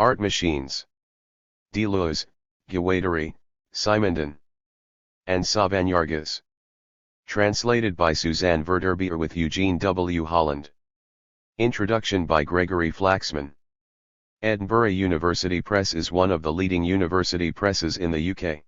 Artmachines. Deleuze, Guattari, Simondon, and Sauvagnargues. Translated by Suzanne Verderbier with Eugene W. Holland. Introduction by Gregory Flaxman. Edinburgh University Press is one of the leading university presses in the UK.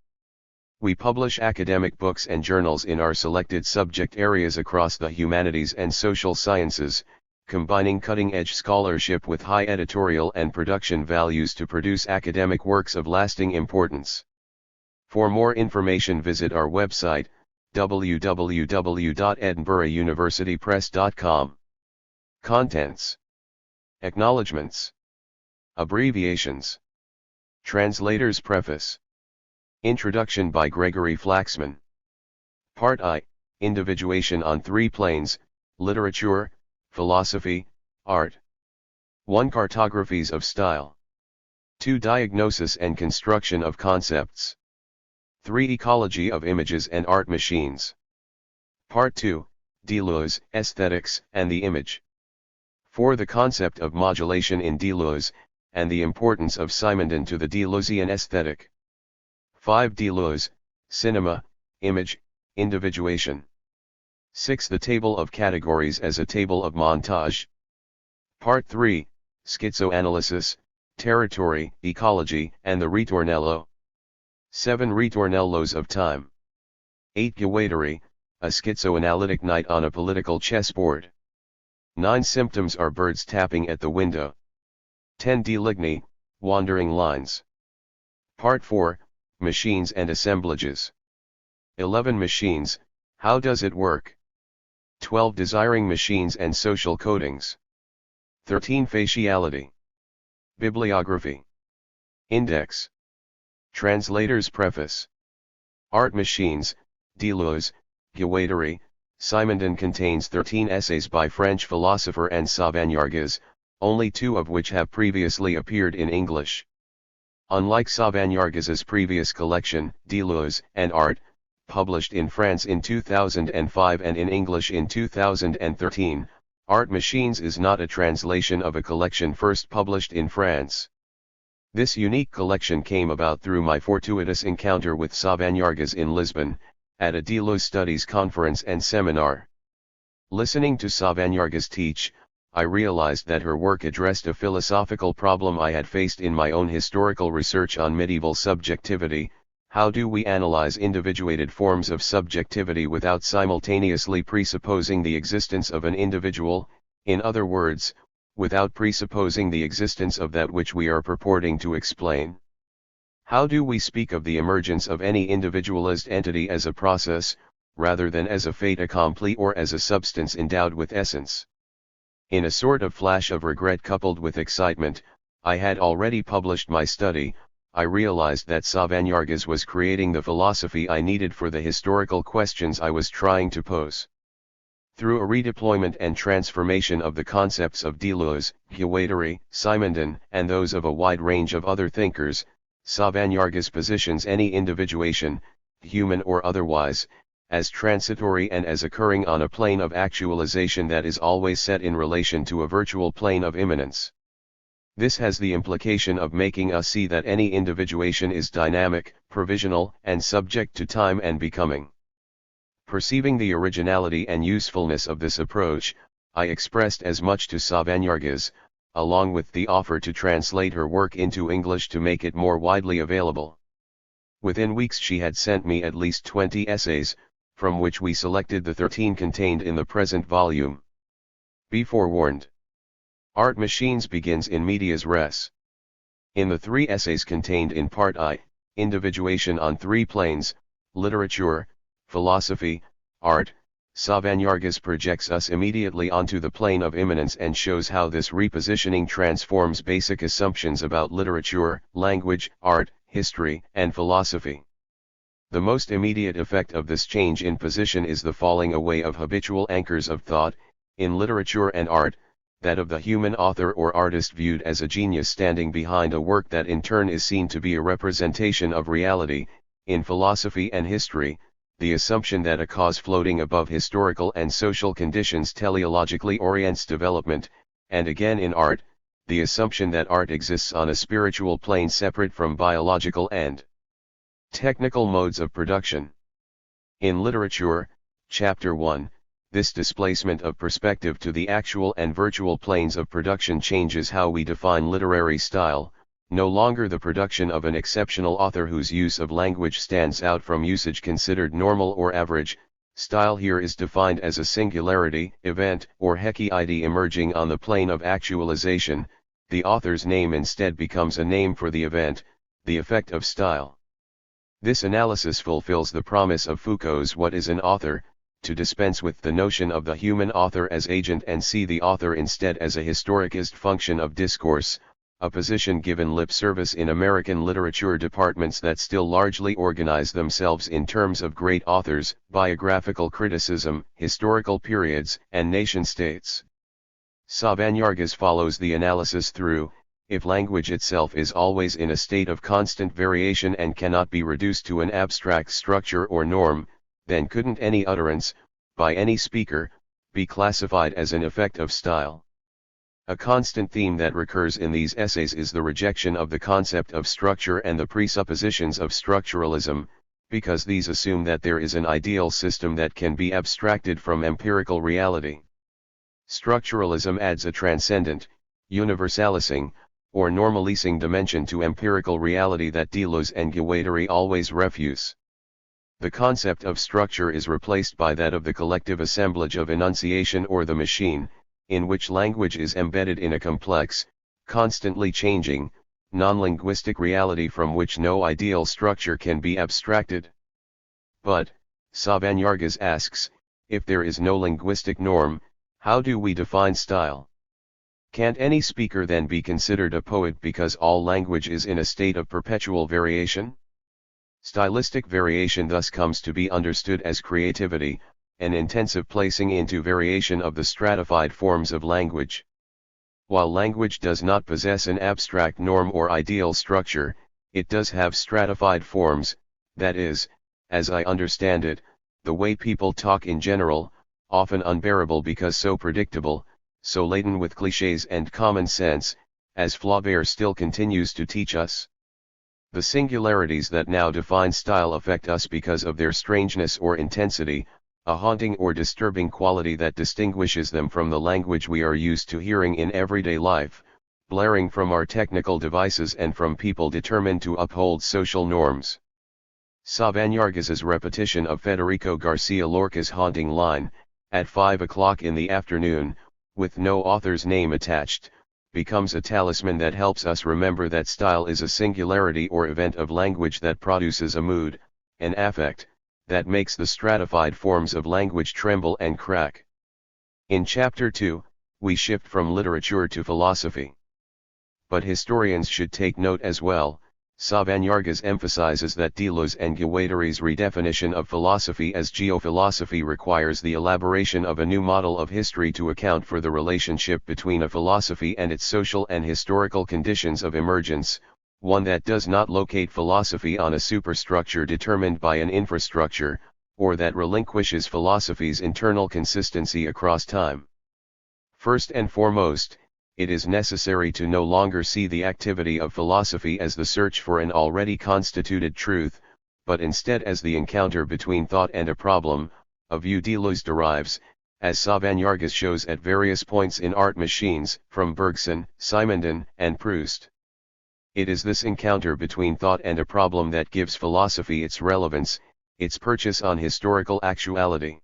We publish academic books and journals in our selected subject areas across the humanities and social sciences, combining cutting-edge scholarship with high editorial and production values to produce academic works of lasting importance. For more information, visit our website, www.edinburghuniversitypress.com. Contents. Acknowledgements. Abbreviations. Translator's Preface. Introduction by Gregory Flaxman. Part I, Individuation on Three Planes, Literature, Philosophy, Art. 1. Cartographies of Style. 2. Diagnosis and Construction of Concepts. 3. Ecology of Images and Art Machines. Part 2, Deleuze, Aesthetics, and the Image. 4. The concept of modulation in Deleuze, and the importance of Simondon to the Deleuzean aesthetic. 5. Deleuze, Cinema, Image, Individuation. 6. The table of categories as a table of montage. Part 3, Schizoanalysis, Territory, Ecology, and the Ritornello. 7. Ritornellos of Time. 8. Guattari, a schizoanalytic night on a political chessboard. 9. Symptoms are birds tapping at the window. 10. Deligni, wandering lines. Part 4, Machines and Assemblages. 11. Machines, how does it work? 12. Desiring machines and social codings. 13. Faciality. Bibliography. Index. Translator's Preface. Artmachines, Deleuze, Guattari, Simondon contains 13 essays by French philosopher and Sauvagnargues, only 2 of which have previously appeared in English. Unlike Sauvagnargues' previous collection, Deleuze and Art, published in France in 2005 and in English in 2013, Artmachines is not a translation of a collection first published in France. This unique collection came about through my fortuitous encounter with Sauvagnargues in Lisbon, at a Deleuze Studies conference and seminar. Listening to Sauvagnargues teach, I realized that her work addressed a philosophical problem I had faced in my own historical research on medieval subjectivity. How do we analyze individuated forms of subjectivity without simultaneously presupposing the existence of an individual, in other words, without presupposing the existence of that which we are purporting to explain? How do we speak of the emergence of any individualist entity as a process, rather than as a fait accompli or as a substance endowed with essence? In a sort of flash of regret coupled with excitement, I had already published my study. I realized that Sauvagnargues was creating the philosophy I needed for the historical questions I was trying to pose. Through a redeployment and transformation of the concepts of Deleuze, Guattari, Simondon, and those of a wide range of other thinkers, Sauvagnargues positions any individuation, human or otherwise, as transitory and as occurring on a plane of actualization that is always set in relation to a virtual plane of immanence. This has the implication of making us see that any individuation is dynamic, provisional, and subject to time and becoming. Perceiving the originality and usefulness of this approach, I expressed as much to Sauvagnargues, along with the offer to translate her work into English to make it more widely available. Within weeks she had sent me at least 20 essays, from which we selected the 13 contained in the present volume. Be forewarned. Artmachines begins in medias res. In the 3 essays contained in Part I, Individuation on Three Planes, Literature, Philosophy, Art, Sauvagnargues projects us immediately onto the plane of immanence and shows how this repositioning transforms basic assumptions about literature, language, art, history, and philosophy. The most immediate effect of this change in position is the falling away of habitual anchors of thought, in literature and art, that of the human author or artist viewed as a genius standing behind a work that in turn is seen to be a representation of reality, in philosophy and history, the assumption that a cause floating above historical and social conditions teleologically orients development, and again in art, the assumption that art exists on a spiritual plane separate from biological and technical modes of production. In literature, Chapter 1, this displacement of perspective to the actual and virtual planes of production changes how we define literary style, no longer the production of an exceptional author whose use of language stands out from usage considered normal or average. Style here is defined as a singularity, event, or idea emerging on the plane of actualization. The author's name instead becomes a name for the event, the effect of style. This analysis fulfills the promise of Foucault's What is an Author, to dispense with the notion of the human author as agent and see the author instead as a historicist function of discourse, a position given lip service in American literature departments that still largely organize themselves in terms of great authors, biographical criticism, historical periods, and nation-states. Sauvagnargues follows the analysis through: if language itself is always in a state of constant variation and cannot be reduced to an abstract structure or norm, then couldn't any utterance, by any speaker, be classified as an effect of style. A constant theme that recurs in these essays is the rejection of the concept of structure and the presuppositions of structuralism, because these assume that there is an ideal system that can be abstracted from empirical reality. Structuralism adds a transcendent, universalizing, or normalizing dimension to empirical reality that Deleuze and Guattari always refuse. The concept of structure is replaced by that of the collective assemblage of enunciation or the machine, in which language is embedded in a complex, constantly changing, non-linguistic reality from which no ideal structure can be abstracted. But, Sauvagnargues asks, if there is no linguistic norm, how do we define style? Can't any speaker then be considered a poet because all language is in a state of perpetual variation? Stylistic variation thus comes to be understood as creativity, an intensive placing into variation of the stratified forms of language. While language does not possess an abstract norm or ideal structure, it does have stratified forms, that is, as I understand it, the way people talk in general, often unbearable because so predictable, so laden with clichés and common sense, as Flaubert still continues to teach us. The singularities that now define style affect us because of their strangeness or intensity, a haunting or disturbing quality that distinguishes them from the language we are used to hearing in everyday life, blaring from our technical devices and from people determined to uphold social norms. Sauvagnargues's repetition of Federico Garcia Lorca's haunting line, at 5 o'clock in the afternoon, with no author's name attached, becomes a talisman that helps us remember that style is a singularity or event of language that produces a mood, an affect, that makes the stratified forms of language tremble and crack. In Chapter 2, we shift from literature to philosophy. But historians should take note as well. Sauvagnargues emphasizes that Deleuze and Guattari's redefinition of philosophy as geophilosophy requires the elaboration of a new model of history to account for the relationship between a philosophy and its social and historical conditions of emergence, one that does not locate philosophy on a superstructure determined by an infrastructure, or that relinquishes philosophy's internal consistency across time. First and foremost, it is necessary to no longer see the activity of philosophy as the search for an already constituted truth, but instead as the encounter between thought and a problem, a view Deleuze derives, as Sauvagnargues shows at various points in Artmachines, from Bergson, Simondon, and Proust. It is this encounter between thought and a problem that gives philosophy its relevance, its purchase on historical actuality.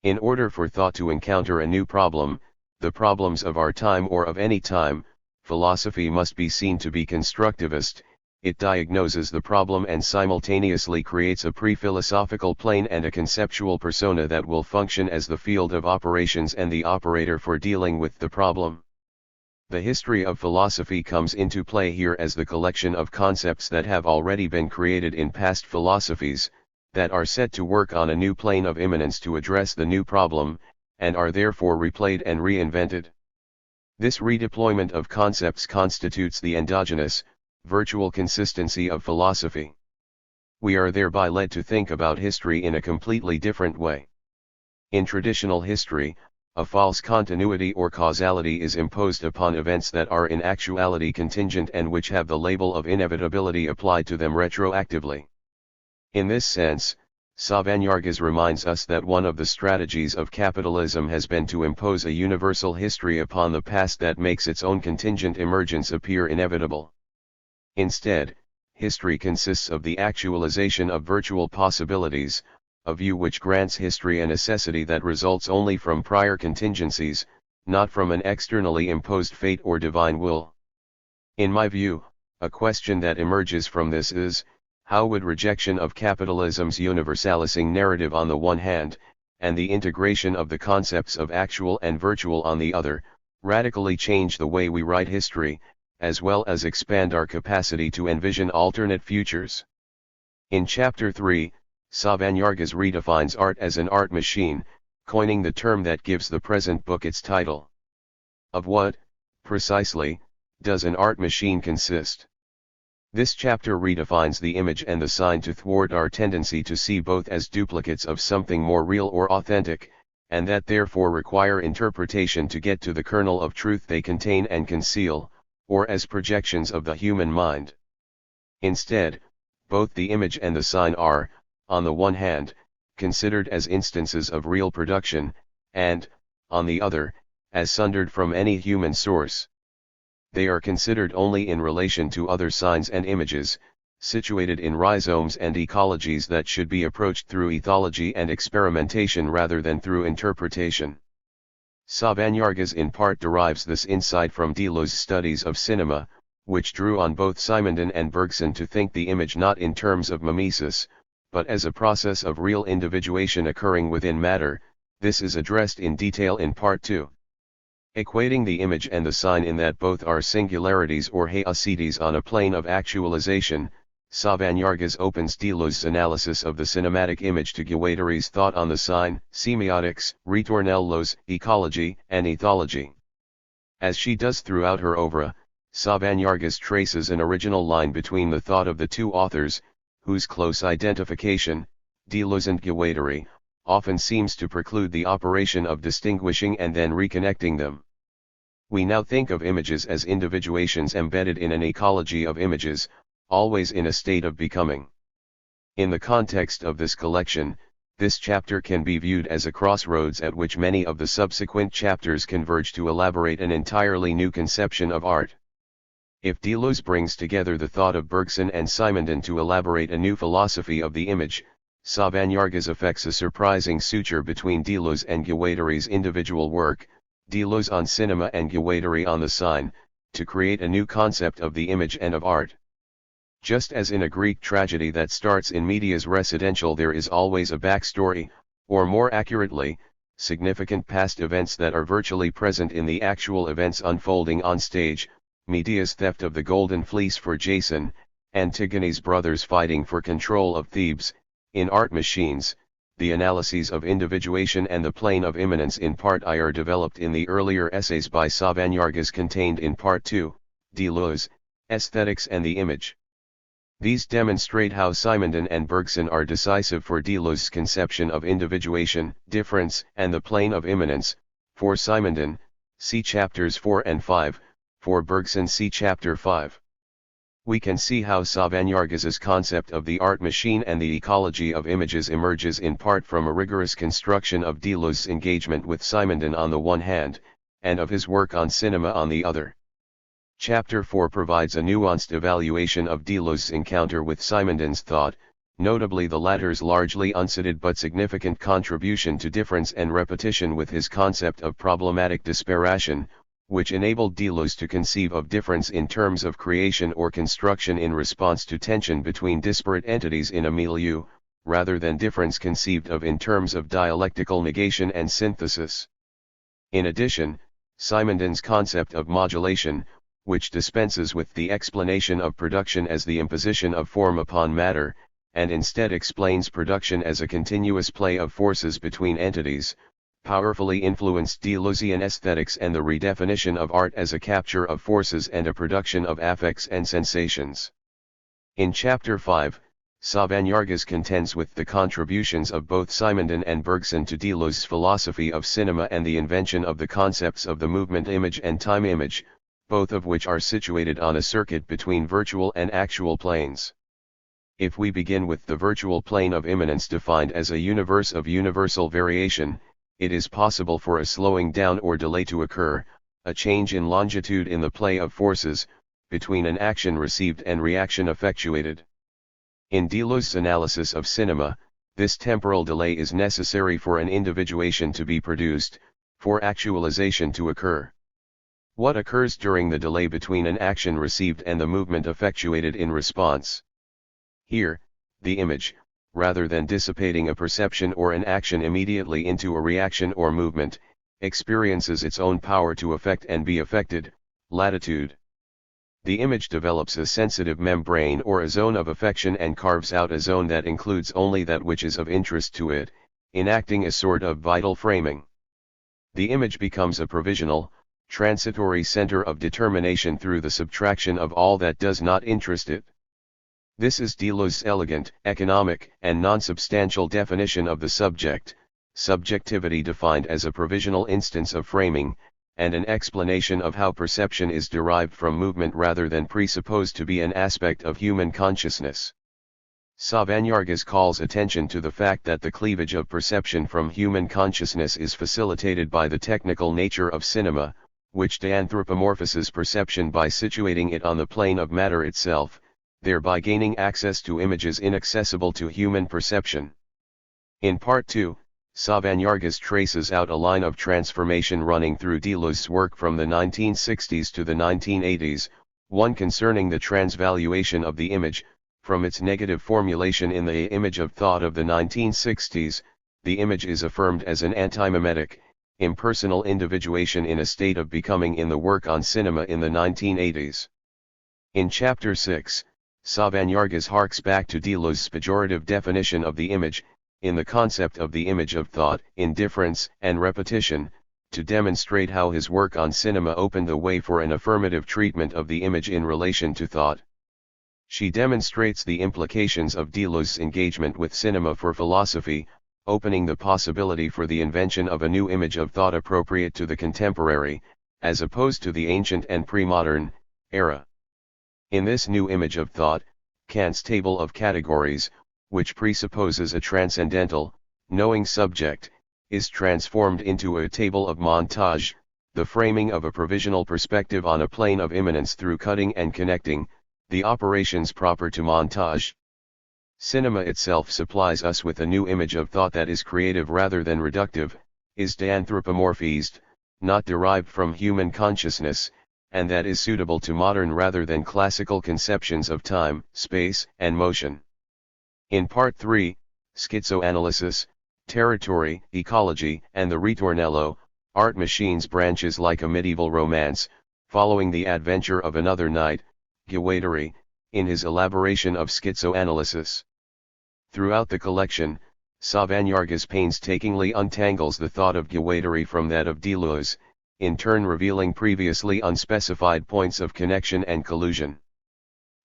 In order for thought to encounter a new problem, the problems of our time or of any time, philosophy must be seen to be constructivist. It diagnoses the problem and simultaneously creates a pre-philosophical plane and a conceptual persona that will function as the field of operations and the operator for dealing with the problem. The history of philosophy comes into play here as the collection of concepts that have already been created in past philosophies, that are set to work on a new plane of immanence to address the new problem, and are therefore replayed and reinvented. This redeployment of concepts constitutes the endogenous, virtual consistency of philosophy. We are thereby led to think about history in a completely different way. In traditional history, A false continuity or causality is imposed upon events that are in actuality contingent and which have the label of inevitability applied to them retroactively. In this sense, Sauvagnargues reminds us that one of the strategies of capitalism has been to impose a universal history upon the past that makes its own contingent emergence appear inevitable. Instead, history consists of the actualization of virtual possibilities, a view which grants history a necessity that results only from prior contingencies, not from an externally imposed fate or divine will. In my view, a question that emerges from this is, how would rejection of capitalism's universalizing narrative on the one hand, and the integration of the concepts of actual and virtual on the other, radically change the way we write history, as well as expand our capacity to envision alternate futures? In Chapter 3, Sauvagnargues redefines art as an art machine, coining the term that gives the present book its title. Of what, precisely, does an art machine consist? This chapter redefines the image and the sign to thwart our tendency to see both as duplicates of something more real or authentic, and that therefore require interpretation to get to the kernel of truth they contain and conceal, or as projections of the human mind. Instead, both the image and the sign are, on the one hand, considered as instances of real production, and, on the other, as sundered from any human source. They are considered only in relation to other signs and images, situated in rhizomes and ecologies that should be approached through ethology and experimentation rather than through interpretation. Sauvagnargues in part derives this insight from Deleuze's studies of cinema, which drew on both Simondon and Bergson to think the image not in terms of mimesis, but as a process of real individuation occurring within matter. This is addressed in detail in Part 2. Equating the image and the sign in that both are singularities or haesites on a plane of actualization, Sauvagnargues opens Deleuze's analysis of the cinematic image to Guattari's thought on the sign, semiotics, ritornellos, ecology, and ethology. As she does throughout her oeuvre, Sauvagnargues traces an original line between the thought of the two authors, whose close identification, Deleuze and Guattari, often seems to preclude the operation of distinguishing and then reconnecting them. We now think of images as individuations embedded in an ecology of images, always in a state of becoming. In the context of this collection, this chapter can be viewed as a crossroads at which many of the subsequent chapters converge to elaborate an entirely new conception of art. If Deleuze brings together the thought of Bergson and Simondon to elaborate a new philosophy of the image, Sauvagnargues effects a surprising suture between Deleuze and Guattari's individual work, Deleuze on cinema and Guattari on the sign, to create a new concept of the image and of art. Just as in a Greek tragedy that starts in medias residential, there is always a backstory, or more accurately, significant past events that are virtually present in the actual events unfolding on stage. Medea's theft of the Golden Fleece for Jason, Antigone's brothers fighting for control of Thebes. In Artmachines, the analyses of individuation and the plane of immanence in Part I are developed in the earlier essays by Sauvagnargues contained in Part 2, Deleuze, Aesthetics and the Image. These demonstrate how Simondon and Bergson are decisive for Deleuze's conception of individuation, difference, and the plane of immanence. For Simondon, see chapters 4 and 5, for Bergson see chapter 5. We can see how Sauvagnargues's concept of the art machine and the ecology of images emerges in part from a rigorous construction of Deleuze's engagement with Simondon on the one hand, and of his work on cinema on the other. Chapter 4 provides a nuanced evaluation of Deleuze's encounter with Simondon's thought, notably the latter's largely uncited but significant contribution to difference and repetition with his concept of problematic disparation, which enabled Deleuze to conceive of difference in terms of creation or construction in response to tension between disparate entities in a milieu, rather than difference conceived of in terms of dialectical negation and synthesis. In addition, Simondon's concept of modulation, which dispenses with the explanation of production as the imposition of form upon matter, and instead explains production as a continuous play of forces between entities, powerfully influenced Deleuzean aesthetics and the redefinition of art as a capture of forces and a production of affects and sensations. In Chapter 5, Sauvagnargues contends with the contributions of both Simondon and Bergson to Deleuze's philosophy of cinema and the invention of the concepts of the movement image and time image, both of which are situated on a circuit between virtual and actual planes. If we begin with the virtual plane of immanence defined as a universe of universal variation, it is possible for a slowing down or delay to occur, a change in longitude in the play of forces, between an action received and reaction effectuated. In Deleuze's analysis of cinema, this temporal delay is necessary for an individuation to be produced, for actualization to occur. What occurs during the delay between an action received and the movement effectuated in response? Here, the image, rather than dissipating a perception or an action immediately into a reaction or movement, experiences its own power to affect and be affected, latitude. The image develops a sensitive membrane or a zone of affection and carves out a zone that includes only that which is of interest to it, enacting a sort of vital framing. The image becomes a provisional, transitory center of determination through the subtraction of all that does not interest it. This is Deleuze's elegant, economic, and non-substantial definition of the subject, subjectivity defined as a provisional instance of framing, and an explanation of how perception is derived from movement rather than presupposed to be an aspect of human consciousness. Sauvagnargues calls attention to the fact that the cleavage of perception from human consciousness is facilitated by the technical nature of cinema, which de-anthropomorphizes perception by situating it on the plane of matter itself, thereby gaining access to images inaccessible to human perception. In Part 2, Sauvagnargues traces out a line of transformation running through Deleuze's work from the 1960s to the 1980s, one concerning the transvaluation of the image, from its negative formulation in the image of thought of the 1960s, the image is affirmed as an antimimetic, impersonal individuation in a state of becoming in the work on cinema in the 1980s. In Chapter 6, Sauvagnargues harks back to Deleuze's pejorative definition of the image, in the concept of the image of thought, indifference, and repetition, to demonstrate how his work on cinema opened the way for an affirmative treatment of the image in relation to thought. She demonstrates the implications of Deleuze's engagement with cinema for philosophy, opening the possibility for the invention of a new image of thought appropriate to the contemporary, as opposed to the ancient and pre-modern, era. In this new image of thought, Kant's table of categories, which presupposes a transcendental, knowing subject, is transformed into a table of montage, the framing of a provisional perspective on a plane of immanence through cutting and connecting, the operations proper to montage. Cinema itself supplies us with a new image of thought that is creative rather than reductive, is de-anthropomorphized, not derived from human consciousness, and that is suitable to modern rather than classical conceptions of time, space, and motion. In Part 3, Schizoanalysis, Territory, Ecology, and the Ritornello, Artmachines branches like a medieval romance, following the adventure of another knight, Guattari, in his elaboration of schizoanalysis. Throughout the collection, Sauvagnargues painstakingly untangles the thought of Guattari from that of Deleuze, in turn revealing previously unspecified points of connection and collusion.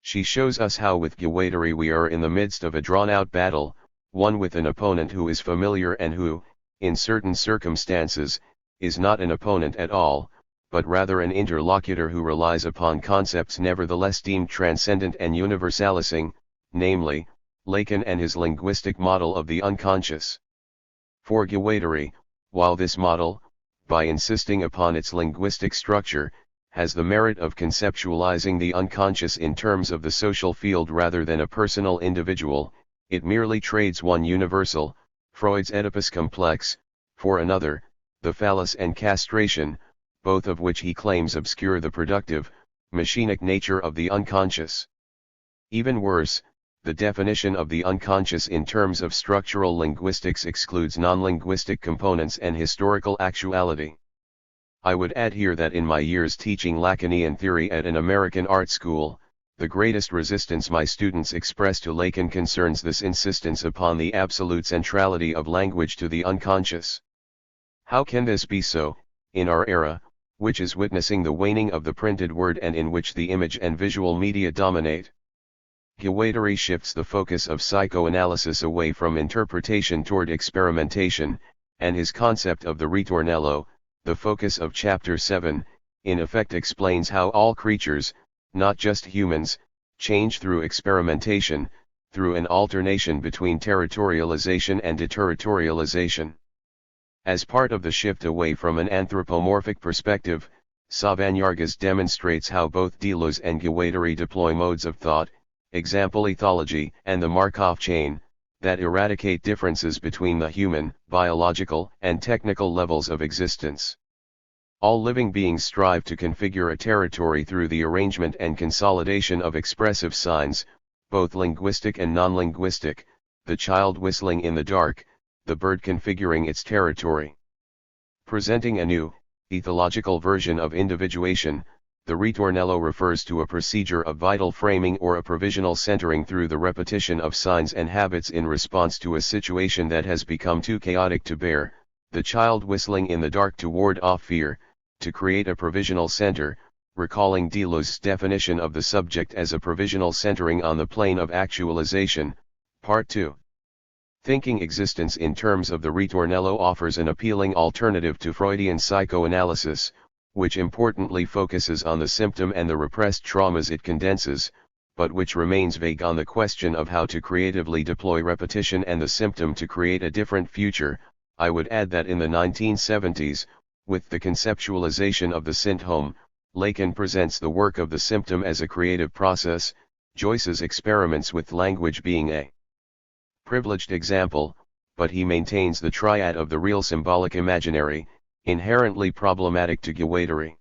She shows us how with Guattari we are in the midst of a drawn-out battle, one with an opponent who is familiar and who, in certain circumstances, is not an opponent at all, but rather an interlocutor who relies upon concepts nevertheless deemed transcendent and universalizing, namely, Lacan and his linguistic model of the unconscious. For Guattari, while this model, by insisting upon its linguistic structure, has the merit of conceptualizing the unconscious in terms of the social field rather than a personal individual, it merely trades one universal, Freud's Oedipus complex, for another, the phallus and castration, both of which he claims obscure the productive, machinic nature of the unconscious. Even worse, the definition of the unconscious in terms of structural linguistics excludes non-linguistic components and historical actuality. I would add here that in my years teaching Lacanian theory at an American art school, the greatest resistance my students express to Lacan concerns this insistence upon the absolute centrality of language to the unconscious. How can this be so, in our era, which is witnessing the waning of the printed word and in which the image and visual media dominate? Guattari shifts the focus of psychoanalysis away from interpretation toward experimentation, and his concept of the ritornello, the focus of Chapter 7, in effect explains how all creatures, not just humans, change through experimentation, through an alternation between territorialization and deterritorialization. As part of the shift away from an anthropomorphic perspective, Sauvagnargues demonstrates how both Deleuze and Guattari deploy modes of thought, example ethology and the Markov chain, that eradicate differences between the human, biological, and technical levels of existence. All living beings strive to configure a territory through the arrangement and consolidation of expressive signs, both linguistic and non-linguistic, the child whistling in the dark, the bird configuring its territory. Presenting a new, ethological version of individuation, the ritornello refers to a procedure of vital framing or a provisional centering through the repetition of signs and habits in response to a situation that has become too chaotic to bear, the child whistling in the dark to ward off fear, to create a provisional center, recalling Deleuze's definition of the subject as a provisional centering on the plane of actualization. Part 2. Thinking existence in terms of the ritornello offers an appealing alternative to Freudian psychoanalysis, which importantly focuses on the symptom and the repressed traumas it condenses, but which remains vague on the question of how to creatively deploy repetition and the symptom to create a different future. I would add that in the 1970s, with the conceptualization of the symptom, Lacan presents the work of the symptom as a creative process, Joyce's experiments with language being a privileged example, but he maintains the triad of the real symbolic imaginary, inherently problematic to Guattari.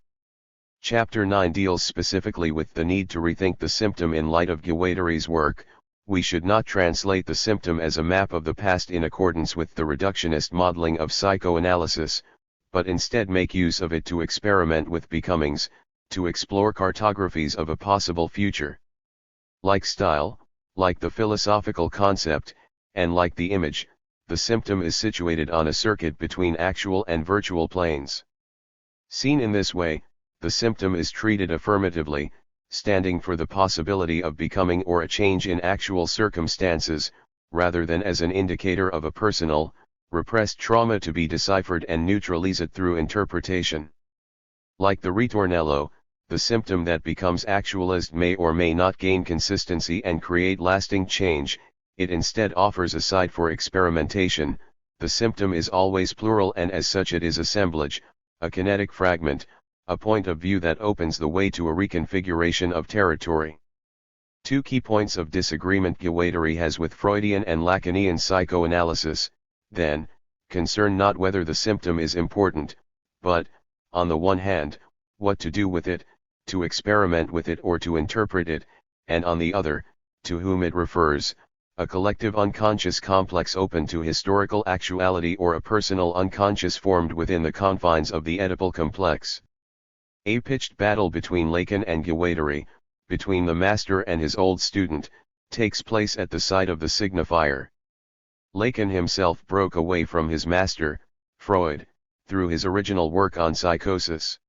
Chapter 9 deals specifically with the need to rethink the symptom in light of Guattari's work. We should not translate the symptom as a map of the past in accordance with the reductionist modeling of psychoanalysis, but instead make use of it to experiment with becomings, to explore cartographies of a possible future. Like style, like the philosophical concept, and like the image, the symptom is situated on a circuit between actual and virtual planes. Seen in this way, the symptom is treated affirmatively, standing for the possibility of becoming or a change in actual circumstances, rather than as an indicator of a personal, repressed trauma to be deciphered and neutralized through interpretation. Like the ritornello, the symptom that becomes actualized may or may not gain consistency and create lasting change. It instead offers a site for experimentation. The symptom is always plural and as such it is assemblage, a kinetic fragment, a point of view that opens the way to a reconfiguration of territory. Two key points of disagreement Guattari has with Freudian and Lacanian psychoanalysis, then, concern not whether the symptom is important, but, on the one hand, what to do with it, to experiment with it or to interpret it, and on the other, to whom it refers, a collective unconscious complex open to historical actuality or a personal unconscious formed within the confines of the Oedipal complex. A pitched battle between Lacan and Guattari, between the master and his old student, takes place at the site of the signifier. Lacan himself broke away from his master, Freud, through his original work on psychosis.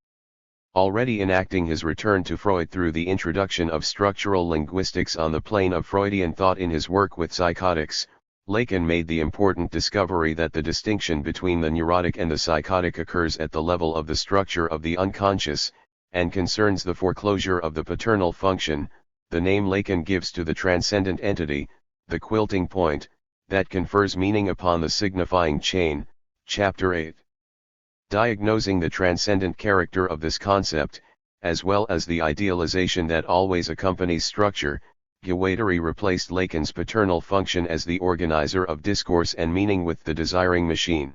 Already enacting his return to Freud through the introduction of structural linguistics on the plane of Freudian thought in his work with psychotics, Lacan made the important discovery that the distinction between the neurotic and the psychotic occurs at the level of the structure of the unconscious, and concerns the foreclosure of the paternal function, the name Lacan gives to the transcendent entity, the quilting point, that confers meaning upon the signifying chain. Chapter 8. Diagnosing the transcendent character of this concept, as well as the idealization that always accompanies structure, Guattari replaced Lacan's paternal function as the organizer of discourse and meaning with the desiring machine.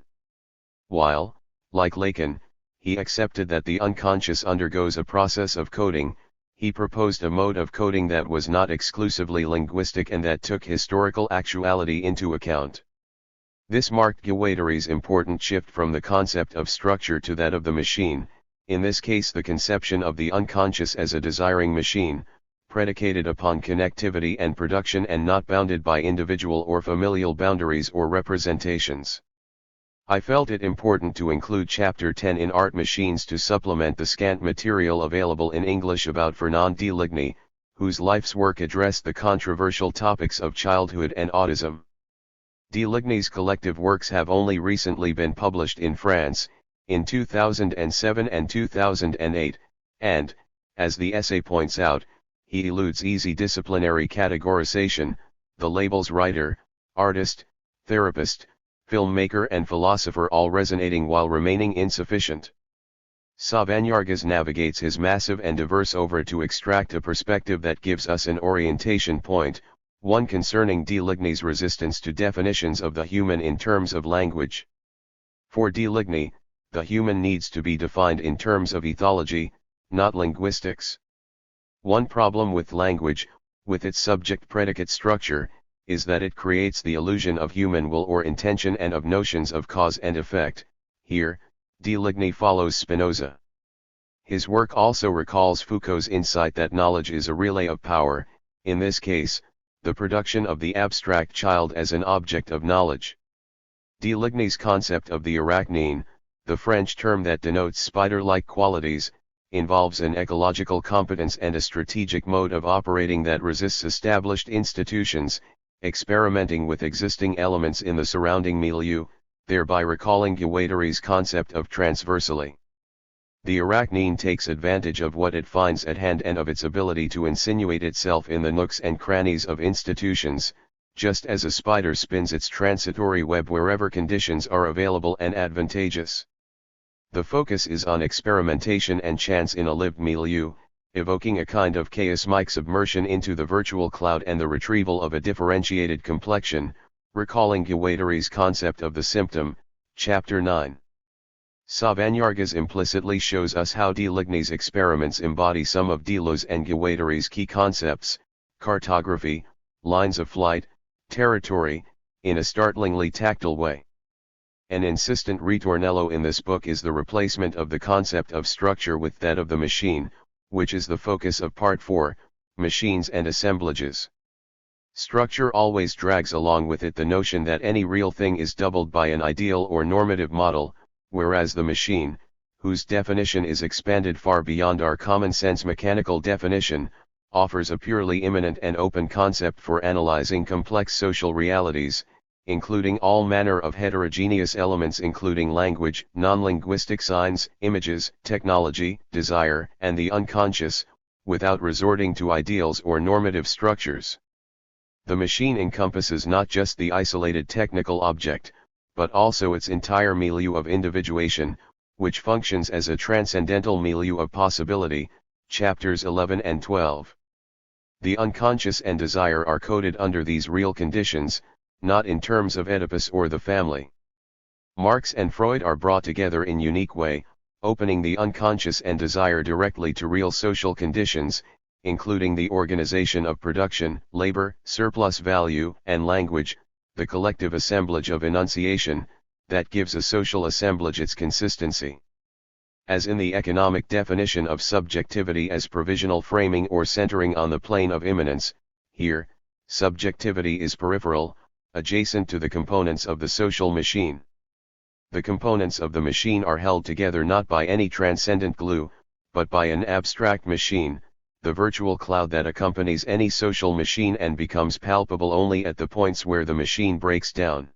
While, like Lacan, he accepted that the unconscious undergoes a process of coding, he proposed a mode of coding that was not exclusively linguistic and that took historical actuality into account. This marked Guattari's important shift from the concept of structure to that of the machine, in this case the conception of the unconscious as a desiring machine, predicated upon connectivity and production and not bounded by individual or familial boundaries or representations. I felt it important to include Chapter 10 in Artmachines to supplement the scant material available in English about Fernand de Ligny, whose life's work addressed the controversial topics of childhood and autism. De Ligny's collective works have only recently been published in France, in 2007 and 2008, and, as the essay points out, he eludes easy disciplinary categorization, the labels writer, artist, therapist, filmmaker and philosopher all resonating while remaining insufficient. Sauvagnargues navigates his massive and diverse oeuvre to extract a perspective that gives us an orientation point, one concerning de Ligny's resistance to definitions of the human in terms of language. For de Ligny, the human needs to be defined in terms of ethology, not linguistics. One problem with language, with its subject-predicate structure, is that it creates the illusion of human will or intention and of notions of cause and effect. Here, de Ligny follows Spinoza. His work also recalls Foucault's insight that knowledge is a relay of power, in this case, the production of the abstract child as an object of knowledge. De Ligny's concept of the arachnine, the French term that denotes spider-like qualities, involves an ecological competence and a strategic mode of operating that resists established institutions, experimenting with existing elements in the surrounding milieu, thereby recalling Guattari's concept of transversally. The arachnine takes advantage of what it finds at hand and of its ability to insinuate itself in the nooks and crannies of institutions, just as a spider spins its transitory web wherever conditions are available and advantageous. The focus is on experimentation and chance in a lived milieu, evoking a kind of chaos-like submersion into the virtual cloud and the retrieval of a differentiated complexion, recalling Guattari's concept of the symptom, Chapter 9. Sauvagnargues implicitly shows us how de Ligny's experiments embody some of Deleuze and Guattari's key concepts, cartography, lines of flight, territory, in a startlingly tactile way. An insistent ritornello in this book is the replacement of the concept of structure with that of the machine, which is the focus of Part 4, Machines and Assemblages. Structure always drags along with it the notion that any real thing is doubled by an ideal or normative model, whereas the machine, whose definition is expanded far beyond our common-sense mechanical definition, offers a purely immanent and open concept for analyzing complex social realities, including all manner of heterogeneous elements including language, non-linguistic signs, images, technology, desire, and the unconscious, without resorting to ideals or normative structures. The machine encompasses not just the isolated technical object, but also its entire milieu of individuation, which functions as a transcendental milieu of possibility, chapters 11 and 12. The unconscious and desire are coded under these real conditions, not in terms of Oedipus or the family. Marx and Freud are brought together in unique way, opening the unconscious and desire directly to real social conditions, including the organization of production, labor, surplus value, and language, the collective assemblage of enunciation, that gives a social assemblage its consistency. As in the economic definition of subjectivity as provisional framing or centering on the plane of immanence, here, subjectivity is peripheral, adjacent to the components of the social machine. The components of the machine are held together not by any transcendent glue, but by an abstract machine, the virtual cloud that accompanies any social machine and becomes palpable only at the points where the machine breaks down.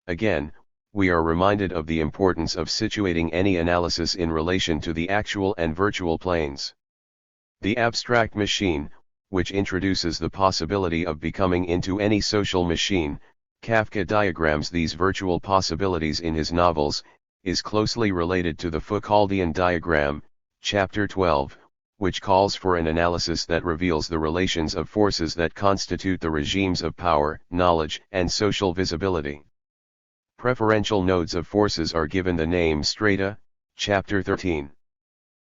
Again, we are reminded of the importance of situating any analysis in relation to the actual and virtual planes. The abstract machine, which introduces the possibility of becoming into any social machine, Kafka diagrams these virtual possibilities in his novels, is closely related to the Foucauldian diagram, chapter 12, which calls for an analysis that reveals the relations of forces that constitute the regimes of power, knowledge, and social visibility. Preferential nodes of forces are given the name strata, chapter 13.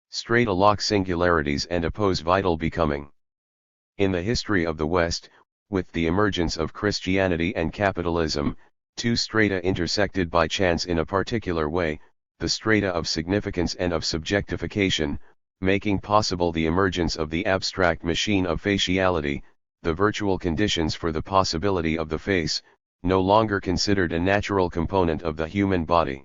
Strata lock singularities and oppose vital becoming. In the history of the West, with the emergence of Christianity and capitalism, two strata intersected by chance in a particular way, the strata of significance and of subjectification, making possible the emergence of the abstract machine of faciality, the virtual conditions for the possibility of the face, no longer considered a natural component of the human body.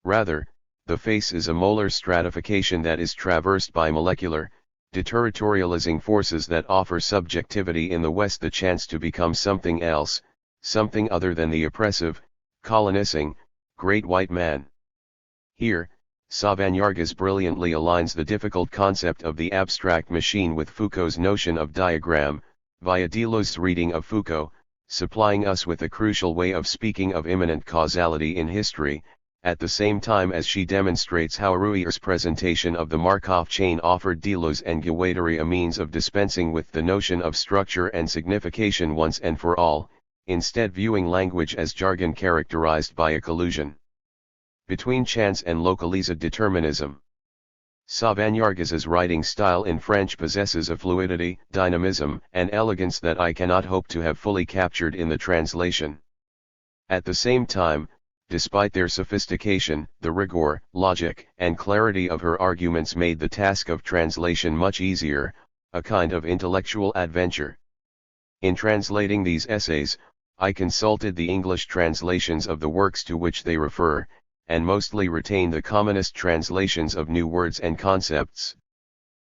Rather, the face is a molar stratification that is traversed by molecular, deterritorializing forces that offer subjectivity in the West the chance to become something else, something other than the oppressive, colonizing, great white man. Here, Sauvagnargues brilliantly aligns the difficult concept of the abstract machine with Foucault's notion of diagram, via Deleuze's reading of Foucault, supplying us with a crucial way of speaking of immanent causality in history, at the same time as she demonstrates how Ruier's presentation of the Markov chain offered Deleuze and Guattari a means of dispensing with the notion of structure and signification once and for all, instead viewing language as jargon characterized by a collusion between chance and localised determinism. Sauvagnargues's writing style in French possesses a fluidity, dynamism, and elegance that I cannot hope to have fully captured in the translation. At the same time, despite their sophistication, the rigor, logic, and clarity of her arguments made the task of translation much easier, a kind of intellectual adventure. In translating these essays, I consulted the English translations of the works to which they refer, and mostly retained the commonest translations of new words and concepts.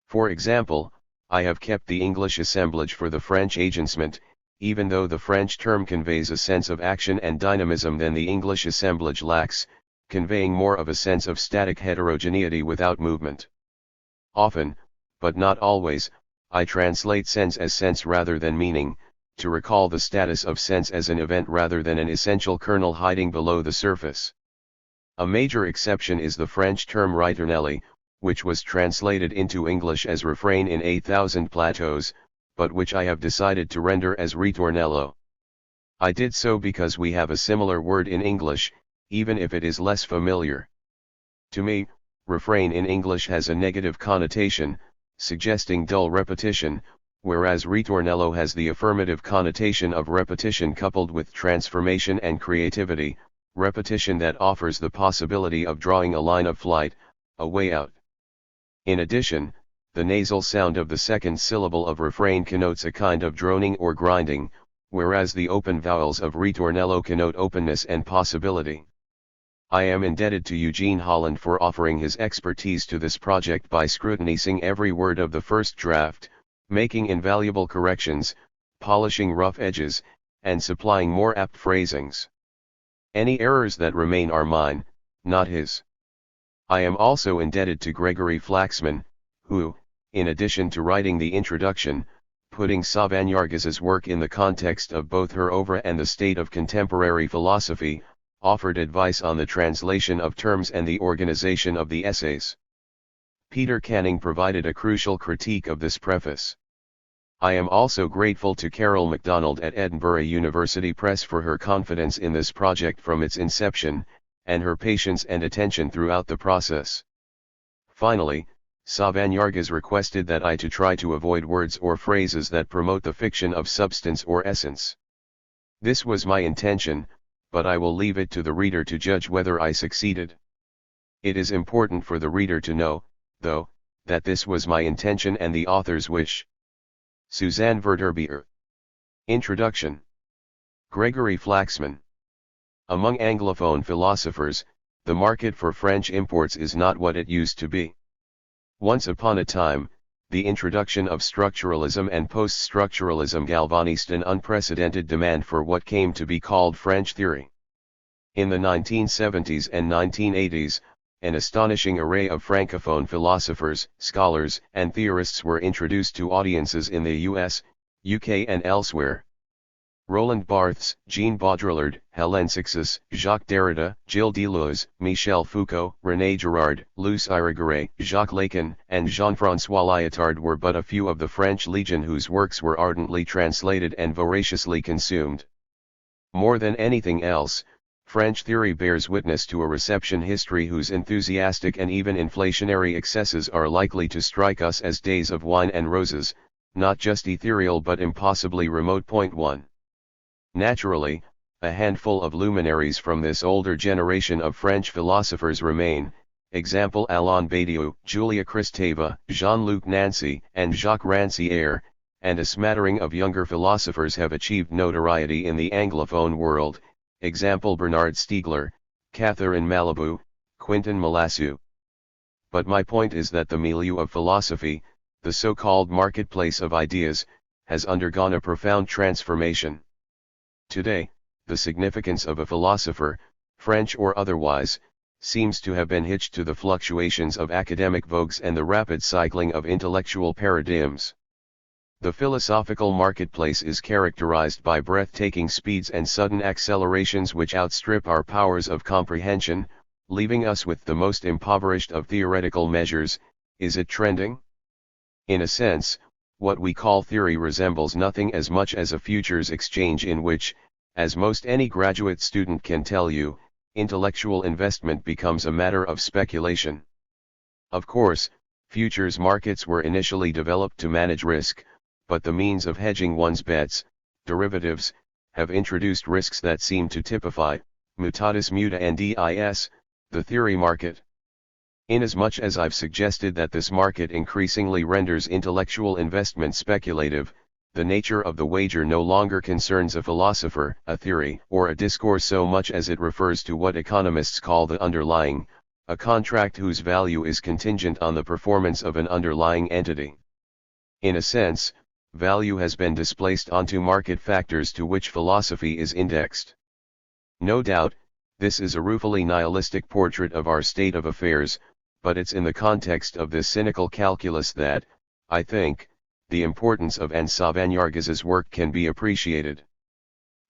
For example, I have kept the English assemblage for the French agencement, even though the French term conveys a sense of action and dynamism than the English assemblage lacks, conveying more of a sense of static heterogeneity without movement. Often, but not always, I translate sense as sense rather than meaning, to recall the status of sense as an event rather than an essential kernel hiding below the surface. A major exception is the French term ritornelli, which was translated into English as refrain in 8,000 plateaus, but which I have decided to render as ritornello. I did so because we have a similar word in English, even if it is less familiar. To me, refrain in English has a negative connotation, suggesting dull repetition, whereas ritornello has the affirmative connotation of repetition coupled with transformation and creativity, repetition that offers the possibility of drawing a line of flight, a way out. In addition, the nasal sound of the second syllable of refrain connotes a kind of droning or grinding, whereas the open vowels of ritornello connote openness and possibility. I am indebted to Eugene Holland for offering his expertise to this project by scrutinizing every word of the first draft, making invaluable corrections, polishing rough edges, and supplying more apt phrasings. Any errors that remain are mine, not his. I am also indebted to Gregory Flaxman, who, in addition to writing the introduction, putting Sauvagnargues's work in the context of both her oeuvre and the state of contemporary philosophy, offered advice on the translation of terms and the organization of the essays. Peter Canning provided a crucial critique of this preface. I am also grateful to Carol MacDonald at Edinburgh University Press for her confidence in this project from its inception, and her patience and attention throughout the process. Finally, Sauvagnargues requested that I try to avoid words or phrases that promote the fiction of substance or essence. This was my intention, but I will leave it to the reader to judge whether I succeeded. It is important for the reader to know, though, that this was my intention and the author's wish. Suzanne Verterbier. Introduction. Gregory Flaxman. Among Anglophone philosophers, the market for French imports is not what it used to be. Once upon a time, the introduction of structuralism and post-structuralism galvanized an unprecedented demand for what came to be called French theory. In the 1970s and 1980s, an astonishing array of Francophone philosophers, scholars, and theorists were introduced to audiences in the US, UK and elsewhere. Roland Barthes, Jean Baudrillard, Hélène Cixous, Jacques Derrida, Gilles Deleuze, Michel Foucault, René Girard, Luce Irigaray, Jacques Lacan, and Jean-François Lyotard were but a few of the French legion whose works were ardently translated and voraciously consumed. More than anything else, French theory bears witness to a reception history whose enthusiastic and even inflationary excesses are likely to strike us as days of wine and roses, not just ethereal but impossibly remote. 1. Naturally, a handful of luminaries from this older generation of French philosophers remain, example Alain Badiou, Julia Kristeva, Jean-Luc Nancy, and Jacques Rancière, and a smattering of younger philosophers have achieved notoriety in the Anglophone world, example Bernard Stiegler, Catherine Malabou, Quentin Melassu. But my point is that the milieu of philosophy, the so-called marketplace of ideas, has undergone a profound transformation. Today, the significance of a philosopher, French or otherwise, seems to have been hitched to the fluctuations of academic vogues and the rapid cycling of intellectual paradigms. The philosophical marketplace is characterized by breathtaking speeds and sudden accelerations which outstrip our powers of comprehension, leaving us with the most impoverished of theoretical measures. Is it trending? In a sense, what we call theory resembles nothing as much as a futures exchange in which, as most any graduate student can tell you, intellectual investment becomes a matter of speculation. Of course, futures markets were initially developed to manage risk, but the means of hedging one's bets, derivatives, have introduced risks that seem to typify, mutatis mutandis, the theory market. Inasmuch as I've suggested that this market increasingly renders intellectual investment speculative, the nature of the wager no longer concerns a philosopher, a theory, or a discourse so much as it refers to what economists call the underlying, a contract whose value is contingent on the performance of an underlying entity. In a sense, value has been displaced onto market factors to which philosophy is indexed. No doubt, this is a ruefully nihilistic portrait of our state of affairs, but it's in the context of this cynical calculus that, I think, the importance of Sauvagnargues' work can be appreciated.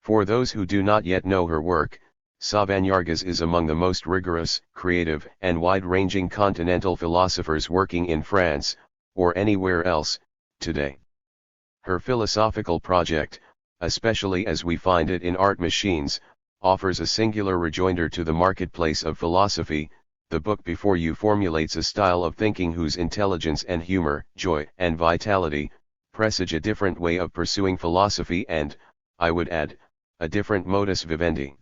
For those who do not yet know her work, Sauvagnargues is among the most rigorous, creative, and wide-ranging continental philosophers working in France, or anywhere else, today. Her philosophical project, especially as we find it in Artmachines, offers a singular rejoinder to the marketplace of philosophy. The book before you formulates a style of thinking whose intelligence and humor, joy and vitality, presage a different way of pursuing philosophy and, I would add, a different modus vivendi.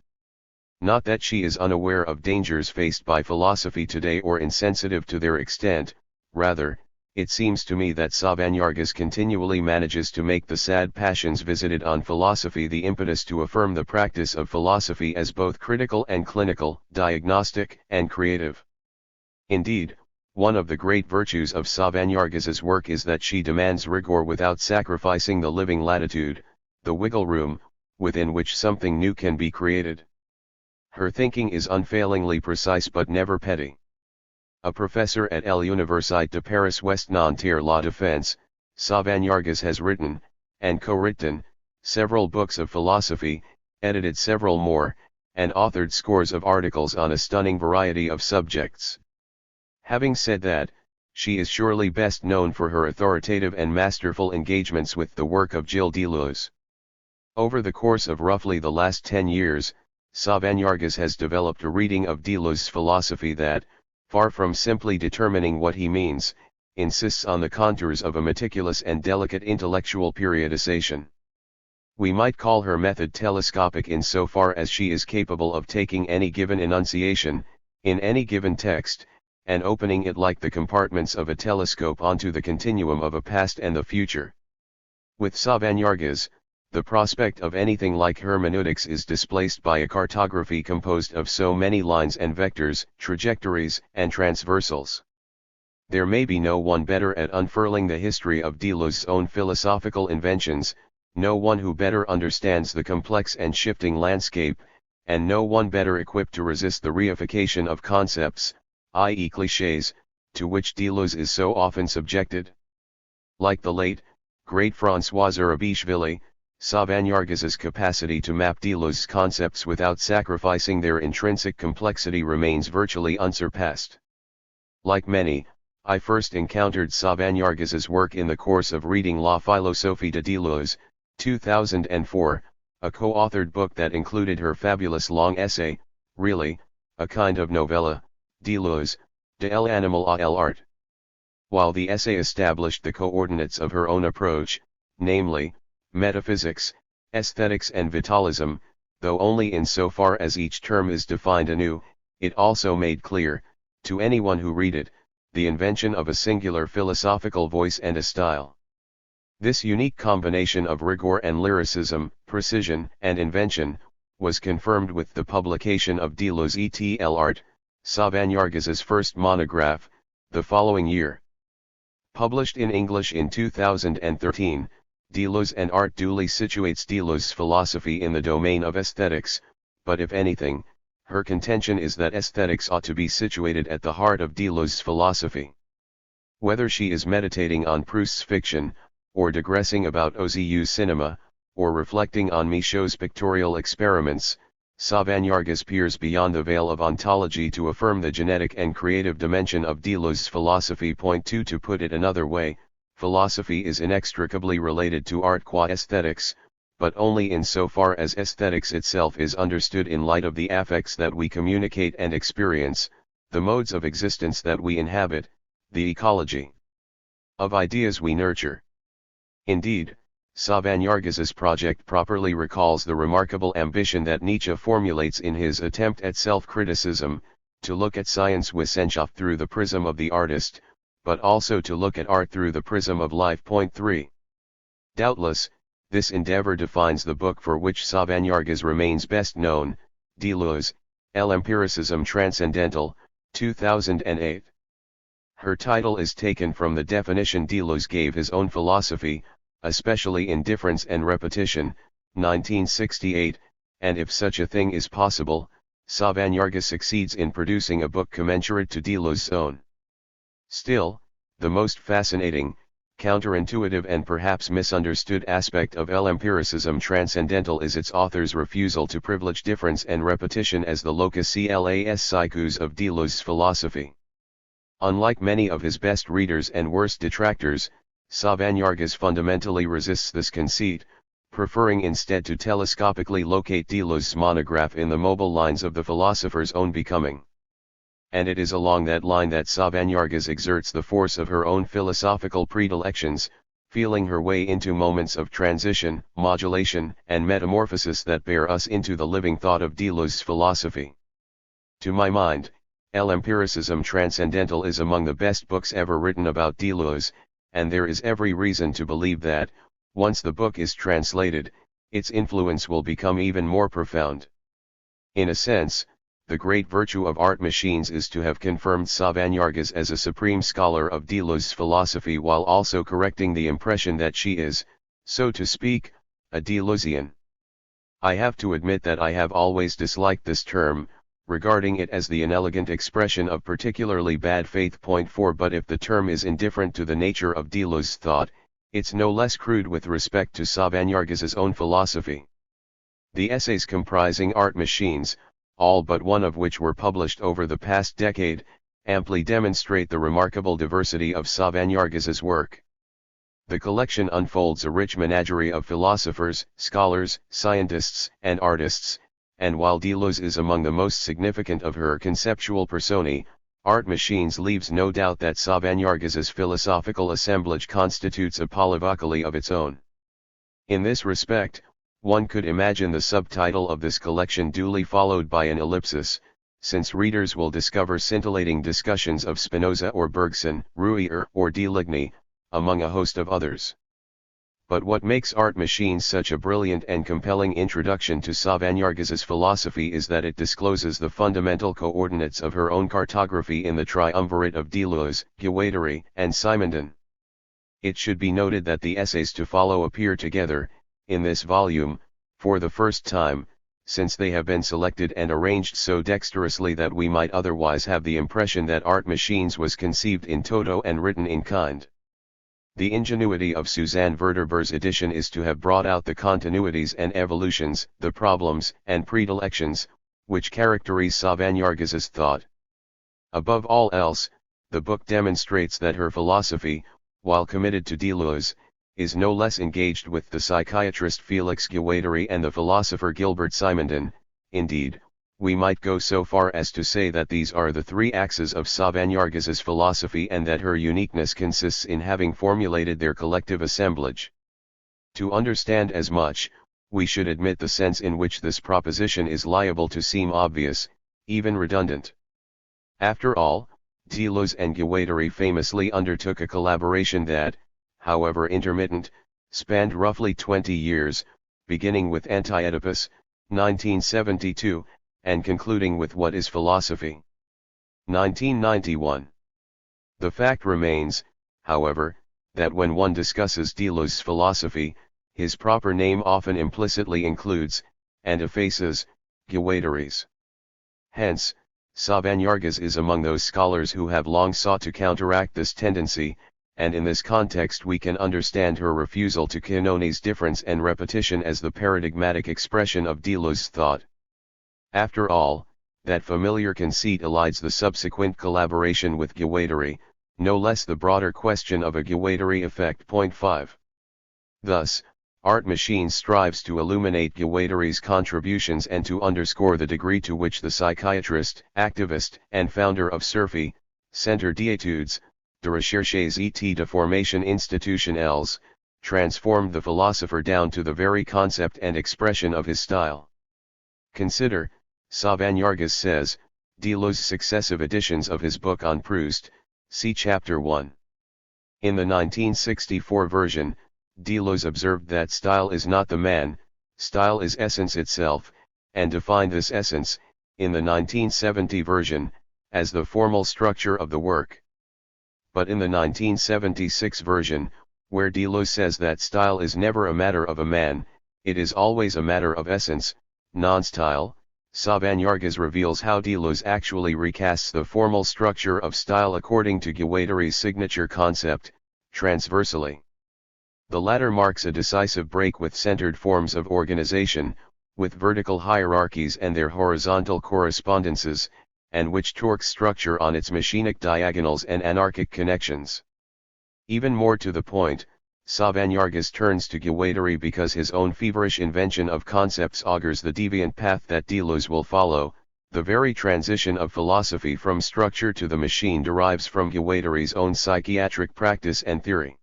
Not that she is unaware of dangers faced by philosophy today or insensitive to their extent, rather, it seems to me that Sauvagnargues continually manages to make the sad passions visited on philosophy the impetus to affirm the practice of philosophy as both critical and clinical, diagnostic and creative. Indeed, one of the great virtues of Sauvagnargues' work is that she demands rigor without sacrificing the living latitude, the wiggle room, within which something new can be created. Her thinking is unfailingly precise but never petty. A professor at l'Université de Paris West Nanterre La Défense, Sauvagnargues has written, and co-written, several books of philosophy, edited several more, and authored scores of articles on a stunning variety of subjects. Having said that, she is surely best known for her authoritative and masterful engagements with the work of Gilles Deleuze. Over the course of roughly the last 10 years, Sauvagnargues has developed a reading of Deleuze's philosophy that, far from simply determining what he means, insists on the contours of a meticulous and delicate intellectual periodization. We might call her method telescopic insofar as she is capable of taking any given enunciation, in any given text, and opening it like the compartments of a telescope onto the continuum of a past and the future. With Sauvagnargues, the prospect of anything like hermeneutics is displaced by a cartography composed of so many lines and vectors, trajectories, and transversals. There may be no one better at unfurling the history of Deleuze's own philosophical inventions, no one who better understands the complex and shifting landscape, and no one better equipped to resist the reification of concepts, i.e. clichés, to which Deleuze is so often subjected. Like the late, great François Zurabishvili, Sauvagnargues' capacity to map Deleuze's concepts without sacrificing their intrinsic complexity remains virtually unsurpassed. Like many, I first encountered Sauvagnargues' work in the course of reading La Philosophie de Deleuze, 2004, a co-authored book that included her fabulous long essay, really, a kind of novella, Deleuze, de l'animal à l'art. While the essay established the coordinates of her own approach, namely, metaphysics, aesthetics and vitalism, though only in so far as each term is defined anew, it also made clear, to anyone who read it, the invention of a singular philosophical voice and a style. This unique combination of rigor and lyricism, precision and invention, was confirmed with the publication of Deleuze et l'art, Sauvagnargues' first monograph, the following year. Published in English in 2013, Deleuze and Art duly situates Deleuze's philosophy in the domain of aesthetics, but if anything, her contention is that aesthetics ought to be situated at the heart of Deleuze's philosophy. Whether she is meditating on Proust's fiction, or digressing about Ozu's cinema, or reflecting on Michaud's pictorial experiments, Sauvagnargues peers beyond the veil of ontology to affirm the genetic and creative dimension of Deleuze's philosophy. Point 2. To put it another way, philosophy is inextricably related to art qua aesthetics, but only insofar as aesthetics itself is understood in light of the affects that we communicate and experience, the modes of existence that we inhabit, the ecology of ideas we nurture. Indeed, Sauvagnargues's project properly recalls the remarkable ambition that Nietzsche formulates in his attempt at self-criticism, to look at science Wissenschaft through the prism of the artist, but also to look at art through the prism of life. Point 3. Doubtless, this endeavor defines the book for which Sauvagnargues remains best known, Deleuze, L'Empiricisme Transcendental, 2008. Her title is taken from the definition Deleuze gave his own philosophy, especially in Difference and Repetition, 1968, and if such a thing is possible, Sauvagnargues succeeds in producing a book commensurate to Deleuze's own. Still, the most fascinating, counterintuitive and perhaps misunderstood aspect of L'Empiricisme Transcendental is its author's refusal to privilege difference and repetition as the locus clas siecus of Deleuze's philosophy. Unlike many of his best readers and worst detractors, Sauvagnargues fundamentally resists this conceit, preferring instead to telescopically locate Deleuze's monograph in the mobile lines of the philosopher's own becoming. And it is along that line that Sauvagnargues exerts the force of her own philosophical predilections, feeling her way into moments of transition, modulation, and metamorphosis that bear us into the living thought of Deleuze's philosophy. To my mind, L'Empiricisme Transcendental is among the best books ever written about Deleuze, and there is every reason to believe that, once the book is translated, its influence will become even more profound. In a sense, the great virtue of Artmachines is to have confirmed Sauvagnargues as a supreme scholar of Deleuze's philosophy while also correcting the impression that she is, so to speak, a Deleuzian. I have to admit that I have always disliked this term, regarding it as the inelegant expression of particularly bad faith. Point 4. But if the term is indifferent to the nature of Deleuze's thought, it's no less crude with respect to Sauvagnargues's own philosophy. The essays comprising Artmachines, all but one of which were published over the past decade, amply demonstrate the remarkable diversity of Sauvagnargues's work. The collection unfolds a rich menagerie of philosophers, scholars, scientists, and artists, and while Deleuze is among the most significant of her conceptual personae, Artmachines leaves no doubt that Sauvagnargues's philosophical assemblage constitutes a polyvocaly of its own. In this respect, one could imagine the subtitle of this collection duly followed by an ellipsis, since readers will discover scintillating discussions of Spinoza or Bergson, Ruyer or de Ligny, among a host of others. But what makes Artmachines such a brilliant and compelling introduction to Sauvagnargues's philosophy is that it discloses the fundamental coordinates of her own cartography in the triumvirate of Deleuze, Guattari, and Simondon. It should be noted that the essays to follow appear together, in this volume, for the first time, since they have been selected and arranged so dexterously that we might otherwise have the impression that Artmachines was conceived in toto and written in kind. The ingenuity of Suzanne Verderber's edition is to have brought out the continuities and evolutions, the problems and predilections, which characterize Sauvagnargues's thought. Above all else, the book demonstrates that her philosophy, while committed to Deleuze, is no less engaged with the psychiatrist Félix Guattari and the philosopher Gilbert Simondon. Indeed, we might go so far as to say that these are the three axes of Sauvagnargues's philosophy and that her uniqueness consists in having formulated their collective assemblage. To understand as much, we should admit the sense in which this proposition is liable to seem obvious, even redundant. After all, Deleuze and Guattari famously undertook a collaboration that, however intermittent, spanned roughly 20 years, beginning with Anti-Oedipus, 1972, and concluding with What is Philosophy? 1991. The fact remains, however, that when one discusses Deleuze's philosophy, his proper name often implicitly includes, and effaces, Guattari's. Hence, Sauvagnargues is among those scholars who have long sought to counteract this tendency, and in this context we can understand her refusal to canonize difference and repetition as the paradigmatic expression of Deleuze's thought. After all, that familiar conceit elides the subsequent collaboration with Guattari, no less the broader question of a Guattari effect. 5. Thus, Artmachines strives to illuminate Guattari's contributions and to underscore the degree to which the psychiatrist, activist, and founder of CERFI, Centre d'études, de recherches et de formation institutionnelles, transformed the philosopher down to the very concept and expression of his style. Consider, Sauvagnargues says, Deleuze's successive editions of his book on Proust, see Chapter 1. In the 1964 version, Deleuze observed that style is not the man, style is essence itself, and defined this essence, in the 1970 version, as the formal structure of the work. But in the 1976 version, where Deleuze says that style is never a matter of a man, it is always a matter of essence, non-style, Sauvagnargues reveals how Deleuze actually recasts the formal structure of style according to Guattari's signature concept, transversally. The latter marks a decisive break with centered forms of organization, with vertical hierarchies and their horizontal correspondences, and which torques structure on its machinic diagonals and anarchic connections. Even more to the point, Sauvagnargues turns to Guattari because his own feverish invention of concepts augurs the deviant path that Deleuze will follow. The very transition of philosophy from structure to the machine derives from Guattari's own psychiatric practice and theory.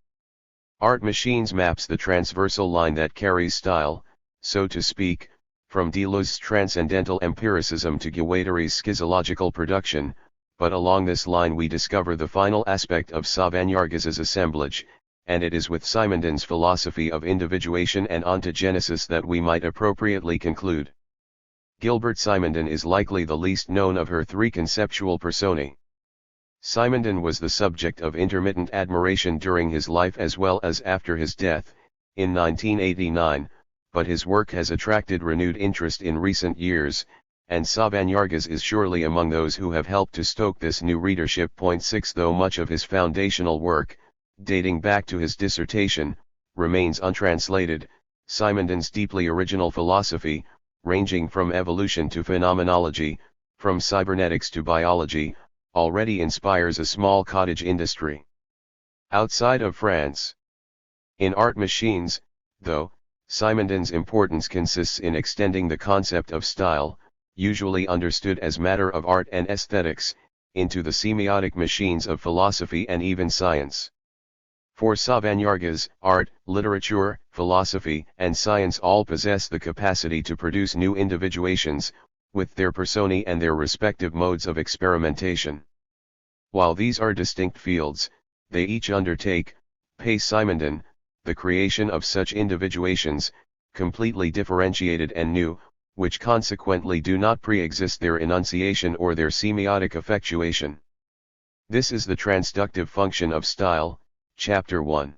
Artmachines maps the transversal line that carries style, so to speak, from Deleuze's transcendental empiricism to Guattari's schizological production, but along this line we discover the final aspect of Sauvagnargues's assemblage, and it is with Simondon's philosophy of individuation and ontogenesis that we might appropriately conclude. Gilbert Simondon is likely the least known of her three conceptual personae. Simondon was the subject of intermittent admiration during his life as well as after his death, in 1989, but his work has attracted renewed interest in recent years, and Sauvagnargues is surely among those who have helped to stoke this new readership. 6 Though much of his foundational work, dating back to his dissertation, remains untranslated, Simondon's deeply original philosophy, ranging from evolution to phenomenology, from cybernetics to biology, already inspires a small cottage industry outside of France. In Artmachines, though, Simondon's importance consists in extending the concept of style, usually understood as matter of art and aesthetics, into the semiotic machines of philosophy and even science. For Sauvagnargues, art, literature, philosophy, and science all possess the capacity to produce new individuations, with their personae and their respective modes of experimentation. While these are distinct fields, they each undertake, pace Simondon, the creation of such individuations, completely differentiated and new, which consequently do not pre-exist their enunciation or their semiotic effectuation. This is the transductive function of style, Chapter 1.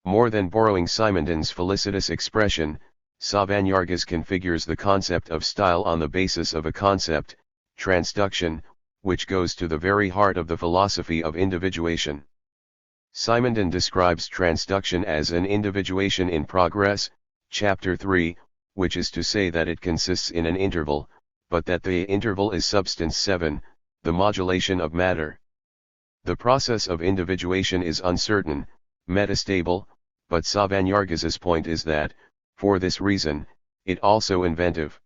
More than borrowing Simondon's felicitous expression, Sauvagnargues configures the concept of style on the basis of a concept, transduction, which goes to the very heart of the philosophy of individuation. Simondon describes transduction as an individuation in progress, Chapter 3, which is to say that it consists in an interval, but that the interval is substance 7, the modulation of matter. The process of individuation is uncertain, metastable, but Sauvagnargues's point is that, for this reason, it also inventive.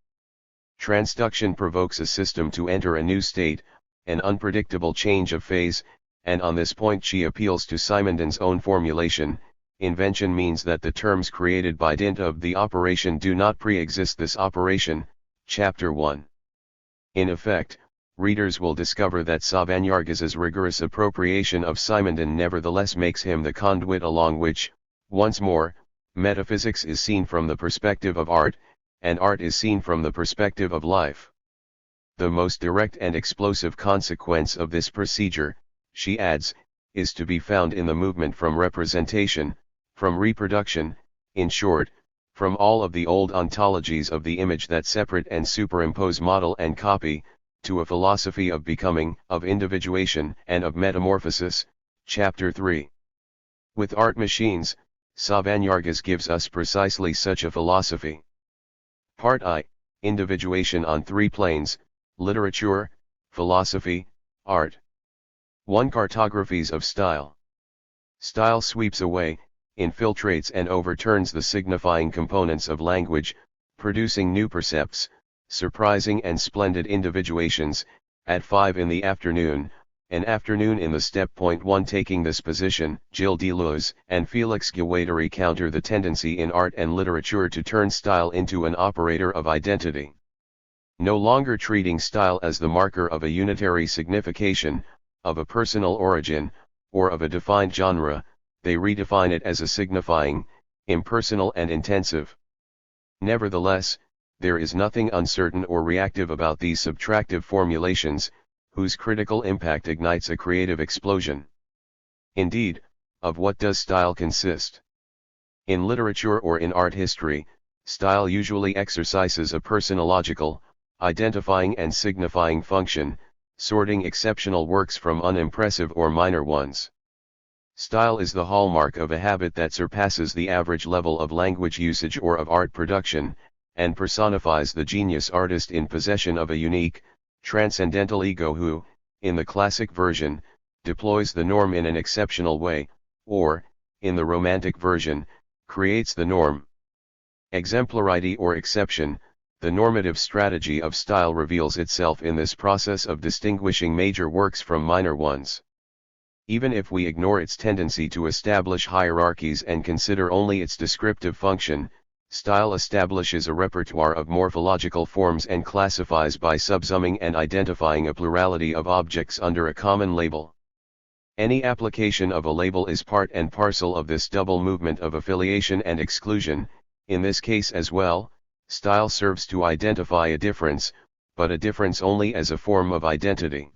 Transduction provokes a system to enter a new state, an unpredictable change of phase, and on this point she appeals to Simondon's own formulation. Invention means that the terms created by dint of the operation do not pre-exist this operation, Chapter 1. In effect, readers will discover that Sauvagnargues's rigorous appropriation of Simondon nevertheless makes him the conduit along which, once more, metaphysics is seen from the perspective of art, and art is seen from the perspective of life. The most direct and explosive consequence of this procedure, she adds, is to be found in the movement from representation, from reproduction, in short, from all of the old ontologies of the image that separate and superimpose model and copy, to a philosophy of becoming, of individuation, and of metamorphosis. Chapter 3. With Artmachines, Sauvagnargues gives us precisely such a philosophy. Part I. Individuation on three planes: literature, philosophy, art. 1. Cartographies of style. Style sweeps away, infiltrates and overturns the signifying components of language, producing new percepts, surprising and splendid individuations. At 5 in the afternoon, an afternoon in the step. Point 1. Taking this position, Gilles Deleuze and Félix Guattari counter the tendency in art and literature to turn style into an operator of identity. No longer treating style as the marker of a unitary signification, of a personal origin, or of a defined genre, they redefine it as a signifying, impersonal and intensive. Nevertheless, there is nothing uncertain or reactive about these subtractive formulations, whose critical impact ignites a creative explosion. Indeed, of what does style consist? In literature or in art history, style usually exercises a personological, identifying and signifying function, sorting exceptional works from unimpressive or minor ones. Style is the hallmark of a habit that surpasses the average level of language usage or of art production, and personifies the genius artist in possession of a unique, transcendental ego who, in the classic version, deploys the norm in an exceptional way, or, in the romantic version, creates the norm. Exemplarity or exception, the normative strategy of style, reveals itself in this process of distinguishing major works from minor ones. Even if we ignore its tendency to establish hierarchies and consider only its descriptive function, style establishes a repertoire of morphological forms and classifies by subsuming and identifying a plurality of objects under a common label. Any application of a label is part and parcel of this double movement of affiliation and exclusion. In this case as well, style serves to identify a difference, but a difference only as a form of identity.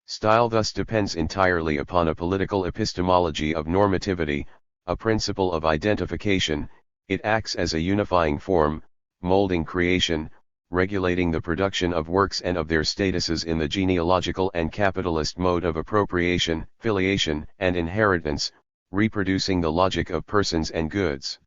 Style thus depends entirely upon a political epistemology of normativity, a principle of identification. It acts as a unifying form, molding creation, regulating the production of works and of their statuses in the genealogical and capitalist mode of appropriation, filiation, and inheritance, reproducing the logic of persons and goods.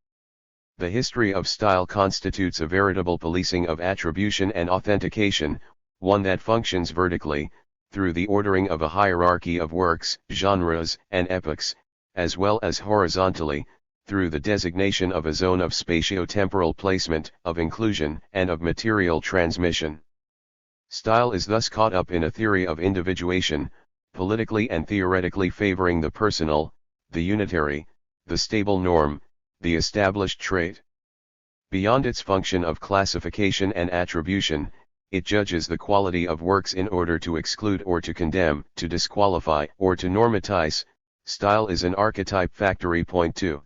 The history of style constitutes a veritable policing of attribution and authentication, one that functions vertically, through the ordering of a hierarchy of works, genres, and epochs, as well as horizontally, through the designation of a zone of spatio-temporal placement, of inclusion, and of material transmission. Style is thus caught up in a theory of individuation, politically and theoretically favoring the personal, the unitary, the stable norm, the established trait. Beyond its function of classification and attribution, it judges the quality of works in order to exclude or to condemn, to disqualify or to normatize. Style is an archetype factory. Point 2.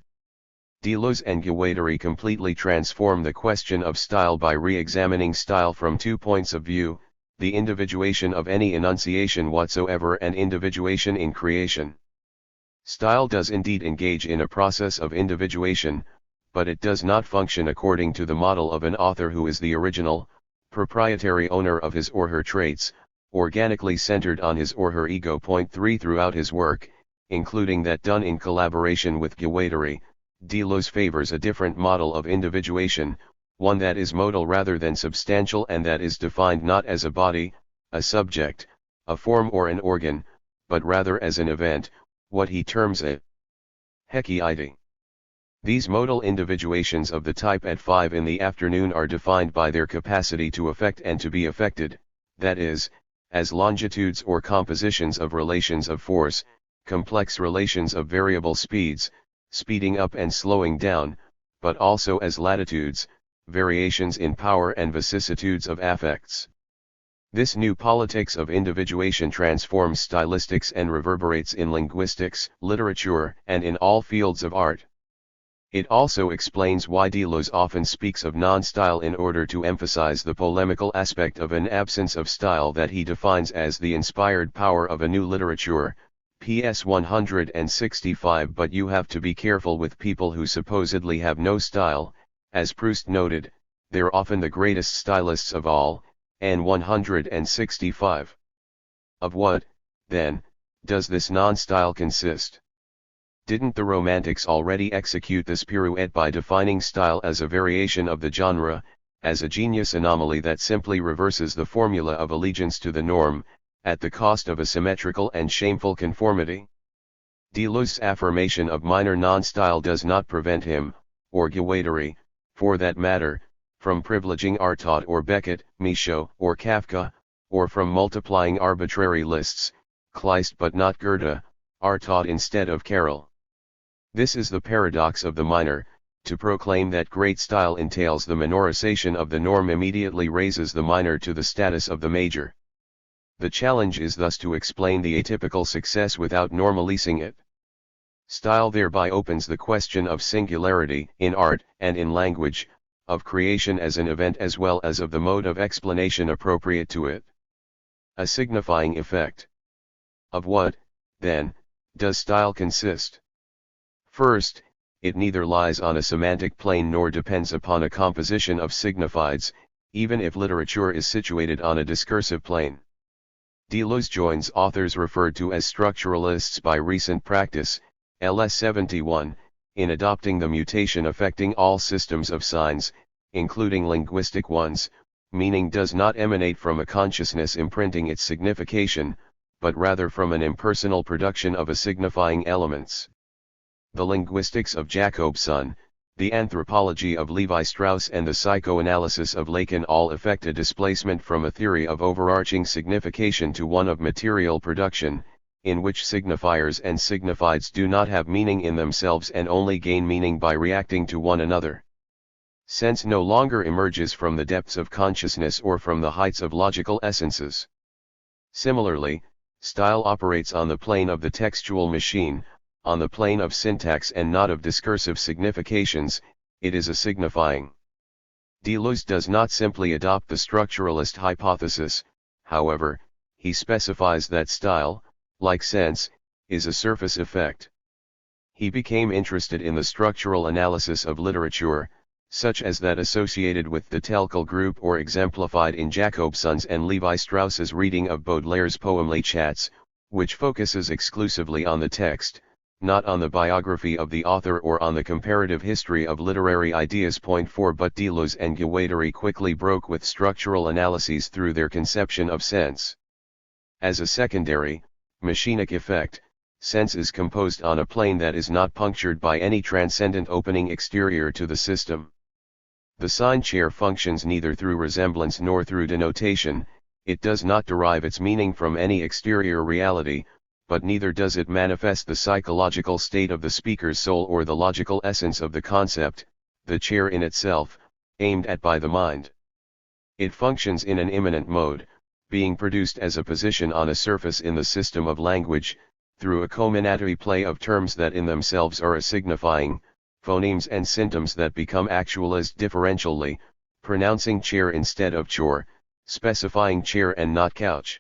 Deleuze and Guattari completely transform the question of style by re-examining style from 2 points of view: the individuation of any enunciation whatsoever and individuation in creation. Style does indeed engage in a process of individuation, but it does not function according to the model of an author who is the original, proprietary owner of his or her traits, organically centered on his or her ego. Point 3. Throughout his work, including that done in collaboration with Guattari, Deleuze favors a different model of individuation, one that is modal rather than substantial and that is defined not as a body, a subject, a form or an organ, but rather as an event, what he terms a hekiide. These modal individuations of the type at 5 in the afternoon are defined by their capacity to affect and to be affected, that is, as longitudes or compositions of relations of force, complex relations of variable speeds, speeding up and slowing down, but also as latitudes, variations in power and vicissitudes of affects. This new politics of individuation transforms stylistics and reverberates in linguistics, literature, and in all fields of art. It also explains why Deleuze often speaks of non-style in order to emphasize the polemical aspect of an absence of style that he defines as the inspired power of a new literature, PS 165. But you have to be careful with people who supposedly have no style, as Proust noted, they're often the greatest stylists of all, N 165. Of what, then, does this non-style consist? Didn't the Romantics already execute this pirouette by defining style as a variation of the genre, as a genius anomaly that simply reverses the formula of allegiance to the norm, at the cost of a symmetrical and shameful conformity? Deleuze's affirmation of minor non-style does not prevent him, or Guattari, for that matter, from privileging Artaud or Beckett, Michaud or Kafka, or from multiplying arbitrary lists, Kleist but not Goethe, Artaud instead of Carroll. This is the paradox of the minor. To proclaim that great style entails the minorization of the norm immediately raises the minor to the status of the major. The challenge is thus to explain the atypical success without normalizing it. Style thereby opens the question of singularity in art and in language, of creation as an event as well as of the mode of explanation appropriate to it. A signifying effect. Of what, then, does style consist? First, it neither lies on a semantic plane nor depends upon a composition of signifieds, even if literature is situated on a discursive plane. Deleuze joins authors referred to as structuralists by recent practice, LS 71, in adopting the mutation affecting all systems of signs, including linguistic ones. Meaning does not emanate from a consciousness imprinting its signification, but rather from an impersonal production of a signifying elements. The linguistics of Jacobson, the anthropology of Levi-Strauss and the psychoanalysis of Lacan all effect a displacement from a theory of overarching signification to one of material production, in which signifiers and signifieds do not have meaning in themselves and only gain meaning by reacting to one another. Sense no longer emerges from the depths of consciousness or from the heights of logical essences. Similarly, style operates on the plane of the textual machine, on the plane of syntax and not of discursive significations. It is a signifying. Deleuze does not simply adopt the structuralist hypothesis, however, he specifies that style, like sense, is a surface effect. He became interested in the structural analysis of literature, such as that associated with the Telkel group or exemplified in Jacobson's and Levi-Strauss's reading of Baudelaire's poem Les Chats, which focuses exclusively on the text, not on the biography of the author or on the comparative history of literary ideas. Point 4. But Deleuze and Guattari quickly broke with structural analyses through their conception of sense. As a secondary, machinic effect, sense is composed on a plane that is not punctured by any transcendent opening exterior to the system. The sign chair functions neither through resemblance nor through denotation. It does not derive its meaning from any exterior reality, but neither does it manifest the psychological state of the speaker's soul or the logical essence of the concept, the chair in itself, aimed at by the mind. It functions in an immanent mode, being produced as a position on a surface in the system of language, through a combinatory play of terms that in themselves are a signifying, phonemes and symptoms that become actualized differentially, pronouncing chair instead of chore, specifying chair and not couch.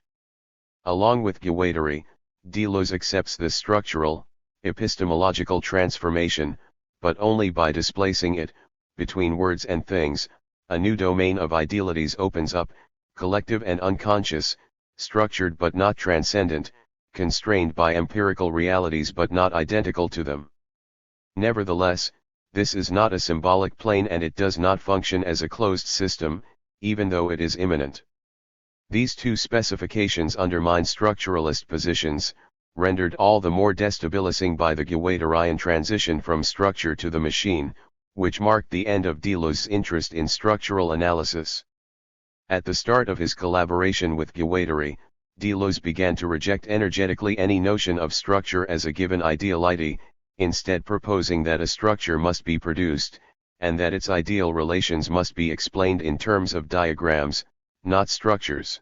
Along with Guattari, Deleuze accepts this structural, epistemological transformation, but only by displacing it, between words and things. A new domain of idealities opens up, collective and unconscious, structured but not transcendent, constrained by empirical realities but not identical to them. Nevertheless, this is not a symbolic plane and it does not function as a closed system, even though it is immanent. These two specifications undermine structuralist positions, rendered all the more destabilizing by the Guattarian transition from structure to the machine, which marked the end of Deleuze's interest in structural analysis. At the start of his collaboration with Guattari, Deleuze began to reject energetically any notion of structure as a given ideality, instead proposing that a structure must be produced, and that its ideal relations must be explained in terms of diagrams, not structures.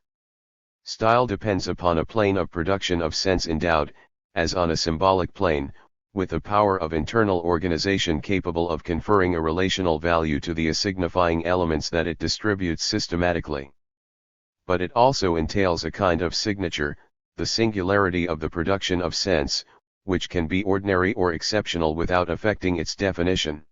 Style depends upon a plane of production of sense endowed, as on a symbolic plane, with a power of internal organization capable of conferring a relational value to the signifying elements that it distributes systematically. But it also entails a kind of signature, the singularity of the production of sense, which can be ordinary or exceptional without affecting its definition.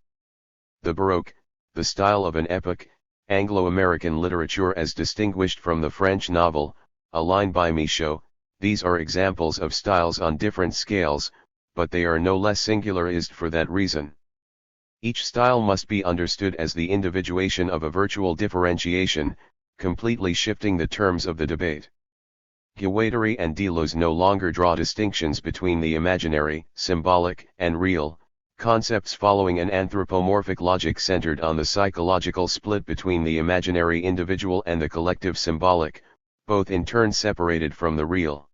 The Baroque, the style of an epoch, Anglo-American literature as distinguished from the French novel, a line by Michaud, these are examples of styles on different scales, but they are no less singularized for that reason. Each style must be understood as the individuation of a virtual differentiation, completely shifting the terms of the debate. Guattari and Deleuze no longer draw distinctions between the imaginary, symbolic, and real, concepts following an anthropomorphic logic centered on the psychological split between the imaginary individual and the collective symbolic, both in turn separated from the real.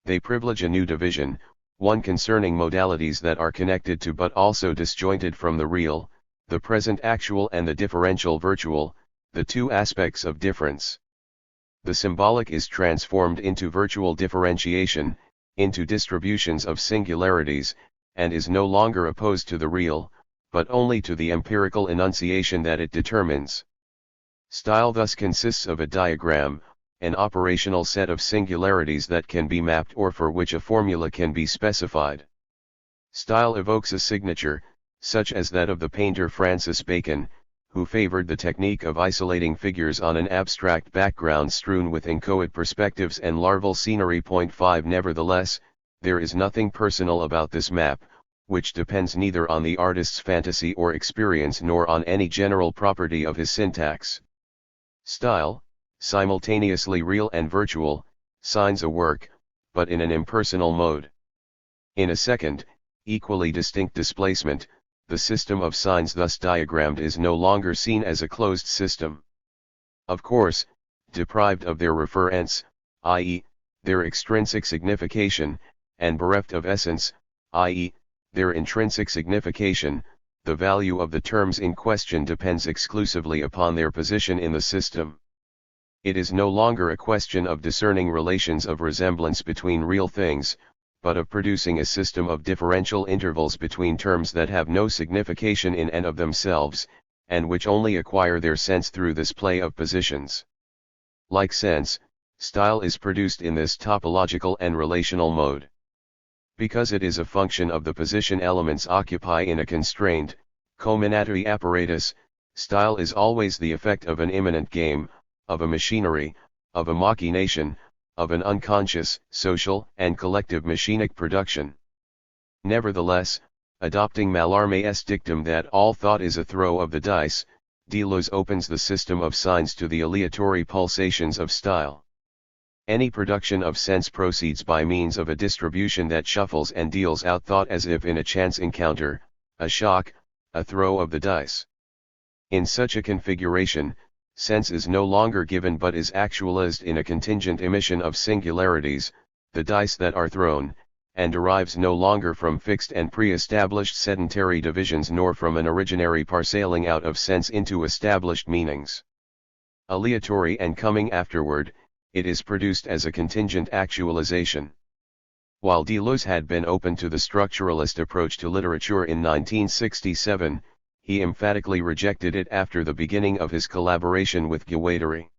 They privilege a new division, one concerning modalities that are connected to but also disjointed from the real, the present actual and the differential virtual, the two aspects of difference. The symbolic is transformed into virtual differentiation, into distributions of singularities, and is no longer opposed to the real, but only to the empirical enunciation that it determines. Style thus consists of a diagram, an operational set of singularities that can be mapped or for which a formula can be specified. Style evokes a signature, such as that of the painter Francis Bacon, who favored the technique of isolating figures on an abstract background strewn with inchoate perspectives and larval scenery. 5 Nevertheless, there is nothing personal about this map, which depends neither on the artist's fantasy or experience nor on any general property of his syntax. Style, simultaneously real and virtual, signs a work, but in an impersonal mode. In a second, equally distinct displacement, the system of signs thus diagrammed is no longer seen as a closed system. Of course, deprived of their reference, i.e., their extrinsic signification, and bereft of essence, i.e., their intrinsic signification, the value of the terms in question depends exclusively upon their position in the system. It is no longer a question of discerning relations of resemblance between real things, but of producing a system of differential intervals between terms that have no signification in and of themselves, and which only acquire their sense through this play of positions. Like sense, style is produced in this topological and relational mode. Because it is a function of the position elements occupy in a constrained, combinatory apparatus, style is always the effect of an immanent game, of a machinery, of a machination, of an unconscious, social, and collective machinic production. Nevertheless, adopting Mallarmé's dictum that all thought is a throw of the dice, Deleuze opens the system of signs to the aleatory pulsations of style. Any production of sense proceeds by means of a distribution that shuffles and deals out thought as if in a chance encounter, a shock, a throw of the dice. In such a configuration, sense is no longer given but is actualized in a contingent emission of singularities, the dice that are thrown, and derives no longer from fixed and pre-established sedentary divisions nor from an originary parceling out of sense into established meanings. Aleatory and coming afterward, it is produced as a contingent actualization. While Deleuze had been open to the structuralist approach to literature in 1967, he emphatically rejected it after the beginning of his collaboration with Guattari.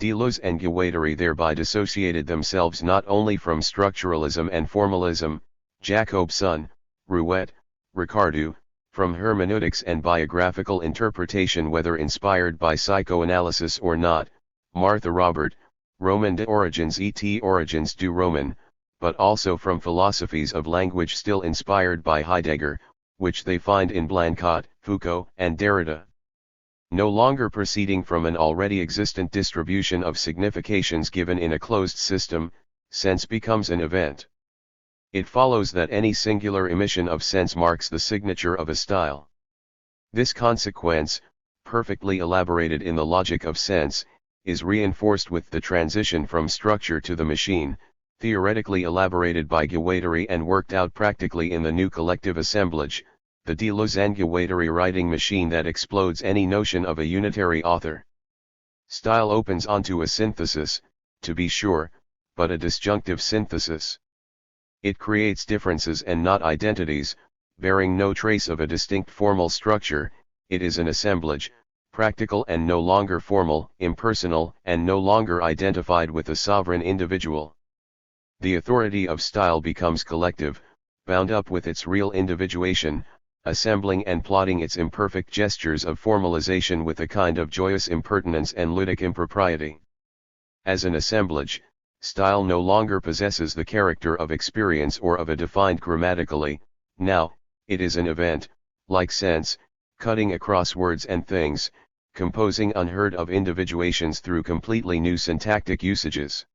Deleuze and Guattari thereby dissociated themselves not only from structuralism and formalism, Jacobson, Rouet, Ricardo, from hermeneutics and biographical interpretation whether inspired by psychoanalysis or not, Martha Robert, Roman de origins et origins du roman, but also from philosophies of language still inspired by Heidegger, which they find in Blanquet, Foucault, and Derrida. No longer proceeding from an already existent distribution of significations given in a closed system, sense becomes an event. It follows that any singular emission of sense marks the signature of a style. This consequence, perfectly elaborated in the logic of sense, is reinforced with the transition from structure to the machine, theoretically elaborated by Guattari and worked out practically in the new collective assemblage, the Deleuze and Guattari writing machine that explodes any notion of a unitary author. Style opens onto a synthesis, to be sure, but a disjunctive synthesis. It creates differences and not identities, bearing no trace of a distinct formal structure. It is an assemblage, practical and no longer formal, impersonal, and no longer identified with a sovereign individual. The authority of style becomes collective, bound up with its real individuation, assembling and plotting its imperfect gestures of formalization with a kind of joyous impertinence and ludic impropriety. As an assemblage, style no longer possesses the character of experience or of a defined grammatically. Now, it is an event, like sense, cutting across words and things, composing unheard of individuations through completely new syntactic usages.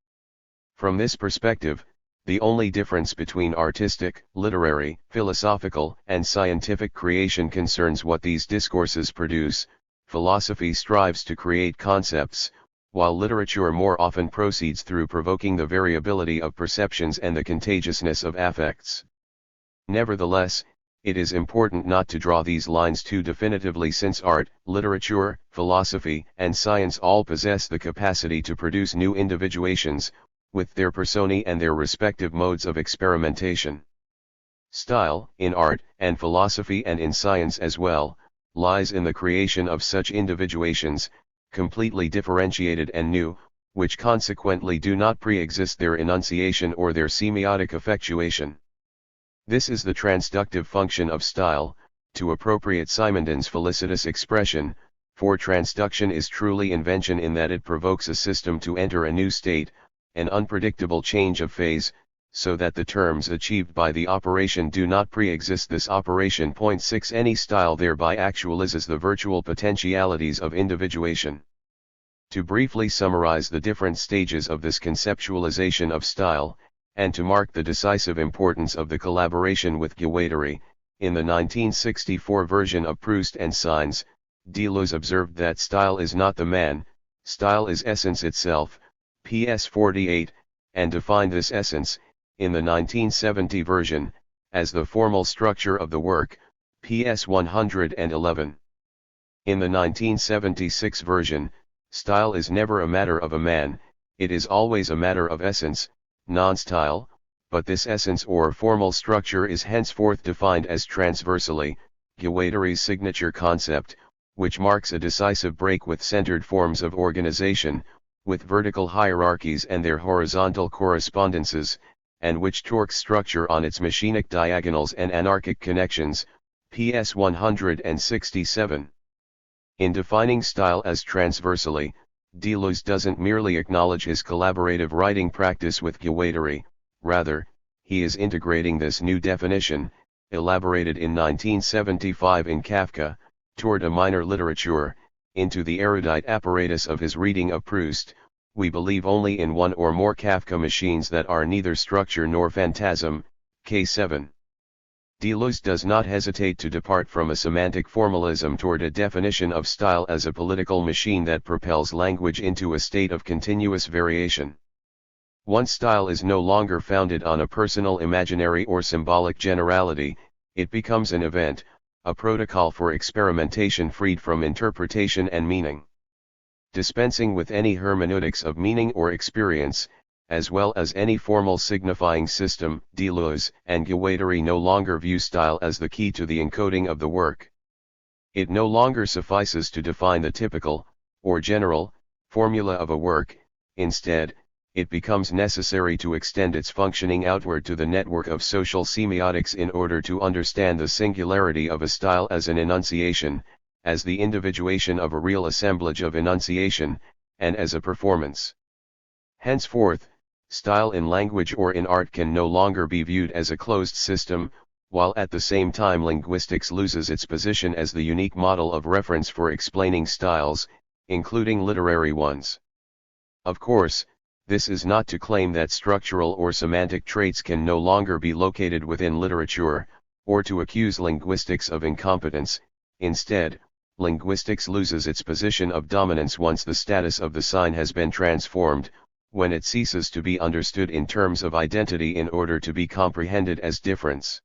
From this perspective, the only difference between artistic, literary, philosophical, and scientific creation concerns what these discourses produce. Philosophy strives to create concepts, while literature more often proceeds through provoking the variability of perceptions and the contagiousness of affects. Nevertheless, it is important not to draw these lines too definitively, since art, literature, philosophy, and science all possess the capacity to produce new individuations, with their personae and their respective modes of experimentation. Style, in art and philosophy and in science as well, lies in the creation of such individuations, completely differentiated and new, which consequently do not pre-exist their enunciation or their semiotic effectuation. This is the transductive function of style, to appropriate Simondon's felicitous expression, for transduction is truly invention in that it provokes a system to enter a new state, an unpredictable change of phase, so that the terms achieved by the operation do not pre-exist this operation. 6 Any style thereby actualizes the virtual potentialities of individuation. To briefly summarize the different stages of this conceptualization of style, and to mark the decisive importance of the collaboration with Guattari, in the 1964 version of Proust and Signs, Deleuze observed that style is not the man, style is essence itself, PS 48, and defined this essence, in the 1970 version, as the formal structure of the work, PS 111. In the 1976 version, style is never a matter of a man, it is always a matter of essence, non-style, but this essence or formal structure is henceforth defined as transversally, Guattari's signature concept, which marks a decisive break with centered forms of organization, with vertical hierarchies and their horizontal correspondences, and which torques structure on its machinic diagonals and anarchic connections, PS 167. In defining style as transversally, Deleuze doesn't merely acknowledge his collaborative writing practice with Guattari, rather, he is integrating this new definition, elaborated in 1975 in Kafka, toward a minor literature, into the erudite apparatus of his reading of Proust. We believe only in one or more Kafka machines that are neither structure nor phantasm, K7. Deleuze does not hesitate to depart from a semantic formalism toward a definition of style as a political machine that propels language into a state of continuous variation. Once style is no longer founded on a personal imaginary or symbolic generality, it becomes an event, a protocol for experimentation freed from interpretation and meaning. Dispensing with any hermeneutics of meaning or experience, as well as any formal signifying system, Deleuze and Guattari no longer view style as the key to the encoding of the work. It no longer suffices to define the typical, or general, formula of a work, instead, it becomes necessary to extend its functioning outward to the network of social semiotics in order to understand the singularity of a style as an enunciation, as the individuation of a real assemblage of enunciation, and as a performance. Henceforth, style in language or in art can no longer be viewed as a closed system, while at the same time linguistics loses its position as the unique model of reference for explaining styles, including literary ones. Of course, this is not to claim that structural or semantic traits can no longer be located within literature, or to accuse linguistics of incompetence. Instead, linguistics loses its position of dominance once the status of the sign has been transformed, when it ceases to be understood in terms of identity in order to be comprehended as difference.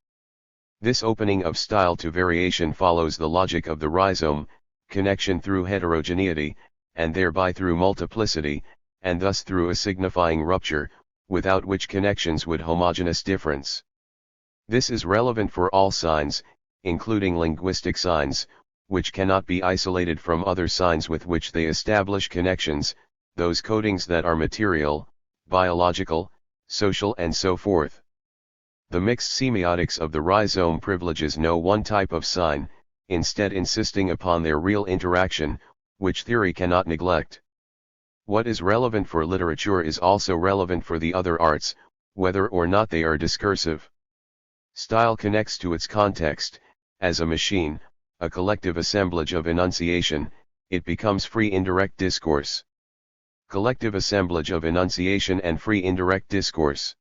This opening of style to variation follows the logic of the rhizome, connection through heterogeneity, and thereby through multiplicity, and thus through a signifying rupture, without which connections would homogeneous difference. This is relevant for all signs, including linguistic signs, which cannot be isolated from other signs with which they establish connections, those codings that are material, biological, social and so forth. The mixed semiotics of the rhizome privileges no one type of sign, instead insisting upon their real interaction, which theory cannot neglect. What is relevant for literature is also relevant for the other arts, whether or not they are discursive. Style connects to its context. As a machine, a collective assemblage of enunciation, it becomes free indirect discourse. Collective assemblage of enunciation and free indirect discourse.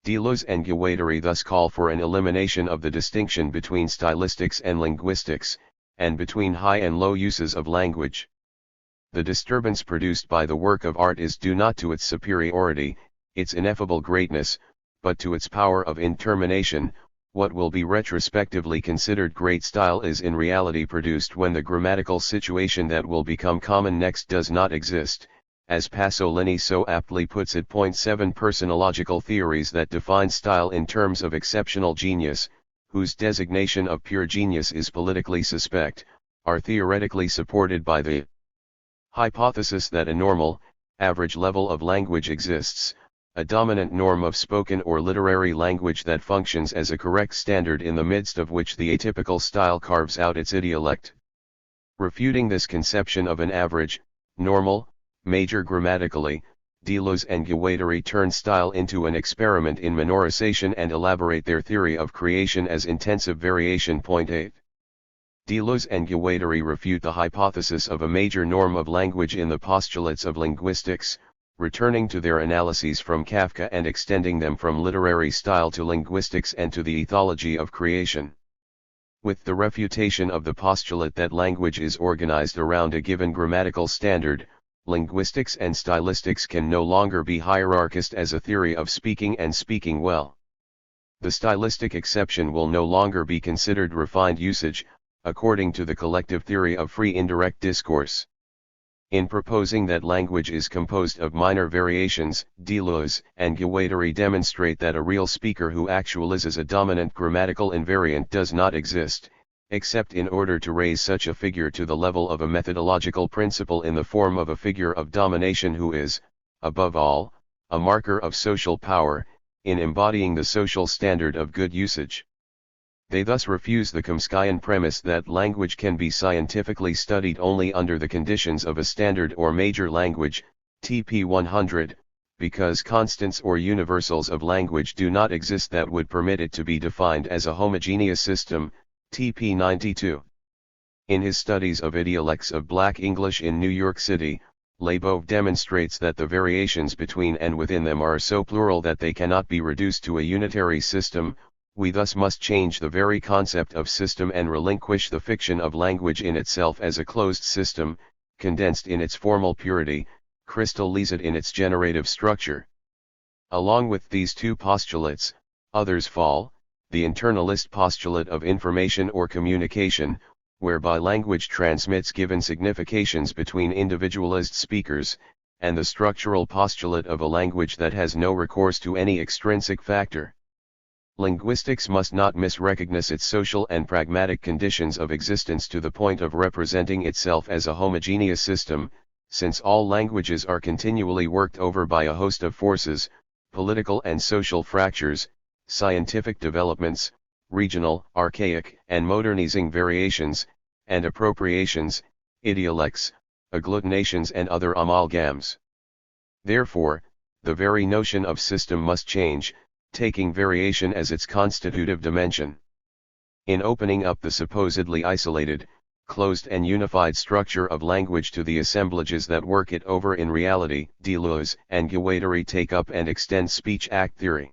Deleuze and Guattari thus call for an elimination of the distinction between stylistics and linguistics, and between high and low uses of language. The disturbance produced by the work of art is due not to its superiority, its ineffable greatness, but to its power of intermination. What will be retrospectively considered great style is in reality produced when the grammatical situation that will become common next does not exist, as Pasolini so aptly puts it. 7 Personological theories that define style in terms of exceptional genius, whose designation of pure genius is politically suspect, are theoretically supported by the hypothesis that a normal, average level of language exists, a dominant norm of spoken or literary language that functions as a correct standard in the midst of which the atypical style carves out its idiolect. Refuting this conception of an average, normal, major grammatically, Deleuze and Guattari turn style into an experiment in minorization and elaborate their theory of creation as intensive variation. 8. Deleuze and Guattari refute the hypothesis of a major norm of language in the postulates of linguistics, returning to their analyses from Kafka and extending them from literary style to linguistics and to the ethology of creation. With the refutation of the postulate that language is organized around a given grammatical standard, linguistics and stylistics can no longer be hierarchist as a theory of speaking and speaking well. The stylistic exception will no longer be considered refined usage, according to the collective theory of free indirect discourse. In proposing that language is composed of minor variations, Deleuze and Guattari demonstrate that a real speaker who actualizes a dominant grammatical invariant does not exist, except in order to raise such a figure to the level of a methodological principle in the form of a figure of domination who is, above all, a marker of social power, in embodying the social standard of good usage. They thus refuse the Chomskyan premise that language can be scientifically studied only under the conditions of a standard or major language, TP 100, because constants or universals of language do not exist that would permit it to be defined as a homogeneous system, TP 92. In his studies of idiolects of Black English in New York City, Leibov demonstrates that the variations between and within them are so plural that they cannot be reduced to a unitary system. We thus must change the very concept of system and relinquish the fiction of language in itself as a closed system, condensed in its formal purity, crystallized in its generative structure. Along with these two postulates, others fall, the internalist postulate of information or communication, whereby language transmits given significations between individualist speakers, and the structural postulate of a language that has no recourse to any extrinsic factor. Linguistics must not misrecognize its social and pragmatic conditions of existence to the point of representing itself as a homogeneous system, since all languages are continually worked over by a host of forces, political and social fractures, scientific developments, regional, archaic, and modernizing variations, and appropriations, idiolects, agglutinations and other amalgams. Therefore, the very notion of system must change, taking variation as its constitutive dimension. In opening up the supposedly isolated, closed and unified structure of language to the assemblages that work it over in reality, Deleuze and Guattari take up and extend speech-act theory.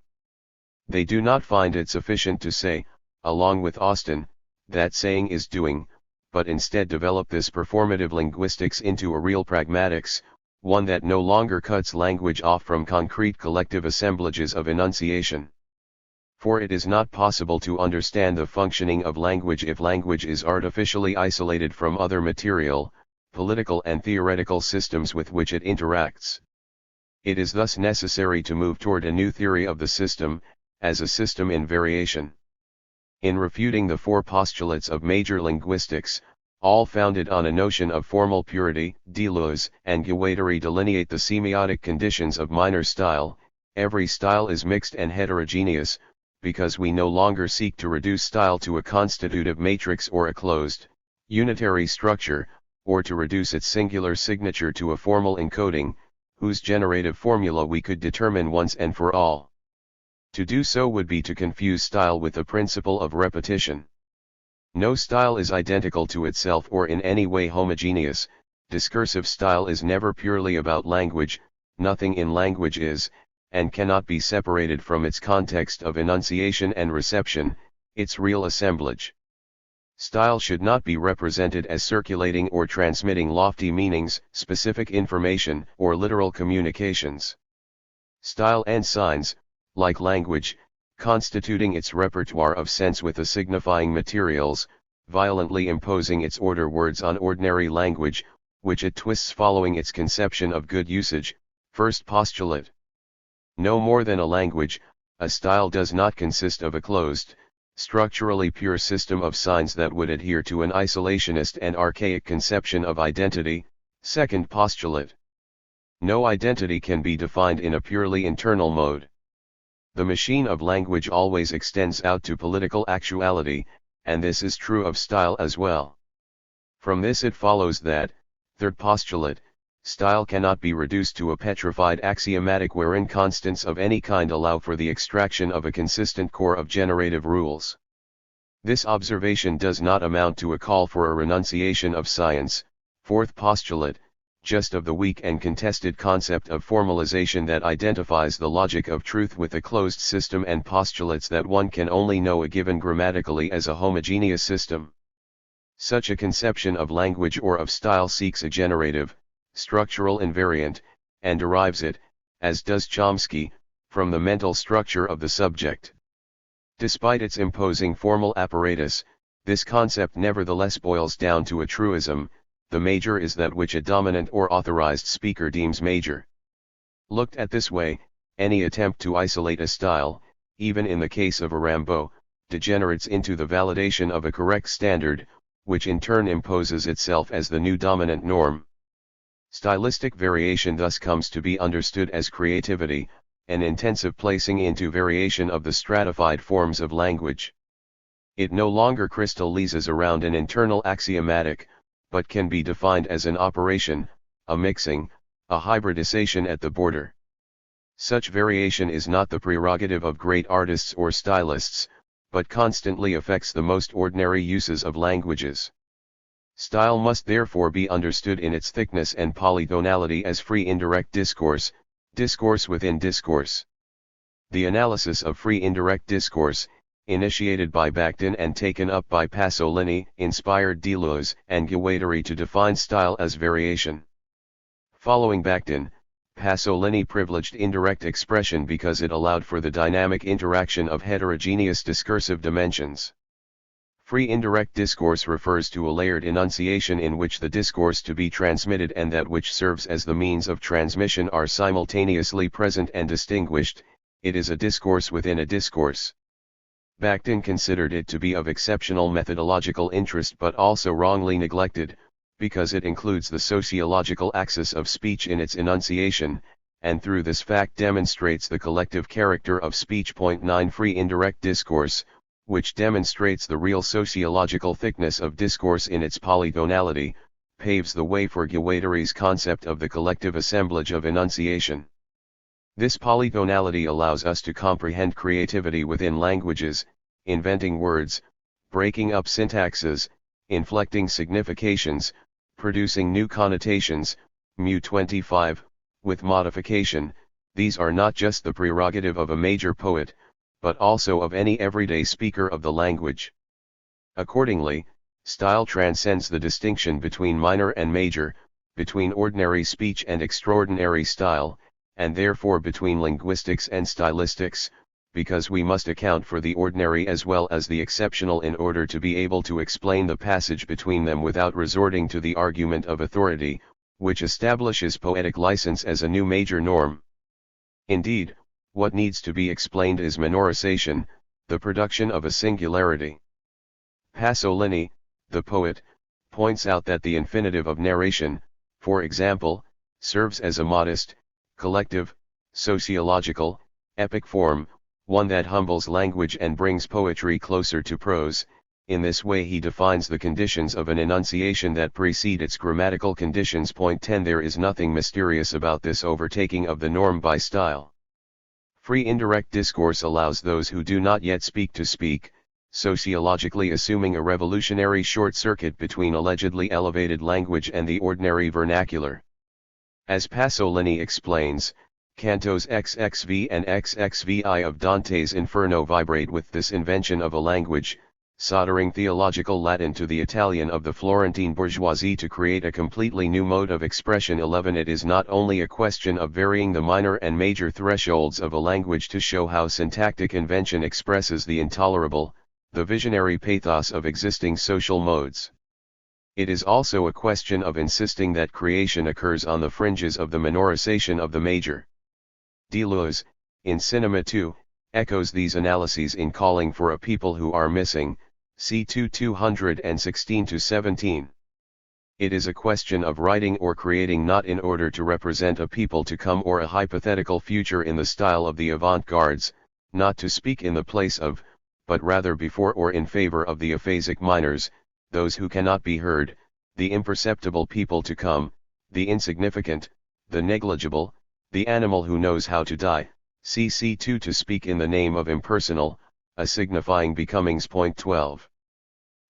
They do not find it sufficient to say, along with Austin, that saying is doing, but instead develop this performative linguistics into a real pragmatics, one that no longer cuts language off from concrete collective assemblages of enunciation. For it is not possible to understand the functioning of language if language is artificially isolated from other material, political and theoretical systems with which it interacts. It is thus necessary to move toward a new theory of the system, as a system in variation. In refuting the four postulates of major linguistics, all founded on a notion of formal purity, Deleuze and Guattari delineate the semiotic conditions of minor style, every style is mixed and heterogeneous, because we no longer seek to reduce style to a constitutive matrix or a closed, unitary structure, or to reduce its singular signature to a formal encoding, whose generative formula we could determine once and for all. To do so would be to confuse style with the principle of repetition. No style is identical to itself or in any way homogeneous. Discursive style is never purely about language, nothing in language is, and cannot be separated from its context of enunciation and reception, its real assemblage. Style should not be represented as circulating or transmitting lofty meanings, specific information, or literal communications. Style and signs, like language, constituting its repertoire of sense with the signifying materials, violently imposing its order words on ordinary language, which it twists following its conception of good usage. First postulate. No more than a language, a style does not consist of a closed, structurally pure system of signs that would adhere to an isolationist and archaic conception of identity. Second postulate. No identity can be defined in a purely internal mode. The machine of language always extends out to political actuality, and this is true of style as well. From this it follows that, third postulate, style cannot be reduced to a petrified axiomatic wherein constants of any kind allow for the extraction of a consistent core of generative rules. This observation does not amount to a call for a renunciation of science. Fourth postulate, just of the weak and contested concept of formalization that identifies the logic of truth with a closed system and postulates that one can only know a given grammatically as a homogeneous system. Such a conception of language or of style seeks a generative, structural invariant, and derives it, as does Chomsky, from the mental structure of the subject. Despite its imposing formal apparatus, this concept nevertheless boils down to a truism: the major is that which a dominant or authorized speaker deems major. Looked at this way, any attempt to isolate a style, even in the case of a Rimbaud, degenerates into the validation of a correct standard, which in turn imposes itself as the new dominant norm. Stylistic variation thus comes to be understood as creativity, an intensive placing into variation of the stratified forms of language. It no longer crystallizes around an internal axiomatic, but can be defined as an operation, a mixing, a hybridization at the border. Such variation is not the prerogative of great artists or stylists, but constantly affects the most ordinary uses of languages. Style must therefore be understood in its thickness and polytonality as free indirect discourse, discourse within discourse. The analysis of free indirect discourse, initiated by Bakhtin and taken up by Pasolini, inspired Deleuze and Guattari to define style as variation. Following Bakhtin, Pasolini privileged indirect expression because it allowed for the dynamic interaction of heterogeneous discursive dimensions. Free indirect discourse refers to a layered enunciation in which the discourse to be transmitted and that which serves as the means of transmission are simultaneously present and distinguished. It is a discourse within a discourse. Bakhtin considered it to be of exceptional methodological interest but also wrongly neglected, because it includes the sociological axis of speech in its enunciation, and through this fact demonstrates the collective character of speech. 9 Free indirect discourse, which demonstrates the real sociological thickness of discourse in its polytonality, paves the way for Guattari's concept of the collective assemblage of enunciation. This polytonality allows us to comprehend creativity within languages, inventing words, breaking up syntaxes, inflecting significations, producing new connotations. Mu 25, with modification. These are not just the prerogative of a major poet, but also of any everyday speaker of the language. Accordingly, style transcends the distinction between minor and major, between ordinary speech and extraordinary style, and therefore between linguistics and stylistics, because we must account for the ordinary as well as the exceptional in order to be able to explain the passage between them without resorting to the argument of authority, which establishes poetic license as a new major norm. Indeed, what needs to be explained is minorization, the production of a singularity. Pasolini, the poet, points out that the infinitive of narration, for example, serves as a modest, collective, sociological, Epic form, one that humbles language and brings poetry closer to prose. In this way he defines the conditions of an enunciation that precede its grammatical conditions. Point 10. There is nothing mysterious about this overtaking of the norm by style. Free indirect discourse allows those who do not yet speak to speak, sociologically assuming a revolutionary short circuit between allegedly elevated language and the ordinary vernacular. As Pasolini explains, cantos XXV and XXVI of Dante's Inferno vibrate with this invention of a language, soldering theological Latin to the Italian of the Florentine bourgeoisie to create a completely new mode of expression. 11. It is not only a question of varying the minor and major thresholds of a language to show how syntactic invention expresses the intolerable, the visionary pathos of existing social modes. It is also a question of insisting that creation occurs on the fringes of the minorization of the major. Deleuze, in Cinema 2, echoes these analyses in calling for a people who are missing, c. 216-17. It is a question of writing or creating not in order to represent a people to come or a hypothetical future in the style of the avant-gardes, not to speak in the place of, but rather before or in favor of the aphasic minors, those who cannot be heard, the imperceptible people to come, the insignificant, the negligible, the animal who knows how to die, cc 2 to speak in the name of impersonal, a signifying becomings. Point 12.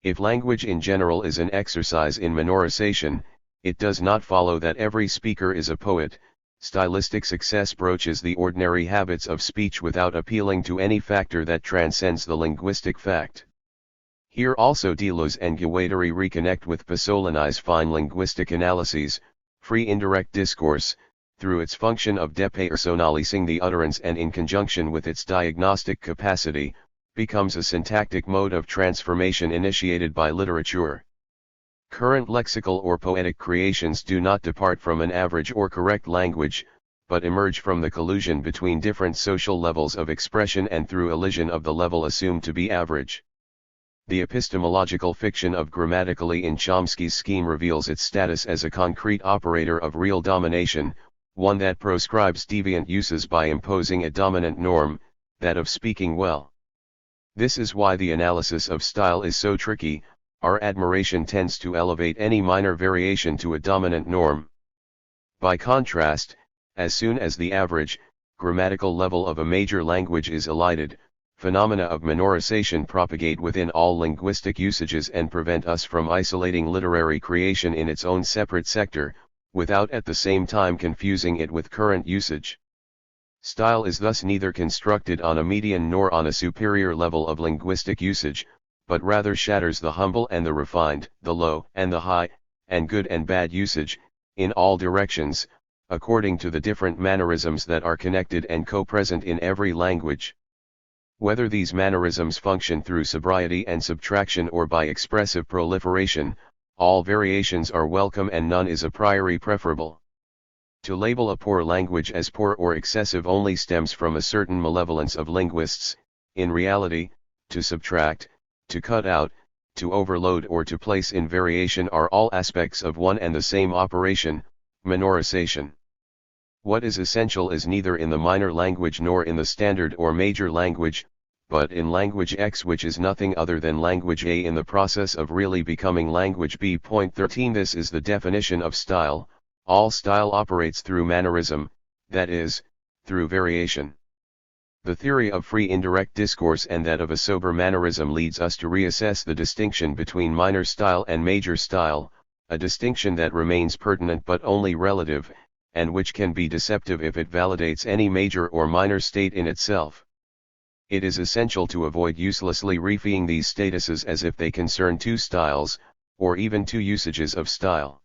If language in general is an exercise in minorization, it does not follow that every speaker is a poet. Stylistic success broaches the ordinary habits of speech without appealing to any factor that transcends the linguistic fact. Here also Deleuze and Guattari reconnect with Pasolini's fine linguistic analyses. Free indirect discourse, through its function of depersonalizing the utterance and in conjunction with its diagnostic capacity, becomes a syntactic mode of transformation initiated by literature. Current lexical or poetic creations do not depart from an average or correct language, but emerge from the collusion between different social levels of expression and through elision of the level assumed to be average. The epistemological fiction of grammatically in Chomsky's scheme reveals its status as a concrete operator of real domination, one that proscribes deviant uses by imposing a dominant norm, that of speaking well. This is why the analysis of style is so tricky. Our admiration tends to elevate any minor variation to a dominant norm. By contrast, as soon as the average, grammatical level of a major language is elided, phenomena of minorization propagate within all linguistic usages and prevent us from isolating literary creation in its own separate sector, without at the same time confusing it with current usage. Style is thus neither constructed on a median nor on a superior level of linguistic usage, but rather shatters the humble and the refined, the low and the high, and good and bad usage, in all directions, according to the different mannerisms that are connected and co-present in every language. Whether these mannerisms function through sobriety and subtraction or by expressive proliferation, all variations are welcome and none is a priori preferable. To label a poor language as poor or excessive only stems from a certain malevolence of linguists. In reality, to subtract, to cut out, to overload or to place in variation are all aspects of one and the same operation, minorization. What is essential is neither in the minor language nor in the standard or major language, but in language X, which is nothing other than language A in the process of really becoming language B. Point 13. This is the definition of style. All style operates through mannerism, that is, through variation. The theory of free indirect discourse and that of a sober mannerism leads us to reassess the distinction between minor style and major style, a distinction that remains pertinent but only relative, and which can be deceptive if it validates any major or minor state in itself. It is essential to avoid uselessly reifying these statuses as if they concern two styles, or even two usages of style.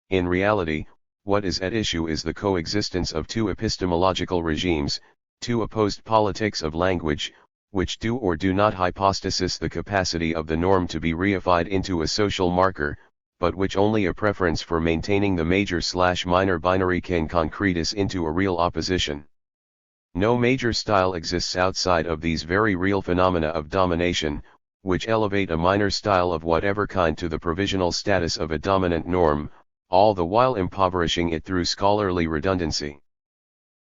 In reality, what is at issue is the coexistence of two epistemological regimes, two opposed politics of language, which do or do not hypostasis the capacity of the norm to be reified into a social marker, but which only a preference for maintaining the major/minor binary can concretus into a real opposition. No major style exists outside of these very real phenomena of domination, which elevate a minor style of whatever kind to the provisional status of a dominant norm, all the while impoverishing it through scholarly redundancy.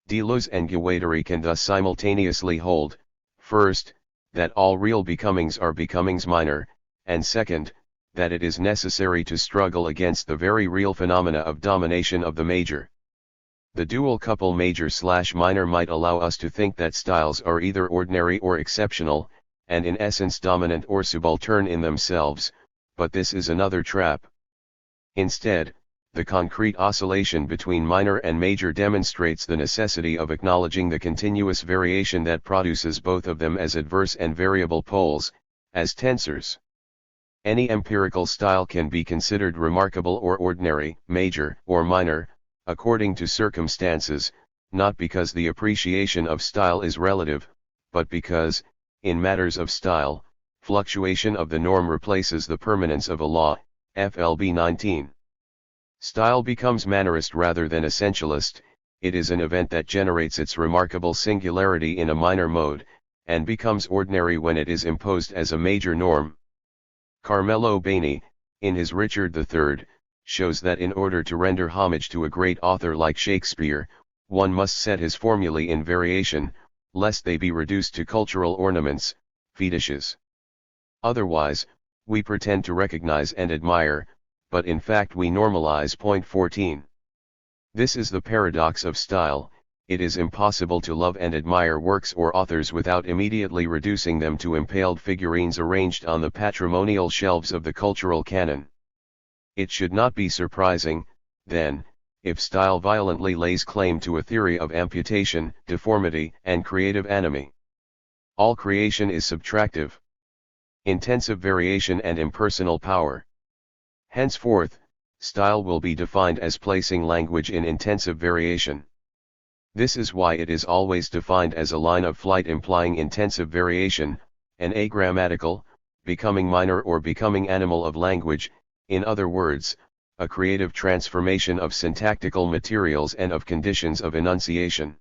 Deleuze and Guattari can thus simultaneously hold, first, that all real becomings are becomings minor, and second, that it is necessary to struggle against the very real phenomena of domination of the major. The dual couple major/minor might allow us to think that styles are either ordinary or exceptional, and in essence dominant or subaltern in themselves, but this is another trap. Instead, the concrete oscillation between minor and major demonstrates the necessity of acknowledging the continuous variation that produces both of them as adverse and variable poles, as tensors. Any empirical style can be considered remarkable or ordinary, major or minor, according to circumstances, not because the appreciation of style is relative, but because, in matters of style, fluctuation of the norm replaces the permanence of a law, FLB 19. Style becomes mannerist rather than essentialist, it is an event that generates its remarkable singularity in a minor mode, and becomes ordinary when it is imposed as a major norm. Carmelo Baini, in his Richard III, shows that in order to render homage to a great author like Shakespeare, one must set his formulae in variation, lest they be reduced to cultural ornaments, fetishes. Otherwise, we pretend to recognize and admire, but in fact we normalize. 14. This is the paradox of style. It is impossible to love and admire works or authors without immediately reducing them to impaled figurines arranged on the patrimonial shelves of the cultural canon. It should not be surprising, then, if style violently lays claim to a theory of amputation, deformity, and creative anomie. All creation is subtractive, intensive variation and impersonal power. Henceforth, style will be defined as placing language in intensive variation. This is why it is always defined as a line of flight implying intensive variation, an agrammatical, becoming minor or becoming animal of language, in other words, a creative transformation of syntactical materials and of conditions of enunciation.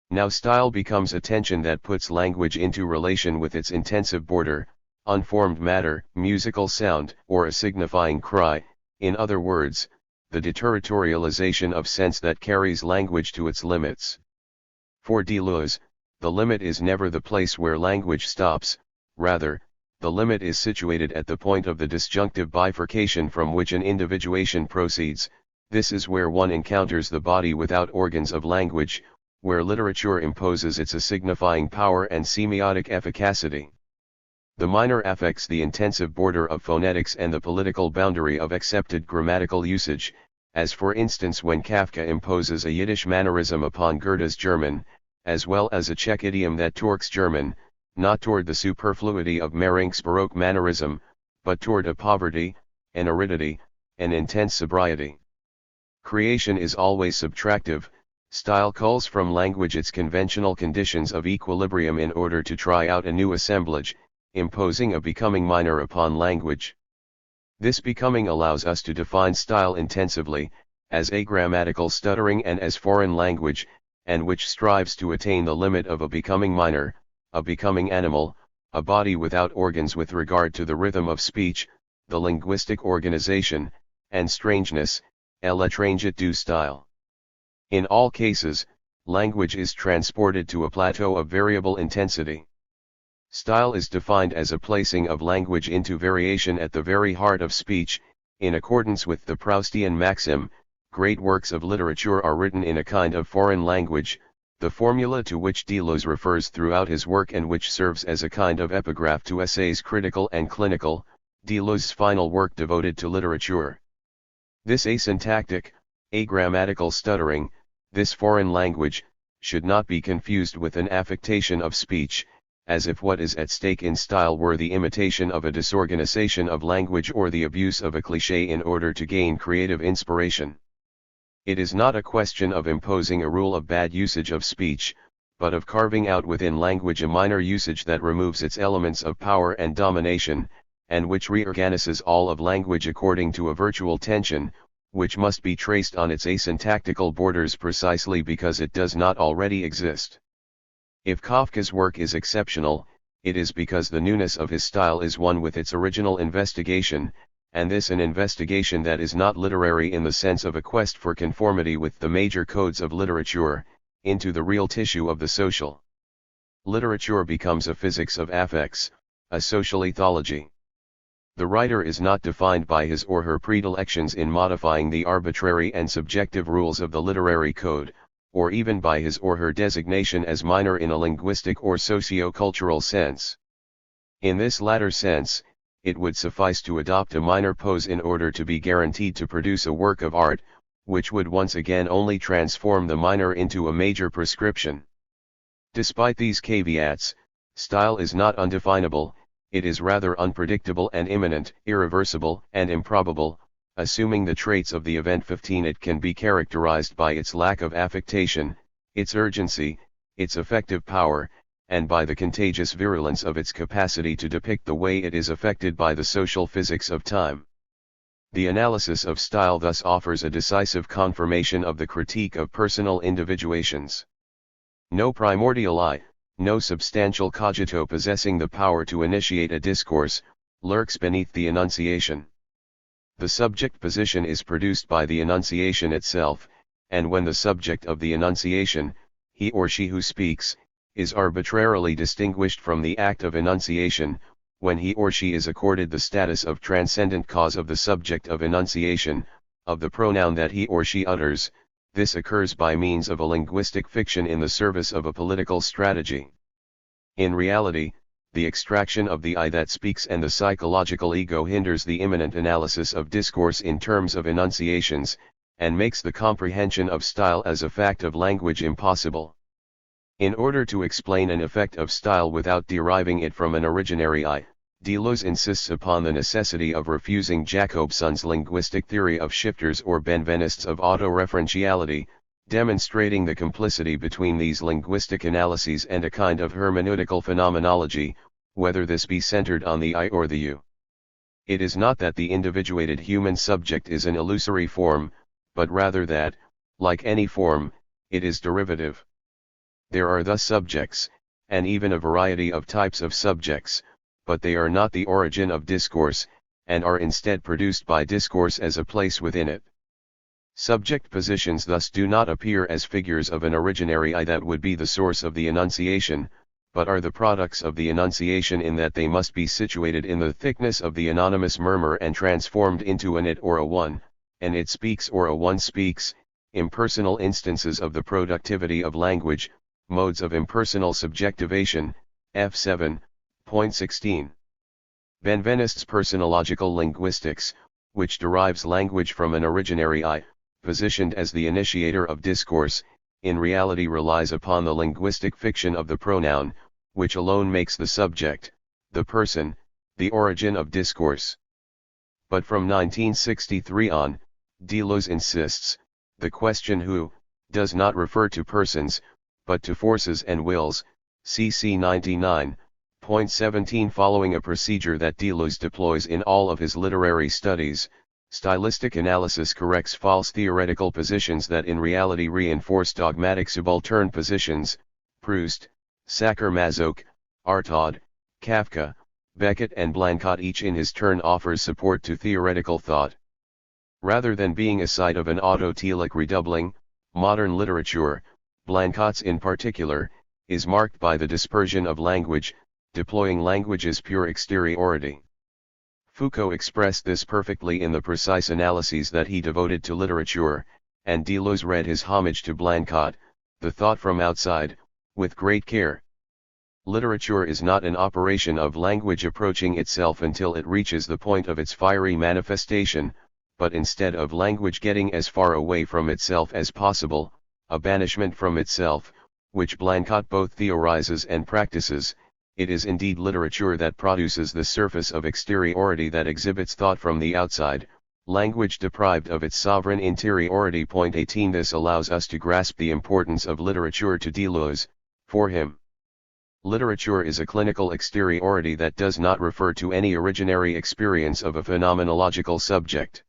Now style becomes a tension that puts language into relation with its intensive border, unformed matter, musical sound, or a signifying cry, in other words, the deterritorialization of sense that carries language to its limits. For Deleuze, the limit is never the place where language stops, rather, the limit is situated at the point of the disjunctive bifurcation from which an individuation proceeds. This is where one encounters the body without organs of language, where literature imposes its signifying power and semiotic efficacity. The minor affects the intensive border of phonetics and the political boundary of accepted grammatical usage, as for instance when Kafka imposes a Yiddish mannerism upon Goethe's German, as well as a Czech idiom that torques German, not toward the superfluity of Mehring's Baroque mannerism, but toward a poverty, an aridity, an intense sobriety. Creation is always subtractive. Style culls from language its conventional conditions of equilibrium in order to try out a new assemblage, imposing a becoming minor upon language. This becoming allows us to define style intensively, as agrammatical stuttering and as foreign language, and which strives to attain the limit of a becoming minor, a becoming animal, a body without organs with regard to the rhythm of speech, the linguistic organization, and strangeness, l'étranger du style. In all cases, language is transported to a plateau of variable intensity. Style is defined as a placing of language into variation at the very heart of speech, in accordance with the Proustian maxim, great works of literature are written in a kind of foreign language, the formula to which Deleuze refers throughout his work and which serves as a kind of epigraph to essays critical and clinical, Deleuze's final work devoted to literature. This asyntactic, agrammatical stuttering, this foreign language, should not be confused with an affectation of speech, as if what is at stake in style were the imitation of a disorganization of language or the abuse of a cliché in order to gain creative inspiration. It is not a question of imposing a rule of bad usage of speech, but of carving out within language a minor usage that removes its elements of power and domination, and which reorganizes all of language according to a virtual tension, which must be traced on its asyntactical borders precisely because it does not already exist. If Kafka's work is exceptional, it is because the newness of his style is one with its original investigation, and this an investigation that is not literary in the sense of a quest for conformity with the major codes of literature, into the real tissue of the social. Literature becomes a physics of affects, a social ethology. The writer is not defined by his or her predilections in modifying the arbitrary and subjective rules of the literary code, or even by his or her designation as minor in a linguistic or socio-cultural sense. In this latter sense, it would suffice to adopt a minor pose in order to be guaranteed to produce a work of art, which would once again only transform the minor into a major prescription. Despite these caveats, style is not undefinable, it is rather unpredictable and imminent, irreversible and improbable. Assuming the traits of the event 15, it can be characterized by its lack of affectation, its urgency, its effective power, and by the contagious virulence of its capacity to depict the way it is affected by the social physics of time. The analysis of style thus offers a decisive confirmation of the critique of personal individuations. No primordial I, no substantial cogito possessing the power to initiate a discourse, lurks beneath the enunciation. The subject position is produced by the enunciation itself, and when the subject of the enunciation, he or she who speaks, is arbitrarily distinguished from the act of enunciation, when he or she is accorded the status of transcendent cause of the subject of enunciation, of the pronoun that he or she utters, this occurs by means of a linguistic fiction in the service of a political strategy. In reality, the extraction of the I that speaks and the psychological ego hinders the imminent analysis of discourse in terms of enunciations, and makes the comprehension of style as a fact of language impossible. In order to explain an effect of style without deriving it from an originary I, Deleuze insists upon the necessity of refusing Jacobson's linguistic theory of shifters or Benveniste's of autoreferentiality, demonstrating the complicity between these linguistic analyses and a kind of hermeneutical phenomenology, whether this be centered on the I or the you. It is not that the individuated human subject is an illusory form, but rather that, like any form, it is derivative. There are thus subjects, and even a variety of types of subjects, but they are not the origin of discourse, and are instead produced by discourse as a place within it. Subject positions thus do not appear as figures of an originary I that would be the source of the enunciation, but are the products of the enunciation in that they must be situated in the thickness of the anonymous murmur and transformed into an it or a one, an it speaks or a one speaks, impersonal instances of the productivity of language, modes of impersonal subjectivation, f. 7.16. Benveniste's personological linguistics, which derives language from an originary I, positioned as the initiator of discourse, in reality relies upon the linguistic fiction of the pronoun, which alone makes the subject, the person, the origin of discourse. But from 1963 on, Deleuze insists, the question who, does not refer to persons, but to forces and wills, cc 99.17. Following a procedure that Deleuze deploys in all of his literary studies, stylistic analysis corrects false theoretical positions that in reality reinforce dogmatic subaltern positions. Proust, Sacher-Masoch, Artaud, Kafka, Beckett and Blanquat each in his turn offers support to theoretical thought. Rather than being a site of an autotelic redoubling, modern literature, Blanquat's in particular, is marked by the dispersion of language, deploying language's pure exteriority. Foucault expressed this perfectly in the precise analyses that he devoted to literature, and Deleuze read his homage to Blanquat, the thought from outside, with great care. Literature is not an operation of language approaching itself until it reaches the point of its fiery manifestation, but instead of language getting as far away from itself as possible, a banishment from itself, which Blanquat both theorizes and practices. It is indeed literature that produces the surface of exteriority that exhibits thought from the outside, language deprived of its sovereign interiority. 18. This allows us to grasp the importance of literature to Deleuze. For him, literature is a clinical exteriority that does not refer to any originary experience of a phenomenological subject.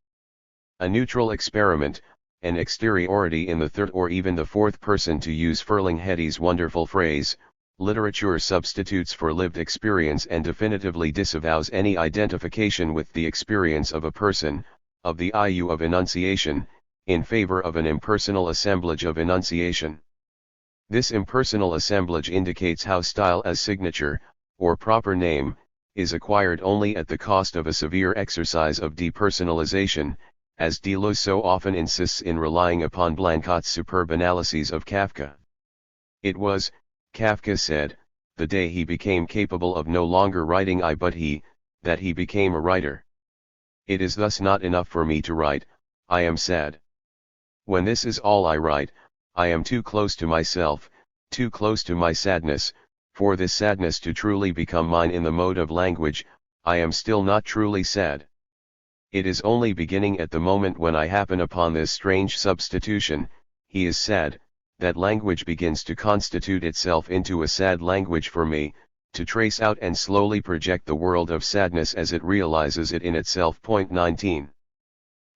A neutral experiment, an exteriority in the third or even the fourth person, to use Ferlinghetti's wonderful phrase. Literature substitutes for lived experience and definitively disavows any identification with the experience of a person, of the IU of enunciation, in favor of an impersonal assemblage of enunciation. This impersonal assemblage indicates how style as signature, or proper name, is acquired only at the cost of a severe exercise of depersonalization, as Deleuze so often insists in relying upon Blancot's superb analyses of Kafka. It was, Kafka said, the day he became capable of no longer writing I but he, that he became a writer. It is thus not enough for me to write, I am sad. When this is all I write, I am too close to myself, too close to my sadness, for this sadness to truly become mine in the mode of language. I am still not truly sad. It is only beginning at the moment when I happen upon this strange substitution, he is sad, that language begins to constitute itself into a sad language for me, to trace out and slowly project the world of sadness as it realizes it in itself. 19.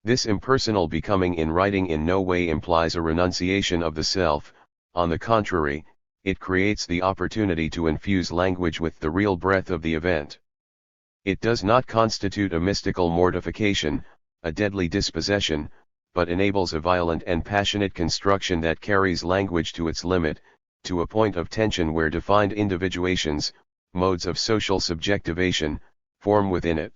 This impersonal becoming in writing in no way implies a renunciation of the self, on the contrary, it creates the opportunity to infuse language with the real breath of the event. It does not constitute a mystical mortification, a deadly dispossession, but enables a violent and passionate construction that carries language to its limit, to a point of tension where defined individuations, modes of social subjectivation, form within it.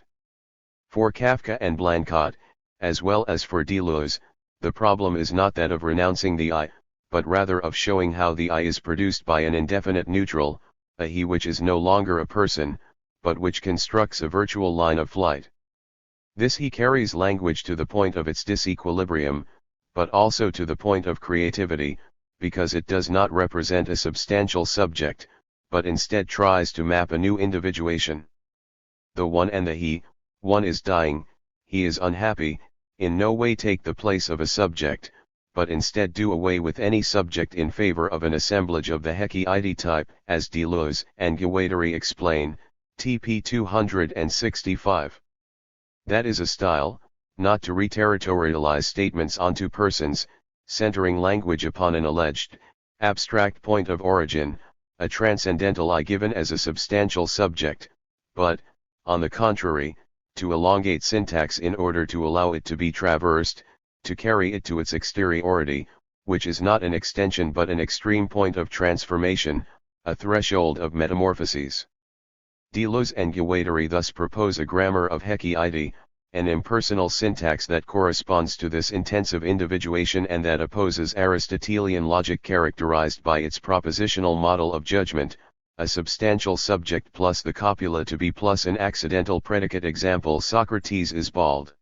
For Kafka and Blancot, as well as for Deleuze, the problem is not that of renouncing the I, but rather of showing how the I is produced by an indefinite neutral, a he which is no longer a person, but which constructs a virtual line of flight. This he carries language to the point of its disequilibrium, but also to the point of creativity, because it does not represent a substantial subject, but instead tries to map a new individuation. The one and the he, one is dying, he is unhappy, in no way take the place of a subject, but instead do away with any subject in favor of an assemblage of the Hecate type, as Deleuze and Guattari explain, TP 265. That is a style, not to reterritorialize statements onto persons, centering language upon an alleged, abstract point of origin, a transcendental I given as a substantial subject, but, on the contrary, to elongate syntax in order to allow it to be traversed, to carry it to its exteriority, which is not an extension but an extreme point of transformation, a threshold of metamorphoses. Deleuze and Guattari thus propose a grammar of Hecate, an impersonal syntax that corresponds to this intensive individuation and that opposes Aristotelian logic characterized by its propositional model of judgment, a substantial subject plus the copula to be plus an accidental predicate. Example: Socrates is bald.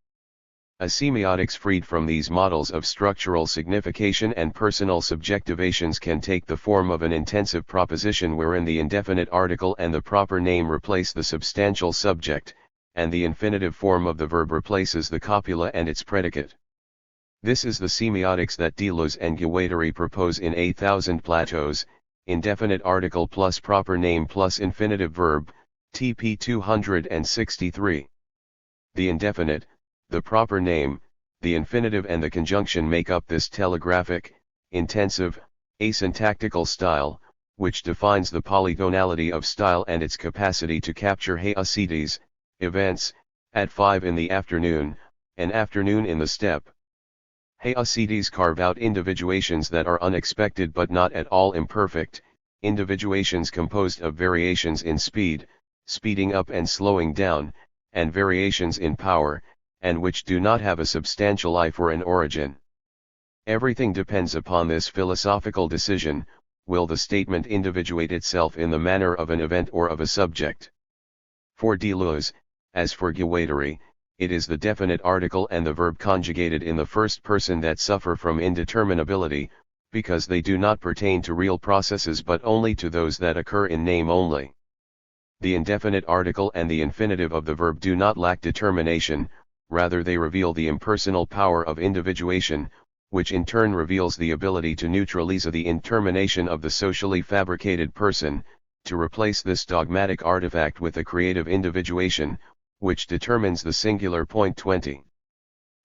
A semiotics freed from these models of structural signification and personal subjectivations can take the form of an intensive proposition wherein the indefinite article and the proper name replace the substantial subject, and the infinitive form of the verb replaces the copula and its predicate. This is the semiotics that Deleuze and Guattari propose in A Thousand Plateaus, indefinite article plus proper name plus infinitive verb, TP 263. The indefinite, the proper name, the infinitive and the conjunction make up this telegraphic, intensive, asyntactical style, which defines the polygonality of style and its capacity to capture haesides, events, at 5 in the afternoon, an afternoon in the steppe. Haesides carve out individuations that are unexpected but not at all imperfect, individuations composed of variations in speed, speeding up and slowing down, and variations in power, and which do not have a substantial I for an origin. Everything depends upon this philosophical decision: will the statement individuate itself in the manner of an event or of a subject? For Deleuze, as for Guattari, it is the definite article and the verb conjugated in the first person that suffer from indeterminability, because they do not pertain to real processes but only to those that occur in name only. The indefinite article and the infinitive of the verb do not lack determination, rather they reveal the impersonal power of individuation, which in turn reveals the ability to neutralize the intermination of the socially fabricated person, to replace this dogmatic artifact with a creative individuation, which determines the singular. 20.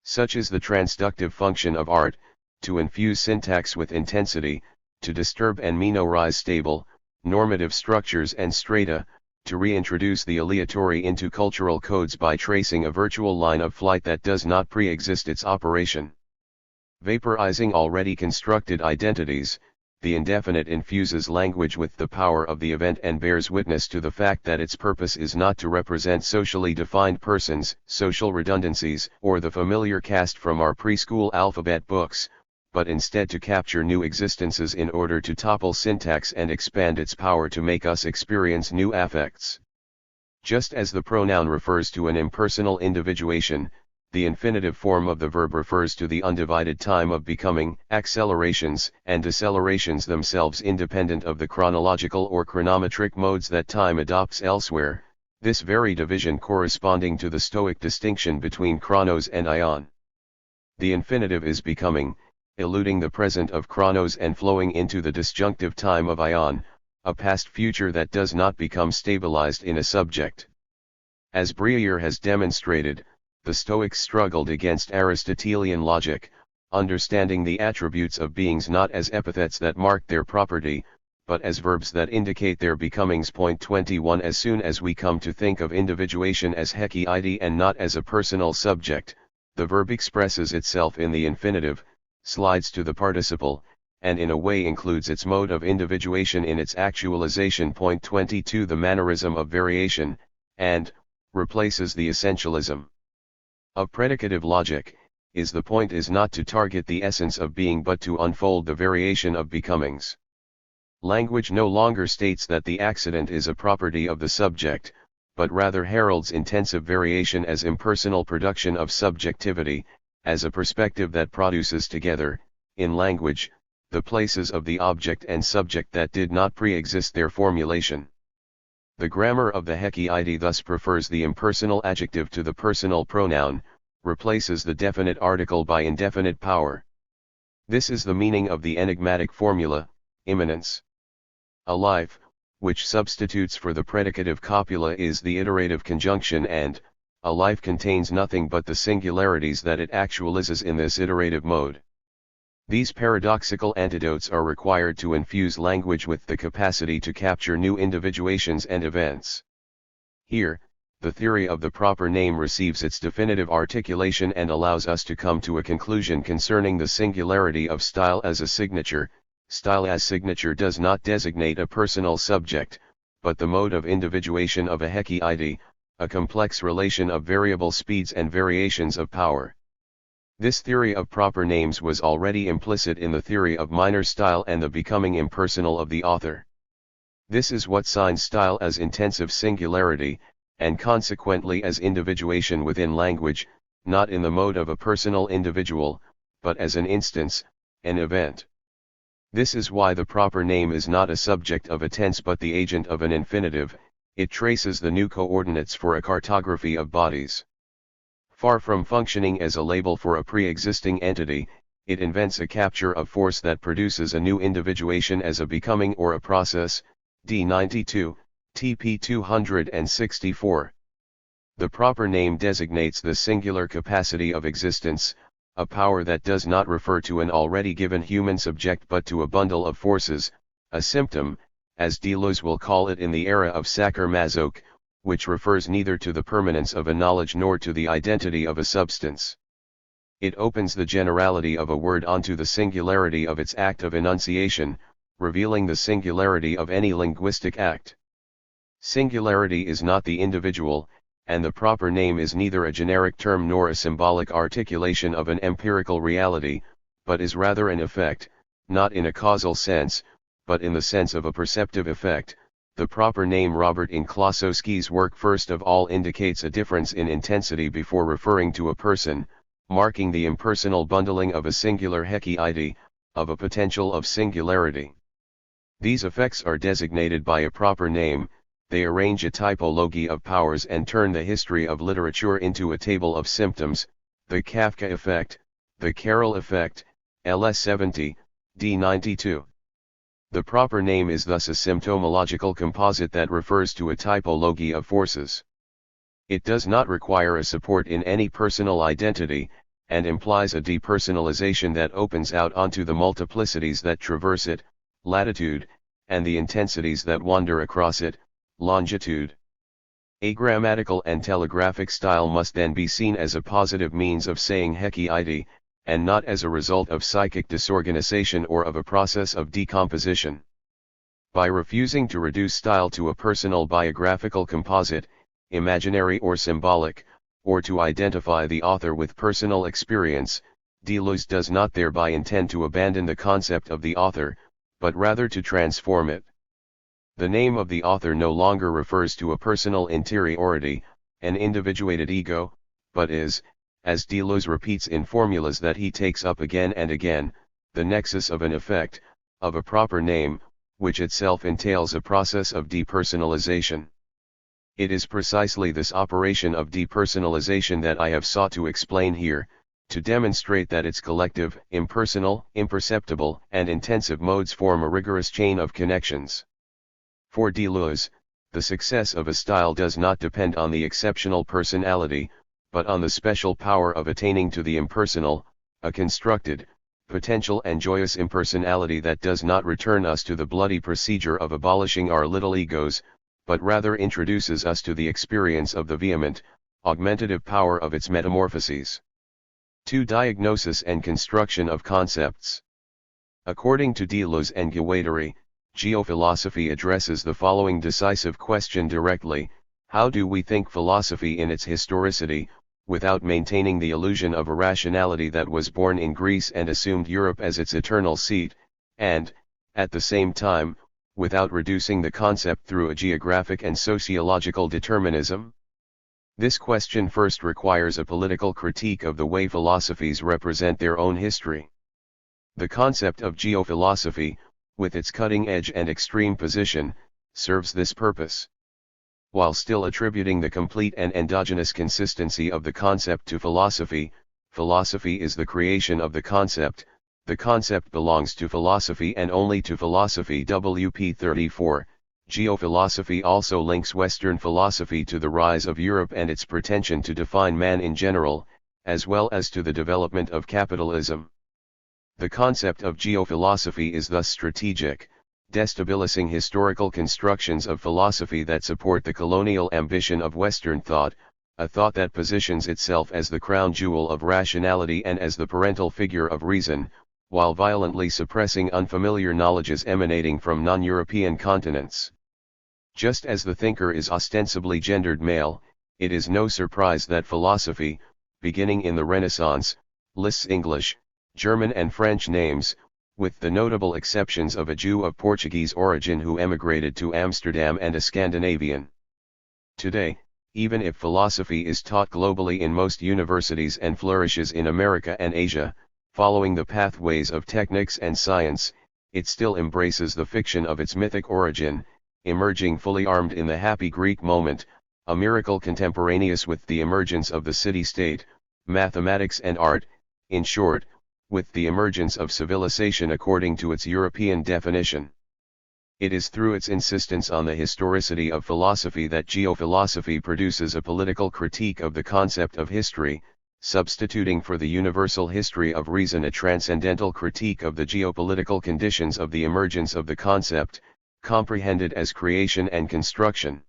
Such is the transductive function of art, to infuse syntax with intensity, to disturb and minorize stable, normative structures and strata, to reintroduce the aleatory into cultural codes by tracing a virtual line of flight that does not pre-exist its operation. Vaporizing already constructed identities, the indefinite infuses language with the power of the event and bears witness to the fact that its purpose is not to represent socially defined persons, social redundancies, or the familiar cast from our preschool alphabet books, but instead to capture new existences in order to topple syntax and expand its power to make us experience new affects. Just as the pronoun refers to an impersonal individuation, the infinitive form of the verb refers to the undivided time of becoming, accelerations and decelerations themselves independent of the chronological or chronometric modes that time adopts elsewhere, this very division corresponding to the Stoic distinction between chronos and aion. The infinitive is becoming, eluding the present of chronos and flowing into the disjunctive time of aion, a past future that does not become stabilized in a subject. As Breyer has demonstrated, the Stoics struggled against Aristotelian logic, understanding the attributes of beings not as epithets that mark their property, but as verbs that indicate their becomings. Point 21 As soon as we come to think of individuation as heki and not as a personal subject, the verb expresses itself in the infinitive, slides to the participle, and in a way includes its mode of individuation in its actualization. Point 22 The mannerism of variation, and, replaces the essentialism of predicative logic, the point is not to target the essence of being but to unfold the variation of becomings. Language no longer states that the accident is a property of the subject, but rather heralds intensive variation as impersonal production of subjectivity, as a perspective that produces together, in language, the places of the object and subject that did not pre-exist their formulation. The grammar of the heki thus prefers the impersonal adjective to the personal pronoun, replaces the definite article by indefinite power. This is the meaning of the enigmatic formula, immanence. A life, which substitutes for the predicative copula, is the iterative conjunction, and a life contains nothing but the singularities that it actualizes in this iterative mode. These paradoxical antidotes are required to infuse language with the capacity to capture new individuations and events. Here, the theory of the proper name receives its definitive articulation and allows us to come to a conclusion concerning the singularity of style as a signature. Style as signature does not designate a personal subject, but the mode of individuation of a heki, a complex relation of variable speeds and variations of power. This theory of proper names was already implicit in the theory of minor style and the becoming impersonal of the author. This is what signs style as intensive singularity, and consequently as individuation within language, not in the mode of a personal individual, but as an instance, an event. This is why the proper name is not a subject of a tense but the agent of an infinitive. It traces the new coordinates for a cartography of bodies. Far from functioning as a label for a pre-existing entity, it invents a capture of force that produces a new individuation as a becoming or a process. D92, TP 264. The proper name designates the singular capacity of existence, a power that does not refer to an already given human subject but to a bundle of forces, a symptom, as Deleuze will call it in the era of Sacher-Masoch, which refers neither to the permanence of a knowledge nor to the identity of a substance. It opens the generality of a word onto the singularity of its act of enunciation, revealing the singularity of any linguistic act. Singularity is not the individual, and the proper name is neither a generic term nor a symbolic articulation of an empirical reality, but is rather an effect, not in a causal sense, but in the sense of a perceptive effect. The proper name Robert in Klossowski's work first of all indicates a difference in intensity before referring to a person, marking the impersonal bundling of a singular heki, of a potential of singularity. These effects are designated by a proper name. They arrange a typology of powers and turn the history of literature into a table of symptoms, the Kafka effect, the Carroll effect, LS 70, D92. The proper name is thus a symptomological composite that refers to a typology of forces. It does not require a support in any personal identity, and implies a depersonalization that opens out onto the multiplicities that traverse it, latitude, and the intensities that wander across it, longitude. A grammatical and telegraphic style must then be seen as a positive means of saying heki, and not as a result of psychic disorganization or of a process of decomposition. By refusing to reduce style to a personal biographical composite, imaginary or symbolic, or to identify the author with personal experience, Deleuze does not thereby intend to abandon the concept of the author, but rather to transform it. The name of the author no longer refers to a personal interiority, an individuated ego, but is, as Deleuze repeats in formulas that he takes up again and again, the nexus of an effect, of a proper name, which itself entails a process of depersonalization. It is precisely this operation of depersonalization that I have sought to explain here, to demonstrate that its collective, impersonal, imperceptible, and intensive modes form a rigorous chain of connections. For Deleuze, the success of a style does not depend on the exceptional personality, but on the special power of attaining to the impersonal, a constructed, potential and joyous impersonality that does not return us to the bloody procedure of abolishing our little egos, but rather introduces us to the experience of the vehement, augmentative power of its metamorphoses. 2. Diagnosis and construction of concepts. According to Deleuze and Guattari, geophilosophy addresses the following decisive question directly: how do we think philosophy in its historicity, without maintaining the illusion of a rationality that was born in Greece and assumed Europe as its eternal seat, and, at the same time, without reducing the concept through a geographic and sociological determinism? This question first requires a political critique of the way philosophies represent their own history. The concept of geophilosophy, with its cutting edge and extreme position, serves this purpose. While still attributing the complete and endogenous consistency of the concept to philosophy, philosophy is the creation of the concept belongs to philosophy and only to philosophy. WP 34. Geophilosophy also links Western philosophy to the rise of Europe and its pretension to define man in general, as well as to the development of capitalism. The concept of geophilosophy is thus strategic, destabilizing historical constructions of philosophy that support the colonial ambition of Western thought, a thought that positions itself as the crown jewel of rationality and as the parental figure of reason, while violently suppressing unfamiliar knowledges emanating from non-European continents. Just as the thinker is ostensibly gendered male, it is no surprise that philosophy, beginning in the Renaissance, lists English, German and French names, with the notable exceptions of a Jew of Portuguese origin who emigrated to Amsterdam and a Scandinavian. Today, even if philosophy is taught globally in most universities and flourishes in America and Asia, following the pathways of technics and science, it still embraces the fiction of its mythic origin, emerging fully armed in the happy Greek moment, a miracle contemporaneous with the emergence of the city-state, mathematics and art, in short, with the emergence of civilization according to its European definition. It is through its insistence on the historicity of philosophy that geophilosophy produces a political critique of the concept of history, substituting for the universal history of reason a transcendental critique of the geopolitical conditions of the emergence of the concept, comprehended as creation and construction.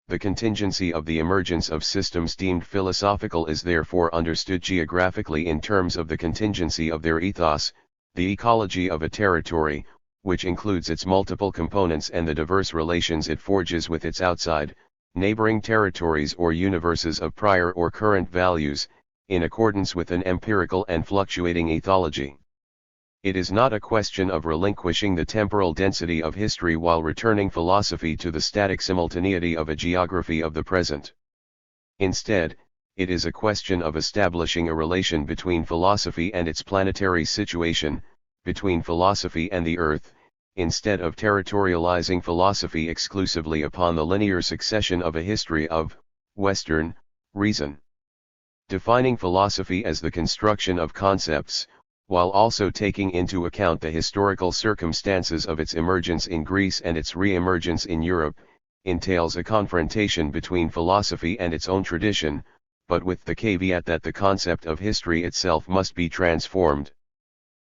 The contingency of the emergence of systems deemed philosophical is therefore understood geographically in terms of the contingency of their ethos, the ecology of a territory, which includes its multiple components and the diverse relations it forges with its outside, neighboring territories or universes of prior or current values, in accordance with an empirical and fluctuating ethology. It is not a question of relinquishing the temporal density of history while returning philosophy to the static simultaneity of a geography of the present. Instead, it is a question of establishing a relation between philosophy and its planetary situation, between philosophy and the earth, instead of territorializing philosophy exclusively upon the linear succession of a history of Western reason. Defining philosophy as the construction of concepts, while also taking into account the historical circumstances of its emergence in Greece and its re-emergence in Europe, entails a confrontation between philosophy and its own tradition, but with the caveat that the concept of history itself must be transformed.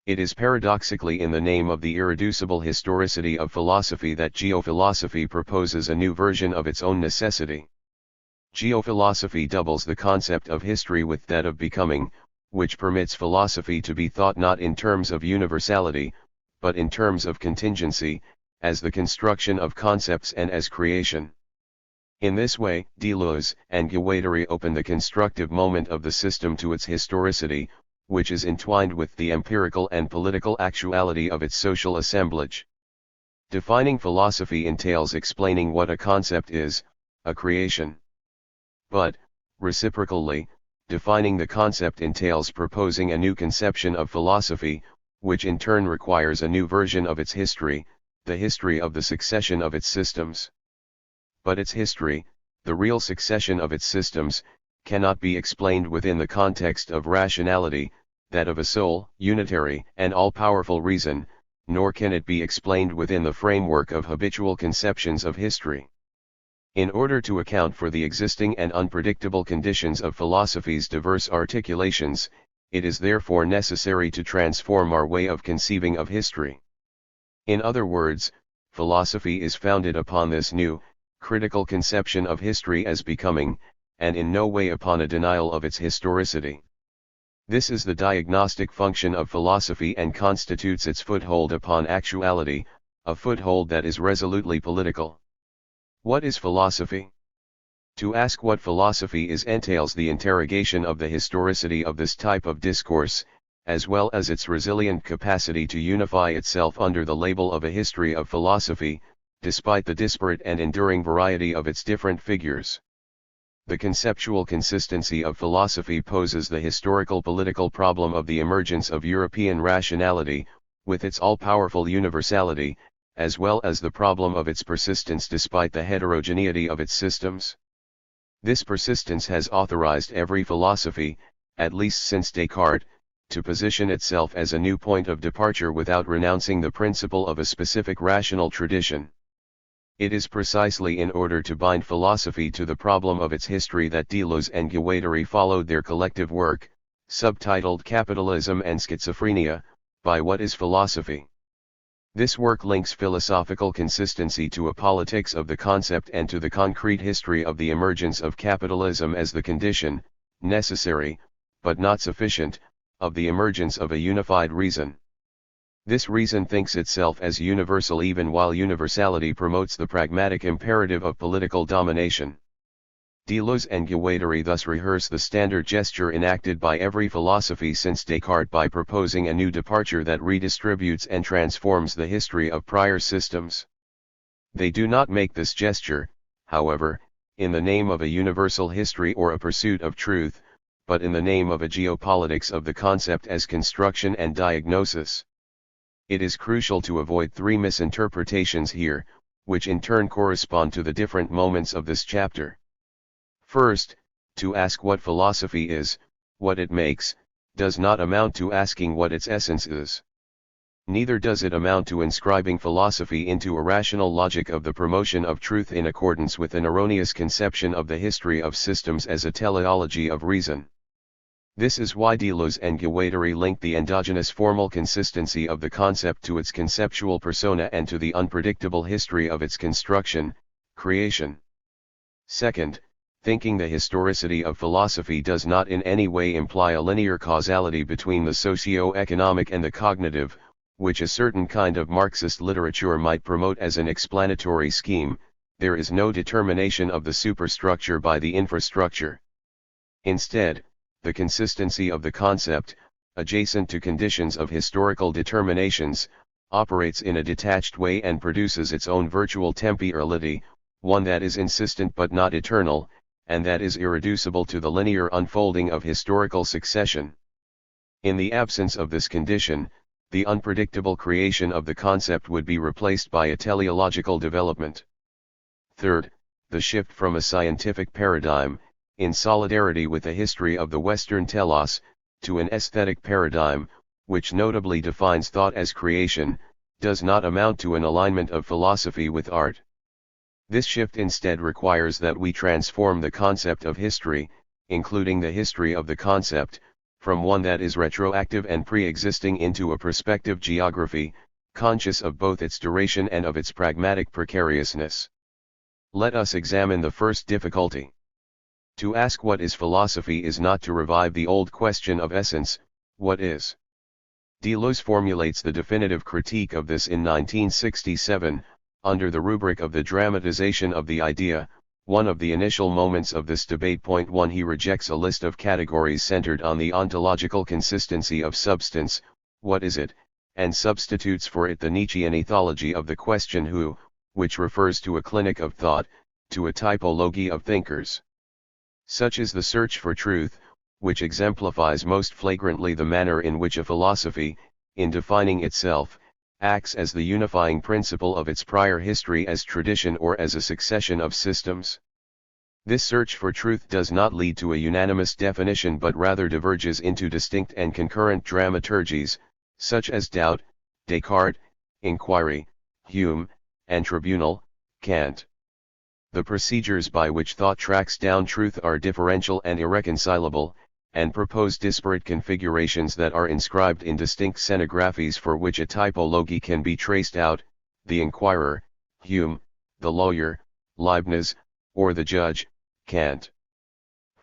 It is paradoxically in the name of the irreducible historicity of philosophy that geophilosophy proposes a new version of its own necessity. Geophilosophy doubles the concept of history with that of becoming, which permits philosophy to be thought not in terms of universality, but in terms of contingency, as the construction of concepts and as creation. In this way, Deleuze and Guattari open the constructive moment of the system to its historicity, which is entwined with the empirical and political actuality of its social assemblage. Defining philosophy entails explaining what a concept is, a creation. But, reciprocally, defining the concept entails proposing a new conception of philosophy, which in turn requires a new version of its history, the history of the succession of its systems. But its history, the real succession of its systems, cannot be explained within the context of rationality, that of a sole, unitary, and all-powerful reason, nor can it be explained within the framework of habitual conceptions of history. In order to account for the existing and unpredictable conditions of philosophy's diverse articulations, it is therefore necessary to transform our way of conceiving of history. In other words, philosophy is founded upon this new, critical conception of history as becoming, and in no way upon a denial of its historicity. This is the diagnostic function of philosophy and constitutes its foothold upon actuality, a foothold that is resolutely political. What is philosophy? To ask what philosophy is entails the interrogation of the historicity of this type of discourse, as well as its resilient capacity to unify itself under the label of a history of philosophy, despite the disparate and enduring variety of its different figures. The conceptual consistency of philosophy poses the historical-political problem of the emergence of European rationality, with its all-powerful universality, as well as the problem of its persistence despite the heterogeneity of its systems. This persistence has authorized every philosophy, at least since Descartes, to position itself as a new point of departure without renouncing the principle of a specific rational tradition. It is precisely in order to bind philosophy to the problem of its history that Deleuze and Guattari followed their collective work, subtitled Capitalism and Schizophrenia, by What is Philosophy? This work links philosophical consistency to a politics of the concept and to the concrete history of the emergence of capitalism as the condition, necessary, but not sufficient, of the emergence of a unified reason. This reason thinks itself as universal even while universality promotes the pragmatic imperative of political domination. Deleuze and Guattari thus rehearse the standard gesture enacted by every philosophy since Descartes by proposing a new departure that redistributes and transforms the history of prior systems. They do not make this gesture, however, in the name of a universal history or a pursuit of truth, but in the name of a geopolitics of the concept as construction and diagnosis. It is crucial to avoid three misinterpretations here, which in turn correspond to the different moments of this chapter. First, to ask what philosophy is, what it makes, does not amount to asking what its essence is. Neither does it amount to inscribing philosophy into a rational logic of the promotion of truth in accordance with an erroneous conception of the history of systems as a teleology of reason. This is why Deleuze and Guattari link the endogenous formal consistency of the concept to its conceptual persona and to the unpredictable history of its construction, creation. Second, thinking the historicity of philosophy does not in any way imply a linear causality between the socio-economic and the cognitive, which a certain kind of Marxist literature might promote as an explanatory scheme. There is no determination of the superstructure by the infrastructure. Instead, the consistency of the concept, adjacent to conditions of historical determinations, operates in a detached way and produces its own virtual temporality, one that is insistent but not eternal, and that is irreducible to the linear unfolding of historical succession. In the absence of this condition, the unpredictable creation of the concept would be replaced by a teleological development. Third, the shift from a scientific paradigm, in solidarity with the history of the Western telos, to an aesthetic paradigm, which notably defines thought as creation, does not amount to an alignment of philosophy with art. This shift instead requires that we transform the concept of history, including the history of the concept, from one that is retroactive and pre-existing into a prospective geography, conscious of both its duration and of its pragmatic precariousness. Let us examine the first difficulty. To ask what is philosophy is not to revive the old question of essence, what is? Deleuze formulates the definitive critique of this in 1967, under the rubric of the dramatization of the idea. One of the initial moments of this debate. 1. He rejects a list of categories centered on the ontological consistency of substance, what is it, and substitutes for it the Nietzschean ethology of the question who, which refers to a clinic of thought, to a typology of thinkers. Such is the search for truth, which exemplifies most flagrantly the manner in which a philosophy, in defining itself, acts as the unifying principle of its prior history as tradition or as a succession of systems. This search for truth does not lead to a unanimous definition but rather diverges into distinct and concurrent dramaturgies, such as doubt, Descartes, inquiry, Hume, and tribunal, Kant. The procedures by which thought tracks down truth are differential and irreconcilable, and propose disparate configurations that are inscribed in distinct scenographies for which a typology can be traced out: the inquirer, Hume; the lawyer, Leibniz; or the judge, Kant.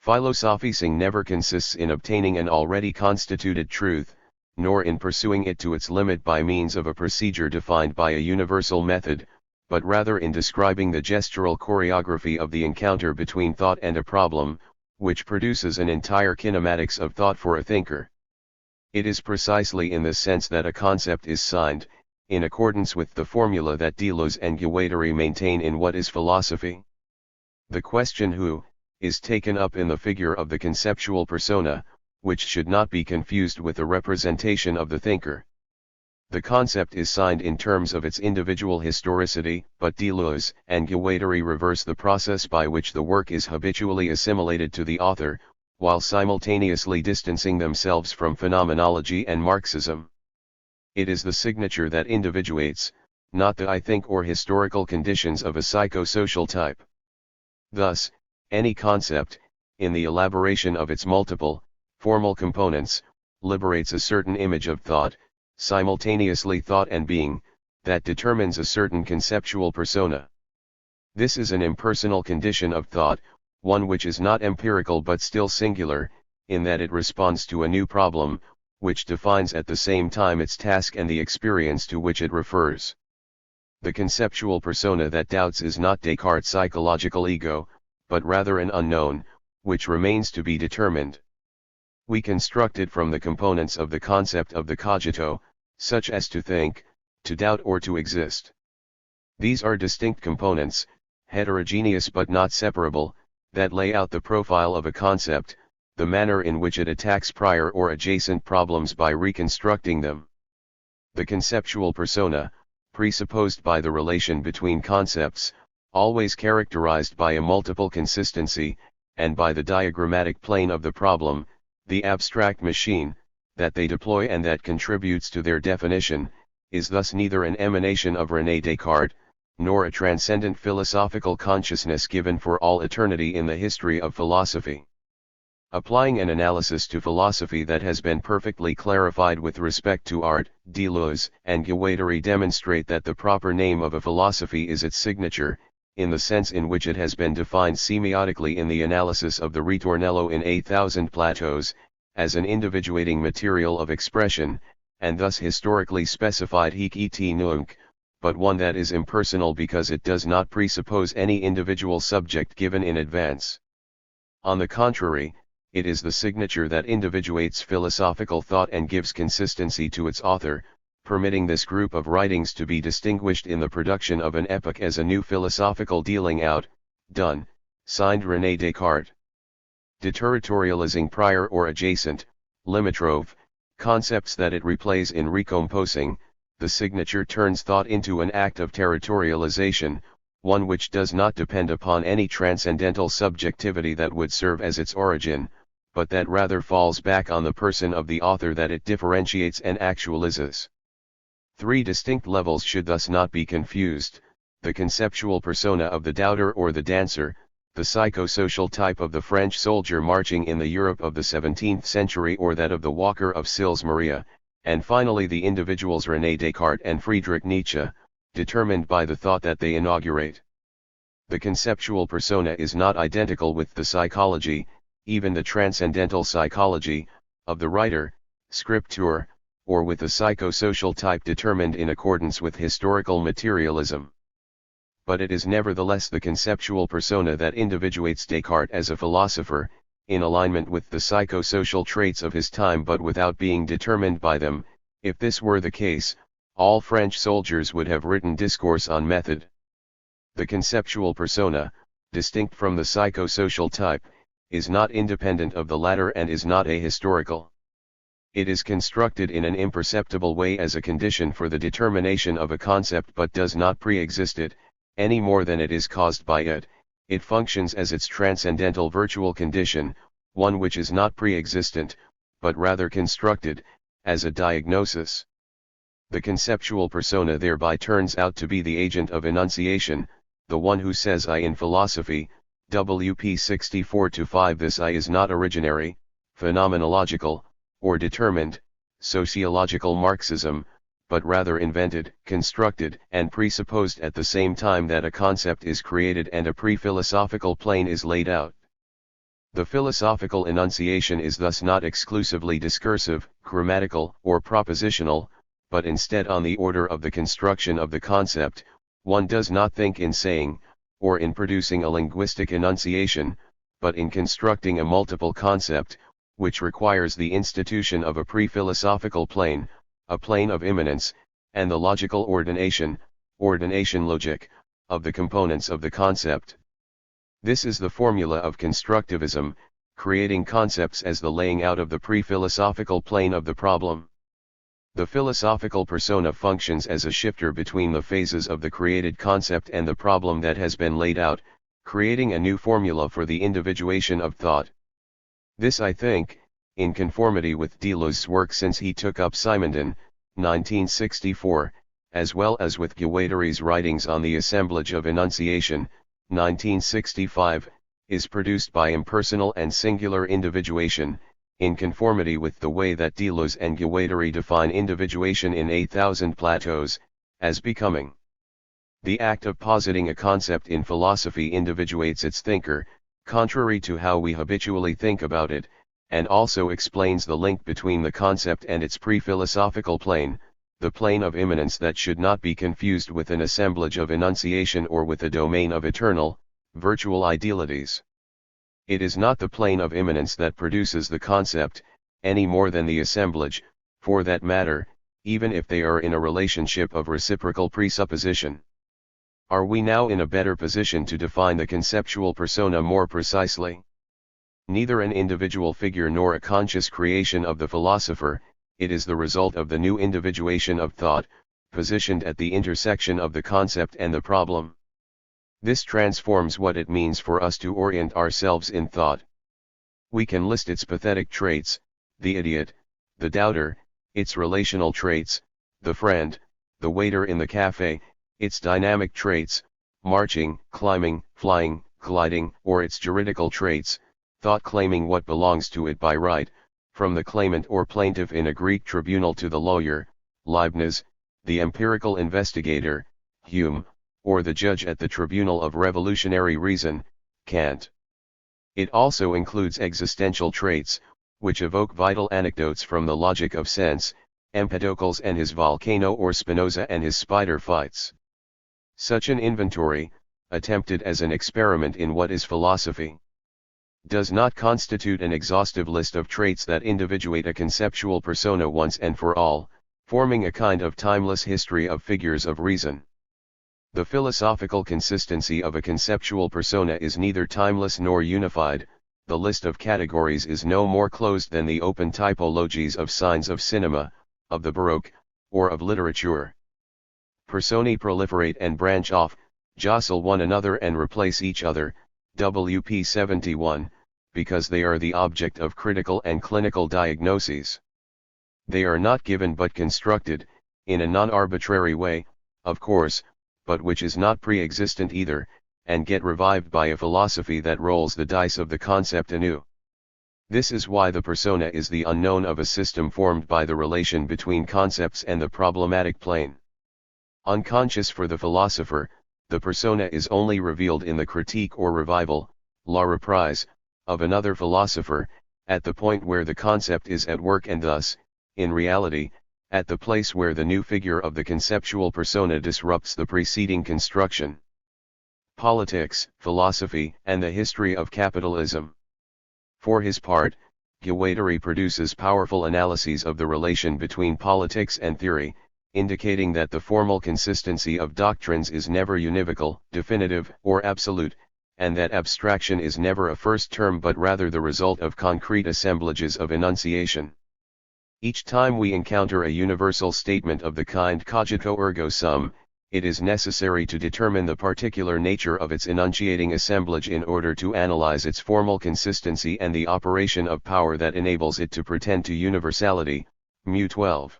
Philosophizing never consists in obtaining an already constituted truth, nor in pursuing it to its limit by means of a procedure defined by a universal method, but rather in describing the gestural choreography of the encounter between thought and a problem, which produces an entire kinematics of thought for a thinker. It is precisely in this sense that a concept is signed, in accordance with the formula that Deleuze and Guattari maintain in What is Philosophy? The question who, is taken up in the figure of the conceptual persona, which should not be confused with the representation of the thinker. The concept is signed in terms of its individual historicity, but Deleuze and Guattari reverse the process by which the work is habitually assimilated to the author, while simultaneously distancing themselves from phenomenology and Marxism. It is the signature that individuates, not the I think or historical conditions of a psychosocial type. Thus, any concept, in the elaboration of its multiple, formal components, liberates a certain image of thought, simultaneously thought and being, that determines a certain conceptual persona. This is an impersonal condition of thought, one which is not empirical but still singular, in that it responds to a new problem, which defines at the same time its task and the experience to which it refers. The conceptual persona that doubts is not Descartes' psychological ego, but rather an unknown, which remains to be determined. We construct it from the components of the concept of the cogito, such as to think, to doubt or to exist. These are distinct components, heterogeneous but not separable, that lay out the profile of a concept, the manner in which it attacks prior or adjacent problems by reconstructing them. The conceptual persona, presupposed by the relation between concepts, always characterized by a multiple consistency, and by the diagrammatic plane of the problem, the abstract machine, that they deploy and that contributes to their definition, is thus neither an emanation of René Descartes, nor a transcendent philosophical consciousness given for all eternity in the history of philosophy. Applying an analysis to philosophy that has been perfectly clarified with respect to art, Deleuze and Guattari demonstrate that the proper name of a philosophy is its signature, in the sense in which it has been defined semiotically in the analysis of the ritornello in A Thousand Plateaus, as an individuating material of expression, and thus historically specified hic et nunc, but one that is impersonal because it does not presuppose any individual subject given in advance. On the contrary, it is the signature that individuates philosophical thought and gives consistency to its author, permitting this group of writings to be distinguished in the production of an epoch as a new philosophical dealing out, done, signed René Descartes. Deterritorializing prior or adjacent, limitrope, concepts that it replays in recomposing, the signature turns thought into an act of territorialization, one which does not depend upon any transcendental subjectivity that would serve as its origin, but that rather falls back on the person of the author that it differentiates and actualizes. Three distinct levels should thus not be confused: the conceptual persona of the doubter or the dancer, the psychosocial type of the French soldier marching in the Europe of the 17th century or that of the walker of Sils Maria, and finally the individuals René Descartes and Friedrich Nietzsche, determined by the thought that they inaugurate. The conceptual persona is not identical with the psychology, even the transcendental psychology, of the writer, scripteur, or with the psychosocial type determined in accordance with historical materialism. But it is nevertheless the conceptual persona that individuates Descartes as a philosopher, in alignment with the psychosocial traits of his time but without being determined by them. If this were the case, all French soldiers would have written discourse on method. The conceptual persona, distinct from the psychosocial type, is not independent of the latter and is not ahistorical. It is constructed in an imperceptible way as a condition for the determination of a concept but does not pre-exist it, any more than it is caused by it. It functions as its transcendental virtual condition, one which is not pre-existent, but rather constructed, as a diagnosis. The conceptual persona thereby turns out to be the agent of enunciation, the one who says I in philosophy, WP 64-5. This I is not originary, phenomenological, or determined, sociological Marxism, but rather invented, constructed, and presupposed at the same time that a concept is created and a pre-philosophical plane is laid out. The philosophical enunciation is thus not exclusively discursive, grammatical, or propositional, but instead on the order of the construction of the concept. One does not think in saying, or in producing a linguistic enunciation, but in constructing a multiple concept, which requires the institution of a pre-philosophical plane, a plane of immanence, and the logical ordination logic, of the components of the concept. This is the formula of constructivism, creating concepts as the laying out of the pre-philosophical plane of the problem. The philosophical persona functions as a shifter between the phases of the created concept and the problem that has been laid out, creating a new formula for the individuation of thought. This, I think, in conformity with Deleuze's work since he took up Simondon, 1964, as well as with Guattari's writings on the assemblage of enunciation, 1965, is produced by impersonal and singular individuation, in conformity with the way that Deleuze and Guattari define individuation in 8,000 Plateaus, as becoming. The act of positing a concept in philosophy individuates its thinker, contrary to how we habitually think about it, and also explains the link between the concept and its pre-philosophical plane, the plane of immanence that should not be confused with an assemblage of enunciation or with a domain of eternal, virtual idealities. It is not the plane of immanence that produces the concept, any more than the assemblage, for that matter, even if they are in a relationship of reciprocal presupposition. Are we now in a better position to define the conceptual persona more precisely? Neither an individual figure nor a conscious creation of the philosopher, it is the result of the new individuation of thought, positioned at the intersection of the concept and the problem. This transforms what it means for us to orient ourselves in thought. We can list its pathetic traits, the idiot, the doubter, its relational traits, the friend, the waiter in the cafe, its dynamic traits, marching, climbing, flying, gliding, or its juridical traits, thought claiming what belongs to it by right, from the claimant or plaintiff in a Greek tribunal to the lawyer, Leibniz, the empirical investigator, Hume, or the judge at the tribunal of revolutionary reason, Kant. It also includes existential traits, which evoke vital anecdotes from the logic of sense, Empedocles and his volcano or Spinoza and his spider fights. Such an inventory, attempted as an experiment in what is philosophy, does not constitute an exhaustive list of traits that individuate a conceptual persona once and for all, forming a kind of timeless history of figures of reason. The philosophical consistency of a conceptual persona is neither timeless nor unified. The list of categories is no more closed than the open typologies of signs of cinema, of the Baroque, or of literature. Personae proliferate and branch off, jostle one another and replace each other, WP 71, because they are the object of critical and clinical diagnoses. They are not given but constructed, in a non-arbitrary way, of course, but which is not pre-existent either, and get revived by a philosophy that rolls the dice of the concept anew. This is why the persona is the unknown of a system formed by the relation between concepts and the problematic plane. Unconscious for the philosopher, the persona is only revealed in the critique or revival, la reprise, of another philosopher, at the point where the concept is at work and thus, in reality, at the place where the new figure of the conceptual persona disrupts the preceding construction. Politics, philosophy, and the history of capitalism. For his part, Guattari produces powerful analyses of the relation between politics and theory, indicating that the formal consistency of doctrines is never univocal, definitive, or absolute, and that abstraction is never a first term but rather the result of concrete assemblages of enunciation. Each time we encounter a universal statement of the kind cogito ergo sum, it is necessary to determine the particular nature of its enunciating assemblage in order to analyze its formal consistency and the operation of power that enables it to pretend to universality. Mu 12.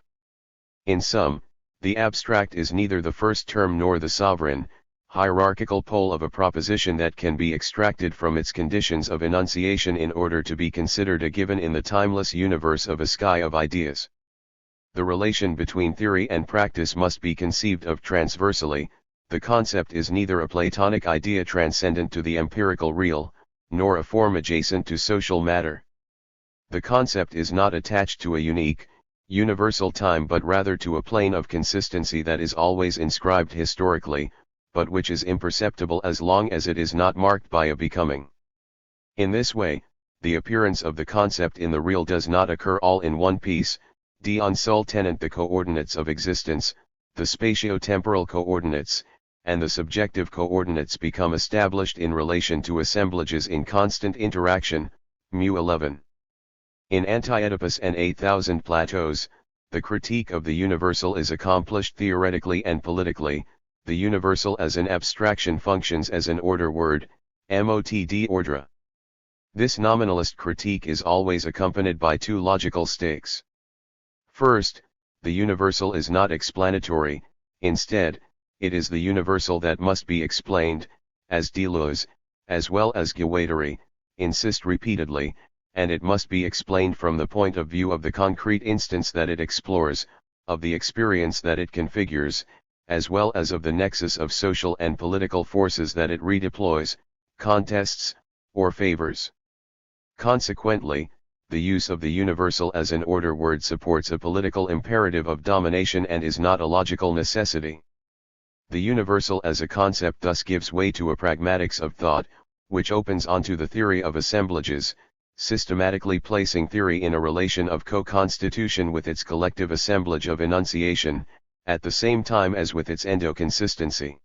In sum, the abstract is neither the first term nor the sovereign, hierarchical pole of a proposition that can be extracted from its conditions of enunciation in order to be considered a given in the timeless universe of a sky of ideas. The relation between theory and practice must be conceived of transversally. The concept is neither a Platonic idea transcendent to the empirical real, nor a form adjacent to social matter. The concept is not attached to a unique, universal time but rather to a plane of consistency that is always inscribed historically, but which is imperceptible as long as it is not marked by a becoming. In this way, the appearance of the concept in the real does not occur all in one piece. Un sul tenent the coordinates of existence, the spatio-temporal coordinates, and the subjective coordinates become established in relation to assemblages in constant interaction. Mu 11. In Anti-Oedipus and 8,000 Plateaus, the critique of the universal is accomplished theoretically and politically. The universal as an abstraction functions as an order word, motd ordre. This nominalist critique is always accompanied by two logical stakes. First, the universal is not explanatory, instead, it is the universal that must be explained, as Deleuze, as well as Guattari, insist repeatedly, and it must be explained from the point of view of the concrete instance that it explores, of the experience that it configures, as well as of the nexus of social and political forces that it redeploys, contests, or favors. Consequently, the use of the universal as an order word supports a political imperative of domination and is not a logical necessity. The universal as a concept thus gives way to a pragmatics of thought, which opens onto the theory of assemblages, systematically placing theory in a relation of co-constitution with its collective assemblage of enunciation, at the same time as with its endo-consistency.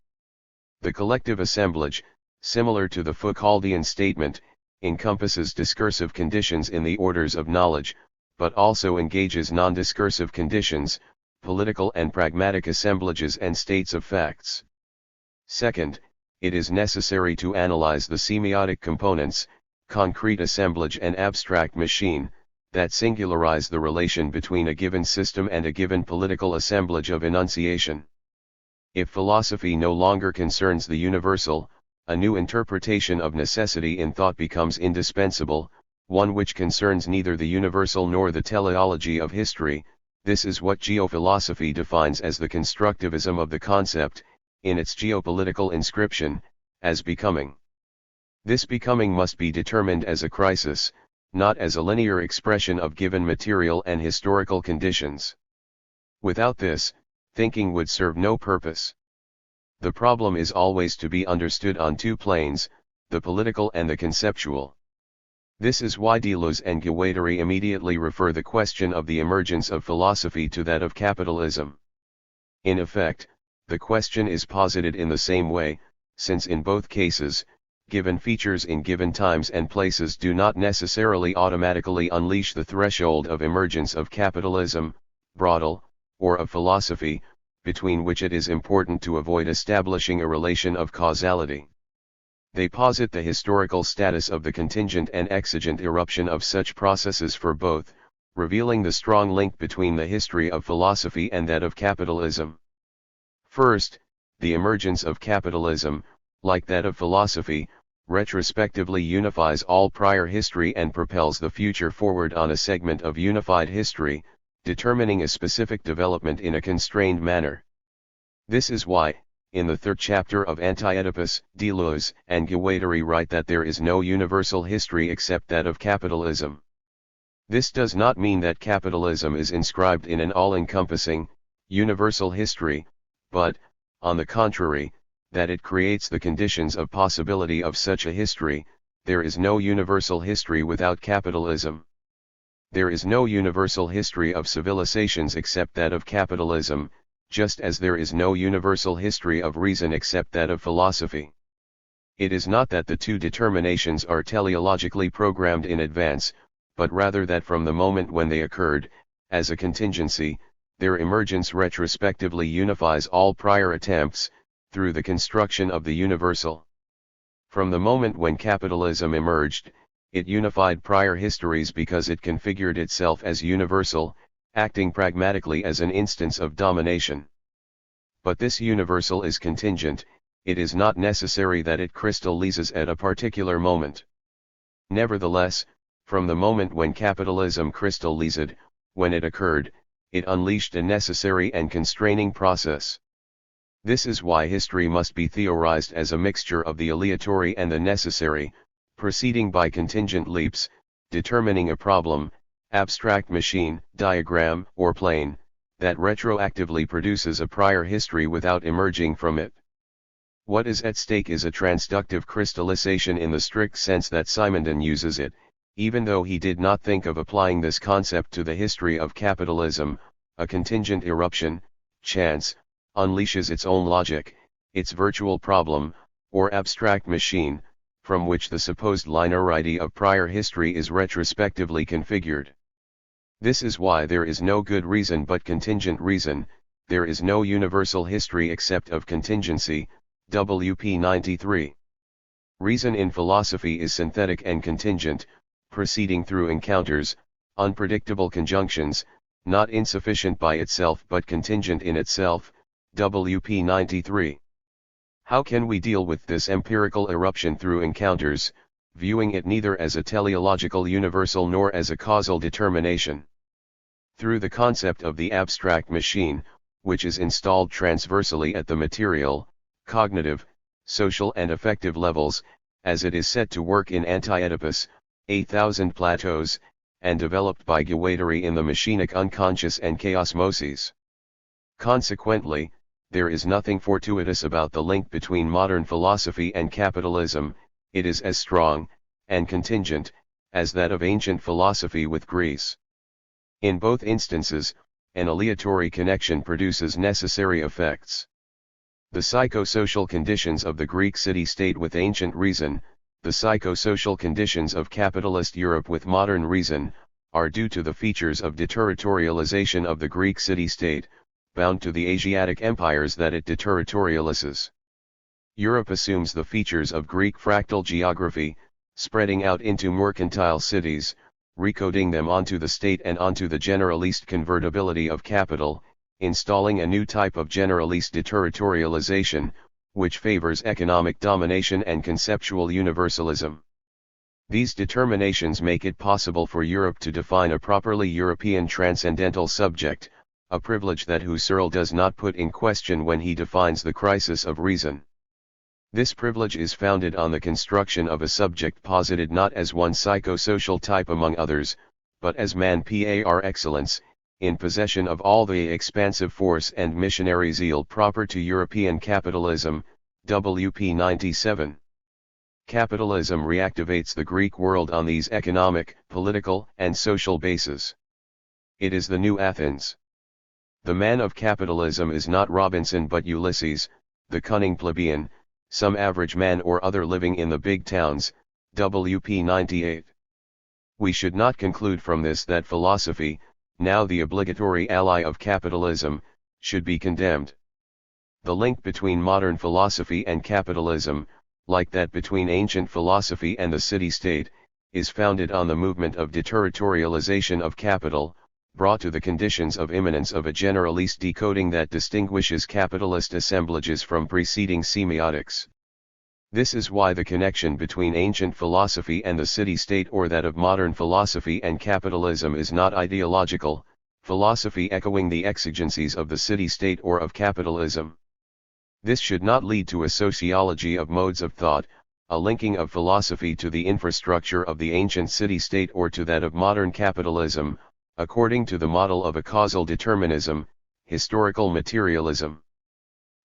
The collective assemblage, similar to the Foucauldian statement, encompasses discursive conditions in the orders of knowledge, but also engages non-discursive conditions, political and pragmatic assemblages and states of facts. Second, it is necessary to analyze the semiotic components, concrete assemblage and abstract machine, that singularize the relation between a given system and a given political assemblage of enunciation. If philosophy no longer concerns the universal, a new interpretation of necessity in thought becomes indispensable, one which concerns neither the universal nor the teleology of history. This is what geophilosophy defines as the constructivism of the concept, in its geopolitical inscription, as becoming. This becoming must be determined as a crisis, not as a linear expression of given material and historical conditions. Without this, thinking would serve no purpose. The problem is always to be understood on two planes, the political and the conceptual. This is why Deleuze and Guattari immediately refer the question of the emergence of philosophy to that of capitalism. In effect, the question is posited in the same way, since in both cases, given features in given times and places do not necessarily automatically unleash the threshold of emergence of capitalism, Braudel, or of philosophy, between which it is important to avoid establishing a relation of causality. They posit the historical status of the contingent and exigent eruption of such processes for both, revealing the strong link between the history of philosophy and that of capitalism. First, the emergence of capitalism, like that of philosophy, retrospectively unifies all prior history and propels the future forward on a segment of unified history, determining a specific development in a constrained manner. This is why, in the third chapter of Anti-Oedipus, Deleuze and Guattari write that there is no universal history except that of capitalism. This does not mean that capitalism is inscribed in an all-encompassing, universal history, but, on the contrary, that it creates the conditions of possibility of such a history. There is no universal history without capitalism. There is no universal history of civilizations except that of capitalism, just as there is no universal history of reason except that of philosophy. It is not that the two determinations are teleologically programmed in advance, but rather that from the moment when they occurred, as a contingency, their emergence retrospectively unifies all prior attempts, through the construction of the universal. From the moment when capitalism emerged, it unified prior histories because it configured itself as universal, acting pragmatically as an instance of domination. But this universal is contingent. It is not necessary that it crystallizes at a particular moment. Nevertheless, from the moment when capitalism crystallized, when it occurred, it unleashed a necessary and constraining process. This is why history must be theorized as a mixture of the aleatory and the necessary, proceeding by contingent leaps, determining a problem, abstract machine, diagram, or plane, that retroactively produces a prior history without emerging from it. What is at stake is a transductive crystallization in the strict sense that Simondon uses it, even though he did not think of applying this concept to the history of capitalism. A contingent eruption, chance, unleashes its own logic, its virtual problem, or abstract machine, from which the supposed linearity of prior history is retrospectively configured. This is why there is no good reason but contingent reason. There is no universal history except of contingency. WP 93. Reason in philosophy is synthetic and contingent, proceeding through encounters, unpredictable conjunctions, not insufficient by itself but contingent in itself. WP 93. How can we deal with this empirical eruption through encounters, viewing it neither as a teleological universal nor as a causal determination? Through the concept of the abstract machine, which is installed transversally at the material, cognitive, social and affective levels, as it is set to work in Anti-Oedipus, 8,000 plateaus, and developed by Guattari in the machinic unconscious and chaosmoses. Consequently, there is nothing fortuitous about the link between modern philosophy and capitalism. It is as strong, and contingent, as that of ancient philosophy with Greece. In both instances, an aleatory connection produces necessary effects. The psychosocial conditions of the Greek city-state with ancient reason, the psychosocial conditions of capitalist Europe with modern reason, are due to the features of deterritorialization of the Greek city-state, bound to the Asiatic empires that it deterritorializes. Europe assumes the features of Greek fractal geography, spreading out into mercantile cities, recoding them onto the state and onto the generalist convertibility of capital, installing a new type of generalist deterritorialization, which favors economic domination and conceptual universalism. These determinations make it possible for Europe to define a properly European transcendental subject, a privilege that Husserl does not put in question when he defines the crisis of reason. This privilege is founded on the construction of a subject posited not as one psychosocial type among others, but as man par excellence, in possession of all the expansive force and missionary zeal proper to European capitalism. WP 97. Capitalism reactivates the Greek world on these economic, political, and social bases. It is the new Athens. The man of capitalism is not Robinson but Ulysses, the cunning plebeian, some average man or other living in the big towns. WP 98. We should not conclude from this that philosophy, now the obligatory ally of capitalism, should be condemned. The link between modern philosophy and capitalism, like that between ancient philosophy and the city-state, is founded on the movement of deterritorialization of capital, brought to the conditions of immanence of a generalist decoding that distinguishes capitalist assemblages from preceding semiotics. This is why the connection between ancient philosophy and the city-state or that of modern philosophy and capitalism is not ideological, philosophy echoing the exigencies of the city-state or of capitalism. This should not lead to a sociology of modes of thought, a linking of philosophy to the infrastructure of the ancient city-state or to that of modern capitalism, according to the model of a causal determinism, historical materialism.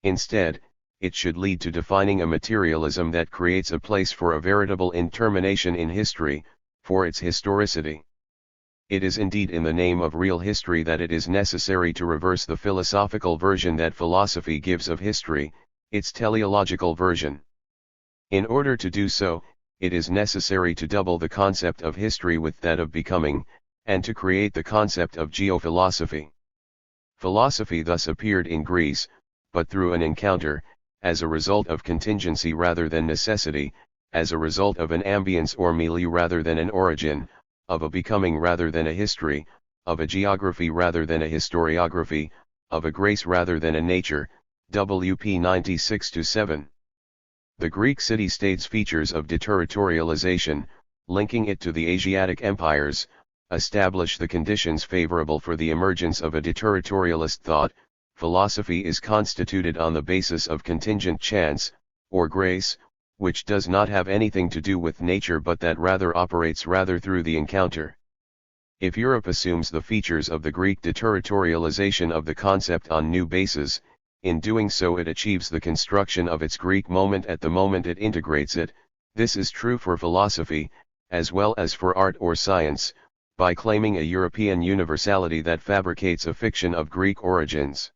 Instead, it should lead to defining a materialism that creates a place for a veritable intermination in history, for its historicity. It is indeed in the name of real history that it is necessary to reverse the philosophical version that philosophy gives of history, its teleological version. In order to do so, it is necessary to double the concept of history with that of becoming, and to create the concept of geophilosophy. Philosophy thus appeared in Greece, but through an encounter, as a result of contingency rather than necessity, as a result of an ambience or milieu rather than an origin, of a becoming rather than a history, of a geography rather than a historiography, of a grace rather than a nature. WP 96-7. The Greek city-state's features of deterritorialization, linking it to the Asiatic empires, establish the conditions favorable for the emergence of a deterritorialist thought. Philosophy is constituted on the basis of contingent chance, or grace, which does not have anything to do with nature but that rather operates rather through the encounter. If Europe assumes the features of the Greek deterritorialization of the concept on new bases, in doing so it achieves the construction of its Greek moment at the moment it integrates it. This is true for philosophy, as well as for art or science, by claiming a European universality that fabricates a fiction of Greek origins.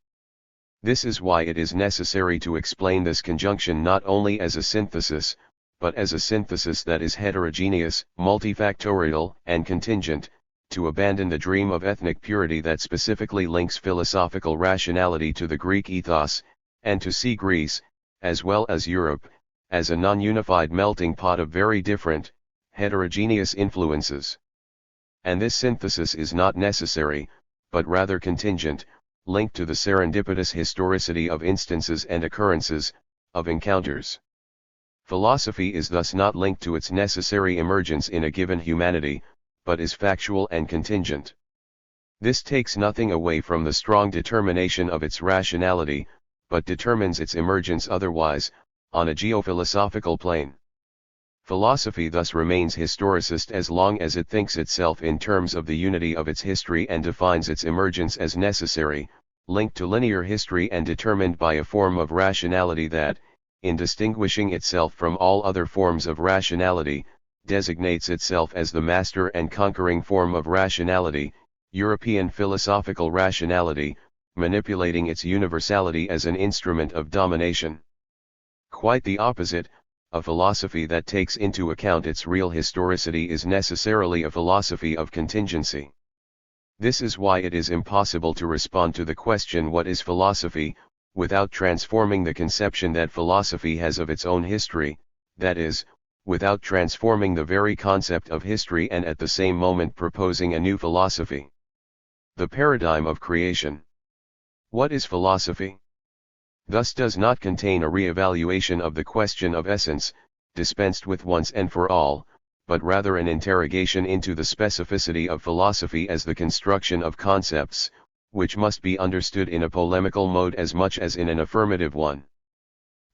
This is why it is necessary to explain this conjunction not only as a synthesis, but as a synthesis that is heterogeneous, multifactorial, and contingent, to abandon the dream of ethnic purity that specifically links philosophical rationality to the Greek ethos, and to see Greece, as well as Europe, as a non-unified melting pot of very different, heterogeneous influences. And this synthesis is not necessary, but rather contingent, linked to the serendipitous historicity of instances and occurrences, of encounters. Philosophy is thus not linked to its necessary emergence in a given humanity, but is factual and contingent. This takes nothing away from the strong determination of its rationality, but determines its emergence otherwise, on a geophilosophical plane. Philosophy thus remains historicist as long as it thinks itself in terms of the unity of its history and defines its emergence as necessary, linked to linear history and determined by a form of rationality that, in distinguishing itself from all other forms of rationality, designates itself as the master and conquering form of rationality, European philosophical rationality, manipulating its universality as an instrument of domination. Quite the opposite, a philosophy that takes into account its real historicity is necessarily a philosophy of contingency. This is why it is impossible to respond to the question what is philosophy, without transforming the conception that philosophy has of its own history, that is, without transforming the very concept of history and at the same moment proposing a new philosophy. The paradigm of creation. What is philosophy? Thus does not contain a re-evaluation of the question of essence, dispensed with once and for all, but rather an interrogation into the specificity of philosophy as the construction of concepts, which must be understood in a polemical mode as much as in an affirmative one.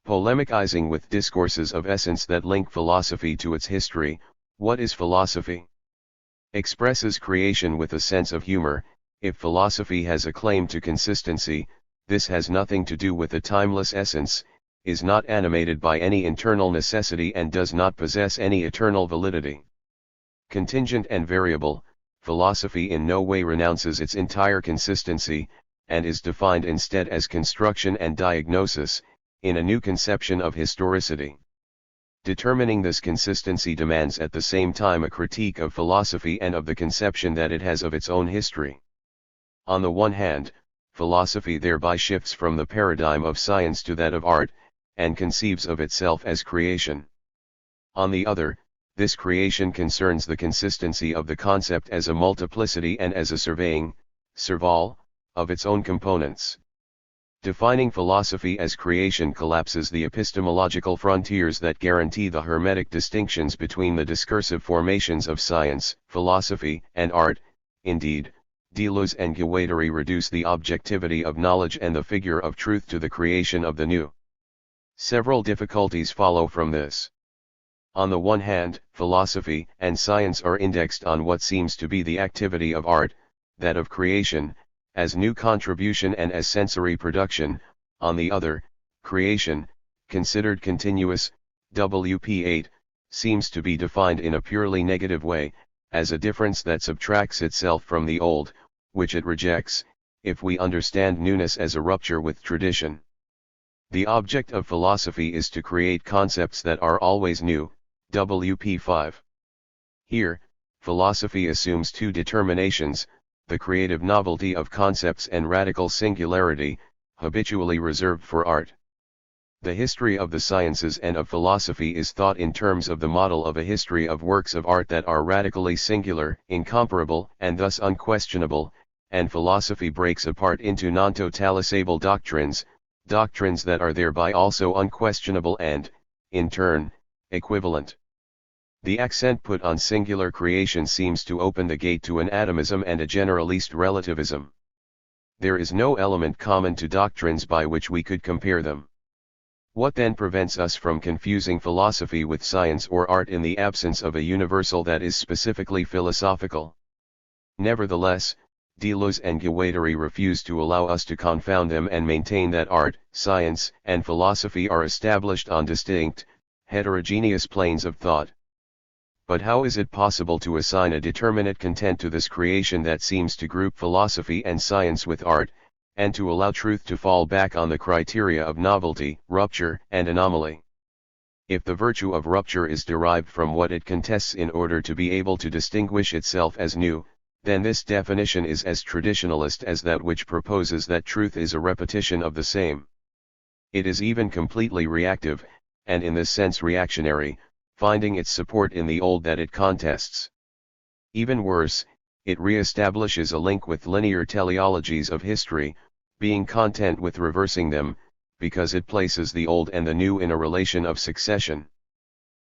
Polemicizing with discourses of essence that link philosophy to its history, what is philosophy? Expresses creation with a sense of humor. If philosophy has a claim to consistency, this has nothing to do with a timeless essence, is not animated by any internal necessity and does not possess any eternal validity. Contingent and variable, philosophy in no way renounces its entire consistency, and is defined instead as construction and diagnosis, in a new conception of historicity. Determining this consistency demands at the same time a critique of philosophy and of the conception that it has of its own history. On the one hand, philosophy thereby shifts from the paradigm of science to that of art, and conceives of itself as creation. On the other, this creation concerns the consistency of the concept as a multiplicity and as a surveying, survol, of its own components. Defining philosophy as creation collapses the epistemological frontiers that guarantee the hermetic distinctions between the discursive formations of science, philosophy, and art. Indeed, Deleuze and Guattari reduce the objectivity of knowledge and the figure of truth to the creation of the new. Several difficulties follow from this. On the one hand, philosophy and science are indexed on what seems to be the activity of art, that of creation, as new contribution and as sensory production. On the other, creation, considered continuous, WP8, seems to be defined in a purely negative way, as a difference that subtracts itself from the old, which it rejects, if we understand newness as a rupture with tradition. The object of philosophy is to create concepts that are always new, WP5. Here, philosophy assumes two determinations, the creative novelty of concepts and radical singularity, habitually reserved for art. The history of the sciences and of philosophy is thought in terms of the model of a history of works of art that are radically singular, incomparable, and thus unquestionable, and philosophy breaks apart into non-totalizable doctrines, doctrines that are thereby also unquestionable and, in turn, equivalent. The accent put on singular creation seems to open the gate to an atomism and a generalist relativism. There is no element common to doctrines by which we could compare them. What then prevents us from confusing philosophy with science or art in the absence of a universal that is specifically philosophical? Nevertheless, Deleuze and Guattari refuse to allow us to confound them and maintain that art, science, and philosophy are established on distinct, heterogeneous planes of thought. But how is it possible to assign a determinate content to this creation that seems to group philosophy and science with art, and to allow truth to fall back on the criteria of novelty, rupture, and anomaly? If the virtue of rupture is derived from what it contests in order to be able to distinguish itself as new, then this definition is as traditionalist as that which proposes that truth is a repetition of the same. It is even completely reactive, and in this sense reactionary, finding its support in the old that it contests. Even worse, it re-establishes a link with linear teleologies of history, being content with reversing them, because it places the old and the new in a relation of succession.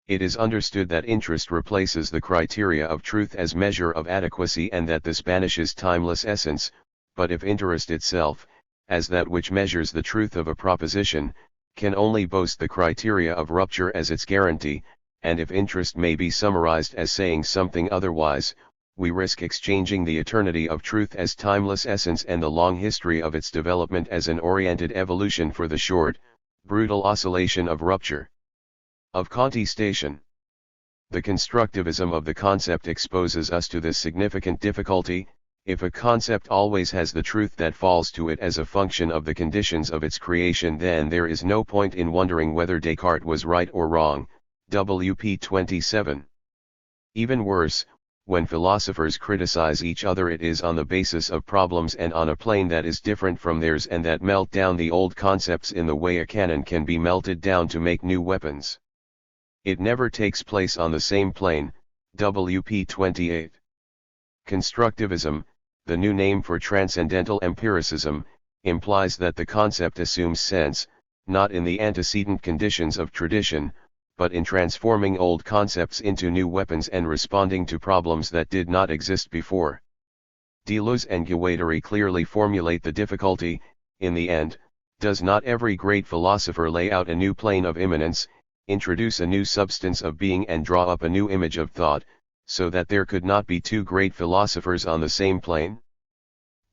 It is understood that interest replaces the criteria of truth as measure of adequacy and that this banishes timeless essence, but if interest itself, as that which measures the truth of a proposition, can only boast the criteria of rupture as its guarantee, and if interest may be summarized as saying something otherwise, we risk exchanging the eternity of truth as timeless essence and the long history of its development as an oriented evolution for the short, brutal oscillation of rupture. Of contestation. The constructivism of the concept exposes us to this significant difficulty. If a concept always has the truth that falls to it as a function of the conditions of its creation, then there is no point in wondering whether Descartes was right or wrong, WP 27. Even worse, when philosophers criticize each other, it is on the basis of problems and on a plane that is different from theirs, and that melt down the old concepts in the way a cannon can be melted down to make new weapons. It never takes place on the same plane, WP 28. Constructivism, the new name for transcendental empiricism, implies that the concept assumes sense, not in the antecedent conditions of tradition, but in transforming old concepts into new weapons and responding to problems that did not exist before. Deleuze and Guattari clearly formulate the difficulty. In the end, does not every great philosopher lay out a new plane of immanence, introduce a new substance of being, and draw up a new image of thought, so that there could not be two great philosophers on the same plane?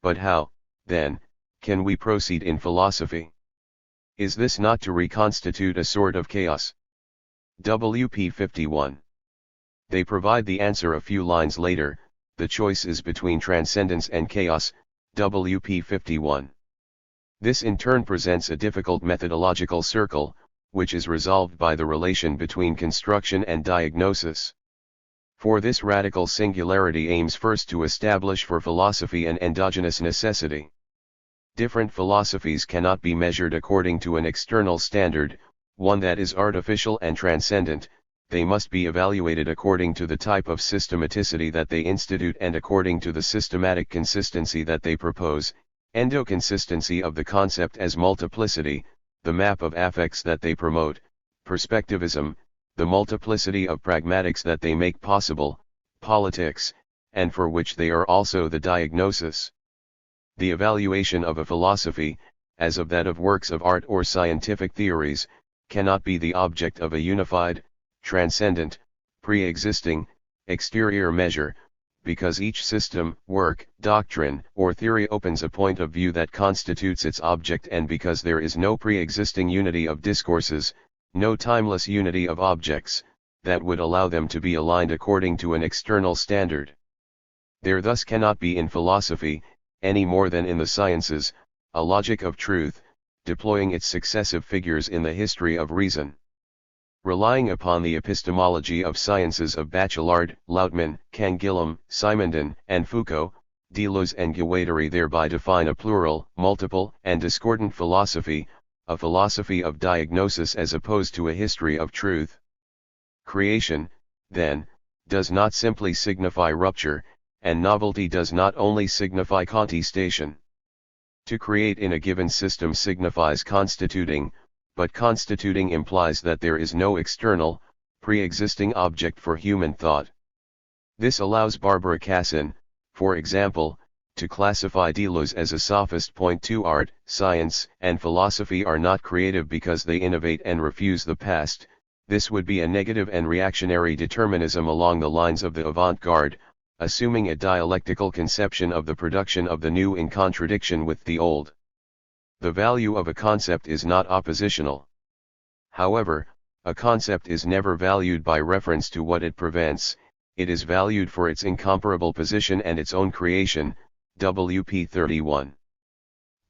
But how, then, can we proceed in philosophy? Is this not to reconstitute a sort of chaos? WP 51. They provide the answer a few lines later. The choice is between transcendence and chaos, WP 51. This in turn presents a difficult methodological circle, which is resolved by the relation between construction and diagnosis. For this radical singularity aims first to establish for philosophy an endogenous necessity. Different philosophies cannot be measured according to an external standard, one that is artificial and transcendent. They must be evaluated according to the type of systematicity that they institute and according to the systematic consistency that they propose, endoconsistency of the concept as multiplicity, the map of affects that they promote, perspectivism, the multiplicity of pragmatics that they make possible, politics, and for which they are also the diagnosis. The evaluation of a philosophy, as of that of works of art or scientific theories, cannot be the object of a unified, transcendent, pre-existing, exterior measure, because each system, work, doctrine, or theory opens a point of view that constitutes its object, and because there is no pre-existing unity of discourses, no timeless unity of objects, that would allow them to be aligned according to an external standard. There thus cannot be in philosophy, any more than in the sciences, a logic of truth, deploying its successive figures in the history of reason. Relying upon the epistemology of sciences of Bachelard, Lautmann, Canguilhem, Simondon, and Foucault, Deleuze and Guattari thereby define a plural, multiple, and discordant philosophy, a philosophy of diagnosis as opposed to a history of truth. Creation, then, does not simply signify rupture, and novelty does not only signify contestation. To create in a given system signifies constituting, but constituting implies that there is no external, pre-existing object for human thought. This allows Barbara Cassin, for example, to classify Deleuze as a sophist. 2 Art, science, and philosophy are not creative because they innovate and refuse the past. This would be a negative and reactionary determinism along the lines of the avant-garde, assuming a dialectical conception of the production of the new in contradiction with the old. The value of a concept is not oppositional. However, a concept is never valued by reference to what it prevents, it is valued for its incomparable position and its own creation, WP 31.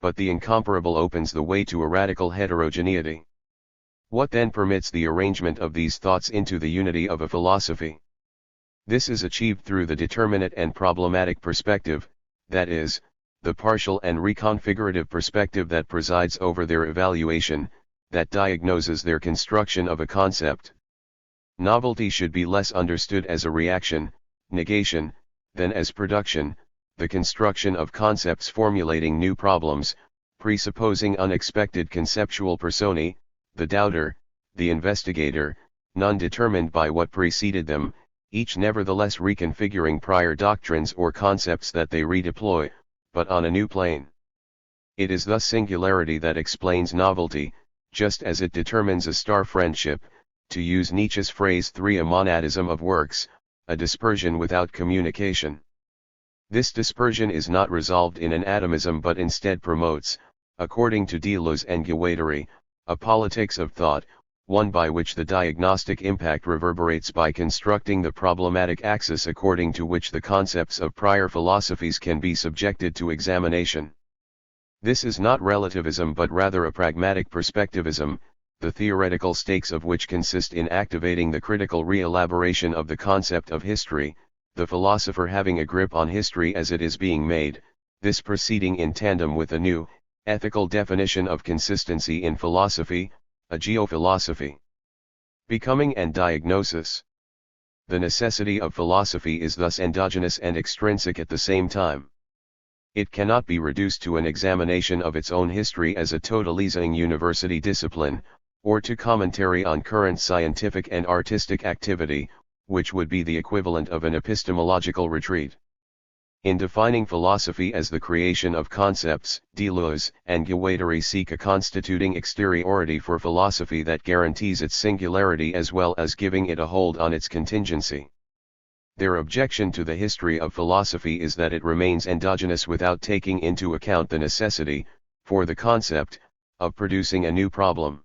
But the incomparable opens the way to a radical heterogeneity. What then permits the arrangement of these thoughts into the unity of a philosophy? This is achieved through the determinate and problematic perspective, that is, the partial and reconfigurative perspective that presides over their evaluation, that diagnoses their construction of a concept. Novelty should be less understood as a reaction, negation, than as production, the construction of concepts formulating new problems, presupposing unexpected conceptual personae, the doubter, the investigator, none determined by what preceded them, each nevertheless reconfiguring prior doctrines or concepts that they redeploy, but on a new plane. It is thus singularity that explains novelty, just as it determines a star friendship, to use Nietzsche's phrase 3, a monadism of works, a dispersion without communication. This dispersion is not resolved in an atomism but instead promotes, according to Deleuze and Guattari, a politics of thought, one by which the diagnostic impact reverberates by constructing the problematic axis according to which the concepts of prior philosophies can be subjected to examination. This is not relativism but rather a pragmatic perspectivism, the theoretical stakes of which consist in activating the critical re-elaboration of the concept of history, the philosopher having a grip on history as it is being made, this proceeding in tandem with a new, ethical definition of consistency in philosophy, a geophilosophy. Becoming and diagnosis. The necessity of philosophy is thus endogenous and extrinsic at the same time. It cannot be reduced to an examination of its own history as a totalizing university discipline, or to commentary on current scientific and artistic activity, which would be the equivalent of an epistemological retreat. In defining philosophy as the creation of concepts, Deleuze and Guattari seek a constituting exteriority for philosophy that guarantees its singularity as well as giving it a hold on its contingency. Their objection to the history of philosophy is that it remains endogenous without taking into account the necessity, for the concept, of producing a new problem.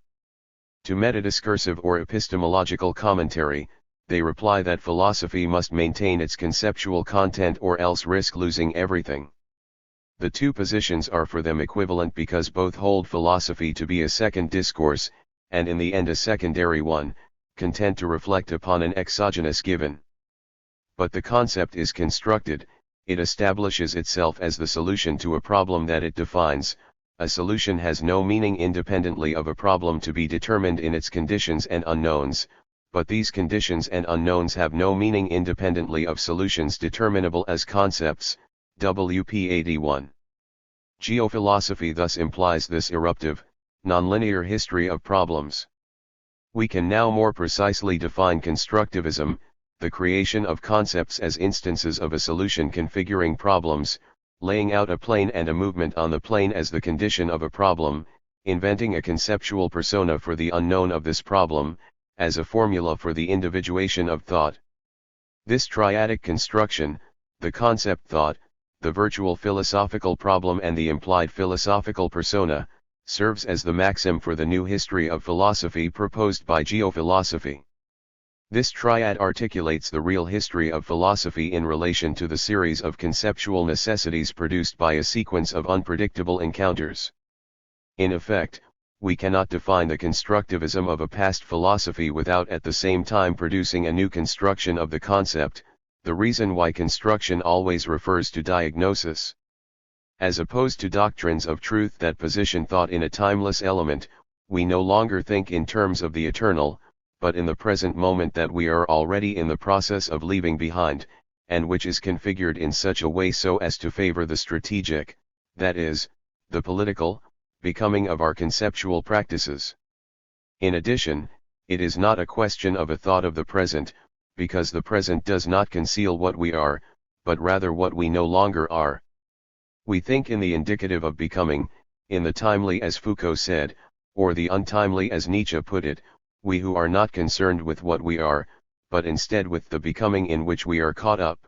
To metadiscursive or epistemological commentary, they reply that philosophy must maintain its conceptual content or else risk losing everything. The two positions are for them equivalent because both hold philosophy to be a second discourse, and in the end a secondary one, content to reflect upon an exogenous given. But the concept is constructed, it establishes itself as the solution to a problem that it defines. A solution has no meaning independently of a problem to be determined in its conditions and unknowns, but these conditions and unknowns have no meaning independently of solutions determinable as concepts, WP 81. Geophilosophy thus implies this eruptive, nonlinear history of problems. We can now more precisely define constructivism, the creation of concepts as instances of a solution configuring problems, laying out a plane and a movement on the plane as the condition of a problem, inventing a conceptual persona for the unknown of this problem, as a formula for the individuation of thought. This triadic construction, the concept thought, the virtual philosophical problem and the implied philosophical persona, serves as the maxim for the new history of philosophy proposed by geophilosophy. This triad articulates the real history of philosophy in relation to the series of conceptual necessities produced by a sequence of unpredictable encounters. In effect, we cannot define the constructivism of a past philosophy without at the same time producing a new construction of the concept, the reason why construction always refers to diagnosis. As opposed to doctrines of truth that position thought in a timeless element, we no longer think in terms of the eternal, but in the present moment that we are already in the process of leaving behind, and which is configured in such a way so as to favor the strategic, that is, the political, becoming of our conceptual practices. In addition, it is not a question of a thought of the present, because the present does not conceal what we are, but rather what we no longer are. We think in the indicative of becoming, in the timely as Foucault said, or the untimely as Nietzsche put it, we who are not concerned with what we are, but instead with the becoming in which we are caught up.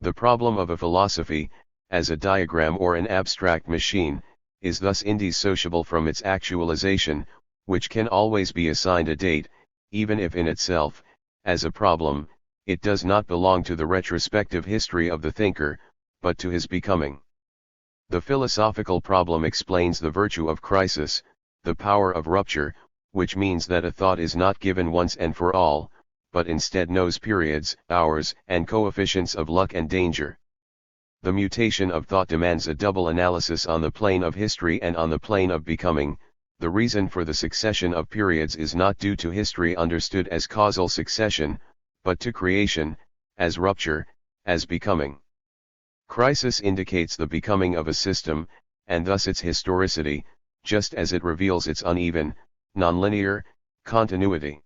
The problem of a philosophy, as a diagram or an abstract machine, is thus indissociable from its actualization, which can always be assigned a date, even if in itself, as a problem, it does not belong to the retrospective history of the thinker, but to his becoming. The philosophical problem explains the virtue of crisis, the power of rupture, which means that a thought is not given once and for all, but instead knows periods, hours, and coefficients of luck and danger. The mutation of thought demands a double analysis on the plane of history and on the plane of becoming. The reason for the succession of periods is not due to history understood as causal succession, but to creation, as rupture, as becoming. Crisis indicates the becoming of a system, and thus its historicity, just as it reveals its uneven, nonlinear, continuity.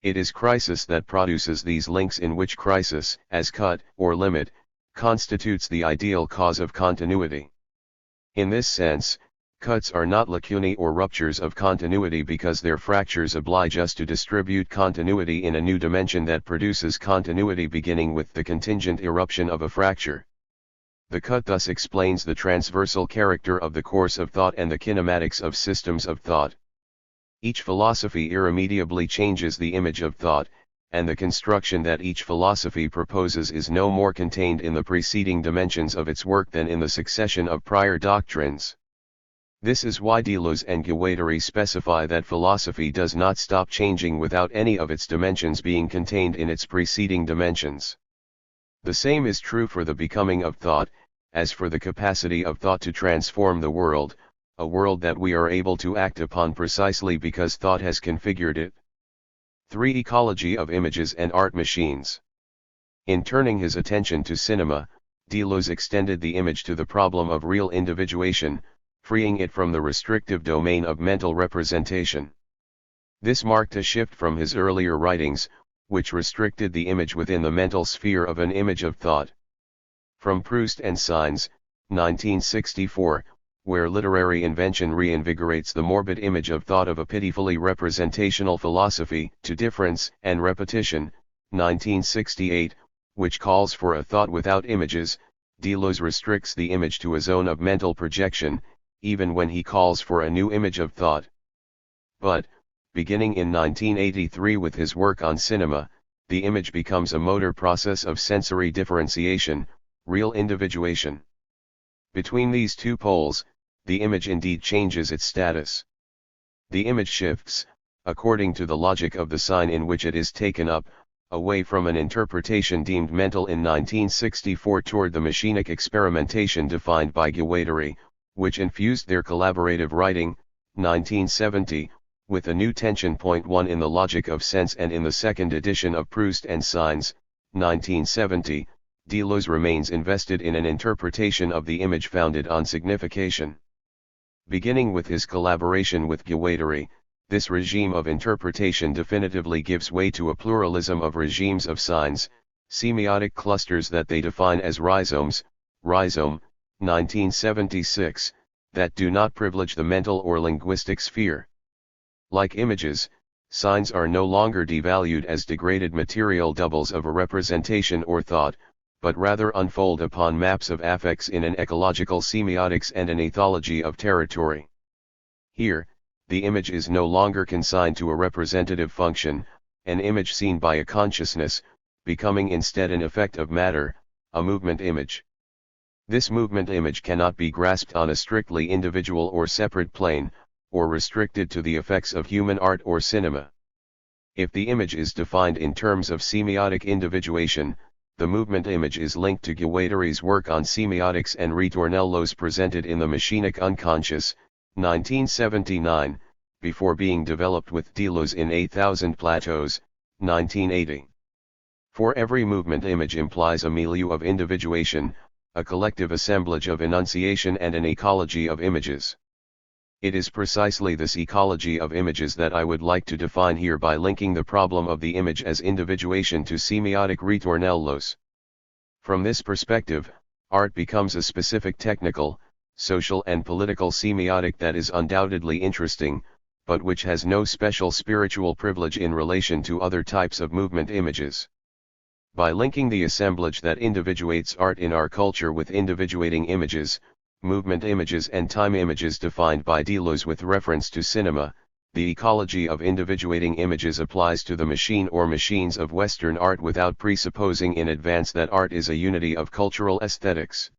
It is crisis that produces these links in which crisis, as cut, or limit, constitutes the ideal cause of continuity. In this sense, cuts are not lacunae or ruptures of continuity because their fractures oblige us to distribute continuity in a new dimension that produces continuity beginning with the contingent eruption of a fracture. The cut thus explains the transversal character of the course of thought and the kinematics of systems of thought. Each philosophy irremediably changes the image of thought, and the construction that each philosophy proposes is no more contained in the preceding dimensions of its work than in the succession of prior doctrines. This is why Deleuze and Guattari specify that philosophy does not stop changing without any of its dimensions being contained in its preceding dimensions. The same is true for the becoming of thought, as for the capacity of thought to transform the world, a world that we are able to act upon precisely because thought has configured it. 3. Ecology of images and art machines. In turning his attention to cinema, Deleuze extended the image to the problem of real individuation, freeing it from the restrictive domain of mental representation. This marked a shift from his earlier writings, which restricted the image within the mental sphere of an image of thought. From Proust and Signs, 1964, where literary invention reinvigorates the morbid image of thought of a pitifully representational philosophy, to Difference and Repetition, 1968, which calls for a thought without images, Deleuze restricts the image to a zone of mental projection, even when he calls for a new image of thought. But, beginning in 1983 with his work on cinema, the image becomes a motor process of sensory differentiation, real individuation. Between these two poles, the image indeed changes its status. The image shifts, according to the logic of the sign in which it is taken up, away from an interpretation deemed mental in 1964 toward the machinic experimentation defined by Guattari, which infused their collaborative writing, 1970, with a new tension. 1 In the logic of sense and in the second edition of Proust and Signs, 1970, Deleuze remains invested in an interpretation of the image founded on signification. Beginning with his collaboration with Guattari, this regime of interpretation definitively gives way to a pluralism of regimes of signs, semiotic clusters that they define as rhizomes. Rhizome, 1976, that do not privilege the mental or linguistic sphere. Like images, signs are no longer devalued as degraded material doubles of a representation or thought, but rather unfold upon maps of affects in an ecological semiotics and an ethology of territory. Here, the image is no longer consigned to a representative function, an image seen by a consciousness, becoming instead an effect of matter, a movement image. This movement image cannot be grasped on a strictly individual or separate plane, or restricted to the effects of human art or cinema. If the image is defined in terms of semiotic individuation, the movement image is linked to Guattari's work on semiotics and ritornello's presented in the Machinic Unconscious, 1979, before being developed with Deleuze in 8,000 Plateaus, 1980. For every movement image implies a milieu of individuation, a collective assemblage of enunciation and an ecology of images. It is precisely this ecology of images that I would like to define here by linking the problem of the image as individuation to semiotic ritornellos. From this perspective, art becomes a specific technical, social and political semiotic that is undoubtedly interesting, but which has no special spiritual privilege in relation to other types of movement images. By linking the assemblage that individuates art in our culture with individuating images, movement images and time images defined by Deleuze with reference to cinema, the ecology of individuating images applies to the machine or machines of Western art without presupposing in advance that art is a unity of cultural aesthetics.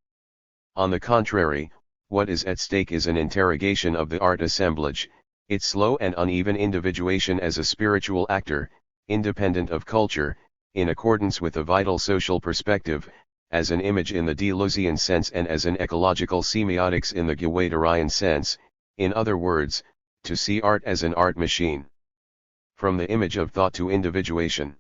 On the contrary, what is at stake is an interrogation of the art assemblage, its slow and uneven individuation as a spiritual actor, independent of culture, in accordance with a vital social perspective, as an image in the Deleuzian sense and as an ecological semiotics in the Guattarian sense, in other words, to see art as an art machine. From the image of thought to individuation.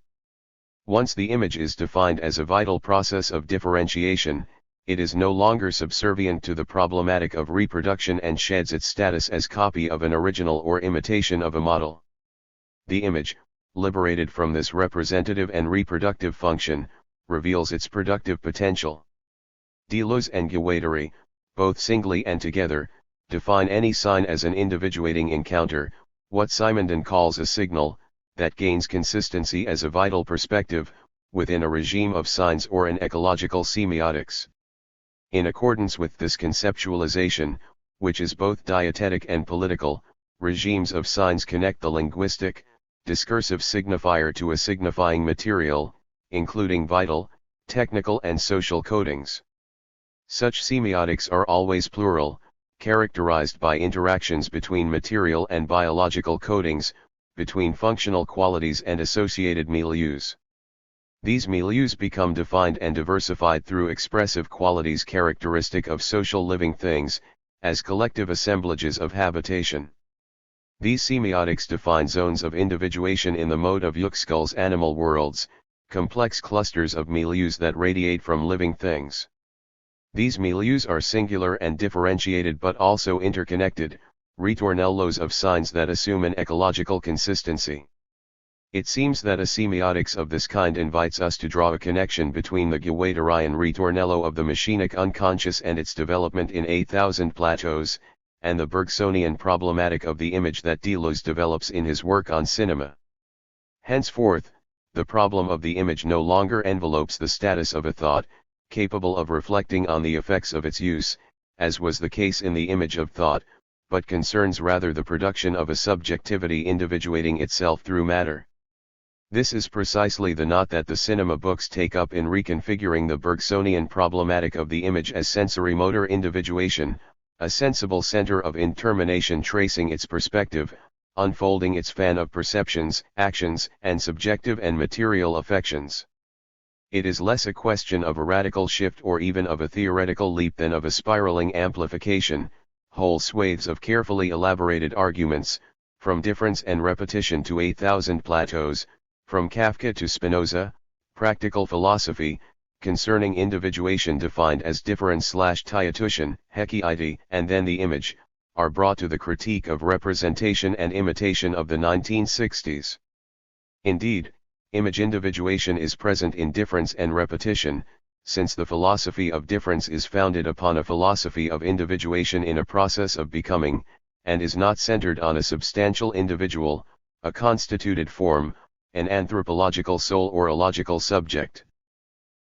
Once the image is defined as a vital process of differentiation, it is no longer subservient to the problematic of reproduction and sheds its status as copy of an original or imitation of a model. The image, liberated from this representative and reproductive function, reveals its productive potential. Deleuze and Guattari, both singly and together, define any sign as an individuating encounter, what Simondon calls a signal, that gains consistency as a vital perspective, within a regime of signs or an ecological semiotics. In accordance with this conceptualization, which is both dietetic and political, regimes of signs connect the linguistic, discursive signifier to a signifying material, including vital, technical and social codings. Such semiotics are always plural, characterized by interactions between material and biological codings, between functional qualities and associated milieus. These milieus become defined and diversified through expressive qualities characteristic of social living things, as collective assemblages of habitation. These semiotics define zones of individuation in the mode of Yuxkull's animal worlds, complex clusters of milieus that radiate from living things. These milieus are singular and differentiated but also interconnected, ritornellos of signs that assume an ecological consistency. It seems that a semiotics of this kind invites us to draw a connection between the Guattarian ritornello of the machinic unconscious and its development in 8,000 Plateaus, and the Bergsonian problematic of the image that Deleuze develops in his work on cinema. Henceforth, the problem of the image no longer envelopes the status of a thought, capable of reflecting on the effects of its use, as was the case in the image of thought, but concerns rather the production of a subjectivity individuating itself through matter. This is precisely the knot that the cinema books take up in reconfiguring the Bergsonian problematic of the image as sensory-motor individuation, a sensible center of intermination tracing its perspective, unfolding its fan of perceptions, actions, and subjective and material affections. It is less a question of a radical shift or even of a theoretical leap than of a spiraling amplification, whole swathes of carefully elaborated arguments, from difference and repetition to 8,000 Plateaus, from Kafka to Spinoza, practical philosophy, concerning individuation defined as difference/Tietuschen, Hekiite, and then the image, are brought to the critique of representation and imitation of the 1960s. Indeed, image individuation is present in difference and repetition, since the philosophy of difference is founded upon a philosophy of individuation in a process of becoming, and is not centered on a substantial individual, a constituted form, an anthropological soul or a logical subject.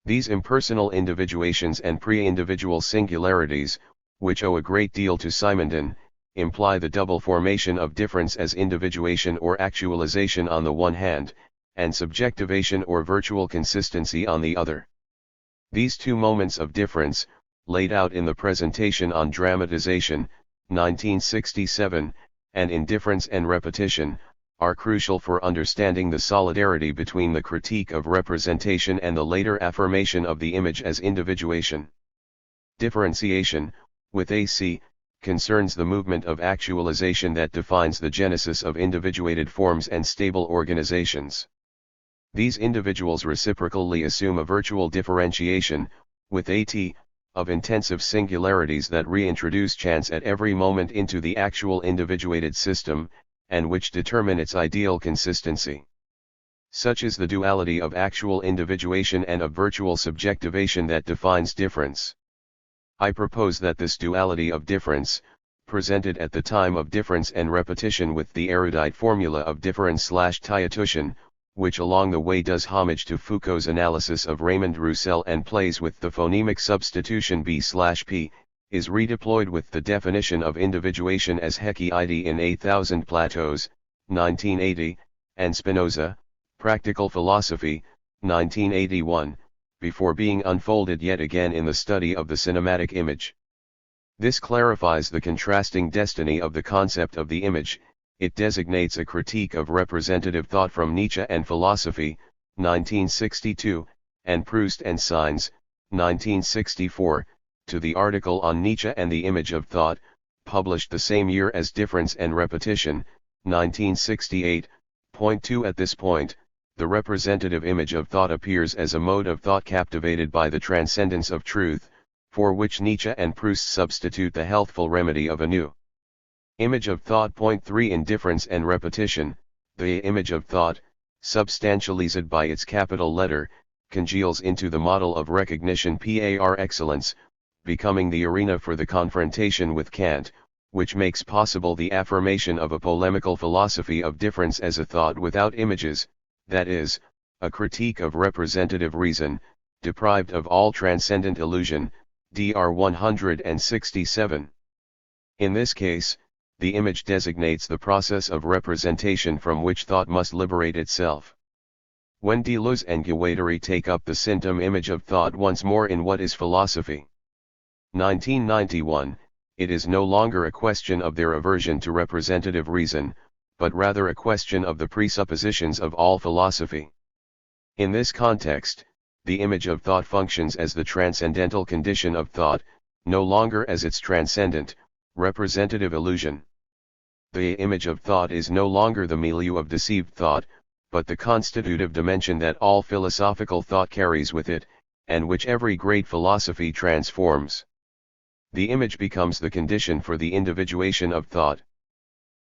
These impersonal individuations and pre-individual singularities, which owe a great deal to Simondon, imply the double formation of difference as individuation or actualization on the one hand, and subjectivation or virtual consistency on the other. These two moments of difference, laid out in the presentation on dramatization, 1967, and in difference and repetition, are crucial for understanding the solidarity between the critique of representation and the later affirmation of the image as individuation. Differentiation, with AC, concerns the movement of actualization that defines the genesis of individuated forms and stable organizations. These individuals reciprocally assume a virtual differentiation, with AT, of intensive singularities that reintroduce chance at every moment into the actual individuated system, and which determine its ideal consistency. Such is the duality of actual individuation and of virtual subjectivation that defines difference. I propose that this duality of difference, presented at the time of difference and repetition with the erudite formula of difference/Théâtre, which along the way does homage to Foucault's analysis of Raymond Roussel and plays with the phonemic substitution B/P, is redeployed with the definition of individuation as Hecate in A Thousand Plateaus, 1980, and Spinoza, Practical Philosophy, 1981, before being unfolded yet again in the study of the cinematic image. This clarifies the contrasting destiny of the concept of the image. It designates a critique of representative thought from Nietzsche and philosophy, 1962, and Proust and Signs, 1964, to the article on Nietzsche and the image of thought, published the same year as Difference and Repetition, 1968. Point 2. At this point, the representative image of thought appears as a mode of thought captivated by the transcendence of truth, for which Nietzsche and Proust substitute the healthful remedy of a new image of thought. Point 3. In Difference and Repetition, the image of thought, substantialized by its capital letter, congeals into the model of recognition par excellence, becoming the arena for the confrontation with Kant, which makes possible the affirmation of a polemical philosophy of difference as a thought without images, that is, a critique of representative reason, deprived of all transcendent illusion, Dr. 167. In this case, the image designates the process of representation from which thought must liberate itself. When Deleuze and Guattari take up the symptom image of thought once more in What is Philosophy? 1991, it is no longer a question of their aversion to representative reason, but rather a question of the presuppositions of all philosophy. In this context, the image of thought functions as the transcendental condition of thought, no longer as its transcendent, representative illusion. The image of thought is no longer the milieu of deceived thought, but the constitutive dimension that all philosophical thought carries with it, and which every great philosophy transforms. The image becomes the condition for the individuation of thought.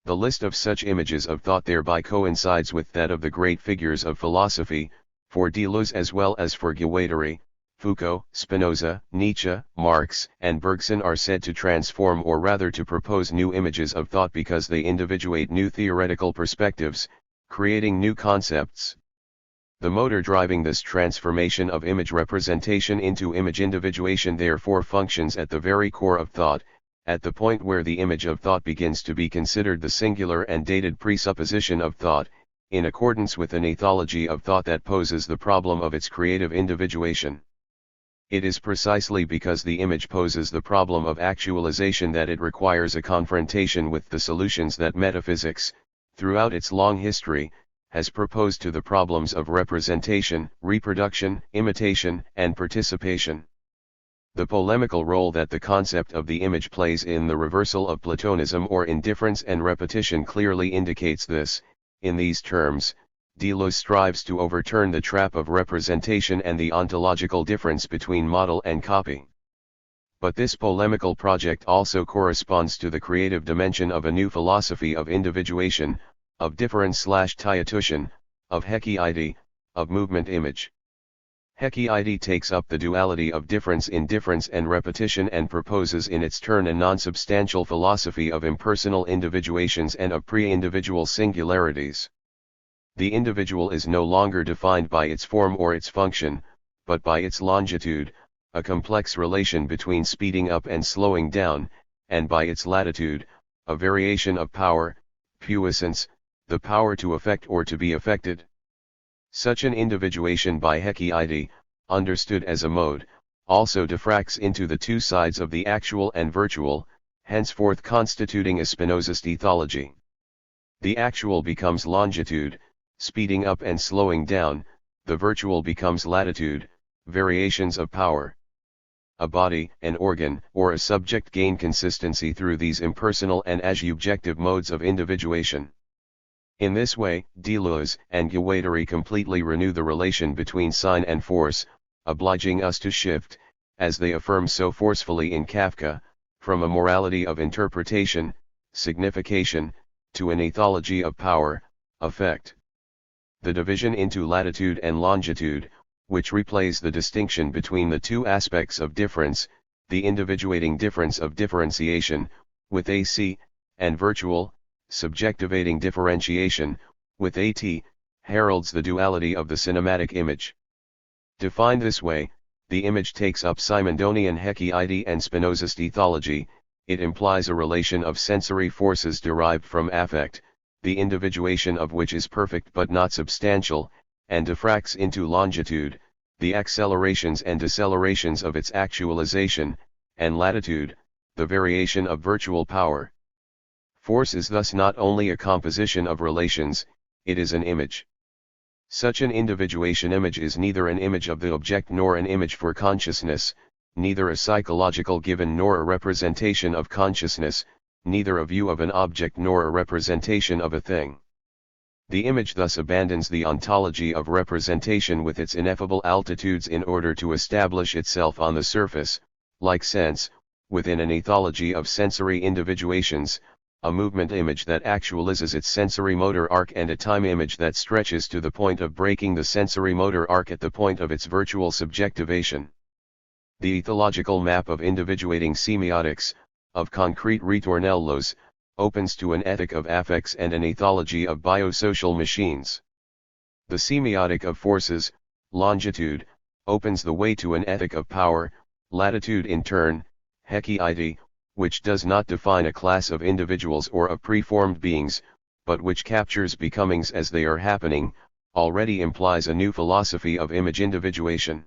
The list of such images of thought thereby coincides with that of the great figures of philosophy, for Deleuze as well as for Guattari. Foucault, Spinoza, Nietzsche, Marx, and Bergson are said to transform or rather to propose new images of thought because they individuate new theoretical perspectives, creating new concepts. The motor driving this transformation of image representation into image individuation therefore functions at the very core of thought, at the point where the image of thought begins to be considered the singular and dated presupposition of thought, in accordance with an ethology of thought that poses the problem of its creative individuation. It is precisely because the image poses the problem of actualization that it requires a confrontation with the solutions that metaphysics, throughout its long history, has proposed to the problems of representation, reproduction, imitation, and participation. The polemical role that the concept of the image plays in the reversal of Platonism or in Difference and Repetition clearly indicates this. In these terms, Deleuze strives to overturn the trap of representation and the ontological difference between model and copy. But this polemical project also corresponds to the creative dimension of a new philosophy of individuation, of difference/Théâtre, of Hecate, of movement image. Hecate takes up the duality of difference in difference and repetition and proposes in its turn a non-substantial philosophy of impersonal individuations and of pre-individual singularities. The individual is no longer defined by its form or its function, but by its longitude, a complex relation between speeding up and slowing down, and by its latitude, a variation of power, puissance, the power to affect or to be affected. Such an individuation by Hecate, understood as a mode, also diffracts into the two sides of the actual and virtual, henceforth constituting a Spinozist ethology. The actual becomes longitude, speeding up and slowing down, the virtual becomes latitude, variations of power. A body, an organ, or a subject gain consistency through these impersonal and asubjective modes of individuation. In this way, Deleuze and Guattari completely renew the relation between sign and force, obliging us to shift, as they affirm so forcefully in Kafka, from a morality of interpretation, signification, to an ethology of power, effect. The division into latitude and longitude, which replays the distinction between the two aspects of difference, the individuating difference of differentiation, with AC, and virtual, subjectivating differentiation, with AT, heralds the duality of the cinematic image. Defined this way, the image takes up Simondonian Hecate and Spinozist ethology. It implies a relation of sensory forces derived from affect, the individuation of which is perfect but not substantial, and diffracts into longitude, the accelerations and decelerations of its actualization, and latitude, the variation of virtual power. Force is thus not only a composition of relations, it is an image. Such an individuation image is neither an image of the object nor an image for consciousness, neither a psychological given nor a representation of consciousness, neither a view of an object nor a representation of a thing. The image thus abandons the ontology of representation with its ineffable altitudes in order to establish itself on the surface, like sense, within an ethology of sensory individuations, a movement image that actualizes its sensory motor arc and a time image that stretches to the point of breaking the sensory motor arc at the point of its virtual subjectivation. The ethological map of individuating semiotics, of concrete ritornellos, opens to an ethic of affects and an ethology of biosocial machines. The semiotic of forces, longitude, opens the way to an ethic of power, latitude in turn, Hecate, which does not define a class of individuals or of preformed beings, but which captures becomings as they are happening, already implies a new philosophy of image individuation.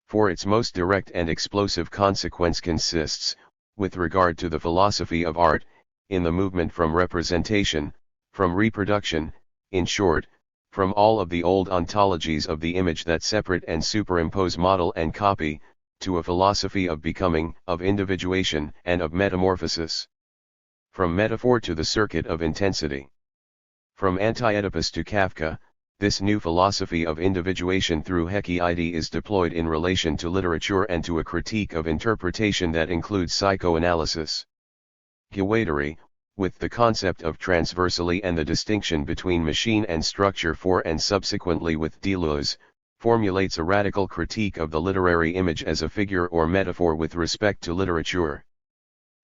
For its most direct and explosive consequence consists, with regard to the philosophy of art, in the movement from representation, from reproduction, in short, from all of the old ontologies of the image that separate and superimpose model and copy, to a philosophy of becoming, of individuation, and of metamorphosis. From metaphor to the circuit of intensity. From Anti-Oedipus to Kafka, this new philosophy of individuation through Hecate is deployed in relation to literature and to a critique of interpretation that includes psychoanalysis. Guattari, with the concept of transversally and the distinction between machine and structure for and subsequently with Deleuze, formulates a radical critique of the literary image as a figure or metaphor with respect to literature.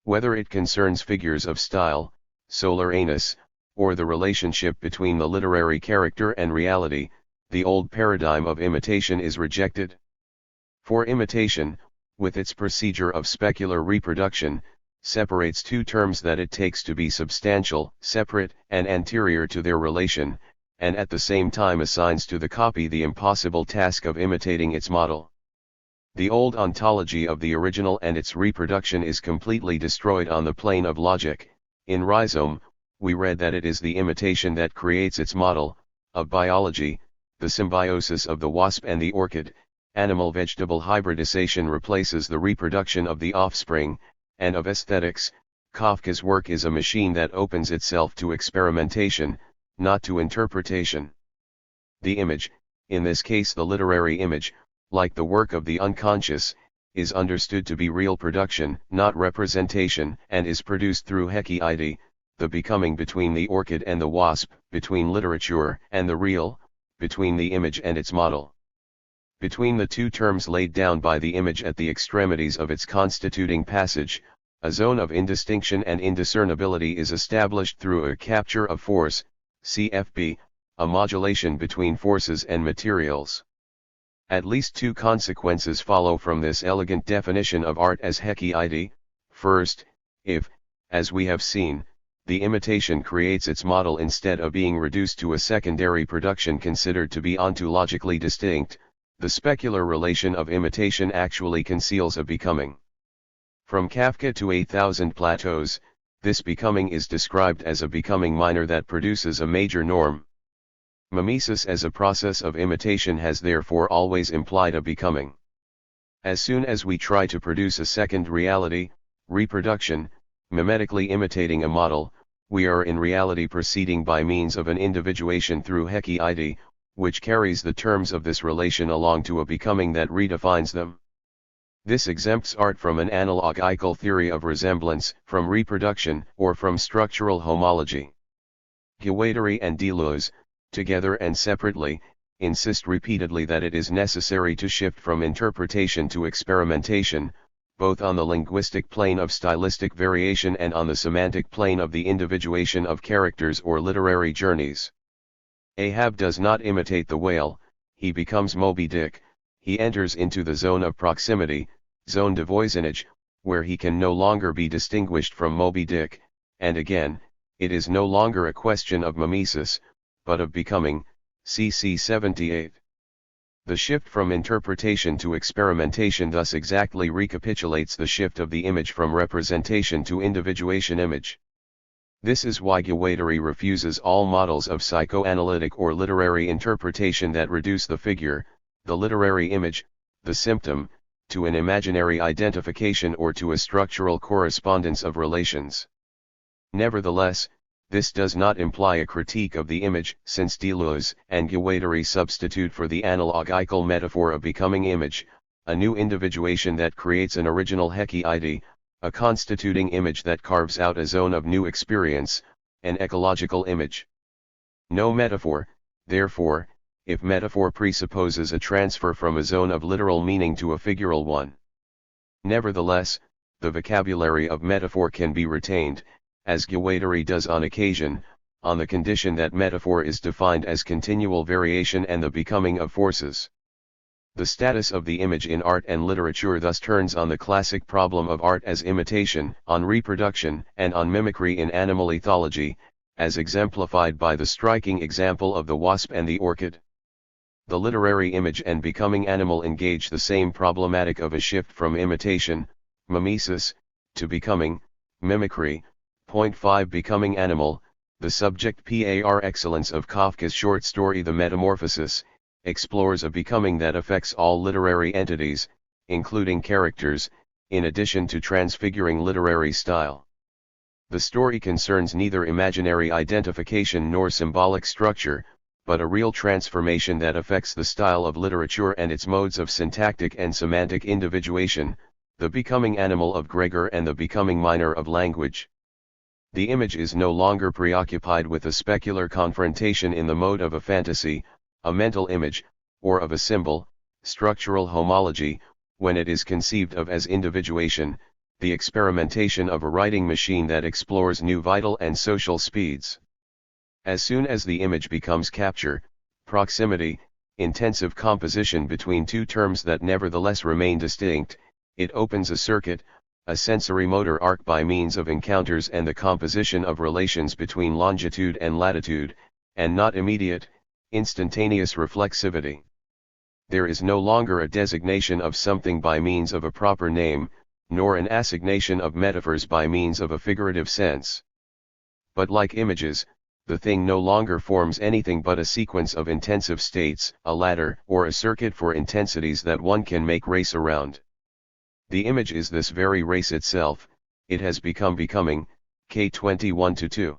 Whether it concerns figures of style, solar anus, or the relationship between the literary character and reality, the old paradigm of imitation is rejected. For imitation, with its procedure of specular reproduction, separates two terms that it takes to be substantial, separate, and anterior to their relation, and at the same time assigns to the copy the impossible task of imitating its model. The old ontology of the original and its reproduction is completely destroyed on the plane of logic. In Rhizome, we read that it is the imitation that creates its model. Of biology, the symbiosis of the wasp and the orchid, animal-vegetable hybridization replaces the reproduction of the offspring, and of aesthetics, Kafka's work is a machine that opens itself to experimentation, not to interpretation. The image, in this case the literary image, like the work of the unconscious, is understood to be real production, not representation, and is produced through Hecate, the becoming between the orchid and the wasp, between literature and the real, between the image and its model. Between the two terms laid down by the image at the extremities of its constituting passage, a zone of indistinction and indiscernibility is established through a capture of force, CFB, a modulation between forces and materials. At least two consequences follow from this elegant definition of art as Hecate. First, if, as we have seen, the imitation creates its model instead of being reduced to a secondary production considered to be ontologically distinct, the specular relation of imitation actually conceals a becoming. From Kafka to 8,000 Plateaus, this becoming is described as a becoming minor that produces a major norm. Mimesis as a process of imitation has therefore always implied a becoming. As soon as we try to produce a second reality, reproduction, mimetically imitating a model, we are in reality proceeding by means of an individuation through Hecate, which carries the terms of this relation along to a becoming that redefines them. This exempts art from an analogical theory of resemblance, from reproduction, or from structural homology. Guattari and Deleuze, together and separately, insist repeatedly that it is necessary to shift from interpretation to experimentation, both on the linguistic plane of stylistic variation and on the semantic plane of the individuation of characters or literary journeys. Ahab does not imitate the whale, he becomes Moby Dick, he enters into the zone of proximity, zone de voisinage, where he can no longer be distinguished from Moby Dick, and again, it is no longer a question of mimesis, but of becoming, cc 78. The shift from interpretation to experimentation thus exactly recapitulates the shift of the image from representation to individuation image. This is why Guattari refuses all models of psychoanalytic or literary interpretation that reduce the figure, the literary image, the symptom, to an imaginary identification or to a structural correspondence of relations. Nevertheless, this does not imply a critique of the image, since Deleuze and Guattari substitute for the analogical metaphor of becoming image, a new individuation that creates an original Hecate, a constituting image that carves out a zone of new experience, an ecological image. No metaphor, therefore, if metaphor presupposes a transfer from a zone of literal meaning to a figural one. Nevertheless, the vocabulary of metaphor can be retained, as Guattari does on occasion, on the condition that metaphor is defined as continual variation and the becoming of forces. The status of the image in art and literature thus turns on the classic problem of art as imitation, on reproduction, and on mimicry in animal ethology, as exemplified by the striking example of the wasp and the orchid. The literary image and becoming animal engage the same problematic of a shift from imitation, mimesis, to becoming, mimicry. Point 5 Becoming animal, the subject par excellence of Kafka's short story The Metamorphosis, explores a becoming that affects all literary entities, including characters, in addition to transfiguring literary style. The story concerns neither imaginary identification nor symbolic structure, but a real transformation that affects the style of literature and its modes of syntactic and semantic individuation, the becoming animal of Gregor and the becoming minor of language. The image is no longer preoccupied with a specular confrontation in the mode of a fantasy, a mental image, or of a symbol, structural homology, when it is conceived of as individuation, the experimentation of a writing machine that explores new vital and social speeds. As soon as the image becomes capture, proximity, intensive composition between two terms that nevertheless remain distinct, it opens a circuit, a sensory-motor arc by means of encounters and the composition of relations between longitude and latitude, and not immediate, instantaneous reflexivity. There is no longer a designation of something by means of a proper name, nor an assignation of metaphors by means of a figurative sense. But like images, the thing no longer forms anything but a sequence of intensive states, a ladder or a circuit for intensities that one can make race around. The image is this very race itself, it has become becoming, K21-2.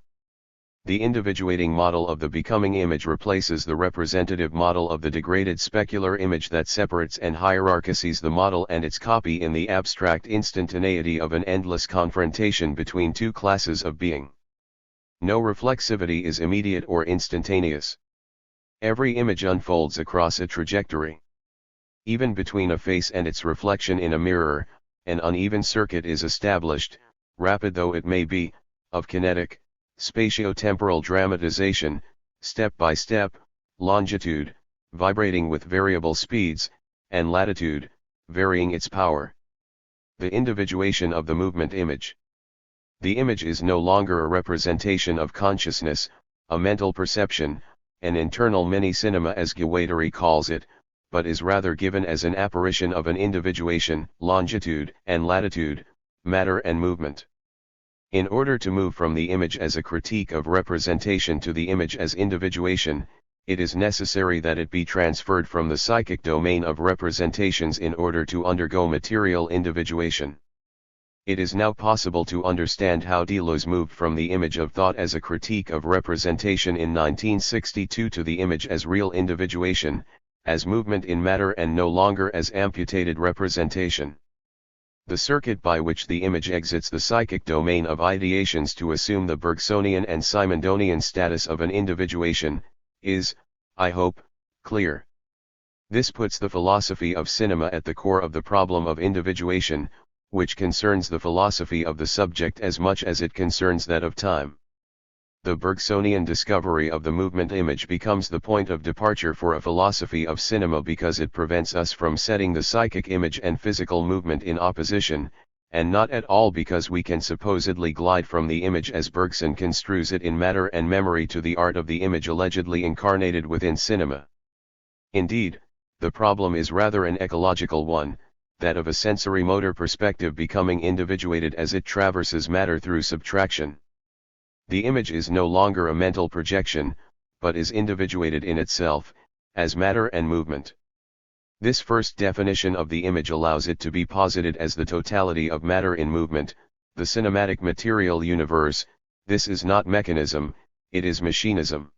The individuating model of the becoming image replaces the representative model of the degraded specular image that separates and hierarchizes the model and its copy in the abstract instantaneity of an endless confrontation between two classes of being. No reflexivity is immediate or instantaneous. Every image unfolds across a trajectory. Even between a face and its reflection in a mirror, an uneven circuit is established, rapid though it may be, of kinetic, spatio-temporal dramatization, step by step, longitude, vibrating with variable speeds, and latitude, varying its power. The individuation of the movement image. The image is no longer a representation of consciousness, a mental perception, an internal mini-cinema as Guattari calls it, but is rather given as an apparition of an individuation, longitude and latitude, matter and movement. In order to move from the image as a critique of representation to the image as individuation, it is necessary that it be transferred from the psychic domain of representations in order to undergo material individuation. It is now possible to understand how Deleuze moved from the image of thought as a critique of representation in 1962 to the image as real individuation, as movement in matter and no longer as amputated representation. The circuit by which the image exits the psychic domain of ideations to assume the Bergsonian and Simondonian status of an individuation, is, I hope, clear. This puts the philosophy of cinema at the core of the problem of individuation, which concerns the philosophy of the subject as much as it concerns that of time. The Bergsonian discovery of the movement image becomes the point of departure for a philosophy of cinema because it prevents us from setting the psychic image and physical movement in opposition, and not at all because we can supposedly glide from the image as Bergson construes it in matter and memory to the art of the image allegedly incarnated within cinema. Indeed, the problem is rather an ecological one, that of a sensory-motor perspective becoming individuated as it traverses matter through subtraction. The image is no longer a mental projection, but is individuated in itself, as matter and movement. This first definition of the image allows it to be posited as the totality of matter in movement, the cinematic material universe. This is not mechanism, it is machinism.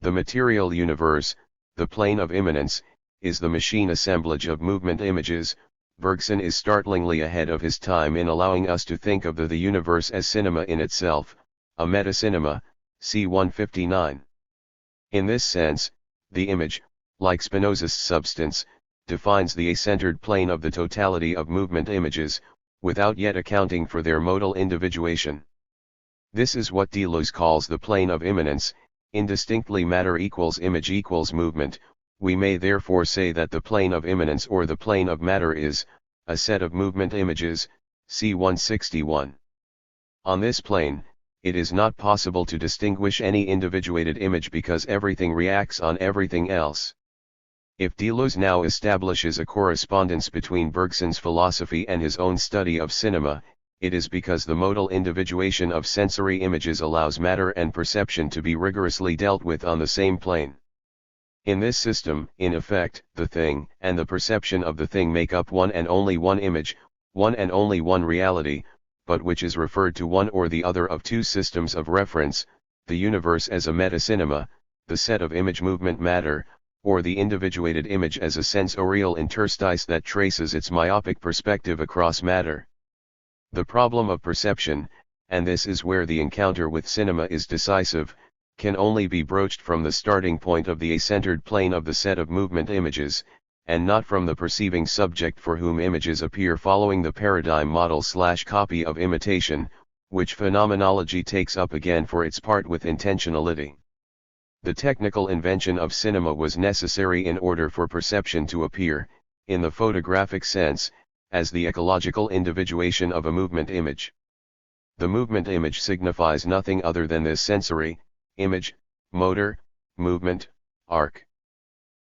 The material universe, the plane of immanence, is the machine assemblage of movement images. Bergson is startlingly ahead of his time in allowing us to think of the universe as cinema in itself, a metacinema, c. 159. In this sense, the image, like Spinoza's substance, defines the acentered plane of the totality of movement images, without yet accounting for their modal individuation. This is what Deleuze calls the plane of immanence. Indistinctly matter equals image equals movement. We may therefore say that the plane of immanence or the plane of matter is a set of movement images, c. 161. On this plane, it is not possible to distinguish any individuated image because everything reacts on everything else. If Deleuze now establishes a correspondence between Bergson's philosophy and his own study of cinema, it is because the modal individuation of sensory images allows matter and perception to be rigorously dealt with on the same plane. In this system, in effect, the thing and the perception of the thing make up one and only one image, one and only one reality, but which is referred to one or the other of two systems of reference, the universe as a metacinema, the set of image movement matter, or the individuated image as a sensorial interstice that traces its myopic perspective across matter. The problem of perception, and this is where the encounter with cinema is decisive, can only be broached from the starting point of the acentered plane of the set of movement images, and not from the perceiving subject for whom images appear following the paradigm model/copy of imitation, which phenomenology takes up again for its part with intentionality. The technical invention of cinema was necessary in order for perception to appear, in the photographic sense, as the ecological individuation of a movement image. The movement image signifies nothing other than this sensory, image, motor, movement, arc.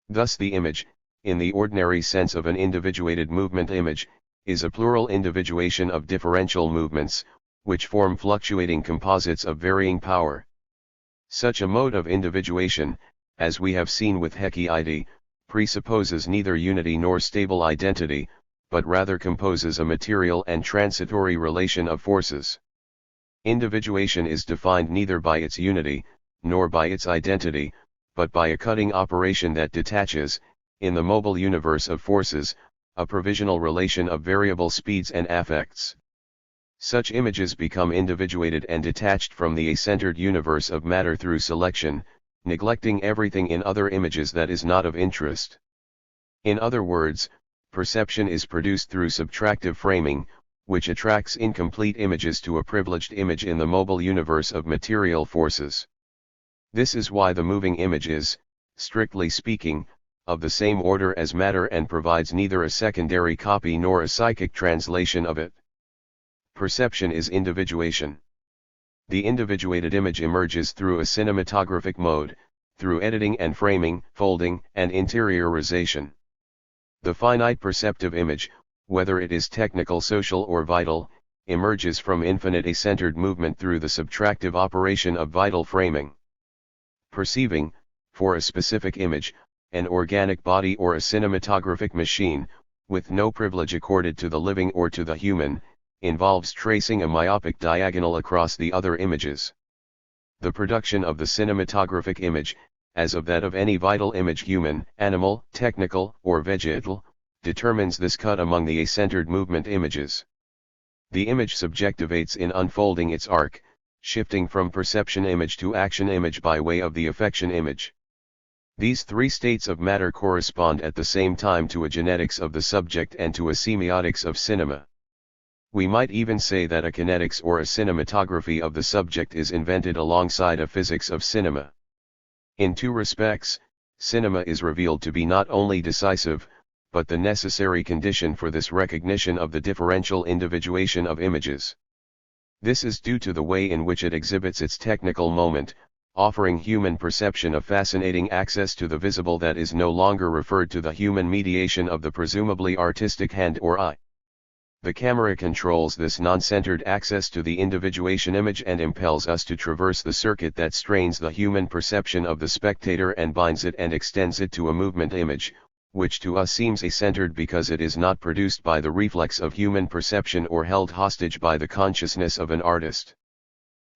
Thus the image, in the ordinary sense of an individuated movement image, is a plural individuation of differential movements, which form fluctuating composites of varying power. Such a mode of individuation, as we have seen with Hecate, presupposes neither unity nor stable identity, but rather composes a material and transitory relation of forces. Individuation is defined neither by its unity, nor by its identity, but by a cutting operation that detaches, in the mobile universe of forces, a provisional relation of variable speeds and affects. Such images become individuated and detached from the acentered universe of matter through selection, neglecting everything in other images that is not of interest. In other words, perception is produced through subtractive framing, which attracts incomplete images to a privileged image in the mobile universe of material forces. This is why the moving image is, strictly speaking, of the same order as matter and provides neither a secondary copy nor a psychic translation of it. Perception is individuation. The individuated image emerges through a cinematographic mode, through editing and framing, folding, and interiorization. The finite perceptive image, whether it is technical, social, or vital, emerges from infinite a-centered movement through the subtractive operation of vital framing. Perceiving, for a specific image, an organic body or a cinematographic machine, with no privilege accorded to the living or to the human, involves tracing a myopic diagonal across the other images. The production of the cinematographic image, as of that of any vital image, human, animal, technical, or vegetal, determines this cut among the a-centered movement images. The image subjectivates in unfolding its arc, shifting from perception image to action image by way of the affection image. These three states of matter correspond at the same time to a genetics of the subject and to a semiotics of cinema. We might even say that a kinetics or a cinematography of the subject is invented alongside a physics of cinema. In two respects, cinema is revealed to be not only decisive, but the necessary condition for this recognition of the differential individuation of images. This is due to the way in which it exhibits its technical moment, offering human perception a fascinating access to the visible that is no longer referred to the human mediation of the presumably artistic hand or eye. The camera controls this non-centered access to the individuation image and impels us to traverse the circuit that strains the human perception of the spectator and binds it and extends it to a movement image, which to us seems a-centered because it is not produced by the reflex of human perception or held hostage by the consciousness of an artist.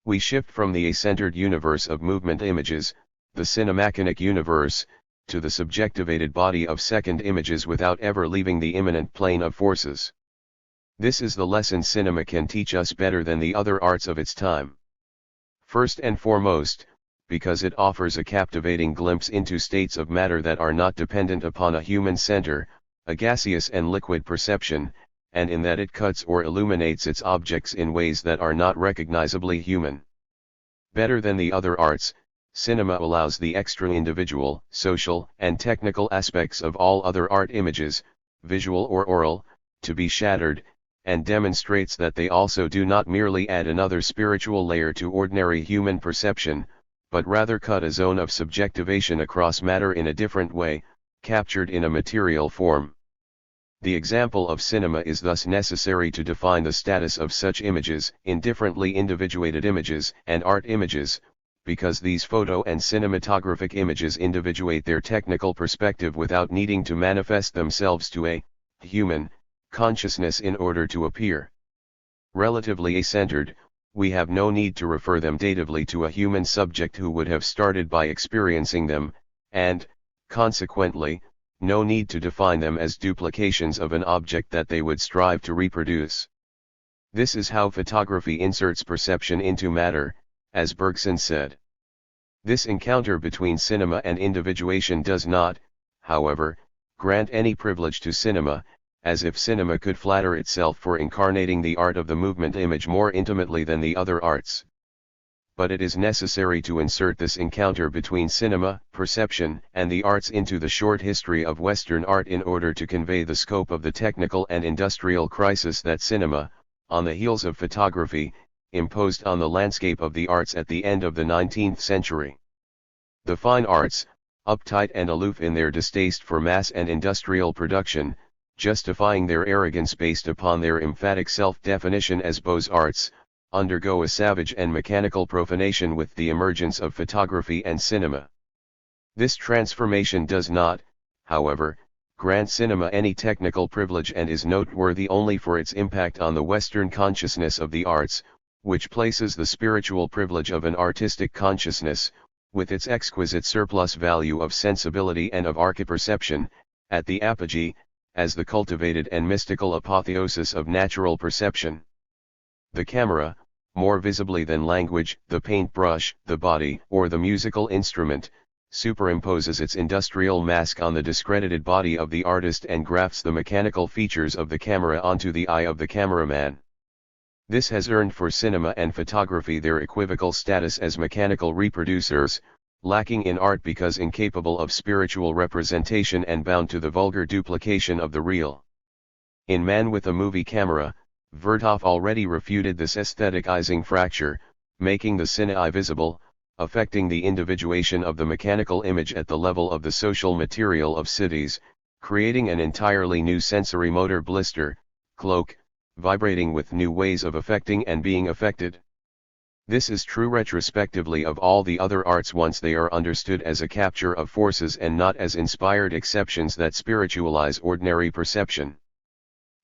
We shift from the a-centered universe of movement images, the cinemachinic universe, to the subjectivated body of second images without ever leaving the immanent plane of forces. This is the lesson cinema can teach us better than the other arts of its time. First and foremost, because it offers a captivating glimpse into states of matter that are not dependent upon a human center, a gaseous and liquid perception, and in that it cuts or illuminates its objects in ways that are not recognizably human. Better than the other arts, cinema allows the extra-individual, social, and technical aspects of all other art images, visual or oral, to be shattered, and demonstrates that they also do not merely add another spiritual layer to ordinary human perception, but rather cut a zone of subjectivation across matter in a different way, captured in a material form. The example of cinema is thus necessary to define the status of such images, indifferently individuated images and art images, because these photo and cinematographic images individuate their technical perspective without needing to manifest themselves to a human consciousness in order to appear relatively a-centered. We have no need to refer them datively to a human subject who would have started by experiencing them, and, consequently, no need to define them as duplications of an object that they would strive to reproduce. This is how photography inserts perception into matter, as Bergson said. This encounter between cinema and individuation does not, however, grant any privilege to cinema, as if cinema could flatter itself for incarnating the art of the movement image more intimately than the other arts. But it is necessary to insert this encounter between cinema, perception, and the arts into the short history of Western art in order to convey the scope of the technical and industrial crisis that cinema, on the heels of photography, imposed on the landscape of the arts at the end of the 19th century. The fine arts, uptight and aloof in their distaste for mass and industrial production, justifying their arrogance based upon their emphatic self-definition as beaux-arts, undergo a savage and mechanical profanation with the emergence of photography and cinema. This transformation does not, however, grant cinema any technical privilege and is noteworthy only for its impact on the Western consciousness of the arts, which places the spiritual privilege of an artistic consciousness, with its exquisite surplus value of sensibility and of archiperception, at the apogee, as the cultivated and mystical apotheosis of natural perception. The camera, more visibly than language, the paintbrush, the body, or the musical instrument, superimposes its industrial mask on the discredited body of the artist and grafts the mechanical features of the camera onto the eye of the cameraman. This has earned for cinema and photography their equivocal status as mechanical reproducers, lacking in art because incapable of spiritual representation and bound to the vulgar duplication of the real. In Man with a Movie Camera, Vertov already refuted this aestheticizing fracture, making the cine visible, affecting the individuation of the mechanical image at the level of the social material of cities, creating an entirely new sensory motor blister, cloak, vibrating with new ways of affecting and being affected. This is true retrospectively of all the other arts once they are understood as a capture of forces and not as inspired exceptions that spiritualize ordinary perception.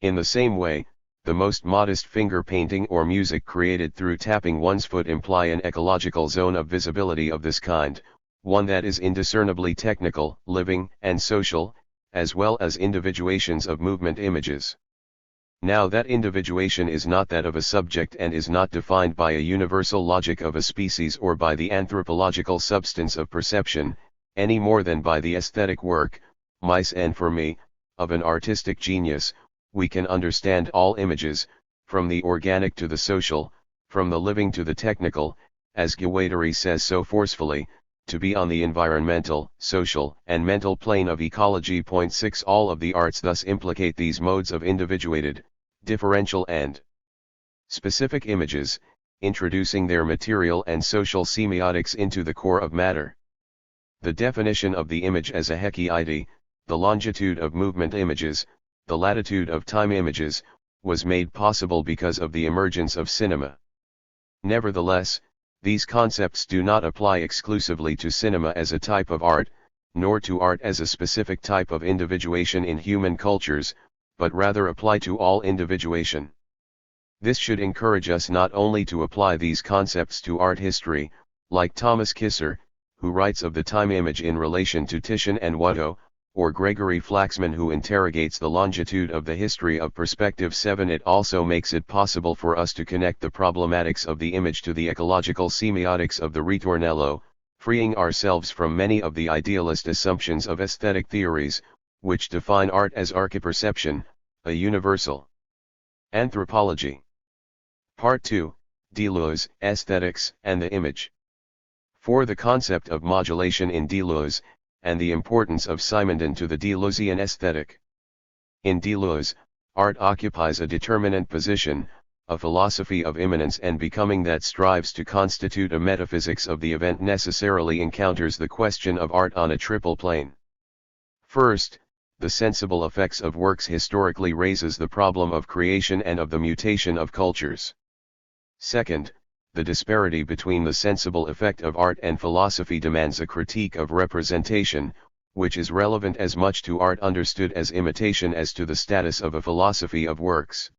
In the same way, the most modest finger painting or music created through tapping one's foot imply an ecological zone of visibility of this kind, one that is indiscernibly technical, living, and social, as well as individuations of movement images. Now that individuation is not that of a subject and is not defined by a universal logic of a species or by the anthropological substance of perception, any more than by the aesthetic work, mise en forme, of an artistic genius. We can understand all images, from the organic to the social, from the living to the technical, as Guattari says so forcefully, to be on the environmental, social, and mental plane of ecology. 6 All of the arts thus implicate these modes of individuated, differential and specific images, introducing their material and social semiotics into the core of matter. The definition of the image as a hekiide, the longitude of movement images, the latitude of time images, was made possible because of the emergence of cinema. Nevertheless, these concepts do not apply exclusively to cinema as a type of art, nor to art as a specific type of individuation in human cultures, but rather apply to all individuation. This should encourage us not only to apply these concepts to art history, like Thomas Kisser, who writes of the time image in relation to Titian and Watteau, or Gregory Flaxman, who interrogates the longitude of the history of perspective. 7 It also makes it possible for us to connect the problematics of the image to the ecological semiotics of the ritornello, freeing ourselves from many of the idealist assumptions of aesthetic theories, which define art as archiperception, a universal anthropology. Part 2, Deleuze, Aesthetics and the Image. 4 The concept of modulation in Deleuze, and the importance of Simondon to the Deleuzean aesthetic. In Deleuze, art occupies a determinant position, a philosophy of immanence and becoming that strives to constitute a metaphysics of the event necessarily encounters the question of art on a triple plane. First, the sensible effects of works historically raises the problem of creation and of the mutation of cultures. Second, the disparity between the sensible effect of art and philosophy demands a critique of representation, which is relevant as much to art understood as imitation as to the status of a philosophy of works.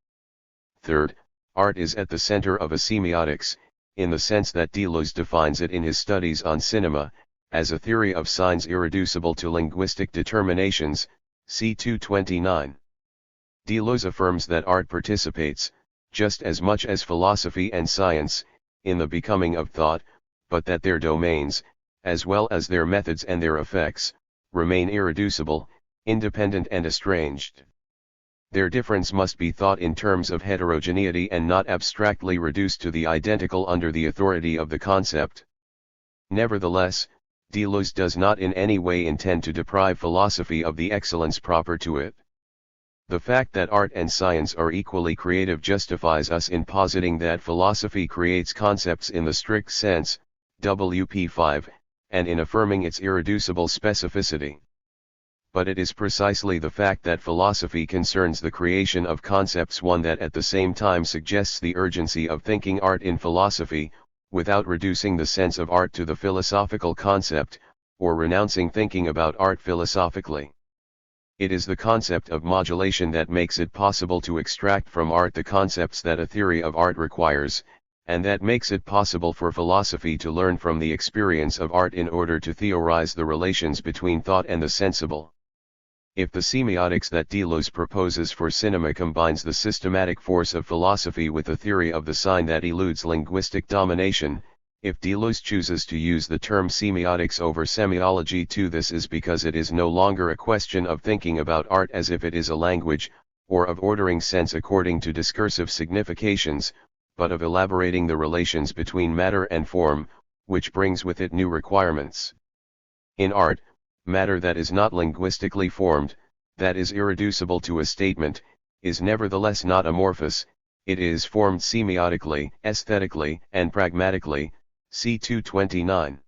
Third, art is at the center of a semiotics, in the sense that Deleuze defines it in his studies on cinema, as a theory of signs irreducible to linguistic determinations, c. 229. Deleuze affirms that art participates, just as much as philosophy and science, in the becoming of thought, but that their domains, as well as their methods and their effects, remain irreducible, independent and estranged. Their difference must be thought in terms of heterogeneity and not abstractly reduced to the identical under the authority of the concept. Nevertheless, Deleuze does not in any way intend to deprive philosophy of the excellence proper to it. The fact that art and science are equally creative justifies us in positing that philosophy creates concepts in the strict sense, WP 5, and in affirming its irreducible specificity. But it is precisely the fact that philosophy concerns the creation of concepts one that at the same time suggests the urgency of thinking art in philosophy, without reducing the sense of art to the philosophical concept, or renouncing thinking about art philosophically. It is the concept of modulation that makes it possible to extract from art the concepts that a theory of art requires, and that makes it possible for philosophy to learn from the experience of art in order to theorize the relations between thought and the sensible. If the semiotics that Deleuze proposes for cinema combines the systematic force of philosophy with a theory of the sign that eludes linguistic domination, If Deleuze chooses to use the term semiotics over semiology too, this is because it is no longer a question of thinking about art as if it is a language, or of ordering sense according to discursive significations, but of elaborating the relations between matter and form, which brings with it new requirements. In art, matter that is not linguistically formed, that is irreducible to a statement, is nevertheless not amorphous, it is formed semiotically, aesthetically, and pragmatically, c. 229.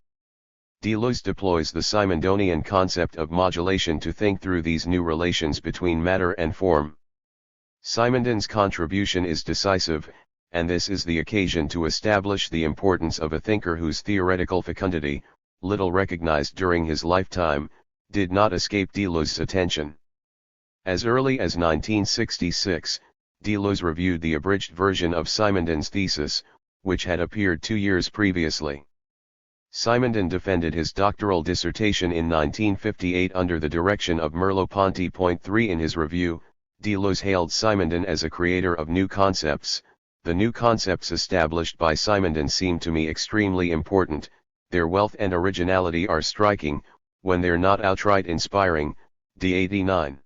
Deleuze deploys the Simondonian concept of modulation to think through these new relations between matter and form. Simondon's contribution is decisive, and this is the occasion to establish the importance of a thinker whose theoretical fecundity, little recognized during his lifetime, did not escape Deleuze's attention. As early as 1966, Deleuze reviewed the abridged version of Simondon's thesis, which had appeared 2 years previously. Simondon defended his doctoral dissertation in 1958 under the direction of Merleau-Ponty. 3 In his review, Deleuze hailed Simondon as a creator of new concepts. The new concepts established by Simondon seem to me extremely important, their wealth and originality are striking, when they're not outright inspiring. D. 89.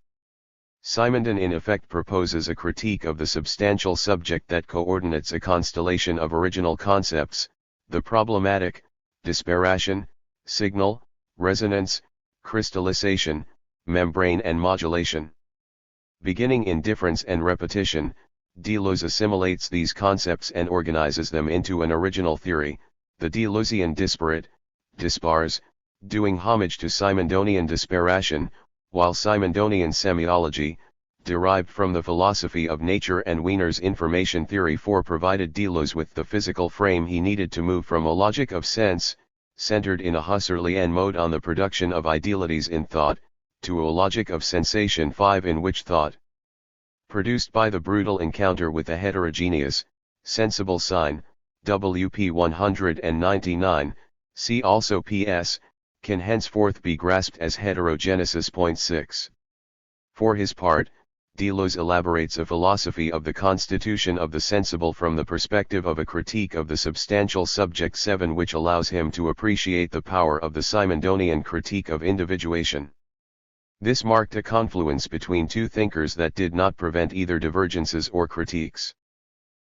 Simondon in effect proposes a critique of the substantial subject that coordinates a constellation of original concepts, the problematic, disparation, signal, resonance, crystallization, membrane and modulation. Beginning in difference and repetition, Deleuze assimilates these concepts and organizes them into an original theory, the Deleuzian disparate, dispars, doing homage to Simondonian disparation, while Simondonian semiology, derived from the philosophy of nature and Wiener's information theory 4 provided Deleuze with the physical frame he needed to move from a logic of sense, centered in a Husserlian mode on the production of idealities in thought, to a logic of sensation 5 in which thought, produced by the brutal encounter with a heterogeneous, sensible sign, WP 199, see also PS, can henceforth be grasped as heterogenesis. 6. For his part, Deleuze elaborates a philosophy of the constitution of the sensible from the perspective of a critique of the substantial subject 7 which allows him to appreciate the power of the Simondonian critique of individuation. This marked a confluence between two thinkers that did not prevent either divergences or critiques.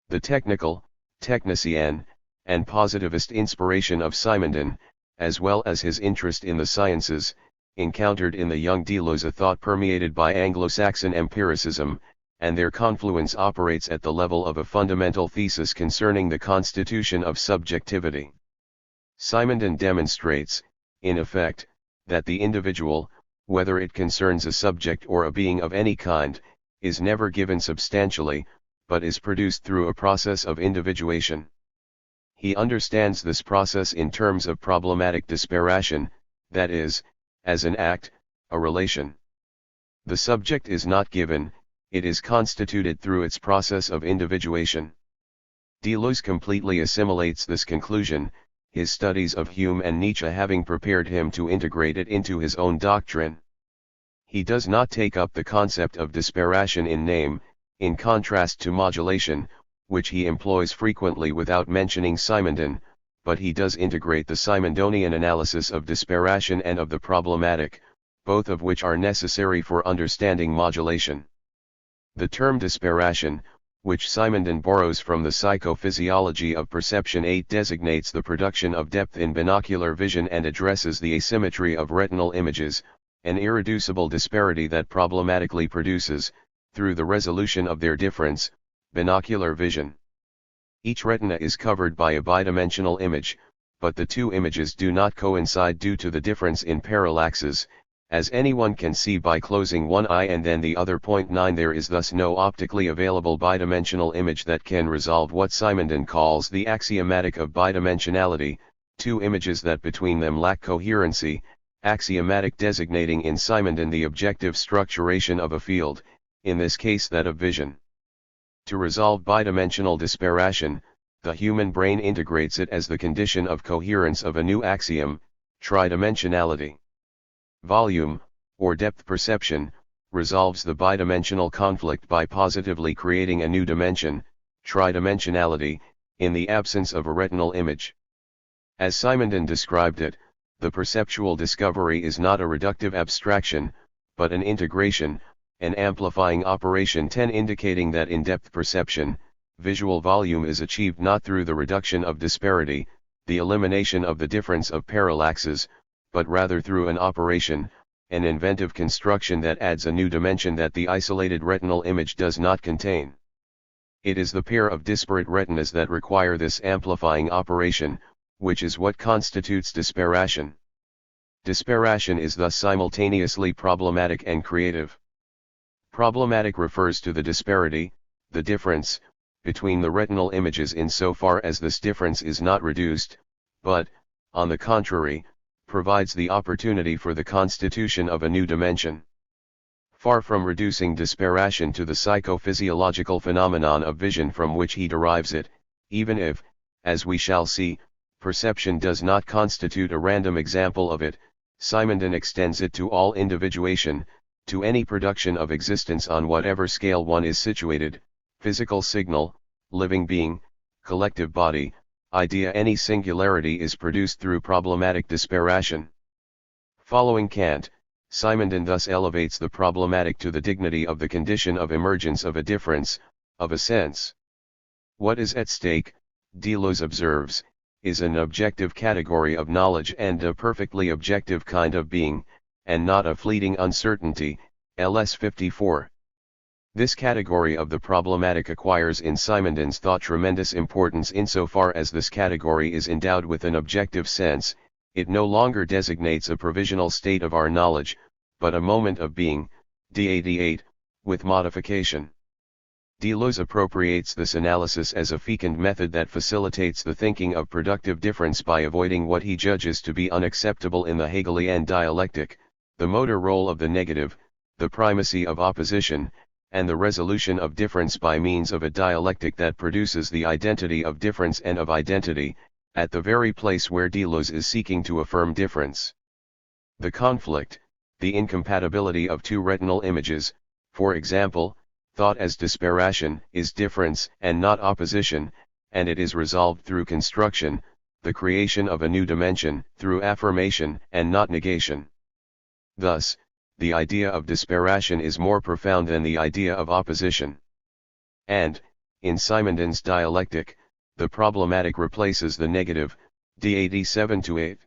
The technical, technician, and positivist inspiration of Simondon, as well as his interest in the sciences, encountered in the young Deleuze a thought permeated by Anglo-Saxon empiricism, and their confluence operates at the level of a fundamental thesis concerning the constitution of subjectivity. Simondon demonstrates, in effect, that the individual, whether it concerns a subject or a being of any kind, is never given substantially, but is produced through a process of individuation. He understands this process in terms of problematic disparation, that is, as an act, a relation. The subject is not given, it is constituted through its process of individuation. Deleuze completely assimilates this conclusion, his studies of Hume and Nietzsche having prepared him to integrate it into his own doctrine. He does not take up the concept of disparation in name, in contrast to modulation, which he employs frequently without mentioning Simondon, but he does integrate the Simondonian analysis of disparation and of the problematic, both of which are necessary for understanding modulation. The term disparation, which Simondon borrows from the psychophysiology of perception 8, designates the production of depth in binocular vision and addresses the asymmetry of retinal images, an irreducible disparity that problematically produces, through the resolution of their difference, binocular vision. Each retina is covered by a bidimensional image, but the two images do not coincide due to the difference in parallaxes, as anyone can see by closing one eye and then the other. 9 There is thus no optically available bidimensional image that can resolve what Simondon calls the axiomatic of bidimensionality, two images that between them lack coherency, axiomatic designating in Simondon the objective structuration of a field, in this case that of vision. To resolve bidimensional disparation, the human brain integrates it as the condition of coherence of a new axiom, tridimensionality. Volume, or depth perception, resolves the bidimensional conflict by positively creating a new dimension, tridimensionality, in the absence of a retinal image. As Simondon described it, the perceptual discovery is not a reductive abstraction, but an integration, an amplifying operation 10 indicating that in-depth perception, visual volume is achieved not through the reduction of disparity, the elimination of the difference of parallaxes, but rather through an operation, an inventive construction that adds a new dimension that the isolated retinal image does not contain. It is the pair of disparate retinas that require this amplifying operation, which is what constitutes disparation. Disparation is thus simultaneously problematic and creative. Problematic refers to the disparity, the difference, between the retinal images insofar as this difference is not reduced, but, on the contrary, provides the opportunity for the constitution of a new dimension. Far from reducing disparation to the psychophysiological phenomenon of vision from which he derives it, even if, as we shall see, perception does not constitute a random example of it, Simondon extends it to all individuation, to any production of existence on whatever scale one is situated, physical signal, living being, collective body, idea. Any singularity is produced through problematic disparation. Following Kant, Simondon thus elevates the problematic to the dignity of the condition of emergence of a difference, of a sense. What is at stake, Deleuze observes, is an objective category of knowledge and a perfectly objective kind of being, and not a fleeting uncertainty, ls. 54. This category of the problematic acquires in Simondon's thought tremendous importance insofar as this category is endowed with an objective sense. It no longer designates a provisional state of our knowledge, but a moment of being, d88, with modification. Deleuze appropriates this analysis as a fecund method that facilitates the thinking of productive difference by avoiding what he judges to be unacceptable in the Hegelian dialectic, the motor role of the negative, the primacy of opposition, and the resolution of difference by means of a dialectic that produces the identity of difference and of identity, at the very place where Deleuze is seeking to affirm difference. The conflict, the incompatibility of two retinal images, for example, thought as disparation, is difference and not opposition, and it is resolved through construction, the creation of a new dimension, through affirmation and not negation. Thus, the idea of disparation is more profound than the idea of opposition. And, in Simondon's dialectic, the problematic replaces the negative, d87-8.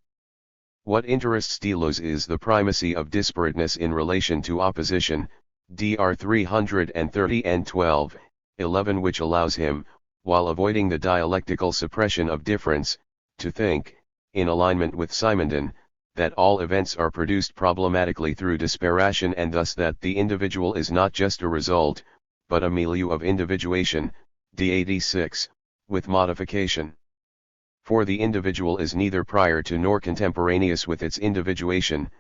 What interests Deleuze is the primacy of disparateness in relation to opposition, dr 330 and 12-11, which allows him, while avoiding the dialectical suppression of difference, to think, in alignment with Simondon, that all events are produced problematically through disparation, and thus that the individual is not just a result, but a milieu of individuation, d86, with modification. For the individual is neither prior to nor contemporaneous with its individuation,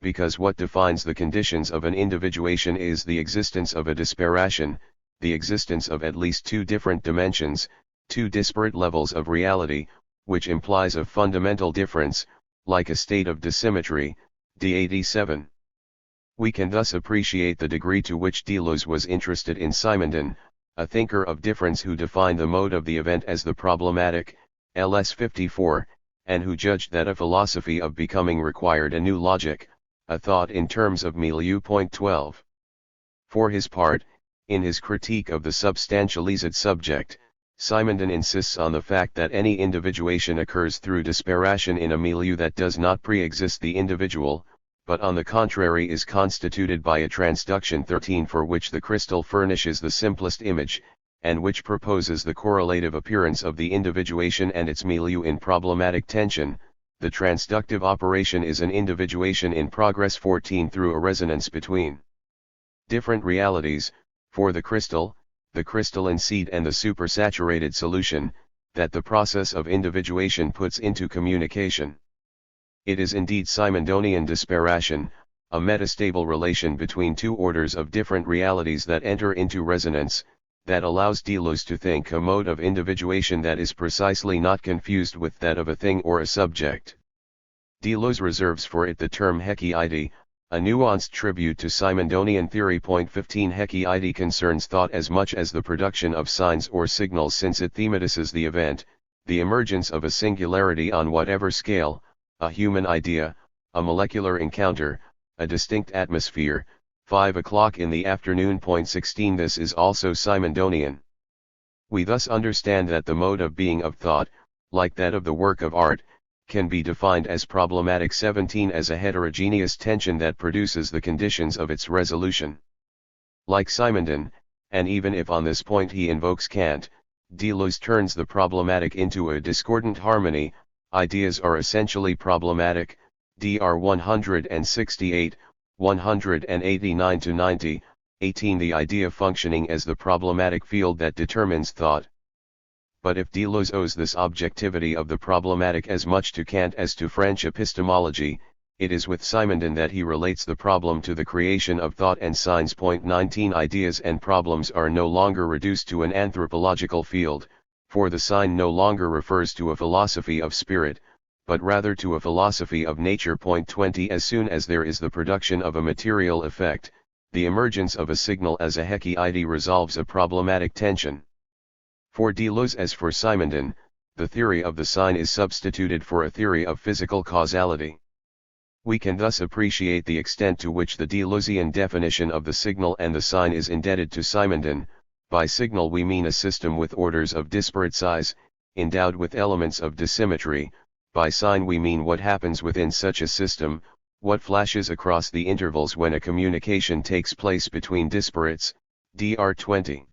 because what defines the conditions of an individuation is the existence of a disparation, the existence of at least two different dimensions, two disparate levels of reality, which implies a fundamental difference, like a state of dissymmetry, d87. We can thus appreciate the degree to which Deleuze was interested in Simondon, a thinker of difference who defined the mode of the event as the problematic, ls. 54, and who judged that a philosophy of becoming required a new logic, a thought in terms of milieu. 12. For his part, in his critique of the substantialized subject, Simondon insists on the fact that any individuation occurs through disparation in a milieu that does not pre-exist the individual, but on the contrary is constituted by a transduction 13 for which the crystal furnishes the simplest image, and which proposes the correlative appearance of the individuation and its milieu in problematic tension. The transductive operation is an individuation in progress 14 through a resonance between different realities, for the crystalline seed and the supersaturated solution, that the process of individuation puts into communication. It is indeed Simondonian disparation, a metastable relation between two orders of different realities that enter into resonance, that allows Deleuze to think a mode of individuation that is precisely not confused with that of a thing or a subject. Deleuze reserves for it the term Hekiide, a nuanced tribute to Simondonian theory. 15 Hekiide concerns thought as much as the production of signs or signals, since it thematizes the event, the emergence of a singularity on whatever scale, a human idea, a molecular encounter, a distinct atmosphere, 5 o'clock in the afternoon. 16 This is also Simondonian. We thus understand that the mode of being of thought, like that of the work of art, can be defined as problematic. 17 As a heterogeneous tension that produces the conditions of its resolution. Like Simondon, and even if on this point he invokes Kant, Deleuze turns the problematic into a discordant harmony. Ideas are essentially problematic, Dr. 168, 189-90, 18 The idea functioning as the problematic field that determines thought. But if Deleuze owes this objectivity of the problematic as much to Kant as to French epistemology, it is with Simondon that he relates the problem to the creation of thought and signs. 19 Ideas and problems are no longer reduced to an anthropological field, for the sign no longer refers to a philosophy of spirit, but rather to a philosophy of nature. 20 As soon as there is the production of a material effect, the emergence of a signal as a Hecke idea resolves a problematic tension. For Deleuze as for Simondon, the theory of the sign is substituted for a theory of physical causality. We can thus appreciate the extent to which the Deleuzian definition of the signal and the sign is indebted to Simondon. By signal we mean a system with orders of disparate size, endowed with elements of dissymmetry. By sign we mean what happens within such a system, what flashes across the intervals when a communication takes place between disparates. Dr. 20.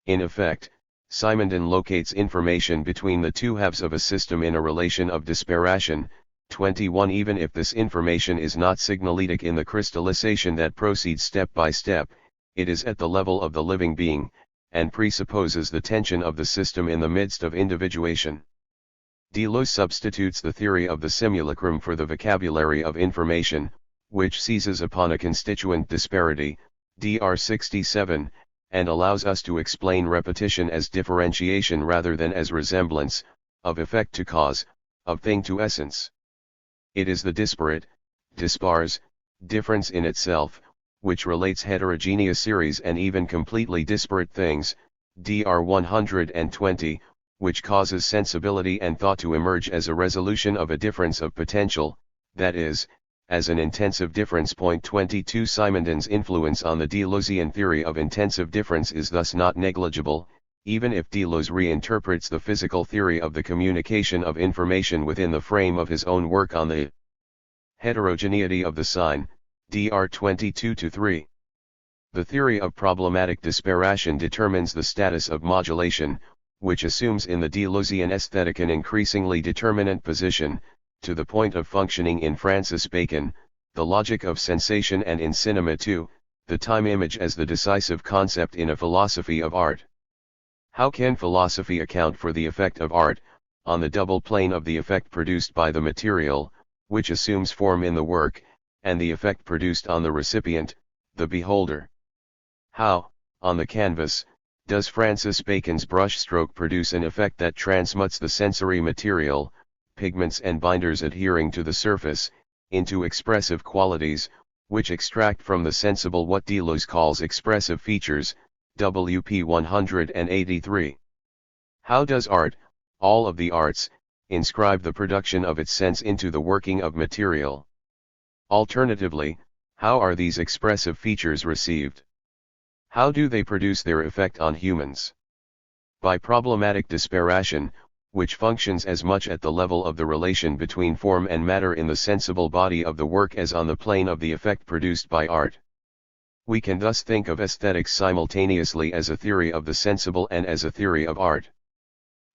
In effect, Simondon locates information between the two halves of a system in a relation of disparation. 21 Even if this information is not signalétic in the crystallization that proceeds step by step, it is at the level of the living being, and presupposes the tension of the system in the midst of individuation. Deleuze substitutes the theory of the simulacrum for the vocabulary of information, which seizes upon a constituent disparity, Dr. 67, and allows us to explain repetition as differentiation rather than as resemblance, of effect to cause, of thing to essence. It is the disparate, dispars, difference in itself, which relates heterogeneous series and even completely disparate things, Dr. 120, which causes sensibility and thought to emerge as a resolution of a difference of potential, that is, as an intensive difference. 22 Simondon's influence on the Deleuzian theory of intensive difference is thus not negligible, even if Deleuze reinterprets the physical theory of the communication of information within the frame of his own work on the heterogeneity of the sign, Dr. 22-3. The theory of problematic disparation determines the status of modulation, which assumes in the Deleuzian aesthetic an increasingly determinant position, to the point of functioning in Francis Bacon, the logic of sensation, and in cinema too, the time image as the decisive concept in a philosophy of art. How can philosophy account for the effect of art, on the double plane of the effect produced by the material, which assumes form in the work, and the effect produced on the recipient, the beholder? How, on the canvas, does Francis Bacon's brushstroke produce an effect that transmutes the sensory material, pigments and binders adhering to the surface, into expressive qualities, which extract from the sensible what Deleuze calls expressive features, WP 183. How does art, all of the arts, inscribe the production of its sense into the working of material? Alternatively, how are these expressive features received? How do they produce their effect on humans? By problematic disparation, which functions as much at the level of the relation between form and matter in the sensible body of the work as on the plane of the effect produced by art. We can thus think of aesthetics simultaneously as a theory of the sensible and as a theory of art.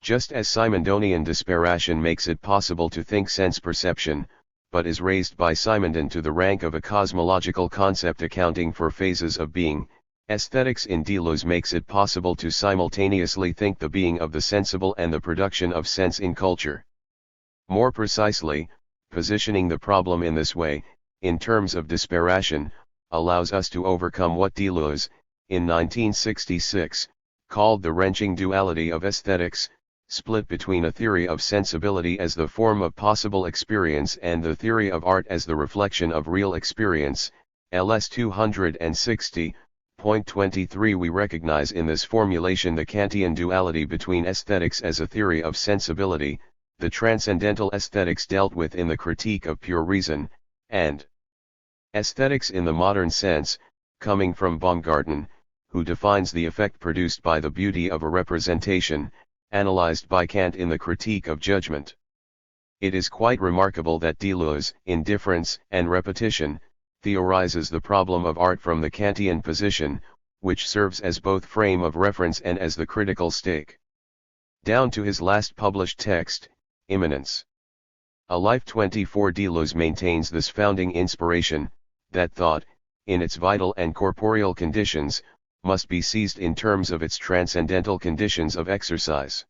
Just as Simondonian disparation makes it possible to think sense perception, but is raised by Simondon to the rank of a cosmological concept accounting for phases of being, aesthetics in Deleuze makes it possible to simultaneously think the being of the sensible and the production of sense in culture. More precisely, positioning the problem in this way, in terms of disparation, allows us to overcome what Deleuze, in 1966, called the wrenching duality of aesthetics, split between a theory of sensibility as the form of possible experience and the theory of art as the reflection of real experience, LS 260, Point 23. We recognize in this formulation the Kantian duality between aesthetics as a theory of sensibility, the transcendental aesthetics dealt with in the Critique of Pure Reason, and aesthetics in the modern sense, coming from Baumgarten, who defines the effect produced by the beauty of a representation, analyzed by Kant in the Critique of Judgment. It is quite remarkable that Deleuze, in Difference and Repetition, theorizes the problem of art from the Kantian position, which serves as both frame of reference and as the critical stake. Down to his last published text, Immanence. A Life 24. Deleuze maintains this founding inspiration, that thought, in its vital and corporeal conditions, must be seized in terms of its transcendental conditions of exercise.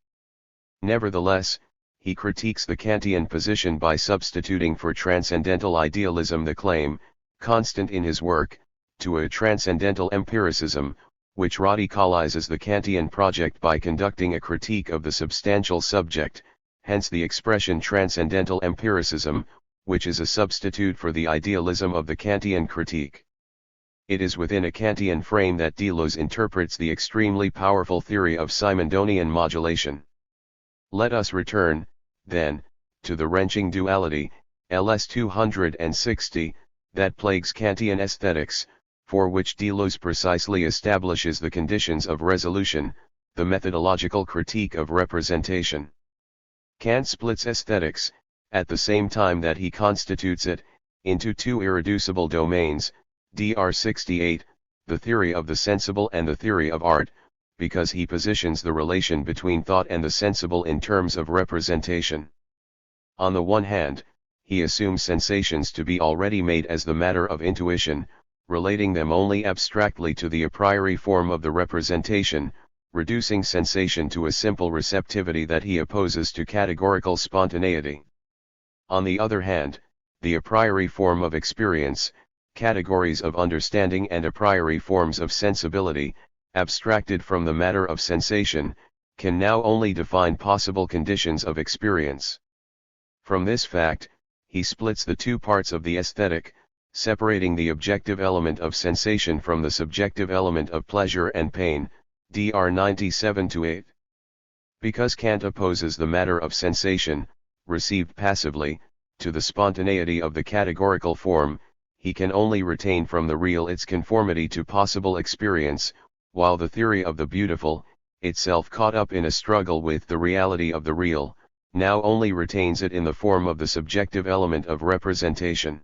Nevertheless, he critiques the Kantian position by substituting for transcendental idealism the claim, constant in his work, to a transcendental empiricism, which radicalizes the Kantian project by conducting a critique of the substantial subject, hence the expression transcendental empiricism, which is a substitute for the idealism of the Kantian critique. It is within a Kantian frame that Deleuze interprets the extremely powerful theory of Simondonian modulation. Let us return, then, to the wrenching duality, LS 260, that plagues Kantian aesthetics, for which Deleuze precisely establishes the conditions of resolution, the methodological critique of representation. Kant splits aesthetics, at the same time that he constitutes it, into two irreducible domains, Dr. 68, the theory of the sensible and the theory of art, because he positions the relation between thought and the sensible in terms of representation. On the one hand, he assumes sensations to be already made as the matter of intuition, relating them only abstractly to the a priori form of the representation, reducing sensation to a simple receptivity that he opposes to categorical spontaneity. On the other hand, the a priori form of experience, categories of understanding and a priori forms of sensibility, abstracted from the matter of sensation, can now only define possible conditions of experience. From this fact, he splits the two parts of the aesthetic, separating the objective element of sensation from the subjective element of pleasure and pain, Dr. 97-8. Because Kant opposes the matter of sensation, received passively, to the spontaneity of the categorical form, he can only retain from the real its conformity to possible experience, while the theory of the beautiful, itself caught up in a struggle with the reality of the real, now only retains it in the form of the subjective element of representation.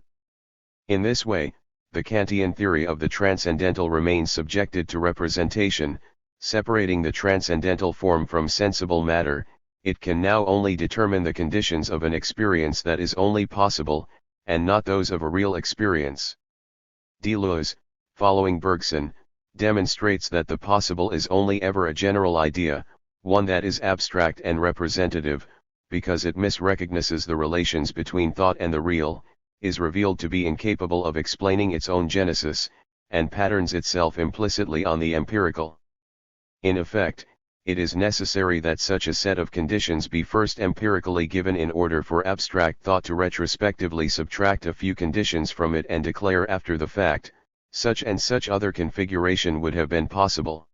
In this way, the Kantian theory of the transcendental remains subjected to representation, separating the transcendental form from sensible matter. It can now only determine the conditions of an experience that is only possible, and not those of a real experience. Deleuze, following Bergson, demonstrates that the possible is only ever a general idea, one that is abstract and representative, because it misrecognizes the relations between thought and the real, is revealed to be incapable of explaining its own genesis, and patterns itself implicitly on the empirical. In effect, it is necessary that such a set of conditions be first empirically given in order for abstract thought to retrospectively subtract a few conditions from it and declare after the fact, such and such other configuration would have been possible.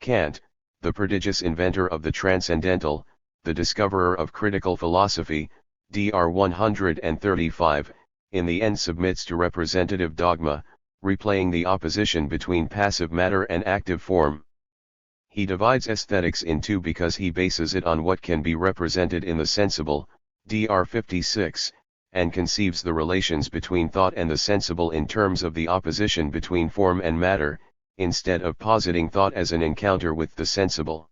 Kant, the prodigious inventor of the transcendental, the discoverer of critical philosophy, Dr. 135, in the end submits to representative dogma, replaying the opposition between passive matter and active form. He divides aesthetics in two because he bases it on what can be represented in the sensible, Dr. 56, and conceives the relations between thought and the sensible in terms of the opposition between form and matter, instead of positing thought as an encounter with the sensible.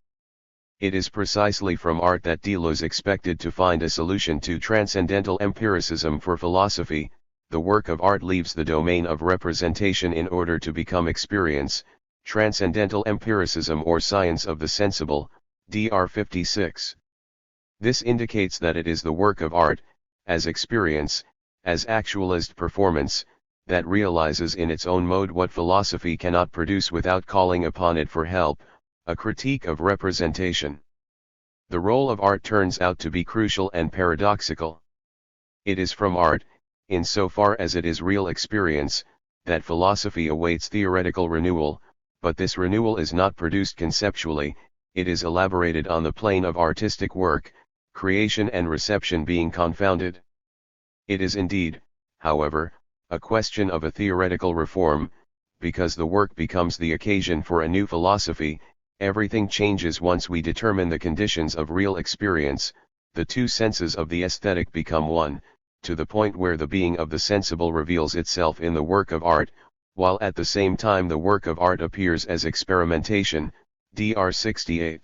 It is precisely from art that Deleuze expected to find a solution to transcendental empiricism for philosophy. The work of art leaves the domain of representation in order to become experience, transcendental empiricism or science of the sensible, Dr. 56. This indicates that it is the work of art, as experience, as actualized performance, that realizes in its own mode what philosophy cannot produce without calling upon it for help, a critique of representation. The role of art turns out to be crucial and paradoxical. It is from art, in so far as it is real experience, that philosophy awaits theoretical renewal, but this renewal is not produced conceptually, it is elaborated on the plane of artistic work, creation and reception being confounded. It is indeed, however, a question of a theoretical reform, because the work becomes the occasion for a new philosophy. Everything changes once we determine the conditions of real experience. The two senses of the aesthetic become one, to the point where the being of the sensible reveals itself in the work of art, while at the same time the work of art appears as experimentation. Dr. 68.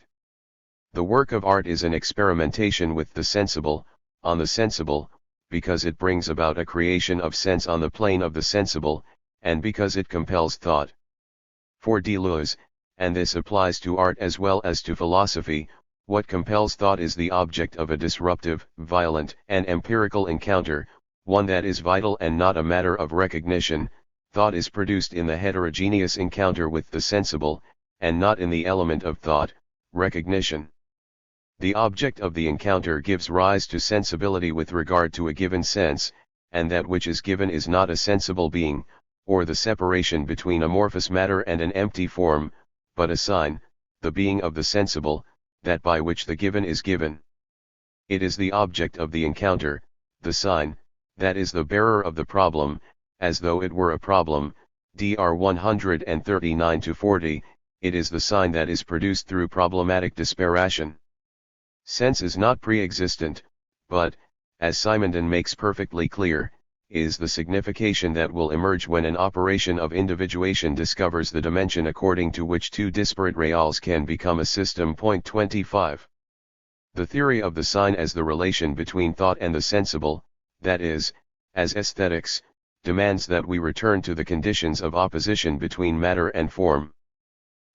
The work of art is an experimentation with the sensible, on the sensible, because it brings about a creation of sense on the plane of the sensible, and because it compels thought. For Deleuze, and this applies to art as well as to philosophy, what compels thought is the object of a disruptive, violent, and empirical encounter, one that is vital and not a matter of recognition. Thought is produced in the heterogeneous encounter with the sensible, and not in the element of thought, recognition. The object of the encounter gives rise to sensibility with regard to a given sense, and that which is given is not a sensible being, or the separation between amorphous matter and an empty form, but a sign, the being of the sensible, that by which the given is given. It is the object of the encounter, the sign, that is the bearer of the problem, as though it were a problem. Dr. 139-40, it is the sign that is produced through problematic disparation. Sense is not pre-existent, but, as Simondon makes perfectly clear, is the signification that will emerge when an operation of individuation discovers the dimension according to which two disparate reals can become a system. 25. The theory of the sign as the relation between thought and the sensible, that is, as aesthetics, demands that we return to the conditions of opposition between matter and form.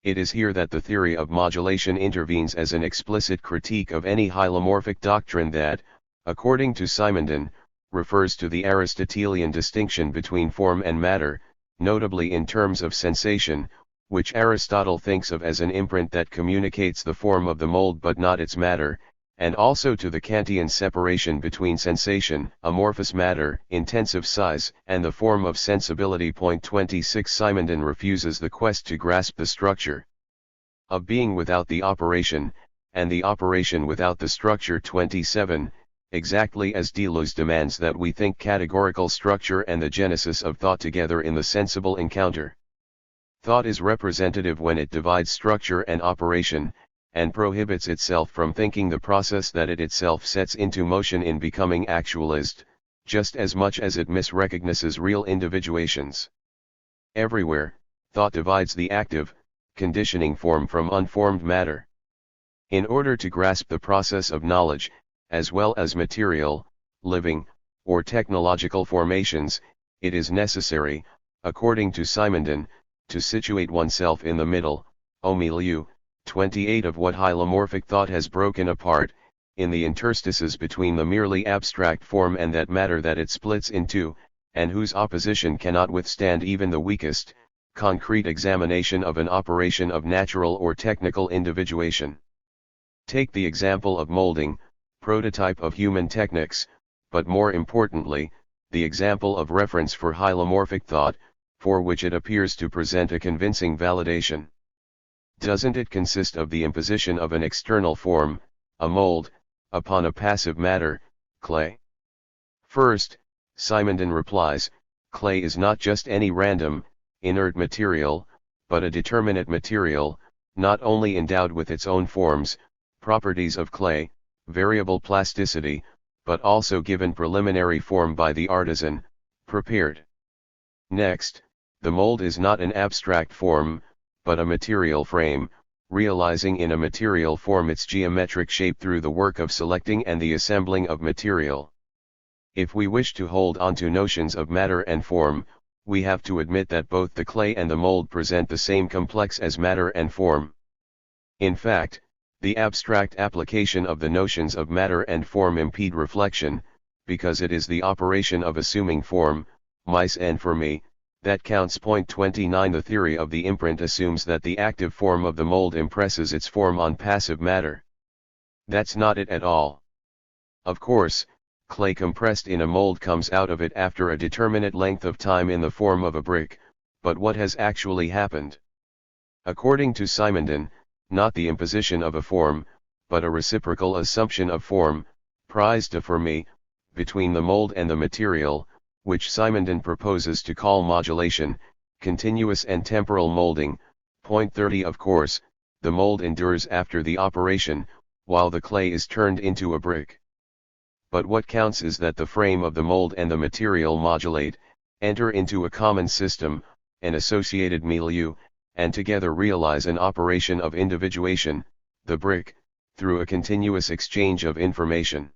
It is here that the theory of modulation intervenes as an explicit critique of any hylomorphic doctrine that, according to Simondon, refers to the Aristotelian distinction between form and matter, notably in terms of sensation, which Aristotle thinks of as an imprint that communicates the form of the mold but not its matter, and also to the Kantian separation between sensation, amorphous matter, intensive size, and the form of sensibility. 26. Simondon refuses the quest to grasp the structure of being without the operation, and the operation without the structure. 27. Exactly as Deleuze demands that we think categorical structure and the genesis of thought together in the sensible encounter. Thought is representative when it divides structure and operation, and prohibits itself from thinking the process that it itself sets into motion in becoming actualist, just as much as it misrecognizes real individuations. Everywhere, thought divides the active, conditioning form from unformed matter. In order to grasp the process of knowledge, as well as material, living, or technological formations, it is necessary, according to Simondon, to situate oneself in the middle, au milieu, 28 of what hylomorphic thought has broken apart, in the interstices between the merely abstract form and that matter that it splits into, and whose opposition cannot withstand even the weakest, concrete examination of an operation of natural or technical individuation. Take the example of molding, prototype of human technics, but more importantly, the example of reference for hylomorphic thought, for which it appears to present a convincing validation. Doesn't it consist of the imposition of an external form, a mold, upon a passive matter, clay? First, Simondon replies, clay is not just any random, inert material, but a determinate material, not only endowed with its own forms, properties of clay, variable plasticity, but also given preliminary form by the artisan, prepared. Next, the mold is not an abstract form, but a material frame, realizing in a material form its geometric shape through the work of selecting and the assembling of material. If we wish to hold on to notions of matter and form, we have to admit that both the clay and the mold present the same complex as matter and form. In fact, the abstract application of the notions of matter and form impede reflection, because it is the operation of assuming form, mise en forme, that counts. 29. The theory of the imprint assumes that the active form of the mold impresses its form on passive matter. That's not it at all. Of course, clay compressed in a mold comes out of it after a determinate length of time in the form of a brick, but what has actually happened? According to Simondon, not the imposition of a form, but a reciprocal assumption of form, prise de forme, between the mold and the material, which Simondon proposes to call modulation, continuous and temporal molding. Point 30. Of course, the mold endures after the operation, while the clay is turned into a brick. But what counts is that the frame of the mold and the material modulate, enter into a common system, an associated milieu, and together realize an operation of individuation, the brick, through a continuous exchange of information.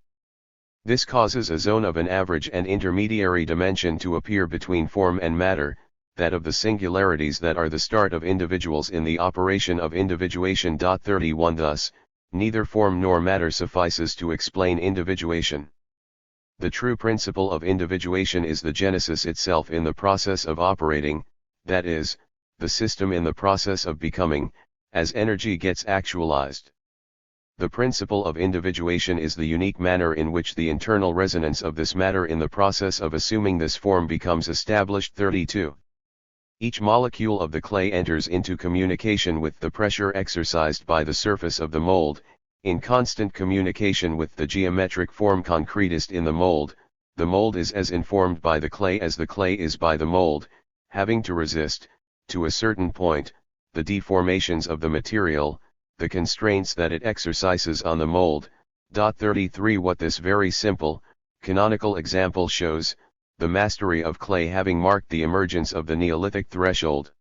This causes a zone of an average and intermediary dimension to appear between form and matter, that of the singularities that are the start of individuals in the operation of individuation. 31 Thus, neither form nor matter suffices to explain individuation. The true principle of individuation is the genesis itself in the process of operating, that is, the system in the process of becoming, as energy gets actualized. The principle of individuation is the unique manner in which the internal resonance of this matter in the process of assuming this form becomes established. 32. Each molecule of the clay enters into communication with the pressure exercised by the surface of the mold, in constant communication with the geometric form concretist in the mold. The mold is as informed by the clay as the clay is by the mold, having to resist, to a certain point, the deformations of the material, the constraints that it exercises on the mold. 33 What this very simple, canonical example shows, the mastery of clay having marked the emergence of the Neolithic threshold,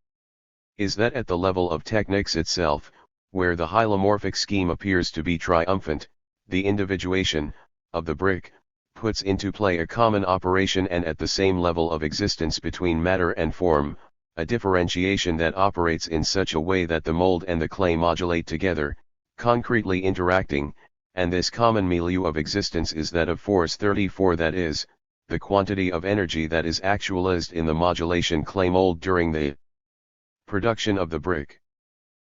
is that at the level of techniques itself, where the hylomorphic scheme appears to be triumphant, the individuation, of the brick, puts into play a common operation, and at the same level of existence between matter and form, a differentiation that operates in such a way that the mold and the clay modulate together, concretely interacting, and this common milieu of existence is that of force. 34 That is, the quantity of energy that is actualized in the modulation clay mold during the production of the brick.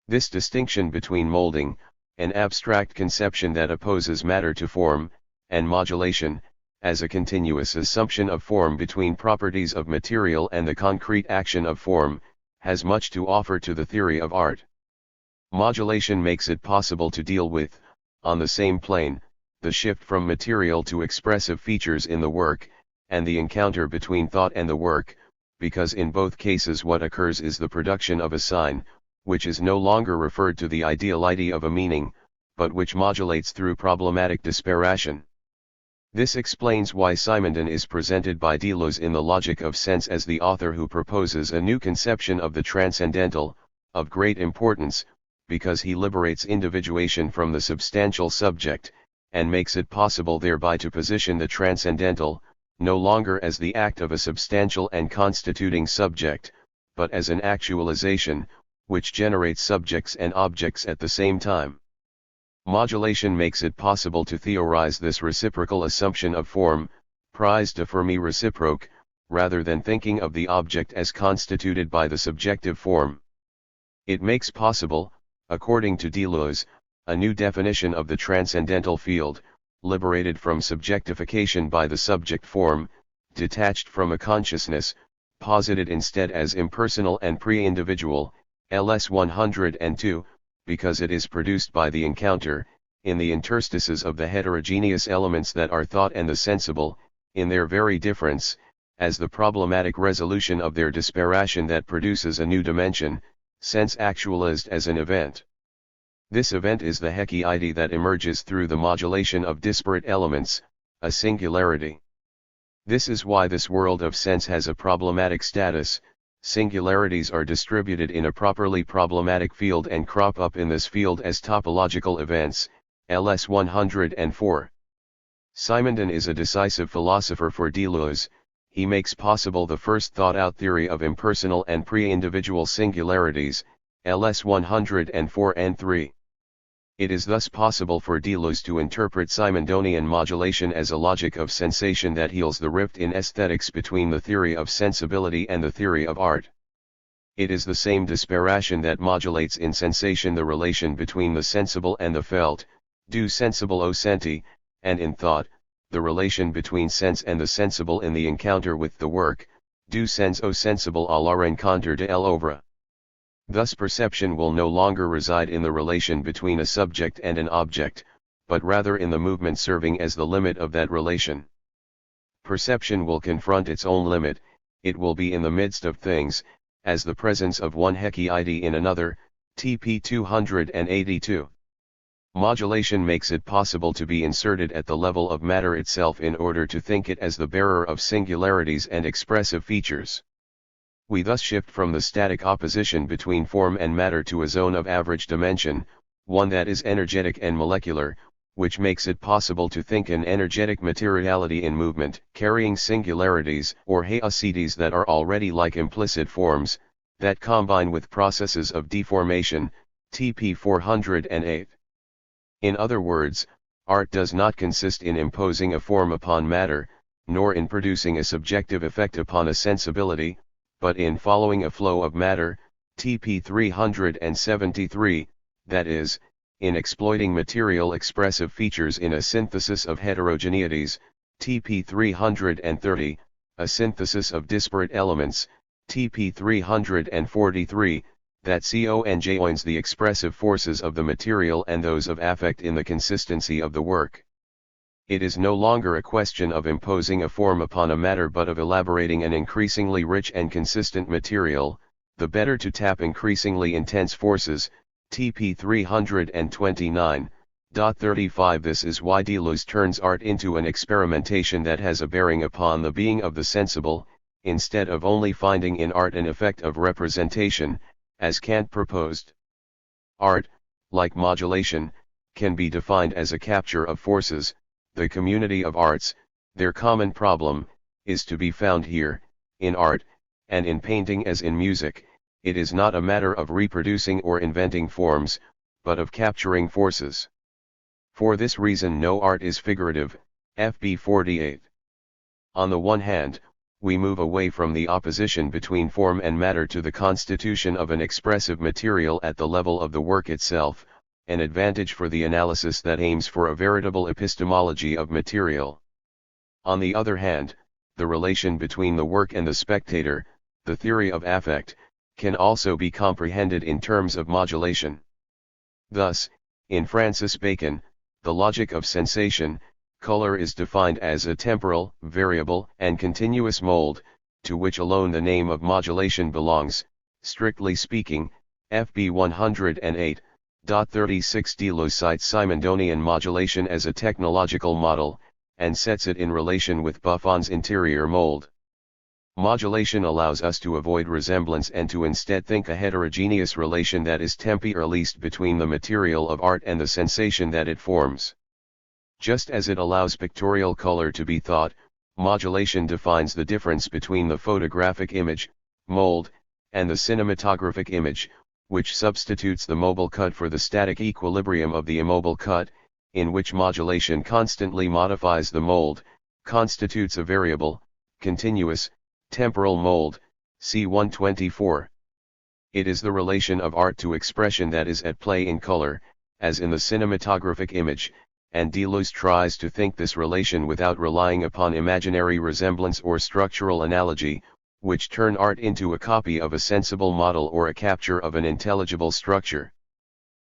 This distinction between molding, an abstract conception that opposes matter to form, and modulation, as a continuous assumption of form between properties of material and the concrete action of form, has much to offer to the theory of art. Modulation makes it possible to deal with, on the same plane, the shift from material to expressive features in the work, and the encounter between thought and the work, because in both cases what occurs is the production of a sign, which is no longer referred to the ideality of a meaning, but which modulates through problematic disparation. This explains why Simondon is presented by Deleuze in the Logic of Sense as the author who proposes a new conception of the transcendental, of great importance, because he liberates individuation from the substantial subject, and makes it possible thereby to position the transcendental, no longer as the act of a substantial and constituting subject, but as an actualization, which generates subjects and objects at the same time. Modulation makes it possible to theorize this reciprocal assumption of form, prise de forme reciproque, rather than thinking of the object as constituted by the subjective form. It makes possible, according to Deleuze, a new definition of the transcendental field, liberated from subjectification by the subject form, detached from a consciousness, posited instead as impersonal and pre-individual, LS 102, because it is produced by the encounter, in the interstices of the heterogeneous elements that are thought and the sensible, in their very difference, as the problematic resolution of their disparation that produces a new dimension, sense actualized as an event. This event is the hekiide that emerges through the modulation of disparate elements, a singularity. This is why this world of sense has a problematic status. Singularities are distributed in a properly problematic field and crop up in this field as topological events, LS 104. Simondon is a decisive philosopher for Deleuze. He makes possible the first thought-out theory of impersonal and pre-individual singularities, LS 104 and 3. It is thus possible for Deleuze to interpret Simondonian modulation as a logic of sensation that heals the rift in aesthetics between the theory of sensibility and the theory of art. It is the same disparation that modulates in sensation the relation between the sensible and the felt, du sensible au senti, and in thought, the relation between sense and the sensible in the encounter with the work, du sens au sensible à la rencontre de l'œuvre. Thus perception will no longer reside in the relation between a subject and an object, but rather in the movement serving as the limit of that relation. Perception will confront its own limit, it will be in the midst of things, as the presence of one Hekiide in another, TP 282. Modulation makes it possible to be inserted at the level of matter itself in order to think it as the bearer of singularities and expressive features. We thus shift from the static opposition between form and matter to a zone of average dimension, one that is energetic and molecular, which makes it possible to think an energetic materiality in movement, carrying singularities or haesides that are already like implicit forms, that combine with processes of deformation, TP 408. In other words, art does not consist in imposing a form upon matter, nor in producing a subjective effect upon a sensibility, but in following a flow of matter, TP 373, that is, in exploiting material expressive features in a synthesis of heterogeneities, TP 330, a synthesis of disparate elements, TP 343, that conjoins the expressive forces of the material and those of affect in the consistency of the work. It is no longer a question of imposing a form upon a matter but of elaborating an increasingly rich and consistent material, the better to tap increasingly intense forces, TP 329.35. This is why Deleuze turns art into an experimentation that has a bearing upon the being of the sensible, instead of only finding in art an effect of representation, as Kant proposed. Art, like modulation, can be defined as a capture of forces. The community of arts, their common problem, is to be found here, in art, and in painting as in music. It is not a matter of reproducing or inventing forms, but of capturing forces. For this reason no art is figurative, FB 48. On the one hand, we move away from the opposition between form and matter to the constitution of an expressive material at the level of the work itself, an advantage for the analysis that aims for a veritable epistemology of material. On the other hand, the relation between the work and the spectator, the theory of affect, can also be comprehended in terms of modulation. Thus, in Francis Bacon, the logic of sensation, color is defined as a temporal, variable, and continuous mold, to which alone the name of modulation belongs. Strictly speaking, FB 108.36 Deleuze cites Simondonian modulation as a technological model, and sets it in relation with Buffon's interior mold. Modulation allows us to avoid resemblance and to instead think a heterogeneous relation that is temporaliste between the material of art and the sensation that it forms. Just as it allows pictorial color to be thought, modulation defines the difference between the photographic image, mold, and the cinematographic image, which substitutes the mobile cut for the static equilibrium of the immobile cut, in which modulation constantly modifies the mold, constitutes a variable, continuous, temporal mold, c. 124. It is the relation of art to expression that is at play in color, as in the cinematographic image, and Deleuze tries to think this relation without relying upon imaginary resemblance or structural analogy, which turn art into a copy of a sensible model or a capture of an intelligible structure.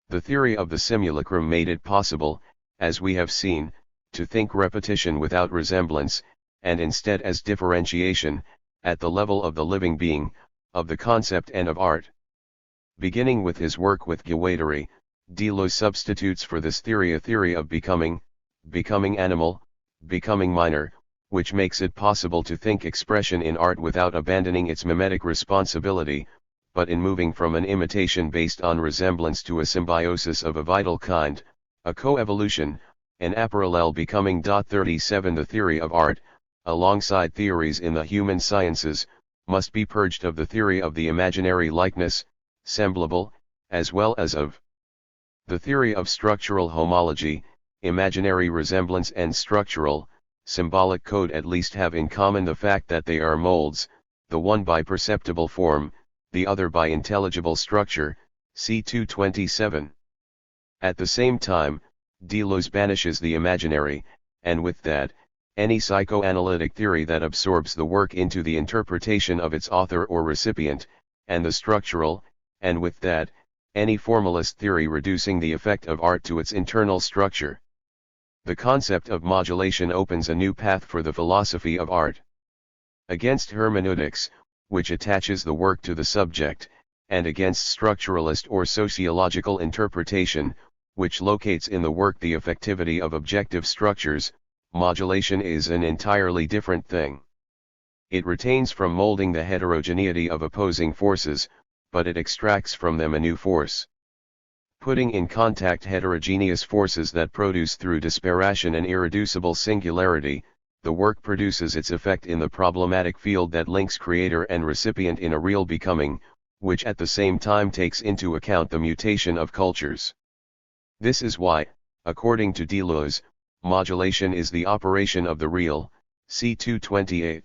The theory of the simulacrum made it possible, as we have seen, to think repetition without resemblance, and instead as differentiation, at the level of the living being, of the concept and of art. Beginning with his work with Guattari, Deleuze substitutes for this theory a theory of becoming animal, becoming minor, which makes it possible to think expression in art without abandoning its mimetic responsibility, but in moving from an imitation based on resemblance to a symbiosis of a vital kind, a coevolution, an aparallel becoming. 37 The theory of art, alongside theories in the human sciences, must be purged of the theory of the imaginary likeness, semblable, as well as of the theory of structural homology. Imaginary resemblance and structural, symbolic code at least have in common the fact that they are molds, the one by perceptible form, the other by intelligible structure, c. 227. At the same time, Deleuze banishes the imaginary, and with that, any psychoanalytic theory that absorbs the work into the interpretation of its author or recipient, and the structural, and with that, any formalist theory reducing the effect of art to its internal structure. The concept of modulation opens a new path for the philosophy of art. Against hermeneutics, which attaches the work to the subject, and against structuralist or sociological interpretation, which locates in the work the effectivity of objective structures, modulation is an entirely different thing. It retains from molding the heterogeneity of opposing forces, but it extracts from them a new force. Putting in contact heterogeneous forces that produce through disparation an irreducible singularity, the work produces its effect in the problematic field that links creator and recipient in a real becoming, which at the same time takes into account the mutation of cultures. This is why, according to Deleuze, modulation is the operation of the real, c. 228.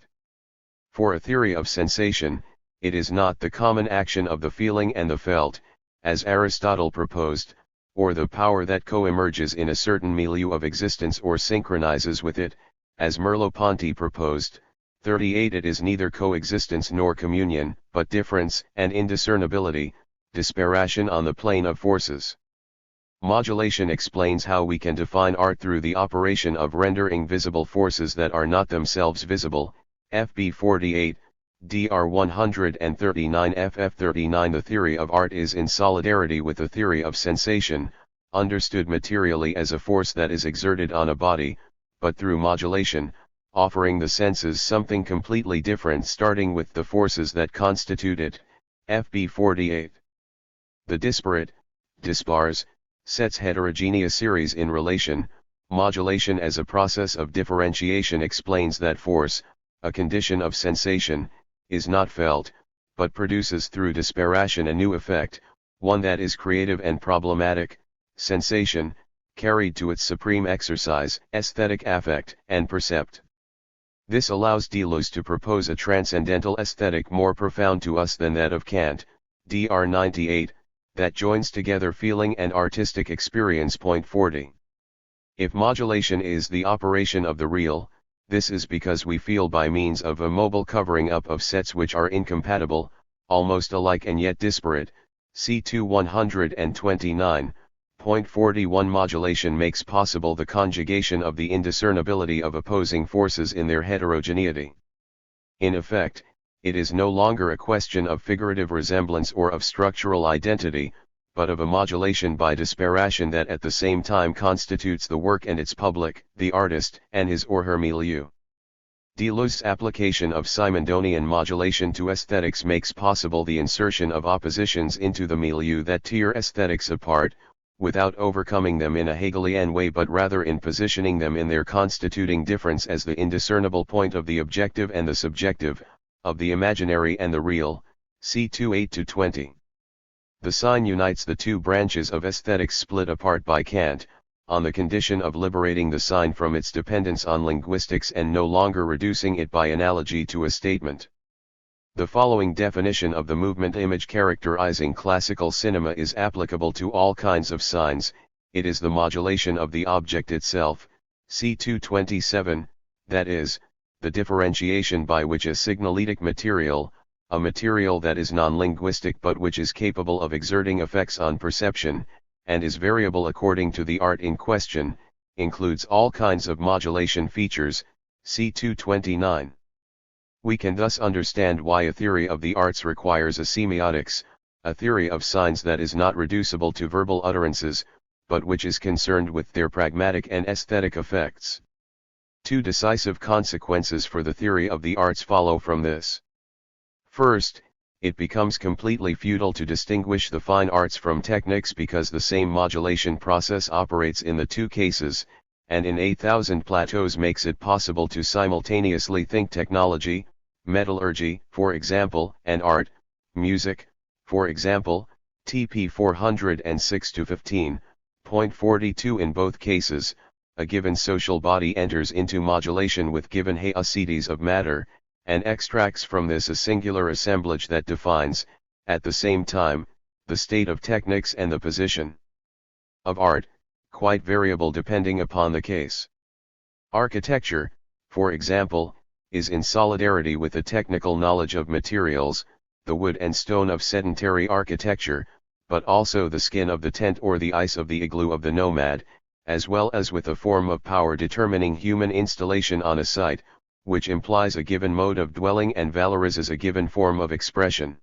For a theory of sensation, it is not the common action of the feeling and the felt, as Aristotle proposed, or the power that co-emerges in a certain milieu of existence or synchronizes with it, as Merleau-Ponty proposed. 38. It is neither coexistence nor communion, but difference and indiscernibility, disparation on the plane of forces. Modulation explains how we can define art through the operation of rendering visible forces that are not themselves visible, FB 48, Dr 139 FF 39. The theory of art is in solidarity with the theory of sensation, understood materially as a force that is exerted on a body, but through modulation, offering the senses something completely different starting with the forces that constitute it, FB 48. The disparate, dispars, sets heterogeneous series in relation. Modulation as a process of differentiation explains that force, a condition of sensation, is not felt, but produces through disparation a new effect, one that is creative and problematic, sensation, carried to its supreme exercise, aesthetic affect and percept. This allows Deleuze to propose a transcendental aesthetic more profound to us than that of Kant, Dr 98, that joins together feeling and artistic experience. 40. If modulation is the operation of the real, this is because we feel by means of a mobile covering up of sets which are incompatible, almost alike and yet disparate, c. 129. 41. Modulation makes possible the conjugation of the indiscernibility of opposing forces in their heterogeneity. In effect, it is no longer a question of figurative resemblance or of structural identity, but of a modulation by disparation that at the same time constitutes the work and its public, the artist and his or her milieu. Deleuze's application of Simondonian modulation to aesthetics makes possible the insertion of oppositions into the milieu that tear aesthetics apart, without overcoming them in a Hegelian way but rather in positioning them in their constituting difference as the indiscernible point of the objective and the subjective, of the imaginary and the real, c. 28-20. The sign unites the two branches of aesthetics split apart by Kant, on the condition of liberating the sign from its dependence on linguistics and no longer reducing it by analogy to a statement. The following definition of the movement image characterizing classical cinema is applicable to all kinds of signs. It is the modulation of the object itself, c. 227, that is, the differentiation by which a signalétic material, a material that is non-linguistic but which is capable of exerting effects on perception, and is variable according to the art in question, includes all kinds of modulation features, c. 229. We can thus understand why a theory of the arts requires a semiotics, a theory of signs that is not reducible to verbal utterances, but which is concerned with their pragmatic and aesthetic effects. Two decisive consequences for the theory of the arts follow from this. First, it becomes completely futile to distinguish the fine arts from techniques because the same modulation process operates in the two cases, and in 8,000 plateaus makes it possible to simultaneously think technology, metallurgy, for example, and art, music, for example, TP 406-15.42. In both cases, a given social body enters into modulation with given haecies of matter, and extracts from this a singular assemblage that defines, at the same time, the state of techniques and the position of art, quite variable depending upon the case. Architecture, for example, is in solidarity with the technical knowledge of materials, the wood and stone of sedentary architecture, but also the skin of the tent or the ice of the igloo of the nomad, as well as with a form of power determining human installation on a site, which implies a given mode of dwelling and valorizes a given form of expression.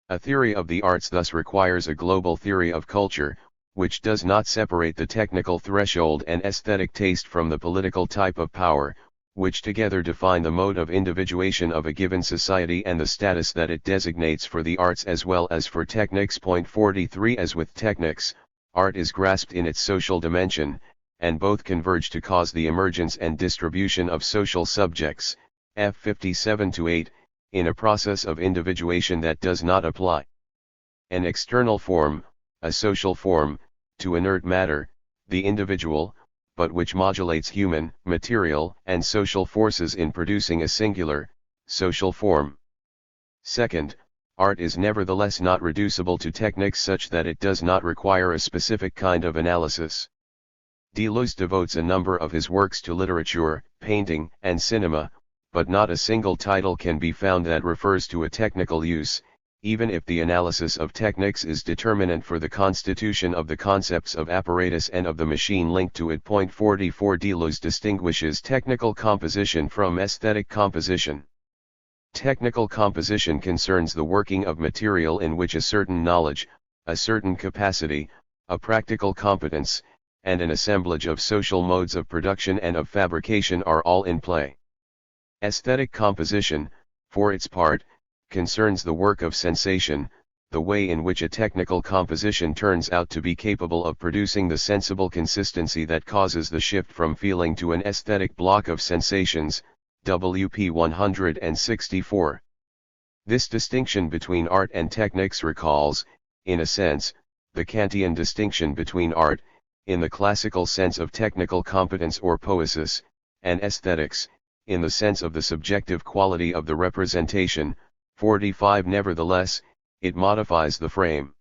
A theory of the arts thus requires a global theory of culture, which does not separate the technical threshold and aesthetic taste from the political type of power, which together define the mode of individuation of a given society and the status that it designates for the arts as well as for techniques. 43 As with techniques, art is grasped in its social dimension, and both converge to cause the emergence and distribution of social subjects, f. 57-8, in a process of individuation that does not apply an external form, a social form, to inert matter, the individual, but which modulates human, material, and social forces in producing a singular, social form. Second, art is nevertheless not reducible to techniques such that it does not require a specific kind of analysis. Deleuze devotes a number of his works to literature, painting, and cinema, but not a single title can be found that refers to a technical use, even if the analysis of techniques is determinant for the constitution of the concepts of apparatus and of the machine linked to it. 44 Deleuze distinguishes technical composition from aesthetic composition. Technical composition concerns the working of material in which a certain knowledge, a certain capacity, a practical competence, and an assemblage of social modes of production and of fabrication are all in play. Aesthetic composition, for its part, concerns the work of sensation, the way in which a technical composition turns out to be capable of producing the sensible consistency that causes the shift from feeling to an aesthetic block of sensations, WP 164. This distinction between art and techniques recalls, in a sense, the Kantian distinction between art, in the classical sense of technical competence or poesis, and aesthetics, in the sense of the subjective quality of the representation. 45 Nevertheless, it modifies the frame.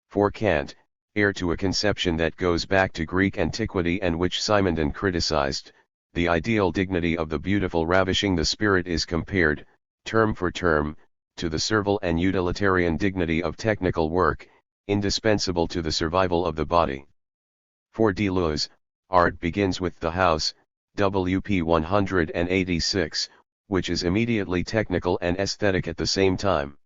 For Kant, heir to a conception that goes back to Greek antiquity and which Simondon criticized, the ideal dignity of the beautiful ravishing the spirit is compared, term for term, to the servile and utilitarian dignity of technical work, indispensable to the survival of the body. For Deleuze, art begins with the house, WP 186, which is immediately technical and aesthetic at the same time.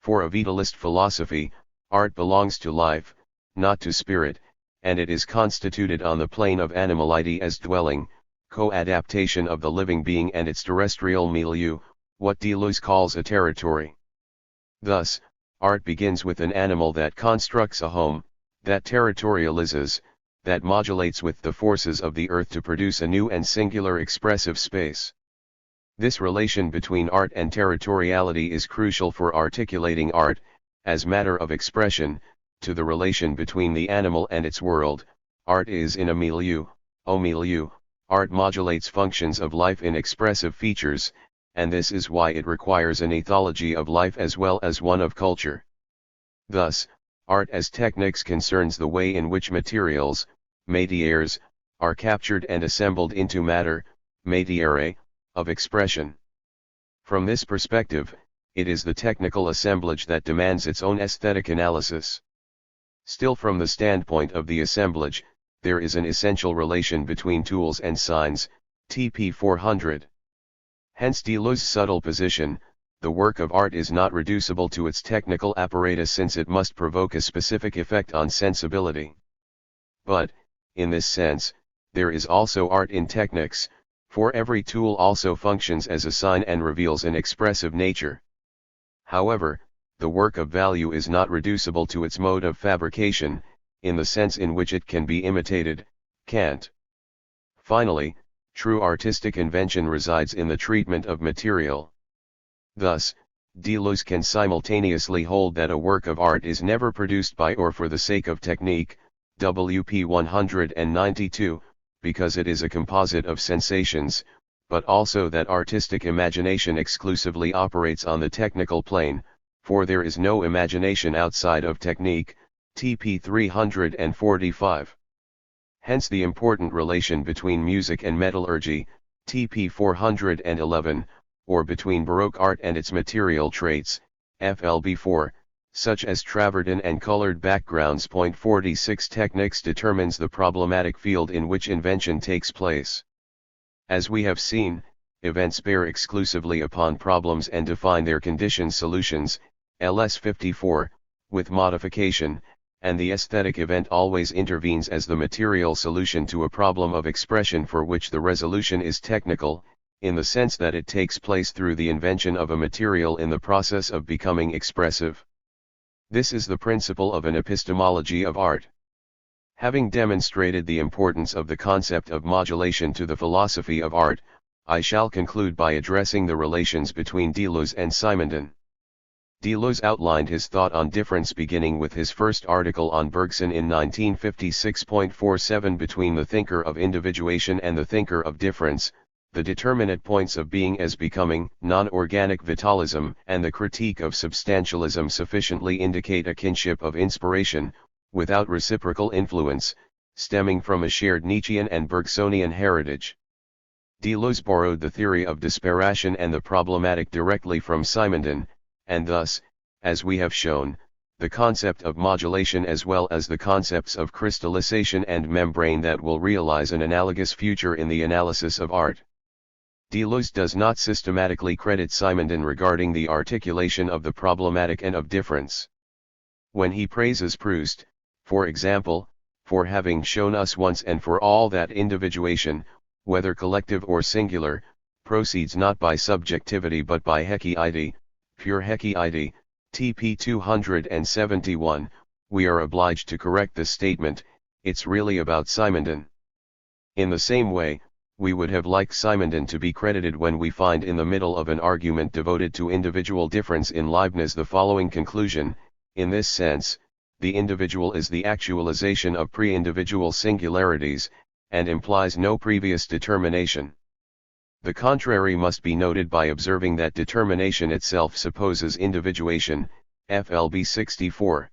For a vitalist philosophy, art belongs to life, not to spirit, and it is constituted on the plane of animality as dwelling, co-adaptation of the living being and its terrestrial milieu, what Deleuze calls a territory. Thus, art begins with an animal that constructs a home, that territorializes, that modulates with the forces of the earth to produce a new and singular expressive space. This relation between art and territoriality is crucial for articulating art, as matter of expression, to the relation between the animal and its world. Art is in a milieu, au milieu. Art modulates functions of life in expressive features, and this is why it requires an ethology of life as well as one of culture. Thus, art as techniques concerns the way in which materials, matières, are captured and assembled into matter, matière, of expression. From this perspective, it is the technical assemblage that demands its own aesthetic analysis. Still, from the standpoint of the assemblage, there is an essential relation between tools and signs, TP 400. Hence Deleuze's subtle position, the work of art is not reducible to its technical apparatus since it must provoke a specific effect on sensibility. But, in this sense, there is also art in techniques, for every tool also functions as a sign and reveals an expressive nature. However, the work of value is not reducible to its mode of fabrication, in the sense in which it can be imitated, Kant. Finally, true artistic invention resides in the treatment of material. Thus, Deleuze can simultaneously hold that a work of art is never produced by or for the sake of technique, WP 192, because it is a composite of sensations, but also that artistic imagination exclusively operates on the technical plane, for there is no imagination outside of technique, TP 345. Hence the important relation between music and metallurgy, TP 411, or between Baroque art and its material traits, FLB4, such as travertine and colored backgrounds. 46 Techniques determines the problematic field in which invention takes place. As we have seen, events bear exclusively upon problems and define their conditions. Solutions, LS 54, with modification, and the aesthetic event always intervenes as the material solution to a problem of expression for which the resolution is technical, in the sense that it takes place through the invention of a material in the process of becoming expressive. This is the principle of an epistemology of art. Having demonstrated the importance of the concept of modulation to the philosophy of art, I shall conclude by addressing the relations between Deleuze and Simondon. Deleuze outlined his thought on difference beginning with his first article on Bergson in 1956.47 between the thinker of individuation and the thinker of difference, the determinate points of being as becoming, non-organic vitalism and the critique of substantialism sufficiently indicate a kinship of inspiration, without reciprocal influence, stemming from a shared Nietzschean and Bergsonian heritage. Deleuze borrowed the theory of disparation and the problematic directly from Simondon, and thus, as we have shown, the concept of modulation as well as the concepts of crystallization and membrane that will realize an analogous future in the analysis of art. Deleuze does not systematically credit Simondon regarding the articulation of the problematic and of difference. When he praises Proust, for example, for having shown us once and for all that individuation, whether collective or singular, proceeds not by subjectivity but by hekiide, pure hekiide, TP 271, we are obliged to correct this statement, it's really about Simondon. In the same way, we would have liked Simondon to be credited when we find in the middle of an argument devoted to individual difference in Leibniz the following conclusion: in this sense, the individual is the actualization of pre-individual singularities, and implies no previous determination. The contrary must be noted by observing that determination itself supposes individuation, FLB 64.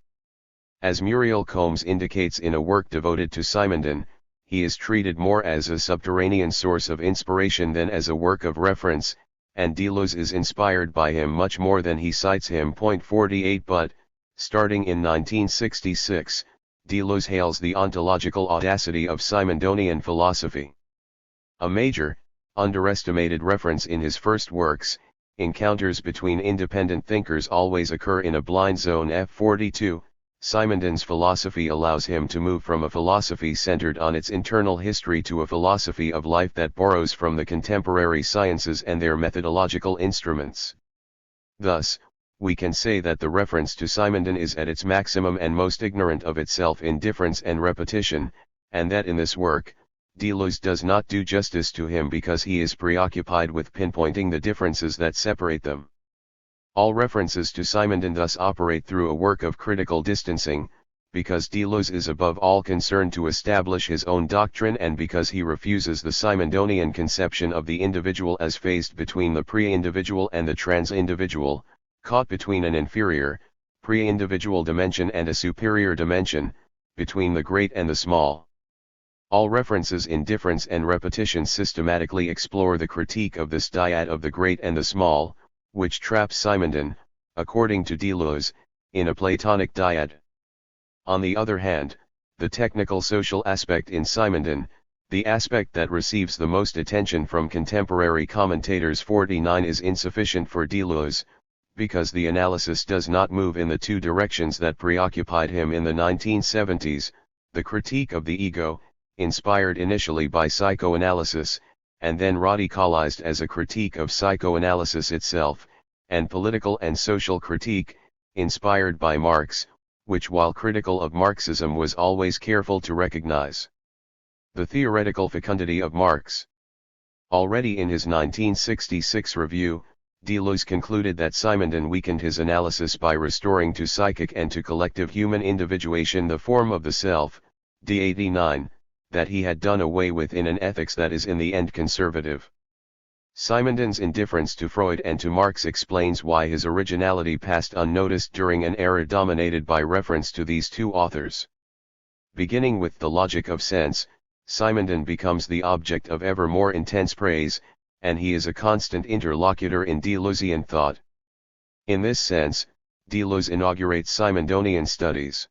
As Muriel Combs indicates in a work devoted to Simondon, he is treated more as a subterranean source of inspiration than as a work of reference, and Deleuze is inspired by him much more than he cites him. 48 But, starting in 1966, Deleuze hails the ontological audacity of Simondonian philosophy. A major, underestimated reference in his first works, encounters between independent thinkers always occur in a blind zone. F42, Simondon's philosophy allows him to move from a philosophy centered on its internal history to a philosophy of life that borrows from the contemporary sciences and their methodological instruments. Thus, we can say that the reference to Simondon is at its maximum and most ignorant of itself in difference and repetition, and that in this work, Deleuze does not do justice to him because he is preoccupied with pinpointing the differences that separate them. All references to Simondon thus operate through a work of critical distancing, because Deleuze is above all concerned to establish his own doctrine and because he refuses the Simondonian conception of the individual as phased between the pre-individual and the trans-individual, caught between an inferior, pre-individual dimension and a superior dimension, between the great and the small. All references in difference and repetition systematically explore the critique of this dyad of the great and the small, which traps Simondon, according to Deleuze, in a Platonic dyad. On the other hand, the technical social aspect in Simondon, the aspect that receives the most attention from contemporary commentators 49 is insufficient for Deleuze, because the analysis does not move in the two directions that preoccupied him in the 1970s, the critique of the ego, inspired initially by psychoanalysis, and then radicalized as a critique of psychoanalysis itself, and political and social critique, inspired by Marx, which while critical of Marxism was always careful to recognize the theoretical fecundity of Marx. Already in his 1966 review, Deleuze concluded that Simondon weakened his analysis by restoring to psychic and to collective human individuation the form of the self, D89, that he had done away with in an ethics that is in the end conservative. Simondon's indifference to Freud and to Marx explains why his originality passed unnoticed during an era dominated by reference to these two authors. Beginning with the logic of sense, Simondon becomes the object of ever more intense praise, and he is a constant interlocutor in Deleuzian thought. In this sense, Deleuze inaugurates Simondonian studies.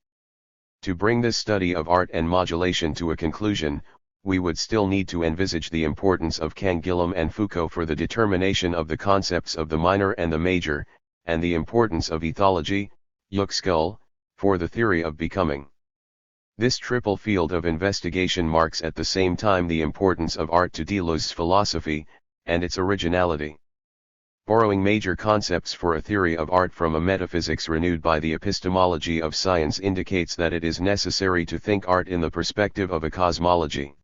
To bring this study of art and modulation to a conclusion, we would still need to envisage the importance of Canguilhem and Foucault for the determination of the concepts of the minor and the major, and the importance of ethology, Yuxkull, for the theory of becoming. This triple field of investigation marks at the same time the importance of art to Deleuze's philosophy, and its originality. Borrowing major concepts for a theory of art from a metaphysics renewed by the epistemology of science indicates that it is necessary to think art in the perspective of a cosmology.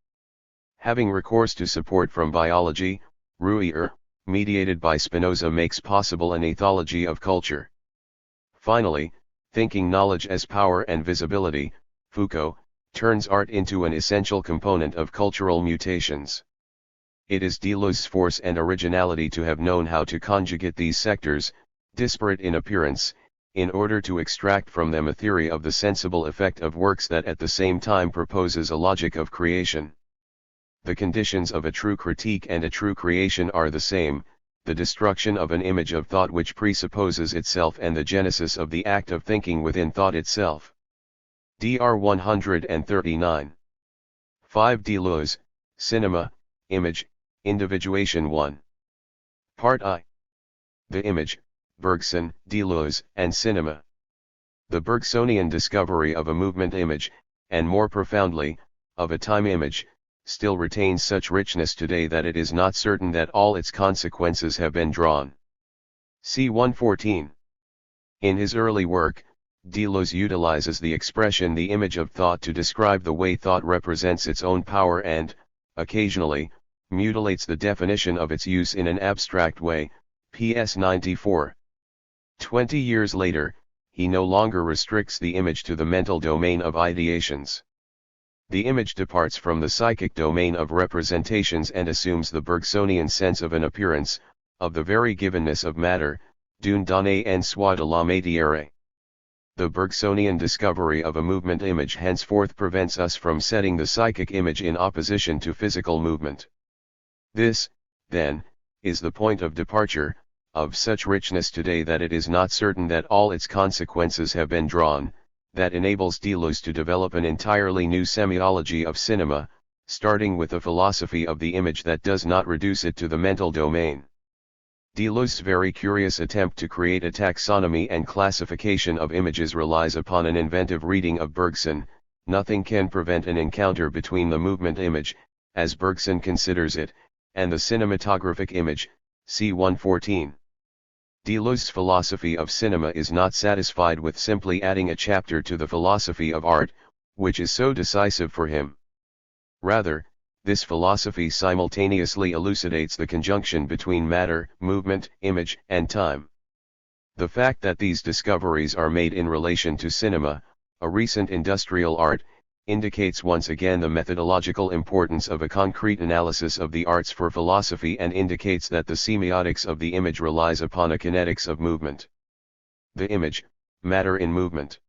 Having recourse to support from biology, Ruyer, mediated by Spinoza, makes possible an ethology of culture. Finally, thinking knowledge as power and visibility, Foucault, turns art into an essential component of cultural mutations. It is Deleuze's force and originality to have known how to conjugate these sectors, disparate in appearance, in order to extract from them a theory of the sensible effect of works that at the same time proposes a logic of creation. The conditions of a true critique and a true creation are the same: the destruction of an image of thought which presupposes itself and the genesis of the act of thinking within thought itself. Dr. 139. 5. Deleuze, Cinema, Image, Individuation 1. Part I. The image, Bergson, Deleuze, and cinema. The Bergsonian discovery of a movement image, and more profoundly, of a time image, still retains such richness today that it is not certain that all its consequences have been drawn. C. 114. In his early work, Deleuze utilizes the expression the image of thought to describe the way thought represents its own power and, occasionally, mutilates the definition of its use in an abstract way, ps. 94. 20 years later, he no longer restricts the image to the mental domain of ideations. The image departs from the psychic domain of representations and assumes the Bergsonian sense of an appearance, of the very givenness of matter, d'une donnée en soi de la matière. The Bergsonian discovery of a movement image henceforth prevents us from setting the psychic image in opposition to physical movement. This, then, is the point of departure, of such richness today that it is not certain that all its consequences have been drawn, that enables Deleuze to develop an entirely new semiology of cinema, starting with a philosophy of the image that does not reduce it to the mental domain. Deleuze's very curious attempt to create a taxonomy and classification of images relies upon an inventive reading of Bergson. Nothing can prevent an encounter between the movement image, as Bergson considers it, and the cinematographic image, c. 114. Deleuze's philosophy of cinema is not satisfied with simply adding a chapter to the philosophy of art, which is so decisive for him. Rather, this philosophy simultaneously elucidates the conjunction between matter, movement, image, and time. The fact that these discoveries are made in relation to cinema, a recent industrial art, indicates once again the methodological importance of a concrete analysis of the arts for philosophy and indicates that the semiotics of the image relies upon a kinetics of movement. The image, matter in movement.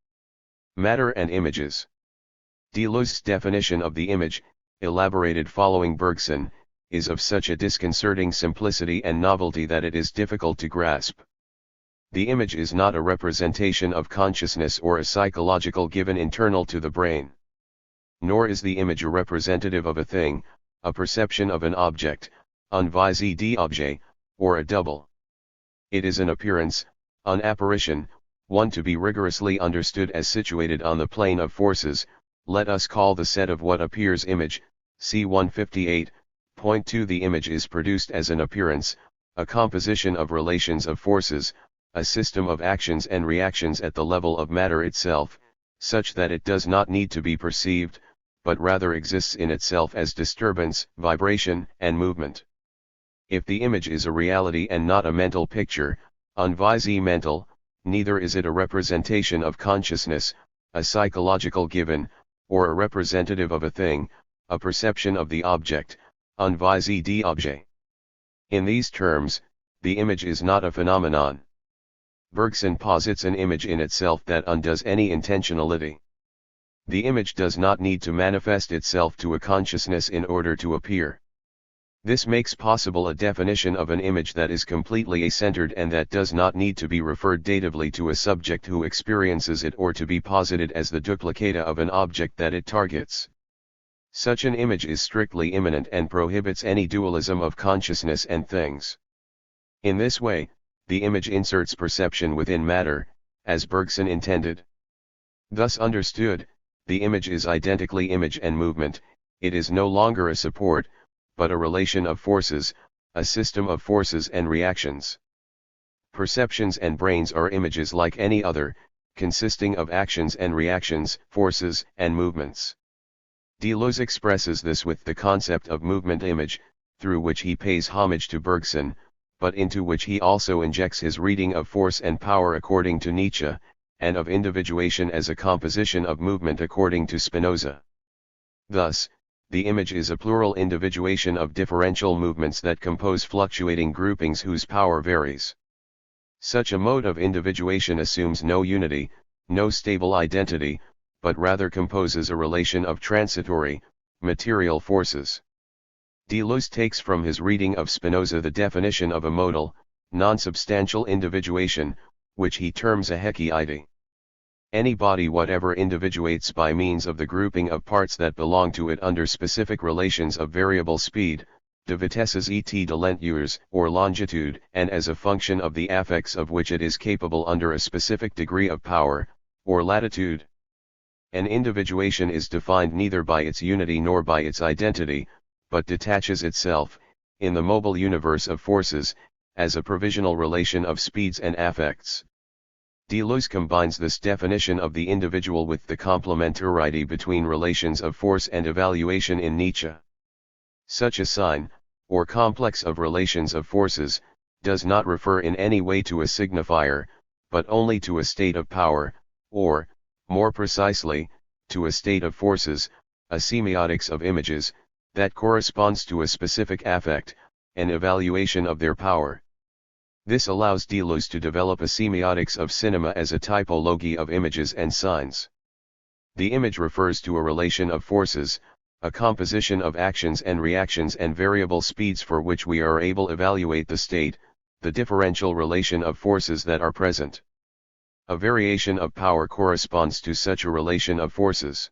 Matter and images. Deleuze's definition of the image, elaborated following Bergson, is of such a disconcerting simplicity and novelty that it is difficult to grasp. The image is not a representation of consciousness or a psychological given internal to the brain. Nor is the image a representative of a thing, a perception of an object, un vis d'objet, or a double. It is an appearance, an apparition, one to be rigorously understood as situated on the plane of forces. Let us call the set of what appears image, c. 158.2. The image is produced as an appearance, a composition of relations of forces, a system of actions and reactions at the level of matter itself, such that it does not need to be perceived, but rather exists in itself as disturbance, vibration, and movement. If the image is a reality and not a mental picture, un vis mental, neither is it a representation of consciousness, a psychological given, or a representative of a thing, a perception of the object, un vis d'objet. In these terms, the image is not a phenomenon. Bergson posits an image in itself that undoes any intentionality. The image does not need to manifest itself to a consciousness in order to appear. This makes possible a definition of an image that is completely a-centered and that does not need to be referred datively to a subject who experiences it or to be posited as the duplicata of an object that it targets. Such an image is strictly immanent and prohibits any dualism of consciousness and things. In this way, the image inserts perception within matter, as Bergson intended. Thus understood, the image is identically image and movement. It is no longer a support, but a relation of forces, a system of forces and reactions. Perceptions and brains are images like any other, consisting of actions and reactions, forces and movements. Deleuze expresses this with the concept of movement image, through which he pays homage to Bergson, but into which he also injects his reading of force and power according to Nietzsche, and of individuation as a composition of movement according to Spinoza. Thus, the image is a plural individuation of differential movements that compose fluctuating groupings whose power varies. Such a mode of individuation assumes no unity, no stable identity, but rather composes a relation of transitory, material forces. Deleuze takes from his reading of Spinoza the definition of a modal, non-substantial individuation, which he terms a hecheity. Any body whatever individuates by means of the grouping of parts that belong to it under specific relations of variable speed, de vitesses et de lenteurs, or longitude, and as a function of the affects of which it is capable under a specific degree of power, or latitude. An individuation is defined neither by its unity nor by its identity, but detaches itself, in the mobile universe of forces, as a provisional relation of speeds and affects. Deleuze combines this definition of the individual with the complementarity between relations of force and evaluation in Nietzsche. Such a sign, or complex of relations of forces, does not refer in any way to a signifier, but only to a state of power, or, more precisely, to a state of forces, a semiotics of images, that corresponds to a specific affect, an evaluation of their power. This allows Deleuze to develop a semiotics of cinema as a typology of images and signs. The image refers to a relation of forces, a composition of actions and reactions and variable speeds for which we are able to evaluate the state, the differential relation of forces that are present. A variation of power corresponds to such a relation of forces.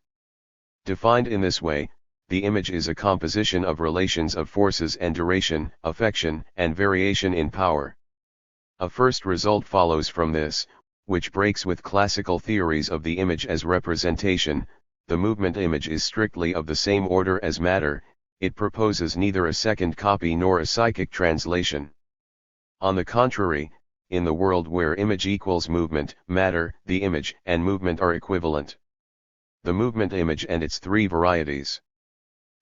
Defined in this way, the image is a composition of relations of forces and duration, affection, and variation in power. A first result follows from this, which breaks with classical theories of the image as representation. The movement image is strictly of the same order as matter, it proposes neither a second copy nor a psychic translation. On the contrary, in the world where image equals movement, matter, the image and movement are equivalent. The movement image and its three varieties.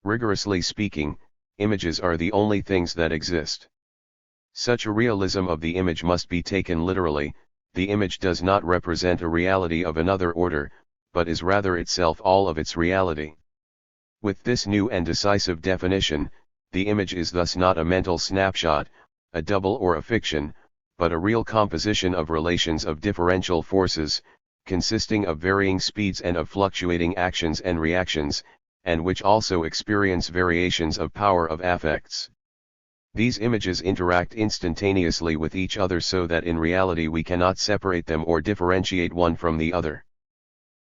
Rigorously speaking, images are the only things that exist. Such a realism of the image must be taken literally. The image does not represent a reality of another order, but is rather itself all of its reality. With this new and decisive definition, the image is thus not a mental snapshot, a double or a fiction, but a real composition of relations of differential forces, consisting of varying speeds and of fluctuating actions and reactions, and which also experience variations of power of affects. These images interact instantaneously with each other so that in reality we cannot separate them or differentiate one from the other.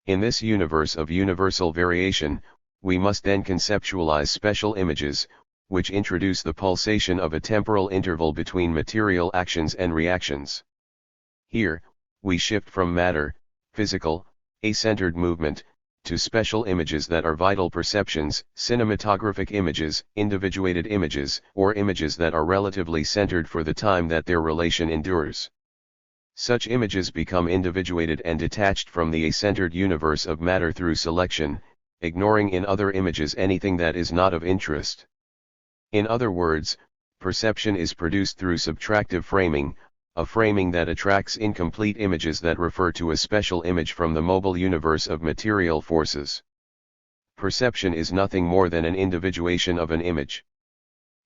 In this universe of universal variation, we must then conceptualize special images, which introduce the pulsation of a temporal interval between material actions and reactions. Here, we shift from matter, physical, a-centered movement, to special images that are vital perceptions, cinematographic images, individuated images, or images that are relatively centered for the time that their relation endures. Such images become individuated and detached from the a-centered universe of matter through selection, ignoring in other images anything that is not of interest. In other words, perception is produced through subtractive framing, a framing that attracts incomplete images that refer to a special image from the mobile universe of material forces. Perception is nothing more than an individuation of an image.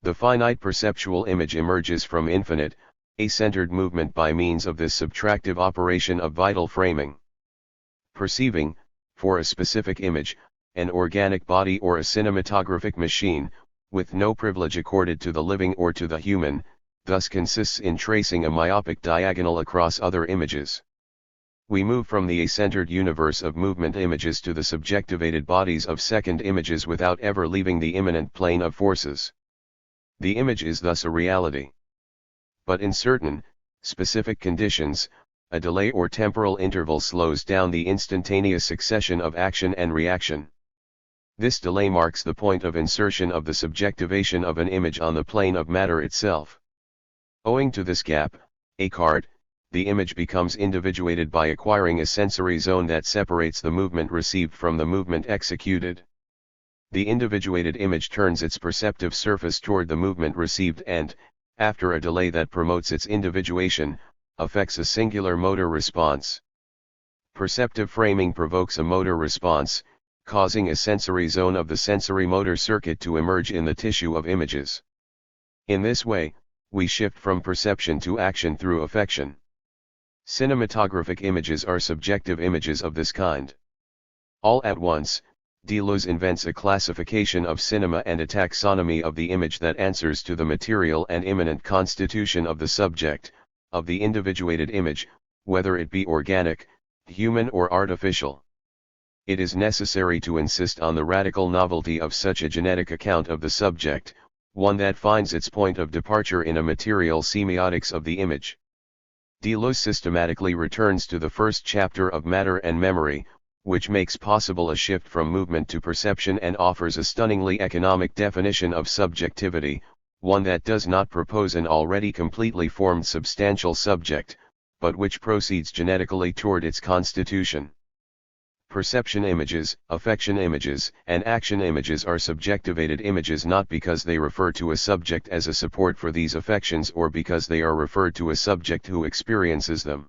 The finite perceptual image emerges from infinite, a-centered movement by means of this subtractive operation of vital framing. Perceiving, for a specific image, an organic body or a cinematographic machine, with no privilege accorded to the living or to the human, thus consists in tracing a myopic diagonal across other images. We move from the a-centered universe of movement images to the subjectivated bodies of second images without ever leaving the immanent plane of forces. The image is thus a reality. But in certain, specific conditions, a delay or temporal interval slows down the instantaneous succession of action and reaction. This delay marks the point of insertion of the subjectivation of an image on the plane of matter itself. Owing to this gap, a card, the image becomes individuated by acquiring a sensory zone that separates the movement received from the movement executed. The individuated image turns its perceptive surface toward the movement received and, after a delay that promotes its individuation, affects a singular motor response. Perceptive framing provokes a motor response, causing a sensory zone of the sensory motor circuit to emerge in the tissue of images. In this way, we shift from perception to action through affection. Cinematographic images are subjective images of this kind. All at once, Deleuze invents a classification of cinema and a taxonomy of the image that answers to the material and immanent constitution of the subject, of the individuated image, whether it be organic, human or artificial. It is necessary to insist on the radical novelty of such a genetic account of the subject, one that finds its point of departure in a material semiotics of the image. Deleuze systematically returns to the first chapter of Matter and Memory, which makes possible a shift from movement to perception and offers a stunningly economic definition of subjectivity, one that does not propose an already completely formed substantial subject, but which proceeds genetically toward its constitution. Perception images, affection images, and action images are subjectivated images not because they refer to a subject as a support for these affections or because they are referred to a subject who experiences them.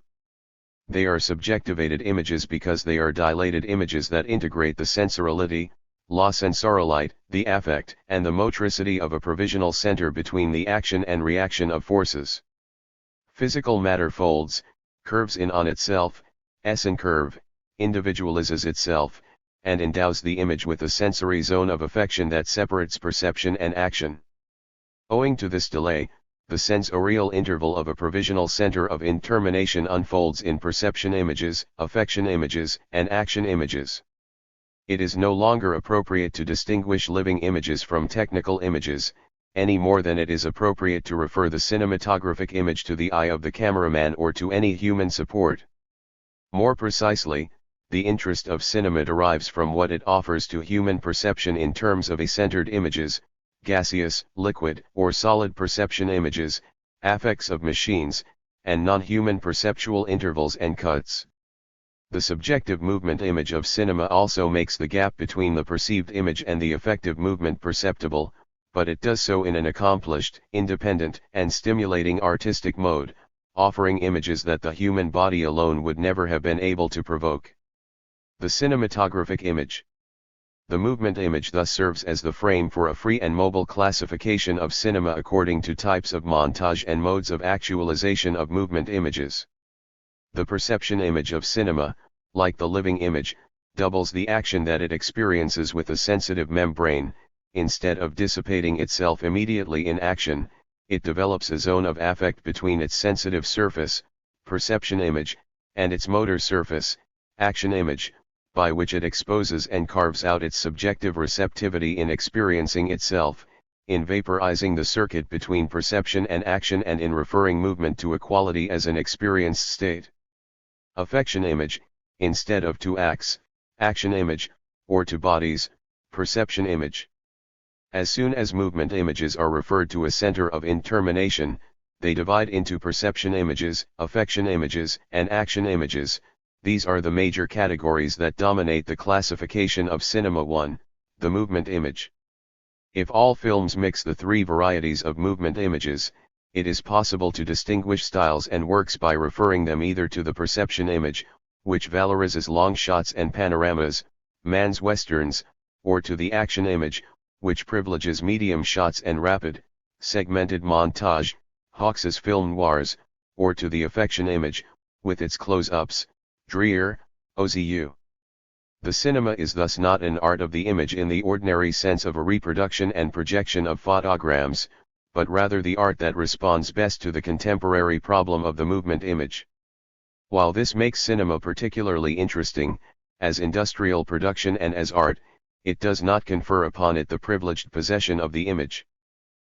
They are subjectivated images because they are dilated images that integrate the sensorality, la sensoralite, the affect, and the motricity of a provisional center between the action and reaction of forces. Physical matter folds, curves in on itself, and curve, individualizes itself, and endows the image with a sensory zone of affection that separates perception and action. Owing to this delay, the sensorial interval of a provisional center of intermination unfolds in perception images, affection images, and action images. It is no longer appropriate to distinguish living images from technical images, any more than it is appropriate to refer the cinematographic image to the eye of the cameraman or to any human support. More precisely, the interest of cinema derives from what it offers to human perception in terms of a-centered images, gaseous, liquid, or solid perception images, affects of machines, and non-human perceptual intervals and cuts. The subjective movement image of cinema also makes the gap between the perceived image and the affective movement perceptible, but it does so in an accomplished, independent, and stimulating artistic mode, offering images that the human body alone would never have been able to provoke. The cinematographic image. The movement image thus serves as the frame for a free and mobile classification of cinema according to types of montage and modes of actualization of movement images. The perception image of cinema, like the living image, doubles the action that it experiences with a sensitive membrane. Instead of dissipating itself immediately in action, it develops a zone of affect between its sensitive surface, perception image, and its motor surface, action image, by which it exposes and carves out its subjective receptivity in experiencing itself, in vaporizing the circuit between perception and action and in referring movement to a quality as an experienced state. Affection image, instead of to acts, action image, or to bodies, perception image. As soon as movement images are referred to a center of intermination, they divide into perception images, affection images, and action images. These are the major categories that dominate the classification of cinema. 1. The movement image. If all films mix the three varieties of movement images, it is possible to distinguish styles and works by referring them either to the perception image, which valorizes long shots and panoramas, Mann's westerns, or to the action image, which privileges medium shots and rapid, segmented montage, Hawks's film noirs, or to the affection image, with its close-ups, Dreher, OZU. The cinema is thus not an art of the image in the ordinary sense of a reproduction and projection of photograms, but rather the art that responds best to the contemporary problem of the movement image. While this makes cinema particularly interesting, as industrial production and as art, it does not confer upon it the privileged possession of the image.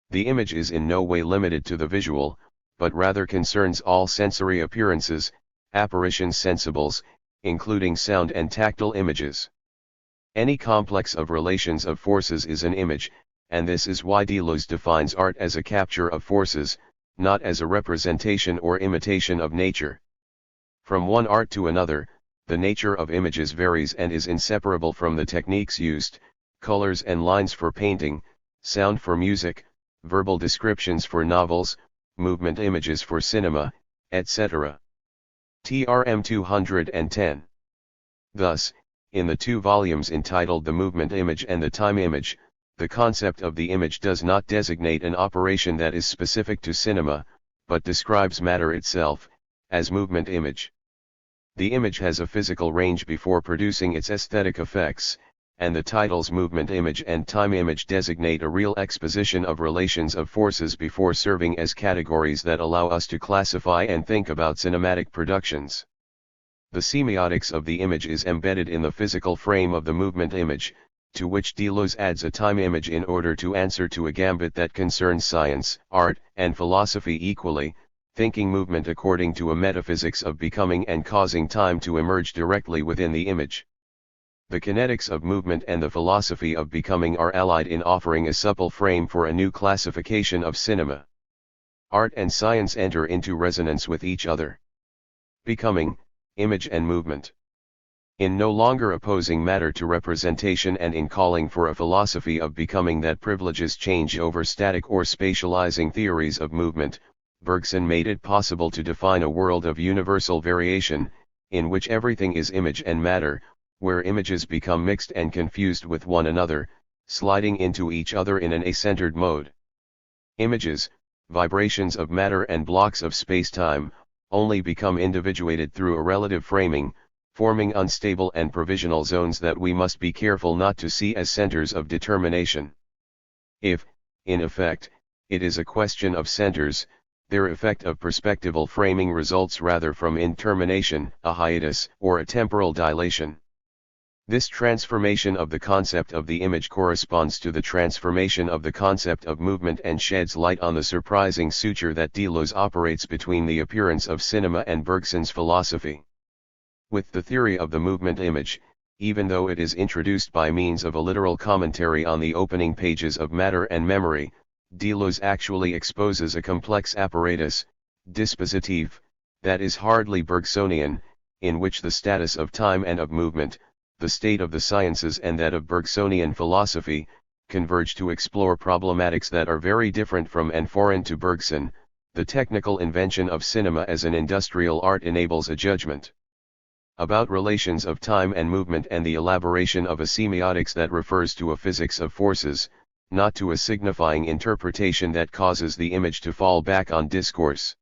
The image is in no way limited to the visual, but rather concerns all sensory appearances, apparitions sensibles, including sound and tactile images. Any complex of relations of forces is an image, and this is why Deleuze defines art as a capture of forces, not as a representation or imitation of nature. From one art to another, the nature of images varies and is inseparable from the techniques used, colors and lines for painting, sound for music, verbal descriptions for novels, movement images for cinema, etc. TRM 210. Thus, in the two volumes entitled The Movement Image and The Time Image, the concept of the image does not designate an operation that is specific to cinema, but describes matter itself, as movement image. The image has a physical range before producing its aesthetic effects, and the titles movement image and time image designate a real exposition of relations of forces before serving as categories that allow us to classify and think about cinematic productions. The semiotics of the image is embedded in the physical frame of the movement image, to which Deleuze adds a time image in order to answer to a gambit that concerns science, art, and philosophy equally, thinking movement according to a metaphysics of becoming and causing time to emerge directly within the image. The kinetics of movement and the philosophy of becoming are allied in offering a supple frame for a new classification of cinema. Art and science enter into resonance with each other. Becoming, image and movement. In no longer opposing matter to representation and in calling for a philosophy of becoming that privileges change over static or spatializing theories of movement, Bergson made it possible to define a world of universal variation, in which everything is image and matter, where images become mixed and confused with one another, sliding into each other in an a-centered mode. Images, vibrations of matter and blocks of space-time, only become individuated through a relative framing, forming unstable and provisional zones that we must be careful not to see as centers of determination. If, in effect, it is a question of centers, their effect of perspectival framing results rather from intermination, a hiatus, or a temporal dilation. This transformation of the concept of the image corresponds to the transformation of the concept of movement and sheds light on the surprising suture that Deleuze operates between the appearance of cinema and Bergson's philosophy. With the theory of the movement image, even though it is introduced by means of a literal commentary on the opening pages of Matter and Memory, Deleuze actually exposes a complex apparatus, dispositif, that is hardly Bergsonian, in which the status of time and of movement, the state of the sciences and that of Bergsonian philosophy, converge to explore problematics that are very different from and foreign to Bergson. The technical invention of cinema as an industrial art enables a judgment about relations of time and movement and the elaboration of a semiotics that refers to a physics of forces, not to a signifying interpretation that causes the image to fall back on discourse.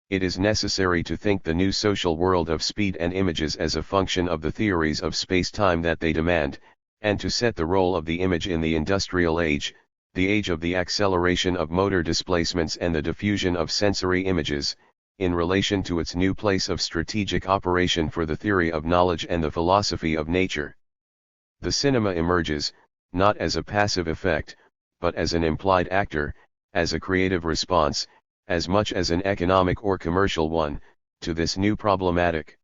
It is necessary to think the new social world of speed and images as a function of the theories of space-time that they demand, and to set the role of the image in the industrial age, the age of the acceleration of motor displacements and the diffusion of sensory images, in relation to its new place of strategic operation for the theory of knowledge and the philosophy of nature. The cinema emerges, not as a passive effect, but as an implied actor, as a creative response, as much as an economic or commercial one, to this new problematic.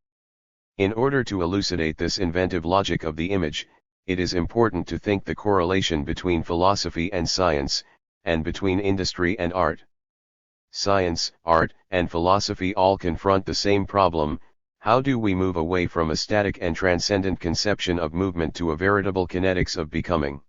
In order to elucidate this inventive logic of the image, it is important to think the correlation between philosophy and science, and between industry and art. Science, art, and philosophy all confront the same problem: how do we move away from a static and transcendent conception of movement to a veritable kinetics of becoming?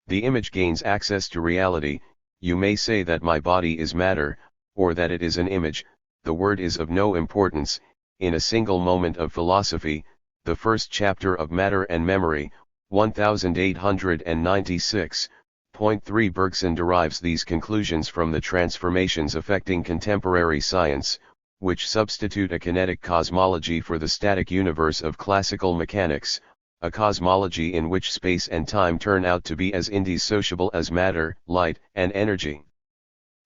The image gains access to reality. You may say that my body is matter, or that it is an image. The word is of no importance. In a single moment of philosophy, the first chapter of Matter and Memory, 1896.3, Bergson derives these conclusions from the transformations affecting contemporary science, which substitute a kinetic cosmology for the static universe of classical mechanics, a cosmology in which space and time turn out to be as indissociable as matter, light, and energy.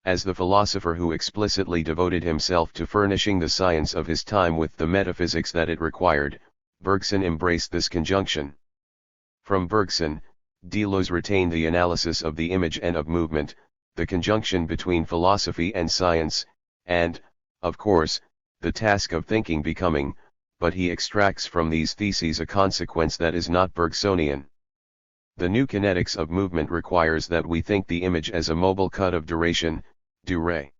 As the philosopher who explicitly devoted himself to furnishing the science of his time with the metaphysics that it required, Bergson embraced this conjunction. From Bergson, Deleuze retained the analysis of the image and of movement, the conjunction between philosophy and science, and, of course, the task of thinking becoming, but he extracts from these theses a consequence that is not Bergsonian. The new kinetics of movement requires that we think the image as a mobile cut of duration, durée.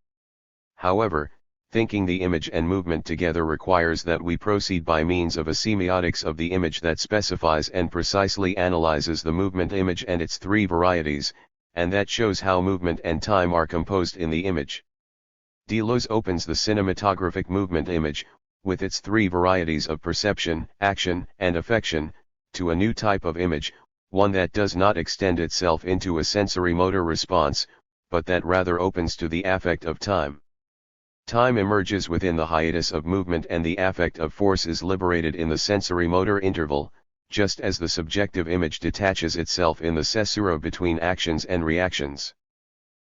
However, thinking the image and movement together requires that we proceed by means of a semiotics of the image that specifies and precisely analyzes the movement image and its three varieties, and that shows how movement and time are composed in the image. Deleuze opens the cinematographic movement image, with its three varieties of perception, action, and affection, to a new type of image, one that does not extend itself into a sensory-motor response, but that rather opens to the affect of time. Time emerges within the hiatus of movement and the affect of force is liberated in the sensory-motor interval, just as the subjective image detaches itself in the caesura between actions and reactions.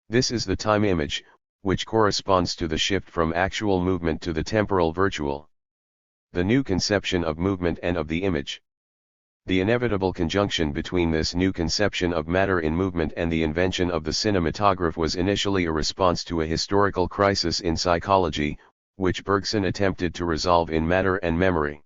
This is the time image, which corresponds to the shift from actual movement to the temporal virtual. The new conception of movement and of the image. The inevitable conjunction between this new conception of matter in movement and the invention of the cinematograph was initially a response to a historical crisis in psychology, which Bergson attempted to resolve in Matter and Memory.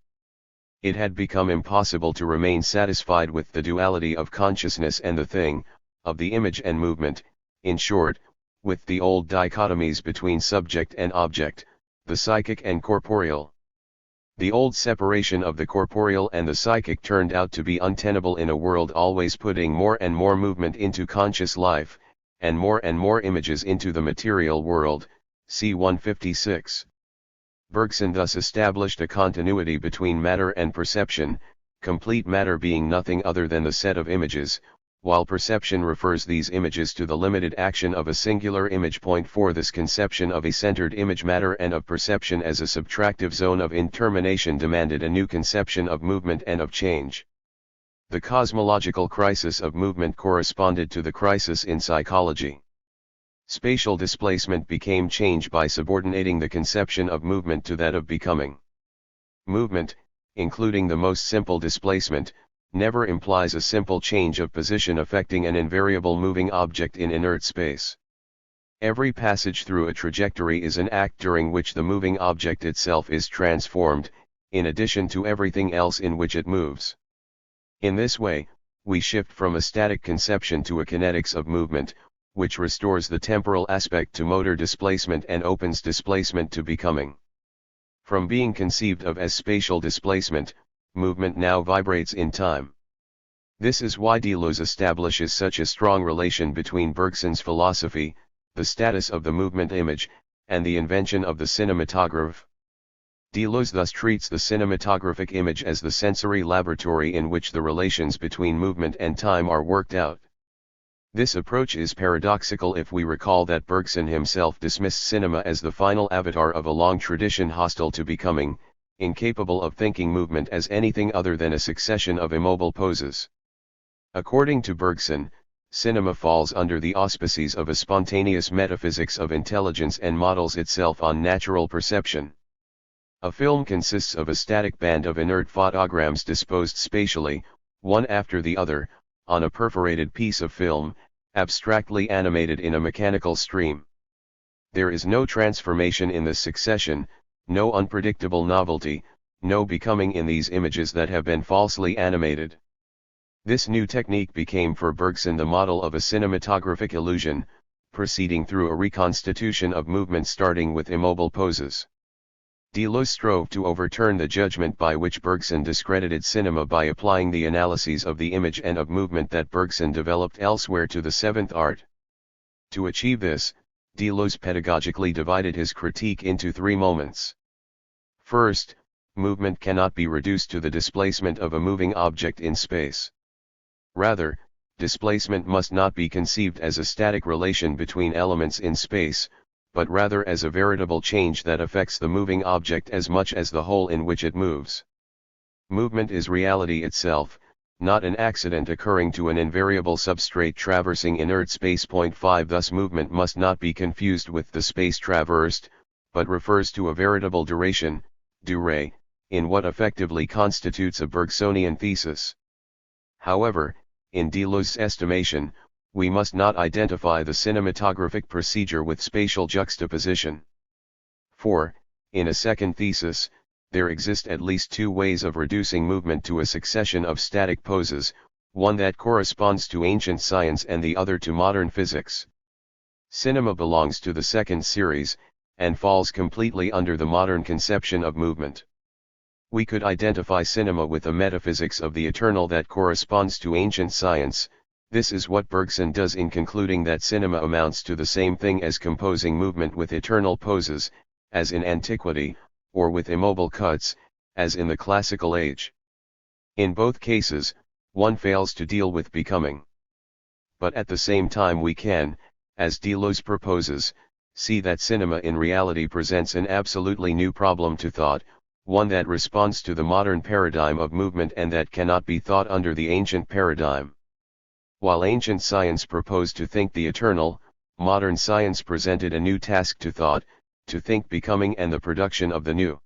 It had become impossible to remain satisfied with the duality of consciousness and the thing, of the image and movement, in short, with the old dichotomies between subject and object, the psychic and corporeal. The old separation of the corporeal and the psychic turned out to be untenable in a world always putting more and more movement into conscious life, and more images into the material world, c. 156. Bergson thus established a continuity between matter and perception, complete matter being nothing other than the set of images, while perception refers these images to the limited action of a singular image point. For this conception of a centered image matter and of perception as a subtractive zone of intermination demanded a new conception of movement and of change. The cosmological crisis of movement corresponded to the crisis in psychology. Spatial displacement became change by subordinating the conception of movement to that of becoming. Movement, including the most simple displacement, never implies a simple change of position affecting an invariable moving object in inert space. Every passage through a trajectory is an act during which the moving object itself is transformed, in addition to everything else in which it moves. In this way, we shift from a static conception to a kinetics of movement, which restores the temporal aspect to motor displacement and opens displacement to becoming. From being conceived of as spatial displacement, movement now vibrates in time. This is why Deleuze establishes such a strong relation between Bergson's philosophy, the status of the movement image, and the invention of the cinematograph. Deleuze thus treats the cinematographic image as the sensory laboratory in which the relations between movement and time are worked out. This approach is paradoxical if we recall that Bergson himself dismissed cinema as the final avatar of a long tradition hostile to becoming, incapable of thinking movement as anything other than a succession of immobile poses. According to Bergson, cinema falls under the auspices of a spontaneous metaphysics of intelligence and models itself on natural perception. A film consists of a static band of inert photograms disposed spatially, one after the other, on a perforated piece of film, abstractly animated in a mechanical stream. There is no transformation in this succession, no unpredictable novelty, no becoming in these images that have been falsely animated. This new technique became for Bergson the model of a cinematographic illusion, proceeding through a reconstitution of movement starting with immobile poses. Deleuze strove to overturn the judgment by which Bergson discredited cinema by applying the analyses of the image and of movement that Bergson developed elsewhere to the seventh art. To achieve this, Deleuze pedagogically divided his critique into three moments. First, movement cannot be reduced to the displacement of a moving object in space. Rather, displacement must not be conceived as a static relation between elements in space, but rather as a veritable change that affects the moving object as much as the whole in which it moves. Movement is reality itself, not an accident occurring to an invariable substrate traversing inert space. 5 Thus movement must not be confused with the space traversed, but refers to a veritable duration, durée, in what effectively constitutes a Bergsonian thesis. However, in Deleuze's estimation, we must not identify the cinematographic procedure with spatial juxtaposition. For, in a second thesis, there exist at least two ways of reducing movement to a succession of static poses, one that corresponds to ancient science and the other to modern physics. Cinema belongs to the second series, and falls completely under the modern conception of movement. We could identify cinema with a metaphysics of the eternal that corresponds to ancient science. This is what Bergson does in concluding that cinema amounts to the same thing as composing movement with eternal poses, as in antiquity, or with immobile cuts, as in the classical age. In both cases, one fails to deal with becoming. But at the same time we can, as Deleuze proposes, see that cinema in reality presents an absolutely new problem to thought, one that responds to the modern paradigm of movement and that cannot be thought under the ancient paradigm. While ancient science proposed to think the eternal, modern science presented a new task to thought, to think becoming and the production of the new.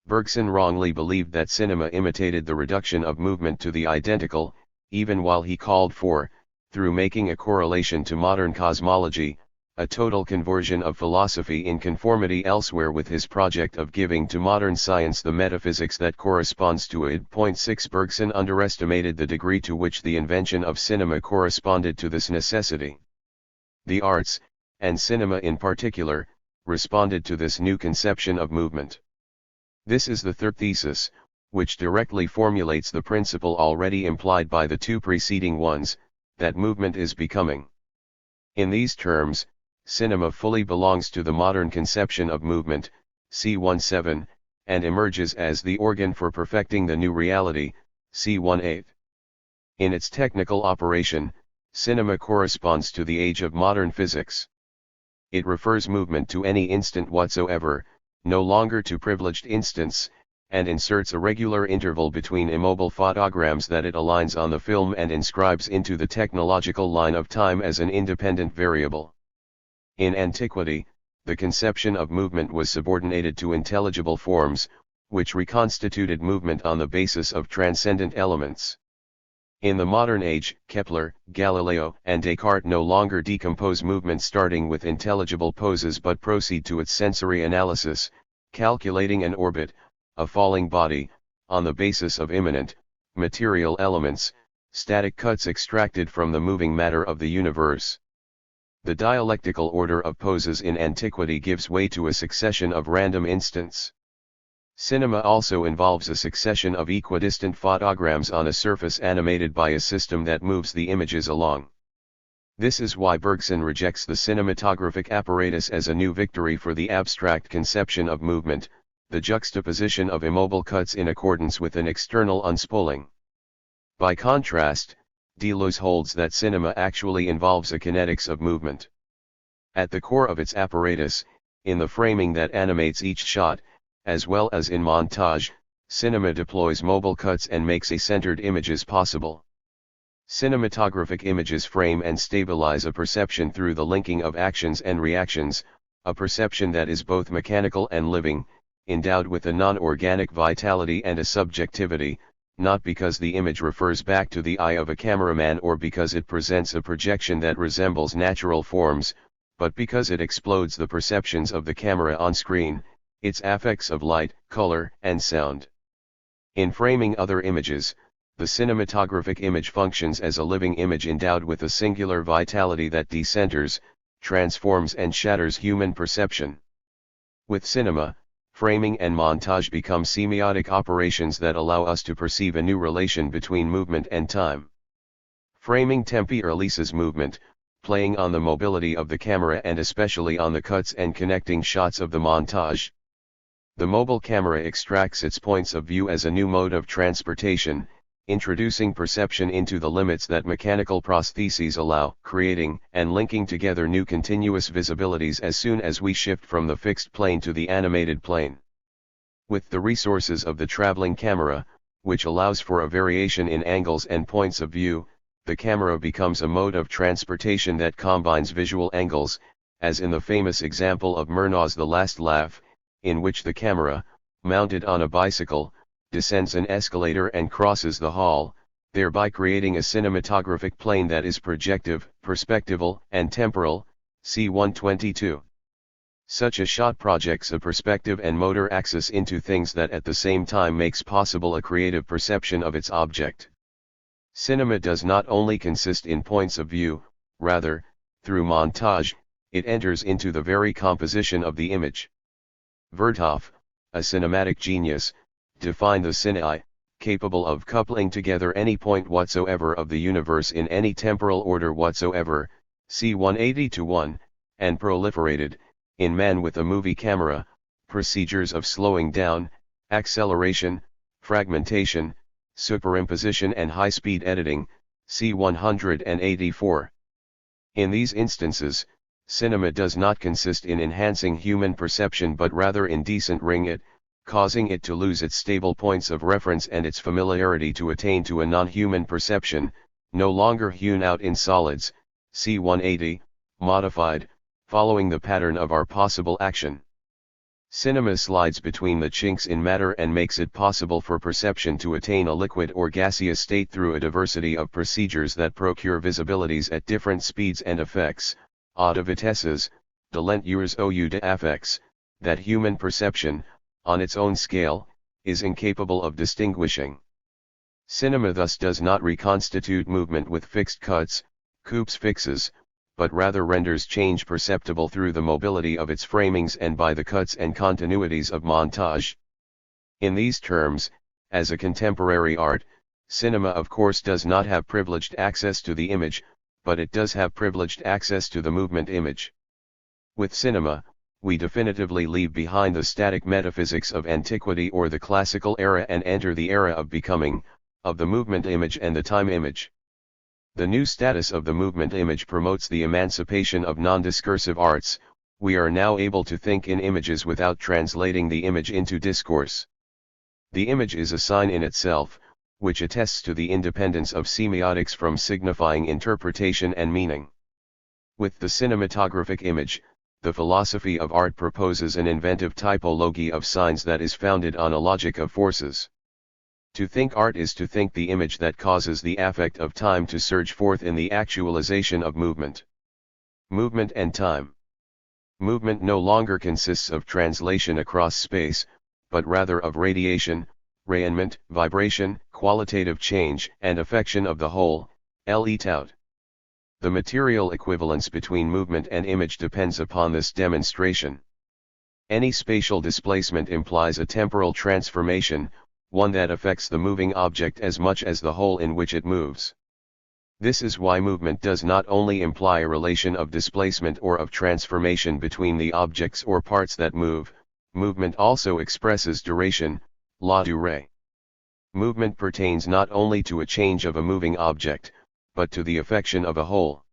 Bergson wrongly believed that cinema imitated the reduction of movement to the identical, even while he called for, through making a correlation to modern cosmology, a total conversion of philosophy in conformity elsewhere with his project of giving to modern science the metaphysics that corresponds to it. 6 Bergson underestimated the degree to which the invention of cinema corresponded to this necessity. The arts, and cinema in particular, responded to this new conception of movement. This is the third thesis, which directly formulates the principle already implied by the two preceding ones, that movement is becoming. In these terms, cinema fully belongs to the modern conception of movement, c. 1.7, and emerges as the organ for perfecting the new reality, c. 1.8. In its technical operation, cinema corresponds to the age of modern physics. It refers movement to any instant whatsoever, no longer to privileged instants, and inserts a regular interval between immobile photograms that it aligns on the film and inscribes into the technological line of time as an independent variable. In antiquity, the conception of movement was subordinated to intelligible forms, which reconstituted movement on the basis of transcendent elements. In the modern age, Kepler, Galileo, and Descartes no longer decompose movement starting with intelligible poses but proceed to its sensory analysis, calculating an orbit, a falling body, on the basis of immanent, material elements, static cuts extracted from the moving matter of the universe. The dialectical order of poses in antiquity gives way to a succession of random instants. Cinema also involves a succession of equidistant photograms on a surface animated by a system that moves the images along. This is why Bergson rejects the cinematographic apparatus as a new victory for the abstract conception of movement, the juxtaposition of immobile cuts in accordance with an external unspooling. By contrast, Deleuze holds that cinema actually involves a kinetics of movement. At the core of its apparatus, in the framing that animates each shot, as well as in montage, cinema deploys mobile cuts and makes a-centered images possible. Cinematographic images frame and stabilize a perception through the linking of actions and reactions, a perception that is both mechanical and living, endowed with a non-organic vitality and a subjectivity, not because the image refers back to the eye of a cameraman or because it presents a projection that resembles natural forms, but because it explodes the perceptions of the camera on screen, its affects of light, color, and sound. In framing other images, the cinematographic image functions as a living image endowed with a singular vitality that decenters, transforms and shatters human perception. With cinema, framing and montage become semiotic operations that allow us to perceive a new relation between movement and time. Framing tempi releases movement, playing on the mobility of the camera and especially on the cuts and connecting shots of the montage. The mobile camera extracts its points of view as a new mode of transportation, introducing perception into the limits that mechanical prostheses allow, creating and linking together new continuous visibilities as soon as we shift from the fixed plane to the animated plane. With the resources of the traveling camera, which allows for a variation in angles and points of view. The camera becomes a mode of transportation that combines visual angles, as in the famous example of Murnau's The Last Laugh, in which the camera, mounted on a bicycle, descends an escalator and crosses the hall, thereby creating a cinematographic plane that is projective, perspectival, and temporal. See 122. Such a shot projects a perspective and motor axis into things that at the same time makes possible a creative perception of its object. Cinema does not only consist in points of view, rather, through montage, it enters into the very composition of the image. Vertov, a cinematic genius, defined the cine, capable of coupling together any point whatsoever of the universe in any temporal order whatsoever, c. 180-1, and proliferated, in man with a movie camera, procedures of slowing down, acceleration, fragmentation, superimposition and high-speed editing, c. 184. In these instances, cinema does not consist in enhancing human perception but rather in decentering it, causing it to lose its stable points of reference and its familiarity to attain to a non-human perception, no longer hewn out in solids, c. 180, modified, following the pattern of our possible action. Cinema slides between the chinks in matter and makes it possible for perception to attain a liquid or gaseous state through a diversity of procedures that procure visibilities at different speeds and effects, à de vitesses, de lenteurs ou de affects, that human perception, on its own scale, is incapable of distinguishing. Cinema thus does not reconstitute movement with fixed cuts, coupes fixes, but rather renders change perceptible through the mobility of its framings and by the cuts and continuities of montage. In these terms, as a contemporary art, cinema of course does not have privileged access to the image, but it does have privileged access to the movement image. With cinema, we definitively leave behind the static metaphysics of antiquity or the classical era and enter the era of becoming, of the movement image and the time image. The new status of the movement image promotes the emancipation of non-discursive arts. We are now able to think in images without translating the image into discourse. The image is a sign in itself, which attests to the independence of semiotics from signifying interpretation and meaning. With the cinematographic image, the philosophy of art proposes an inventive typology of signs that is founded on a logic of forces. To think art is to think the image that causes the affect of time to surge forth in the actualization of movement. Movement and time. Movement no longer consists of translation across space, but rather of radiation, rayonment, vibration, qualitative change and affection of the whole, tout. The material equivalence between movement and image depends upon this demonstration. Any spatial displacement implies a temporal transformation, one that affects the moving object as much as the whole in which it moves. This is why movement does not only imply a relation of displacement or of transformation between the objects or parts that move, movement also expresses duration, la durée. Movement pertains not only to a change of a moving object, but to the affection of a whole.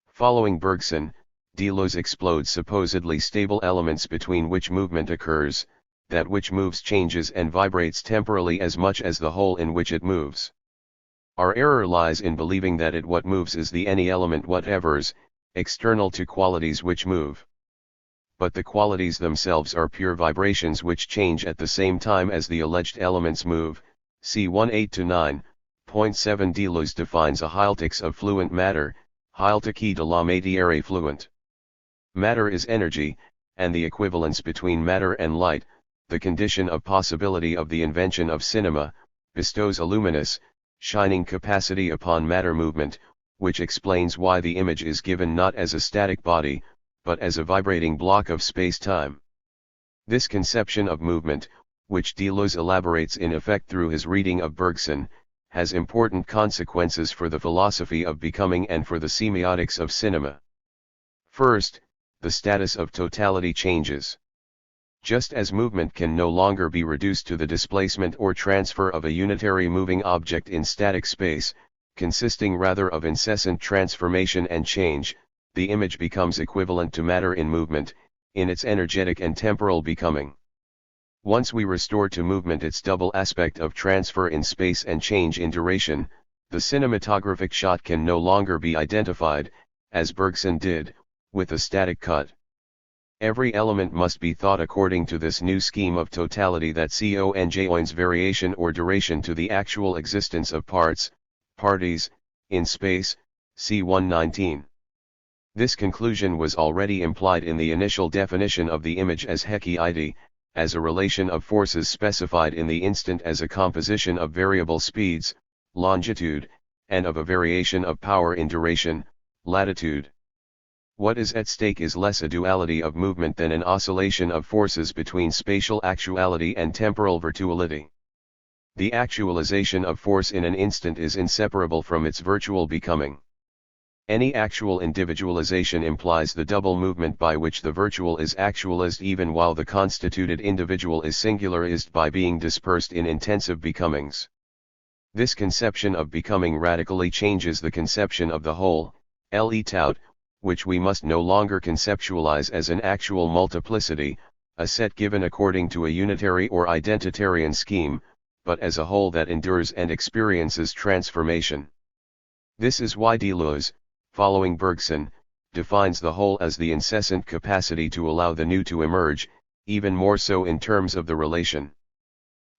Following Bergson, Deleuze explodes supposedly stable elements between which movement occurs, that which moves changes and vibrates temporally as much as the whole in which it moves. Our error lies in believing that what moves is the any element whatever's, external to qualities which move. But the qualities themselves are pure vibrations which change at the same time as the alleged elements move, c. 182-9.7. Deleuze defines a hyltix of fluent matter, hyltiki de la matière fluent. Matter is energy, and the equivalence between matter and light, the condition of possibility of the invention of cinema, bestows a luminous, shining capacity upon matter movement, which explains why the image is given not as a static body, but as a vibrating block of space-time. This conception of movement, which Deleuze elaborates in effect through his reading of Bergson, has important consequences for the philosophy of becoming and for the semiotics of cinema. First, the status of totality changes. Just as movement can no longer be reduced to the displacement or transfer of a unitary moving object in static space, consisting rather of incessant transformation and change, the image becomes equivalent to matter in movement, in its energetic and temporal becoming. Once we restore to movement its double aspect of transfer in space and change in duration, the cinematographic shot can no longer be identified, as Bergson did, with a static cut. Every element must be thought according to this new scheme of totality that conjoins variation or duration to the actual existence of parties, in space, c. 119. This conclusion was already implied in the initial definition of the image as Hekiide, as a relation of forces specified in the instant as a composition of variable speeds, longitude, and of a variation of power in duration, latitude. What is at stake is less a duality of movement than an oscillation of forces between spatial actuality and temporal virtuality. The actualization of force in an instant is inseparable from its virtual becoming. Any actual individualization implies the double movement by which the virtual is actualized even while the constituted individual is singularized by being dispersed in intensive becomings. This conception of becoming radically changes the conception of the whole, le-tout, which we must no longer conceptualize as an actual multiplicity, a set given according to a unitary or identitarian scheme, but as a whole that endures and experiences transformation. This is why Deleuze, following Bergson, defines the whole as the incessant capacity to allow the new to emerge, even more so in terms of the relation.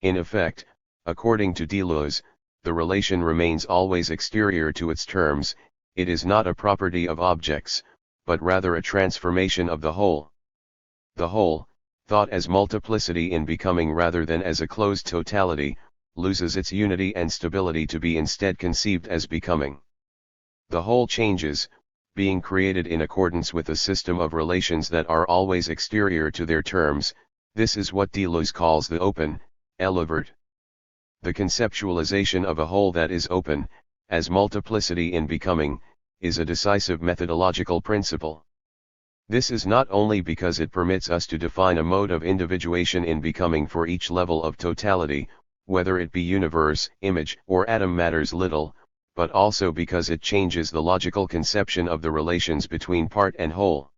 In effect, according to Deleuze, the relation remains always exterior to its terms. It is not a property of objects, but rather a transformation of the whole. The whole, thought as multiplicity in becoming rather than as a closed totality, loses its unity and stability to be instead conceived as becoming. The whole changes, being created in accordance with a system of relations that are always exterior to their terms. This is what Deleuze calls the open, l'ouvert. The conceptualization of a whole that is open, as multiplicity in becoming, is a decisive methodological principle. This is not only because it permits us to define a mode of individuation in becoming for each level of totality, whether it be universe, image, or atom matters little, but also because it changes the logical conception of the relations between part and whole.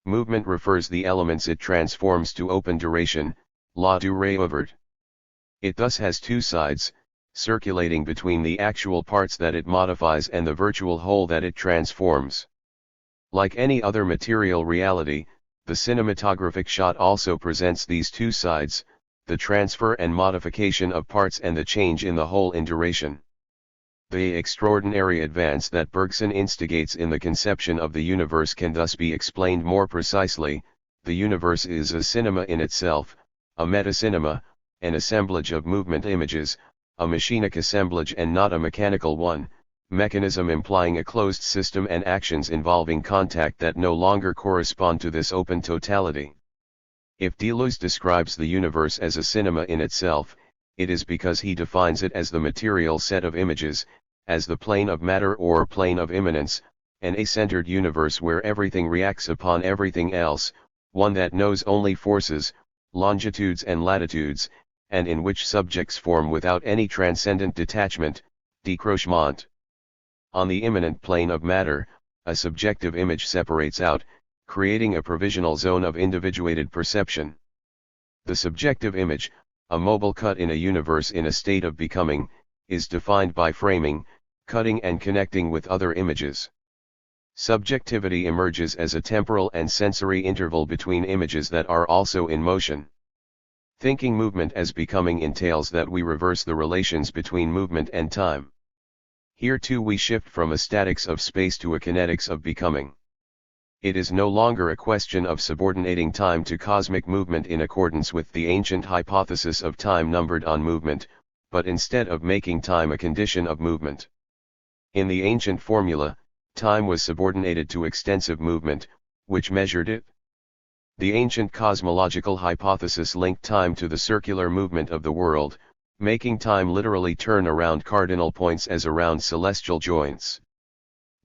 Movement refers the elements it transforms to open duration, la durée ouverte. It thus has two sides, circulating between the actual parts that it modifies and the virtual whole that it transforms. Like any other material reality, the cinematographic shot also presents these two sides, the transfer and modification of parts and the change in the whole in duration. The extraordinary advance that Bergson instigates in the conception of the universe can thus be explained more precisely. The universe is a cinema in itself, a metacinema, an assemblage of movement images, a machinic assemblage and not a mechanical one, mechanism implying a closed system and actions involving contact that no longer correspond to this open totality. If Deleuze describes the universe as a cinema in itself, it is because he defines it as the material set of images, as the plane of matter or plane of immanence, an a-centered universe where everything reacts upon everything else, one that knows only forces, longitudes and latitudes, and in which subjects form without any transcendent detachment, décrochement. On the immanent plane of matter, a subjective image separates out, creating a provisional zone of individuated perception. The subjective image, a mobile cut in a universe in a state of becoming, is defined by framing, cutting and connecting with other images. Subjectivity emerges as a temporal and sensory interval between images that are also in motion. Thinking movement as becoming entails that we reverse the relations between movement and time. Here too we shift from a statics of space to a kinetics of becoming. It is no longer a question of subordinating time to cosmic movement in accordance with the ancient hypothesis of time numbered on movement, but instead of making time a condition of movement. In the ancient formula, time was subordinated to extensive movement, which measured it. The ancient cosmological hypothesis linked time to the circular movement of the world, making time literally turn around cardinal points as around celestial joints.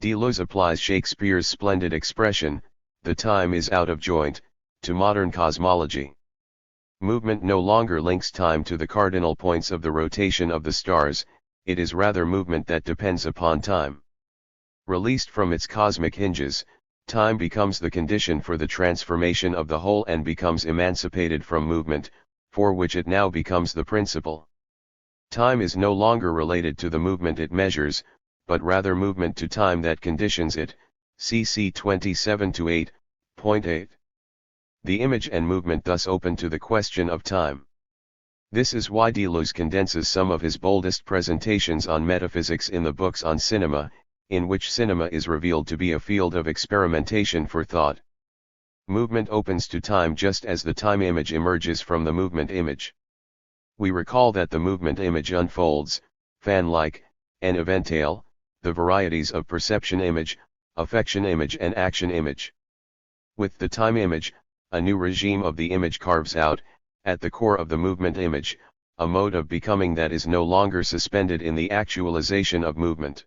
Deleuze applies Shakespeare's splendid expression, "the time is out of joint," to modern cosmology. Movement no longer links time to the cardinal points of the rotation of the stars, it is rather movement that depends upon time. Released from its cosmic hinges, time becomes the condition for the transformation of the whole and becomes emancipated from movement, for which it now becomes the principle. Time is no longer related to the movement it measures, but rather movement to time that conditions it, cc 27-8.8. The image and movement thus open to the question of time. This is why Deleuze condenses some of his boldest presentations on metaphysics in the books on cinema, in which cinema is revealed to be a field of experimentation for thought. Movement opens to time just as the time image emerges from the movement image. We recall that the movement image unfolds, fan-like, and eventale, the varieties of perception image, affection image and action image. With the time image, a new regime of the image carves out, at the core of the movement image, a mode of becoming that is no longer suspended in the actualization of movement.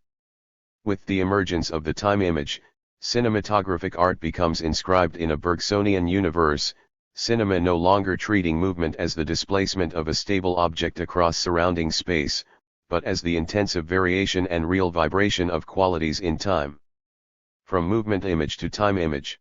With the emergence of the time image, cinematographic art becomes inscribed in a Bergsonian universe, cinema no longer treating movement as the displacement of a stable object across surrounding space, but as the intensive variation and real vibration of qualities in time. From movement image to time image.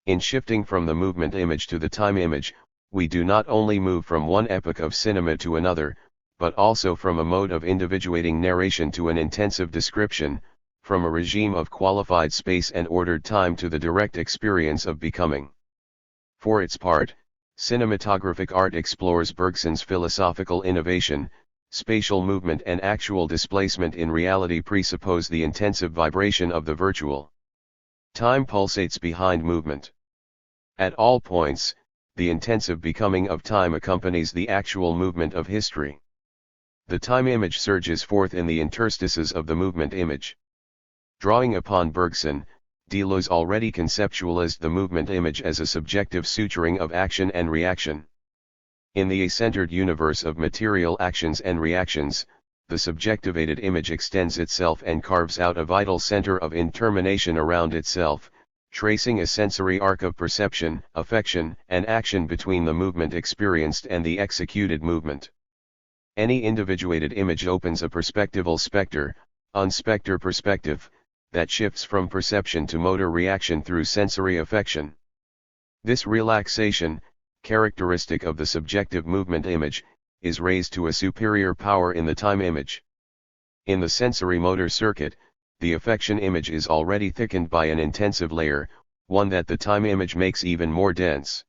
In shifting from the movement image to the time image, we do not only move from one epoch of cinema to another, but also from a mode of individuating narration to an intensive description, from a regime of qualified space and ordered time to the direct experience of becoming. For its part, cinematographic art explores Bergson's philosophical innovation. Spatial movement and actual displacement in reality presuppose the intensive vibration of the virtual. Time pulsates behind movement. At all points, the intensive becoming of time accompanies the actual movement of history. The time image surges forth in the interstices of the movement image. Drawing upon Bergson, Deleuze already conceptualized the movement image as a subjective suturing of action and reaction. In the a-centered universe of material actions and reactions, the subjectivated image extends itself and carves out a vital center of intermination around itself, tracing a sensory arc of perception, affection, and action between the movement experienced and the executed movement. Any individuated image opens a perspectival specter, unspecter perspective, that shifts from perception to motor reaction through sensory affection. This relaxation, characteristic of the subjective movement image, is raised to a superior power in the time image. In the sensory motor circuit, the affection image is already thickened by an intensive layer, one that the time image makes even more dense.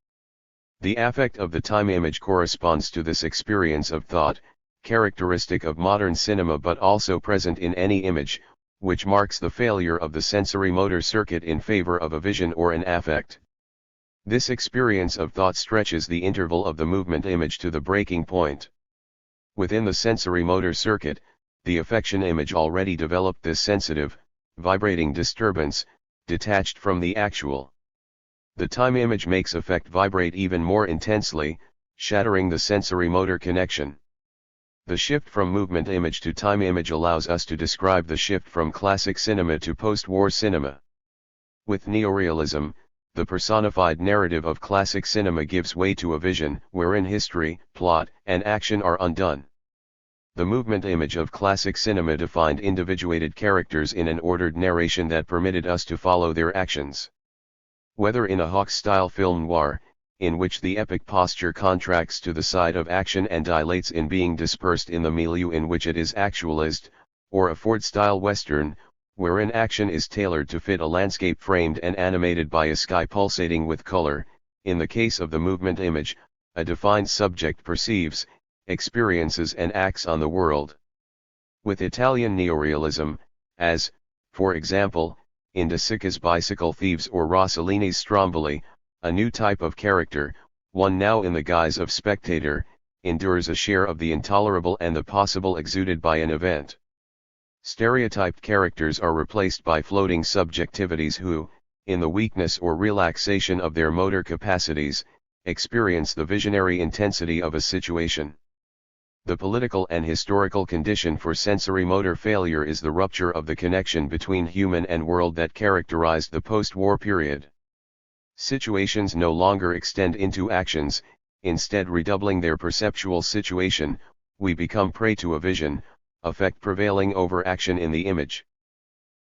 The affect of the time image corresponds to this experience of thought, characteristic of modern cinema but also present in any image, which marks the failure of the sensory motor circuit in favor of a vision or an affect. This experience of thought stretches the interval of the movement image to the breaking point. Within the sensory motor circuit, the affection image already developed this sensitive, vibrating disturbance, detached from the actual. The time image makes affect vibrate even more intensely, shattering the sensory motor connection. The shift from movement image to time image allows us to describe the shift from classic cinema to post-war cinema. With neorealism, the personified narrative of classic cinema gives way to a vision wherein history, plot, and action are undone. The movement image of classic cinema defined individuated characters in an ordered narration that permitted us to follow their actions. Whether in a Hawks-style film noir, in which the epic posture contracts to the side of action and dilates in being dispersed in the milieu in which it is actualized, or a Ford-style western, wherein action is tailored to fit a landscape framed and animated by a sky pulsating with color, in the case of the movement image, a defined subject perceives, experiences and acts on the world. With Italian neorealism, as, for example, in De Sica's Bicycle Thieves or Rossellini's Stromboli, a new type of character, one now in the guise of spectator, endures a share of the intolerable and the possible exuded by an event. Stereotyped characters are replaced by floating subjectivities who, in the weakness or relaxation of their motor capacities, experience the visionary intensity of a situation. The political and historical condition for sensory motor failure is the rupture of the connection between human and world that characterized the post-war period. Situations no longer extend into actions, instead redoubling their perceptual situation, we become prey to a vision, affect prevailing over action in the image.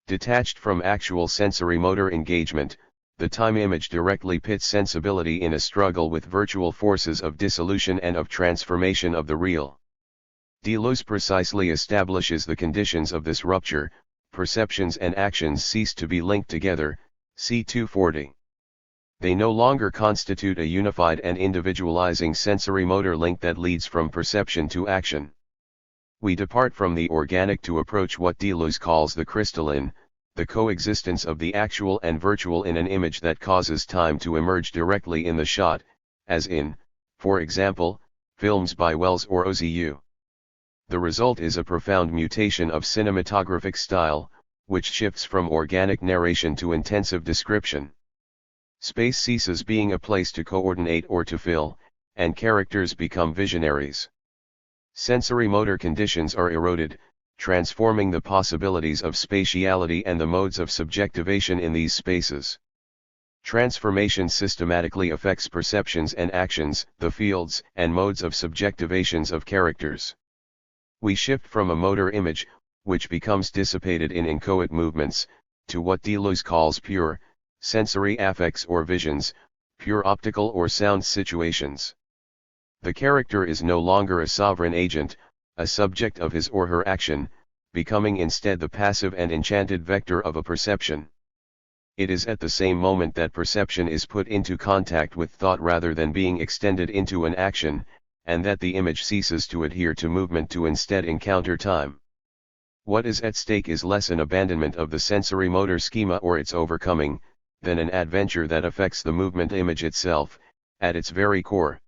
Detached from actual sensory motor engagement, the time image directly pits sensibility in a struggle with virtual forces of dissolution and of transformation of the real. Deleuze precisely establishes the conditions of this rupture. Perceptions and actions cease to be linked together, c. 240. They no longer constitute a unified and individualizing sensory-motor link that leads from perception to action. We depart from the organic to approach what Deleuze calls the crystalline, the coexistence of the actual and virtual in an image that causes time to emerge directly in the shot, as in, for example, films by Wells or Ozu. The result is a profound mutation of cinematographic style, which shifts from organic narration to intensive description. Space ceases being a place to coordinate or to fill, and characters become visionaries. Sensory-motor conditions are eroded, transforming the possibilities of spatiality and the modes of subjectivation in these spaces. Transformation systematically affects perceptions and actions, the fields and modes of subjectivations of characters. We shift from a motor image, which becomes dissipated in inchoate movements, to what Deleuze calls pure, sensory affects or visions, pure optical or sound situations. The character is no longer a sovereign agent, a subject of his or her action, becoming instead the passive and enchanted vector of a perception. It is at the same moment that perception is put into contact with thought rather than being extended into an action, and that the image ceases to adhere to movement to instead encounter time. What is at stake is less an abandonment of the sensory-motor schema or its overcoming, than an adventure that affects the movement image itself, at its very core.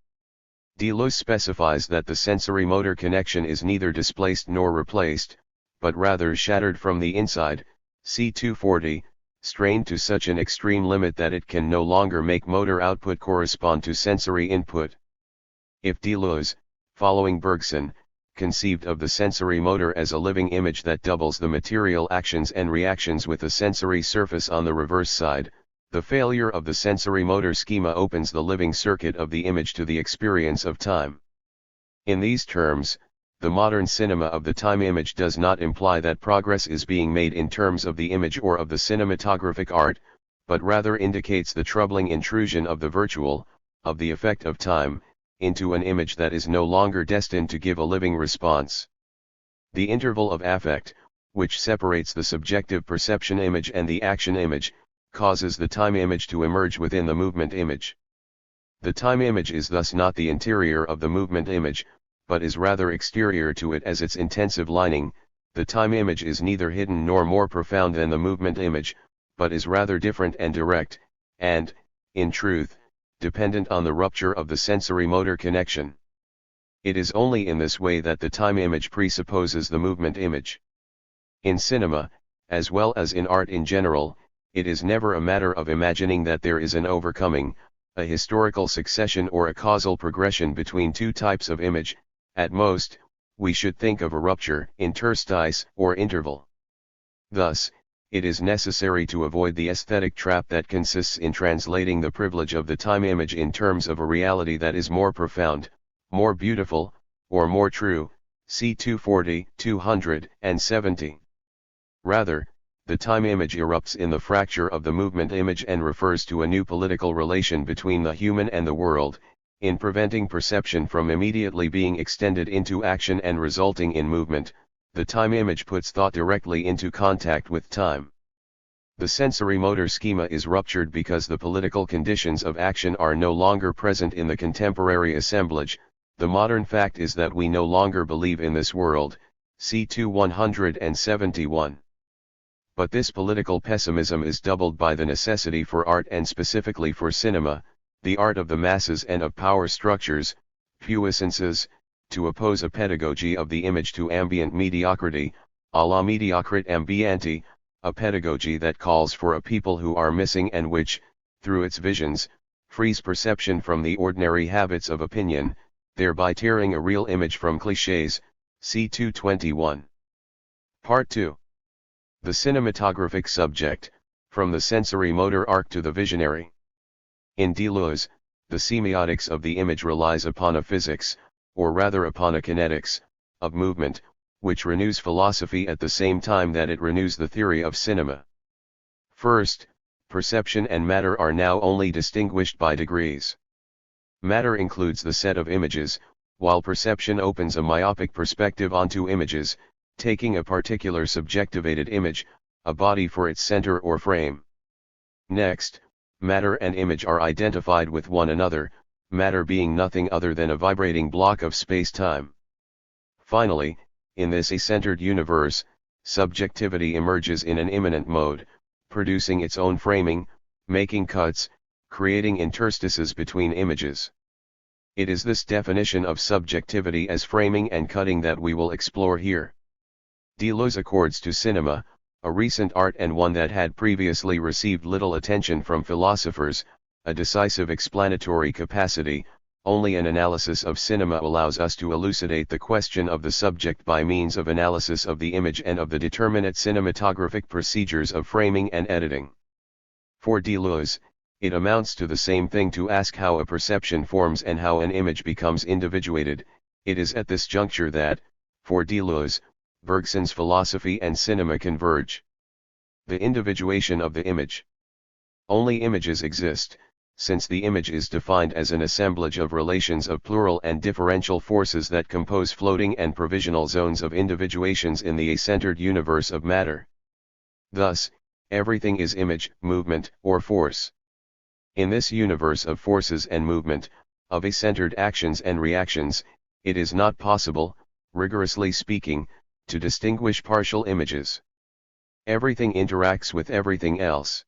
Deleuze specifies that the sensory-motor connection is neither displaced nor replaced, but rather shattered from the inside, c. 240, strained to such an extreme limit that it can no longer make motor output correspond to sensory input. If Deleuze, following Bergson, conceived of the sensory-motor as a living image that doubles the material actions and reactions with a sensory surface on the reverse side, the failure of the sensory-motor schema opens the living circuit of the image to the experience of time. In these terms, the modern cinema of the time image does not imply that progress is being made in terms of the image or of the cinematographic art, but rather indicates the troubling intrusion of the virtual, of the effect of time, into an image that is no longer destined to give a living response. The interval of affect, which separates the subjective perception image and the action image, causes the time image to emerge within the movement image. The time image is thus not the interior of the movement image, but is rather exterior to it as its intensive lining. The time image is neither hidden nor more profound than the movement image, but is rather different and direct, and, in truth, dependent on the rupture of the sensory-motor connection. It is only in this way that the time image presupposes the movement image. In cinema, as well as in art in general, it is never a matter of imagining that there is an overcoming, a historical succession or a causal progression between two types of image. At most, we should think of a rupture, interstice, or interval. Thus, it is necessary to avoid the aesthetic trap that consists in translating the privilege of the time image in terms of a reality that is more profound, more beautiful, or more true, c. 240, 270. Rather, the time image erupts in the fracture of the movement image and refers to a new political relation between the human and the world, in preventing perception from immediately being extended into action and resulting in movement. The time image puts thought directly into contact with time. The sensory-motor schema is ruptured because the political conditions of action are no longer present in the contemporary assemblage. The modern fact is that we no longer believe in this world, c. 171. But this political pessimism is doubled by the necessity for art and specifically for cinema, the art of the masses and of power structures, puissances, to oppose a pedagogy of the image to ambient mediocrity, a la mediocrite ambienti, a pedagogy that calls for a people who are missing and which, through its visions, frees perception from the ordinary habits of opinion, thereby tearing a real image from clichés, c. 221. Part 2. The cinematographic subject, from the sensory-motor arc to the visionary. In Deleuze, the semiotics of the image relies upon a physics, or rather upon a kinetics, of movement, which renews philosophy at the same time that it renews the theory of cinema. First, perception and matter are now only distinguished by degrees. Matter includes the set of images, while perception opens a myopic perspective onto images, taking a particular subjectivated image, a body for its center or frame. Next, matter and image are identified with one another, matter being nothing other than a vibrating block of space-time. Finally, in this a-centered universe, subjectivity emerges in an immanent mode, producing its own framing, making cuts, creating interstices between images. It is this definition of subjectivity as framing and cutting that we will explore here. Deleuze accords to cinema, a recent art and one that had previously received little attention from philosophers, a decisive explanatory capacity. Only an analysis of cinema allows us to elucidate the question of the subject by means of analysis of the image and of the determinate cinematographic procedures of framing and editing. For Deleuze, it amounts to the same thing to ask how a perception forms and how an image becomes individuated. It is at this juncture that, for Deleuze, Bergson's philosophy and cinema converge. The individuation of the image. Only images exist, since the image is defined as an assemblage of relations of plural and differential forces that compose floating and provisional zones of individuations in the a-centered universe of matter. Thus, everything is image, movement, or force. In this universe of forces and movement, of a-centered actions and reactions, it is not possible, rigorously speaking, to distinguish partial images. Everything interacts with everything else.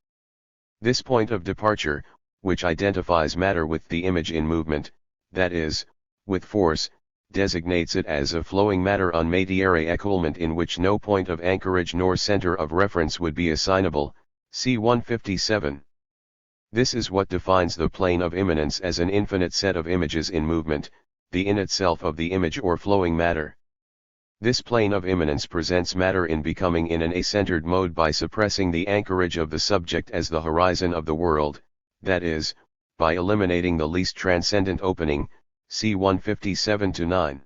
This point of departure, which identifies matter with the image in movement, that is, with force, designates it as a flowing matter un matière écoulement in which no point of anchorage nor center of reference would be assignable, c. 157. This is what defines the plane of immanence as an infinite set of images in movement, the in itself of the image or flowing matter. This plane of immanence presents matter in becoming in an a-centered mode by suppressing the anchorage of the subject as the horizon of the world, that is, by eliminating the least transcendent opening, c. 157-9.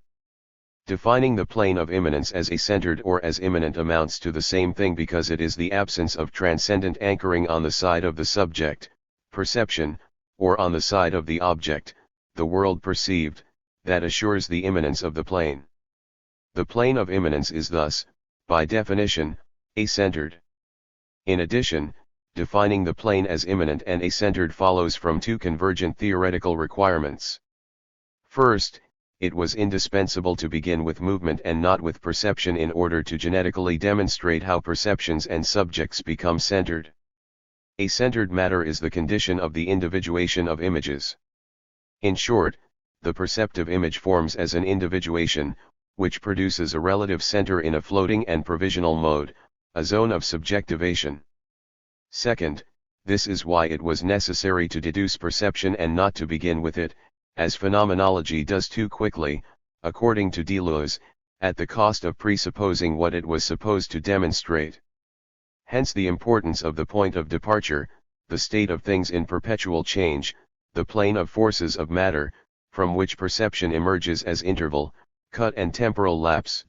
Defining the plane of immanence as a-centered or as immanent amounts to the same thing because it is the absence of transcendent anchoring on the side of the subject, perception, or on the side of the object, the world perceived, that assures the immanence of the plane. The plane of immanence is thus, by definition, a-centered. In addition, defining the plane as immanent and a-centered follows from two convergent theoretical requirements. First, it was indispensable to begin with movement and not with perception in order to genetically demonstrate how perceptions and subjects become centered. A-centered matter is the condition of the individuation of images. In short, the perceptive image forms as an individuation, which produces a relative center in a floating and provisional mode, a zone of subjectivation. Second, this is why it was necessary to deduce perception and not to begin with it, as phenomenology does too quickly, according to Deleuze, at the cost of presupposing what it was supposed to demonstrate. Hence the importance of the point of departure, the state of things in perpetual change, the plane of forces of matter, from which perception emerges as interval, cut and temporal lapse.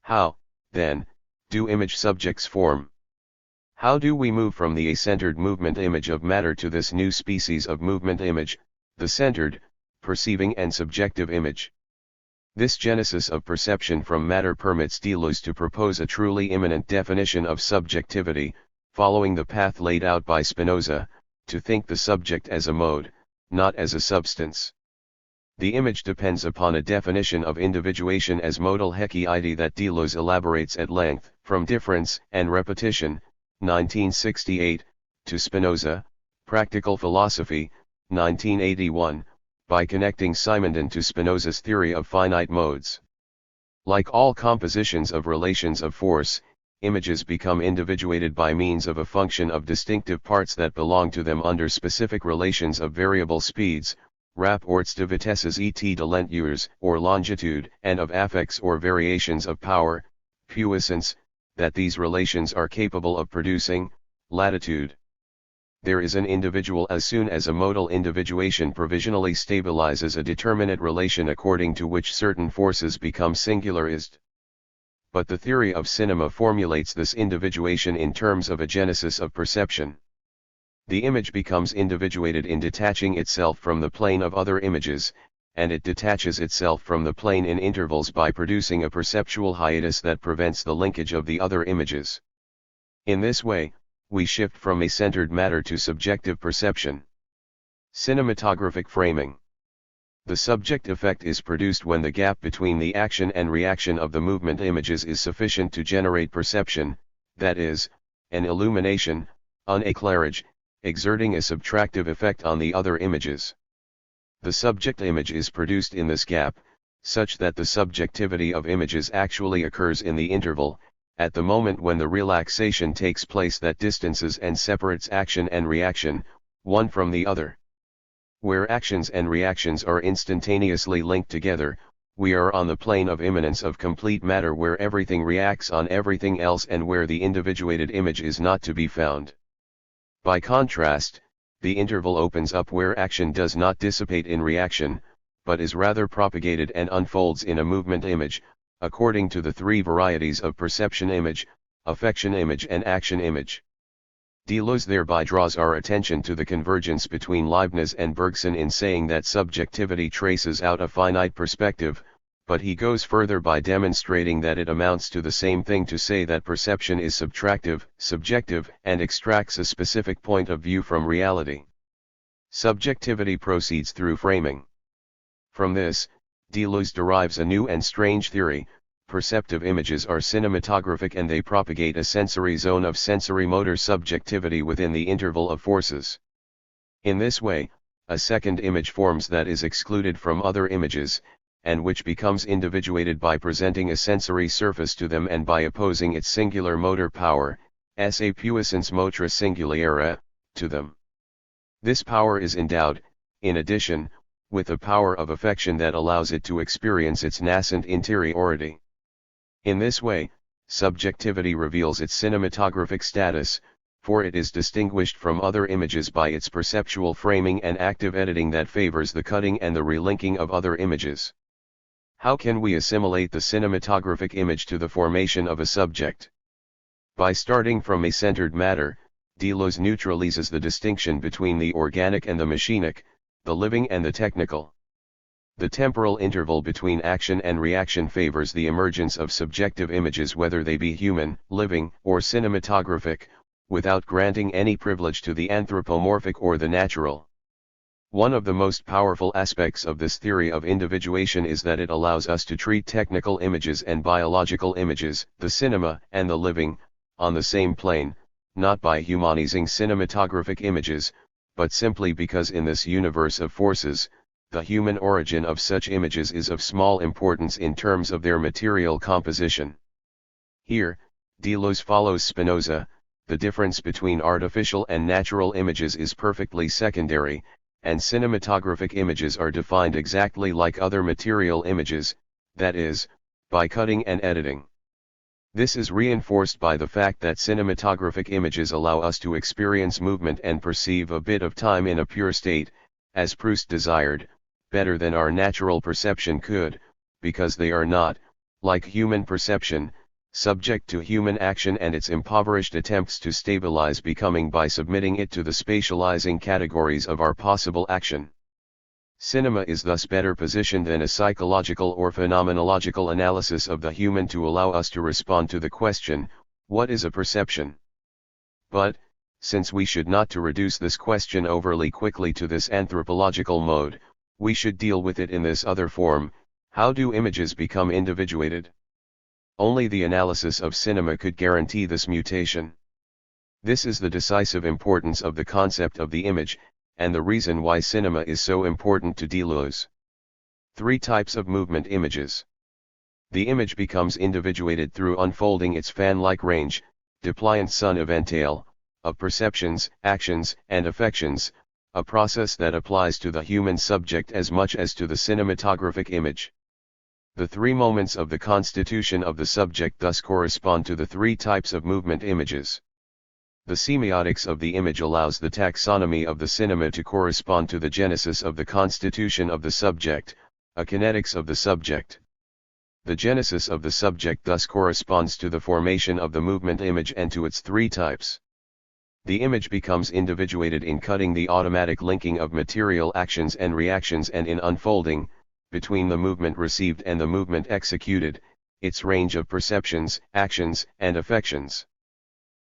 How, then, do image subjects form? How do we move from the a-centered movement image of matter to this new species of movement image, the centered, perceiving and subjective image? This genesis of perception from matter permits Deleuze to propose a truly immanent definition of subjectivity, following the path laid out by Spinoza, to think the subject as a mode, not as a substance. The image depends upon a definition of individuation as modal hekiide that Deleuze elaborates at length, from Difference and Repetition, 1968, to Spinoza, Practical Philosophy, 1981, by connecting Simondon to Spinoza's theory of finite modes. Like all compositions of relations of force, images become individuated by means of a function of distinctive parts that belong to them under specific relations of variable speeds, rapports de vitesses et de lenteurs, or longitude, and of affects or variations of power, puissance, that these relations are capable of producing, latitude. There is an individual as soon as a modal individuation provisionally stabilizes a determinate relation according to which certain forces become singularized. But the theory of cinema formulates this individuation in terms of a genesis of perception. The image becomes individuated in detaching itself from the plane of other images, and it detaches itself from the plane in intervals by producing a perceptual hiatus that prevents the linkage of the other images. In this way, we shift from a-centered matter to subjective perception. Cinematographic framing. The subject effect is produced when the gap between the action and reaction of the movement images is sufficient to generate perception, that is, an illumination, an éclairage, exerting a subtractive effect on the other images. The subject image is produced in this gap, such that the subjectivity of images actually occurs in the interval, at the moment when the relaxation takes place that distances and separates action and reaction, one from the other. Where actions and reactions are instantaneously linked together, we are on the plane of immanence of complete matter where everything reacts on everything else and where the individuated image is not to be found. By contrast, the interval opens up where action does not dissipate in reaction, but is rather propagated and unfolds in a movement image, according to the three varieties of perception image, affection image and action image. Deleuze thereby draws our attention to the convergence between Leibniz and Bergson in saying that subjectivity traces out a finite perspective, but he goes further by demonstrating that it amounts to the same thing to say that perception is subtractive, subjective, and extracts a specific point of view from reality. Subjectivity proceeds through framing. From this, Deleuze derives a new and strange theory: perceptive images are cinematographic and they propagate a sensory zone of sensory-motor subjectivity within the interval of forces. In this way, a second image forms that is excluded from other images, and which becomes individuated by presenting a sensory surface to them and by opposing its singular motor power, sa puissance motrice singulière, to them. This power is endowed, in addition, with a power of affection that allows it to experience its nascent interiority. In this way, subjectivity reveals its cinematographic status, for it is distinguished from other images by its perceptual framing and active editing that favors the cutting and the relinking of other images. How can we assimilate the cinematographic image to the formation of a subject? By starting from a-centered matter, Deleuze neutralizes the distinction between the organic and the machinic, the living and the technical. The temporal interval between action and reaction favors the emergence of subjective images whether they be human, living, or cinematographic, without granting any privilege to the anthropomorphic or the natural. One of the most powerful aspects of this theory of individuation is that it allows us to treat technical images and biological images, the cinema and the living, on the same plane, not by humanizing cinematographic images, but simply because in this universe of forces, the human origin of such images is of small importance in terms of their material composition. Here, Deleuze follows Spinoza: the difference between artificial and natural images is perfectly secondary, and cinematographic images are defined exactly like other material images, that is, by cutting and editing. This is reinforced by the fact that cinematographic images allow us to experience movement and perceive a bit of time in a pure state, as Proust desired, better than our natural perception could, because they are not, like human perception, subject to human action and its impoverished attempts to stabilize becoming by submitting it to the spatializing categories of our possible action. Cinema is thus better positioned than a psychological or phenomenological analysis of the human to allow us to respond to the question, what is a perception? But, since we should not to reduce this question overly quickly to this anthropological mode, we should deal with it in this other form: how do images become individuated? Only the analysis of cinema could guarantee this mutation. This is the decisive importance of the concept of the image, and the reason why cinema is so important to Deleuze. 3 types of movement images. The image becomes individuated through unfolding its fan-like range, depliant sun eventail, of perceptions, actions, and affections, a process that applies to the human subject as much as to the cinematographic image. The 3 moments of the constitution of the subject thus correspond to the 3 types of movement images. The semiotics of the image allows the taxonomy of the cinema to correspond to the genesis of the constitution of the subject, a kinetics of the subject. The genesis of the subject thus corresponds to the formation of the movement image and to its 3 types. The image becomes individuated in cutting the automatic linking of material actions and reactions and in unfolding, between the movement received and the movement executed, its range of perceptions, actions, and affections.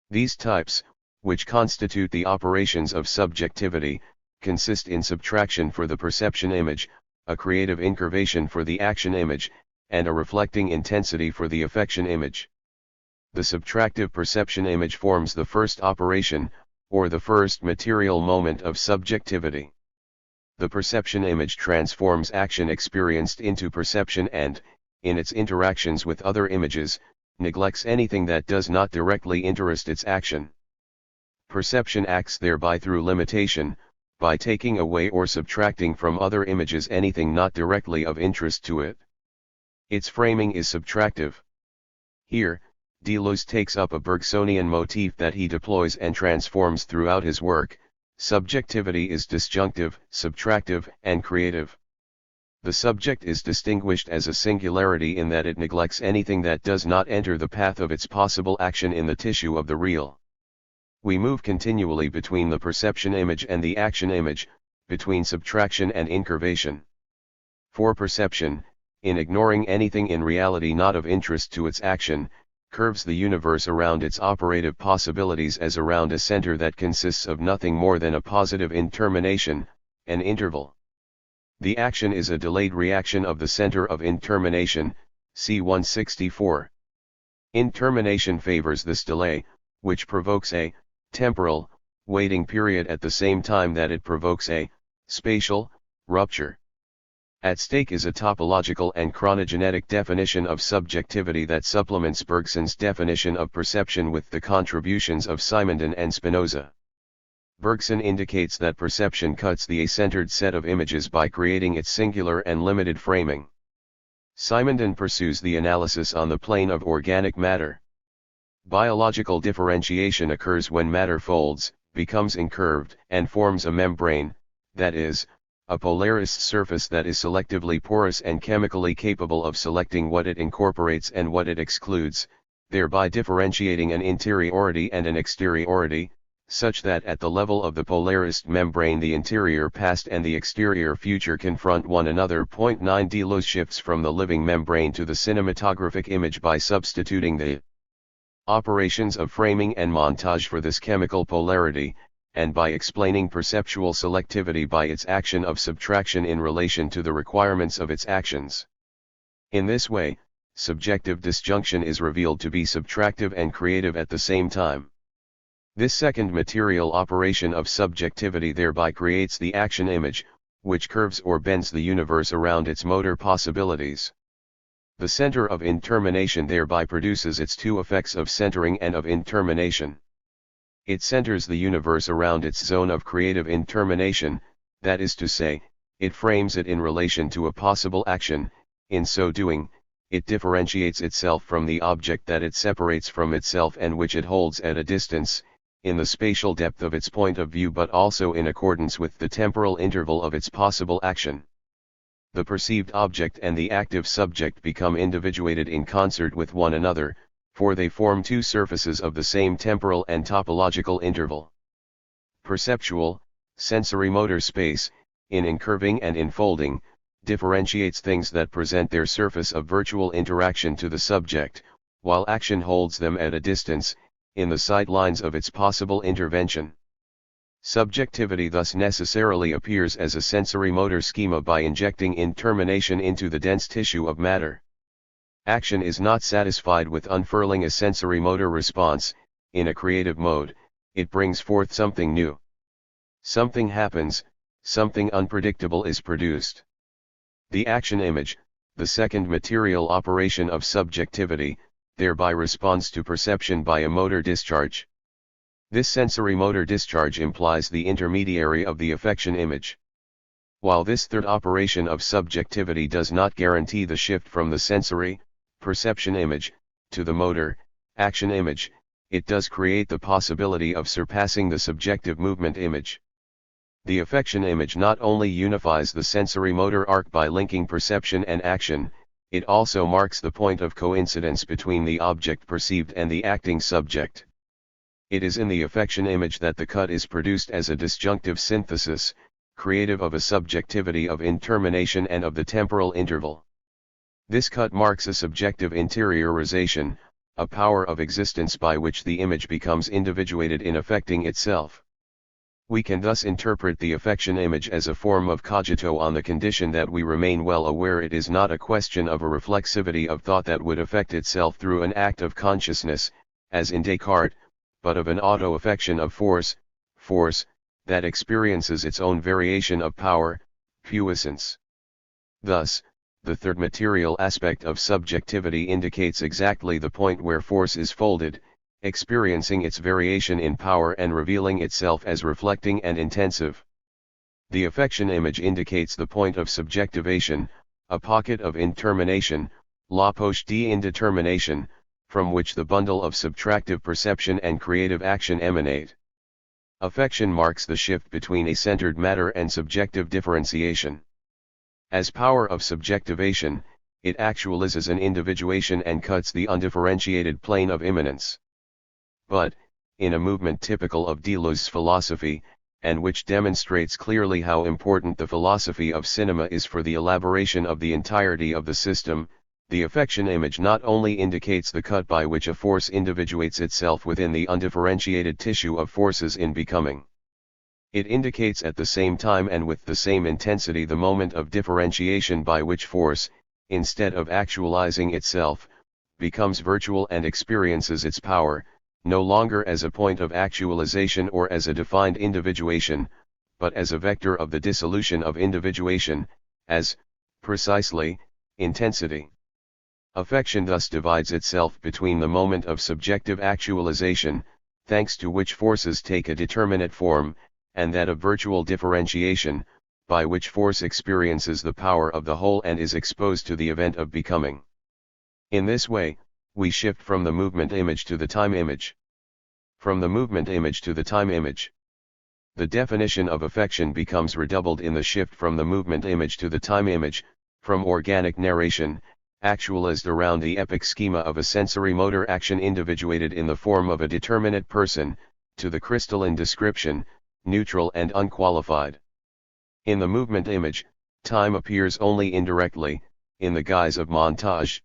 These types, which constitute the operations of subjectivity, consist in subtraction for the perception image, a creative incurvation for the action image, and a reflecting intensity for the affection image. The subtractive perception image forms the first operation, or the first material moment of subjectivity. The perception image transforms action experienced into perception and, in its interactions with other images, neglects anything that does not directly interest its action. Perception acts thereby through limitation, by taking away or subtracting from other images anything not directly of interest to it. Its framing is subtractive. Here, Deleuze takes up a Bergsonian motif that he deploys and transforms throughout his work. Subjectivity is disjunctive, subtractive, and creative. The subject is distinguished as a singularity in that it neglects anything that does not enter the path of its possible action in the tissue of the real. We move continually between the perception image and the action image, between subtraction and incurvation. For perception, in ignoring anything in reality not of interest to its action, curves the universe around its operative possibilities as around a center that consists of nothing more than a positive intermination, an interval. The action is a delayed reaction of the center of intermination, c. 164. Intermination favors this delay, which provokes a temporal waiting period at the same time that it provokes a spatial rupture. At stake is a topological and chronogenetic definition of subjectivity that supplements Bergson's definition of perception with the contributions of Simondon and Spinoza. Bergson indicates that perception cuts the a-centered set of images by creating its singular and limited framing. Simondon pursues the analysis on the plane of organic matter. Biological differentiation occurs when matter folds, becomes incurved, and forms a membrane, that is, a polarized surface that is selectively porous and chemically capable of selecting what it incorporates and what it excludes, thereby differentiating an interiority and an exteriority, such that at the level of the polarized membrane the interior past and the exterior future confront one another. 9 Deleuze shifts from the living membrane to the cinematographic image by substituting the operations of framing and montage for this chemical polarity, and by explaining perceptual selectivity by its action of subtraction in relation to the requirements of its actions. In this way, subjective disjunction is revealed to be subtractive and creative at the same time. This second material operation of subjectivity thereby creates the action image, which curves or bends the universe around its motor possibilities. The center of intermination thereby produces its two effects of centering and of intermination. It centers the universe around its zone of creative intermination, that is to say, it frames it in relation to a possible action. In so doing, it differentiates itself from the object that it separates from itself and which it holds at a distance, in the spatial depth of its point of view but also in accordance with the temporal interval of its possible action. The perceived object and the active subject become individuated in concert with one another, for they form two surfaces of the same temporal and topological interval. Perceptual, sensory-motor space, in incurving and infolding, differentiates things that present their surface of virtual interaction to the subject, while action holds them at a distance, in the sidelines of its possible intervention. Subjectivity thus necessarily appears as a sensory-motor schema by injecting intermination into the dense tissue of matter. Action is not satisfied with unfurling a sensory-motor response. In a creative mode, it brings forth something new. Something happens, something unpredictable is produced. The action image, the second material operation of subjectivity, thereby responds to perception by a motor discharge. This sensory-motor discharge implies the intermediary of the affection image. While this third operation of subjectivity does not guarantee the shift from the sensory, perception image, to the motor, action image, it does create the possibility of surpassing the subjective movement image. The affection image not only unifies the sensory-motor arc by linking perception and action, it also marks the point of coincidence between the object perceived and the acting subject. It is in the affection image that the cut is produced as a disjunctive synthesis, creative of a subjectivity of intermination and of the temporal interval. This cut marks a subjective interiorization, a power of existence by which the image becomes individuated in affecting itself. We can thus interpret the affection image as a form of cogito on the condition that we remain well aware it is not a question of a reflexivity of thought that would affect itself through an act of consciousness, as in Descartes, but of an auto-affection of force, that experiences its own variation of power, puissance. Thus, the third material aspect of subjectivity indicates exactly the point where force is folded, experiencing its variation in power and revealing itself as reflecting and intensive. The affection image indicates the point of subjectivation, a pocket of intermination, la poche d'indetermination, from which the bundle of subtractive perception and creative action emanate. Affection marks the shift between a-centered matter and subjective differentiation. As power of subjectivation, it actualizes an individuation and cuts the undifferentiated plane of immanence. But, in a movement typical of Deleuze's philosophy, and which demonstrates clearly how important the philosophy of cinema is for the elaboration of the entirety of the system, the affection image not only indicates the cut by which a force individuates itself within the undifferentiated tissue of forces in becoming. It indicates at the same time and with the same intensity the moment of differentiation by which force, instead of actualizing itself, becomes virtual and experiences its power, no longer as a point of actualization or as a defined individuation, but as a vector of the dissolution of individuation, as, precisely, intensity. Affection thus divides itself between the moment of subjective actualization, thanks to which forces take a determinate form, and that of virtual differentiation, by which force experiences the power of the whole and is exposed to the event of becoming. In this way, we shift from the movement image to the time image. From the movement image to the time image. The definition of affection becomes redoubled in the shift from the movement image to the time image, from organic narration, actualized around the epic schema of a sensory-motor action individuated in the form of a determinate person, to the crystalline description, neutral and unqualified. In the movement image, time appears only indirectly, in the guise of montage.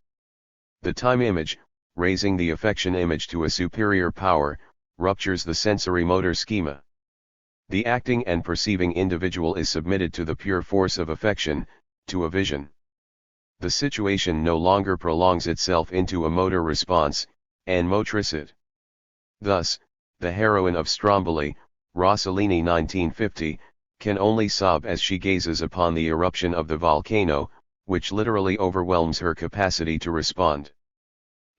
The time image, raising the affection image to a superior power, ruptures the sensory-motor schema. The acting and perceiving individual is submitted to the pure force of affection, to a vision. The situation no longer prolongs itself into a motor response, and motricid. Thus, the heroine of Stromboli, Rossellini 1950, can only sob as she gazes upon the eruption of the volcano, which literally overwhelms her capacity to respond.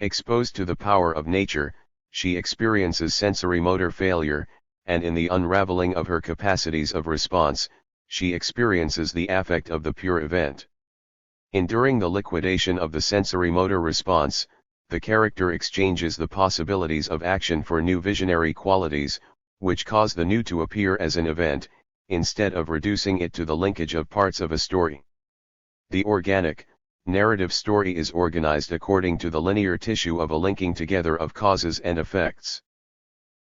Exposed to the power of nature, she experiences sensory-motor failure, and in the unraveling of her capacities of response, she experiences the affect of the pure event. Enduring the liquidation of the sensory-motor response, the character exchanges the possibilities of action for new visionary qualities, which cause the new to appear as an event, instead of reducing it to the linkage of parts of a story. The organic, narrative story is organized according to the linear tissue of a linking together of causes and effects.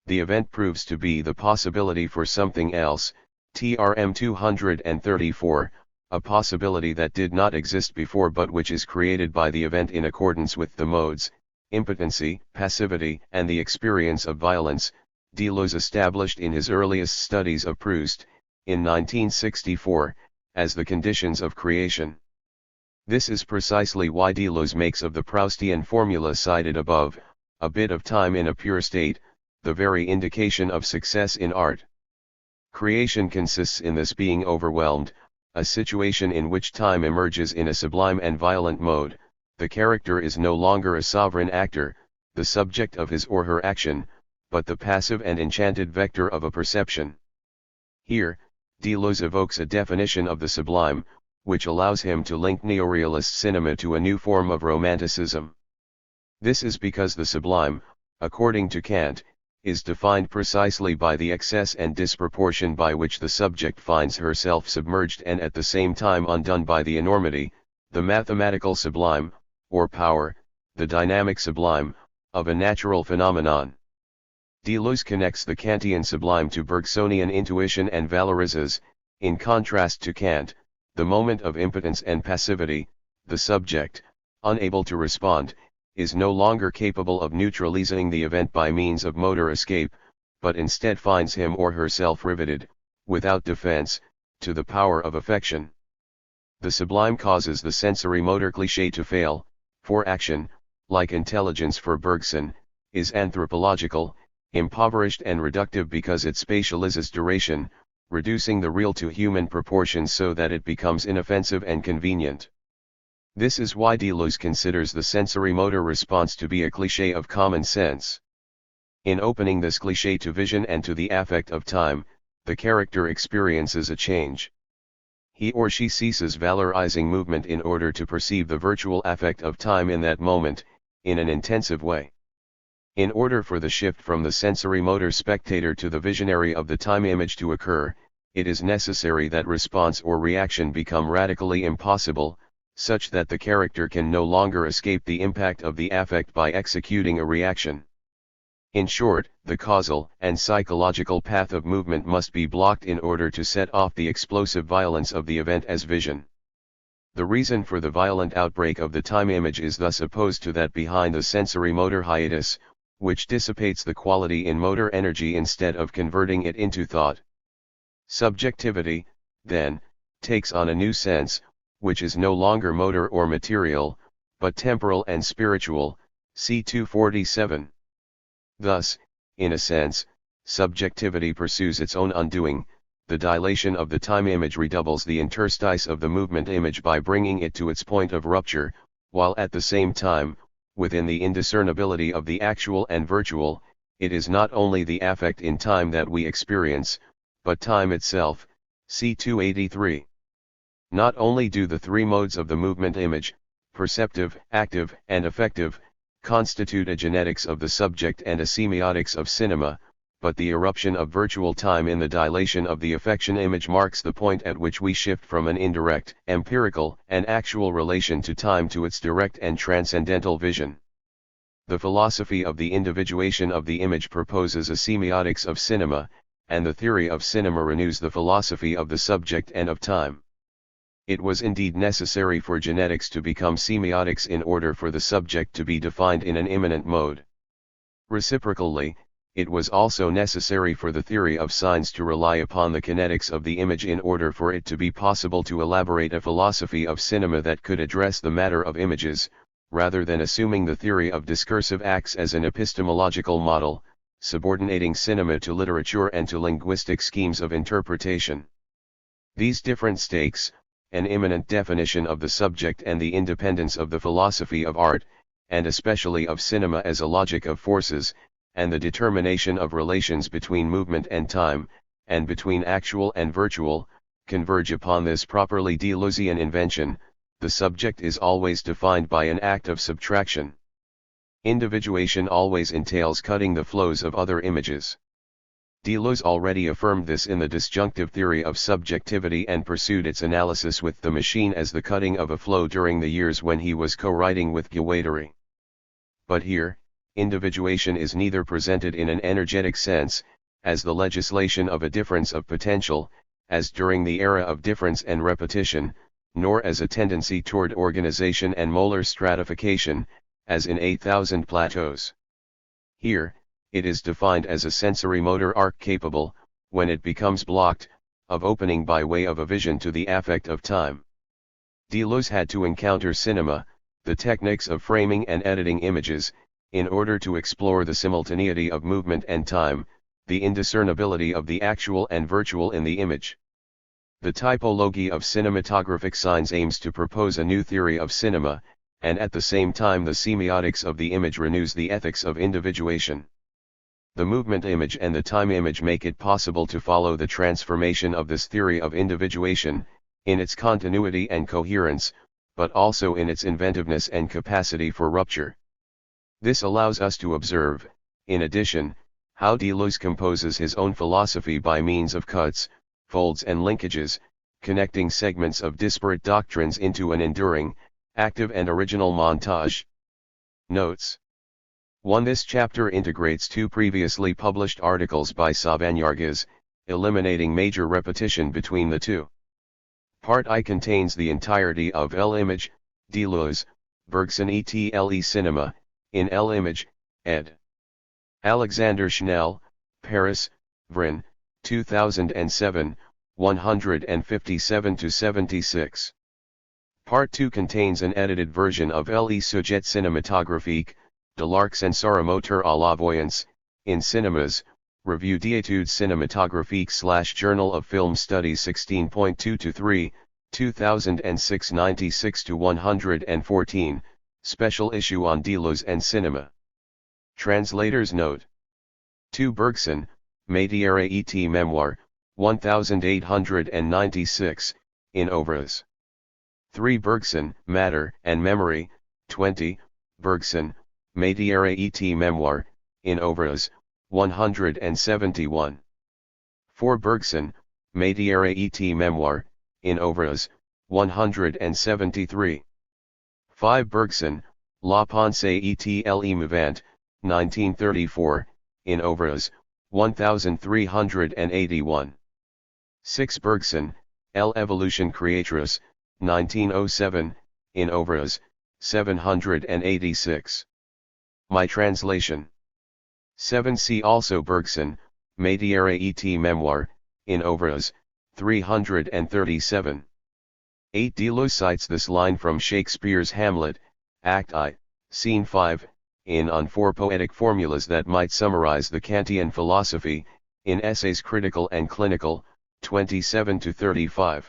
The event proves to be the possibility for something else, TRM 234, a possibility that did not exist before but which is created by the event in accordance with the modes, impotency, passivity, and the experience of violence, Deleuze established in his earliest studies of Proust, in 1964, as the conditions of creation. This is precisely why Deleuze makes of the Proustian formula cited above, a bit of time in a pure state, the very indication of success in art. Creation consists in this being overwhelmed, a situation in which time emerges in a sublime and violent mode. The character is no longer a sovereign actor, the subject of his or her action, but the passive and enchanted vector of a perception. Here, Deleuze evokes a definition of the sublime, which allows him to link neorealist cinema to a new form of romanticism. This is because the sublime, according to Kant, is defined precisely by the excess and disproportion by which the subject finds herself submerged and at the same time undone by the enormity, the mathematical sublime, or power, the dynamic sublime, of a natural phenomenon. Deleuze connects the Kantian sublime to Bergsonian intuition and valorizes, in contrast to Kant, the moment of impotence and passivity. The subject, unable to respond, is no longer capable of neutralizing the event by means of motor escape, but instead finds him or herself riveted, without defense, to the power of affection. The sublime causes the sensory-motor cliché to fail, for action, like intelligence for Bergson, is anthropological, impoverished and reductive because it spatializes duration, reducing the real to human proportions so that it becomes inoffensive and convenient. This is why Deleuze considers the sensory-motor response to be a cliché of common sense. In opening this cliché to vision and to the affect of time, the character experiences a change. He or she ceases valorizing movement in order to perceive the virtual affect of time in that moment, in an intensive way. In order for the shift from the sensory-motor spectator to the visionary of the time image to occur, it is necessary that response or reaction become radically impossible, such that the character can no longer escape the impact of the affect by executing a reaction. In short, the causal and psychological path of movement must be blocked in order to set off the explosive violence of the event as vision. The reason for the violent outbreak of the time image is thus opposed to that behind the sensory-motor hiatus, which dissipates the quality in motor energy instead of converting it into thought. Subjectivity, then, takes on a new sense, which is no longer motor or material, but temporal and spiritual, c. 247. Thus, in a sense, subjectivity pursues its own undoing. The dilation of the time image redoubles the interstice of the movement image by bringing it to its point of rupture, while at the same time, within the indiscernibility of the actual and virtual, it is not only the affect in time that we experience, but time itself, c. 283. Not only do the three modes of the movement image, perceptive, active, and affective, constitute a genetics of the subject and a semiotics of cinema, but the eruption of virtual time in the dilation of the affection image marks the point at which we shift from an indirect, empirical, and actual relation to time to its direct and transcendental vision. The philosophy of the individuation of the image proposes a semiotics of cinema, and the theory of cinema renews the philosophy of the subject and of time. It was indeed necessary for genetics to become semiotics in order for the subject to be defined in an immanent mode. Reciprocally, it was also necessary for the theory of signs to rely upon the kinetics of the image in order for it to be possible to elaborate a philosophy of cinema that could address the matter of images, rather than assuming the theory of discursive acts as an epistemological model, subordinating cinema to literature and to linguistic schemes of interpretation. These different stakes, an immanent definition of the subject and the independence of the philosophy of art, and especially of cinema as a logic of forces, and the determination of relations between movement and time, and between actual and virtual, converge upon this properly Deleuzian invention. The subject is always defined by an act of subtraction. Individuation always entails cutting the flows of other images. Deleuze already affirmed this in the disjunctive theory of subjectivity and pursued its analysis with the machine as the cutting of a flow during the years when he was co-writing with Guattari. But here, individuation is neither presented in an energetic sense, as the legislation of a difference of potential, as during the era of difference and repetition, nor as a tendency toward organization and molar stratification, as in 8,000 plateaus. Here, it is defined as a sensory-motor arc capable, when it becomes blocked, of opening by way of a vision to the affect of time. Deleuze had to encounter cinema, the techniques of framing and editing images, in order to explore the simultaneity of movement and time, the indiscernibility of the actual and virtual in the image. The typology of cinematographic signs aims to propose a new theory of cinema, and at the same time the semiotics of the image renews the ethics of individuation. The movement image and the time image make it possible to follow the transformation of this theory of individuation, in its continuity and coherence, but also in its inventiveness and capacity for rupture. This allows us to observe, in addition, how Deleuze composes his own philosophy by means of cuts, folds and linkages, connecting segments of disparate doctrines into an enduring, active and original montage. Notes. 1. This chapter integrates 2 previously published articles by Sauvagnargues, eliminating major repetition between the 2. Part I contains the entirety of L'Image, Deleuze, Bergson et le Cinema, in L'Image, ed. Alexander Schnell, Paris, Vrin, 2007, 157-76. Part 2 contains an edited version of Le Sujet Cinématographique, de l'arc sensorimoteur à la voyance, in Cinemas, Revue d'études cinématographiques / Journal of Film Studies 16.2-3, 2006 96-114, special issue on Deleuze and cinema. Translator's note. 2. Bergson, Matière et Mémoire, 1896, in Ouvres. 3. Bergson, Matter and Memory, 20, Bergson, Matière et Mémoire, in Ouvres, 171. 4. Bergson, Matière et Mémoire, in Ouvres, 173. 5. Bergson, La Pensée et l'émouvant, 1934, in Ouvres, 1381. 6. Bergson, L'Évolution créatrice, 1907, in Ouvres, 786. My translation. 7. See also Bergson, Matière et Mémoire, in Ouvres, 337. 8. Deleuze cites this line from Shakespeare's Hamlet, Act I, Scene 5, in On 4 poetic formulas that might summarize the Kantian philosophy, in Essays Critical and Clinical, 27-35.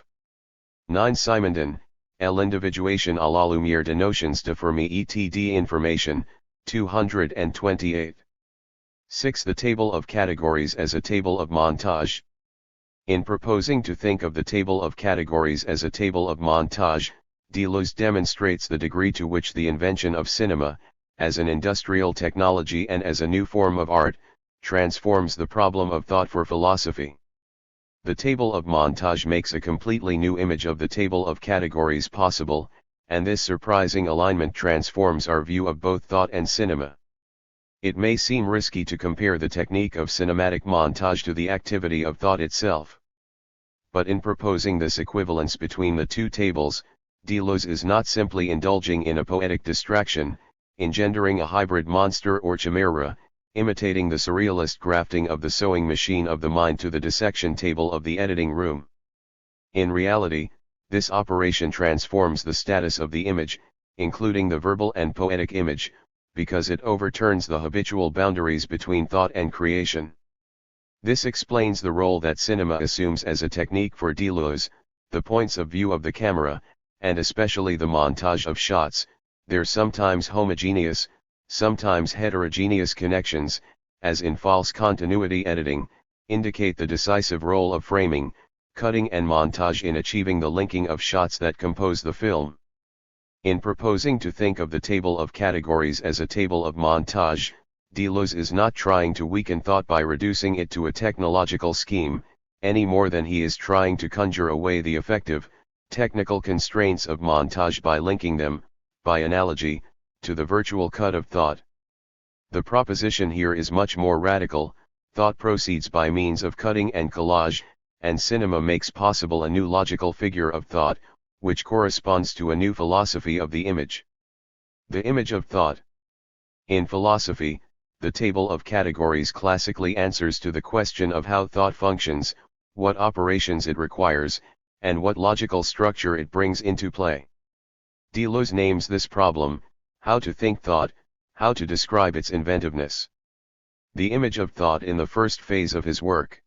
9. Simondon, L'individuation à la lumière de notions de forme et d'information, 228. 6. The table of categories as a table of montage. In proposing to think of the table of categories as a table of montage, Deleuze demonstrates the degree to which the invention of cinema, as an industrial technology and as a new form of art, transforms the problem of thought for philosophy. The table of montage makes a completely new image of the table of categories possible, and this surprising alignment transforms our view of both thought and cinema. It may seem risky to compare the technique of cinematic montage to the activity of thought itself. But in proposing this equivalence between the two tables, Deleuze is not simply indulging in a poetic distraction, engendering a hybrid monster or chimera, imitating the surrealist grafting of the sewing machine of the mind to the dissection table of the editing room. In reality, this operation transforms the status of the image, including the verbal and poetic image, because it overturns the habitual boundaries between thought and creation. This explains the role that cinema assumes as a technique for Deleuze, the points of view of the camera, and especially the montage of shots, their sometimes homogeneous, sometimes heterogeneous connections, as in false continuity editing, indicate the decisive role of framing, cutting and montage in achieving the linking of shots that compose the film. In proposing to think of the table of categories as a table of montage, Deleuze is not trying to weaken thought by reducing it to a technological scheme, any more than he is trying to conjure away the effective, technical constraints of montage by linking them, by analogy, to the virtual cut of thought. The proposition here is much more radical: thought proceeds by means of cutting and collage, and cinema makes possible a new logical figure of thought, which corresponds to a new philosophy of the image. The image of thought. In philosophy, the table of categories classically answers to the question of how thought functions, what operations it requires, and what logical structure it brings into play. Deleuze names this problem, how to think thought, how to describe its inventiveness. The image of thought in the first phase of his work.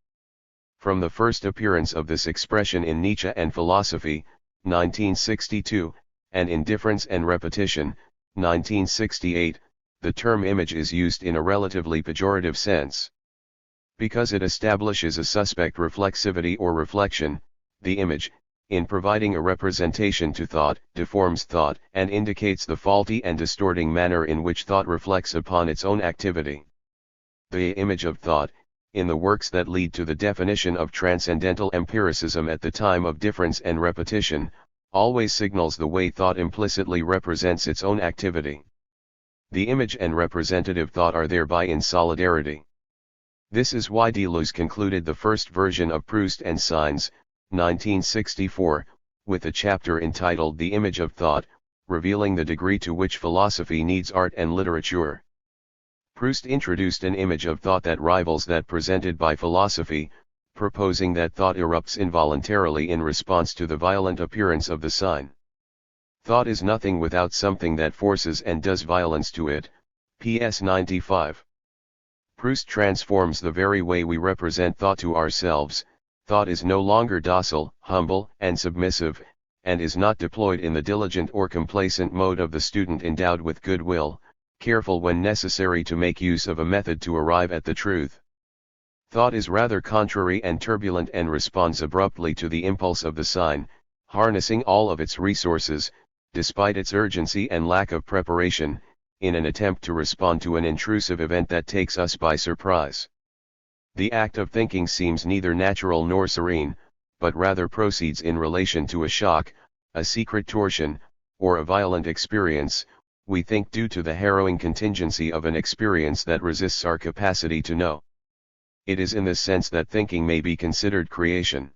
From the first appearance of this expression in Nietzsche and Philosophy, 1962, and in Difference and Repetition, 1968, the term image is used in a relatively pejorative sense. Because it establishes a suspect reflexivity or reflection, the image, in providing a representation to thought, deforms thought and indicates the faulty and distorting manner in which thought reflects upon its own activity. The image of thought, in the works that lead to the definition of transcendental empiricism at the time of Difference and Repetition, always signals the way thought implicitly represents its own activity. The image and representative thought are thereby in solidarity. This is why Deleuze concluded the first version of Proust and Signs, 1964, with a chapter entitled The Image of Thought, revealing the degree to which philosophy needs art and literature. Proust introduced an image of thought that rivals that presented by philosophy, proposing that thought erupts involuntarily in response to the violent appearance of the sign. Thought is nothing without something that forces and does violence to it, PS 95. Proust transforms the very way we represent thought to ourselves. Thought is no longer docile, humble, and submissive, and is not deployed in the diligent or complacent mode of the student endowed with good will, careful when necessary to make use of a method to arrive at the truth. Thought is rather contrary and turbulent and responds abruptly to the impulse of the sign, harnessing all of its resources, despite its urgency and lack of preparation, in an attempt to respond to an intrusive event that takes us by surprise. The act of thinking seems neither natural nor serene, but rather proceeds in relation to a shock, a secret torsion, or a violent experience. We think due to the harrowing contingency of an experience that resists our capacity to know. It is in this sense that thinking may be considered creation.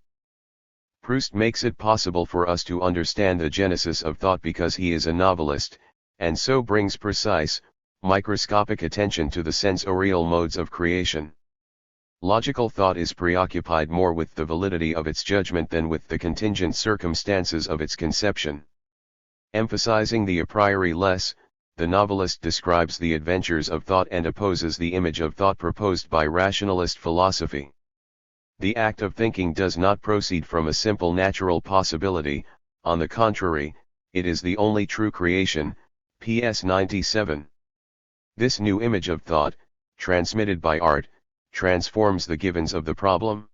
Proust makes it possible for us to understand the genesis of thought because he is a novelist, and so brings precise, microscopic attention to the sensorial modes of creation. Logical thought is preoccupied more with the validity of its judgment than with the contingent circumstances of its conception. Emphasizing the a priori less, the novelist describes the adventures of thought and opposes the image of thought proposed by rationalist philosophy. The act of thinking does not proceed from a simple natural possibility, on the contrary, it is the only true creation, PS 97. This new image of thought, transmitted by art, transforms the givens of the problem.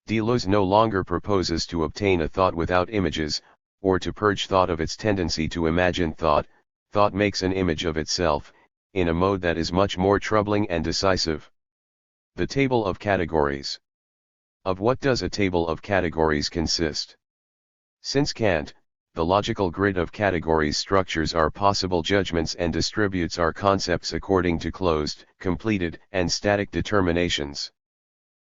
Deleuze no longer proposes to obtain a thought without images, or to purge thought of its tendency to imagine thought. Thought makes an image of itself, in a mode that is much more troubling and decisive. The table of categories. Of what does a table of categories consist? Since Kant, the logical grid of categories structures our possible judgments and distributes our concepts according to closed, completed, and static determinations.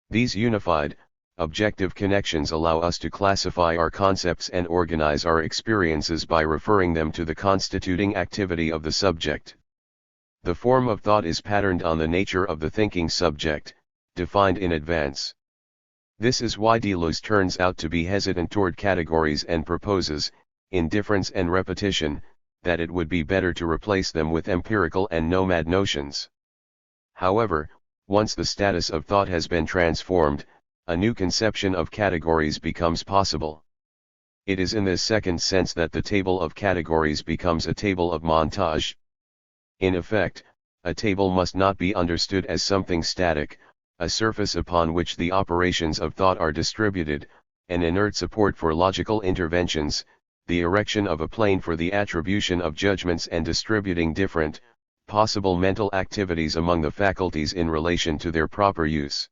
These unified, objective connections allow us to classify our concepts and organize our experiences by referring them to the constituting activity of the subject. The form of thought is patterned on the nature of the thinking subject, defined in advance. This is why Deleuze turns out to be hesitant toward categories and proposes, in difference and repetition, that it would be better to replace them with empirical and nomad notions. However, once the status of thought has been transformed, a new conception of categories becomes possible. It is in this second sense that the table of categories becomes a table of montage. In effect, a table must not be understood as something static, a surface upon which the operations of thought are distributed, an inert support for logical interventions, the erection of a plane for the attribution of judgments and distributing different, possible mental activities among the faculties in relation to their proper use.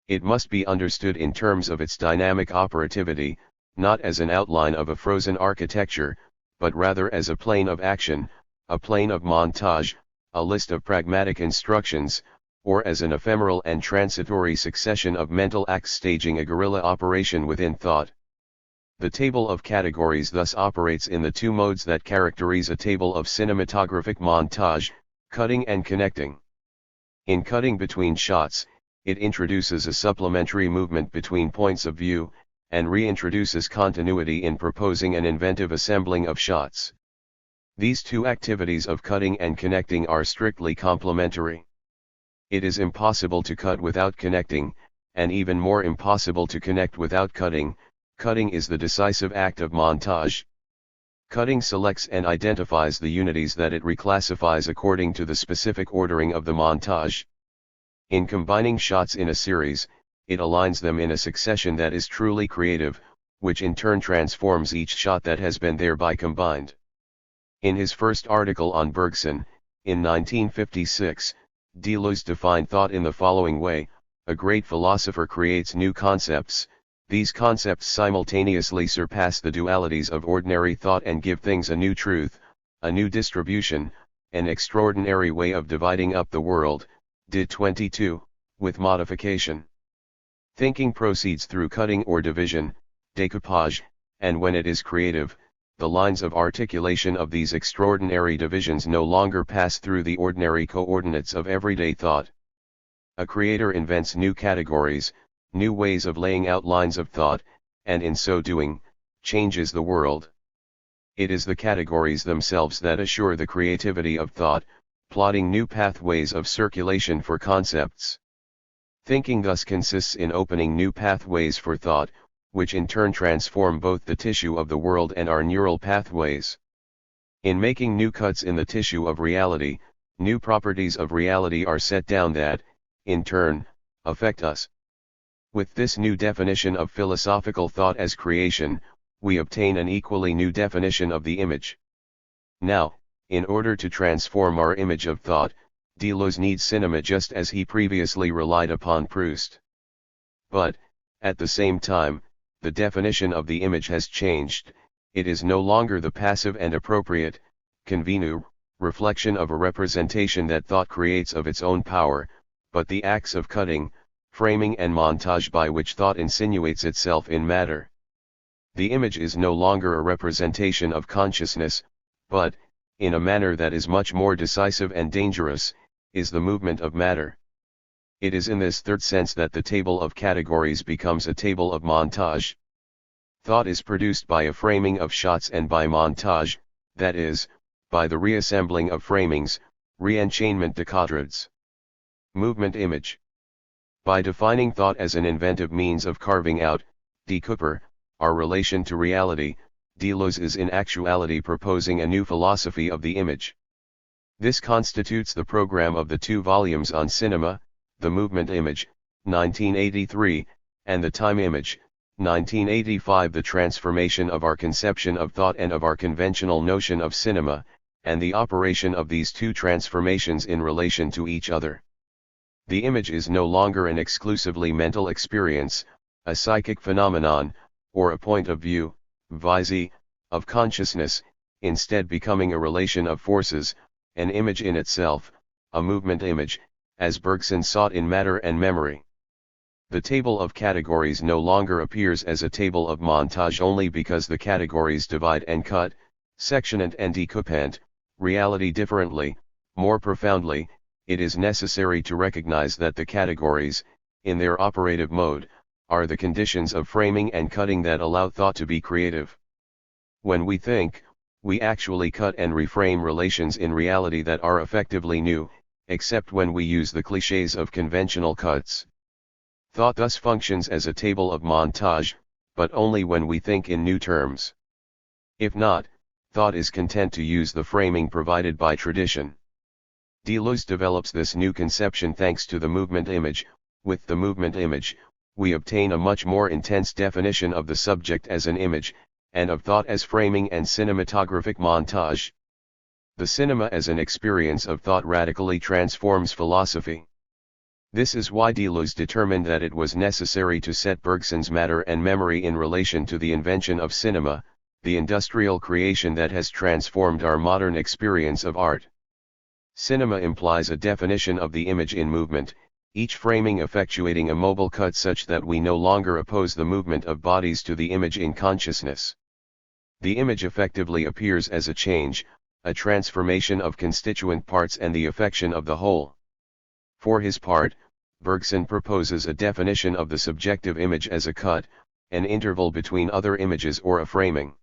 It must be understood in terms of its dynamic operativity, not as an outline of a frozen architecture, but rather as a plane of action, a plane of montage, a list of pragmatic instructions, or as an ephemeral and transitory succession of mental acts staging a guerrilla operation within thought. The table of categories thus operates in the two modes that characterize a table of cinematographic montage, cutting and connecting. In cutting between shots, it introduces a supplementary movement between points of view, and reintroduces continuity in proposing an inventive assembling of shots. These two activities of cutting and connecting are strictly complementary. It is impossible to cut without connecting, and even more impossible to connect without cutting. Cutting is the decisive act of montage. Cutting selects and identifies the unities that it reclassifies according to the specific ordering of the montage. In combining shots in a series, it aligns them in a succession that is truly creative, which in turn transforms each shot that has been thereby combined. In his first article on Bergson, in 1956, Deleuze defined thought in the following way: a great philosopher creates new concepts. These concepts simultaneously surpass the dualities of ordinary thought and give things a new truth, a new distribution, an extraordinary way of dividing up the world, did 22, with modification. Thinking proceeds through cutting or division, découpage, and when it is creative, the lines of articulation of these extraordinary divisions no longer pass through the ordinary coordinates of everyday thought. A creator invents new categories, new ways of laying out lines of thought, and in so doing, changes the world. It is the categories themselves that assure the creativity of thought, plotting new pathways of circulation for concepts. Thinking thus consists in opening new pathways for thought, which in turn transform both the tissue of the world and our neural pathways. In making new cuts in the tissue of reality, new properties of reality are set down that, in turn, affect us. With this new definition of philosophical thought as creation, we obtain an equally new definition of the image. Now, in order to transform our image of thought, Deleuze needs cinema just as he previously relied upon Proust. But, at the same time, the definition of the image has changed. It is no longer the passive and appropriate, convenu, reflection of a representation that thought creates of its own power, but the acts of cutting, framing and montage by which thought insinuates itself in matter. The image is no longer a representation of consciousness, but, in a manner that is much more decisive and dangerous, is the movement of matter. It is in this third sense that the table of categories becomes a table of montage. Thought is produced by a framing of shots and by montage, that is, by the reassembling of framings, re-enchainment de quadrants. Movement image. By defining thought as an inventive means of carving out, découper, our relation to reality, Deleuze is in actuality proposing a new philosophy of the image. This constitutes the program of the 2 volumes on cinema, The Movement Image, 1983, and The Time Image, 1985. The transformation of our conception of thought and of our conventional notion of cinema, and the operation of these 2 transformations in relation to each other. The image is no longer an exclusively mental experience, a psychic phenomenon, or a point of view, visée, of consciousness, instead becoming a relation of forces, an image in itself, a movement image, as Bergson sought in Matter and Memory. The table of categories no longer appears as a table of montage only because the categories divide and cut, sectionant and decoupant, reality differently. More profoundly, it is necessary to recognize that the categories, in their operative mode, are the conditions of framing and cutting that allow thought to be creative. When we think, we actually cut and reframe relations in reality that are effectively new, except when we use the clichés of conventional cuts. Thought thus functions as a table of montage, but only when we think in new terms. If not, thought is content to use the framing provided by tradition. Deleuze develops this new conception thanks to the movement image. With the movement image, we obtain a much more intense definition of the subject as an image, and of thought as framing and cinematographic montage. The cinema as an experience of thought radically transforms philosophy. This is why Deleuze determined that it was necessary to set Bergson's Matter and Memory in relation to the invention of cinema, the industrial creation that has transformed our modern experience of art. Cinema implies a definition of the image in movement, each framing effectuating a mobile cut such that we no longer oppose the movement of bodies to the image in consciousness. The image effectively appears as a change, a transformation of constituent parts and the affection of the whole. For his part, Bergson proposes a definition of the subjective image as a cut, an interval between other images or a framing.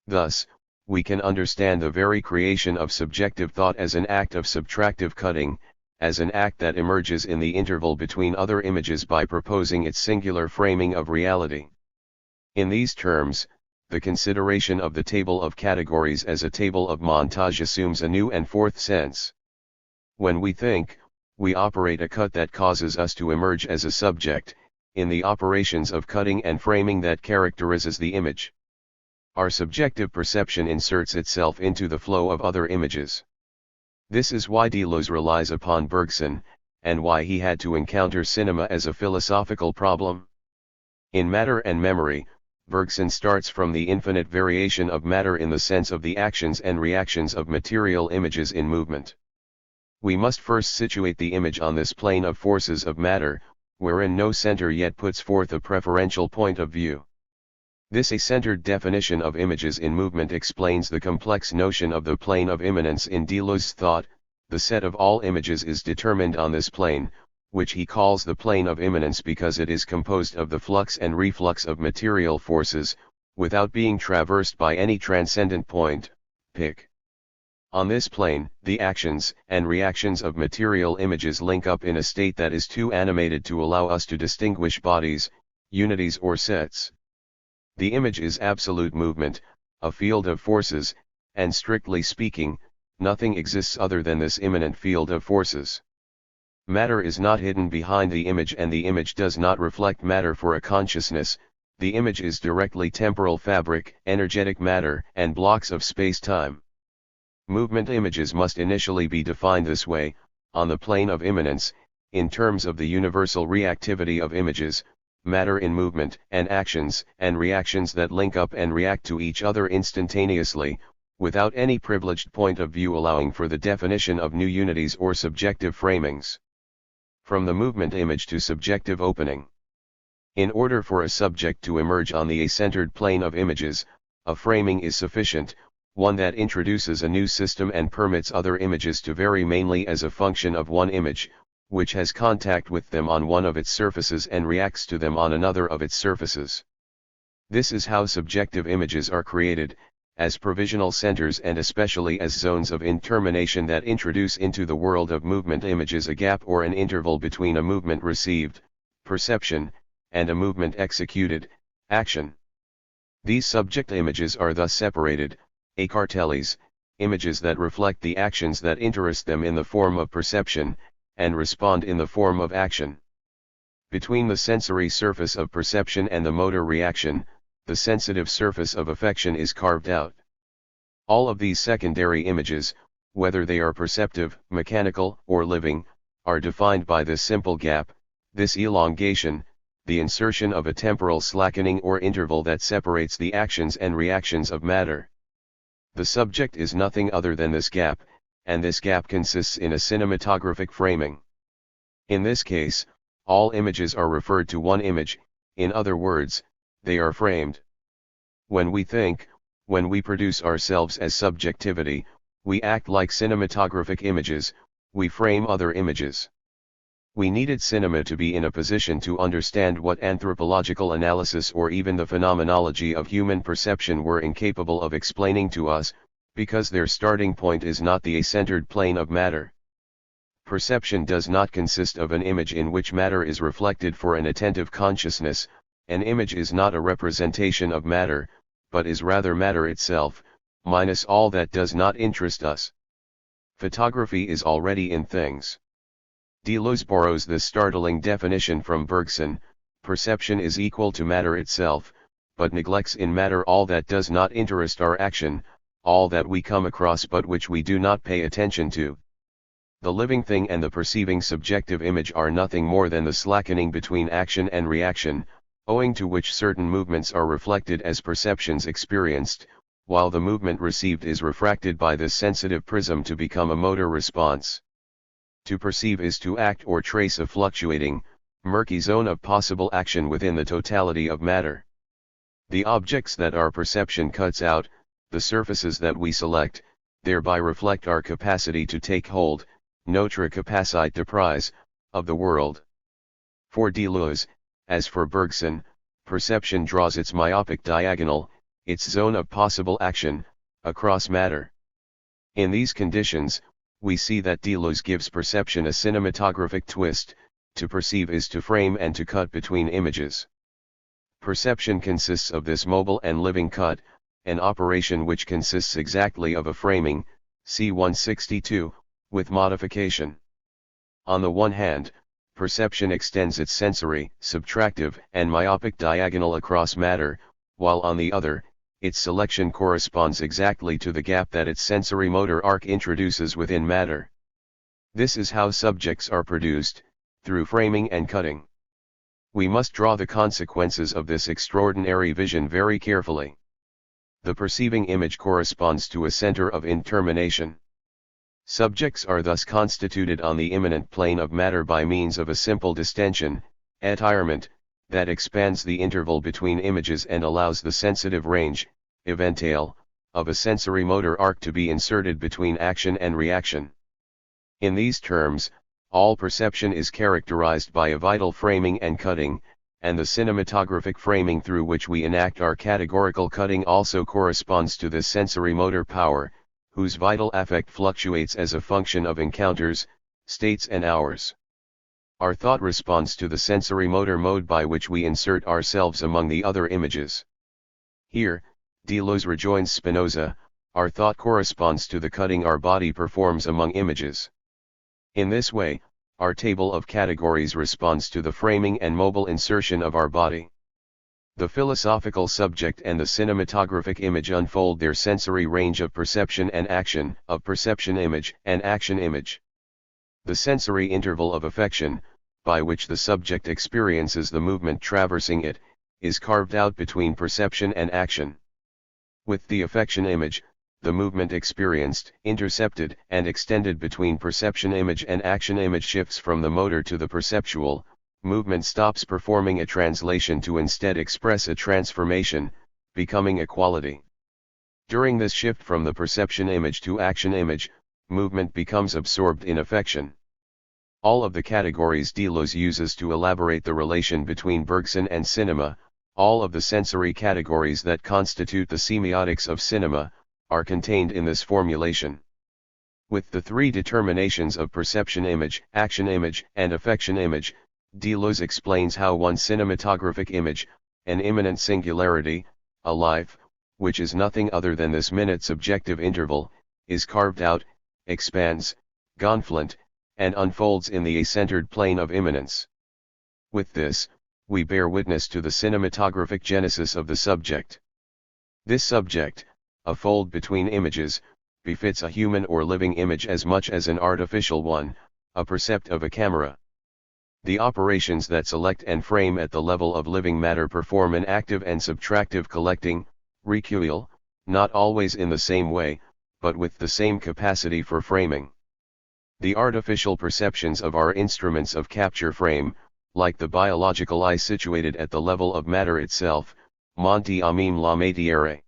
Thus, we can understand the very creation of subjective thought as an act of subtractive cutting, as an act that emerges in the interval between other images by proposing its singular framing of reality. In these terms, the consideration of the table of categories as a table of montage assumes a new and fourth sense. When we think, we operate a cut that causes us to emerge as a subject, in the operations of cutting and framing that characterizes the image. Our subjective perception inserts itself into the flow of other images. This is why Deleuze relies upon Bergson, and why he had to encounter cinema as a philosophical problem. In Matter and Memory, Bergson starts from the infinite variation of matter in the sense of the actions and reactions of material images in movement. We must first situate the image on this plane of forces of matter, wherein no center yet puts forth a preferential point of view. This a-centered definition of images in movement explains the complex notion of the plane of immanence in Deleuze's thought. The set of all images is determined on this plane, which he calls the plane of immanence because it is composed of the flux and reflux of material forces, without being traversed by any transcendent point, pic. On this plane, the actions and reactions of material images link up in a state that is too animated to allow us to distinguish bodies, unities or sets. The image is absolute movement, a field of forces, and strictly speaking, nothing exists other than this immanent field of forces. Matter is not hidden behind the image and the image does not reflect matter for a consciousness. The image is directly temporal fabric, energetic matter, and blocks of space-time. Movement images must initially be defined this way, on the plane of immanence, in terms of the universal reactivity of images, matter in movement, and actions and reactions that link up and react to each other instantaneously, without any privileged point of view allowing for the definition of new unities or subjective framings. From the movement image to subjective opening. In order for a subject to emerge on the a-centered plane of images, a framing is sufficient, one that introduces a new system and permits other images to vary mainly as a function of one image, which has contact with them on one of its surfaces and reacts to them on another of its surfaces. This is how subjective images are created, as provisional centers and especially as zones of intermination that introduce into the world of movement images a gap or an interval between a movement received, perception, and a movement executed, action. These subject images are thus separated, acartelles, images that reflect the actions that interest them in the form of perception, and respond in the form of action. Between the sensory surface of perception and the motor reaction, the sensitive surface of affection is carved out. All of these secondary images, whether they are perceptive, mechanical, or living, are defined by this simple gap, this elongation, the insertion of a temporal slackening or interval that separates the actions and reactions of matter. The subject is nothing other than this gap, and this gap consists in a cinematographic framing. In this case, all images are referred to one image, in other words, they are framed. When we think, when we produce ourselves as subjectivity, we act like cinematographic images, we frame other images. We needed cinema to be in a position to understand what anthropological analysis or even the phenomenology of human perception were incapable of explaining to us, because their starting point is not the a-centered plane of matter. Perception does not consist of an image in which matter is reflected for an attentive consciousness. An image is not a representation of matter, but is rather matter itself, minus all that does not interest us. Photography is already in things. Deleuze borrows this startling definition from Bergson: perception is equal to matter itself, but neglects in matter all that does not interest our action, all that we come across but which we do not pay attention to. The living thing and the perceiving subjective image are nothing more than the slackening between action and reaction, owing to which certain movements are reflected as perceptions experienced, while the movement received is refracted by this sensitive prism to become a motor response. To perceive is to act or trace a fluctuating, murky zone of possible action within the totality of matter. The objects that our perception cuts out, the surfaces that we select, thereby reflect our capacity to take hold, notre capacité de prise, of the world. For Deleuze, as for Bergson, perception draws its myopic diagonal, its zone of possible action, across matter. In these conditions, we see that Deleuze gives perception a cinematographic twist. To perceive is to frame and to cut between images. Perception consists of this mobile and living cut, an operation which consists exactly of a framing, c. 162, with modification. On the one hand, perception extends its sensory, subtractive, and myopic diagonal across matter, while on the other, its selection corresponds exactly to the gap that its sensory motor arc introduces within matter. This is how subjects are produced, through framing and cutting. We must draw the consequences of this extraordinary vision very carefully. The perceiving image corresponds to a center of intermination. Subjects are thus constituted on the immanent plane of matter by means of a simple distension, étirement, that expands the interval between images and allows the sensitive range, eventail, of a sensory motor arc to be inserted between action and reaction. In these terms, all perception is characterized by a vital framing and cutting, and the cinematographic framing through which we enact our categorical cutting also corresponds to this sensory motor power, whose vital affect fluctuates as a function of encounters, states and hours. Our thought responds to the sensory motor mode by which we insert ourselves among the other images. Here, Deleuze rejoins Spinoza, our thought corresponds to the cutting our body performs among images. In this way, our table of categories responds to the framing and mobile insertion of our body. The philosophical subject and the cinematographic image unfold their sensory range of perception and action, of perception image and action image. The sensory interval of affection, by which the subject experiences the movement traversing it, is carved out between perception and action. With the affection image, the movement experienced, intercepted and extended between perception image and action image shifts from the motor to the perceptual. Movement stops performing a translation to instead express a transformation, becoming a quality. During this shift from the perception image to action image, movement becomes absorbed in affection. All of the categories Deleuze uses to elaborate the relation between Bergson and cinema, all of the sensory categories that constitute the semiotics of cinema, are contained in this formulation. With the three determinations of perception image, action image, and affection image, Deleuze explains how one cinematographic image, an immanent singularity, a life, which is nothing other than this minute subjective interval, is carved out, expands, gonflant, and unfolds in the a-centered plane of immanence. With this, we bear witness to the cinematographic genesis of the subject. This subject, a fold between images, befits a human or living image as much as an artificial one, a percept of a camera. The operations that select and frame at the level of living matter perform an active and subtractive collecting, recueil, not always in the same way, but with the same capacity for framing. The artificial perceptions of our instruments of capture frame, like the biological eye situated at the level of matter itself, Monti amim la matière.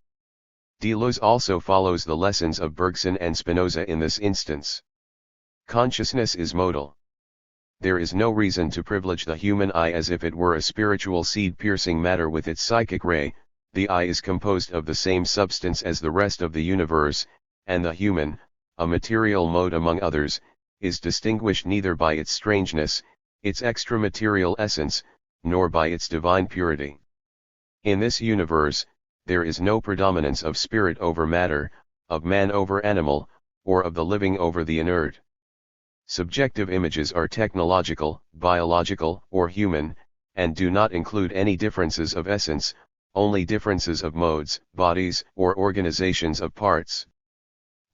Deleuze also follows the lessons of Bergson and Spinoza in this instance. Consciousness is modal. There is no reason to privilege the human eye as if it were a spiritual seed-piercing matter with its psychic ray. The eye is composed of the same substance as the rest of the universe, and the human, a material mode among others, is distinguished neither by its strangeness, its extra-material essence, nor by its divine purity. In this universe, there is no predominance of spirit over matter, of man over animal, or of the living over the inert. Subjective images are technological, biological, or human, and do not include any differences of essence, only differences of modes, bodies, or organizations of parts.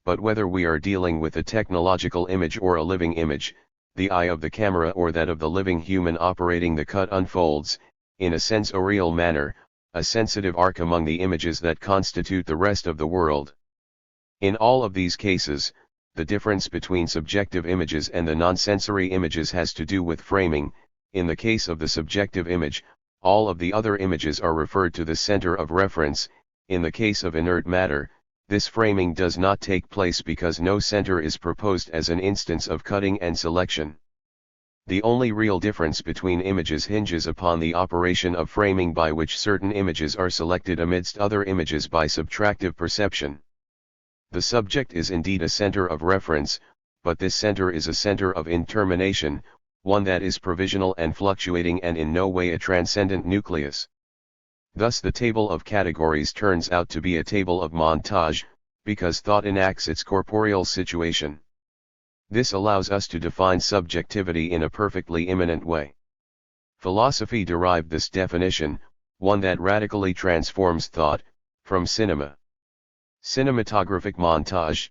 But whether we are dealing with a technological image or a living image, the eye of the camera or that of the living human operating the cut unfolds, in a sensorial manner, a sensitive arc among the images that constitute the rest of the world. In all of these cases, the difference between subjective images and the non-sensory images has to do with framing. In the case of the subjective image, all of the other images are referred to the center of reference. In the case of inert matter, this framing does not take place because no center is proposed as an instance of cutting and selection. The only real difference between images hinges upon the operation of framing by which certain images are selected amidst other images by subtractive perception. The subject is indeed a center of reference, but this center is a center of intermination, one that is provisional and fluctuating and in no way a transcendent nucleus. Thus the table of categories turns out to be a table of montage, because thought enacts its corporeal situation. This allows us to define subjectivity in a perfectly immanent way. Philosophy derived this definition, one that radically transforms thought, from cinema. Cinematographic montage.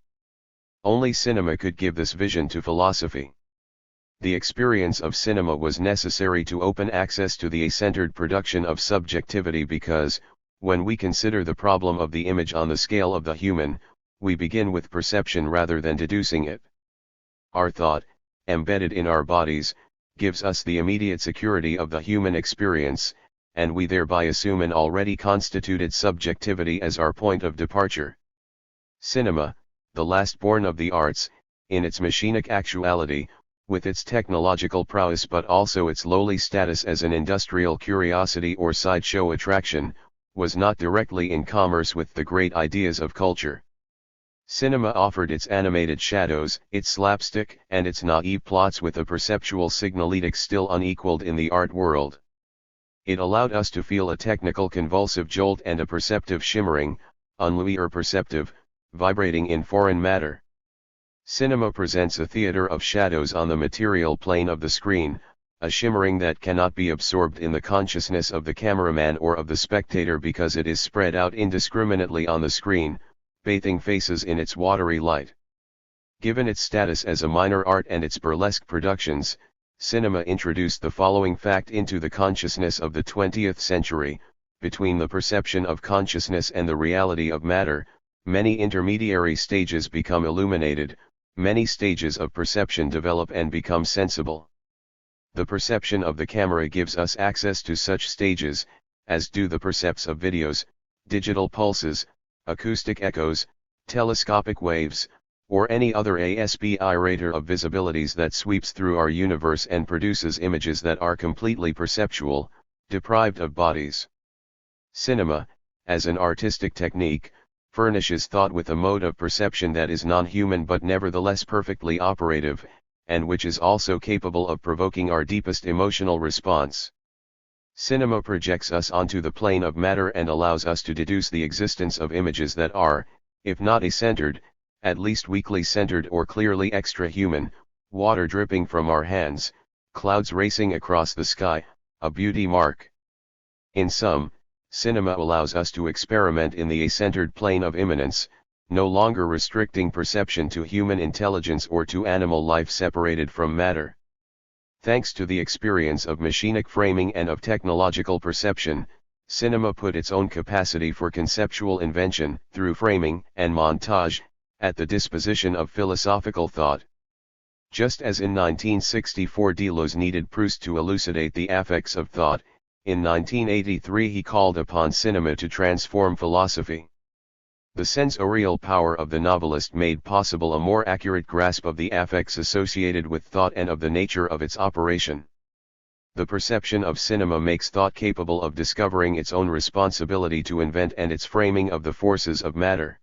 Only cinema could give this vision to philosophy. The experience of cinema was necessary to open access to the a-centered production of subjectivity because, when we consider the problem of the image on the scale of the human, we begin with perception rather than deducing it. Our thought, embedded in our bodies, gives us the immediate security of the human experience, and we thereby assume an already constituted subjectivity as our point of departure. Cinema, the last born of the arts, in its machinic actuality, with its technological prowess but also its lowly status as an industrial curiosity or sideshow attraction, was not directly in commerce with the great ideas of culture. Cinema offered its animated shadows, its slapstick, and its naive plots with a perceptual signalétic still unequaled in the art world. It allowed us to feel a technical convulsive jolt and a perceptive shimmering, ennui or perceptive, vibrating in foreign matter. Cinema presents a theater of shadows on the material plane of the screen, a shimmering that cannot be absorbed in the consciousness of the cameraman or of the spectator because it is spread out indiscriminately on the screen, bathing faces in its watery light. Given its status as a minor art and its burlesque productions, cinema introduced the following fact into the consciousness of the 20th century: between the perception of consciousness and the reality of matter, many intermediary stages become illuminated, many stages of perception develop and become sensible. The perception of the camera gives us access to such stages, as do the percepts of videos, digital pulses, acoustic echoes, telescopic waves, or any other aspirator of visibilities that sweeps through our universe and produces images that are completely perceptual, deprived of bodies. Cinema, as an artistic technique, furnishes thought with a mode of perception that is non-human but nevertheless perfectly operative, and which is also capable of provoking our deepest emotional response. Cinema projects us onto the plane of matter and allows us to deduce the existence of images that are, if not a-centered, at least weakly centered or clearly extra-human, water dripping from our hands, clouds racing across the sky, a beauty mark. In sum, cinema allows us to experiment in the a-centered plane of immanence, no longer restricting perception to human intelligence or to animal life separated from matter. Thanks to the experience of machinic framing and of technological perception, cinema put its own capacity for conceptual invention, through framing and montage, at the disposition of philosophical thought. Just as in 1964 Deleuze needed Proust to elucidate the affects of thought, in 1983 he called upon cinema to transform philosophy. The sensorial power of the novelist made possible a more accurate grasp of the affects associated with thought and of the nature of its operation. The perception of cinema makes thought capable of discovering its own responsibility to invent and its framing of the forces of matter.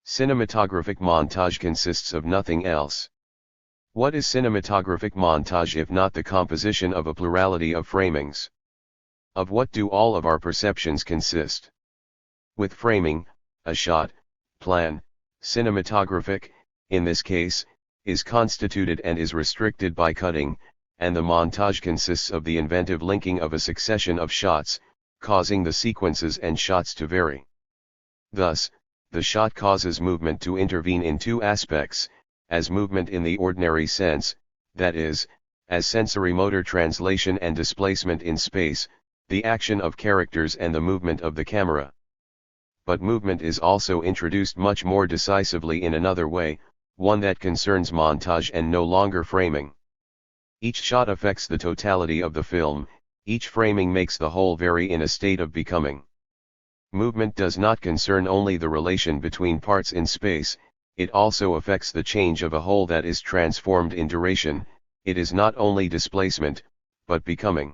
Cinematographic montage consists of nothing else. What is cinematographic montage if not the composition of a plurality of framings? Of what do all of our perceptions consist? With framing, a shot, plan, cinematographic, in this case, is constituted and is restricted by cutting, and the montage consists of the inventive linking of a succession of shots, causing the sequences and shots to vary. Thus, the shot causes movement to intervene in two aspects, as movement in the ordinary sense, that is, as sensory-motor translation and displacement in space, the action of characters and the movement of the camera. But movement is also introduced much more decisively in another way, one that concerns montage and no longer framing. Each shot affects the totality of the film, each framing makes the whole vary in a state of becoming. Movement does not concern only the relation between parts in space, it also affects the change of a whole that is transformed in duration, it is not only displacement, but becoming.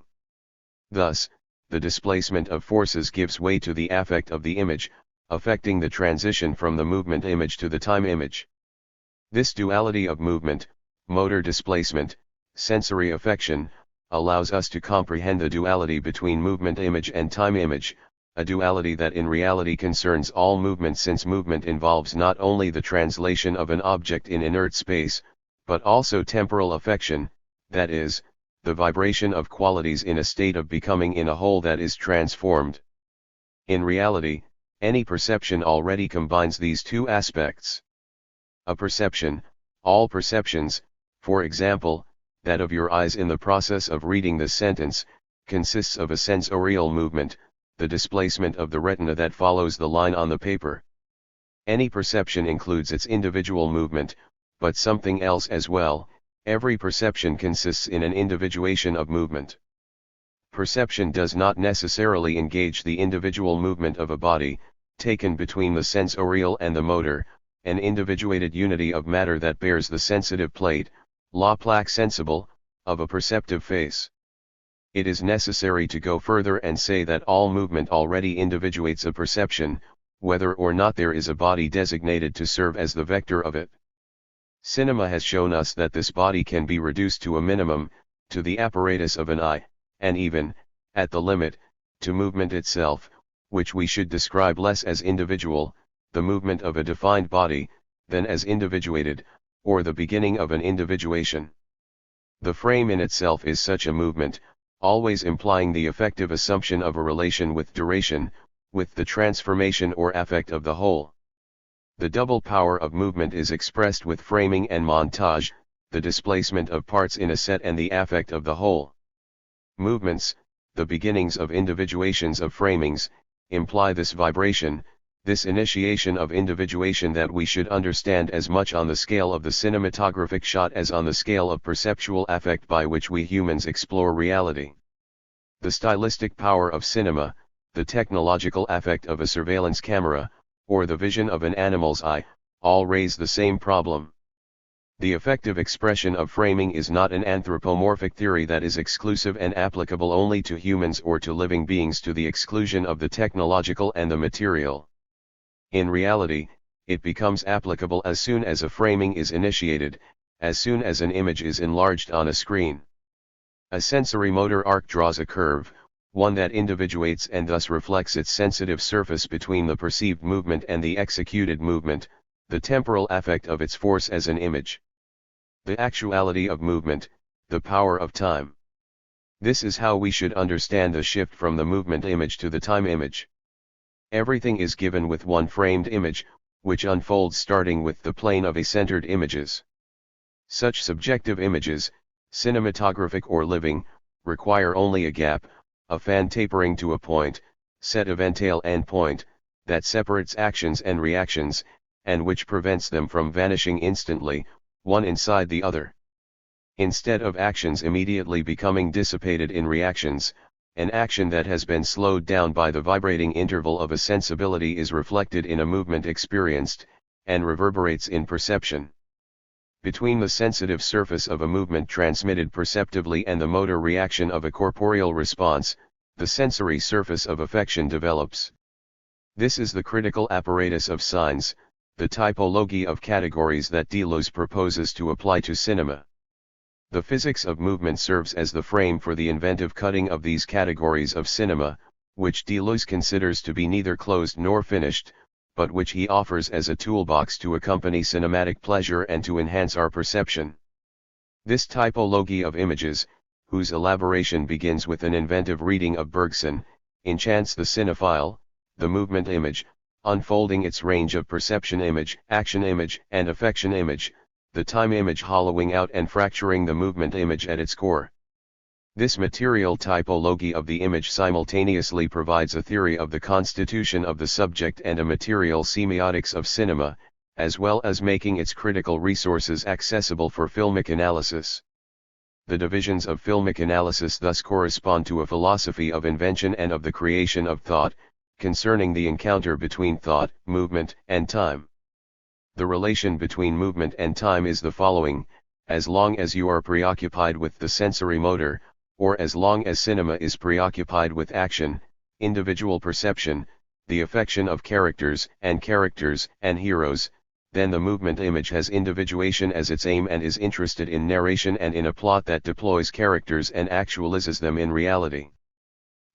Thus, the displacement of forces gives way to the affect of the image, affecting the transition from the movement image to the time image. This duality of movement, motor displacement, sensory affection, allows us to comprehend the duality between movement image and time image, a duality that in reality concerns all movement since movement involves not only the translation of an object in inert space, but also temporal affection, that is, the vibration of qualities in a state of becoming in a whole that is transformed. In reality, any perception already combines these two aspects. A perception, all perceptions, for example, that of your eyes in the process of reading this sentence, consists of a sensorial movement, the displacement of the retina that follows the line on the paper. Any perception includes its individual movement, but something else as well. Every perception consists in an individuation of movement. Perception does not necessarily engage the individual movement of a body, taken between the sensorial and the motor, an individuated unity of matter that bears the sensitive plate, la plaque sensible, of a perceptive face. It is necessary to go further and say that all movement already individuates a perception, whether or not there is a body designated to serve as the vector of it. Cinema has shown us that this body can be reduced to a minimum, to the apparatus of an eye, and even, at the limit, to movement itself, which we should describe less as individual, the movement of a defined body, than as individuated, or the beginning of an individuation. The frame in itself is such a movement, always implying the effective assumption of a relation with duration, with the transformation or affect of the whole. The double power of movement is expressed with framing and montage, the displacement of parts in a set and the affect of the whole. Movements, the beginnings of individuations of framings, imply this vibration, this initiation of individuation that we should understand as much on the scale of the cinematographic shot as on the scale of perceptual affect by which we humans explore reality. The stylistic power of cinema, the technological affect of a surveillance camera, or the vision of an animal's eye, all raise the same problem. The effective expression of framing is not an anthropomorphic theory that is exclusive and applicable only to humans or to living beings to the exclusion of the technological and the material. In reality, it becomes applicable as soon as a framing is initiated, as soon as an image is enlarged on a screen. A sensory motor arc draws a curve, one that individuates and thus reflects its sensitive surface between the perceived movement and the executed movement, the temporal affect of its force as an image. The actuality of movement, the power of time. This is how we should understand the shift from the movement image to the time image. Everything is given with one framed image, which unfolds starting with the plane of a-centered images. Such subjective images, cinematographic or living, require only a gap, a fan tapering to a point, set of entail and point, that separates actions and reactions, and which prevents them from vanishing instantly, one inside the other. Instead of actions immediately becoming dissipated in reactions, an action that has been slowed down by the vibrating interval of a sensibility is reflected in a movement experienced, and reverberates in perception. Between the sensitive surface of a movement transmitted perceptively and the motor reaction of a corporeal response, the sensory surface of affection develops. This is the critical apparatus of signs, the typology of categories that Deleuze proposes to apply to cinema. The physics of movement serves as the frame for the inventive cutting of these categories of cinema, which Deleuze considers to be neither closed nor finished, but which he offers as a toolbox to accompany cinematic pleasure and to enhance our perception. This typology of images, whose elaboration begins with an inventive reading of Bergson, enchants the cinephile, the movement image, unfolding its range of perception image, action image, and affection image, the time image hollowing out and fracturing the movement image at its core. This material typology of the image simultaneously provides a theory of the constitution of the subject and a material semiotics of cinema, as well as making its critical resources accessible for filmic analysis. The divisions of filmic analysis thus correspond to a philosophy of invention and of the creation of thought, concerning the encounter between thought, movement, and time. The relation between movement and time is the following: as long as you are preoccupied with the sensory motor, or as long as cinema is preoccupied with action, individual perception, the affection of characters and heroes, then the movement image has individuation as its aim and is interested in narration and in a plot that deploys characters and actualizes them in reality.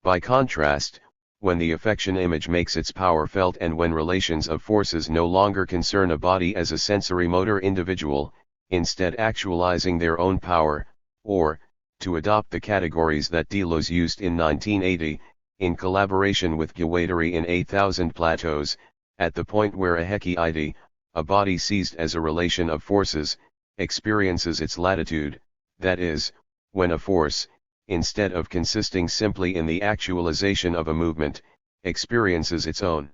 By contrast, when the affection image makes its power felt and when relations of forces no longer concern a body as a sensory motor individual, instead actualizing their own power, or, to adopt the categories that Deleuze used in 1980, in collaboration with Guattari in A Thousand Plateaus, at the point where a heki, a body seized as a relation of forces, experiences its latitude, that is, when a force, instead of consisting simply in the actualization of a movement, experiences its own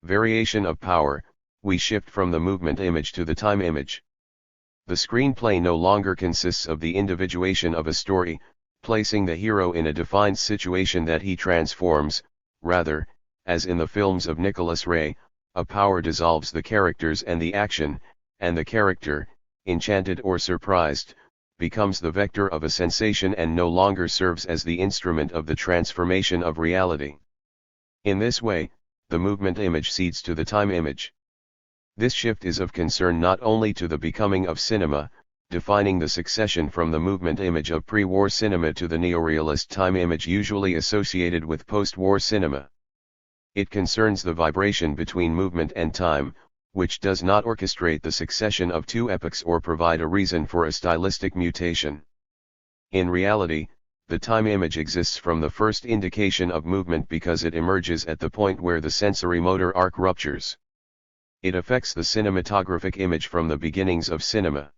variation of power, we shift from the movement image to the time image. The screenplay no longer consists of the individuation of a story, placing the hero in a defined situation that he transforms. Rather, as in the films of Nicholas Ray, a power dissolves the characters and the action, and the character, enchanted or surprised, becomes the vector of a sensation and no longer serves as the instrument of the transformation of reality. In this way, the movement image cedes to the time image. This shift is of concern not only to the becoming of cinema, defining the succession from the movement image of pre-war cinema to the neorealist time image usually associated with post-war cinema. It concerns the vibration between movement and time, which does not orchestrate the succession of two epochs or provide a reason for a stylistic mutation. In reality, the time image exists from the first indication of movement because it emerges at the point where the sensory-motor arc ruptures. It affects the cinematographic image from the beginnings of cinema.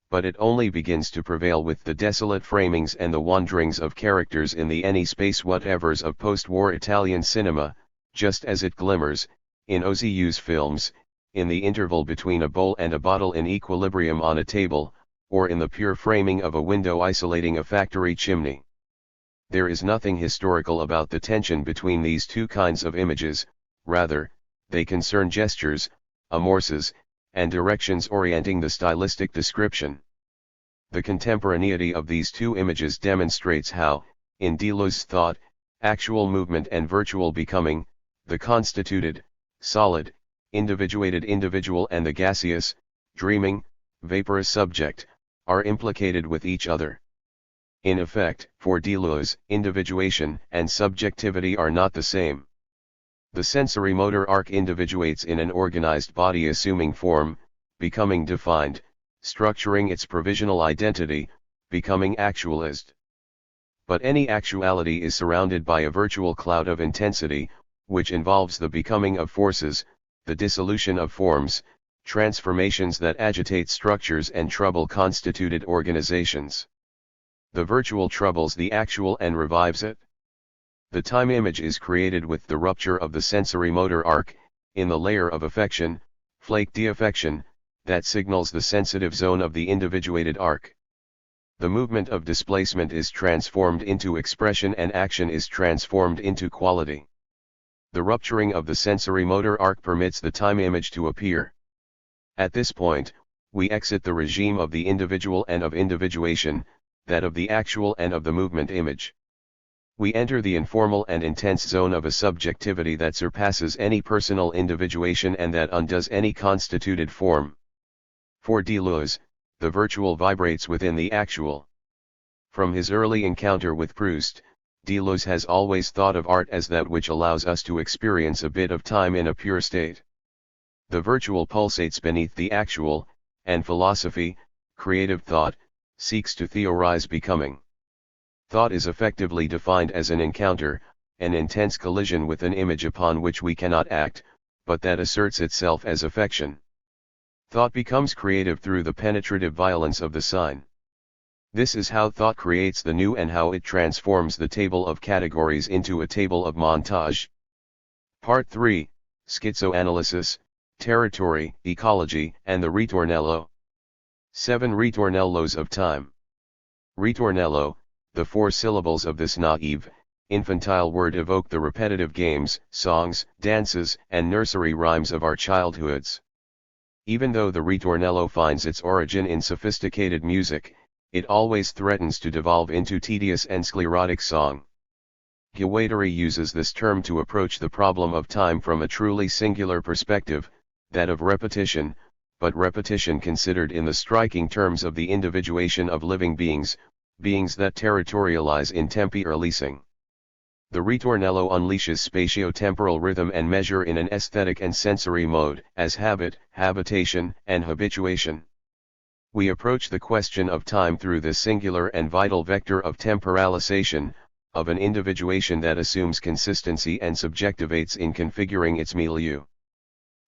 But it only begins to prevail with the desolate framings and the wanderings of characters in the any space whatevers of post-war Italian cinema, just as it glimmers, in Ozu's films, in the interval between a bowl and a bottle in equilibrium on a table, or in the pure framing of a window isolating a factory chimney. There is nothing historical about the tension between these two kinds of images, rather, they concern gestures, amorces, and directions orienting the stylistic description. The contemporaneity of these two images demonstrates how, in Deleuze's thought, actual movement and virtual becoming, the constituted, solid, individuated individual and the gaseous, dreaming, vaporous subject, are implicated with each other. In effect, for Deleuze, individuation and subjectivity are not the same. The sensory-motor arc individuates in an organized body assuming form, becoming defined, structuring its provisional identity, becoming actualized. But any actuality is surrounded by a virtual cloud of intensity, which involves the becoming of forces, the dissolution of forms, transformations that agitate structures and trouble constituted organizations. The virtual troubles the actual and revives it. The time image is created with the rupture of the sensory-motor arc, in the layer of affection, flake de-affection, that signals the sensitive zone of the individuated arc. The movement of displacement is transformed into expression and action is transformed into quality. The rupturing of the sensory-motor arc permits the time image to appear. At this point, we exit the regime of the individual and of individuation, that of the actual and of the movement image. We enter the informal and intense zone of a subjectivity that surpasses any personal individuation and that undoes any constituted form. For Deleuze, the virtual vibrates within the actual. From his early encounter with Proust, Deleuze has always thought of art as that which allows us to experience a bit of time in a pure state. The virtual pulsates beneath the actual, and philosophy, creative thought, seeks to theorize becoming. Thought is effectively defined as an encounter, an intense collision with an image upon which we cannot act, but that asserts itself as affection. Thought becomes creative through the penetrative violence of the sign. This is how thought creates the new and how it transforms the table of categories into a table of montage. Part 3, Schizoanalysis, Territory, Ecology, and the Ritornello. 7 Ritornellos of Time. Ritornello, the 4 syllables of this naive, infantile word evoke the repetitive games, songs, dances, and nursery rhymes of our childhoods. Even though the ritornello finds its origin in sophisticated music, it always threatens to devolve into tedious and sclerotic song. Guattari uses this term to approach the problem of time from a truly singular perspective, that of repetition, but repetition considered in the striking terms of the individuation of living beings, beings that territorialize in tempi or leasing. The ritornello unleashes spatio-temporal rhythm and measure in an aesthetic and sensory mode, as habit, habitation, and habituation. We approach the question of time through this singular and vital vector of temporalization, of an individuation that assumes consistency and subjectivates in configuring its milieu.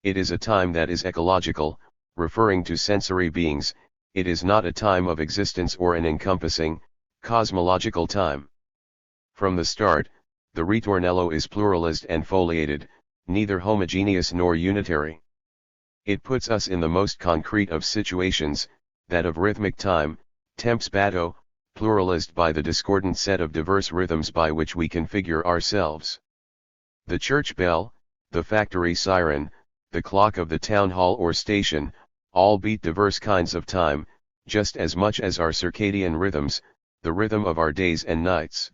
It is a time that is ecological, referring to sensory beings, it is not a time of existence or an encompassing, cosmological time. From the start, the ritornello is pluralist and foliated, neither homogeneous nor unitary. It puts us in the most concrete of situations, that of rhythmic time, temps batto, pluralist by the discordant set of diverse rhythms by which we configure ourselves. The church bell, the factory siren, the clock of the town hall or station, all beat diverse kinds of time, just as much as our circadian rhythms, the rhythm of our days and nights.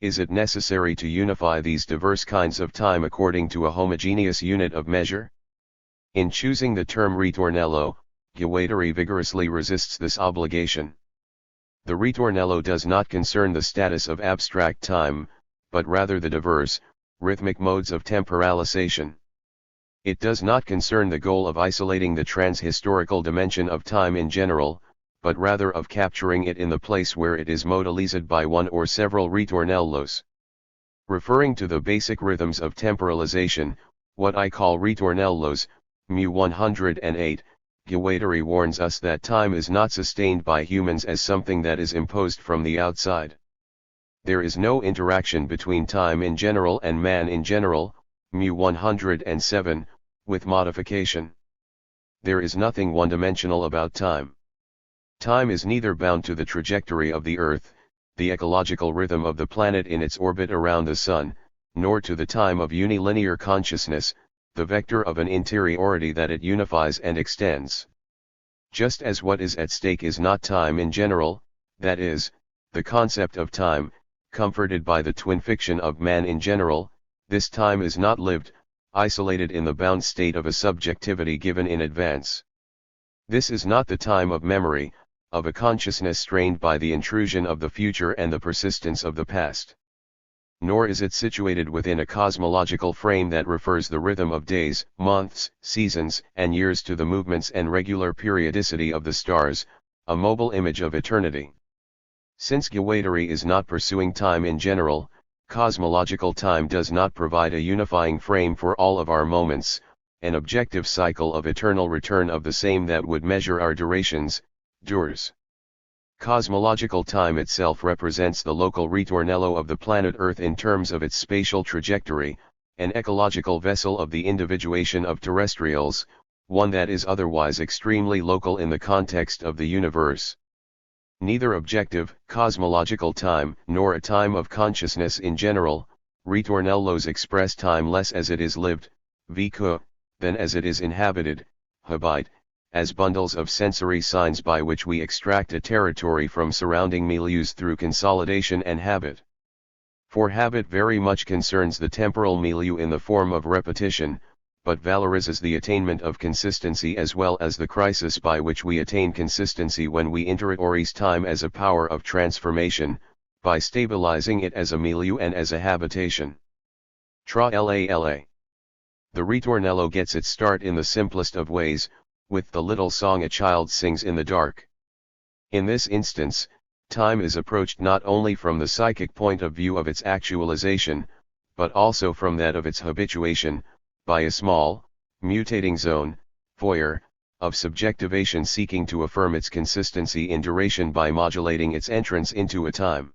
Is it necessary to unify these diverse kinds of time according to a homogeneous unit of measure? In choosing the term ritornello, Guattari vigorously resists this obligation. The ritornello does not concern the status of abstract time, but rather the diverse, rhythmic modes of temporalization. It does not concern the goal of isolating the trans-historical dimension of time in general, but rather of capturing it in the place where it is modalized by one or several ritornellos. Referring to the basic rhythms of temporalization, what I call ritornellos, mu 108, Guattari warns us that time is not sustained by humans as something that is imposed from the outside. There is no interaction between time in general and man in general, mu 107, with modification. There is nothing one-dimensional about time. Time is neither bound to the trajectory of the Earth, the ecological rhythm of the planet in its orbit around the Sun, nor to the time of unilinear consciousness, the vector of an interiority that it unifies and extends. Just as what is at stake is not time in general, that is, the concept of time, comforted by the twin fiction of man in general, this time is not lived, isolated in the bound state of a subjectivity given in advance. This is not the time of memory, of a consciousness strained by the intrusion of the future and the persistence of the past. Nor is it situated within a cosmological frame that refers the rhythm of days, months, seasons, and years to the movements and regular periodicity of the stars, a mobile image of eternity. Since Guattari is not pursuing time in general, cosmological time does not provide a unifying frame for all of our moments, an objective cycle of eternal return of the same that would measure our durations, durs. Cosmological time itself represents the local ritornello of the planet Earth in terms of its spatial trajectory, an ecological vessel of the individuation of terrestrials, one that is otherwise extremely local in the context of the universe. Neither objective, cosmological time, nor a time of consciousness in general, ritornellos express time less as it is lived, vécu, than as it is inhabited, habite, as bundles of sensory signs by which we extract a territory from surrounding milieus through consolidation and habit. For habit very much concerns the temporal milieu in the form of repetition, but valorizes the attainment of consistency as well as the crisis by which we attain consistency when we interiorise time as a power of transformation, by stabilizing it as a milieu and as a habitation. Tra la. The ritornello gets its start in the simplest of ways, with the little song a child sings in the dark. In this instance, time is approached not only from the psychic point of view of its actualization, but also from that of its habituation, by a small, mutating zone, foyer, of subjectivation seeking to affirm its consistency in duration by modulating its entrance into a time.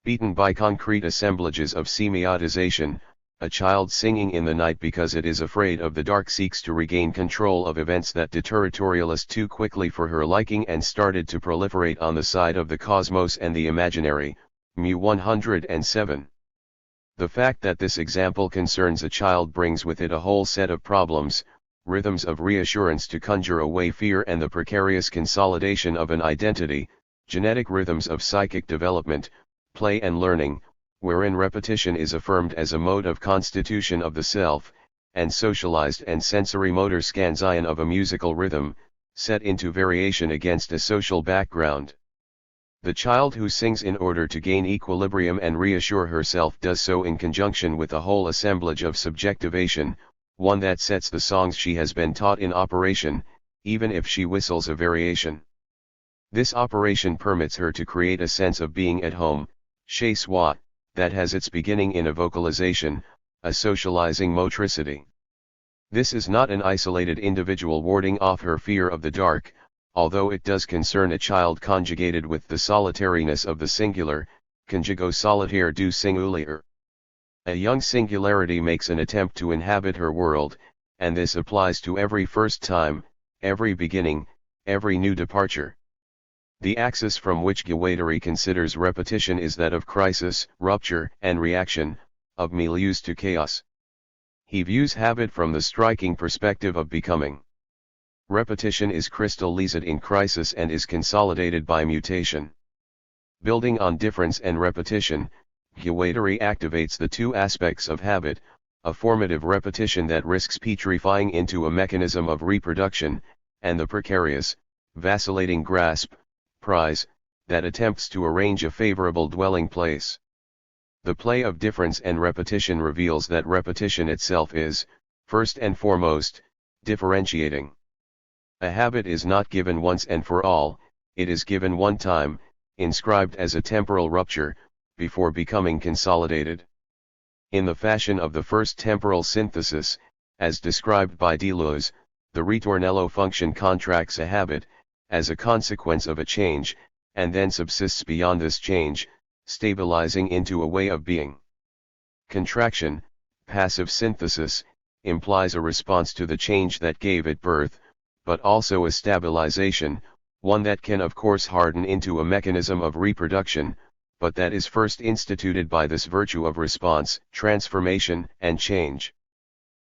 Beaten by concrete assemblages of semiotization, a child singing in the night because it is afraid of the dark seeks to regain control of events that deterritorialized too quickly for her liking and started to proliferate on the side of the cosmos and the imaginary, mu 107. The fact that this example concerns a child brings with it a whole set of problems, rhythms of reassurance to conjure away fear and the precarious consolidation of an identity, genetic rhythms of psychic development, play and learning, wherein repetition is affirmed as a mode of constitution of the self, and socialized and sensory-motor scansion of a musical rhythm, set into variation against a social background. The child who sings in order to gain equilibrium and reassure herself does so in conjunction with a whole assemblage of subjectivation, one that sets the songs she has been taught in operation, even if she whistles a variation. This operation permits her to create a sense of being at home, chez soi, that has its beginning in a vocalization, a socializing motricity. This is not an isolated individual warding off her fear of the dark, although it does concern a child conjugated with the solitariness of the singular, conjugo solitaire du singulier. A young singularity makes an attempt to inhabit her world, and this applies to every first time, every beginning, every new departure. The axis from which Guattari considers repetition is that of crisis, rupture, and reaction, of milieus to chaos. He views habit from the striking perspective of becoming. Repetition is crystallized in crisis and is consolidated by mutation. Building on difference and repetition, Guattari activates the two aspects of habit, a formative repetition that risks petrifying into a mechanism of reproduction, and the precarious, vacillating grasp, prize, that attempts to arrange a favorable dwelling place. The play of difference and repetition reveals that repetition itself is, first and foremost, differentiating. A habit is not given once and for all, it is given one time, inscribed as a temporal rupture, before becoming consolidated. In the fashion of the first temporal synthesis, as described by Deleuze, the ritornello function contracts a habit, as a consequence of a change, and then subsists beyond this change, stabilizing into a way of being. Contraction, passive synthesis, implies a response to the change that gave it birth, but also a stabilization, one that can of course harden into a mechanism of reproduction, but that is first instituted by this virtue of response, transformation, and change.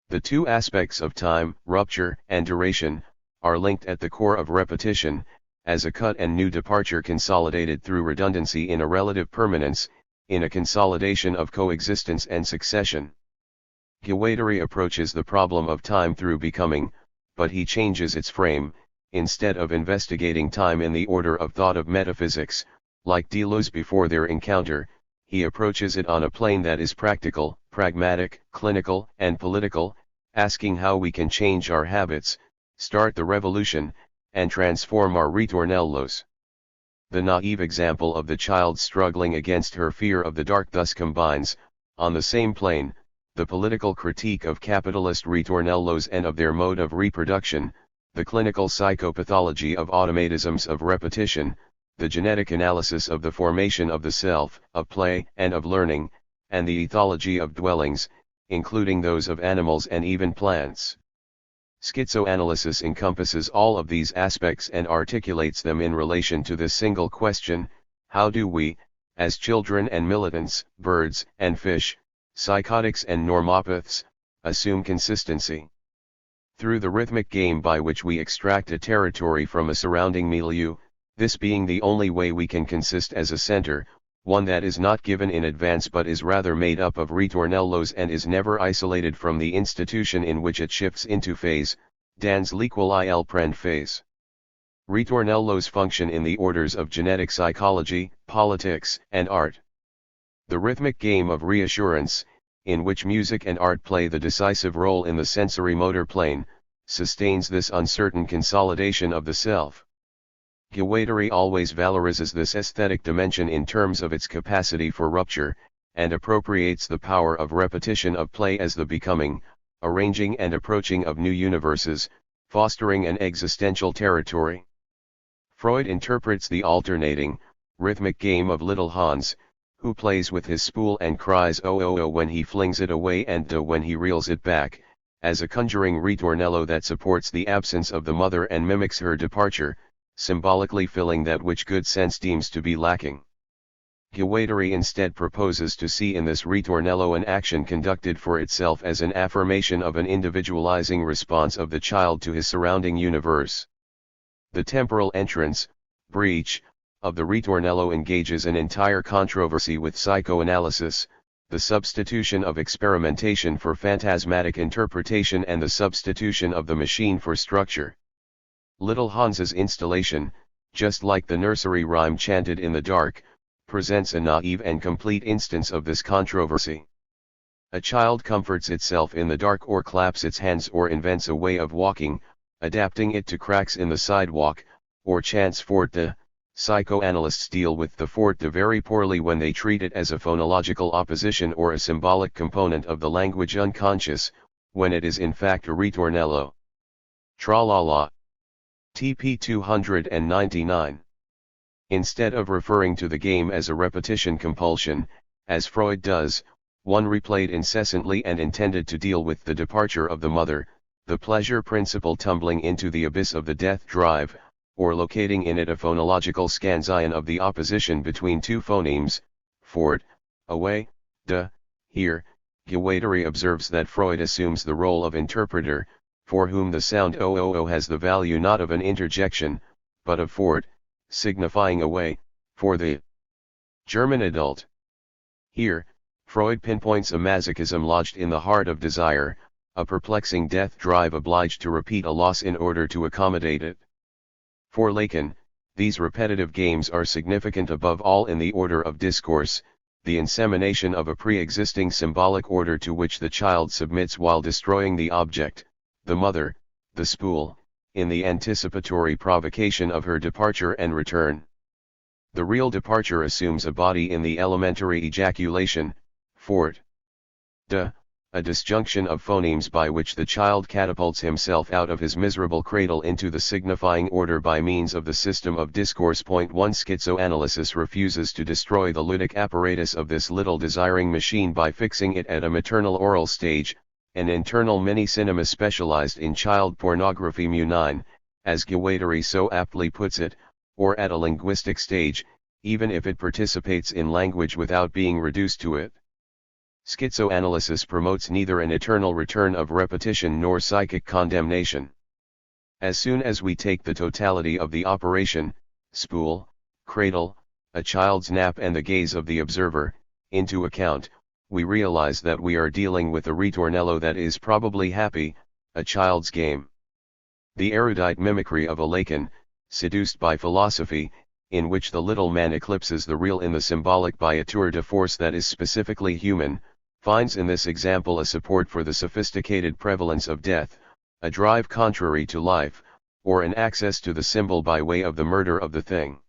The two aspects of time, rupture, and duration, are linked at the core of repetition, as a cut and new departure consolidated through redundancy in a relative permanence, in a consolidation of coexistence and succession. Guattari approaches the problem of time through becoming, but he changes its frame. Instead of investigating time in the order of thought of metaphysics, like Deleuze before their encounter, he approaches it on a plane that is practical, pragmatic, clinical, and political, asking how we can change our habits, start the revolution, and transform our ritornellos. The naive example of the child struggling against her fear of the dark thus combines, on the same plane, the political critique of capitalist ritornellos and of their mode of reproduction, the clinical psychopathology of automatisms of repetition, the genetic analysis of the formation of the self, of play and of learning, and the ethology of dwellings, including those of animals and even plants. Schizoanalysis encompasses all of these aspects and articulates them in relation to this single question: how do we, as children and militants, birds and fish, psychotics and normopaths, assume consistency? Through the rhythmic game by which we extract a territory from a surrounding milieu, this being the only way we can consist as a center, one that is not given in advance but is rather made up of ritornellos and is never isolated from the institution in which it shifts into phase, dans lequel il prend phase. Ritornellos function in the orders of genetic psychology, politics, and art. The rhythmic game of reassurance, in which music and art play the decisive role in the sensory-motor plane, sustains this uncertain consolidation of the self. Guattari always valorizes this aesthetic dimension in terms of its capacity for rupture, and appropriates the power of repetition of play as the becoming, arranging and approaching of new universes, fostering an existential territory. Freud interprets the alternating, rhythmic game of little Hans, who plays with his spool and cries oh oh oh when he flings it away and do when he reels it back, as a conjuring ritornello that supports the absence of the mother and mimics her departure, symbolically filling that which good sense deems to be lacking. Guattari instead proposes to see in this ritornello an action conducted for itself as an affirmation of an individualizing response of the child to his surrounding universe. The temporal entrance, breach, of the ritornello engages an entire controversy with psychoanalysis, the substitution of experimentation for phantasmatic interpretation and the substitution of the machine for structure. Little Hans's installation, just like the nursery rhyme chanted in the dark, presents a naive and complete instance of this controversy. A child comforts itself in the dark or claps its hands or invents a way of walking, adapting it to cracks in the sidewalk, or chants forte. Psychoanalysts deal with the forte very poorly when they treat it as a phonological opposition or a symbolic component of the language unconscious, when it is in fact a ritornello. Tra-la-la. TP 299. Instead of referring to the game as a repetition compulsion, as Freud does, one replayed incessantly and intended to deal with the departure of the mother, the pleasure principle tumbling into the abyss of the death drive, or locating in it a phonological scansion of the opposition between two phonemes, fort, away, de, here. Guattari observes that Freud assumes the role of interpreter, for whom the sound OOO has the value not of an interjection, but of fort, signifying away, for the German adult. Here, Freud pinpoints a masochism lodged in the heart of desire, a perplexing death drive obliged to repeat a loss in order to accommodate it. For Lacan, these repetitive games are significant above all in the order of discourse, the insemination of a pre-existing symbolic order to which the child submits while destroying the object, the mother, the spool, in the anticipatory provocation of her departure and return. The real departure assumes a body in the elementary ejaculation, fort, de, a disjunction of phonemes by which the child catapults himself out of his miserable cradle into the signifying order by means of the system of discourse. Point 1 Schizoanalysis refuses to destroy the ludic apparatus of this little desiring machine by fixing it at a maternal oral stage, an internal mini-cinema specialized in child pornography mu9, as Guattari so aptly puts it, or at a linguistic stage, even if it participates in language without being reduced to it. Schizoanalysis promotes neither an eternal return of repetition nor psychic condemnation. As soon as we take the totality of the operation, spool, cradle, a child's nap and the gaze of the observer, into account, we realize that we are dealing with a ritornello that is probably happy, a child's game. The erudite mimicry of a Lacan, seduced by philosophy, in which the little man eclipses the real in the symbolic by a tour de force that is specifically human, finds in this example a support for the sophisticated prevalence of death, a drive contrary to life, or an access to the symbol by way of the murder of the thing.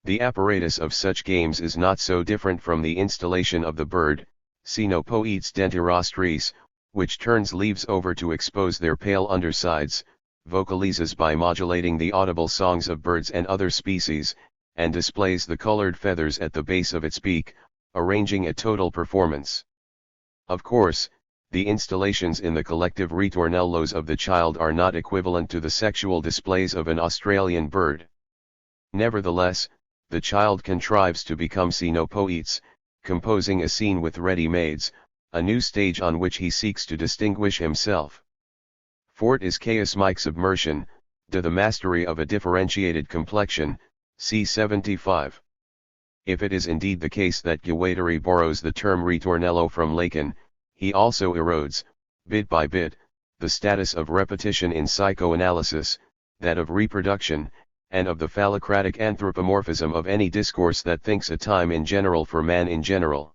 The apparatus of such games is not so different from the installation of the bird, Sinopoetes dentirostris, which turns leaves over to expose their pale undersides, vocalizes by modulating the audible songs of birds and other species, and displays the colored feathers at the base of its beak, arranging a total performance. Of course, the installations in the collective ritornellos of the child are not equivalent to the sexual displays of an Australian bird. Nevertheless, the child contrives to become Sinopoetes, composing a scene with ready-mades, a new stage on which he seeks to distinguish himself. Fort is chaosmic submersion, de the mastery of a differentiated complexion, c. 75. If it is indeed the case that Guattari borrows the term ritornello from Lacan, he also erodes, bit by bit, the status of repetition in psychoanalysis, that of reproduction, and of the phallocratic anthropomorphism of any discourse that thinks a time in general for man in general.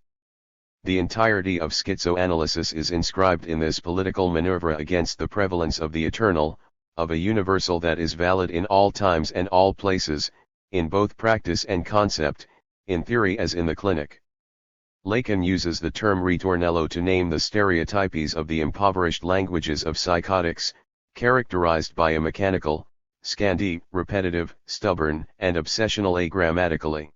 The entirety of schizoanalysis is inscribed in this political maneuver against the prevalence of the eternal, of a universal that is valid in all times and all places, in both practice and concept, in theory as in the clinic. Lacan uses the term ritornello to name the stereotypes of the impoverished languages of psychotics, characterized by a mechanical, scandi, repetitive, stubborn, and obsessional agrammatically.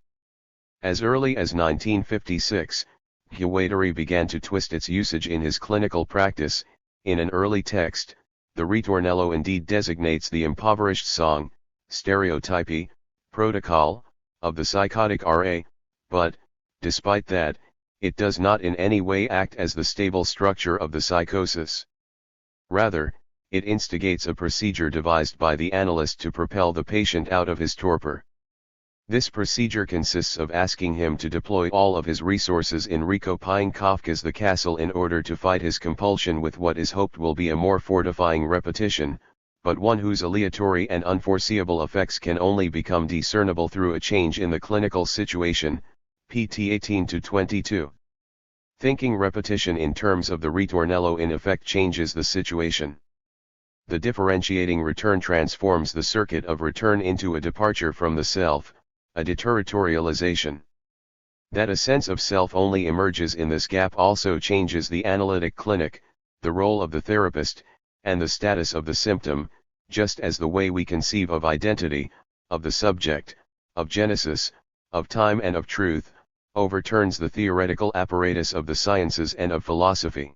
As early as 1956, Guattari began to twist its usage in his clinical practice. In an early text, the ritornello indeed designates the impoverished song, stereotype, protocol, of the psychotic RA, but, despite that, it does not in any way act as the stable structure of the psychosis. Rather, it instigates a procedure devised by the analyst to propel the patient out of his torpor. This procedure consists of asking him to deploy all of his resources in recopying Kafka's The Castle in order to fight his compulsion with what is hoped will be a more fortifying repetition, but one whose aleatory and unforeseeable effects can only become discernible through a change in the clinical situation, pt 18-22. Thinking repetition in terms of the ritornello in effect changes the situation. The differentiating return transforms the circuit of return into a departure from the self, a deterritorialization. That a sense of self only emerges in this gap also changes the analytic clinic, the role of the therapist, and the status of the symptom, just as the way we conceive of identity, of the subject, of genesis, of time and of truth, overturns the theoretical apparatus of the sciences and of philosophy.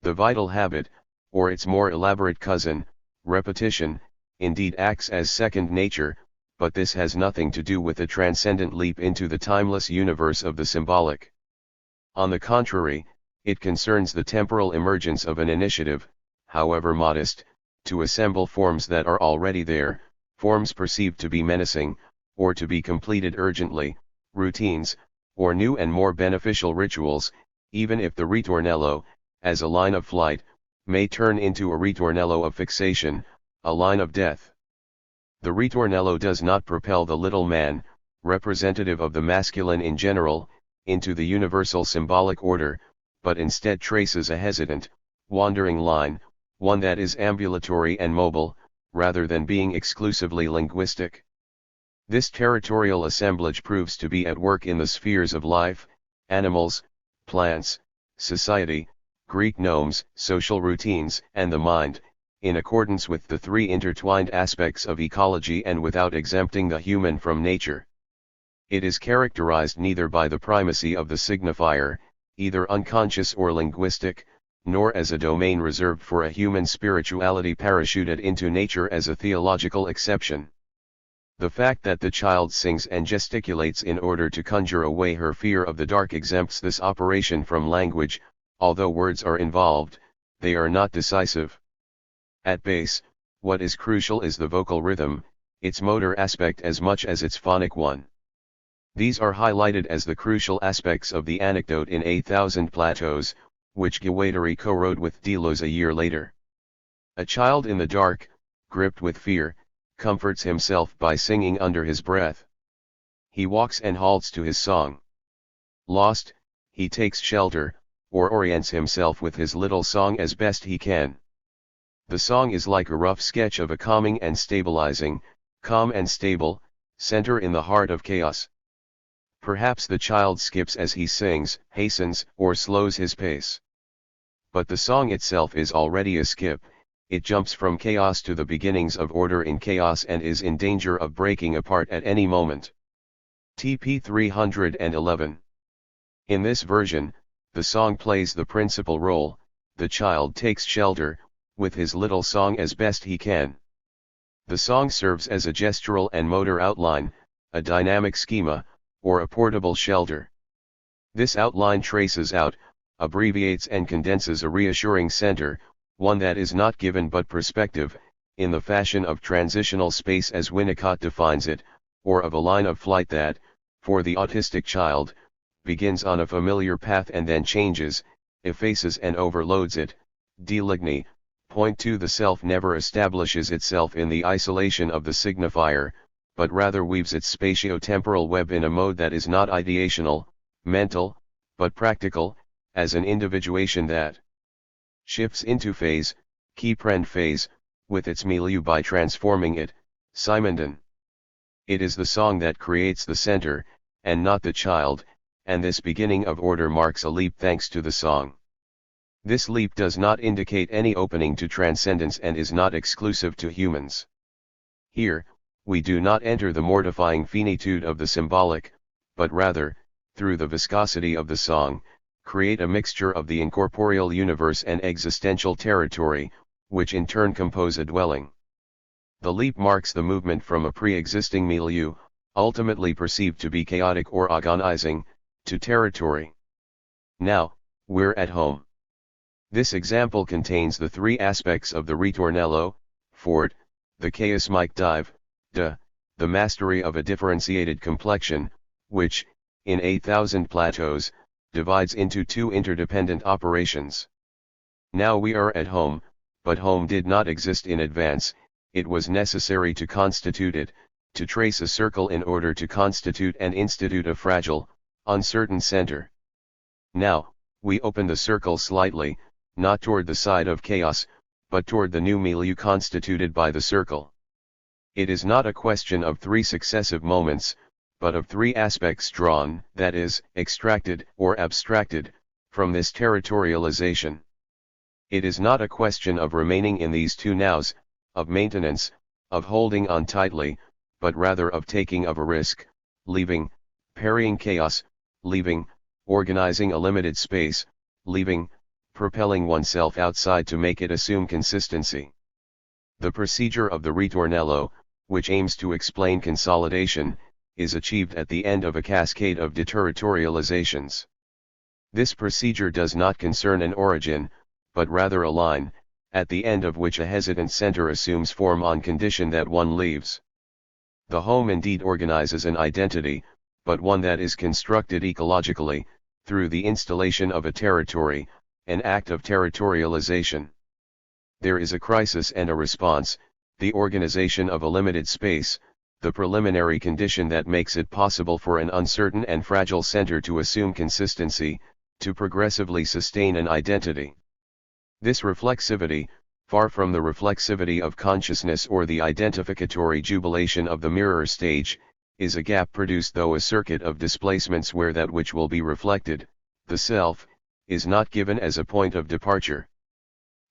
The vital habit, or its more elaborate cousin, repetition, indeed acts as second nature, but this has nothing to do with the transcendent leap into the timeless universe of the symbolic. On the contrary, it concerns the temporal emergence of an initiative, however modest, to assemble forms that are already there, forms perceived to be menacing, or to be completed urgently, routines, or new and more beneficial rituals, even if the ritornello, as a line of flight, may turn into a ritornello of fixation, a line of death. The ritornello does not propel the little man, representative of the masculine in general, into the universal symbolic order, but instead traces a hesitant, wandering line, one that is ambulatory and mobile, rather than being exclusively linguistic. This territorial assemblage proves to be at work in the spheres of life, animals, plants, society, Greek gnomes, social routines, and the mind, in accordance with the three intertwined aspects of ecology and without exempting the human from nature. It is characterized neither by the primacy of the signifier, either unconscious or linguistic, nor as a domain reserved for a human spirituality parachuted into nature as a theological exception. The fact that the child sings and gesticulates in order to conjure away her fear of the dark exempts this operation from language. Although words are involved, they are not decisive. At base, what is crucial is the vocal rhythm, its motor aspect as much as its phonic one. These are highlighted as the crucial aspects of the anecdote in A Thousand Plateaus, which Guattari co-wrote with Deleuze a year later. A child in the dark, gripped with fear, comforts himself by singing under his breath. He walks and halts to his song. Lost, he takes shelter, or orients himself with his little song as best he can. The song is like a rough sketch of a calming and stabilizing, calm and stable, center in the heart of chaos. Perhaps the child skips as he sings, hastens, or slows his pace. But the song itself is already a skip, it jumps from chaos to the beginnings of order in chaos and is in danger of breaking apart at any moment. TP 311. In this version, the song plays the principal role, the child takes shelter, with his little song as best he can. The song serves as a gestural and motor outline, a dynamic schema, or a portable shelter. This outline traces out, abbreviates and condenses a reassuring center, one that is not given but perspective, in the fashion of transitional space as Winnicott defines it, or of a line of flight that, for the autistic child, begins on a familiar path and then changes, effaces and overloads it. Deligny, point to the self never establishes itself in the isolation of the signifier, but rather weaves its spatio-temporal web in a mode that is not ideational, mental, but practical, as an individuation that shifts into phase, qui-prend phase, with its milieu by transforming it. Simondon. It is the song that creates the center, and not the child, and this beginning of order marks a leap thanks to the song. This leap does not indicate any opening to transcendence and is not exclusive to humans. Here, we do not enter the mortifying finitude of the symbolic, but rather, through the viscosity of the song, create a mixture of the incorporeal universe and existential territory, which in turn compose a dwelling. The leap marks the movement from a pre-existing milieu, ultimately perceived to be chaotic or agonizing, to territory. Now, we're at home. This example contains the three aspects of the ritornello, fort, the chaosmic dive, the mastery of a differentiated complexion, which, in A Thousand Plateaus, divides into two interdependent operations. Now we are at home, but home did not exist in advance, it was necessary to constitute it, to trace a circle in order to constitute and institute a fragile, uncertain center. Now, we open the circle slightly, not toward the side of chaos, but toward the new milieu constituted by the circle. It is not a question of three successive moments, but of three aspects drawn, that is, extracted or abstracted, from this territorialization. It is not a question of remaining in these two nows, of maintenance, of holding on tightly, but rather of taking of a risk, leaving, parrying chaos, leaving, organizing a limited space, leaving, propelling oneself outside to make it assume consistency. The procedure of the ritornello, which aims to explain consolidation, is achieved at the end of a cascade of deterritorializations. This procedure does not concern an origin, but rather a line, at the end of which a hesitant center assumes form on condition that one leaves. The home indeed organizes an identity, but one that is constructed ecologically, through the installation of a territory, an act of territorialization. There is a crisis and a response, the organization of a limited space, the preliminary condition that makes it possible for an uncertain and fragile center to assume consistency, to progressively sustain an identity. This reflexivity, far from the reflexivity of consciousness or the identificatory jubilation of the mirror stage, is a gap produced through a circuit of displacements where that which will be reflected, the self, is not given as a point of departure.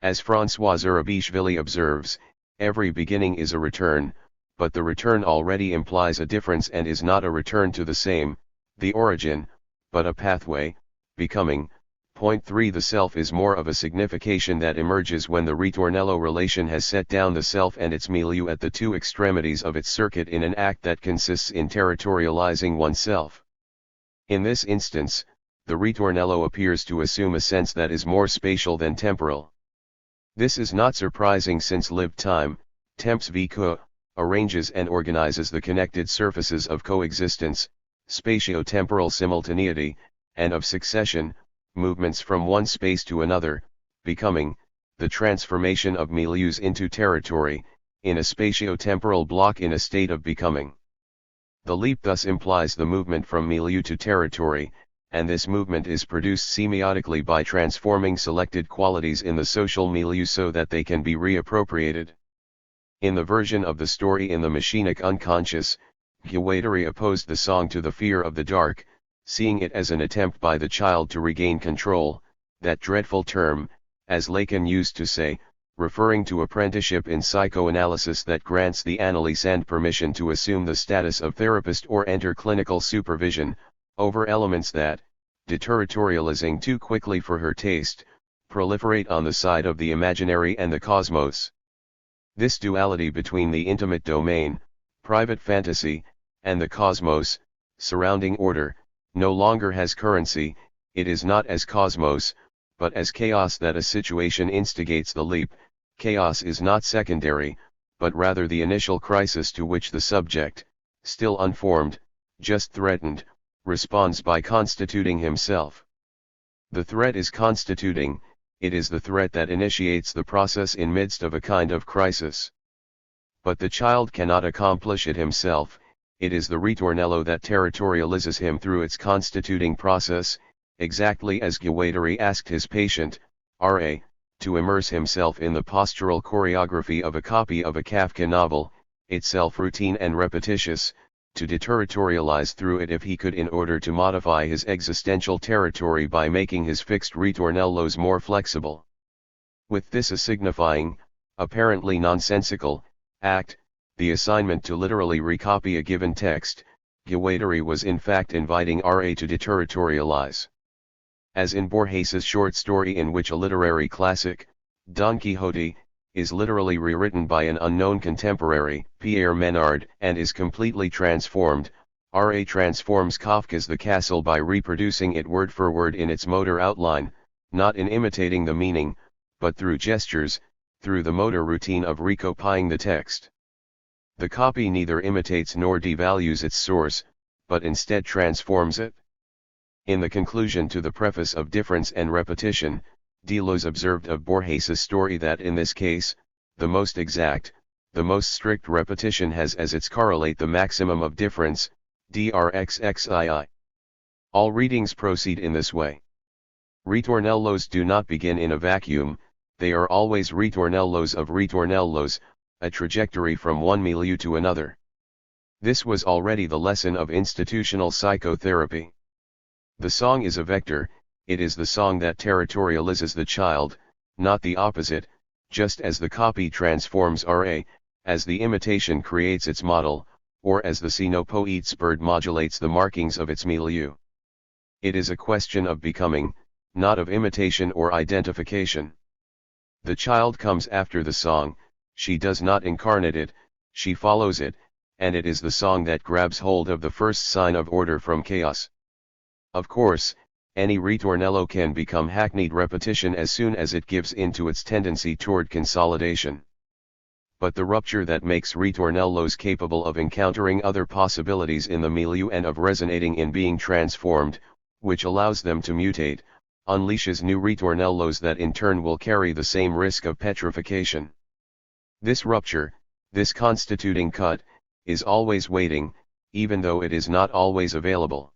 As François Zurabishvili observes, every beginning is a return, but the return already implies a difference and is not a return to the same, the origin, but a pathway, becoming. Point 3 The self is more of a signification that emerges when the ritornello relation has set down the self and its milieu at the two extremities of its circuit in an act that consists in territorializing oneself. In this instance, the ritornello appears to assume a sense that is more spatial than temporal. This is not surprising since lived time, temps vécu, arranges and organizes the connected surfaces of coexistence, spatio-temporal simultaneity, and of succession, movements from one space to another, becoming, the transformation of milieus into territory, in a spatio-temporal block in a state of becoming. The leap thus implies the movement from milieu to territory, and this movement is produced semiotically by transforming selected qualities in the social milieu so that they can be reappropriated. In the version of the story in the machinic unconscious, Guattari opposed the song to the fear of the dark, seeing it as an attempt by the child to regain control, that dreadful term, as Lacan used to say, referring to apprenticeship in psychoanalysis that grants the analysand permission to assume the status of therapist or enter clinical supervision, over elements that, deterritorializing too quickly for her taste, proliferate on the side of the imaginary and the cosmos. This duality between the intimate domain, private fantasy, and the cosmos, surrounding order, no longer has currency. It is not as cosmos, but as chaos that a situation instigates the leap. Chaos is not secondary, but rather the initial crisis to which the subject, still unformed, just threatened, responds by constituting himself. The threat is constituting, it is the threat that initiates the process in midst of a kind of crisis. But the child cannot accomplish it himself. It is the ritornello that territorializes him through its constituting process, exactly as Guattari asked his patient, R.A., to immerse himself in the postural choreography of a copy of a Kafka novel, itself routine and repetitious, to deterritorialize through it if he could in order to modify his existential territory by making his fixed ritornellos more flexible. With this a signifying, apparently nonsensical, act, the assignment to literally recopy a given text, Guattari was in fact inviting R.A. to deterritorialize. As in Borges's short story in which a literary classic, Don Quixote, is literally rewritten by an unknown contemporary, Pierre Menard, and is completely transformed, R.A. transforms Kafka's The Castle by reproducing it word for word in its motor outline, not in imitating the meaning, but through gestures, through the motor routine of recopying the text. The copy neither imitates nor devalues its source, but instead transforms it. In the conclusion to the preface of Difference and Repetition, Deleuze observed of Borges's story that in this case, the most exact, the most strict repetition has as its correlate the maximum of difference, drxxii. All readings proceed in this way. Ritornellos do not begin in a vacuum, they are always ritornellos of ritornellos, a trajectory from one milieu to another. This was already the lesson of institutional psychotherapy. The song is a vector, it is the song that territorializes the child, not the opposite, just as the copy transforms RA, as the imitation creates its model, or as the cynopoet's bird modulates the markings of its milieu. It is a question of becoming, not of imitation or identification. The child comes after the song, she does not incarnate it, she follows it, and it is the song that grabs hold of the first sign of order from chaos. Of course, any ritornello can become hackneyed repetition as soon as it gives in to its tendency toward consolidation. But the rupture that makes ritornellos capable of encountering other possibilities in the milieu and of resonating in being transformed, which allows them to mutate, unleashes new ritornellos that in turn will carry the same risk of petrification. This rupture, this constituting cut, is always waiting, even though it is not always available.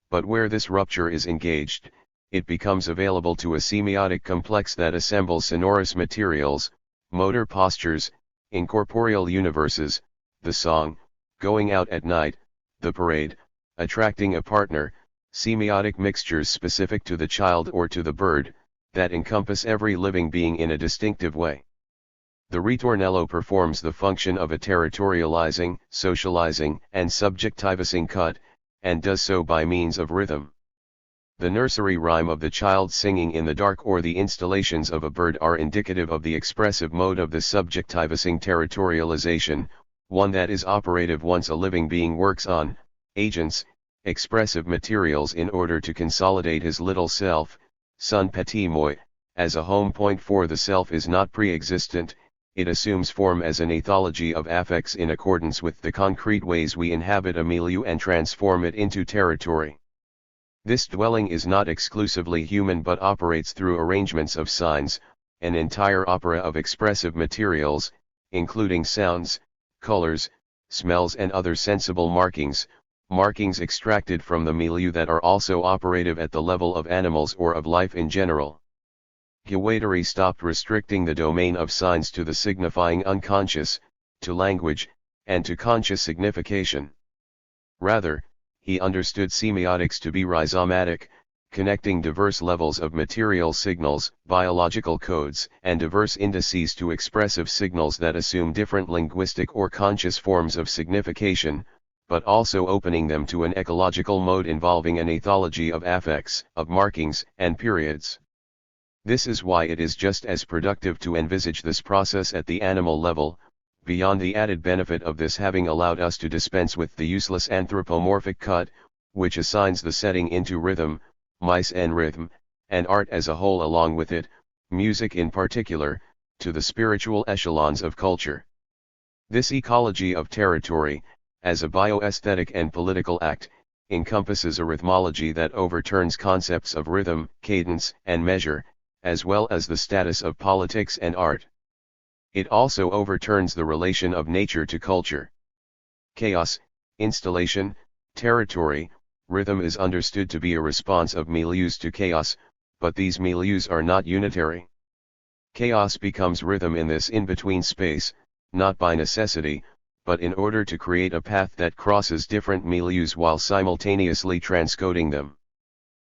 But where this rupture is engaged, it becomes available to a semiotic complex that assembles sonorous materials, motor postures, incorporeal universes, the song, going out at night, the parade, attracting a partner, semiotic mixtures specific to the child or to the bird, that encompass every living being in a distinctive way. The ritornello performs the function of a territorializing, socializing, and subjectivizing cut, and does so by means of rhythm. The nursery rhyme of the child singing in the dark or the installations of a bird are indicative of the expressive mode of the subjectivizing territorialization, one that is operative once a living being works on, agents, expressive materials in order to consolidate his little self, son petit moi, as a home point for the self is not pre-existent, it assumes form as an ethology of affects in accordance with the concrete ways we inhabit a milieu and transform it into territory. This dwelling is not exclusively human but operates through arrangements of signs, an entire opera of expressive materials, including sounds, colors, smells and other sensible markings, markings extracted from the milieu that are also operative at the level of animals or of life in general. Guattari stopped restricting the domain of signs to the signifying unconscious, to language, and to conscious signification. Rather, he understood semiotics to be rhizomatic, connecting diverse levels of material signals, biological codes, and diverse indices to expressive signals that assume different linguistic or conscious forms of signification, but also opening them to an ecological mode involving an ethology of affects, of markings, and periods. This is why it is just as productive to envisage this process at the animal level, beyond the added benefit of this having allowed us to dispense with the useless anthropomorphic cut, which assigns the setting into rhythm, mise en rythme, and art as a whole along with it, music in particular, to the spiritual echelons of culture. This ecology of territory, as a bioaesthetic and political act, encompasses a rhythmology that overturns concepts of rhythm, cadence, and measure, as well as the status of politics and art. It also overturns the relation of nature to culture. Chaos, installation, territory, rhythm is understood to be a response of milieus to chaos, but these milieus are not unitary. Chaos becomes rhythm in this in-between space, not by necessity, but in order to create a path that crosses different milieus while simultaneously transcoding them.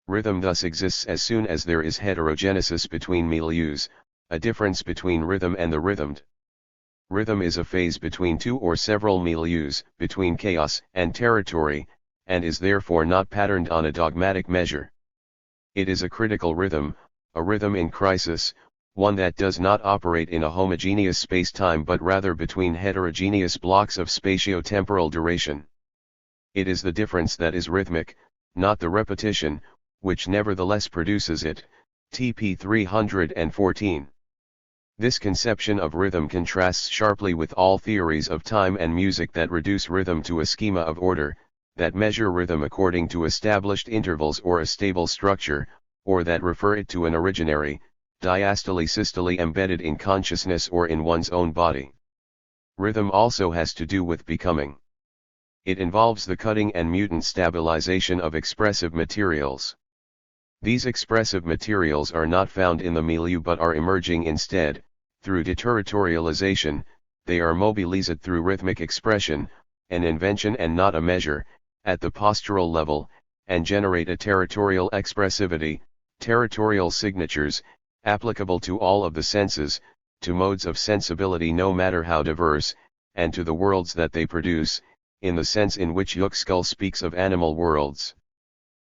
Rhythm thus exists as soon as there is heterogenesis between milieus, a difference between rhythm and the rhythmed. Rhythm is a phase between two or several milieus, between chaos and territory, and is therefore not patterned on a dogmatic measure. It is a critical rhythm, a rhythm in crisis, one that does not operate in a homogeneous space-time but rather between heterogeneous blocks of spatio-temporal duration. It is the difference that is rhythmic, not the repetition, which nevertheless produces it. TP 314. This conception of rhythm contrasts sharply with all theories of time and music that reduce rhythm to a schema of order, that measure rhythm according to established intervals or a stable structure, or that refer it to an originary, diastole-systole embedded in consciousness or in one's own body. Rhythm also has to do with becoming. It involves the cutting and mutant stabilization of expressive materials. These expressive materials are not found in the milieu but are emerging instead, through deterritorialization, they are mobilized through rhythmic expression, an invention and not a measure, at the postural level, and generate a territorial expressivity, territorial signatures, applicable to all of the senses, to modes of sensibility no matter how diverse, and to the worlds that they produce, in the sense in which Yuxkull speaks of animal worlds.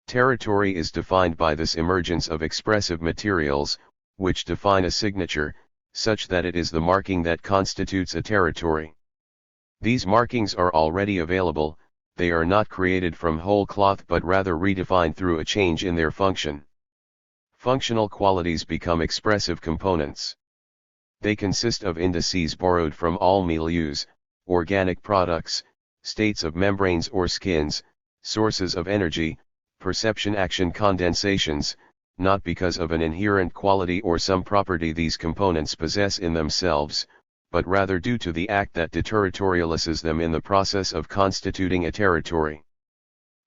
Territory is defined by this emergence of expressive materials, which define a signature, such that it is the marking that constitutes a territory. These markings are already available, they are not created from whole cloth but rather redefined through a change in their function. Functional qualities become expressive components. They consist of indices borrowed from all milieus, organic products, states of membranes or skins, sources of energy, perception-action condensations, not because of an inherent quality or some property these components possess in themselves, but rather due to the act that deterritorializes them in the process of constituting a territory.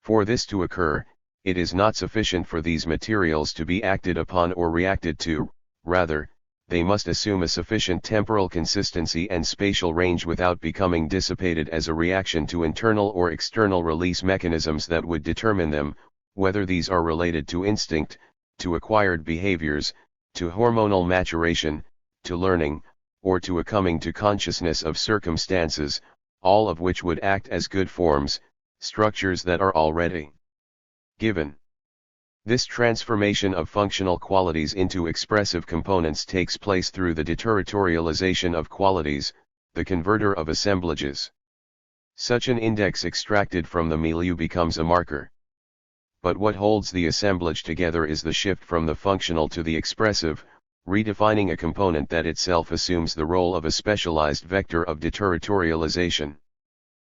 For this to occur, it is not sufficient for these materials to be acted upon or reacted to, rather, they must assume a sufficient temporal consistency and spatial range without becoming dissipated as a reaction to internal or external release mechanisms that would determine them, whether these are related to instinct, to acquired behaviors, to hormonal maturation, to learning, or to a coming to consciousness of circumstances, all of which would act as good forms, structures that are already given. This transformation of functional qualities into expressive components takes place through the deterritorialization of qualities, the converter of assemblages. Such an index extracted from the milieu becomes a marker. But what holds the assemblage together is the shift from the functional to the expressive, redefining a component that itself assumes the role of a specialized vector of deterritorialization.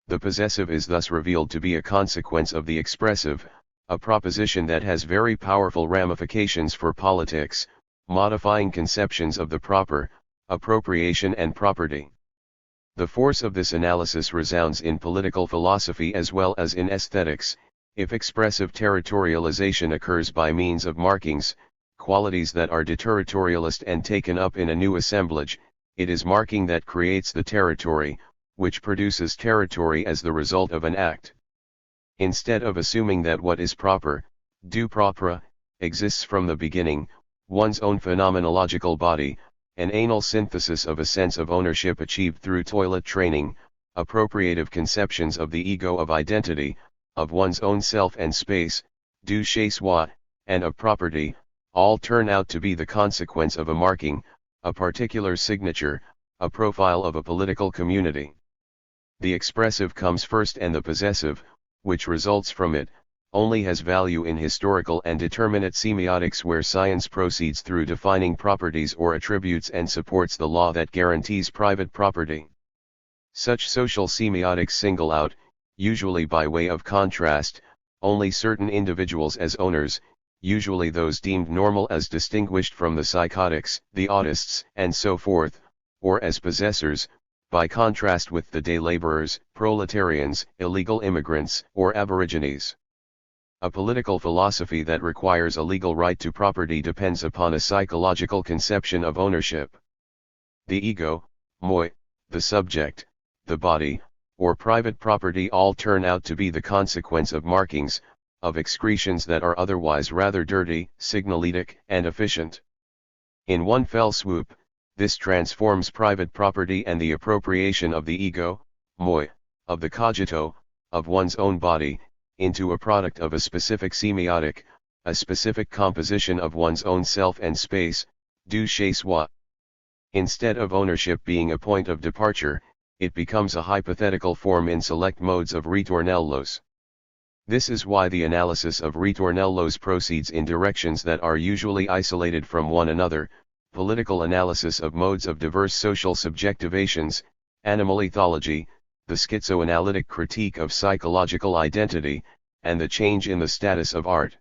The possessive is thus revealed to be a consequence of the expressive, a proposition that has very powerful ramifications for politics, modifying conceptions of the proper, appropriation and property. The force of this analysis resounds in political philosophy as well as in aesthetics. If expressive territorialization occurs by means of markings, qualities that are deterritorialist and taken up in a new assemblage, it is marking that creates the territory, which produces territory as the result of an act. Instead of assuming that what is proper, du propre, exists from the beginning, one's own phenomenological body, an anal synthesis of a sense of ownership achieved through toilet training, appropriative conceptions of the ego of identity, of one's own self and space, du chez soi, and of property, all turn out to be the consequence of a marking, a particular signature, a profile of a political community. The expressive comes first and the possessive, which results from it, only has value in historical and determinate semiotics where science proceeds through defining properties or attributes and supports the law that guarantees private property. Such social semiotics single out, usually by way of contrast, only certain individuals as owners, usually those deemed normal as distinguished from the psychotics, the autists, and so forth, or as possessors, by contrast with the day laborers, proletarians, illegal immigrants, or aborigines. A political philosophy that requires a legal right to property depends upon a psychological conception of ownership. The ego, moi, the subject, the body, or private property all turn out to be the consequence of markings, of excretions that are otherwise rather dirty, signalétic, and efficient. In one fell swoop, this transforms private property and the appropriation of the ego, moi, of the cogito, of one's own body, into a product of a specific semiotic, a specific composition of one's own self and space, du chez soi. Instead of ownership being a point of departure, it becomes a hypothetical form in select modes of ritornellos. This is why the analysis of ritornellos proceeds in directions that are usually isolated from one another: political analysis of modes of diverse social subjectivations, animal ethology, the schizoanalytic critique of psychological identity, and the change in the status of art.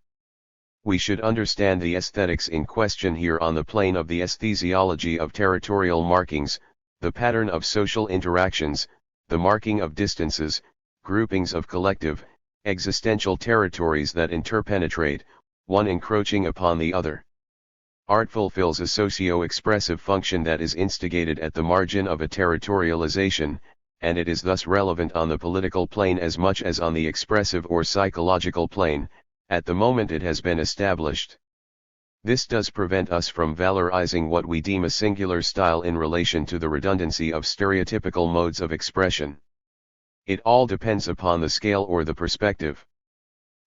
We should understand the aesthetics in question here on the plane of the aesthesiology of territorial markings, the pattern of social interactions, the marking of distances, groupings of collective, existential territories that interpenetrate, one encroaching upon the other. Art fulfills a socio-expressive function that is instigated at the margin of a territorialization, and it is thus relevant on the political plane as much as on the expressive or psychological plane, at the moment it has been established. This does prevent us from valorizing what we deem a singular style in relation to the redundancy of stereotypical modes of expression. It all depends upon the scale or the perspective.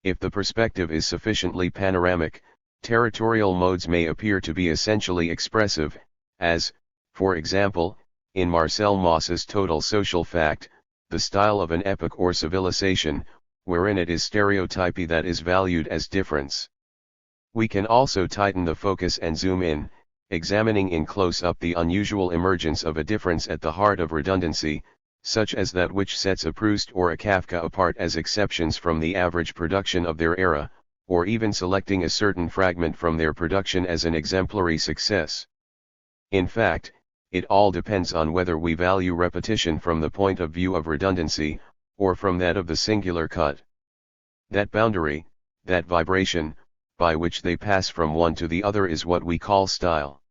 If the perspective is sufficiently panoramic, territorial modes may appear to be essentially expressive, as, for example, in Marcel Mauss's Total Social Fact, the style of an epoch or civilization, wherein it is stereotypy that is valued as difference. We can also tighten the focus and zoom in, examining in close-up the unusual emergence of a difference at the heart of redundancy, such as that which sets a Proust or a Kafka apart as exceptions from the average production of their era, or even selecting a certain fragment from their production as an exemplary success. In fact, it all depends on whether we value repetition from the point of view of redundancy, or from that of the singular cut. That boundary, that vibration, by which they pass from one to the other is what we call style.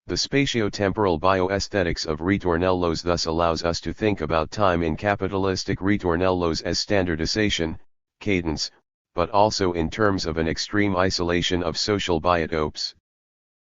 The spatio-temporal bioaesthetics of ritornellos thus allows us to think about time in capitalistic ritornellos as standardization, cadence, but also in terms of an extreme isolation of social biotopes.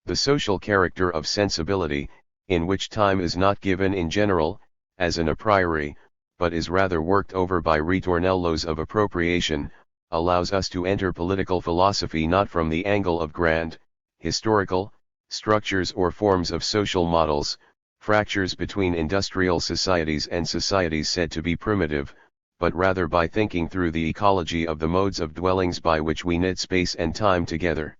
The social character of sensibility, in which time is not given in general, as an a priori, but is rather worked over by ritornellos of appropriation, allows us to enter political philosophy not from the angle of grand, historical, structures or forms of social models, fractures between industrial societies and societies said to be primitive, but rather by thinking through the ecology of the modes of dwellings by which we knit space and time together.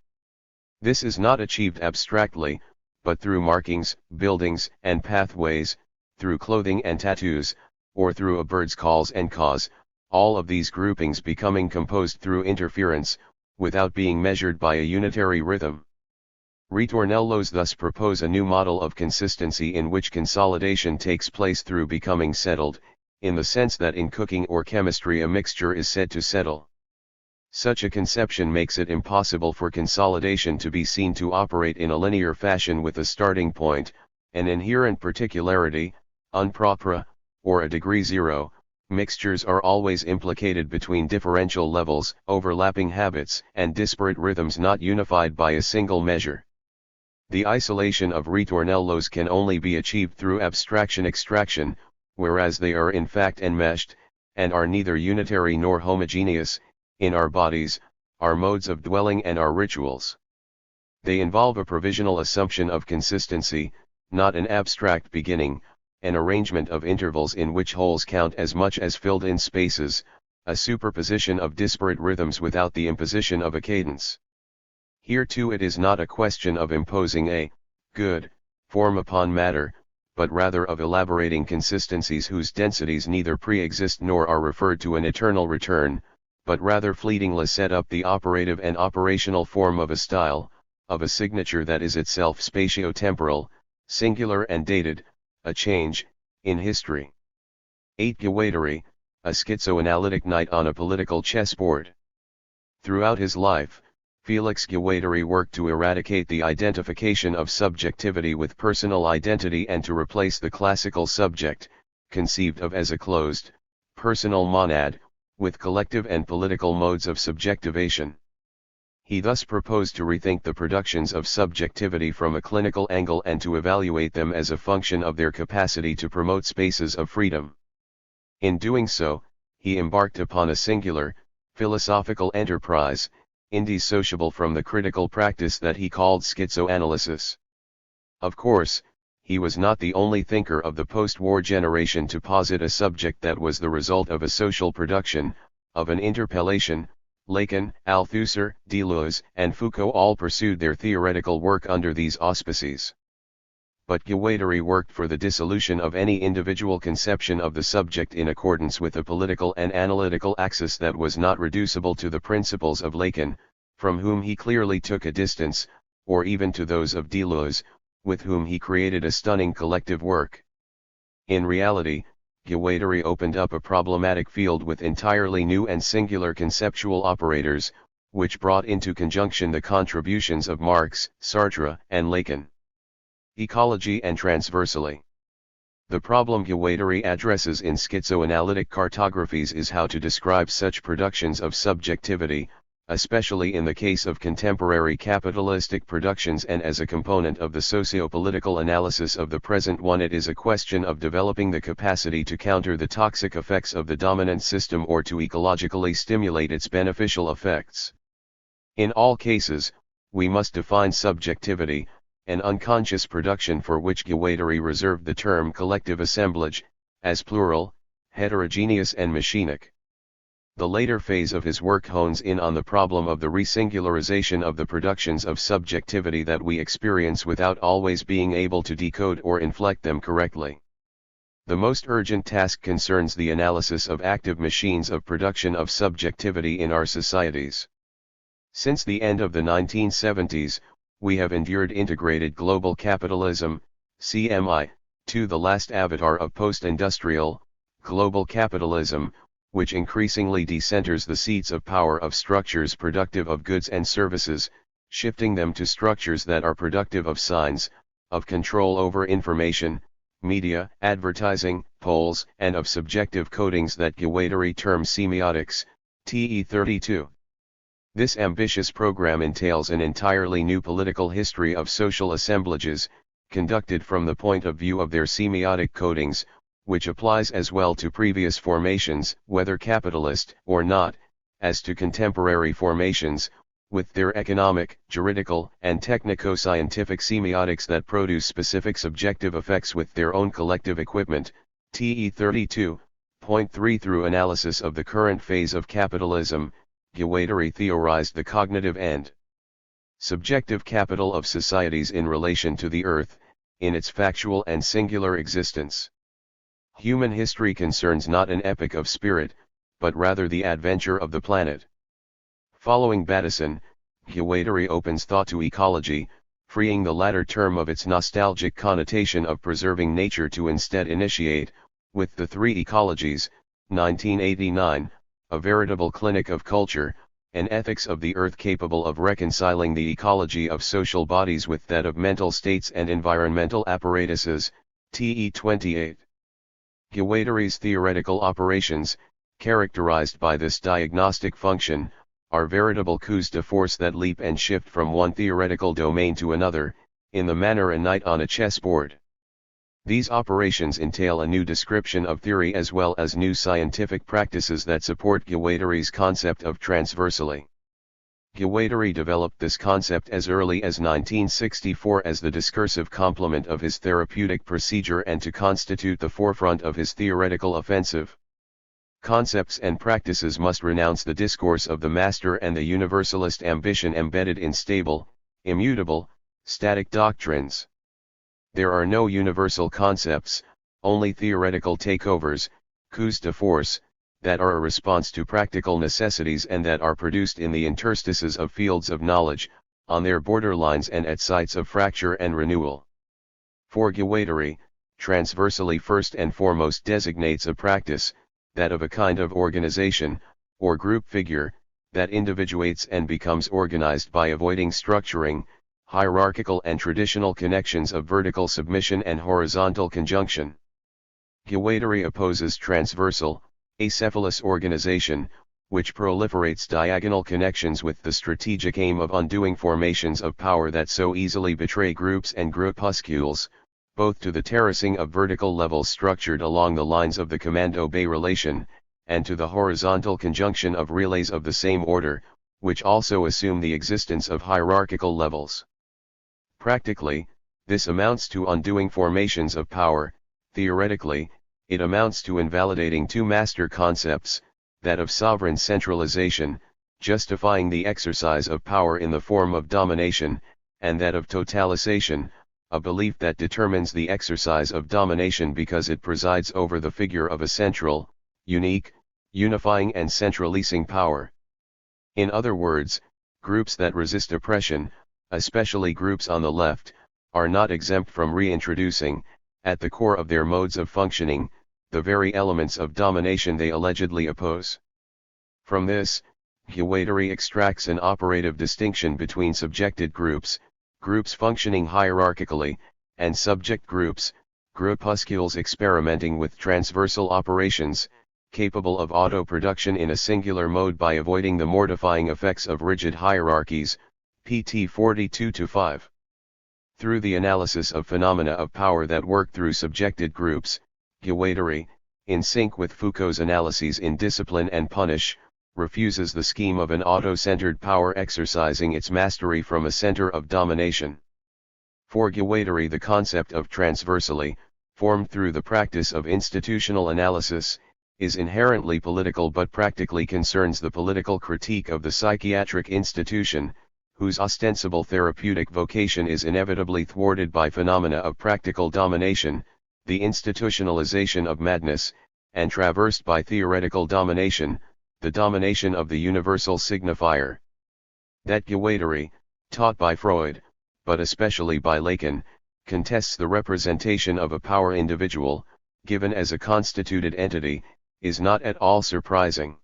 This is not achieved abstractly, but through markings, buildings, and pathways, through clothing and tattoos, or through a bird's calls and caws, all of these groupings becoming composed through interference, without being measured by a unitary rhythm. Ritornellos thus propose a new model of consistency in which consolidation takes place through becoming settled, in the sense that in cooking or chemistry a mixture is said to settle. Such a conception makes it impossible for consolidation to be seen to operate in a linear fashion with a starting point, an inherent particularity, un propria, or a degree zero. Mixtures are always implicated between differential levels, overlapping habits, and disparate rhythms not unified by a single measure. The isolation of ritornellos can only be achieved through abstraction-extraction, whereas they are in fact enmeshed, and are neither unitary nor homogeneous, in our bodies, our modes of dwelling and our rituals. They involve a provisional assumption of consistency, not an abstract beginning, an arrangement of intervals in which wholes count as much as filled-in spaces, a superposition of disparate rhythms without the imposition of a cadence. Here too it is not a question of imposing a good form upon matter, but rather of elaborating consistencies whose densities neither pre-exist nor are referred to an eternal return, but rather fleetingly set up the operative and operational form of a style, of a signature that is itself spatio-temporal, singular and dated, a change, in history. 8. Guattari, a schizoanalytic knight on a political chessboard. Throughout his life, Felix Guattari worked to eradicate the identification of subjectivity with personal identity and to replace the classical subject, conceived of as a closed, personal monad, with collective and political modes of subjectivation. He thus proposed to rethink the productions of subjectivity from a clinical angle and to evaluate them as a function of their capacity to promote spaces of freedom. In doing so, he embarked upon a singular, philosophical enterprise, indissociable from the critical practice that he called schizoanalysis. Of course, he was not the only thinker of the post-war generation to posit a subject that was the result of a social production, of an interpellation. Lacan, Althusser, Deleuze, and Foucault all pursued their theoretical work under these auspices. But Guattari worked for the dissolution of any individual conception of the subject in accordance with a political and analytical axis that was not reducible to the principles of Lacan, from whom he clearly took a distance, or even to those of Deleuze, with whom he created a stunning collective work. In reality, Guattari opened up a problematic field with entirely new and singular conceptual operators, which brought into conjunction the contributions of Marx, Sartre, and Lacan. Ecology and transversally. The problem Guattari addresses in schizoanalytic cartographies is how to describe such productions of subjectivity, especially in the case of contemporary capitalistic productions and as a component of the socio-political analysis of the present one. It is a question of developing the capacity to counter the toxic effects of the dominant system or to ecologically stimulate its beneficial effects. In all cases, we must define subjectivity, an unconscious production for which Guattari reserved the term collective assemblage, as plural, heterogeneous and machinic. The later phase of his work hones in on the problem of the resingularization of the productions of subjectivity that we experience without always being able to decode or inflect them correctly. The most urgent task concerns the analysis of active machines of production of subjectivity in our societies. Since the end of the 1970s, we have endured integrated global capitalism, CMI, to the last avatar of post-industrial, global capitalism, which increasingly decenters the seats of power of structures productive of goods and services, shifting them to structures that are productive of signs, of control over information, media, advertising, polls, and of subjective codings that Guattari terms semiotics, TE32. This ambitious program entails an entirely new political history of social assemblages, conducted from the point of view of their semiotic codings, which applies as well to previous formations, whether capitalist or not, as to contemporary formations, with their economic, juridical, and technico-scientific semiotics that produce specific subjective effects with their own collective equipment, TE 32.3. Through analysis of the current phase of capitalism, Guattari theorized the cognitive and subjective capital of societies in relation to the earth, in its factual and singular existence. Human history concerns not an epic of spirit, but rather the adventure of the planet. Following Bateson, Guattari opens thought to ecology, freeing the latter term of its nostalgic connotation of preserving nature to instead initiate, with the three ecologies, 1989, a veritable clinic of culture, an ethics of the earth capable of reconciling the ecology of social bodies with that of mental states and environmental apparatuses, TE 28. Guattari's theoretical operations, characterized by this diagnostic function, are veritable coups de force that leap and shift from one theoretical domain to another, in the manner a knight on a chessboard. These operations entail a new description of theory as well as new scientific practices that support Guattari's concept of transversally. Guattari developed this concept as early as 1964 as the discursive complement of his therapeutic procedure and to constitute the forefront of his theoretical offensive. Concepts and practices must renounce the discourse of the master and the universalist ambition embedded in stable, immutable, static doctrines. There are no universal concepts, only theoretical takeovers, coups de force, that are a response to practical necessities and that are produced in the interstices of fields of knowledge, on their borderlines and at sites of fracture and renewal. For Guattari, transversally first and foremost designates a practice, that of a kind of organization, or group figure, that individuates and becomes organized by avoiding structuring, hierarchical and traditional connections of vertical submission and horizontal conjunction. Guattari opposes transversal, acephalous organization, which proliferates diagonal connections with the strategic aim of undoing formations of power that so easily betray groups and groupuscules, both to the terracing of vertical levels structured along the lines of the command-obey relation, and to the horizontal conjunction of relays of the same order, which also assume the existence of hierarchical levels. Practically, this amounts to undoing formations of power. Theoretically, it amounts to invalidating two master concepts, that of sovereign centralization, justifying the exercise of power in the form of domination, and that of totalization, a belief that determines the exercise of domination because it presides over the figure of a central, unique, unifying and centralizing power. In other words, groups that resist oppression, especially groups on the left, are not exempt from reintroducing, at the core of their modes of functioning, the very elements of domination they allegedly oppose. From this, Guattari extracts an operative distinction between subjected groups, groups functioning hierarchically, and subject groups, groupuscules experimenting with transversal operations, capable of auto-production in a singular mode by avoiding the mortifying effects of rigid hierarchies, pt 42-5. Through the analysis of phenomena of power that work through subjected groups, Guattari, in sync with Foucault's analyses in Discipline and Punish, refuses the scheme of an auto-centered power exercising its mastery from a center of domination. For Guattari, the concept of transversally, formed through the practice of institutional analysis, is inherently political but practically concerns the political critique of the psychiatric institution, whose ostensible therapeutic vocation is inevitably thwarted by phenomena of practical domination, the institutionalization of madness, and traversed by theoretical domination, the domination of the universal signifier. That Guattari, taught by Freud, but especially by Lacan, contests the representation of a power individual, given as a constituted entity, is not at all surprising.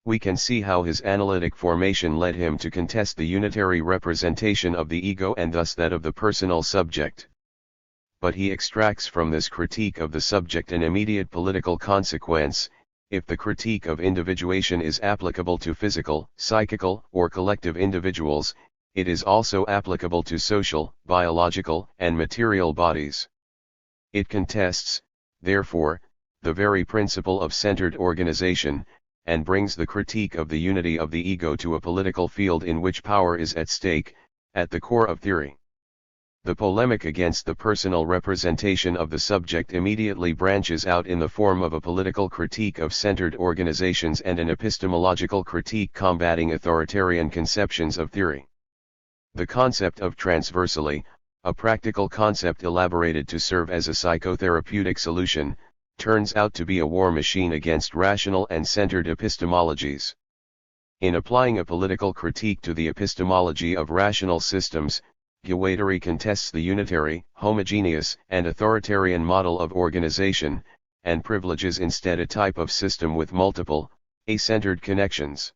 We can see how his analytic formation led him to contest the unitary representation of the ego and thus that of the personal subject. But he extracts from this critique of the subject an immediate political consequence: if the critique of individuation is applicable to physical, psychical, or collective individuals, it is also applicable to social, biological, and material bodies. It contests, therefore, the very principle of centered organization, and brings the critique of the unity of the ego to a political field in which power is at stake, at the core of theory. The polemic against the personal representation of the subject immediately branches out in the form of a political critique of centered organizations and an epistemological critique combating authoritarian conceptions of theory. The concept of transversally, a practical concept elaborated to serve as a psychotherapeutic solution, turns out to be a war machine against rational and centered epistemologies. In applying a political critique to the epistemology of rational systems, Guattari contests the unitary, homogeneous, and authoritarian model of organization, and privileges instead a type of system with multiple, a-centered connections.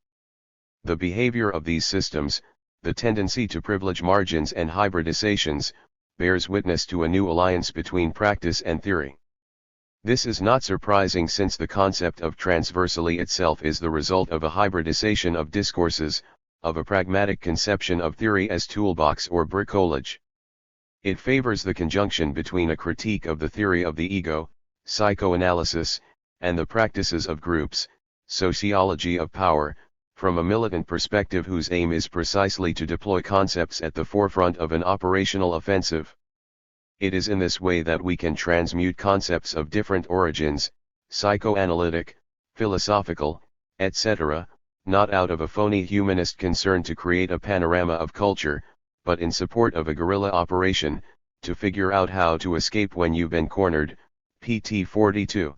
The behavior of these systems, the tendency to privilege margins and hybridizations, bears witness to a new alliance between practice and theory. This is not surprising, since the concept of transversally itself is the result of a hybridization of discourses, of a pragmatic conception of theory as toolbox or bricolage. It favors the conjunction between a critique of the theory of the ego, psychoanalysis, and the practices of groups, sociology of power, from a militant perspective whose aim is precisely to deploy concepts at the forefront of an operational offensive. It is in this way that we can transmute concepts of different origins, psychoanalytic, philosophical, etc., not out of a phony humanist concern to create a panorama of culture, but in support of a guerrilla operation, to figure out how to escape when you've been cornered, pt 42.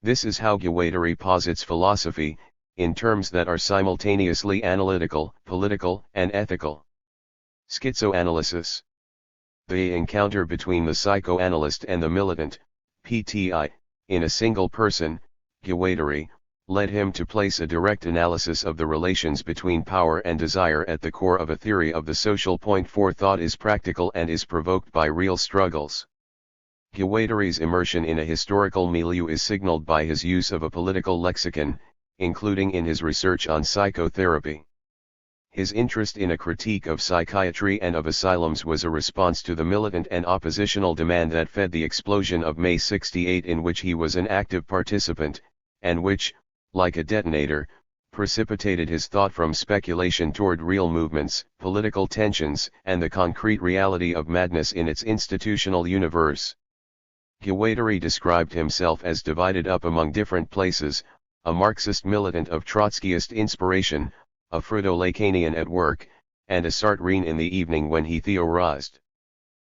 This is how Guattari posits philosophy, in terms that are simultaneously analytical, political, and ethical. Schizoanalysis. The encounter between the psychoanalyst and the militant, PTI, in a single person, Guattari, led him to place a direct analysis of the relations between power and desire at the core of a theory of the social point, for thought is practical and is provoked by real struggles. Guattari's immersion in a historical milieu is signaled by his use of a political lexicon, including in his research on psychotherapy. His interest in a critique of psychiatry and of asylums was a response to the militant and oppositional demand that fed the explosion of May 68, in which he was an active participant, and which, like a detonator, precipitated his thought from speculation toward real movements, political tensions, and the concrete reality of madness in its institutional universe. Guattari described himself as divided up among different places, a Marxist militant of Trotskyist inspiration, a Freudo-Lacanian at work, and a Sartrine in the evening when he theorized.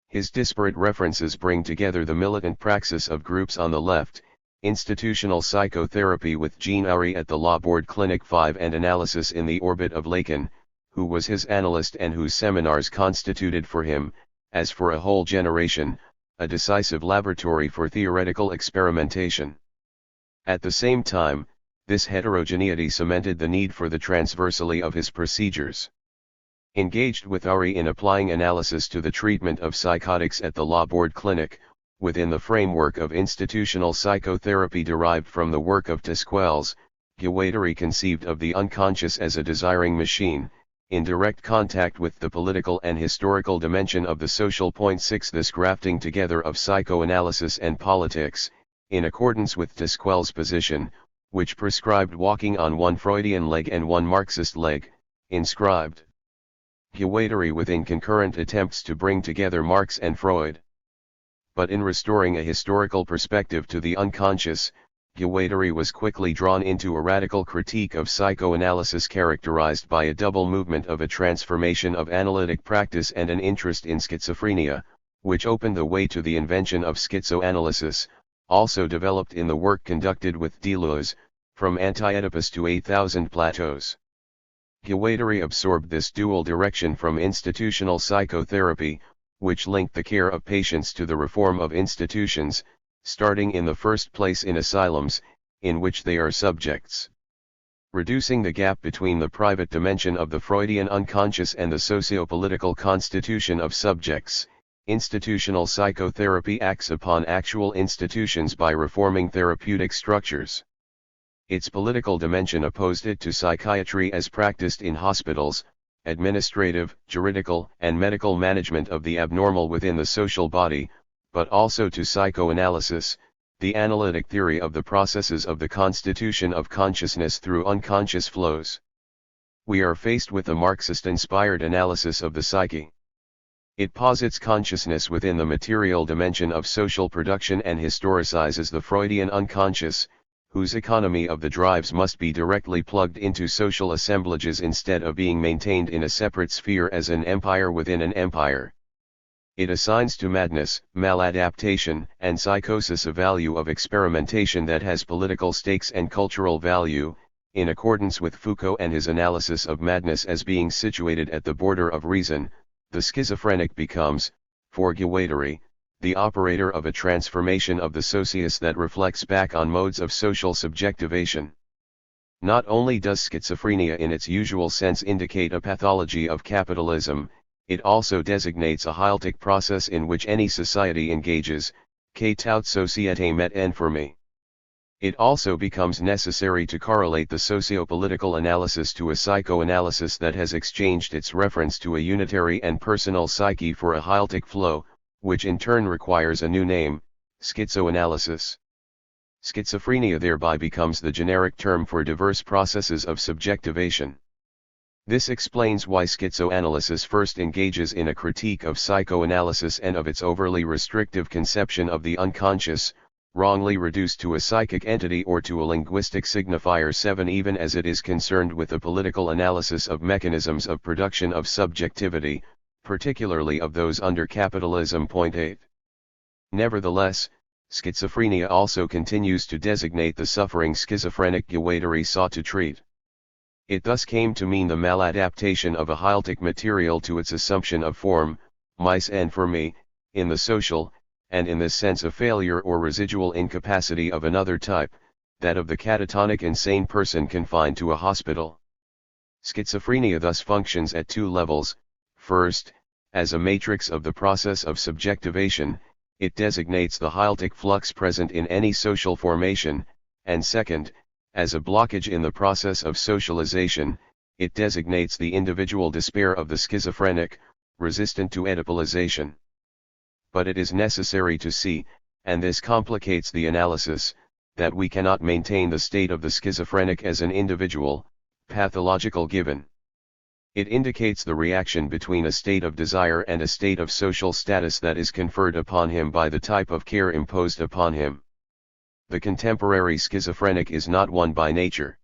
His disparate references bring together the militant praxis of groups on the left, institutional psychotherapy with Jean Ari at the Law Board Clinic 5, and analysis in the orbit of Lacan, who was his analyst and whose seminars constituted for him, as for a whole generation, a decisive laboratory for theoretical experimentation. At the same time, this heterogeneity cemented the need for the transversally of his procedures. Engaged with Ari in applying analysis to the treatment of psychotics at the Law Board Clinic, within the framework of institutional psychotherapy derived from the work of Tisquelles, Guattari conceived of the unconscious as a desiring machine, in direct contact with the political and historical dimension of the social. 6 This grafting together of psychoanalysis and politics, in accordance with Tisquelles' position, which prescribed walking on one Freudian leg and one Marxist leg, inscribed Guattari within concurrent attempts to bring together Marx and Freud. But in restoring a historical perspective to the unconscious, Guattari was quickly drawn into a radical critique of psychoanalysis characterized by a double movement of a transformation of analytic practice and an interest in schizophrenia, which opened the way to the invention of schizoanalysis, also developed in the work conducted with Deleuze, from Anti-Oedipus to 8,000 Plateaus. Guattari absorbed this dual direction from institutional psychotherapy, which linked the care of patients to the reform of institutions, starting in the first place in asylums, in which they are subjects. Reducing the gap between the private dimension of the Freudian unconscious and the socio-political constitution of subjects, institutional psychotherapy acts upon actual institutions by reforming therapeutic structures. Its political dimension opposed it to psychiatry as practiced in hospitals, administrative, juridical, and medical management of the abnormal within the social body, but also to psychoanalysis, the analytic theory of the processes of the constitution of consciousness through unconscious flows. We are faced with a Marxist-inspired analysis of the psyche. It posits consciousness within the material dimension of social production and historicizes the Freudian unconscious, whose economy of the drives must be directly plugged into social assemblages instead of being maintained in a separate sphere as an empire within an empire. It assigns to madness, maladaptation, and psychosis a value of experimentation that has political stakes and cultural value, in accordance with Foucault and his analysis of madness as being situated at the border of reason. The schizophrenic becomes, for Guattari, the operator of a transformation of the socius that reflects back on modes of social subjectivation. Not only does schizophrenia in its usual sense indicate a pathology of capitalism, it also designates a hyaltic process in which any society engages, que toute société met informée. It also becomes necessary to correlate the socio-political analysis to a psychoanalysis that has exchanged its reference to a unitary and personal psyche for a hyaltic flow, which in turn requires a new name, schizoanalysis. Schizophrenia thereby becomes the generic term for diverse processes of subjectivation. This explains why schizoanalysis first engages in a critique of psychoanalysis and of its overly restrictive conception of the unconscious, wrongly reduced to a psychic entity or to a linguistic signifier. 7 Even as it is concerned with a political analysis of mechanisms of production of subjectivity, particularly of those under capitalism. 8. Nevertheless, schizophrenia also continues to designate the suffering schizophrenic Guattari sought to treat. It thus came to mean the maladaptation of a hyaltic material to its assumption of form, mise en forme, in the social, and in this sense a failure or residual incapacity of another type, that of the catatonic insane person confined to a hospital. Schizophrenia thus functions at two levels. First, as a matrix of the process of subjectivation, it designates the hyaltic flux present in any social formation, and second, as a blockage in the process of socialization, it designates the individual despair of the schizophrenic, resistant to Oedipalization. But it is necessary to see, and this complicates the analysis, that we cannot maintain the state of the schizophrenic as an individual, pathological given. It indicates the reaction between a state of desire and a state of social status that is conferred upon him by the type of care imposed upon him. The contemporary schizophrenic is not one by nature.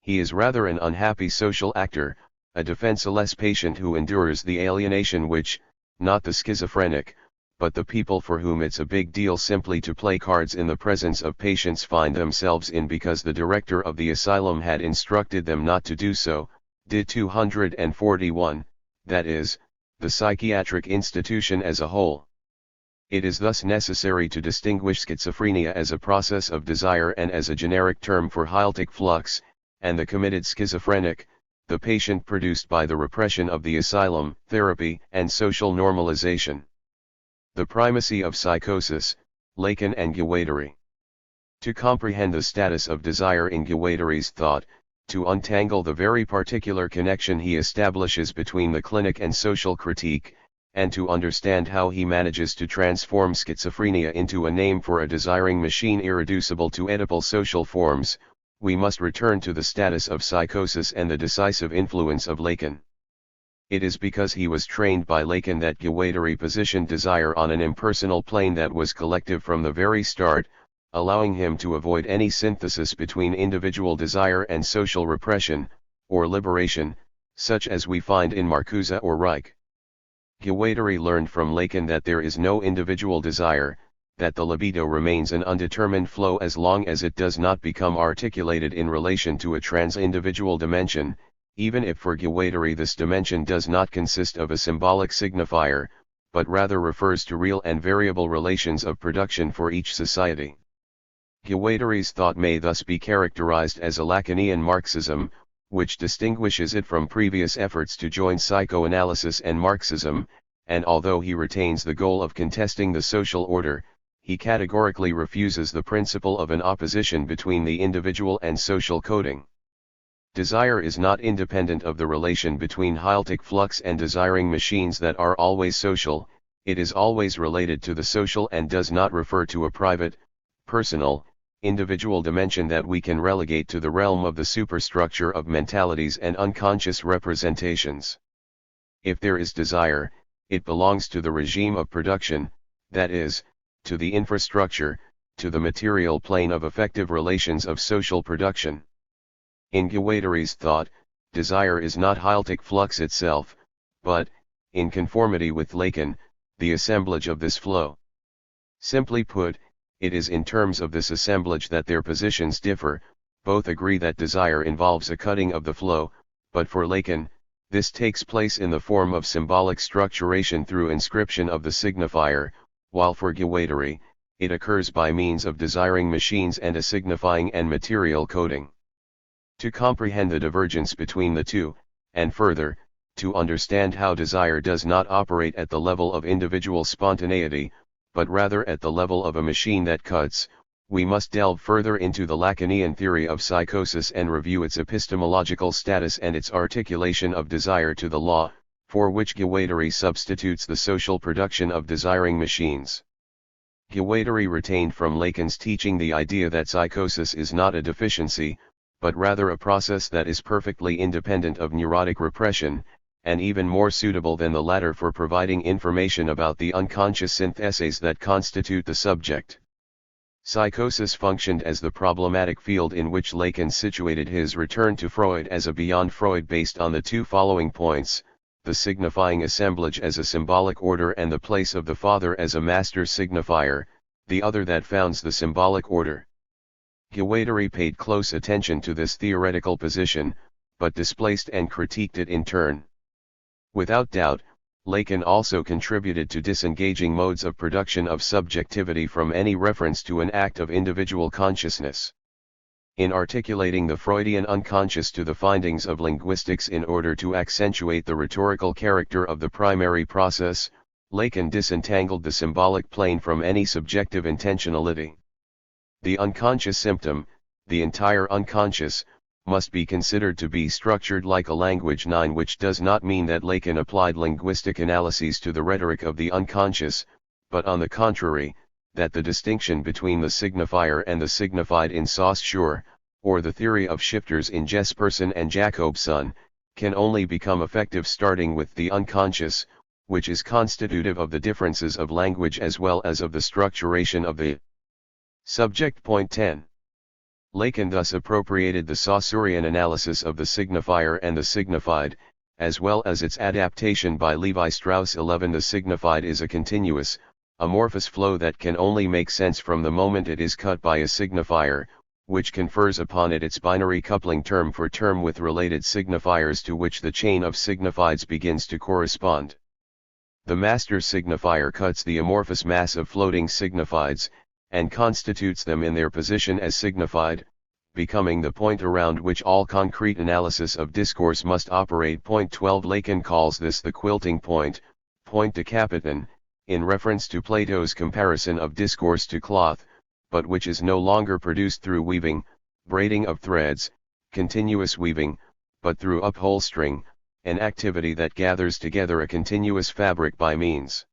He is rather an unhappy social actor, a defenseless patient who endures the alienation which, not the schizophrenic, but the people for whom it's a big deal simply to play cards in the presence of patients find themselves in because the director of the asylum had instructed them not to do so. Did 241, that is, the psychiatric institution as a whole. It is thus necessary to distinguish schizophrenia as a process of desire and as a generic term for hyaltic flux, and the committed schizophrenic, the patient produced by the repression of the asylum, therapy, and social normalization. The primacy of psychosis, Lacan and Guattari. To comprehend the status of desire in Guattari's thought, to untangle the very particular connection he establishes between the clinic and social critique, and to understand how he manages to transform schizophrenia into a name for a desiring machine irreducible to Oedipal social forms, we must return to the status of psychosis and the decisive influence of Lacan. It is because he was trained by Lacan that Guattari positioned desire on an impersonal plane that was collective from the very start, allowing him to avoid any synthesis between individual desire and social repression, or liberation, such as we find in Marcuse or Reich. Guattari learned from Lacan that there is no individual desire, that the libido remains an undetermined flow as long as it does not become articulated in relation to a trans-individual dimension, even if for Guattari this dimension does not consist of a symbolic signifier, but rather refers to real and variable relations of production for each society. Guattari's thought may thus be characterized as a Lacanian Marxism, which distinguishes it from previous efforts to join psychoanalysis and Marxism, and although he retains the goal of contesting the social order, he categorically refuses the principle of an opposition between the individual and social coding. Desire is not independent of the relation between Heiltic flux and desiring machines that are always social, it is always related to the social and does not refer to a private, personal, individual dimension that we can relegate to the realm of the superstructure of mentalities and unconscious representations. If there is desire, it belongs to the regime of production, that is, to the infrastructure, to the material plane of effective relations of social production. In Guattari's thought, desire is not Heiltic flux itself, but, in conformity with Lacan, the assemblage of this flow. Simply put, it is in terms of this assemblage that their positions differ. Both agree that desire involves a cutting of the flow, but for Lacan, this takes place in the form of symbolic structuration through inscription of the signifier, while for Guattari, it occurs by means of desiring machines and a signifying and material coding. To comprehend the divergence between the two, and further, to understand how desire does not operate at the level of individual spontaneity, but rather at the level of a machine that cuts, we must delve further into the Lacanian theory of psychosis and review its epistemological status and its articulation of desire to the law, for which Guattari substitutes the social production of desiring machines. Guattari retained from Lacan's teaching the idea that psychosis is not a deficiency, but rather a process that is perfectly independent of neurotic repression, and even more suitable than the latter for providing information about the unconscious syntheses that constitute the subject. Psychosis functioned as the problematic field in which Lacan situated his return to Freud as a beyond Freud based on the two following points: the signifying assemblage as a symbolic order and the place of the father as a master signifier, the other that founds the symbolic order. Guattari paid close attention to this theoretical position, but displaced and critiqued it in turn. Without doubt, Lacan also contributed to disengaging modes of production of subjectivity from any reference to an act of individual consciousness. In articulating the Freudian unconscious to the findings of linguistics in order to accentuate the rhetorical character of the primary process, Lacan disentangled the symbolic plane from any subjective intentionality. The unconscious symptom, the entire unconscious, must be considered to be structured like a language 9, which does not mean that Lacan applied linguistic analyses to the rhetoric of the unconscious, but on the contrary, that the distinction between the signifier and the signified in Saussure, or the theory of shifters in Jespersen and Jacobson, can only become effective starting with the unconscious, which is constitutive of the differences of language as well as of the structuration of the subject. Point 10. Lacan thus appropriated the Saussurean analysis of the signifier and the signified, as well as its adaptation by Levi-Strauss. 11. The signified is a continuous, amorphous flow that can only make sense from the moment it is cut by a signifier, which confers upon it its binary coupling term for term with related signifiers to which the chain of signifieds begins to correspond. The master signifier cuts the amorphous mass of floating signifieds, and constitutes them in their position as signified, becoming the point around which all concrete analysis of discourse must operate. Point 12. Lacan calls this the quilting point, point de capitan, in reference to Plato's comparison of discourse to cloth, but which is no longer produced through weaving, braiding of threads, continuous weaving, but through upholstering, an activity that gathers together a continuous fabric by means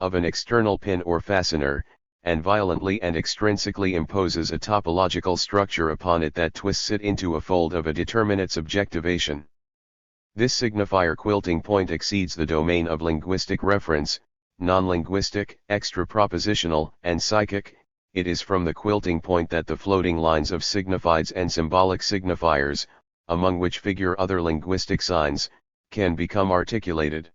of an external pin or fastener, and violently and extrinsically imposes a topological structure upon it that twists it into a fold of a determinate subjectivation. This signifier quilting point exceeds the domain of linguistic reference, non-linguistic, extra-propositional, and psychic. It is from the quilting point that the floating lines of signifieds and symbolic signifiers, among which figure other linguistic signs, can become articulated.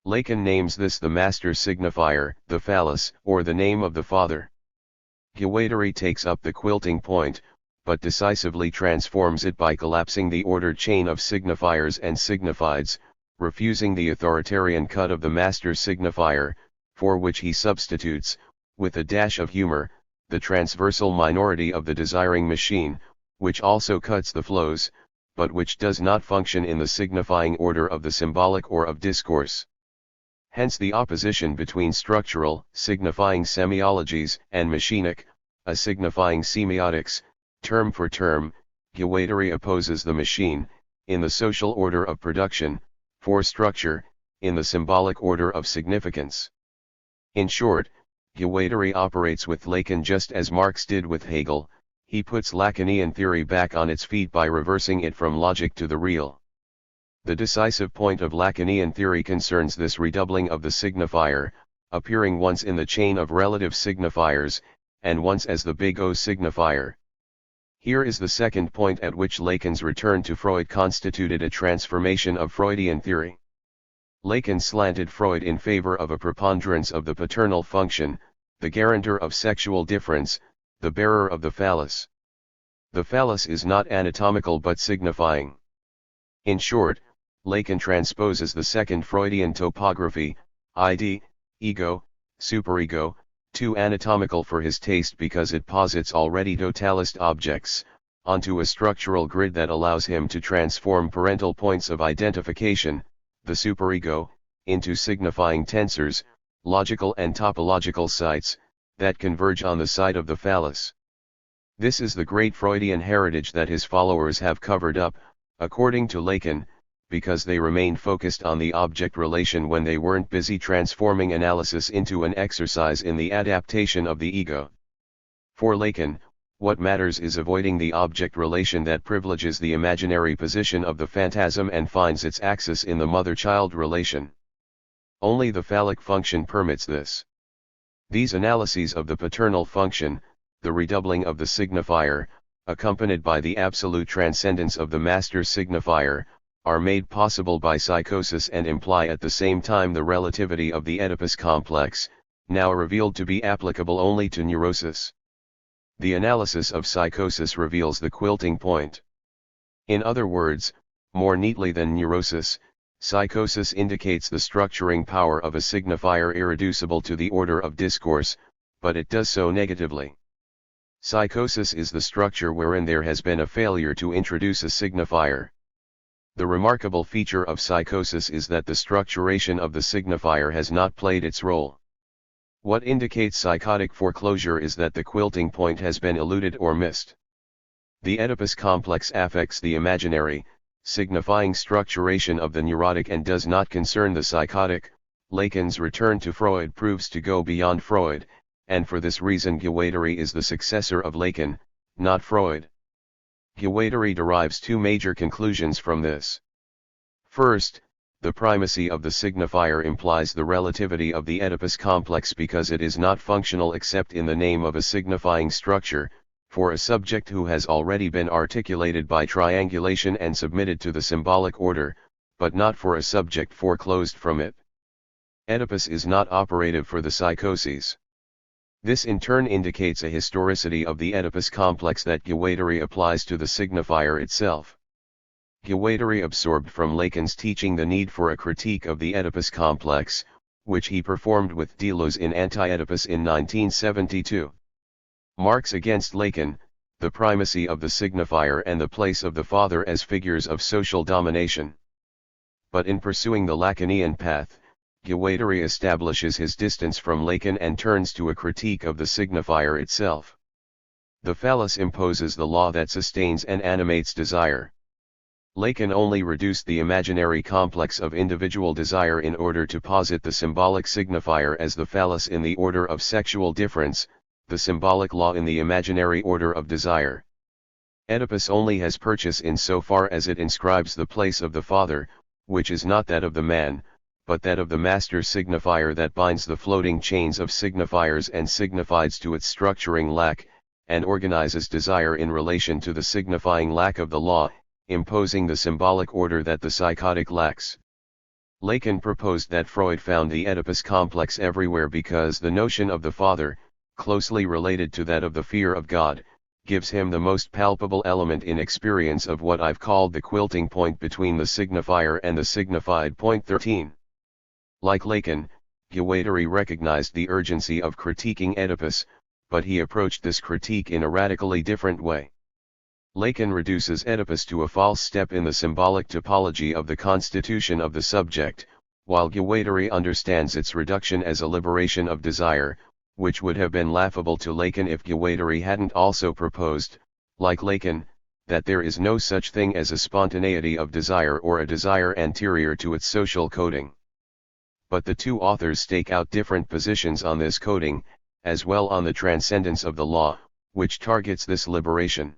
Lacan names this the master signifier, the phallus, or the name of the father. Guattari takes up the quilting point, but decisively transforms it by collapsing the ordered chain of signifiers and signifieds, refusing the authoritarian cut of the master signifier, for which he substitutes, with a dash of humor, the transversal minority of the desiring machine, which also cuts the flows, but which does not function in the signifying order of the symbolic or of discourse. Hence the opposition between structural, signifying semiologies, and machinic, signifying semiotics. Term for term, Guattari opposes the machine, in the social order of production, for structure, in the symbolic order of significance. In short, Guattari operates with Lacan just as Marx did with Hegel. He puts Lacanian theory back on its feet by reversing it from logic to the real. The decisive point of Lacanian theory concerns this redoubling of the signifier, appearing once in the chain of relative signifiers, and once as the big O signifier. Here is the second point at which Lacan's return to Freud constituted a transformation of Freudian theory. Lacan slanted Freud in favor of a preponderance of the paternal function, the guarantor of sexual difference, the bearer of the phallus. The phallus is not anatomical but signifying. In short, Lacan transposes the second Freudian topography, id, ego, superego, too anatomical for his taste because it posits already totalist objects, onto a structural grid that allows him to transform parental points of identification, the superego, into signifying tensors, logical and topological sites, that converge on the side of the phallus. This is the great Freudian heritage that his followers have covered up, according to Lacan, because they remained focused on the object relation when they weren't busy transforming analysis into an exercise in the adaptation of the ego. For Lacan, what matters is avoiding the object relation that privileges the imaginary position of the phantasm and finds its axis in the mother-child relation. Only the phallic function permits this. These analyses of the paternal function, the redoubling of the signifier, accompanied by the absolute transcendence of the master signifier, are made possible by psychosis and imply at the same time the relativity of the Oedipus complex, now revealed to be applicable only to neurosis. The analysis of psychosis reveals the quilting point. In other words, more neatly than neurosis, psychosis indicates the structuring power of a signifier irreducible to the order of discourse, but it does so negatively. Psychosis is the structure wherein there has been a failure to introduce a signifier. The remarkable feature of psychosis is that the structuration of the signifier has not played its role. What indicates psychotic foreclosure is that the quilting point has been eluded or missed. The Oedipus complex affects the imaginary, signifying structuration of the neurotic and does not concern the psychotic. Lacan's return to Freud proves to go beyond Freud, and for this reason Guattari is the successor of Lacan, not Freud. Guattari derives two major conclusions from this. First, the primacy of the signifier implies the relativity of the Oedipus complex because it is not functional except in the name of a signifying structure, for a subject who has already been articulated by triangulation and submitted to the symbolic order, but not for a subject foreclosed from it. Oedipus is not operative for the psychoses. This in turn indicates a historicity of the Oedipus complex that Guattari applies to the signifier itself. Guattari absorbed from Lacan's teaching the need for a critique of the Oedipus complex, which he performed with Deleuze in Anti-Oedipus in 1972. Marx against Lacan, the primacy of the signifier and the place of the father as figures of social domination. But in pursuing the Lacanian path, Guattari establishes his distance from Lacan and turns to a critique of the signifier itself. The phallus imposes the law that sustains and animates desire. Lacan only reduced the imaginary complex of individual desire in order to posit the symbolic signifier as the phallus in the order of sexual difference, the symbolic law in the imaginary order of desire. Oedipus only has purchase in so far as it inscribes the place of the father, which is not that of the man, but that of the master signifier that binds the floating chains of signifiers and signifies to its structuring lack, and organizes desire in relation to the signifying lack of the law, imposing the symbolic order that the psychotic lacks. Lacan proposed that Freud found the Oedipus complex everywhere because the notion of the father, closely related to that of the fear of God, gives him the most palpable element in experience of what I've called the quilting point between the signifier and the signified point. 13. Like Lacan, Guattari recognized the urgency of critiquing Oedipus, but he approached this critique in a radically different way. Lacan reduces Oedipus to a false step in the symbolic topology of the constitution of the subject, while Guattari understands its reduction as a liberation of desire, which would have been laughable to Lacan if Guattari hadn't also proposed, like Lacan, that there is no such thing as a spontaneity of desire or a desire anterior to its social coding. But the two authors stake out different positions on this coding, as well on the transcendence of the law, which targets this liberation.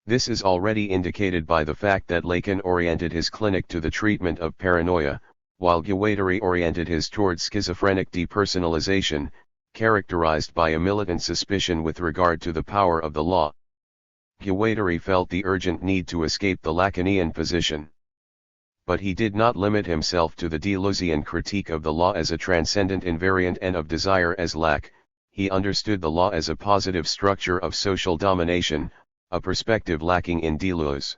This is already indicated by the fact that Lacan oriented his clinic to the treatment of paranoia, while Guattari oriented his towards schizophrenic depersonalization, characterized by a militant suspicion with regard to the power of the law. Guattari felt the urgent need to escape the Lacanian position. But he did not limit himself to the Deleuzean critique of the law as a transcendent invariant and of desire as lack. He understood the law as a positive structure of social domination, a perspective lacking in Deleuze.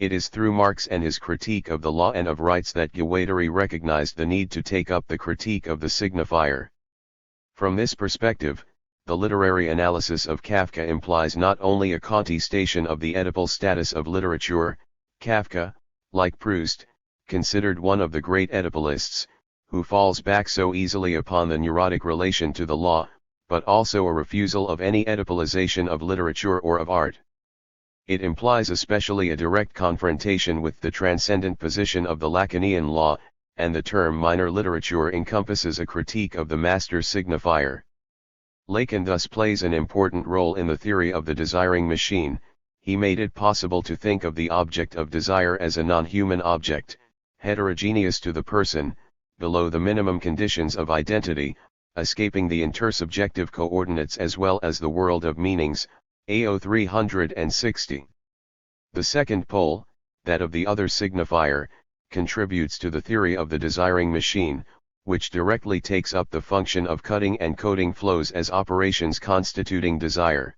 It is through Marx and his critique of the law and of rights that Guattari recognized the need to take up the critique of the signifier. From this perspective, the literary analysis of Kafka implies not only a contestation of the Oedipal status of literature. Kafka, like Proust, considered one of the great Oedipalists, who falls back so easily upon the neurotic relation to the law, but also a refusal of any Oedipalization of literature or of art. It implies especially a direct confrontation with the transcendent position of the Lacanian law, and the term minor literature encompasses a critique of the master signifier. Lacan thus plays an important role in the theory of the desiring machine. He made it possible to think of the object of desire as a non-human object, heterogeneous to the person, below the minimum conditions of identity, escaping the intersubjective coordinates as well as the world of meanings. AO 360. The second pole, that of the other signifier, contributes to the theory of the desiring machine, which directly takes up the function of cutting and coding flows as operations constituting desire.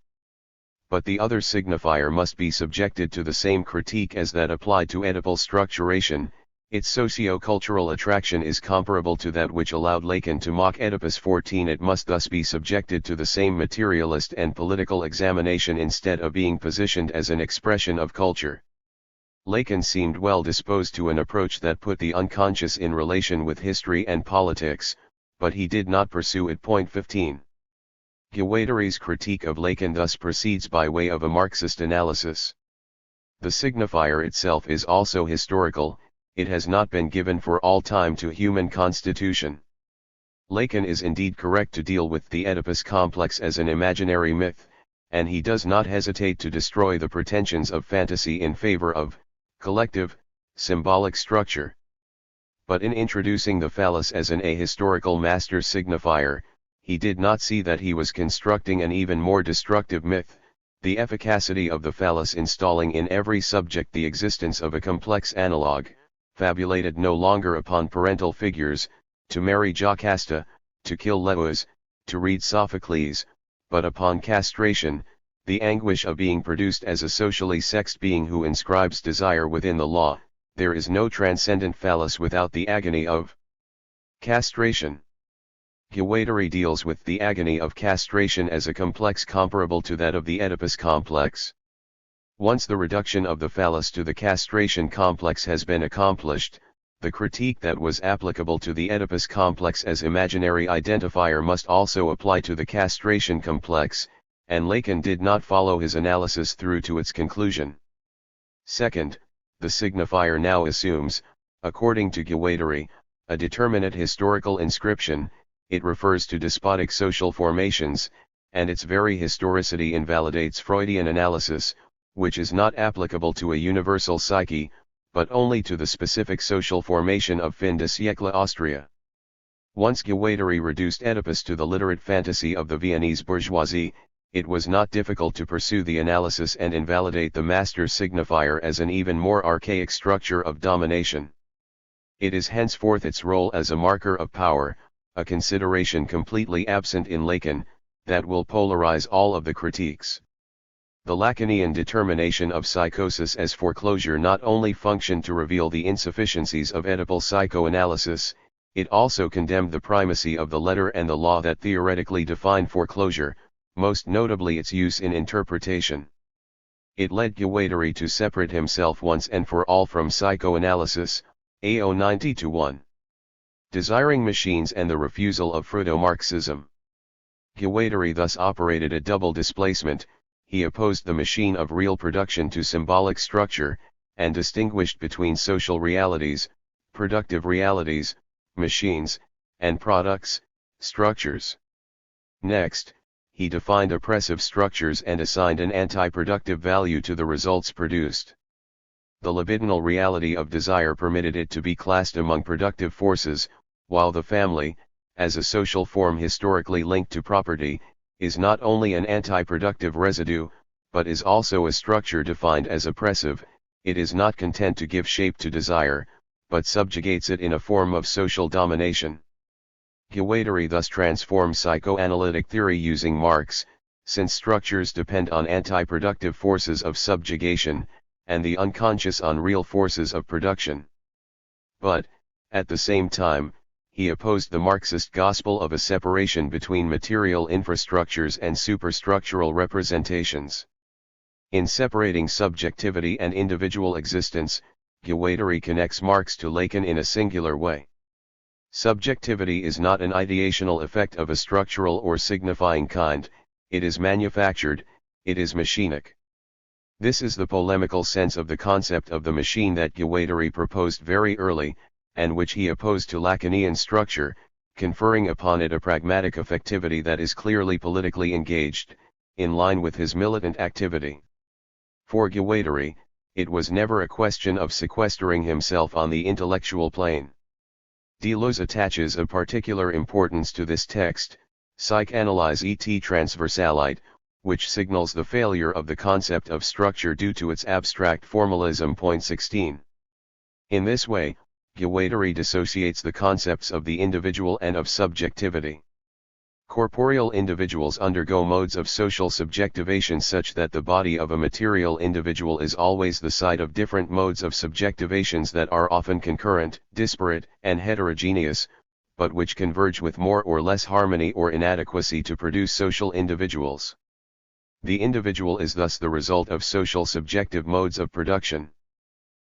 But the other signifier must be subjected to the same critique as that applied to Oedipal structuration. Its socio-cultural attraction is comparable to that which allowed Lacan to mock Oedipus 14. It must thus be subjected to the same materialist and political examination instead of being positioned as an expression of culture. Lacan seemed well disposed to an approach that put the unconscious in relation with history and politics, but he did not pursue it. 15. Guattari's critique of Lacan thus proceeds by way of a Marxist analysis. The signifier itself is also historical. It has not been given for all time to human constitution. Lacan is indeed correct to deal with the Oedipus complex as an imaginary myth, and he does not hesitate to destroy the pretensions of fantasy in favor of collective, symbolic structure. But in introducing the phallus as an ahistorical master signifier, he did not see that he was constructing an even more destructive myth, the efficacy of the phallus installing in every subject the existence of a complex analogue, fabulated no longer upon parental figures, to marry Jocasta, to kill Deleuze, to read Sophocles, but upon castration, the anguish of being produced as a socially sexed being who inscribes desire within the law. There is no transcendent phallus without the agony of castration. Guattari deals with the agony of castration as a complex comparable to that of the Oedipus complex. Once the reduction of the phallus to the castration complex has been accomplished, the critique that was applicable to the Oedipus complex as imaginary identifier must also apply to the castration complex, and Lacan did not follow his analysis through to its conclusion. Second, the signifier now assumes, according to Guattari, a determinate historical inscription. It refers to despotic social formations, and its very historicity invalidates Freudian analysis, which is not applicable to a universal psyche, but only to the specific social formation of fin de siècle Austria. Once Guattari reduced Oedipus to the literate fantasy of the Viennese bourgeoisie, it was not difficult to pursue the analysis and invalidate the master signifier as an even more archaic structure of domination. It is henceforth its role as a marker of power, a consideration completely absent in Lacan, that will polarize all of the critiques. The Lacanian determination of psychosis as foreclosure not only functioned to reveal the insufficiencies of Oedipal psychoanalysis, it also condemned the primacy of the letter and the law that theoretically define foreclosure, most notably its use in interpretation. It led Guattari to separate himself once and for all from psychoanalysis, AO 90-1. Desiring machines and the refusal of Freudo-Marxism. Guattari thus operated a double displacement. He opposed the machine of real production to symbolic structure, and distinguished between social realities, productive realities, machines, and products, structures. Next, he defined oppressive structures and assigned an anti-productive value to the results produced. The libidinal reality of desire permitted it to be classed among productive forces, while the family, as a social form historically linked to property, is not only an anti-productive residue, but is also a structure defined as oppressive. It is not content to give shape to desire, but subjugates it in a form of social domination. Guattari thus transformed psychoanalytic theory using Marx, since structures depend on anti-productive forces of subjugation, and the unconscious on real forces of production. But, at the same time, he opposed the Marxist gospel of a separation between material infrastructures and superstructural representations. In separating subjectivity and individual existence, Guattari connects Marx to Lacan in a singular way. Subjectivity is not an ideational effect of a structural or signifying kind, it is manufactured, it is machinic. This is the polemical sense of the concept of the machine that Guattari proposed very early, and which he opposed to Lacanian structure, conferring upon it a pragmatic effectivity that is clearly politically engaged, in line with his militant activity. For Guattari, it was never a question of sequestering himself on the intellectual plane. Deleuze attaches a particular importance to this text, Psychanalyse et transversalite, which signals the failure of the concept of structure due to its abstract formalism. 16. In this way, Guattari dissociates the concepts of the individual and of subjectivity. Corporeal individuals undergo modes of social subjectivation such that the body of a material individual is always the site of different modes of subjectivations that are often concurrent, disparate, and heterogeneous, but which converge with more or less harmony or inadequacy to produce social individuals. The individual is thus the result of social subjective modes of production.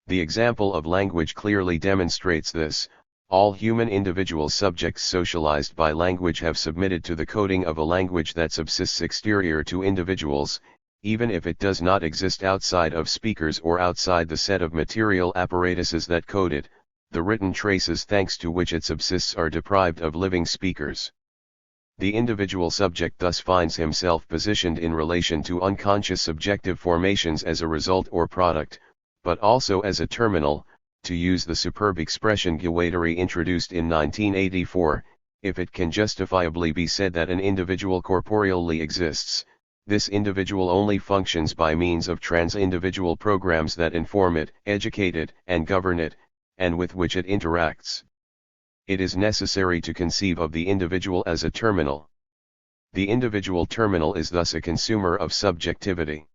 The example of language clearly demonstrates this. All human individual subjects socialized by language have submitted to the coding of a language that subsists exterior to individuals, even if it does not exist outside of speakers or outside the set of material apparatuses that code it. The written traces thanks to which it subsists are deprived of living speakers. The individual subject thus finds himself positioned in relation to unconscious subjective formations as a result or product, but also as a terminal, to use the superb expression Guattari introduced in 1984, if it can justifiably be said that an individual corporeally exists, this individual only functions by means of trans-individual programs that inform it, educate it, and govern it, and with which it interacts. It is necessary to conceive of the individual as a terminal. The individual terminal is thus a consumer of subjectivity.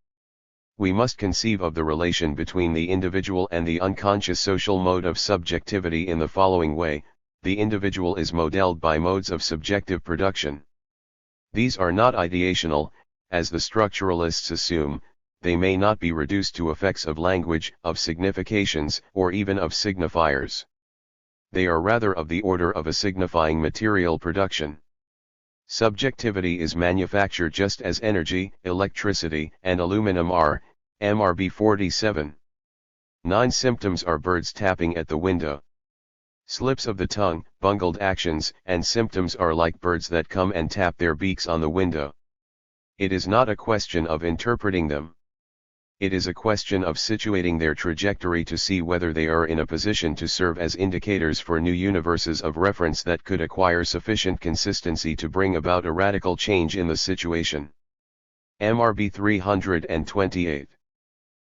We must conceive of the relation between the individual and the unconscious social mode of subjectivity in the following way: the individual is modeled by modes of subjective production. These are not ideational, as the structuralists assume. They may not be reduced to effects of language, of significations, or even of signifiers. they are rather of the order of a signifying material production. Subjectivity is manufacture just as energy, electricity, and aluminum are, MRB 47. 9 symptoms are birds tapping at the window. Slips of the tongue, bungled actions, and symptoms are like birds that come and tap their beaks on the window. It is not a question of interpreting them. It is a question of situating their trajectory to see whether they are in a position to serve as indicators for new universes of reference that could acquire sufficient consistency to bring about a radical change in the situation. MRB 328.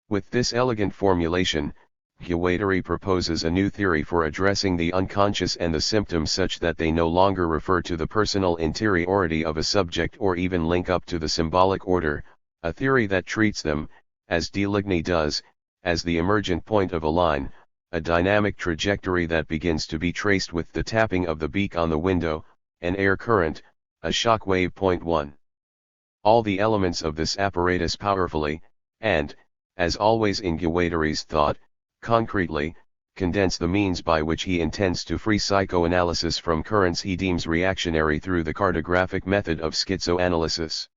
With this elegant formulation, Guattari proposes a new theory for addressing the unconscious and the symptoms such that they no longer refer to the personal interiority of a subject or even link up to the symbolic order, a theory that treats them, as Deleuze does, as the emergent point of a line, a dynamic trajectory that begins to be traced with the tapping of the beak on the window, an air current, a shock wave. 1. All the elements of this apparatus powerfully, and, as always in Guattari's thought, concretely, condense the means by which he intends to free psychoanalysis from currents he deems reactionary through the cartographic method of schizoanalysis.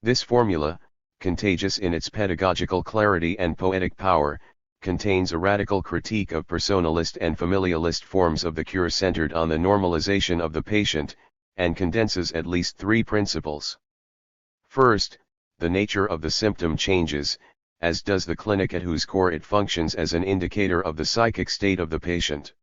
This formula, contagious in its pedagogical clarity and poetic power, contains a radical critique of personalist and familialist forms of the cure centered on the normalization of the patient, and condenses at least 3 principles. First, the nature of the symptom changes, as does the clinic at whose core it functions as an indicator of the psychic state of the patient.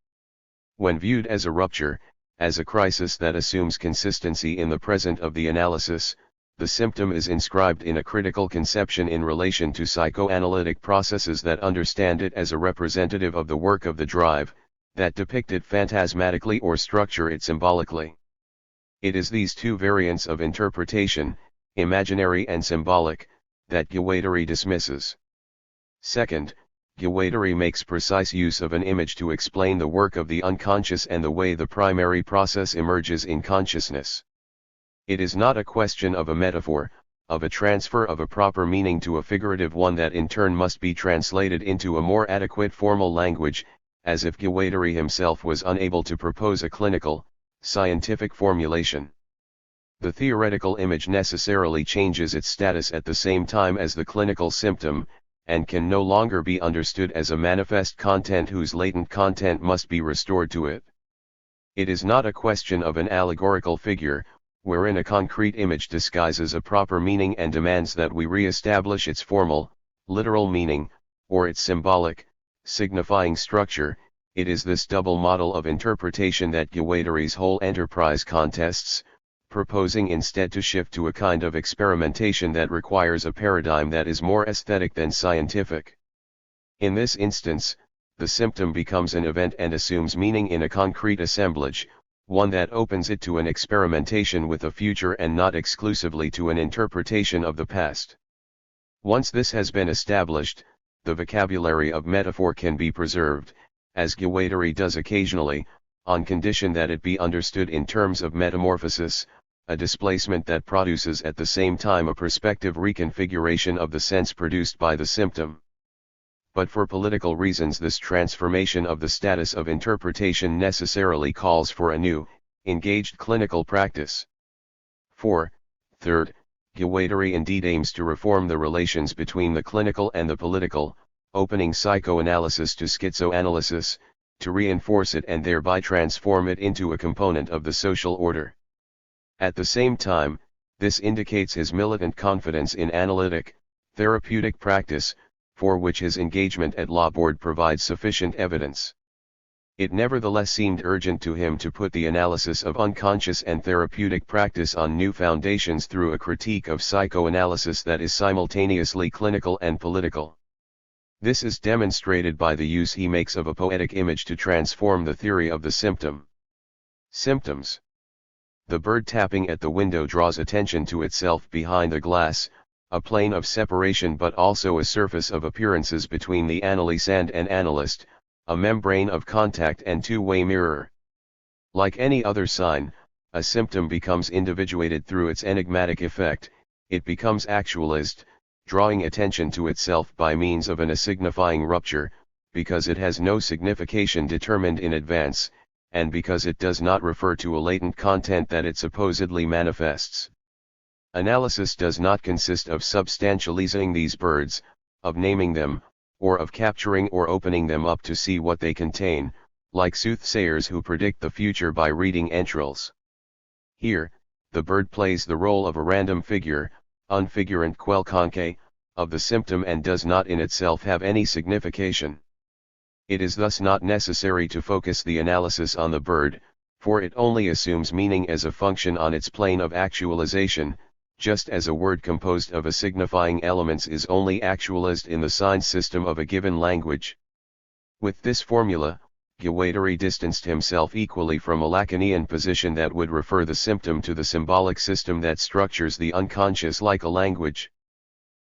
When viewed as a rupture, as a crisis that assumes consistency in the present of the analysis, the symptom is inscribed in a critical conception in relation to psychoanalytic processes that understand it as a representative of the work of the drive, that depict it phantasmatically or structure it symbolically. It is these 2 variants of interpretation, imaginary and symbolic, that Guattari dismisses. Second, Guattari makes precise use of an image to explain the work of the unconscious and the way the primary process emerges in consciousness. It is not a question of a metaphor, of a transfer of a proper meaning to a figurative one that in turn must be translated into a more adequate formal language, as if Guattari himself was unable to propose a clinical, scientific formulation. The theoretical image necessarily changes its status at the same time as the clinical symptom, and can no longer be understood as a manifest content whose latent content must be restored to it. It is not a question of an allegorical figure, wherein a concrete image disguises a proper meaning and demands that we re-establish its formal, literal meaning, or its symbolic, signifying structure. It is this double model of interpretation that Guattari's whole enterprise contests, proposing instead to shift to a kind of experimentation that requires a paradigm that is more aesthetic than scientific. In this instance, the symptom becomes an event and assumes meaning in a concrete assemblage, one that opens it to an experimentation with a future and not exclusively to an interpretation of the past. Once this has been established, the vocabulary of metaphor can be preserved, as Guattari does occasionally, on condition that it be understood in terms of metamorphosis, a displacement that produces at the same time a perspective reconfiguration of the sense produced by the symptom. But for political reasons this transformation of the status of interpretation necessarily calls for a new, engaged clinical practice. 4. Third, Guattari indeed aims to reform the relations between the clinical and the political, opening psychoanalysis to schizoanalysis, to reinforce it and thereby transform it into a component of the social order. At the same time, this indicates his militant confidence in analytic, therapeutic practice, for which his engagement at law board provides sufficient evidence. It nevertheless seemed urgent to him to put the analysis of unconscious and therapeutic practice on new foundations through a critique of psychoanalysis that is simultaneously clinical and political. This is demonstrated by the use he makes of a poetic image to transform the theory of the symptom. Symptoms. The bird tapping at the window draws attention to itself behind the glass, a plane of separation but also a surface of appearances between the analysand and analyst, a membrane of contact and two-way mirror. Like any other sign, a symptom becomes individuated through its enigmatic effect, it becomes actualized, drawing attention to itself by means of an asignifying rupture, because it has no signification determined in advance, and because it does not refer to a latent content that it supposedly manifests. Analysis does not consist of substantializing these birds, of naming them, or of capturing or opening them up to see what they contain, like soothsayers who predict the future by reading entrails. Here, the bird plays the role of a random figure, unfigurant quelconque, of the symptom and does not in itself have any signification. It is thus not necessary to focus the analysis on the bird, for it only assumes meaning as a function on its plane of actualization, just as a word composed of a signifying elements is only actualized in the sign system of a given language. With this formula, Guattari distanced himself equally from a Lacanian position that would refer the symptom to the symbolic system that structures the unconscious like a language.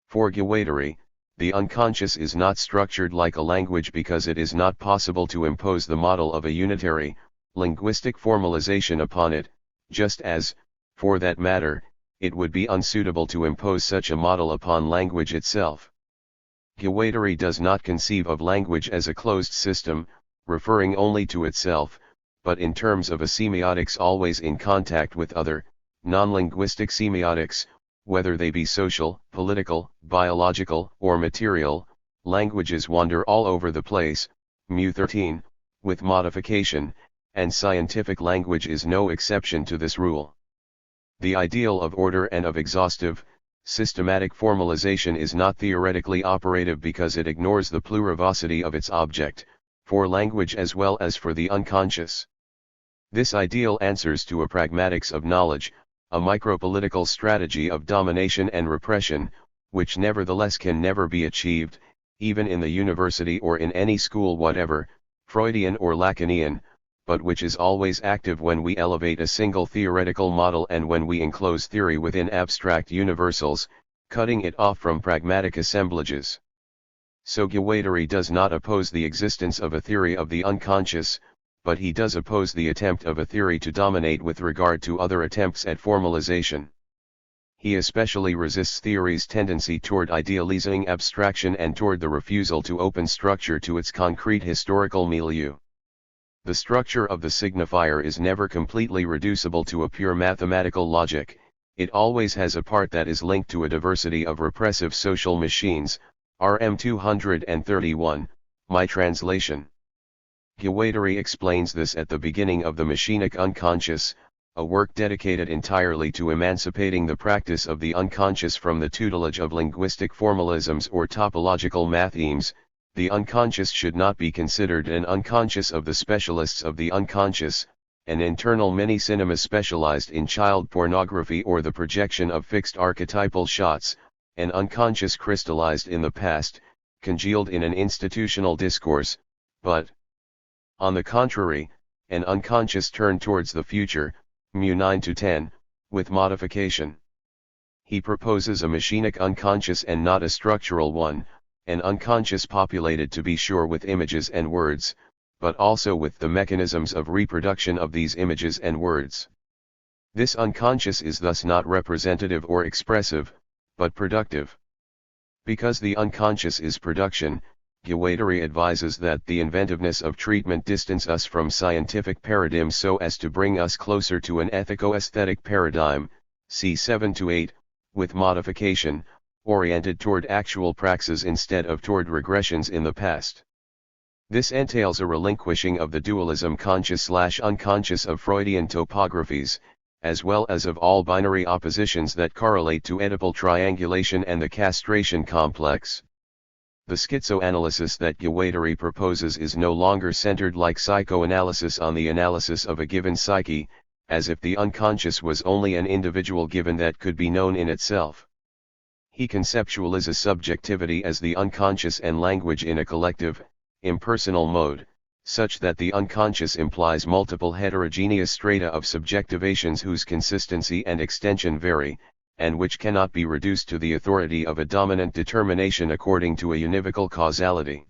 For Guattari, the unconscious is not structured like a language because it is not possible to impose the model of a unitary, linguistic formalization upon it, just as, for that matter, it would be unsuitable to impose such a model upon language itself. Guattari does not conceive of language as a closed system, referring only to itself, but in terms of a semiotics always in contact with other, non-linguistic semiotics, whether they be social, political, biological, or material. Languages wander all over the place, mu 13, with modification, and scientific language is no exception to this rule. The ideal of order and of exhaustive, systematic formalization is not theoretically operative because it ignores the plurivocity of its object, for language as well as for the unconscious. This ideal answers to a pragmatics of knowledge, a micropolitical strategy of domination and repression, which nevertheless can never be achieved, even in the university or in any school whatever, Freudian or Lacanian, but which is always active when we elevate a single theoretical model and when we enclose theory within abstract universals, cutting it off from pragmatic assemblages. So Guattari does not oppose the existence of a theory of the unconscious, but he does oppose the attempt of a theory to dominate with regard to other attempts at formalization. He especially resists theory's tendency toward idealizing abstraction and toward the refusal to open structure to its concrete historical milieu. The structure of the signifier is never completely reducible to a pure mathematical logic, it always has a part that is linked to a diversity of repressive social machines. RM 231, my translation. Guattari explains this at the beginning of the Machinic Unconscious, a work dedicated entirely to emancipating the practice of the unconscious from the tutelage of linguistic formalisms or topological mathemes. The unconscious should not be considered an unconscious of the specialists of the unconscious, an internal mini-cinema specialized in child pornography or the projection of fixed archetypal shots, an unconscious crystallized in the past, congealed in an institutional discourse, but, on the contrary, an unconscious turned towards the future, mu 9-10, with modification. He proposes a machinic unconscious and not a structural one, an unconscious populated to be sure with images and words, but also with the mechanisms of reproduction of these images and words. This unconscious is thus not representative or expressive, but productive. Because the unconscious is production, Guattari advises that the inventiveness of treatment distance us from scientific paradigms so as to bring us closer to an ethico-aesthetic paradigm, c. 7-8, with modification, oriented toward actual praxis instead of toward regressions in the past. This entails a relinquishing of the dualism conscious/unconscious of Freudian topographies, as well as of all binary oppositions that correlate to Oedipal triangulation and the castration complex. The schizoanalysis that Guattari proposes is no longer centered like psychoanalysis on the analysis of a given psyche, as if the unconscious was only an individual given that could be known in itself. He conceptualizes subjectivity as the unconscious and language in a collective, impersonal mode, such that the unconscious implies multiple heterogeneous strata of subjectivations whose consistency and extension vary, and which cannot be reduced to the authority of a dominant determination according to a univocal causality.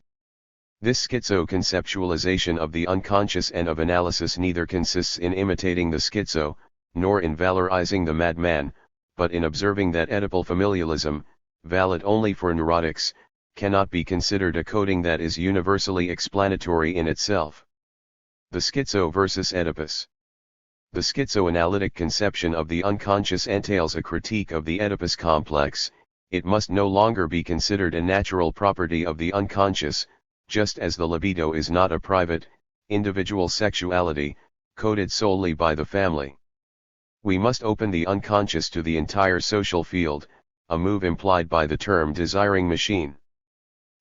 This schizo-conceptualization of the unconscious and of analysis neither consists in imitating the schizo, nor in valorizing the madman, but in observing that Oedipal familialism, valid only for neurotics, cannot be considered a coding that is universally explanatory in itself. The schizo versus Oedipus. The schizoanalytic conception of the unconscious entails a critique of the Oedipus complex. It must no longer be considered a natural property of the unconscious, just as the libido is not a private, individual sexuality, coded solely by the family. We must open the unconscious to the entire social field, a move implied by the term desiring machine.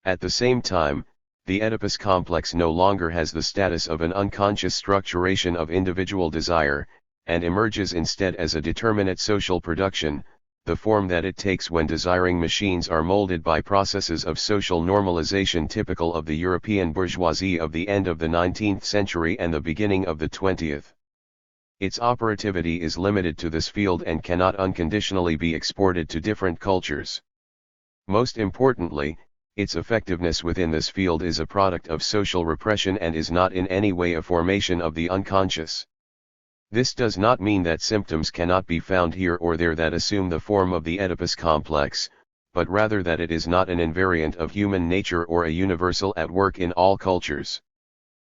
At the same time, the Oedipus complex no longer has the status of an unconscious structuration of individual desire, and emerges instead as a determinate social production, the form that it takes when desiring machines are molded by processes of social normalization typical of the European bourgeoisie of the end of the 19th century and the beginning of the 20th. Its operativity is limited to this field and cannot unconditionally be exported to different cultures. Most importantly, its effectiveness within this field is a product of social repression and is not in any way a formation of the unconscious. This does not mean that symptoms cannot be found here or there that assume the form of the Oedipus complex, but rather that it is not an invariant of human nature or a universal at work in all cultures.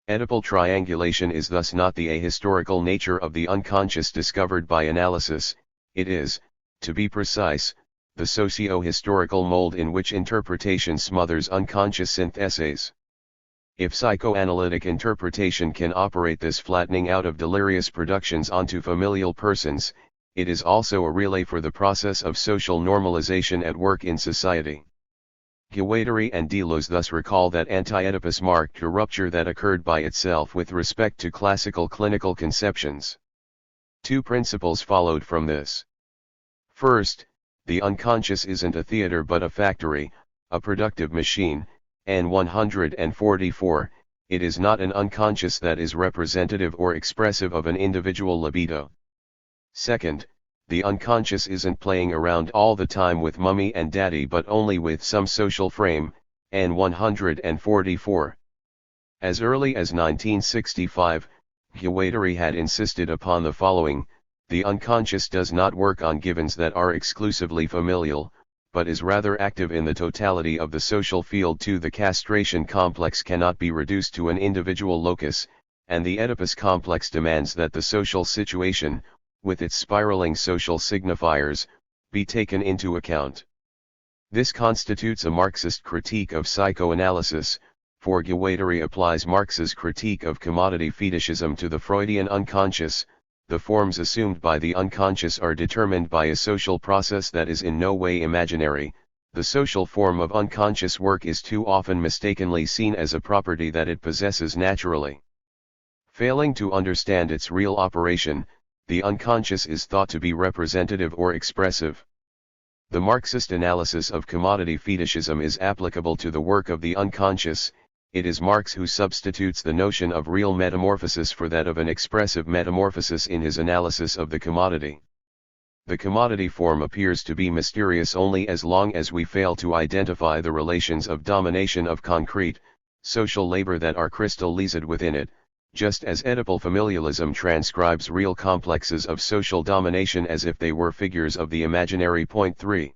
Oedipal triangulation is thus not the ahistorical nature of the unconscious discovered by analysis, it is, to be precise, the socio-historical mold in which interpretation smothers unconscious syntheses. If psychoanalytic interpretation can operate this flattening out of delirious productions onto familial persons, it is also a relay for the process of social normalization at work in society. Guattari and Deleuze thus recall that anti-Oedipus marked a rupture that occurred by itself with respect to classical clinical conceptions. Two principles followed from this. First, the unconscious isn't a theater but a factory, a productive machine, and 144, it is not an unconscious that is representative or expressive of an individual libido. Second, the unconscious isn't playing around all the time with mummy and daddy but only with some social frame, and 144. As early as 1965, Guattari had insisted upon the following: the unconscious does not work on givens that are exclusively familial, but is rather active in the totality of the social field too. The castration complex cannot be reduced to an individual locus, and the Oedipus complex demands that the social situation, with its spiraling social signifiers, be taken into account. This constitutes a Marxist critique of psychoanalysis, for Guattari applies Marx's critique of commodity fetishism to the Freudian unconscious. The forms assumed by the unconscious are determined by a social process that is in no way imaginary. The social form of unconscious work is too often mistakenly seen as a property that it possesses naturally. Failing to understand its real operation, the unconscious is thought to be representative or expressive. The Marxist analysis of commodity fetishism is applicable to the work of the unconscious. It is Marx who substitutes the notion of real metamorphosis for that of an expressive metamorphosis in his analysis of the commodity. The commodity form appears to be mysterious only as long as we fail to identify the relations of domination of concrete, social labor that are crystallized within it, just as Oedipal familialism transcribes real complexes of social domination as if they were figures of the imaginary. 3.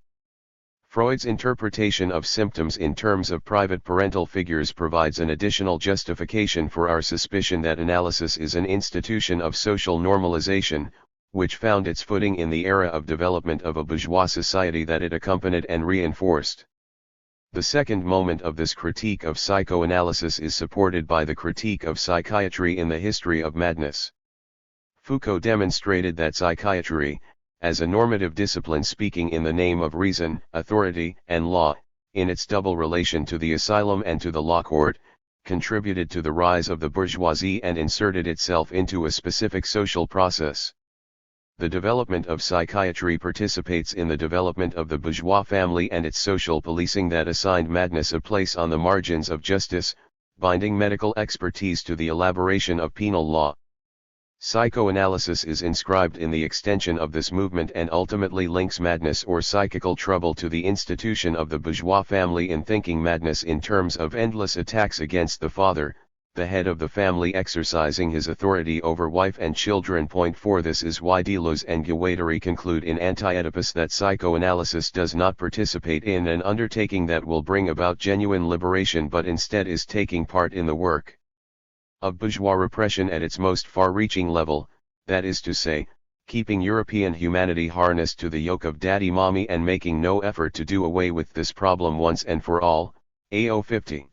Freud's interpretation of symptoms in terms of private parental figures provides an additional justification for our suspicion that analysis is an institution of social normalization, which found its footing in the era of development of a bourgeois society that it accompanied and reinforced. The second moment of this critique of psychoanalysis is supported by the critique of psychiatry in the history of madness. Foucault demonstrated that psychiatry, as a normative discipline speaking in the name of reason, authority, and law, in its double relation to the asylum and to the law court, contributed to the rise of the bourgeoisie and inserted itself into a specific social process. The development of psychiatry participates in the development of the bourgeois family and its social policing that assigned madness a place on the margins of justice, binding medical expertise to the elaboration of penal law. Psychoanalysis is inscribed in the extension of this movement and ultimately links madness or psychical trouble to the institution of the bourgeois family in thinking madness in terms of endless attacks against the father, the head of the family exercising his authority over wife and children. Point 4. This is why Deleuze and Guattari conclude in Anti-Oedipus that psychoanalysis does not participate in an undertaking that will bring about genuine liberation, but instead is taking part in the work of bourgeois repression at its most far-reaching level, that is to say, keeping European humanity harnessed to the yoke of daddy-mommy and making no effort to do away with this problem once and for all. AO 50.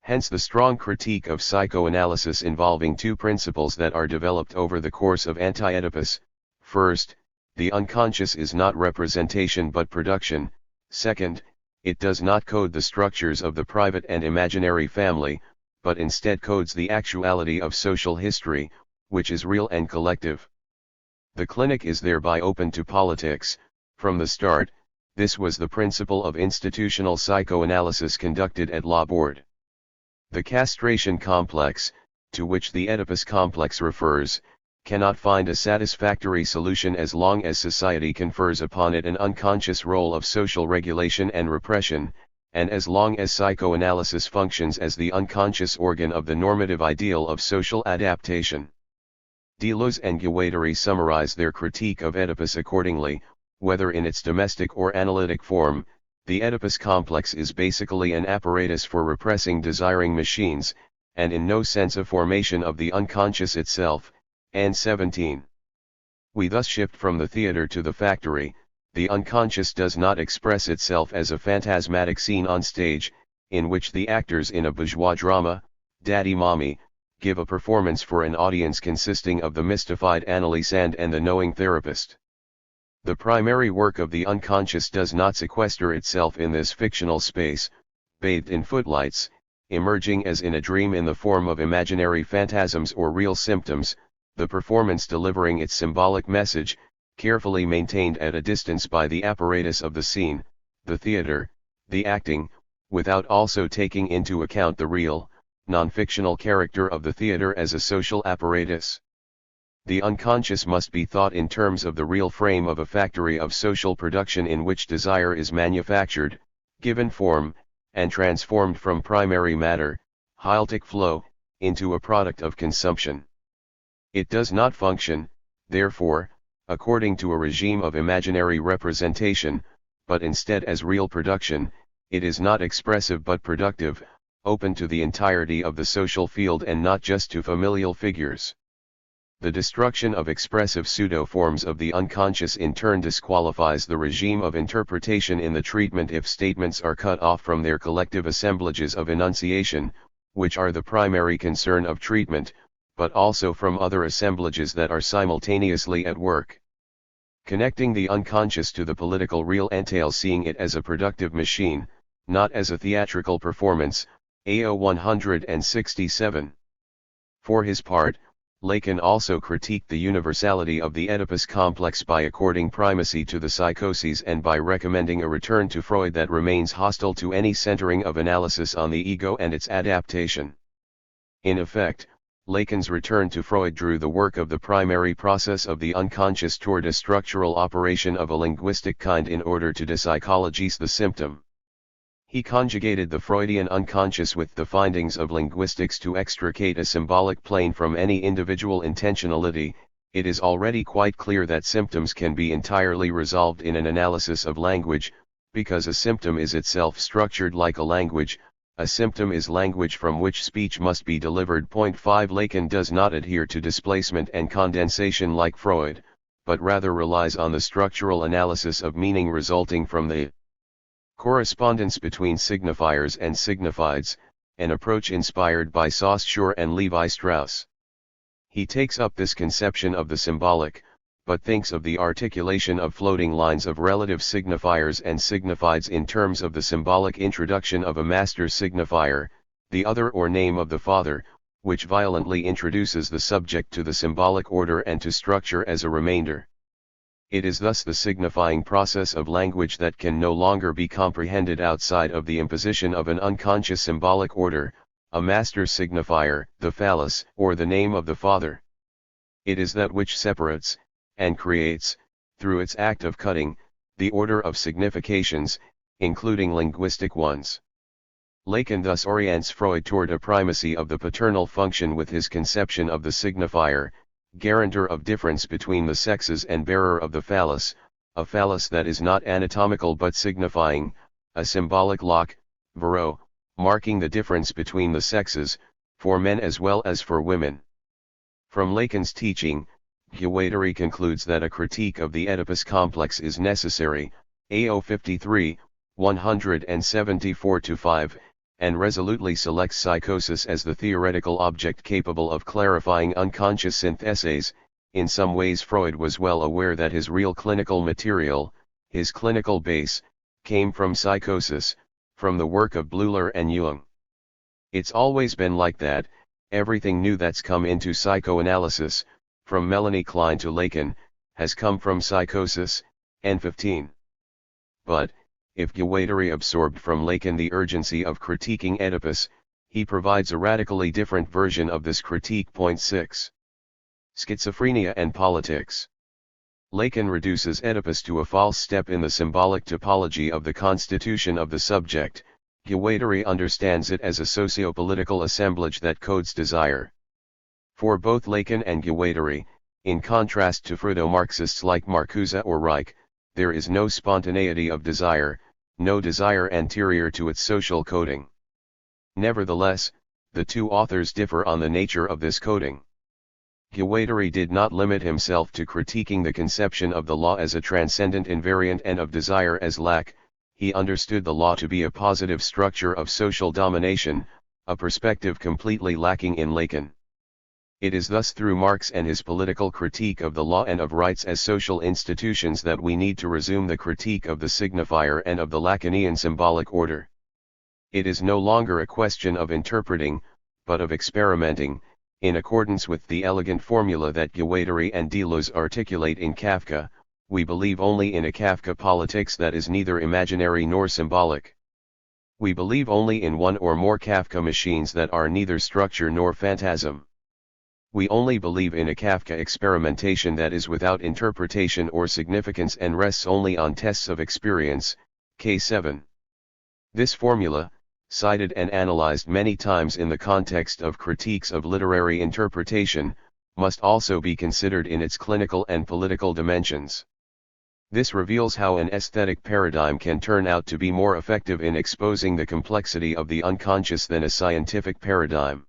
Hence the strong critique of psychoanalysis involving two principles that are developed over the course of Anti-Oedipus. First, the unconscious is not representation but production. Second, it does not code the structures of the private and imaginary family, but instead codes the actuality of social history, which is real and collective. The clinic is thereby open to politics. From the start, this was the principle of institutional psychoanalysis conducted at Law Board. The castration complex, to which the Oedipus complex refers, cannot find a satisfactory solution as long as society confers upon it an unconscious role of social regulation and repression, and as long as psychoanalysis functions as the unconscious organ of the normative ideal of social adaptation. Deleuze and Guattari summarize their critique of Oedipus accordingly: whether in its domestic or analytic form, the Oedipus complex is basically an apparatus for repressing desiring machines, and in no sense a formation of the unconscious itself. And 17. We thus shift from the theater to the factory. The unconscious does not express itself as a phantasmatic scene on stage, in which the actors in a bourgeois drama, daddy-mommy, give a performance for an audience consisting of the mystified Annalise and the knowing therapist. The primary work of the unconscious does not sequester itself in this fictional space, bathed in footlights, emerging as in a dream in the form of imaginary phantasms or real symptoms, the performance delivering its symbolic message, carefully maintained at a distance by the apparatus of the scene, the theater, the acting, without also taking into account the real, non-fictional character of the theater as a social apparatus. The unconscious must be thought in terms of the real frame of a factory of social production in which desire is manufactured, given form, and transformed from primary matter, hyltic flow, into a product of consumption. It does not function, therefore, according to a regime of imaginary representation, but instead as real production. It is not expressive but productive, open to the entirety of the social field and not just to familial figures. The destruction of expressive pseudo-forms of the unconscious in turn disqualifies the regime of interpretation in the treatment if statements are cut off from their collective assemblages of enunciation, which are the primary concern of treatment, but also from other assemblages that are simultaneously at work. Connecting the unconscious to the political real entails seeing it as a productive machine, not as a theatrical performance. AO 167. For his part, Lacan also critiqued the universality of the Oedipus complex by according primacy to the psychoses and by recommending a return to Freud that remains hostile to any centering of analysis on the ego and its adaptation. In effect, Lacan's return to Freud drew the work of the primary process of the unconscious toward a structural operation of a linguistic kind in order to depsychologize the symptom. He conjugated the Freudian unconscious with the findings of linguistics to extricate a symbolic plane from any individual intentionality. It is already quite clear that symptoms can be entirely resolved in an analysis of language, because a symptom is itself structured like a language. A symptom is language from which speech must be delivered. Point 5. Lacan does not adhere to displacement and condensation like Freud, but rather relies on the structural analysis of meaning resulting from the correspondence between signifiers and signifieds, an approach inspired by Saussure and Levi Strauss. He takes up this conception of the symbolic, but thinks of the articulation of floating lines of relative signifiers and signifieds in terms of the symbolic introduction of a master signifier, the other or name of the father, which violently introduces the subject to the symbolic order and to structure as a remainder. It is thus the signifying process of language that can no longer be comprehended outside of the imposition of an unconscious symbolic order, a master signifier, the phallus, or the name of the father. It is that which separates, and creates, through its act of cutting, the order of significations, including linguistic ones. Lacan thus orients Freud toward a primacy of the paternal function with his conception of the signifier, guarantor of difference between the sexes and bearer of the phallus, a phallus that is not anatomical but signifying, a symbolic lock, vero, marking the difference between the sexes, for men as well as for women. From Lacan's teaching, Guattari concludes that a critique of the Oedipus complex is necessary, AO 53, 174-5, and resolutely selects psychosis as the theoretical object capable of clarifying unconscious syntheses. In some ways Freud was well aware that his real clinical material, his clinical base, came from psychosis, from the work of Bleuler and Jung. It's always been like that. Everything new that's come into psychoanalysis, from Melanie Klein to Lacan, has come from psychosis, N15. But, if Guattari absorbed from Lacan the urgency of critiquing Oedipus, he provides a radically different version of this critique. Point 6. Schizophrenia and politics. Lacan reduces Oedipus to a false step in the symbolic topology of the constitution of the subject. Guattari understands it as a socio-political assemblage that codes desire. For both Lacan and Guattari, in contrast to Freudo-Marxists like Marcuse or Reich, there is no spontaneity of desire, no desire anterior to its social coding. Nevertheless, the two authors differ on the nature of this coding. Guattari did not limit himself to critiquing the conception of the law as a transcendent invariant and of desire as lack. He understood the law to be a positive structure of social domination, a perspective completely lacking in Lacan. It is thus through Marx and his political critique of the law and of rights as social institutions that we need to resume the critique of the signifier and of the Lacanian symbolic order. It is no longer a question of interpreting, but of experimenting, in accordance with the elegant formula that Guattari and Deleuze articulate in Kafka. We believe only in a Kafka politics that is neither imaginary nor symbolic. We believe only in one or more Kafka machines that are neither structure nor phantasm. We only believe in a Kafka experimentation that is without interpretation or significance and rests only on tests of experience. K7. This formula, cited and analyzed many times in the context of critiques of literary interpretation, must also be considered in its clinical and political dimensions. This reveals how an aesthetic paradigm can turn out to be more effective in exposing the complexity of the unconscious than a scientific paradigm.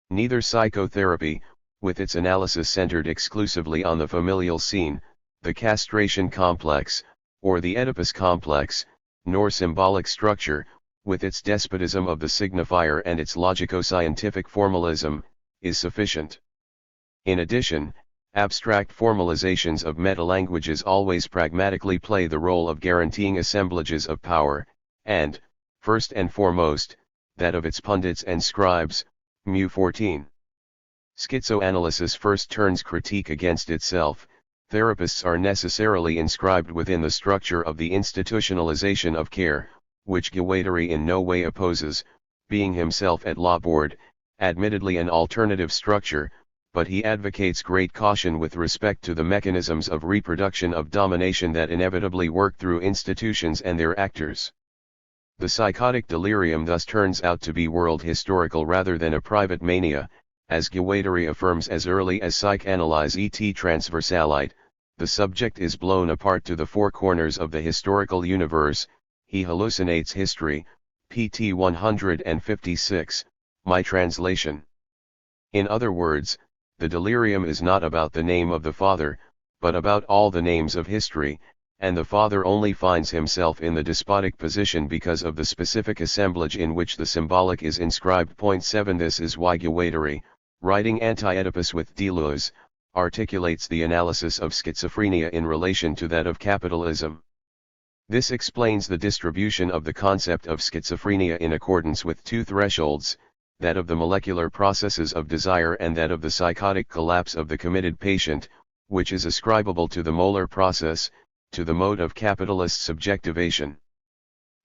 Neither psychotherapy, with its analysis centered exclusively on the familial scene, the castration complex, or the Oedipus complex, nor symbolic structure, with its despotism of the signifier and its logico-scientific formalism, is sufficient. In addition, abstract formalizations of metalanguages always pragmatically play the role of guaranteeing assemblages of power, and, first and foremost, that of its pundits and scribes. Mu 14. Schizoanalysis first turns critique against itself. Therapists are necessarily inscribed within the structure of the institutionalization of care, which Guattari in no way opposes, being himself at law board, admittedly an alternative structure, but he advocates great caution with respect to the mechanisms of reproduction of domination that inevitably work through institutions and their actors. The psychotic delirium thus turns out to be world historical rather than a private mania, as Guattari affirms as early as Psychanalyse et Transversalite. The subject is blown apart to the four corners of the historical universe. He hallucinates history. pt 156, my translation. In other words, the delirium is not about the name of the father, but about all the names of history, and the father only finds himself in the despotic position because of the specific assemblage in which the symbolic is inscribed. Point 7. This is why Guattari, writing Anti-Oedipus with Deleuze, articulates the analysis of schizophrenia in relation to that of capitalism. This explains the distribution of the concept of schizophrenia in accordance with two thresholds, that of the molecular processes of desire and that of the psychotic collapse of the committed patient, which is ascribable to the molar process, to the mode of capitalist subjectivation.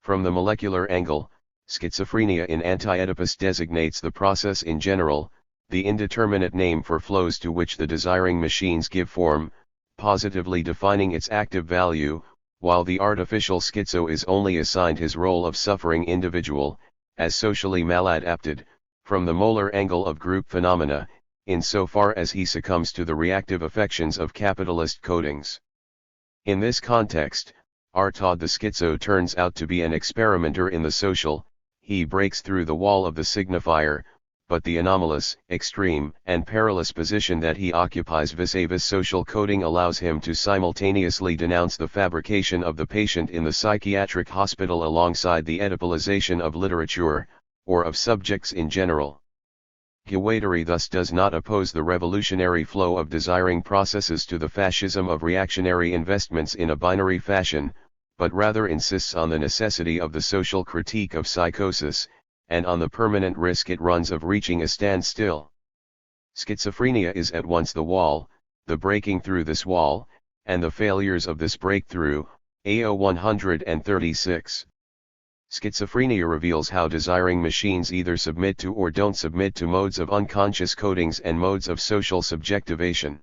From the molecular angle, schizophrenia in Anti-Oedipus designates the process in general, the indeterminate name for flows to which the desiring machines give form, positively defining its active value, while the artificial schizo is only assigned his role of suffering individual, as socially maladapted, from the molar angle of group phenomena, insofar as he succumbs to the reactive affections of capitalist codings. In this context, Artaud the schizo turns out to be an experimenter in the social. He breaks through the wall of the signifier, but the anomalous, extreme, and perilous position that he occupies vis-a-vis social coding allows him to simultaneously denounce the fabrication of the patient in the psychiatric hospital alongside the Oedipalization of literature, or of subjects in general. Guattari thus does not oppose the revolutionary flow of desiring processes to the fascism of reactionary investments in a binary fashion, but rather insists on the necessity of the social critique of psychosis, and on the permanent risk it runs of reaching a standstill. Schizophrenia is at once the wall, the breaking through this wall, and the failures of this breakthrough. AO 136. Schizophrenia reveals how desiring machines either submit to or don't submit to modes of unconscious codings and modes of social subjectivation.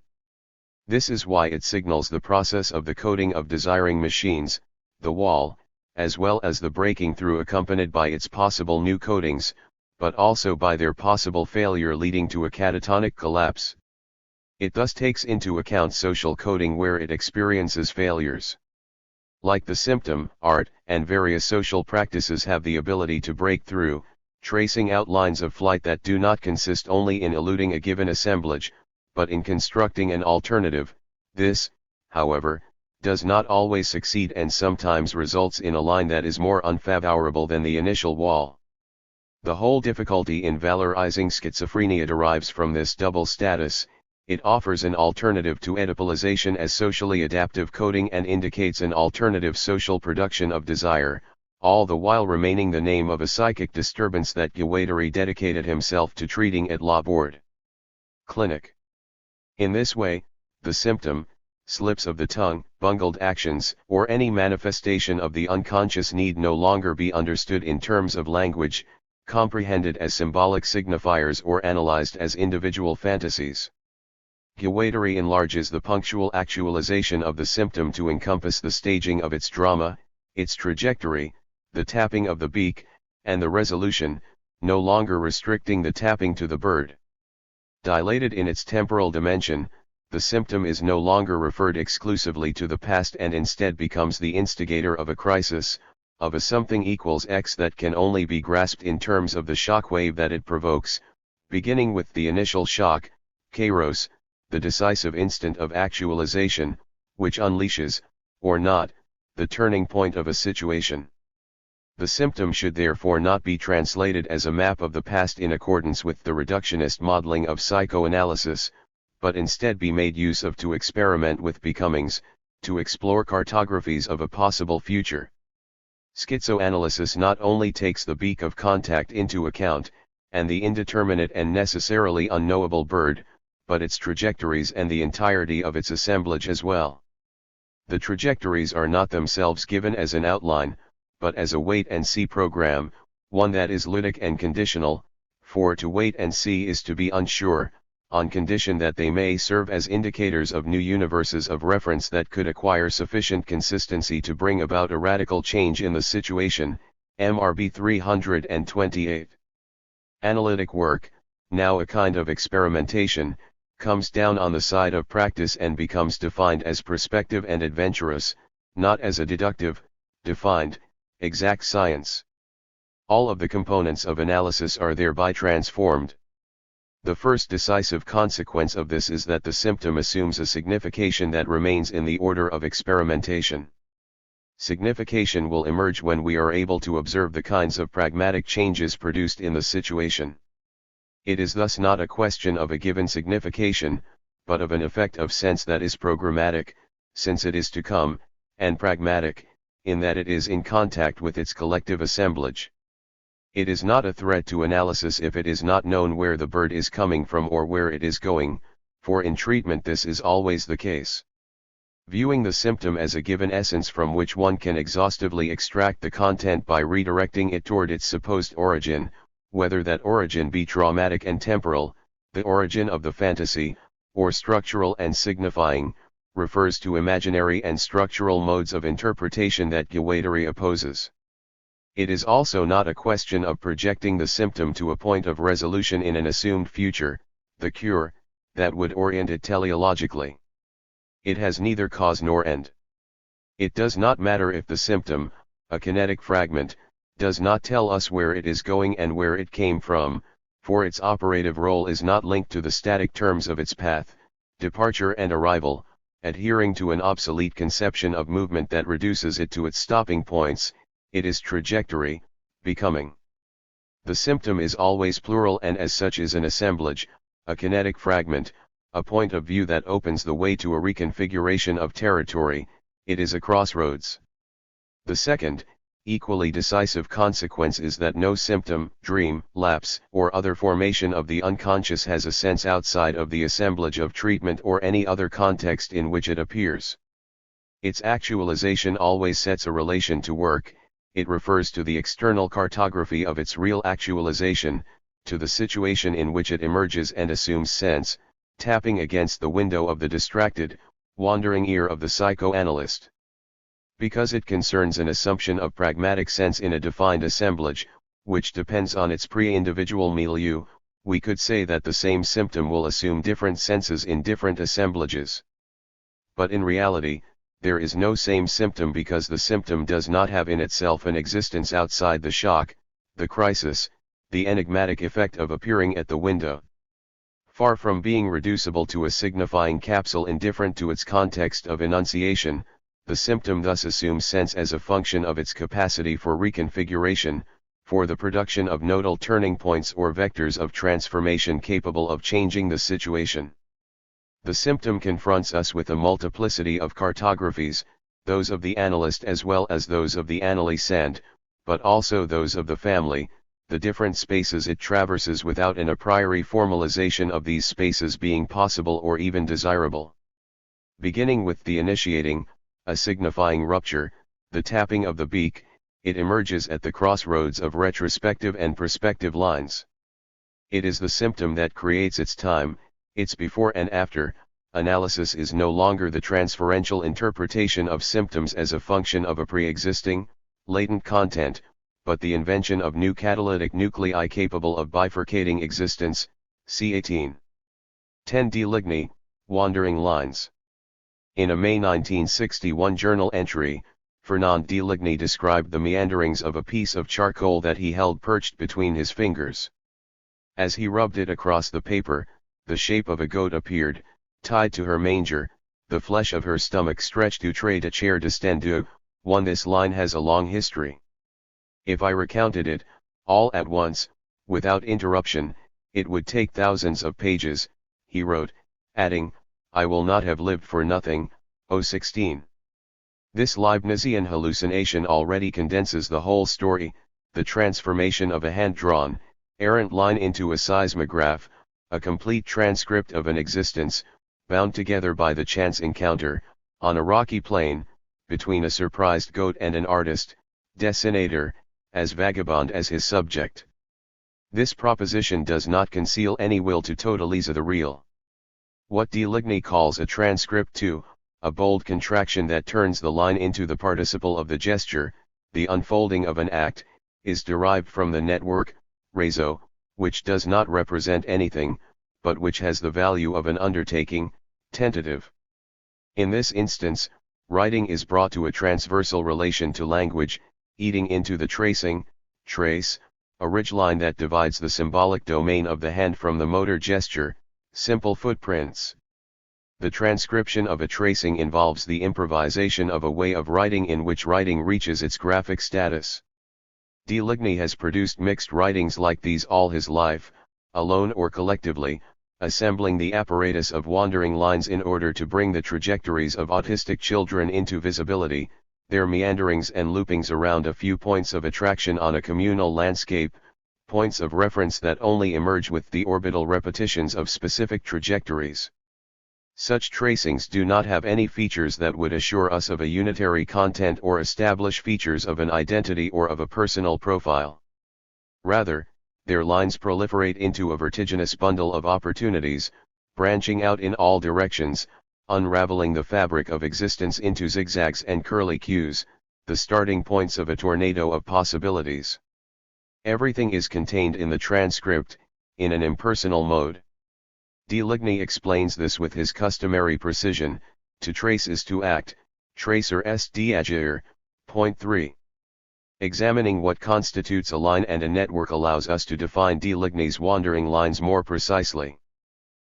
This is why it signals the process of the coding of desiring machines, the wall, as well as the breaking through accompanied by its possible new codings, but also by their possible failure leading to a catatonic collapse. It thus takes into account social coding where it experiences failures. Like the symptom, art and various social practices have the ability to break through, tracing out lines of flight that do not consist only in eluding a given assemblage, but in constructing an alternative. This, however, does not always succeed and sometimes results in a line that is more unfavorable than the initial wall. The whole difficulty in valorizing schizophrenia derives from this double status. It offers an alternative to Oedipalization as socially adaptive coding and indicates an alternative social production of desire, all the while remaining the name of a psychic disturbance that Guattari dedicated himself to treating at La Bourd Clinic. In this way, the symptom, slips of the tongue, bungled actions, or any manifestation of the unconscious need no longer be understood in terms of language, comprehended as symbolic signifiers or analyzed as individual fantasies. Guattari enlarges the punctual actualization of the symptom to encompass the staging of its drama, its trajectory, the tapping of the beak, and the resolution, no longer restricting the tapping to the bird. Dilated in its temporal dimension, the symptom is no longer referred exclusively to the past and instead becomes the instigator of a crisis, of a something equals X that can only be grasped in terms of the shock wave that it provokes, beginning with the initial shock, kairos, the decisive instant of actualization, which unleashes, or not, the turning point of a situation. The symptom should therefore not be translated as a map of the past in accordance with the reductionist modeling of psychoanalysis, but instead be made use of to experiment with becomings, to explore cartographies of a possible future. Schizoanalysis not only takes the beak of contact into account, and the indeterminate and necessarily unknowable bird, but its trajectories and the entirety of its assemblage as well. The trajectories are not themselves given as an outline, but as a wait-and-see program, one that is ludic and conditional, for to wait and see is to be unsure, on condition that they may serve as indicators of new universes of reference that could acquire sufficient consistency to bring about a radical change in the situation. MRB 328. Analytic work, now a kind of experimentation, comes down on the side of practice and becomes defined as prospective and adventurous, not as a deductive, defined, exact science. All of the components of analysis are thereby transformed. The first decisive consequence of this is that the symptom assumes a signification that remains in the order of experimentation. Signification will emerge when we are able to observe the kinds of pragmatic changes produced in the situation. It is thus not a question of a given signification, but of an effect of sense that is programmatic, since it is to come, and pragmatic, in that it is in contact with its collective assemblage. It is not a threat to analysis if it is not known where the bird is coming from or where it is going, for in treatment this is always the case. Viewing the symptom as a given essence from which one can exhaustively extract the content by redirecting it toward its supposed origin, whether that origin be traumatic and temporal, the origin of the fantasy, or structural and signifying, refers to imaginary and structural modes of interpretation that Guattari opposes. It is also not a question of projecting the symptom to a point of resolution in an assumed future, the cure, that would orient it teleologically. It has neither cause nor end. It does not matter if the symptom, a kinetic fragment, does not tell us where it is going and where it came from, for its operative role is not linked to the static terms of its path, departure and arrival, adhering to an obsolete conception of movement that reduces it to its stopping points. It is trajectory, becoming. The symptom is always plural and as such is an assemblage, a kinetic fragment, a point of view that opens the way to a reconfiguration of territory. It is a crossroads. The second, equally decisive consequence is that no symptom, dream, lapse, or other formation of the unconscious has a sense outside of the assemblage of treatment or any other context in which it appears. Its actualization always sets a relation to work. It refers to the external cartography of its real actualization, to the situation in which it emerges and assumes sense, tapping against the window of the distracted, wandering ear of the psychoanalyst. Because it concerns an assumption of pragmatic sense in a defined assemblage, which depends on its pre-individual milieu, we could say that the same symptom will assume different senses in different assemblages. But in reality, there is no same symptom because the symptom does not have in itself an existence outside the shock, the crisis, the enigmatic effect of appearing at the window. Far from being reducible to a signifying capsule indifferent to its context of enunciation, the symptom thus assumes sense as a function of its capacity for reconfiguration, for the production of nodal turning points or vectors of transformation capable of changing the situation. The symptom confronts us with a multiplicity of cartographies, those of the analyst as well as those of the analysand, but also those of the family, the different spaces it traverses without an a priori formalization of these spaces being possible or even desirable. Beginning with the initiating, a signifying rupture, the tapping of the beak, it emerges at the crossroads of retrospective and prospective lines. It is the symptom that creates its time, its before and after. Analysis is no longer the transferential interpretation of symptoms as a function of a pre-existing, latent content, but the invention of new catalytic nuclei capable of bifurcating existence. C. 18. 10 de Ligny, Wandering Lines. In a May 1961 journal entry, Fernand de Ligny described the meanderings of a piece of charcoal that he held perched between his fingers. As he rubbed it across the paper, the shape of a goat appeared, tied to her manger, the flesh of her stomach stretched outre de chair distendu. This line has a long history. If I recounted it, all at once, without interruption, it would take thousands of pages, he wrote, adding, I will not have lived for nothing. 16. This Leibnizian hallucination already condenses the whole story, the transformation of a hand-drawn, errant line into a seismograph, a complete transcript of an existence, bound together by the chance encounter, on a rocky plain, between a surprised goat and an artist, dessinator, as vagabond as his subject. This proposition does not conceal any will to totalize the real. What de Ligny calls a transcript to, a bold contraction that turns the line into the participle of the gesture, the unfolding of an act, is derived from the network, réseau, which does not represent anything, but which has the value of an undertaking, tentative. In this instance, writing is brought to a transversal relation to language, eating into the tracing, trace, a ridgeline that divides the symbolic domain of the hand from the motor gesture, simple footprints. The transcription of a tracing involves the improvisation of a way of writing in which writing reaches its graphic status. De Ligny has produced mixed writings like these all his life, alone or collectively, assembling the apparatus of wandering lines in order to bring the trajectories of autistic children into visibility, their meanderings and loopings around a few points of attraction on a communal landscape, points of reference that only emerge with the orbital repetitions of specific trajectories. Such tracings do not have any features that would assure us of a unitary content or establish features of an identity or of a personal profile. Rather, their lines proliferate into a vertiginous bundle of opportunities, branching out in all directions, unraveling the fabric of existence into zigzags and curlicues, the starting points of a tornado of possibilities. Everything is contained in the transcript, in an impersonal mode. Deligny explains this with his customary precision: to trace is to act, tracer est d'agir. Point 3. Examining what constitutes a line and a network allows us to define Deligny's wandering lines more precisely.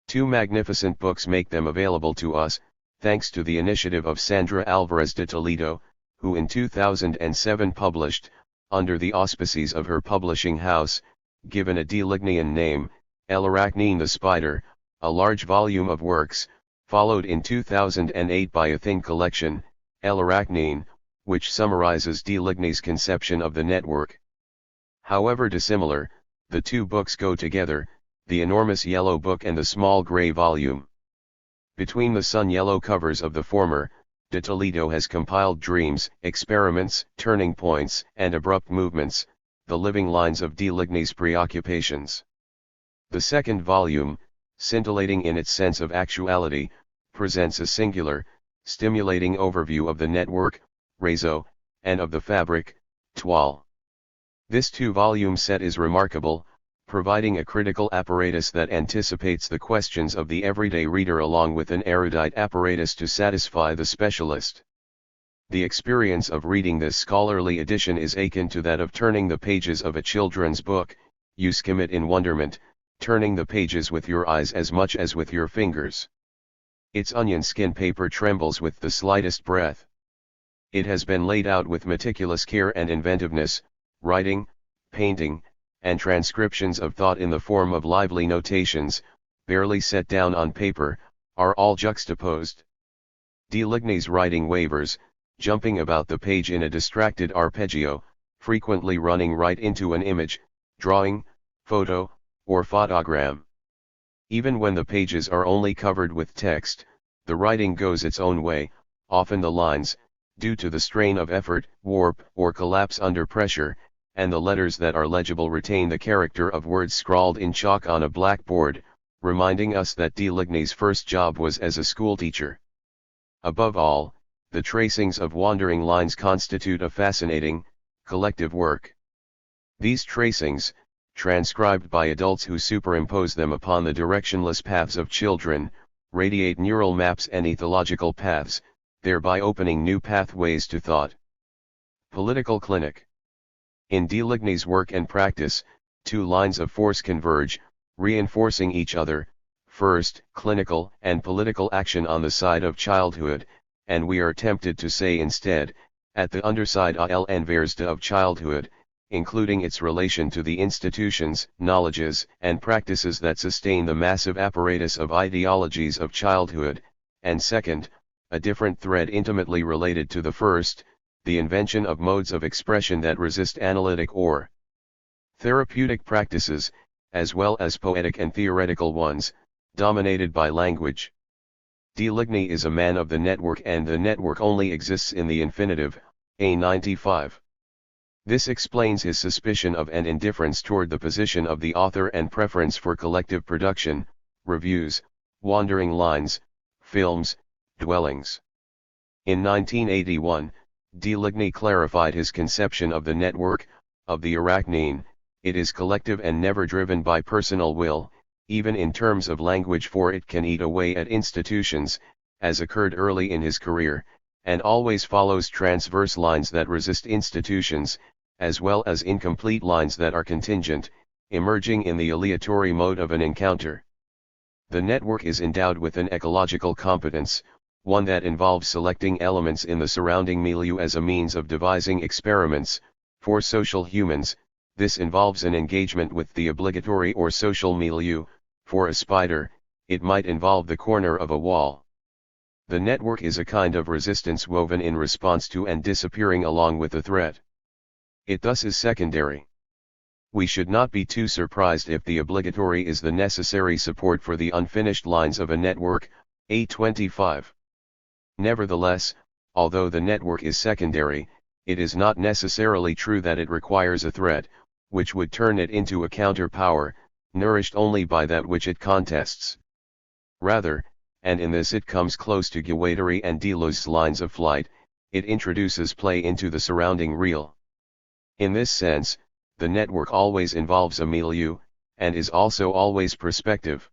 Two magnificent books make them available to us, thanks to the initiative of Sandra Alvarez de Toledo, who in 2007 published, under the auspices of her publishing house, given a Delignian name, El Arachne the Spider, a large volume of works, followed in 2008 by a thin collection, El Arachne, which summarizes Deligny's conception of the network. However dissimilar, the two books go together, the enormous yellow book and the small gray volume. Between the sun-yellow covers of the former, de Toledo has compiled dreams, experiments, turning points, and abrupt movements, the living lines of Deligny's preoccupations. The second volume, scintillating in its sense of actuality, presents a singular, stimulating overview of the network, réseau, and of the fabric, toile. This two-volume set is remarkable, providing a critical apparatus that anticipates the questions of the everyday reader along with an erudite apparatus to satisfy the specialist. The experience of reading this scholarly edition is akin to that of turning the pages of a children's book. You skim it in wonderment, turning the pages with your eyes as much as with your fingers. Its onion skin paper trembles with the slightest breath. It has been laid out with meticulous care and inventiveness. Writing, painting, and transcriptions of thought in the form of lively notations, barely set down on paper, are all juxtaposed. Deligny's writing wavers, jumping about the page in a distracted arpeggio, frequently running right into an image, drawing, photo, or photogram. Even when the pages are only covered with text, the writing goes its own way. Often the lines, due to the strain of effort, warp or collapse under pressure, and the letters that are legible retain the character of words scrawled in chalk on a blackboard, reminding us that Deligny's first job was as a schoolteacher. Above all, the tracings of wandering lines constitute a fascinating, collective work. These tracings, transcribed by adults who superimpose them upon the directionless paths of children, radiate neural maps and ethological paths, thereby opening new pathways to thought. Political Clinic. In Deligny's work and practice, two lines of force converge, reinforcing each other: first, clinical and political action on the side of childhood, and we are tempted to say instead, at the underside à l'inverse of childhood, including its relation to the institutions, knowledges, and practices that sustain the massive apparatus of ideologies of childhood, and second, a different thread intimately related to the first, the invention of modes of expression that resist analytic or therapeutic practices, as well as poetic and theoretical ones, dominated by language. Deligny is a man of the network, and the network only exists in the infinitive, A95. This explains his suspicion of and indifference toward the position of the author and preference for collective production, reviews, wandering lines, films, dwellings. In 1981, Deligny clarified his conception of the network, of the arachne. It is collective and never driven by personal will, even in terms of language, for it can eat away at institutions, as occurred early in his career, and always follows transverse lines that resist institutions, as well as incomplete lines that are contingent, emerging in the aleatory mode of an encounter. The network is endowed with an ecological competence, one that involves selecting elements in the surrounding milieu as a means of devising experiments. For social humans, this involves an engagement with the obligatory or social milieu. For a spider, it might involve the corner of a wall. The network is a kind of resistance woven in response to and disappearing along with the threat. It thus is secondary. We should not be too surprised if the obligatory is the necessary support for the unfinished lines of a network, A25. Nevertheless, although the network is secondary, it is not necessarily true that it requires a threat, which would turn it into a counterpower, nourished only by that which it contests. Rather, and in this it comes close to Guattari and Deleuze's lines of flight, it introduces play into the surrounding real. In this sense, the network always involves a milieu, and is also always perspective.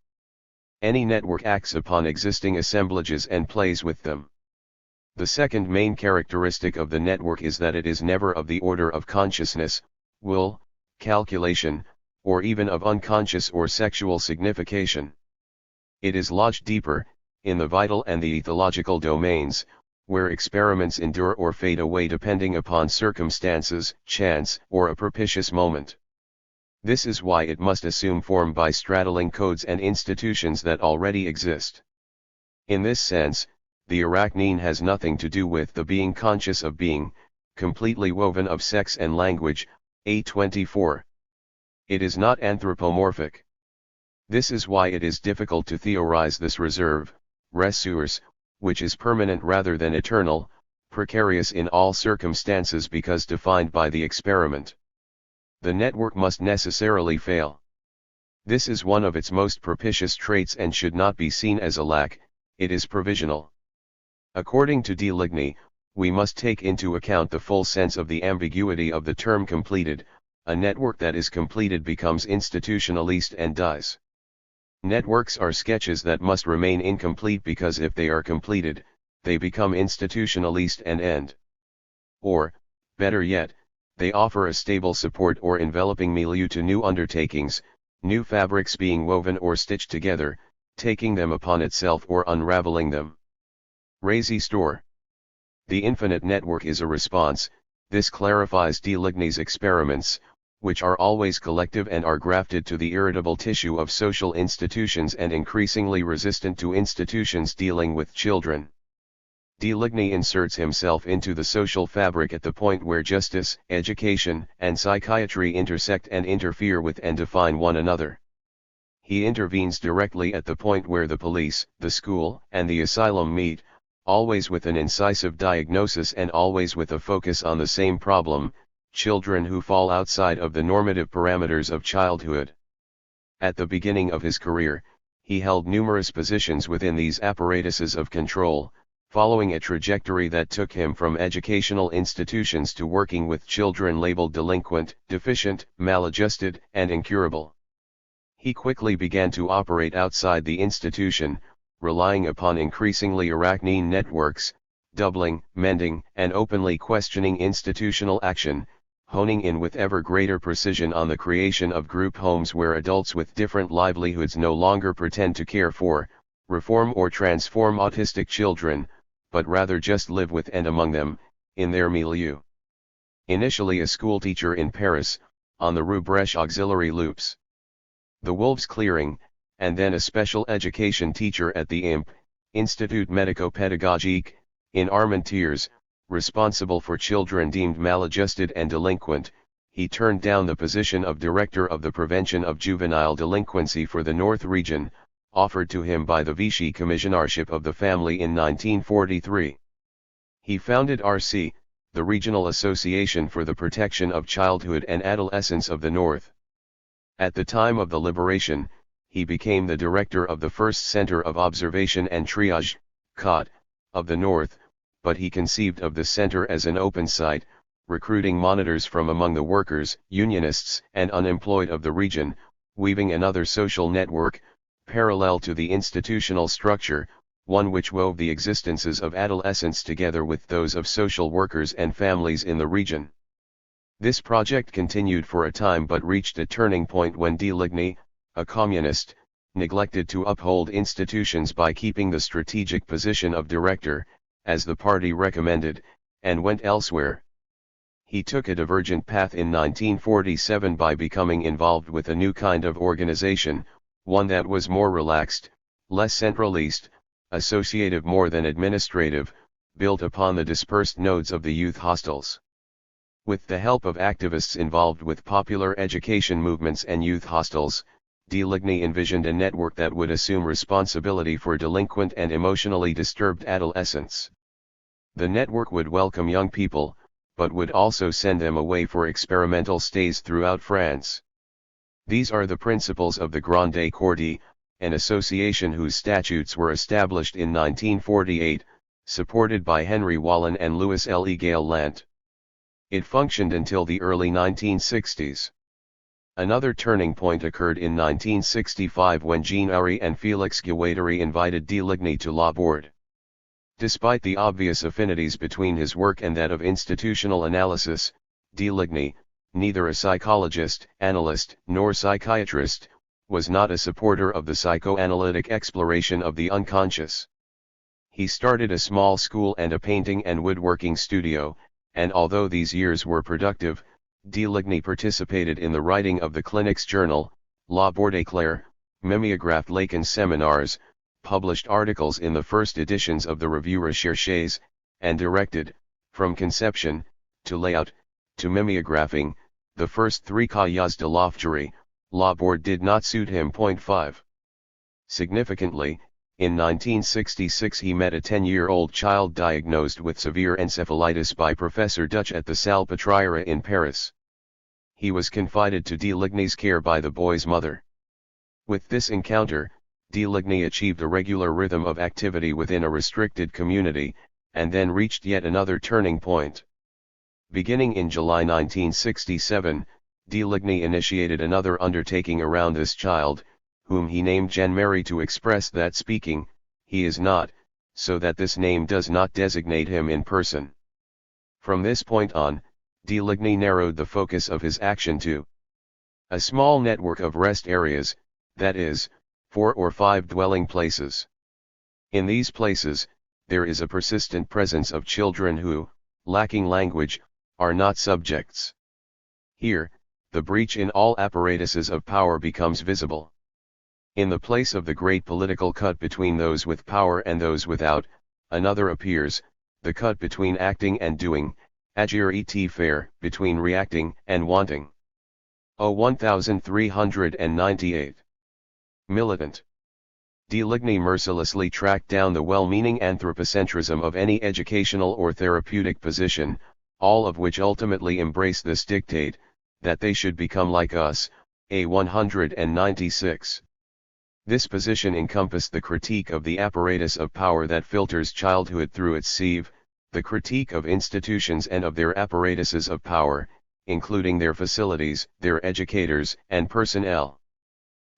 Any network acts upon existing assemblages and plays with them. The second main characteristic of the network is that it is never of the order of consciousness, will, calculation, or even of unconscious or sexual signification. It is lodged deeper, in the vital and the ethological domains, where experiments endure or fade away depending upon circumstances, chance, or a propitious moment. This is why it must assume form by straddling codes and institutions that already exist. In this sense, the Arachne has nothing to do with the being conscious of being, completely woven of sex and language, A24. It is not anthropomorphic. This is why it is difficult to theorize this reserve, ressource, which is permanent rather than eternal, precarious in all circumstances because defined by the experiment. The network must necessarily fail. This is one of its most propitious traits and should not be seen as a lack, it is provisional. According to Deleuze, we must take into account the full sense of the ambiguity of the term completed. A network that is completed becomes institutionalist and dies. Networks are sketches that must remain incomplete because if they are completed, they become institutionalist and end. Or, better yet, they offer a stable support or enveloping milieu to new undertakings, new fabrics being woven or stitched together, taking them upon itself or unraveling them. Raisy Store. The infinite network is a response. This clarifies Deleuze's experiments, which are always collective and are grafted to the irritable tissue of social institutions and increasingly resistant to institutions dealing with children. Deleuze inserts himself into the social fabric at the point where justice, education, and psychiatry intersect and interfere with and define one another. He intervenes directly at the point where the police, the school, and the asylum meet, always with an incisive diagnosis and always with a focus on the same problem: children who fall outside of the normative parameters of childhood. At the beginning of his career, he held numerous positions within these apparatuses of control, following a trajectory that took him from educational institutions to working with children labeled delinquent, deficient, maladjusted, and incurable. He quickly began to operate outside the institution, relying upon increasingly Arachne networks, doubling, mending, and openly questioning institutional action, honing in with ever greater precision on the creation of group homes where adults with different livelihoods no longer pretend to care for, reform or transform autistic children, but rather just live with and among them, in their milieu. Initially a schoolteacher in Paris, on the Rue Brèche auxiliary loops, the Wolves Clearing, and then a special education teacher at the IMP, Institut Médico-Pédagogique, in Armentières, responsible for children deemed maladjusted and delinquent. He turned down the position of Director of the Prevention of Juvenile Delinquency for the North Region, offered to him by the Vichy Commissionarship of the Family in 1943. He founded RC, the Regional Association for the Protection of Childhood and Adolescence of the North. At the time of the liberation, he became the director of the first Center of Observation and Triage, COT, of the North, but he conceived of the center as an open site, recruiting monitors from among the workers, unionists, and unemployed of the region, weaving another social network, parallel to the institutional structure, one which wove the existences of adolescents together with those of social workers and families in the region. This project continued for a time but reached a turning point when Deleuze, a communist, neglected to uphold institutions by keeping the strategic position of director, as the party recommended, and went elsewhere. He took a divergent path in 1947 by becoming involved with a new kind of organization, one that was more relaxed, less centralist, associative more than administrative, built upon the dispersed nodes of the youth hostels. With the help of activists involved with popular education movements and youth hostels, Deleuze envisioned a network that would assume responsibility for delinquent and emotionally disturbed adolescents. The network would welcome young people, but would also send them away for experimental stays throughout France. These are the principles of the Grande Cordée, an association whose statutes were established in 1948, supported by Henry Wallen and Louis L. E. Gale Lant. It functioned until the early 1960s. Another turning point occurred in 1965 when Jean Ari and Félix Guattari invited de Ligny to law board. Despite the obvious affinities between his work and that of institutional analysis, de Ligny, neither a psychologist, analyst, nor psychiatrist, was not a supporter of the psychoanalytic exploration of the unconscious. He started a small school and a painting and woodworking studio, and although these years were productive, de Ligny participated in the writing of the clinic's journal, La Bourde Éclair, mimeographed Lacan's seminars, published articles in the first editions of the Revue Recherches, and directed, from conception, to layout, to mimeographing, the first 3 Cahiers de l'Offre. La Bourde did not suit him. 5. Significantly, in 1966 he met a 10-year-old child diagnosed with severe encephalitis by Professor Dutch at the Salpêtrière in Paris. He was confided to de Ligny's care by the boy's mother. With this encounter, de Ligny achieved a regular rhythm of activity within a restricted community, and then reached yet another turning point. Beginning in July 1967, de Ligny initiated another undertaking around this child, whom he named Jean-Marie to express that speaking, he is not, so that this name does not designate him in person. From this point on, de Ligny narrowed the focus of his action to a small network of rest areas, that is, 4 or 5 dwelling places. In these places, there is a persistent presence of children who, lacking language, are not subjects. Here, the breach in all apparatuses of power becomes visible. In the place of the great political cut between those with power and those without, another appears, the cut between acting and doing, agir et faire, between reacting and wanting. O 1398. Militant. De Ligny mercilessly tracked down the well-meaning anthropocentrism of any educational or therapeutic position, all of which ultimately embrace this dictate, that they should become like us, A 196. This position encompassed the critique of the apparatus of power that filters childhood through its sieve, the critique of institutions and of their apparatuses of power, including their facilities, their educators, and personnel.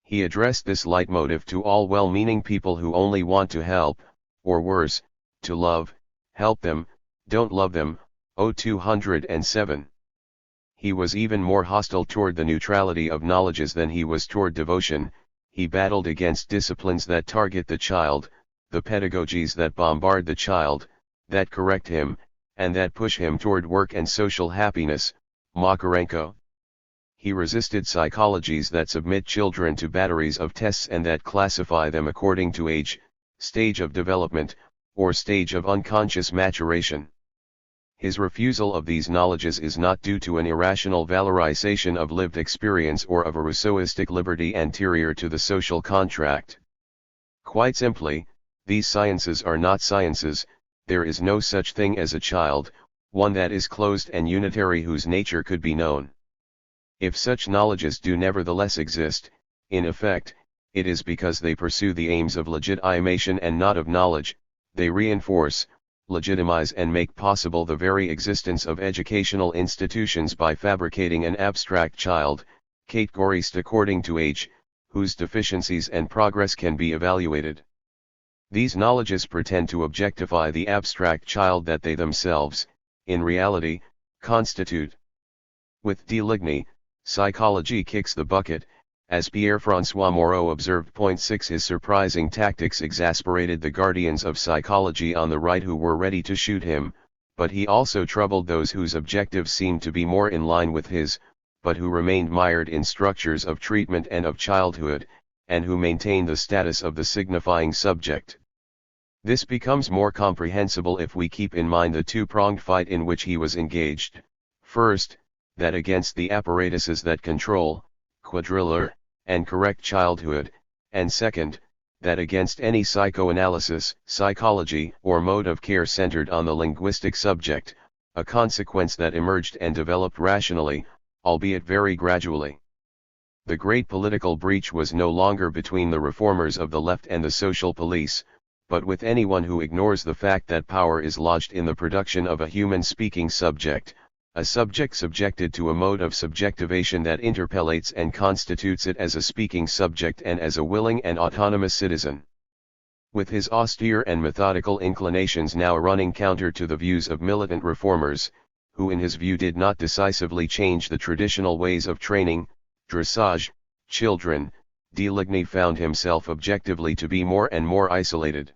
He addressed this leitmotif to all well-meaning people who only want to help, or worse, to love, help them, don't love them, O 207. He was even more hostile toward the neutrality of knowledges than he was toward devotion. He battled against disciplines that target the child, the pedagogies that bombard the child, that correct him, and that push him toward work and social happiness. Makarenko. He resisted psychologies that submit children to batteries of tests and that classify them according to age, stage of development, or stage of unconscious maturation. His refusal of these knowledges is not due to an irrational valorization of lived experience or of a Rousseauistic liberty anterior to the social contract. Quite simply, these sciences are not sciences. There is no such thing as a child, one that is closed and unitary whose nature could be known. If such knowledges do nevertheless exist, in effect, it is because they pursue the aims of legitimation and not of knowledge. They reinforce, legitimize and make possible the very existence of educational institutions by fabricating an abstract child, categorized according to age, whose deficiencies and progress can be evaluated. These knowledges pretend to objectify the abstract child that they themselves, in reality, constitute. With de Ligny, psychology kicks the bucket. As Pierre-François Moreau observed. 6 His surprising tactics exasperated the guardians of psychology on the right who were ready to shoot him, but he also troubled those whose objectives seemed to be more in line with his, but who remained mired in structures of treatment and of childhood, and who maintained the status of the signifying subject. This becomes more comprehensible if we keep in mind the two-pronged fight in which he was engaged. First, that against the apparatuses that control, quadriller, and correct childhood, and second, that against any psychoanalysis, psychology, or mode of care centered on the linguistic subject, a consequence that emerged and developed rationally, albeit very gradually. The great political breach was no longer between the reformers of the left and the social police, but with anyone who ignores the fact that power is lodged in the production of a human speaking subject, a subject subjected to a mode of subjectivation that interpellates and constitutes it as a speaking subject and as a willing and autonomous citizen. With his austere and methodical inclinations now running counter to the views of militant reformers, who in his view did not decisively change the traditional ways of training, dressage, children, de Ligny found himself objectively to be more and more isolated.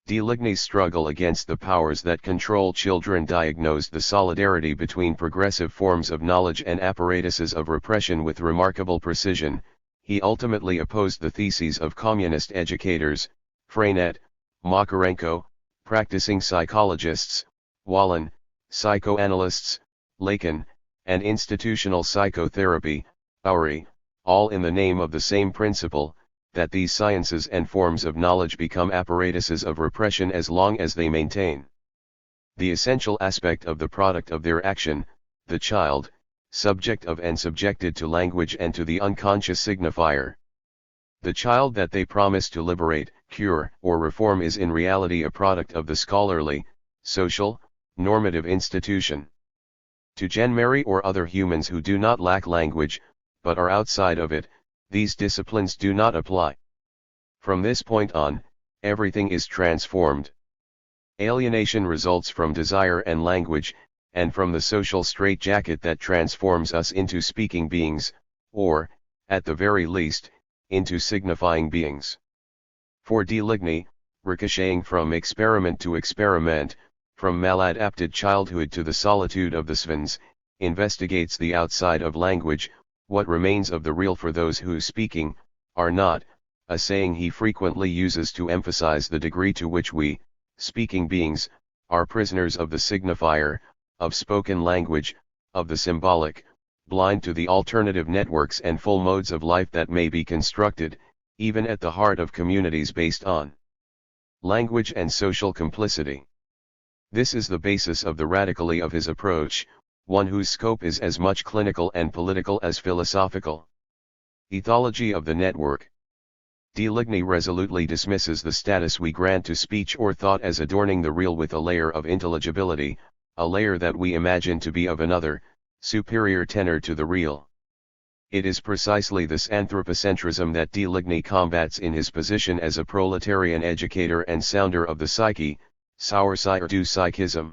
De Ligny's struggle against the powers that control children diagnosed the solidarity between progressive forms of knowledge and apparatuses of repression with remarkable precision. He ultimately opposed the theses of communist educators, Freinet, Makarenko, practicing psychologists, Wallin, psychoanalysts, Lacan, and institutional psychotherapy, Bowery, all in the name of the same principle, that these sciences and forms of knowledge become apparatuses of repression as long as they maintain the essential aspect of the product of their action, the child, subject of and subjected to language and to the unconscious signifier. The child that they promise to liberate, cure, or reform is in reality a product of the scholarly, social, normative institution. To Jean-Marie or other humans who do not lack language, but are outside of it, these disciplines do not apply. From this point on, everything is transformed. Alienation results from desire and language, and from the social straitjacket that transforms us into speaking beings, or, at the very least, into signifying beings. For de Ligny, ricocheting from experiment to experiment, from maladapted childhood to the solitude of the Svens, investigates the outside of language, what remains of the real for those who speaking, are not, a saying he frequently uses to emphasize the degree to which we, speaking beings, are prisoners of the signifier, of spoken language, of the symbolic, blind to the alternative networks and full modes of life that may be constructed, even at the heart of communities based on language and social complicity. This is the basis of the radically of his approach, one whose scope is as much clinical and political as philosophical. Ethology of the network. De Ligny resolutely dismisses the status we grant to speech or thought as adorning the real with a layer of intelligibility, a layer that we imagine to be of another, superior tenor to the real. It is precisely this anthropocentrism that de Ligny combats in his position as a proletarian educator and sounder of the psyche, Sauvagnargues.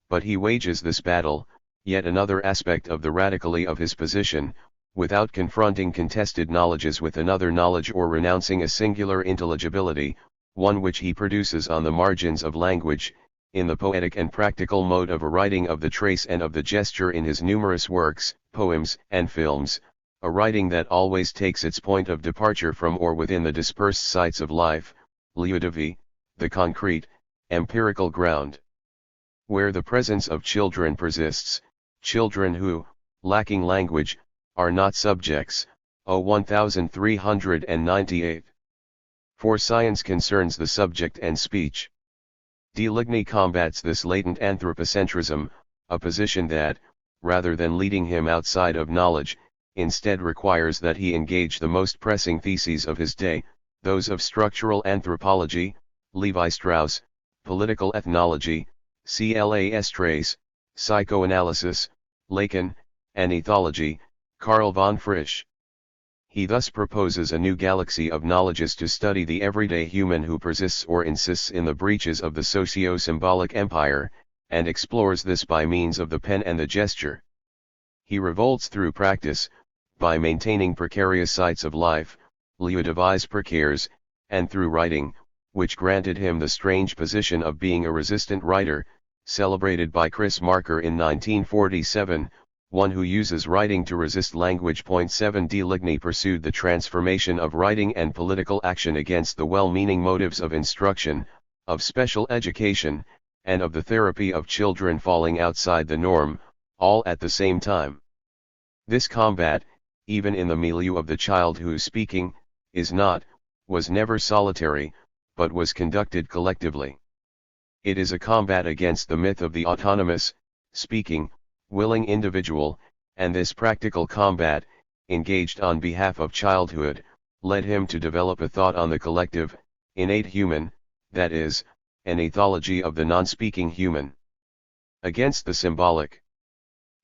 But he wages this battle, yet another aspect of the radically of his position, without confronting contested knowledges with another knowledge or renouncing a singular intelligibility, one which he produces on the margins of language, in the poetic and practical mode of a writing of the trace and of the gesture in his numerous works, poems, and films, a writing that always takes its point of departure from or within the dispersed sites of life, lieu de vie, the concrete, empirical ground. Where the presence of children persists, children who, lacking language, are not subjects, O 1398. For science concerns the subject and speech. De Ligny combats this latent anthropocentrism, a position that, rather than leading him outside of knowledge, instead requires that he engage the most pressing theses of his day, those of structural anthropology, Levi-Strauss, political ethnology, Clas Trace, psychoanalysis, Lacan, and ethology, Karl von Frisch. He thus proposes a new galaxy of knowledges to study the everyday human who persists or insists in the breaches of the socio-symbolic empire, and explores this by means of the pen and the gesture. He revolts through practice, by maintaining precarious sites of life, lieu de vies précaires, and through writing, which granted him the strange position of being a resistant writer, celebrated by Chris Marker in 1947, one who uses writing to resist language. 7 De Ligny pursued the transformation of writing and political action against the well-meaning motives of instruction, of special education, and of the therapy of children falling outside the norm, all at the same time. This combat, even in the milieu of the child who speaking, is not, was never solitary, but was conducted collectively. It is a combat against the myth of the autonomous, speaking, willing individual, and this practical combat, engaged on behalf of childhood, led him to develop a thought on the collective, innate human, that is, an ethology of the non-speaking human. Against the symbolic,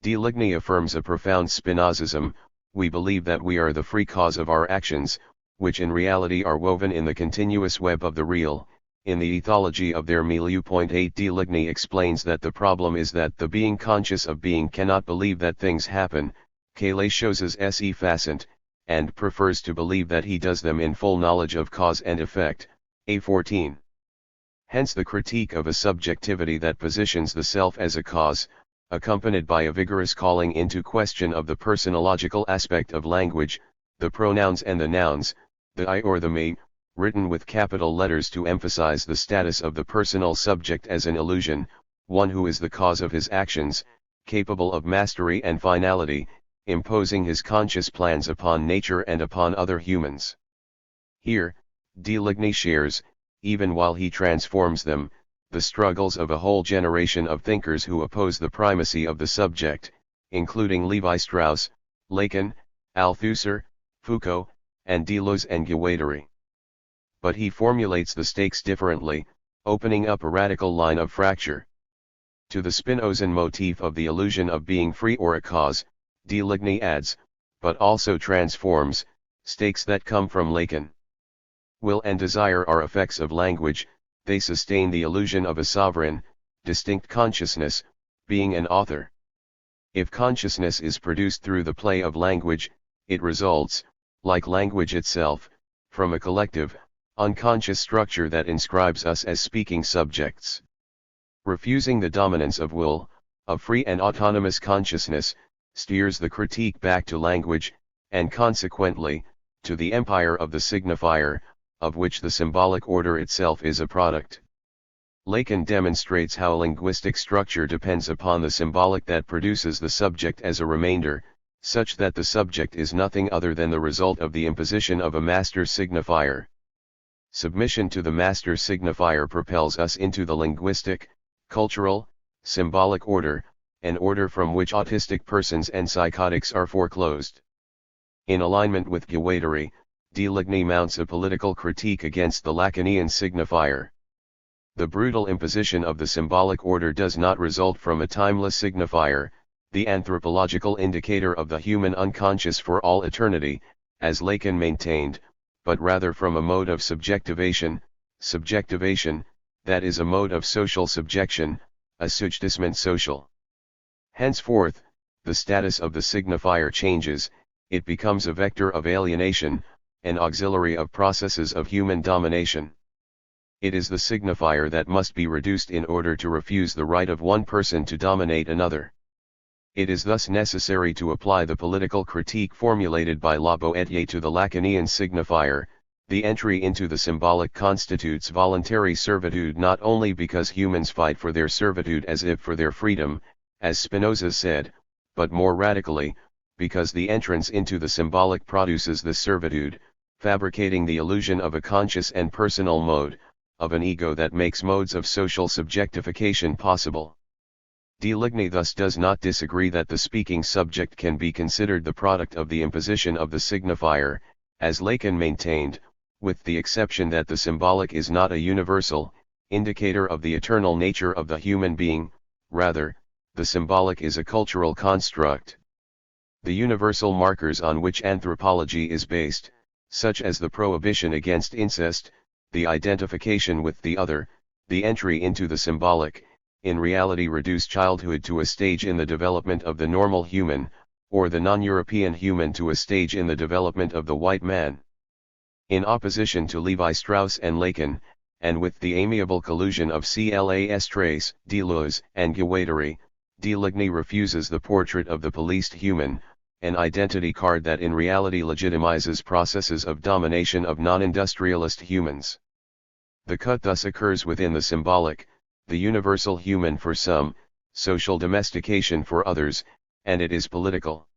de Ligny affirms a profound Spinozism: we believe that we are the free cause of our actions, which in reality are woven in the continuous web of the real. In the ethology of their milieu. 8, de Ligny explains that the problem is that the being conscious of being cannot believe that things happen, que les choses se fassent, and prefers to believe that he does them in full knowledge of cause and effect. A14. Hence the critique of a subjectivity that positions the self as a cause, accompanied by a vigorous calling into question of the personological aspect of language, the pronouns and the nouns, the I or the me, written with capital letters to emphasize the status of the personal subject as an illusion, one who is the cause of his actions, capable of mastery and finality, imposing his conscious plans upon nature and upon other humans. Here, de Ligny shares, even while he transforms them, the struggles of a whole generation of thinkers who oppose the primacy of the subject, including Levi Strauss, Lacan, Althusser, Foucault, and Deleuze and Guattari. But he formulates the stakes differently, opening up a radical line of fracture. To the Spinozan motif of the illusion of being free or a cause, de Ligny adds, but also transforms, stakes that come from Lacan. Will and desire are effects of language, they sustain the illusion of a sovereign, distinct consciousness, being an author. If consciousness is produced through the play of language, it results, like language itself, from a collective, unconscious structure that inscribes us as speaking subjects. Refusing the dominance of will, of free and autonomous consciousness, steers the critique back to language, and consequently, to the empire of the signifier, of which the symbolic order itself is a product. Lacan demonstrates how linguistic structure depends upon the symbolic that produces the subject as a remainder, such that the subject is nothing other than the result of the imposition of a master signifier. Submission to the master signifier propels us into the linguistic, cultural, symbolic order, an order from which autistic persons and psychotics are foreclosed. In alignment with Guattari, de Ligny mounts a political critique against the Lacanian signifier. The brutal imposition of the symbolic order does not result from a timeless signifier, the anthropological indicator of the human unconscious for all eternity, as Lacan maintained, but rather from a mode of subjectivation, that is a mode of social subjection, a sujdisment social. Henceforth, the status of the signifier changes, it becomes a vector of alienation, an auxiliary of processes of human domination. It is the signifier that must be reduced in order to refuse the right of one person to dominate another. It is thus necessary to apply the political critique formulated by La Boétie to the Lacanian signifier. The entry into the symbolic constitutes voluntary servitude not only because humans fight for their servitude as if for their freedom, as Spinoza said, but more radically, because the entrance into the symbolic produces this servitude, fabricating the illusion of a conscious and personal mode, of an ego that makes modes of social subjectification possible. De Ligny thus does not disagree that the speaking subject can be considered the product of the imposition of the signifier, as Lacan maintained, with the exception that the symbolic is not a universal indicator of the eternal nature of the human being, rather, the symbolic is a cultural construct. The universal markers on which anthropology is based, such as the prohibition against incest, the identification with the other, the entry into the symbolic, in reality reduce childhood to a stage in the development of the normal human, or the non-European human to a stage in the development of the white man. In opposition to Levi Strauss and Lacan, and with the amiable collusion of Clas Trace, Deleuze, and Guattari, de Ligny refuses the portrait of the policed human, an identity card that in reality legitimizes processes of domination of non-industrialist humans. The cut thus occurs within the symbolic, the universal human for some, social domestication for others, and it is political.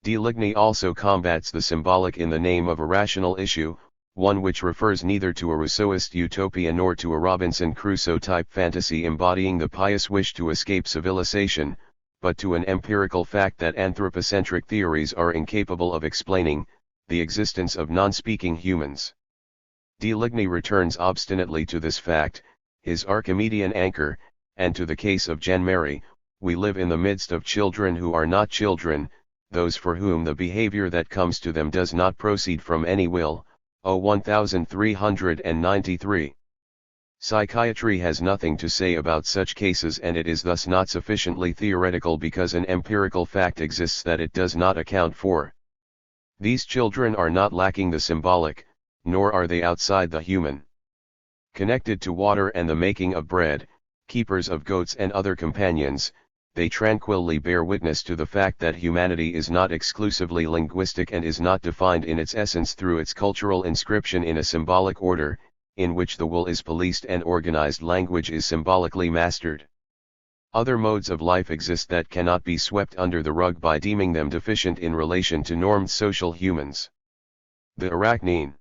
De Ligny also combats the symbolic in the name of a rational issue, one which refers neither to a Rousseauist utopia nor to a Robinson Crusoe-type fantasy embodying the pious wish to escape civilization, but to an empirical fact that anthropocentric theories are incapable of explaining, the existence of non-speaking humans. De Ligny returns obstinately to this fact, his Archimedean anchor, and to the case of Jean-Marie: we live in the midst of children who are not children, those for whom the behavior that comes to them does not proceed from any will. 1393. Psychiatry has nothing to say about such cases, and it is thus not sufficiently theoretical because an empirical fact exists that it does not account for. These children are not lacking the symbolic, nor are they outside the human. Connected to water and the making of bread, keepers of goats and other companions, they tranquilly bear witness to the fact that humanity is not exclusively linguistic and is not defined in its essence through its cultural inscription in a symbolic order, in which the will is policed and organized language is symbolically mastered. Other modes of life exist that cannot be swept under the rug by deeming them deficient in relation to normed social humans. The Arachnine.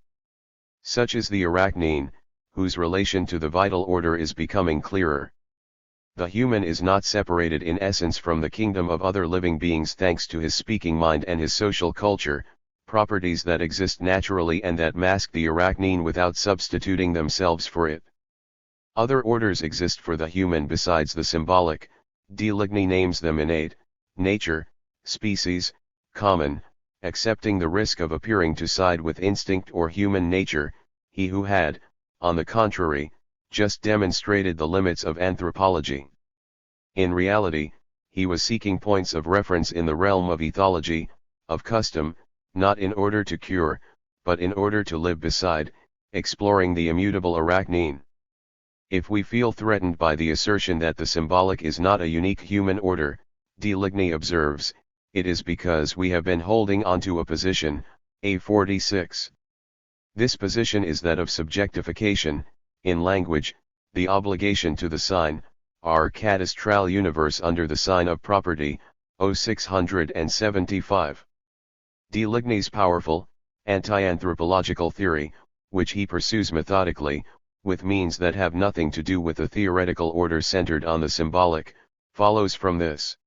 Such is the Arachnine, whose relation to the vital order is becoming clearer. The human is not separated in essence from the kingdom of other living beings thanks to his speaking mind and his social culture, properties that exist naturally and that mask the Arachnine without substituting themselves for it. Other orders exist for the human besides the symbolic. De Ligny names them innate, nature, species, common, accepting the risk of appearing to side with instinct or human nature, he who had, on the contrary, just demonstrated the limits of anthropology. In reality, he was seeking points of reference in the realm of ethology, of custom, not in order to cure, but in order to live beside, exploring the immutable Arachnine. If we feel threatened by the assertion that the symbolic is not a unique human order, De Ligny observes, it is because we have been holding onto a position, A46. This position is that of subjectification, in language, the obligation to the sign, our cadastral universe under the sign of property, 0675. De Ligny's powerful, anti-anthropological theory, which he pursues methodically, with means that have nothing to do with the theoretical order centered on the symbolic, follows from this.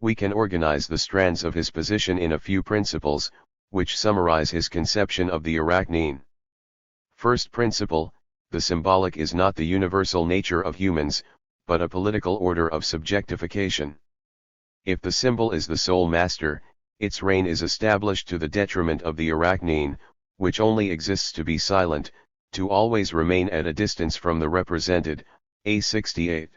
We can organize the strands of his position in a few principles, which summarize his conception of the Arachnine. First principle: the symbolic is not the universal nature of humans, but a political order of subjectification. If the symbol is the sole master, its reign is established to the detriment of the Arachnine, which only exists to be silent, to always remain at a distance from the represented. A68.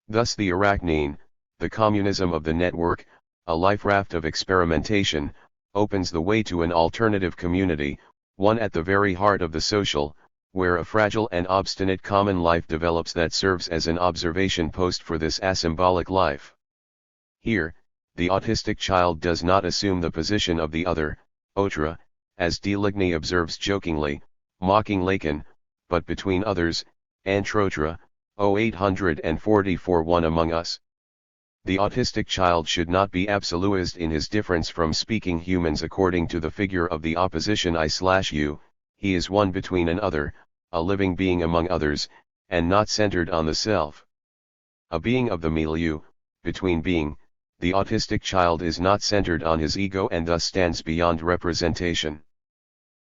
Thus the Arachnine, the communism of the network, a life raft of experimentation, opens the way to an alternative community, one at the very heart of the social, where a fragile and obstinate common life develops that serves as an observation post for this asymbolic life. Here, the autistic child does not assume the position of the other, autre, as De Ligny observes jokingly, mocking Lacan, but between others, entre autres, 0844 one among us. The autistic child should not be absolutized in his difference from speaking humans according to the figure of the opposition I/you, he is one between an other, a living being among others, and not centered on the self. A being of the milieu, between being, the autistic child is not centered on his ego and thus stands beyond representation.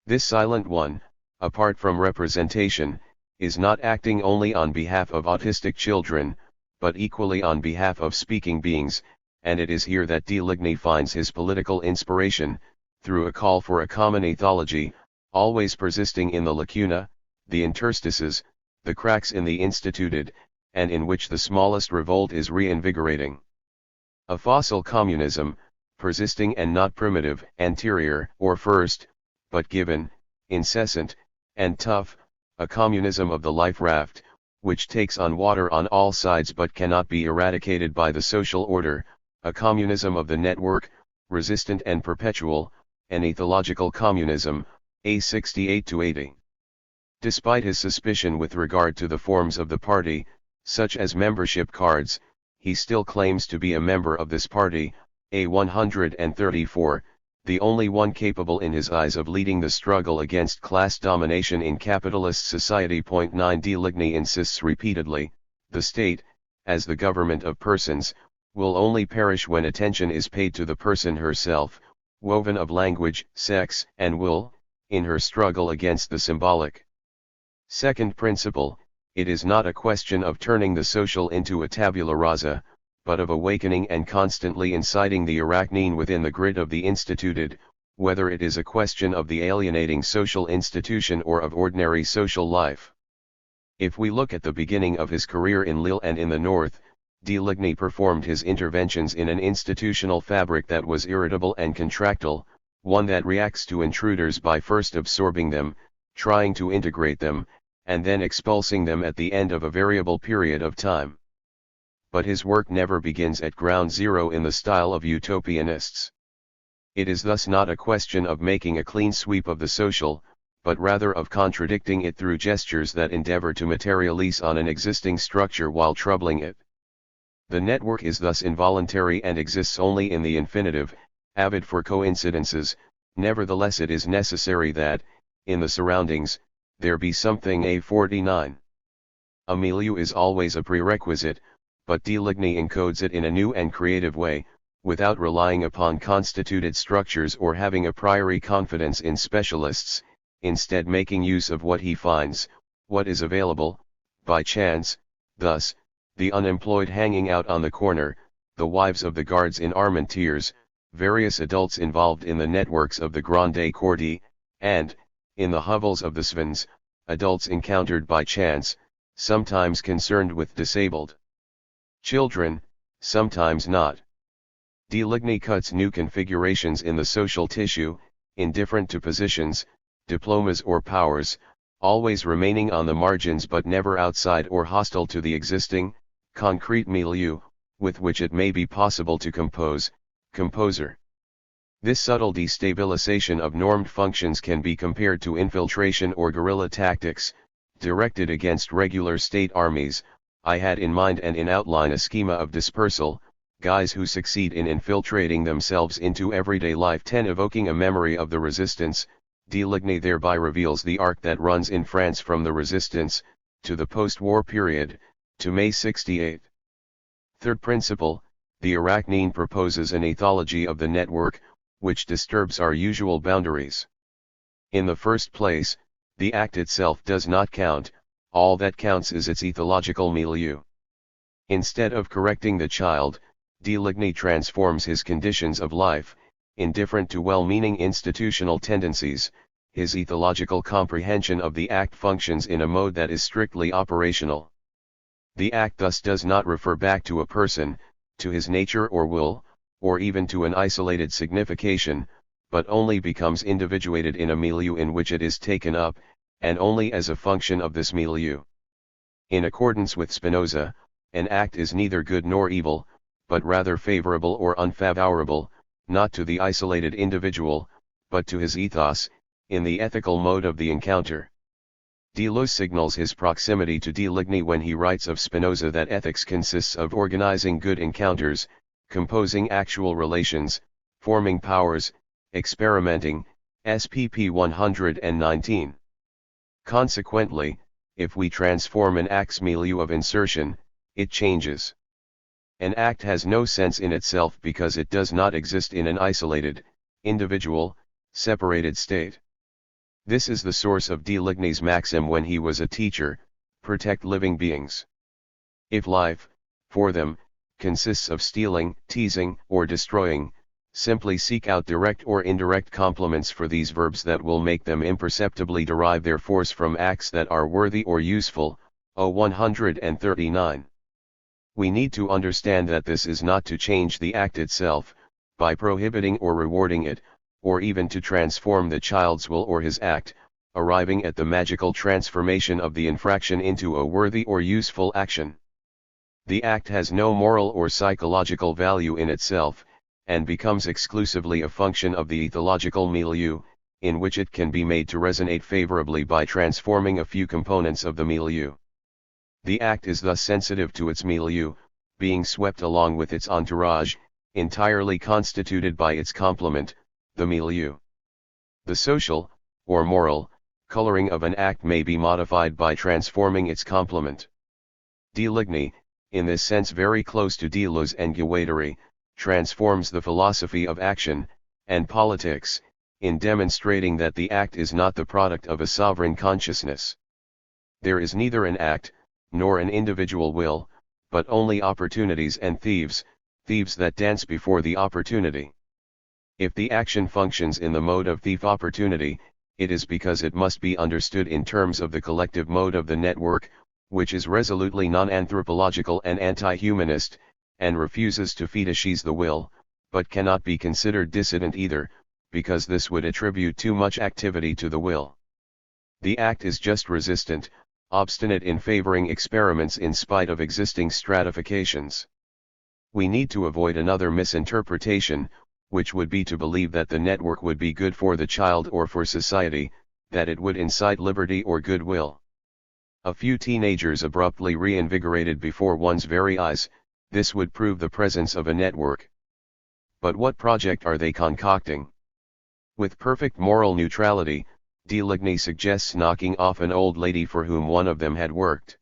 This silent one, apart from representation, is not acting only on behalf of autistic children, but equally on behalf of speaking beings, and it is here that De Ligny finds his political inspiration, through a call for a common ethology, always persisting in the lacuna, the interstices, the cracks in the instituted, and in which the smallest revolt is reinvigorating. A fossil communism, persisting and not primitive, anterior or first, but given, incessant, and tough, a communism of the life raft, which takes on water on all sides but cannot be eradicated by the social order, a communism of the network, resistant and perpetual, an ethological communism, A68-80. Despite his suspicion with regard to the forms of the party, such as membership cards, he still claims to be a member of this party, A134, the only one capable in his eyes of leading the struggle against class domination in capitalist society. 9 De Ligny insists repeatedly, the state, as the government of persons, will only perish when attention is paid to the person herself, woven of language, sex, and will, in her struggle against the symbolic. Second principle, it is not a question of turning the social into a tabula rasa, but of awakening and constantly inciting the Arachne within the grid of the instituted, whether it is a question of the alienating social institution or of ordinary social life. If we look at the beginning of his career in Lille and in the north, Deleuze performed his interventions in an institutional fabric that was irritable and contractile, one that reacts to intruders by first absorbing them, trying to integrate them, and then expulsing them at the end of a variable period of time. But his work never begins at ground zero in the style of utopianists. It is thus not a question of making a clean sweep of the social, but rather of contradicting it through gestures that endeavor to materialize on an existing structure while troubling it. The network is thus involuntary and exists only in the infinitive, avid for coincidences. Nevertheless it is necessary that, in the surroundings, there be something. A49. A milieu is always a prerequisite, but Deleuze encodes it in a new and creative way, without relying upon constituted structures or having a priori confidence in specialists, instead making use of what he finds, what is available, by chance. Thus, the unemployed hanging out on the corner, the wives of the guards in Armentières, various adults involved in the networks of the Grande Cordée, and, in the hovels of the Svens, adults encountered by chance, sometimes concerned with disabled children, sometimes not. Deleuze cuts new configurations in the social tissue, indifferent to positions, diplomas or powers, always remaining on the margins but never outside or hostile to the existing, concrete milieu, with which it may be possible to composer. This subtle destabilization of normed functions can be compared to infiltration or guerrilla tactics, directed against regular state armies. I had in mind and in outline a schema of dispersal, guys who succeed in infiltrating themselves into everyday life. 10. Evoking a memory of the resistance, Deleuze thereby reveals the arc that runs in France from the resistance, to the post-war period, to May 68. Third principle, the Arachne proposes an ethology of the network, which disturbs our usual boundaries. In the first place, the act itself does not count, all that counts is its ethological milieu. Instead of correcting the child, Deleuze transforms his conditions of life, indifferent to well-meaning institutional tendencies. His ethological comprehension of the act functions in a mode that is strictly operational. The act thus does not refer back to a person, to his nature or will, or even to an isolated signification, but only becomes individuated in a milieu in which it is taken up, and only as a function of this milieu. In accordance with Spinoza, an act is neither good nor evil, but rather favorable or unfavorable, not to the isolated individual, but to his ethos, in the ethical mode of the encounter. Deleuze signals his proximity to Deleuze when he writes of Spinoza that ethics consists of organizing good encounters, composing actual relations, forming powers, experimenting, SPP 119. Consequently, if we transform an act's milieu of insertion, it changes. An act has no sense in itself because it does not exist in an isolated, individual, separated state. This is the source of Deleuze's maxim when he was a teacher: protect living beings. If life, for them, consists of stealing, teasing, or destroying, simply seek out direct or indirect complements for these verbs that will make them imperceptibly derive their force from acts that are worthy or useful. 139. We need to understand that this is not to change the act itself, by prohibiting or rewarding it, or even to transform the child's will or his act, arriving at the magical transformation of the infraction into a worthy or useful action. The act has no moral or psychological value in itself, and becomes exclusively a function of the ethological milieu, in which it can be made to resonate favorably by transforming a few components of the milieu. The act is thus sensitive to its milieu, being swept along with its entourage, entirely constituted by its complement, the milieu. The social, or moral, coloring of an act may be modified by transforming its complement. Deleuze, in this sense very close to Deleuze and Guattari, transforms the philosophy of action, and politics, in demonstrating that the act is not the product of a sovereign consciousness. There is neither an act, nor an individual will, but only opportunities and thieves that dance before the opportunity. If the action functions in the mode of thief opportunity, it is because it must be understood in terms of the collective mode of the network, which is resolutely non-anthropological and anti-humanist, and refuses to fetishize the will, but cannot be considered dissident either, because this would attribute too much activity to the will. The act is just resistant, obstinate in favoring experiments in spite of existing stratifications. We need to avoid another misinterpretation, which would be to believe that the network would be good for the child or for society, that it would incite liberty or goodwill. A few teenagers abruptly reinvigorated before one's very eyes, this would prove the presence of a network. But what project are they concocting? With perfect moral neutrality, Deleuze suggests knocking off an old lady for whom one of them had worked.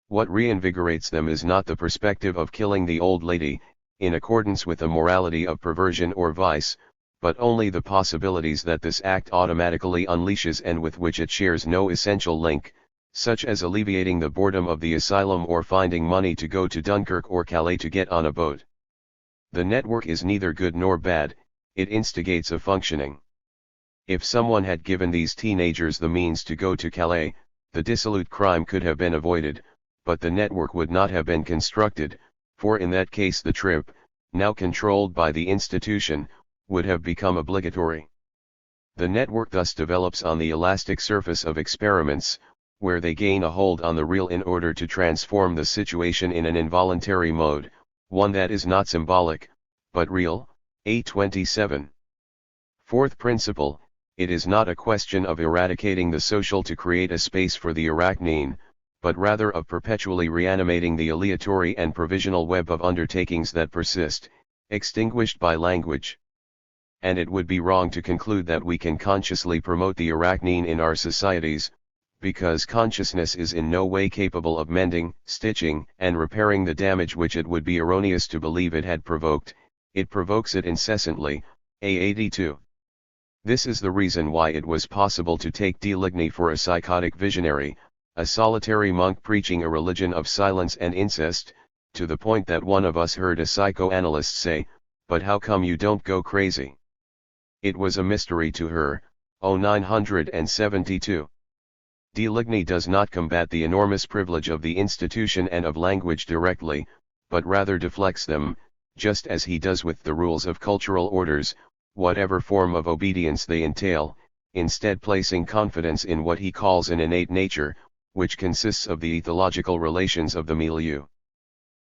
What reinvigorates them is not the perspective of killing the old lady, in accordance with a morality of perversion or vice, but only the possibilities that this act automatically unleashes and with which it shares no essential link, such as alleviating the boredom of the asylum or finding money to go to Dunkirk or Calais to get on a boat. The network is neither good nor bad, it instigates a functioning. If someone had given these teenagers the means to go to Calais, the dissolute crime could have been avoided, but the network would not have been constructed, for in that case the trip, now controlled by the institution, would have become obligatory. The network thus develops on the elastic surface of experiments, where they gain a hold on the real in order to transform the situation in an involuntary mode, one that is not symbolic, but real. A27. Fourth principle, it is not a question of eradicating the social to create a space for the arachne, but rather of perpetually reanimating the aleatory and provisional web of undertakings that persist, extinguished by language. And it would be wrong to conclude that we can consciously promote the arachne in our societies, because consciousness is in no way capable of mending, stitching, and repairing the damage which it would be erroneous to believe it had provoked. It provokes it incessantly. A82. This is the reason why it was possible to take Deleuze for a psychotic visionary, a solitary monk preaching a religion of silence and incest, to the point that one of us heard a psychoanalyst say, "But how come you don't go crazy?" It was a mystery to her. 972. Deleuze does not combat the enormous privilege of the institution and of language directly, but rather deflects them, just as he does with the rules of cultural orders, whatever form of obedience they entail, instead placing confidence in what he calls an innate nature, which consists of the ethological relations of the milieu.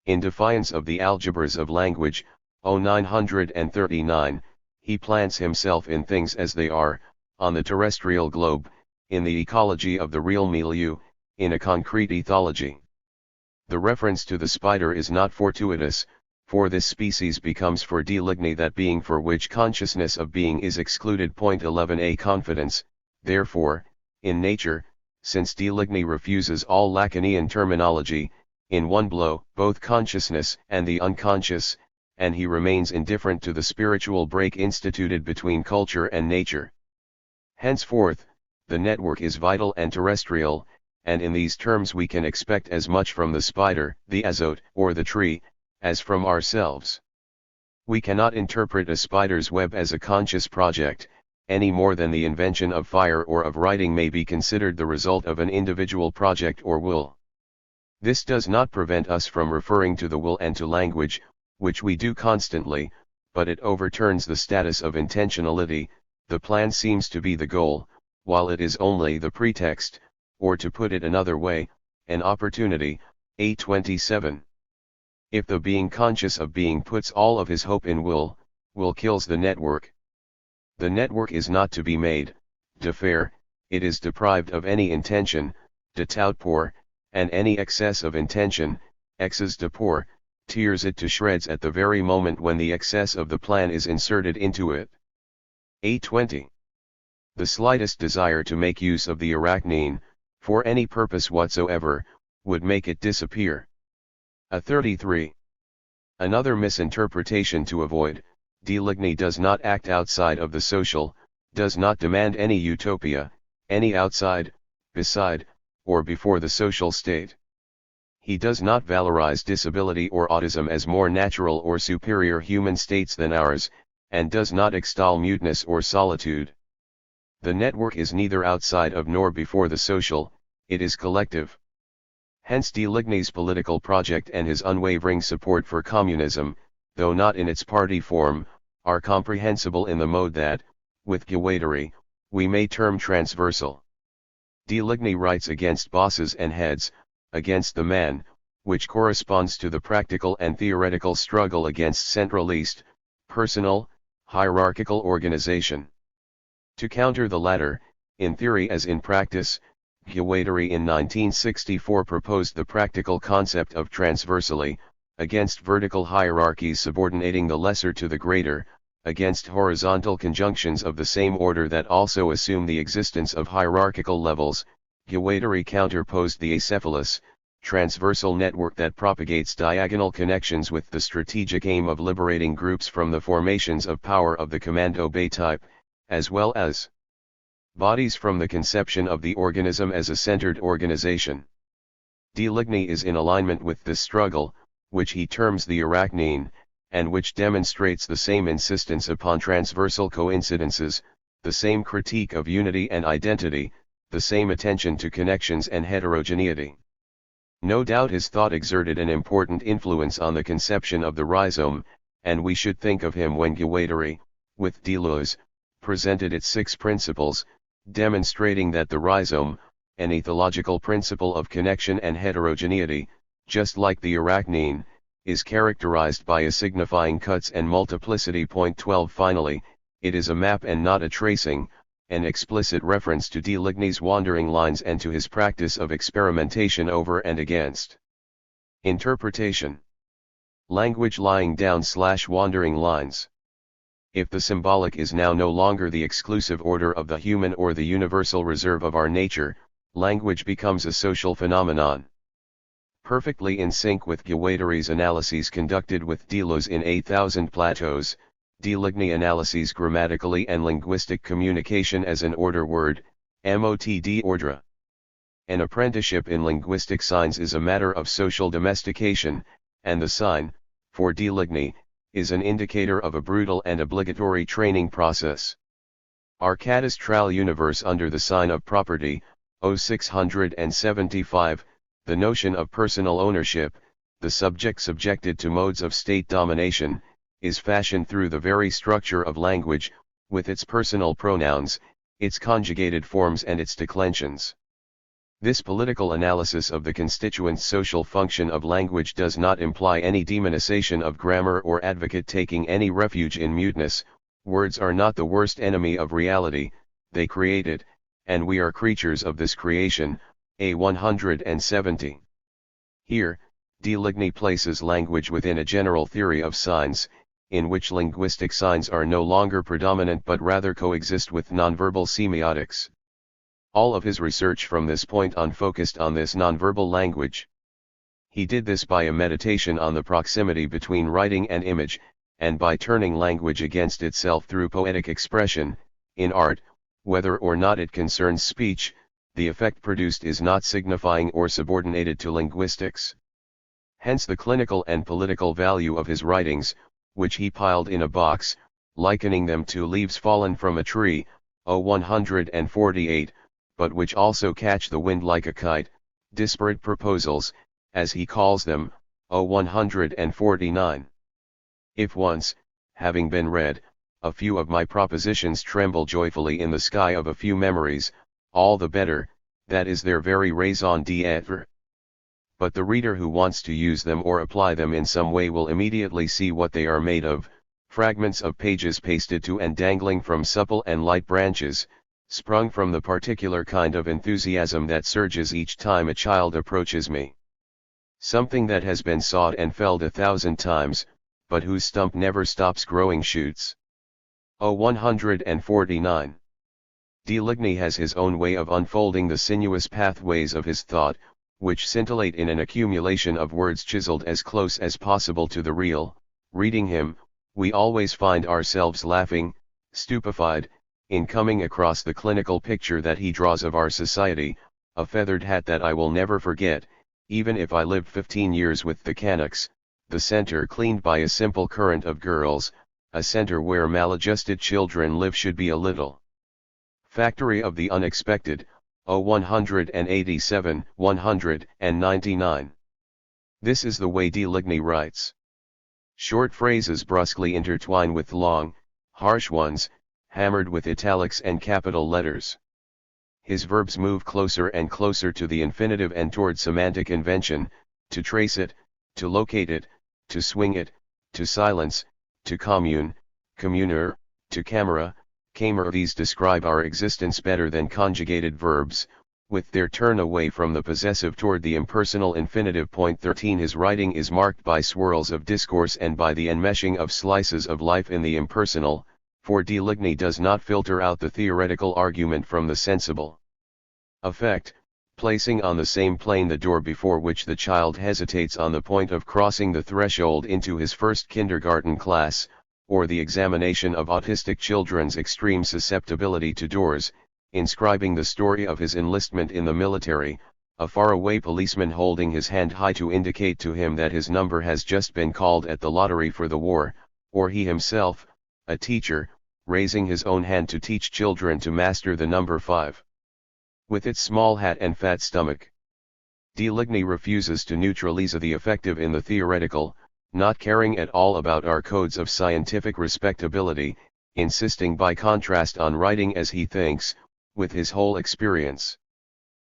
In defiance of the algebras of language, 939, he plants himself in things as they are, on the terrestrial globe, in the ecology of the real milieu, in a concrete ethology. The reference to the spider is not fortuitous, for this species becomes for Deleuze that being for which consciousness of being is excluded. 11a Confidence, therefore, in nature, since Deleuze refuses all Lacanian terminology, in one blow, both consciousness and the unconscious, and he remains indifferent to the spiritual break instituted between culture and nature. Henceforth, the network is vital and terrestrial, and in these terms we can expect as much from the spider, the azote, or the tree, as from ourselves. We cannot interpret a spider's web as a conscious project, any more than the invention of fire or of writing may be considered the result of an individual project or will. This does not prevent us from referring to the will and to language, which we do constantly, but it overturns the status of intentionality. The plan seems to be the goal, while it is only the pretext, or to put it another way, an opportunity. A27. If the being conscious of being puts all of his hope in will kills the network. The network is not to be made, de faire, it is deprived of any intention, de tout pour, and any excess of intention, excess de pour, tears it to shreds at the very moment when the excess of the plan is inserted into it. A20. The slightest desire to make use of the arachne, for any purpose whatsoever, would make it disappear. A33. Another misinterpretation to avoid, Deleuze does not act outside of the social, does not demand any utopia, any outside, beside, or before the social state. He does not valorize disability or autism as more natural or superior human states than ours, and does not extol muteness or solitude. The network is neither outside of nor before the social, it is collective. Hence de Ligny's political project and his unwavering support for communism, though not in its party form, are comprehensible in the mode that, with Guattari, we may term transversal. De Ligny writes against bosses and heads, against the man, which corresponds to the practical and theoretical struggle against centralist, personal, hierarchical organization. To counter the latter, in theory as in practice, Guattari in 1964 proposed the practical concept of transversally, against vertical hierarchies subordinating the lesser to the greater, against horizontal conjunctions of the same order that also assume the existence of hierarchical levels. Guattari counterposed the acephalous, transversal network that propagates diagonal connections with the strategic aim of liberating groups from the formations of power of the command-obey type, as well as bodies from the conception of the organism as a centered organization. De Ligny is in alignment with this struggle, which he terms the Artmachines, and which demonstrates the same insistence upon transversal coincidences, the same critique of unity and identity, the same attention to connections and heterogeneity. No doubt his thought exerted an important influence on the conception of the rhizome, and we should think of him when Guattari, with Deleuze, presented its 6 principles, demonstrating that the rhizome, an ethological principle of connection and heterogeneity, just like the Artmachines, is characterized by a signifying cuts and multiplicity. 12 Finally, it is a map and not a tracing, an explicit reference to de Ligny's wandering lines and to his practice of experimentation over and against interpretation. Language lying down/wandering lines. If the symbolic is now no longer the exclusive order of the human or the universal reserve of our nature, language becomes a social phenomenon. Perfectly in sync with Guattari's analyses conducted with Deleuze in A Thousand Plateaus, de Ligny analyses grammatically and linguistic communication as an order word, mot d'ordre. An apprenticeship in linguistic signs is a matter of social domestication, and the sign, for de Ligny, is an indicator of a brutal and obligatory training process. Our cadastral universe under the sign of property, 0675, the notion of personal ownership, the subject subjected to modes of state domination, is fashioned through the very structure of language, with its personal pronouns, its conjugated forms and its declensions. This political analysis of the constituent social function of language does not imply any demonization of grammar or advocate taking any refuge in muteness. Words are not the worst enemy of reality, they create it, and we are creatures of this creation. A 170. Here, de Ligny places language within a general theory of signs, in which linguistic signs are no longer predominant but rather coexist with nonverbal semiotics. All of his research from this point on focused on this nonverbal language. He did this by a meditation on the proximity between writing and image, and by turning language against itself through poetic expression. In art, whether or not it concerns speech, the effect produced is not signifying or subordinated to linguistics. Hence the clinical and political value of his writings, which he piled in a box, likening them to leaves fallen from a tree, 148, but which also catch the wind like a kite, disparate proposals, as he calls them, 149. If once, having been read, a few of my propositions tremble joyfully in the sky of a few memories, all the better, that is their very raison d'être. But the reader who wants to use them or apply them in some way will immediately see what they are made of, fragments of pages pasted to and dangling from supple and light branches, sprung from the particular kind of enthusiasm that surges each time a child approaches me. Something that has been sawed and felled 1,000 times, but whose stump never stops growing shoots. 149. De Ligny has his own way of unfolding the sinuous pathways of his thought, which scintillate in an accumulation of words chiseled as close as possible to the real. Reading him, we always find ourselves laughing, stupefied, in coming across the clinical picture that he draws of our society, a feathered hat that I will never forget, even if I lived 15 years with the Canucks, the center cleaned by a simple current of girls, a center where maladjusted children live should be a little factory of the unexpected, 187, 199. This is the way Deleuze writes. Short phrases brusquely intertwine with long, harsh ones, hammered with italics and capital letters. His verbs move closer and closer to the infinitive and toward semantic invention, to trace it, to locate it, to swing it, to silence, to commune, communer, to camera, camer. These describe our existence better than conjugated verbs, with their turn away from the possessive toward the impersonal infinitive. Point 13. His writing is marked by swirls of discourse and by the enmeshing of slices of life in the impersonal, for Deleuze does not filter out the theoretical argument from the sensible effect, placing on the same plane the door before which the child hesitates on the point of crossing the threshold into his first kindergarten class, or the examination of autistic children's extreme susceptibility to doors, inscribing the story of his enlistment in the military, a faraway policeman holding his hand high to indicate to him that his number has just been called at the lottery for the war, or he himself, a teacher, raising his own hand to teach children to master the number 5. With its small hat and fat stomach, Deleuze refuses to neutralize the effective in the theoretical, not caring at all about our codes of scientific respectability, insisting by contrast on writing as he thinks, with his whole experience.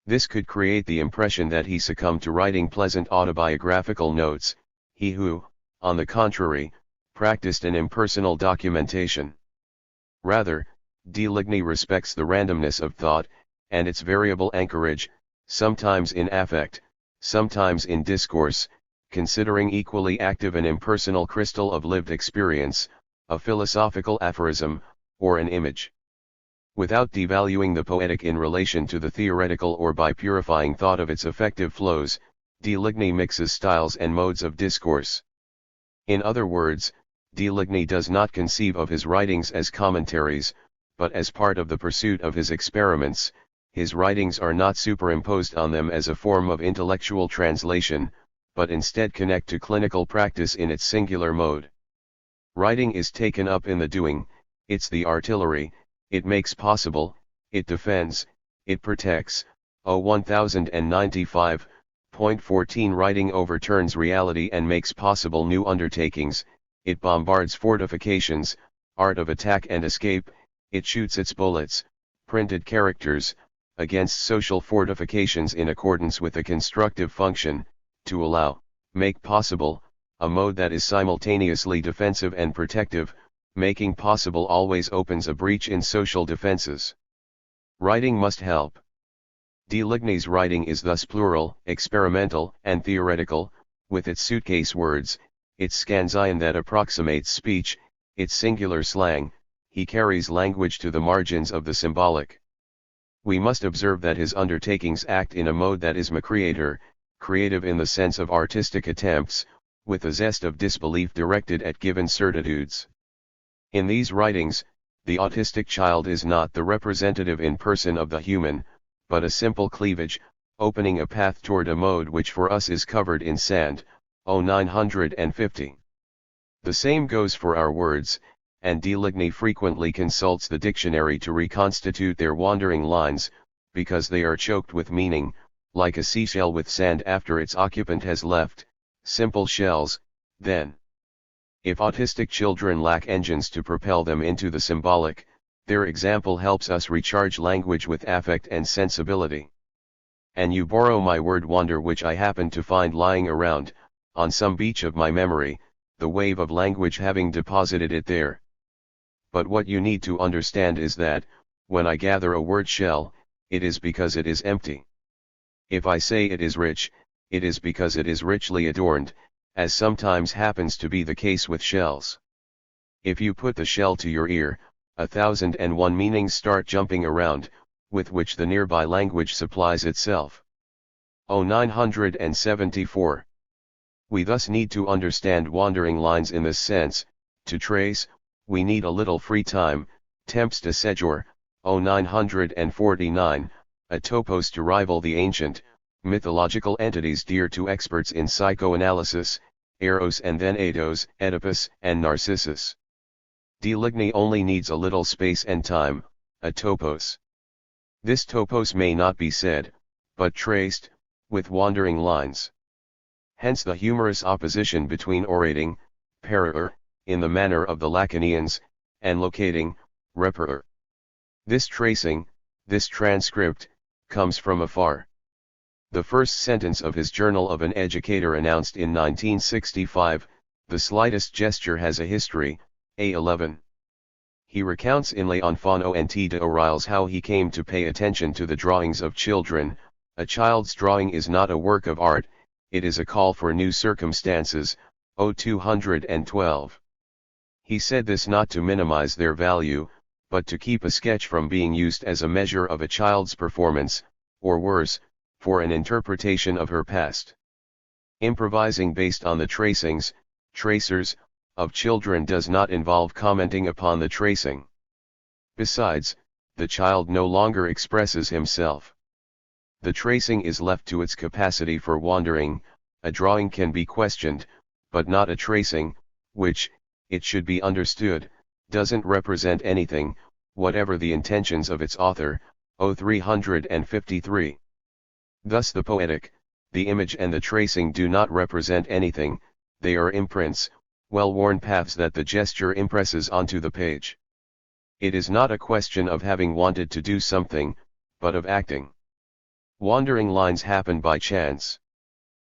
This could create the impression that he succumbed to writing pleasant autobiographical notes, he who, on the contrary, practiced an impersonal documentation. Rather, Deleuze respects the randomness of thought, and its variable anchorage, sometimes in affect, sometimes in discourse, considering equally active an impersonal crystal of lived experience, a philosophical aphorism, or an image. Without devaluing the poetic in relation to the theoretical or by purifying thought of its effective flows, Deleuze mixes styles and modes of discourse. In other words, Deleuze does not conceive of his writings as commentaries, but as part of the pursuit of his experiments. His writings are not superimposed on them as a form of intellectual translation, but instead connect to clinical practice in its singular mode. Writing is taken up in the doing, it's the artillery, it makes possible, it defends, it protects. 1095.14 Writing overturns reality and makes possible new undertakings, it bombards fortifications, art of attack and escape, it shoots its bullets, printed characters, against social fortifications in accordance with a constructive function, to allow, make possible, a mode that is simultaneously defensive and protective, making possible always opens a breach in social defenses. Writing must help. Deleuze's writing is thus plural, experimental, and theoretical, with its suitcase words, its scansion that approximates speech, its singular slang. He carries language to the margins of the symbolic. We must observe that his undertakings act in a mode that is creator, creative in the sense of artistic attempts, with a zest of disbelief directed at given certitudes. In these writings, the autistic child is not the representative in person of the human, but a simple cleavage, opening a path toward a mode which for us is covered in sand. 950. The same goes for our words, and Deleuze frequently consults the dictionary to reconstitute their wandering lines, because they are choked with meaning, like a seashell with sand after its occupant has left, simple shells, then. If autistic children lack engines to propel them into the symbolic, their example helps us recharge language with affect and sensibility. And you borrow my word wander, which I happen to find lying around, on some beach of my memory, the wave of language having deposited it there. But what you need to understand is that, when I gather a word shell, it is because it is empty. If I say it is rich, it is because it is richly adorned, as sometimes happens to be the case with shells. If you put the shell to your ear, 1001 meanings start jumping around, with which the nearby language supplies itself. 974. We thus need to understand wandering lines in this sense. To trace, we need a little free time, temps de séjour. 949, a topos to rival the ancient, mythological entities dear to experts in psychoanalysis, Eros and then Aetos, Oedipus, and Narcissus. Deligny only needs a little space and time, a topos. This topos may not be said, but traced, with wandering lines. Hence the humorous opposition between orating, parere, in the manner of the Lacanians, and locating, reperere. This tracing, this transcript, comes from afar. The first sentence of his Journal of an Educator announced in 1965, the slightest gesture has a history, A11. He recounts in Les Enfants ont d'Oreilles how he came to pay attention to the drawings of children. A child's drawing is not a work of art, it is a call for new circumstances, O212. He said this not to minimize their value, but to keep a sketch from being used as a measure of a child's performance, or worse, for an interpretation of her past. Improvising based on the tracings, tracers, of children does not involve commenting upon the tracing. Besides, the child no longer expresses himself. The tracing is left to its capacity for wandering. A drawing can be questioned, but not a tracing, which, it should be understood, doesn't represent anything, whatever the intentions of its author, O353. Thus the poetic, the image and the tracing do not represent anything, they are imprints, well-worn paths that the gesture impresses onto the page. It is not a question of having wanted to do something, but of acting. Wandering lines happen by chance.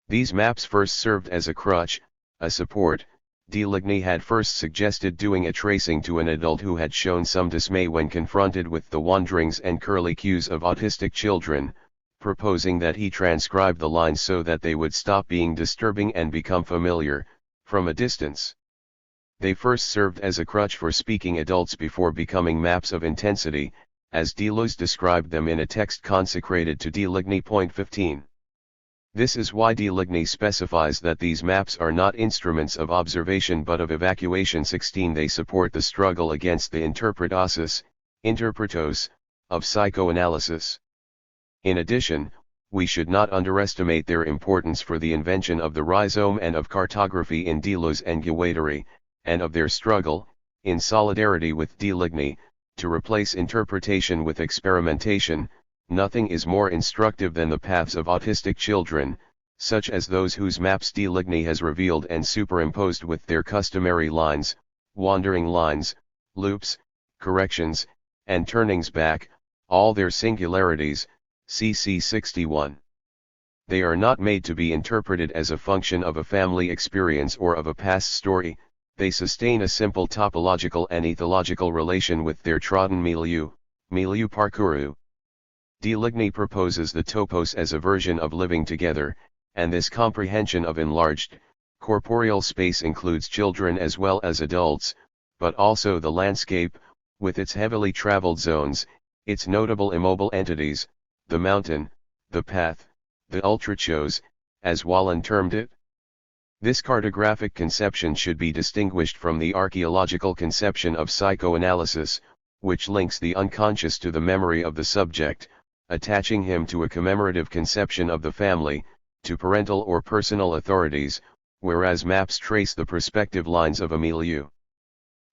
These maps first served as a crutch, a support. Deligny had first suggested doing a tracing to an adult who had shown some dismay when confronted with the wanderings and curlicues of autistic children, proposing that he transcribe the lines so that they would stop being disturbing and become familiar, from a distance. They first served as a crutch for speaking adults before becoming maps of intensity, as Deleuze described them in a text consecrated to Deligny. 15. This is why Deligny specifies that these maps are not instruments of observation but of evacuation. 16. They support the struggle against the interpretasis, interpretos, of psychoanalysis. In addition, we should not underestimate their importance for the invention of the rhizome and of cartography in Deleuze and Guattari, and of their struggle, in solidarity with Deligny, to replace interpretation with experimentation. Nothing is more instructive than the paths of autistic children, such as those whose maps Deligny has revealed and superimposed with their customary lines, wandering lines, loops, corrections, and turnings back, all their singularities, cc 61. They are not made to be interpreted as a function of a family experience or of a past story, they sustain a simple topological and ethological relation with their trodden milieu parcouru. Deligny proposes the topos as a version of living together, and this comprehension of enlarged, corporeal space includes children as well as adults, but also the landscape, with its heavily traveled zones, its notable immobile entities, the mountain, the path, the ultrachos, as Wallen termed it. This cartographic conception should be distinguished from the archaeological conception of psychoanalysis, which links the unconscious to the memory of the subject, attaching him to a commemorative conception of the family, to parental or personal authorities, whereas maps trace the perspective lines of a milieu.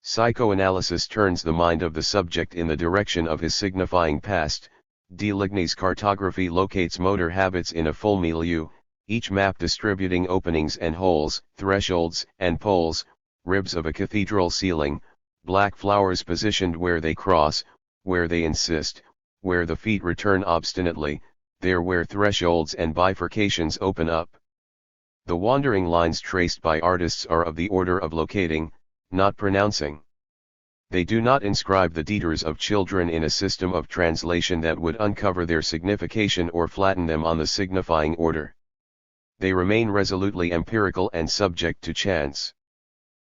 Psychoanalysis turns the mind of the subject in the direction of his signifying past. Deligny's cartography locates motor habits in a full milieu, each map distributing openings and holes, thresholds and poles, ribs of a cathedral ceiling, black flowers positioned where they cross, where they insist, where the feet return obstinately, there where thresholds and bifurcations open up. The wandering lines traced by artists are of the order of locating, not pronouncing. They do not inscribe the detours of children in a system of translation that would uncover their signification or flatten them on the signifying order. They remain resolutely empirical and subject to chance.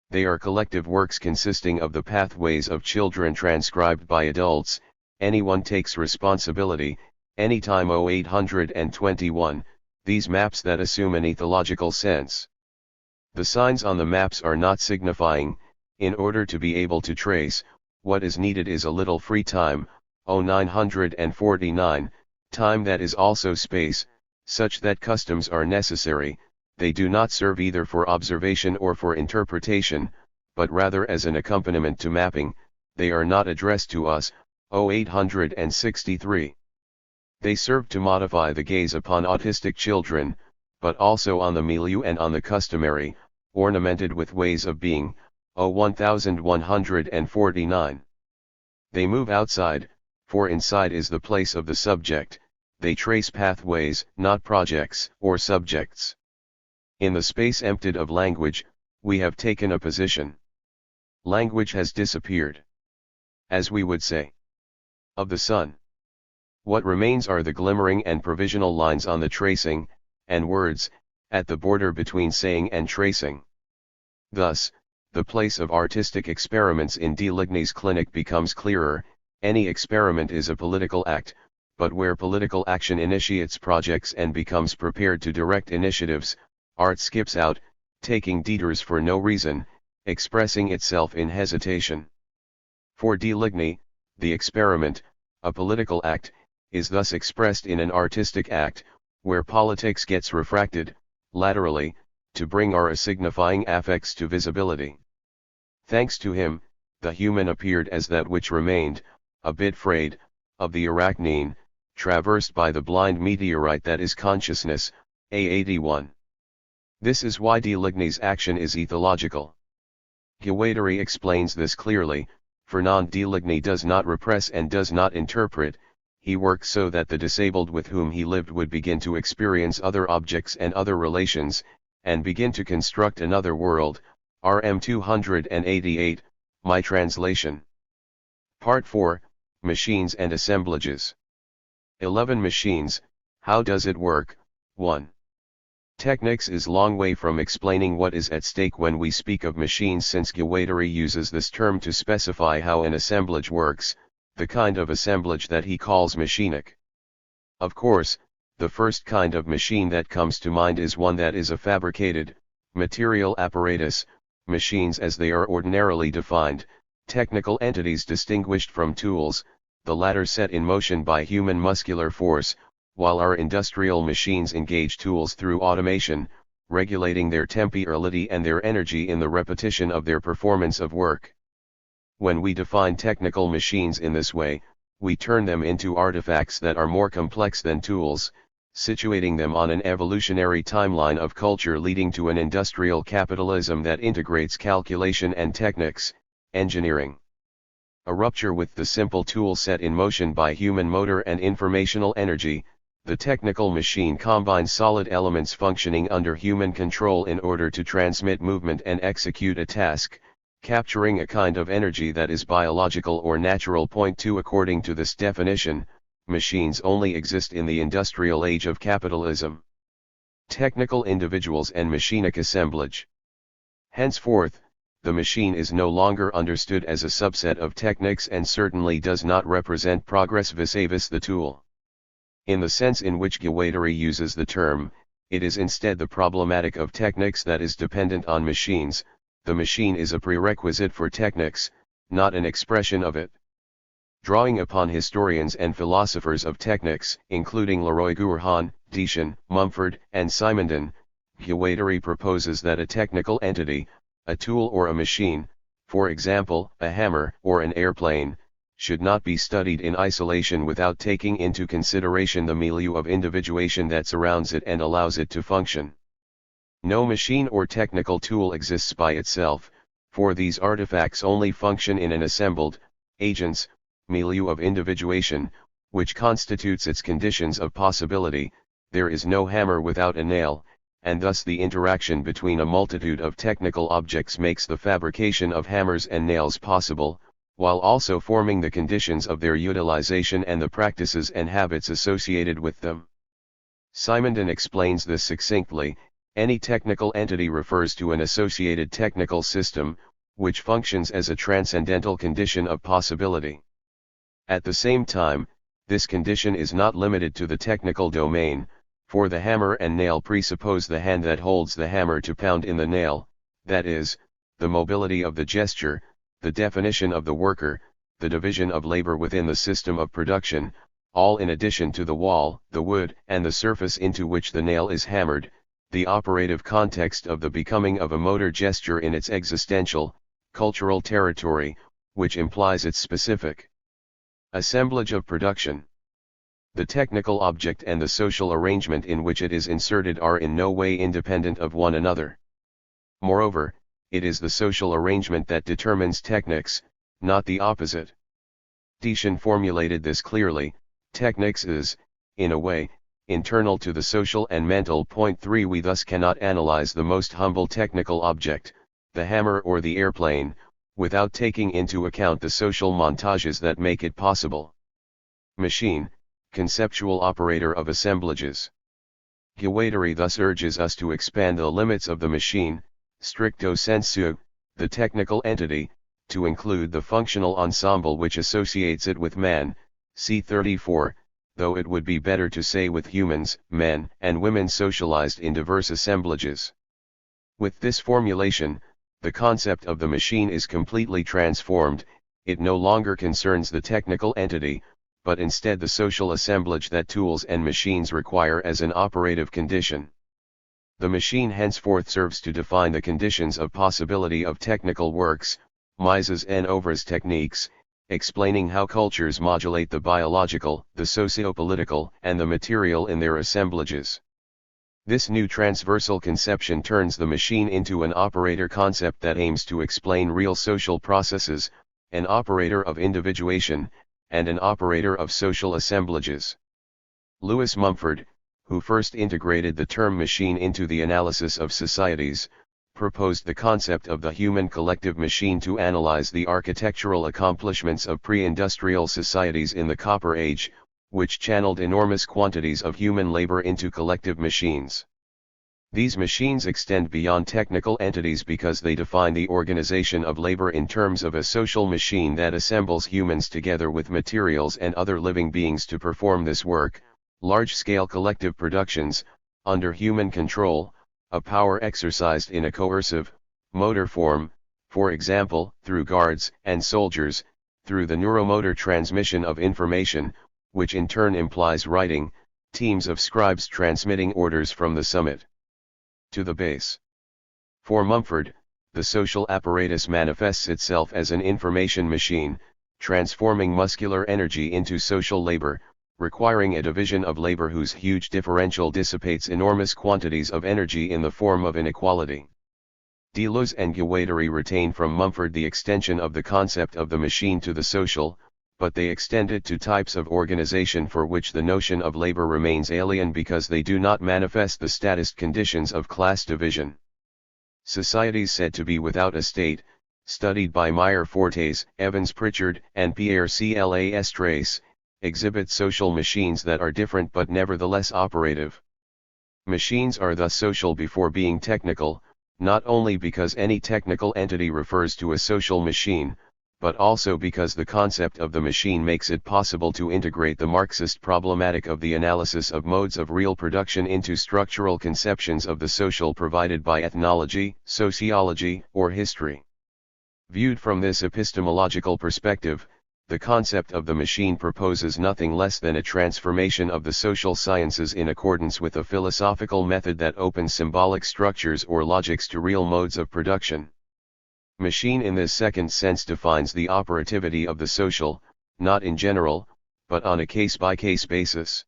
They are collective works consisting of the pathways of children transcribed by adults. Anyone takes responsibility, anytime. 0821, these maps that assume an ethological sense. The signs on the maps are not signifying. In order to be able to trace, what is needed is a little free time. 0949, time that is also space, such that customs are necessary, they do not serve either for observation or for interpretation, but rather as an accompaniment to mapping, they are not addressed to us, 0863. They serve to modify the gaze upon autistic children, but also on the milieu and on the customary, ornamented with ways of being, 1149. They move outside, for inside is the place of the subject, they trace pathways, not projects or subjects. In the space emptied of language, we have taken a position. Language has disappeared. As we would say of the sun. What remains are the glimmering and provisional lines on the tracing, and words, at the border between saying and tracing. Thus, the place of artistic experiments in de Ligny's clinic becomes clearer. Any experiment is a political act, but where political action initiates projects and becomes prepared to direct initiatives, art skips out, taking detours for no reason, expressing itself in hesitation. For de Ligny, the experiment, a political act, is thus expressed in an artistic act, where politics gets refracted, laterally, to bring our signifying affects to visibility. Thanks to him, the human appeared as that which remained, a bit frayed, of the arachne, traversed by the blind meteorite that is consciousness, A81. This is why de Ligny's action is ethological. Guattari explains this clearly. Fernand de Ligny does not repress and does not interpret, he works so that the disabled with whom he lived would begin to experience other objects and other relations, and begin to construct another world. RM 288, my translation. Part 4, Machines and Assemblages. 11 Machines, how does it work? 1. Technics is long way from explaining what is at stake when we speak of machines, since Guattari uses this term to specify how an assemblage works, the kind of assemblage that he calls machinic. Of course, the first kind of machine that comes to mind is one that is a fabricated, material apparatus, machines as they are ordinarily defined, technical entities distinguished from tools, the latter set in motion by human muscular force, while our industrial machines engage tools through automation, regulating their temporality and their energy in the repetition of their performance of work. When we define technical machines in this way, we turn them into artifacts that are more complex than tools, situating them on an evolutionary timeline of culture leading to an industrial capitalism that integrates calculation and techniques, engineering. A rupture with the simple tool set in motion by human motor and informational energy, the technical machine combines solid elements functioning under human control in order to transmit movement and execute a task, capturing a kind of energy that is biological or natural. Point 2. According to this definition, machines only exist in the industrial age of capitalism. Technical individuals and machinic assemblage. Henceforth, the machine is no longer understood as a subset of techniques and certainly does not represent progress vis-a-vis the tool. In the sense in which Guattari uses the term, it is instead the problematic of techniques that is dependent on machines. The machine is a prerequisite for techniques, not an expression of it. Drawing upon historians and philosophers of techniques, including Leroy-Gourhan, Deschamps, Mumford, and Simondon, Guattari proposes that a technical entity, a tool or a machine, for example, a hammer or an airplane, should not be studied in isolation without taking into consideration the milieu of individuation that surrounds it and allows it to function. No machine or technical tool exists by itself, for these artifacts only function in an assembled, agents, milieu of individuation, which constitutes its conditions of possibility. There is no hammer without a nail, and thus the interaction between a multitude of technical objects makes the fabrication of hammers and nails possible, while also forming the conditions of their utilization and the practices and habits associated with them. Simondon explains this succinctly. Any technical entity refers to an associated technical system, which functions as a transcendental condition of possibility. At the same time, this condition is not limited to the technical domain, for the hammer and nail presuppose the hand that holds the hammer to pound in the nail, that is, the mobility of the gesture, the definition of the worker, the division of labor within the system of production, all in addition to the wall, the wood, and the surface into which the nail is hammered, the operative context of the becoming of a motor gesture in its existential, cultural territory, which implies its specific assemblage of production. The technical object and the social arrangement in which it is inserted are in no way independent of one another. Moreover, it is the social arrangement that determines technics, not the opposite. Deshan formulated this clearly: technics is, in a way, internal to the social and mental. Point 3 We thus cannot analyze the most humble technical object, the hammer or the airplane, without taking into account the social montages that make it possible. Machine, conceptual operator of assemblages. Guattari thus urges us to expand the limits of the machine, stricto sensu, the technical entity, to include the functional ensemble which associates it with man, c. 34, though it would be better to say with humans, men and women socialized in diverse assemblages. With this formulation, the concept of the machine is completely transformed. It no longer concerns the technical entity, but instead the social assemblage that tools and machines require as an operative condition. The machine henceforth serves to define the conditions of possibility of technical works, mises and œuvres techniques, explaining how cultures modulate the biological, the socio-political, and the material in their assemblages. This new transversal conception turns the machine into an operator concept that aims to explain real social processes, an operator of individuation, and an operator of social assemblages. Lewis Mumford, who first integrated the term machine into the analysis of societies, proposed the concept of the human collective machine to analyze the architectural accomplishments of pre-industrial societies in the Copper Age, which channeled enormous quantities of human labor into collective machines. These machines extend beyond technical entities because they define the organization of labor in terms of a social machine that assembles humans together with materials and other living beings to perform this work, large-scale collective productions, under human control, a power exercised in a coercive, motor form, for example, through guards and soldiers, through the neuromotor transmission of information, which in turn implies writing, teams of scribes transmitting orders from the summit to the base. For Mumford, the social apparatus manifests itself as an information machine, transforming muscular energy into social labor, requiring a division of labor whose huge differential dissipates enormous quantities of energy in the form of inequality. Deleuze and Guattari retain from Mumford the extension of the concept of the machine to the social, but they extend it to types of organization for which the notion of labor remains alien because they do not manifest the statist conditions of class division. Societies said to be without a state, studied by Meyer Fortes, Evans Pritchard, and Pierre Clas Trace, exhibit social machines that are different but nevertheless operative. Machines are thus social before being technical, not only because any technical entity refers to a social machine, but also because the concept of the machine makes it possible to integrate the Marxist problematic of the analysis of modes of real production into structural conceptions of the social provided by ethnology, sociology, or history. Viewed from this epistemological perspective, the concept of the machine proposes nothing less than a transformation of the social sciences in accordance with a philosophical method that opens symbolic structures or logics to real modes of production. Machine in this second sense defines the operativity of the social, not in general, but on a case-by-case basis.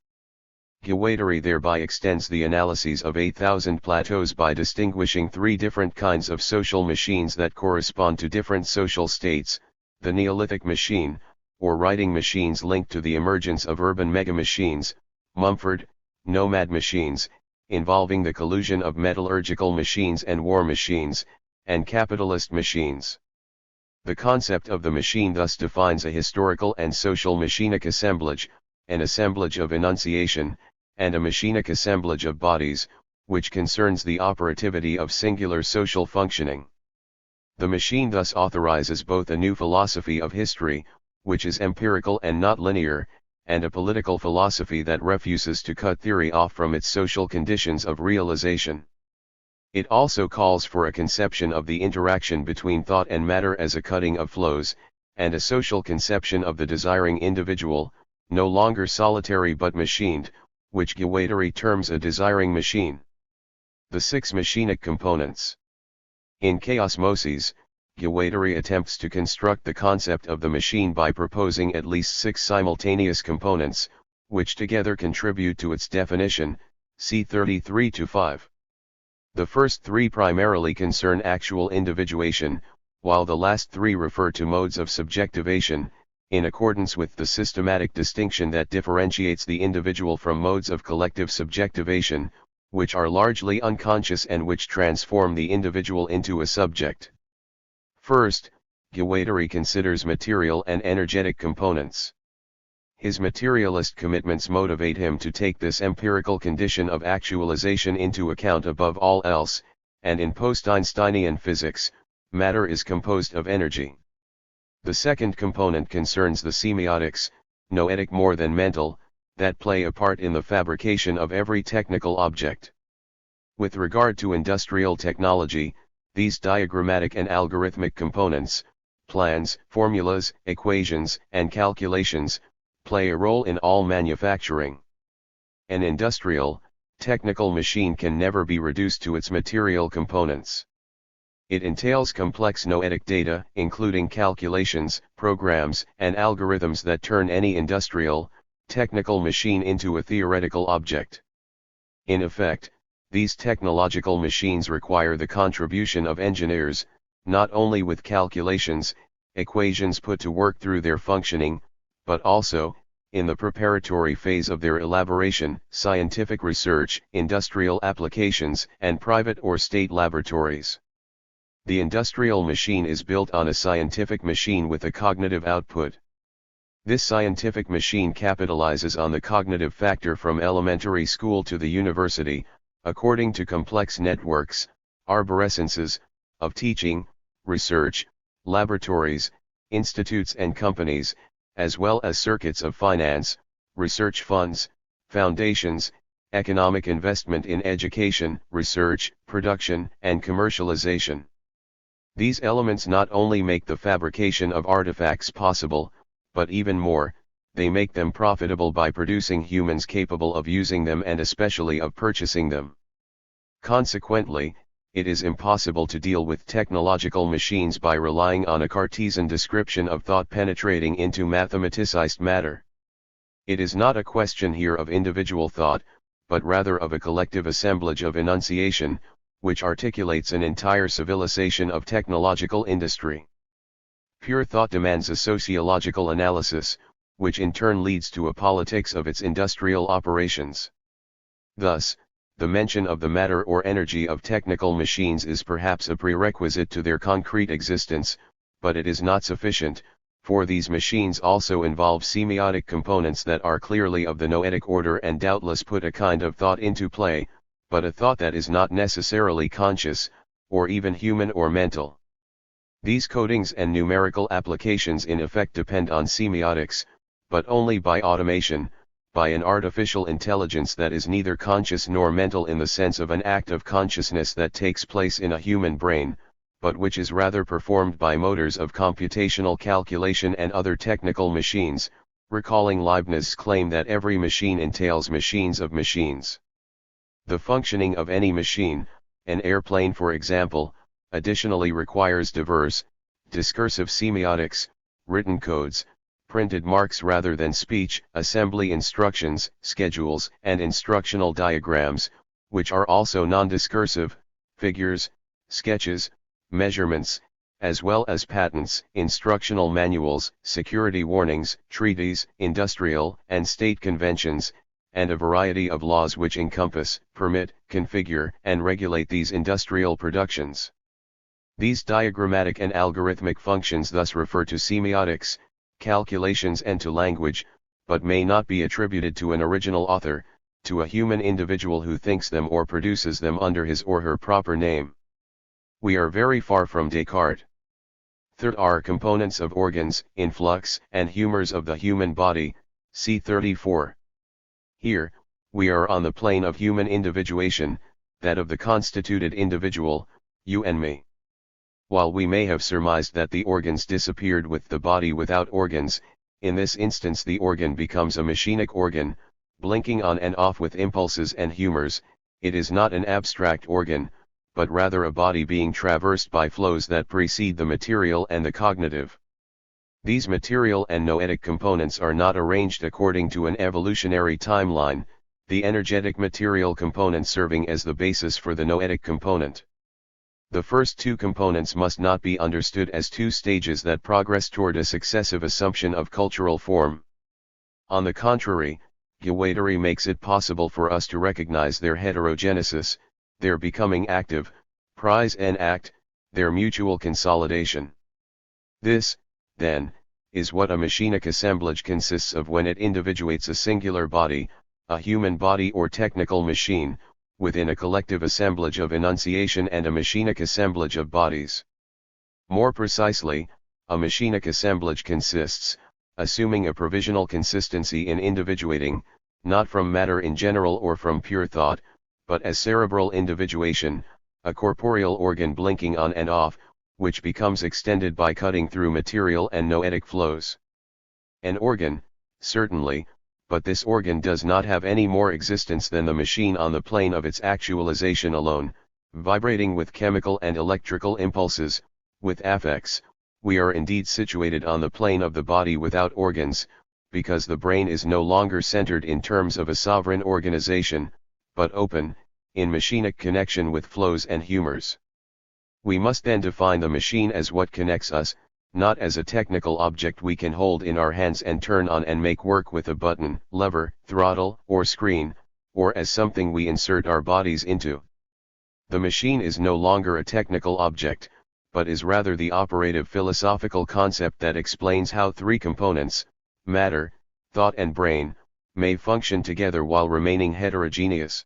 Guattari thereby extends the analyses of 8,000 plateaus by distinguishing three different kinds of social machines that correspond to different social states: the Neolithic machine, or writing machines linked to the emergence of urban megamachines; Mumford, nomad machines, involving the collusion of metallurgical machines and war machines; and capitalist machines. The concept of the machine thus defines a historical and social machinic assemblage, an assemblage of enunciation, and a machinic assemblage of bodies, which concerns the operativity of singular social functioning. The machine thus authorizes both a new philosophy of history, which is empirical and not linear, and a political philosophy that refuses to cut theory off from its social conditions of realization. It also calls for a conception of the interaction between thought and matter as a cutting of flows, and a social conception of the desiring individual, no longer solitary but machined, which Guattari terms a desiring machine. The 6 machinic components. In Chaosmoses, Guattari attempts to construct the concept of the machine by proposing at least 6 simultaneous components, which together contribute to its definition, see 33-5. The first 3 primarily concern actual individuation, while the last 3 refer to modes of subjectivation, in accordance with the systematic distinction that differentiates the individual from modes of collective subjectivation, which are largely unconscious and which transform the individual into a subject. First, Guattari considers material and energetic components. His materialist commitments motivate him to take this empirical condition of actualization into account above all else, and in post-Einsteinian physics, matter is composed of energy. The second component concerns the semiotics, noetic more than mental, that play a part in the fabrication of every technical object. With regard to industrial technology, these diagrammatic and algorithmic components, plans, formulas, equations, and calculations, play a role in all manufacturing. An industrial, technical machine can never be reduced to its material components. It entails complex noetic data, including calculations, programs, and algorithms that turn any industrial, technical machine into a theoretical object. In effect, these technological machines require the contribution of engineers, not only with calculations, equations put to work through their functioning, but also, in the preparatory phase of their elaboration, scientific research, industrial applications, and private or state laboratories. The industrial machine is built on a scientific machine with a cognitive output. This scientific machine capitalizes on the cognitive factor from elementary school to the university, according to complex networks, arborescences, of teaching, research, laboratories, institutes and companies, as well as circuits of finance, research funds, foundations, economic investment in education, research, production, and commercialization. These elements not only make the fabrication of artifacts possible, but even more, they make them profitable by producing humans capable of using them and especially of purchasing them. Consequently, it is impossible to deal with technological machines by relying on a Cartesian description of thought penetrating into mathematicized matter. It is not a question here of individual thought, but rather of a collective assemblage of enunciation, which articulates an entire civilization of technological industry. Pure thought demands a sociological analysis, which in turn leads to a politics of its industrial operations. Thus, the mention of the matter or energy of technical machines is perhaps a prerequisite to their concrete existence, but it is not sufficient, for these machines also involve semiotic components that are clearly of the noetic order and doubtless put a kind of thought into play, but a thought that is not necessarily conscious, or even human or mental. These codings and numerical applications in effect depend on semiotics, but only by automation, by an artificial intelligence that is neither conscious nor mental in the sense of an act of consciousness that takes place in a human brain, but which is rather performed by motors of computational calculation and other technical machines, recalling Leibniz's claim that every machine entails machines of machines. The functioning of any machine, an airplane for example, additionally requires diverse, discursive semiotics, written codes, printed marks rather than speech, assembly instructions, schedules, and instructional diagrams, which are also non-discursive, figures, sketches, measurements, as well as patents, instructional manuals, security warnings, treaties, industrial and state conventions, and a variety of laws which encompass, permit, configure, and regulate these industrial productions. These diagrammatic and algorithmic functions thus refer to semiotics, calculations and to language, but may not be attributed to an original author, to a human individual who thinks them or produces them under his or her proper name. We are very far from Descartes. Third are components of organs, influx, and humors of the human body, see 34. Here, we are on the plane of human individuation, that of the constituted individual, you and me. While we may have surmised that the organs disappeared with the body without organs, In this instance the organ becomes a machinic organ, blinking on and off with impulses and humors. It is not an abstract organ, but rather a body being traversed by flows that precede the material and the cognitive. These material and noetic components are not arranged according to an evolutionary timeline, the energetic material component serving as the basis for the noetic component. The first two components must not be understood as two stages that progress toward a successive assumption of cultural form. On the contrary, Guattari makes it possible for us to recognize their heterogenesis, their becoming active, prise and act, their mutual consolidation. This, then, is what a machinic assemblage consists of when it individuates a singular body, a human body or technical machine, within a collective assemblage of enunciation and a machinic assemblage of bodies. More precisely, a machinic assemblage consists, assuming a provisional consistency in individuating, not from matter in general or from pure thought, but as cerebral individuation, a corporeal organ blinking on and off, which becomes extended by cutting through material and noetic flows. An organ, certainly, but this organ does not have any more existence than the machine on the plane of its actualization alone, vibrating with chemical and electrical impulses, with affects. We are indeed situated on the plane of the body without organs, because the brain is no longer centered in terms of a sovereign organization, but open, in machinic connection with flows and humors. We must then define the machine as what connects us, not as a technical object we can hold in our hands and turn on and make work with a button, lever, throttle, or screen, or as something we insert our bodies into. The machine is no longer a technical object, but is rather the operative philosophical concept that explains how three components, matter, thought and brain, may function together while remaining heterogeneous.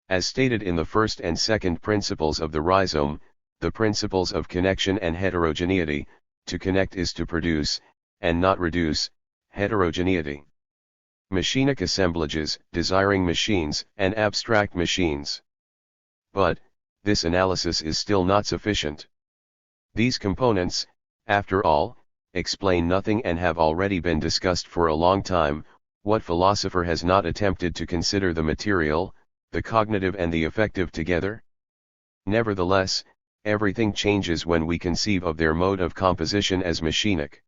As stated in the first and second principles of the rhizome, the principles of connection and heterogeneity, to connect is to produce, and not reduce, heterogeneity. Machinic assemblages, desiring machines, and abstract machines. But, this analysis is still not sufficient. These components, after all, explain nothing and have already been discussed for a long time. What philosopher has not attempted to consider the material, the cognitive and the affective together? Nevertheless, everything changes when we conceive of their mode of composition as machinic.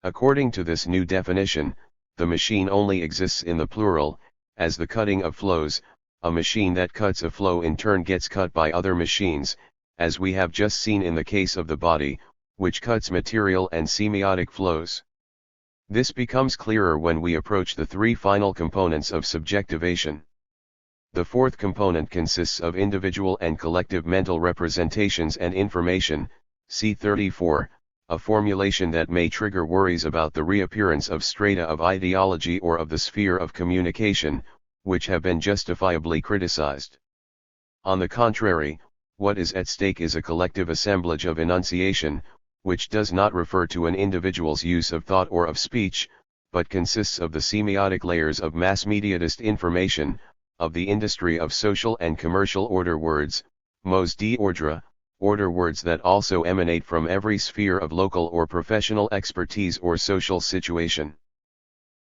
According to this new definition, the machine only exists in the plural, as the cutting of flows. A machine that cuts a flow in turn gets cut by other machines, as we have just seen in the case of the body, which cuts material and semiotic flows. This becomes clearer when we approach the three final components of subjectivation. The fourth component consists of individual and collective mental representations and information, see 34, a formulation that may trigger worries about the reappearance of strata of ideology or of the sphere of communication, which have been justifiably criticized. On the contrary, what is at stake is a collective assemblage of enunciation, which does not refer to an individual's use of thought or of speech, but consists of the semiotic layers of mass-mediatist information, of the industry of social and commercial order words, mots d'ordre, order words that also emanate from every sphere of local or professional expertise or social situation.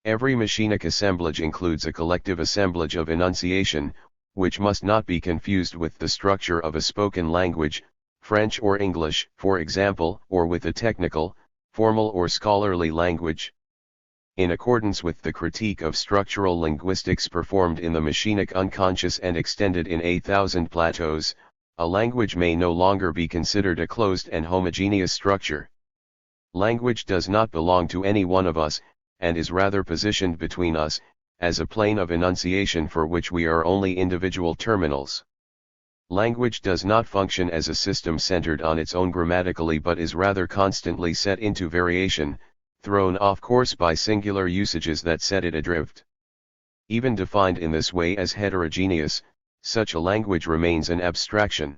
Every machinic assemblage includes a collective assemblage of enunciation, which must not be confused with the structure of a spoken language, French or English, for example, or with a technical, formal or scholarly language. In accordance with the critique of structural linguistics performed in the machinic unconscious and extended in 8,000 plateaus, a language may no longer be considered a closed and homogeneous structure. Language does not belong to any one of us, and is rather positioned between us, as a plane of enunciation for which we are only individual terminals. Language does not function as a system centered on its own grammatically but is rather constantly set into variation, thrown off course by singular usages that set it adrift. Even defined in this way as heterogeneous, such a language remains an abstraction.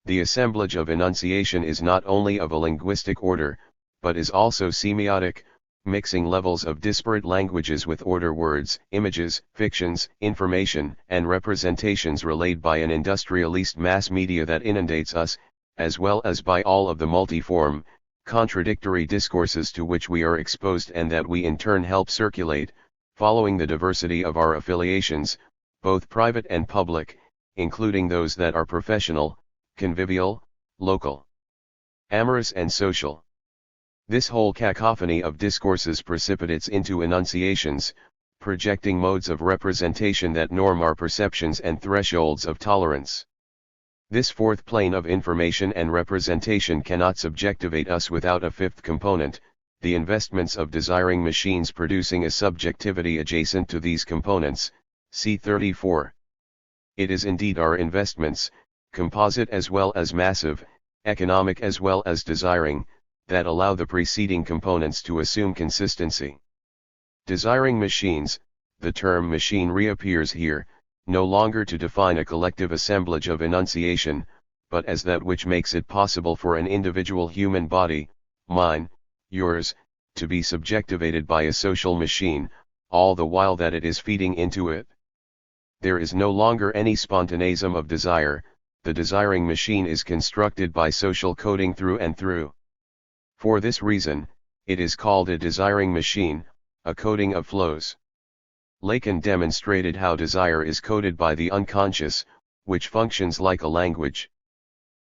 The assemblage of enunciation is not only of a linguistic order, but is also semiotic, mixing levels of disparate languages with order words, images, fictions, information, and representations relayed by an industrialist mass media that inundates us, as well as by all of the multiform, contradictory discourses to which we are exposed and that we in turn help circulate, following the diversity of our affiliations, both private and public, including those that are professional, convivial, local, amorous and social. This whole cacophony of discourses precipitates into enunciations, projecting modes of representation that norm our perceptions and thresholds of tolerance. This fourth plane of information and representation cannot subjectivate us without a fifth component, the investments of desiring machines producing a subjectivity adjacent to these components, see 34. It is indeed our investments, composite as well as massive, economic as well as desiring, that allow the preceding components to assume consistency. Desiring machines, the term machine reappears here, no longer to define a collective assemblage of enunciation, but as that which makes it possible for an individual human body, mine, yours, to be subjectivated by a social machine, all the while that it is feeding into it. There is no longer any spontaneism of desire, the desiring machine is constructed by social coding through and through. For this reason, it is called a desiring machine, a coding of flows. Lacan demonstrated how desire is coded by the unconscious, which functions like a language.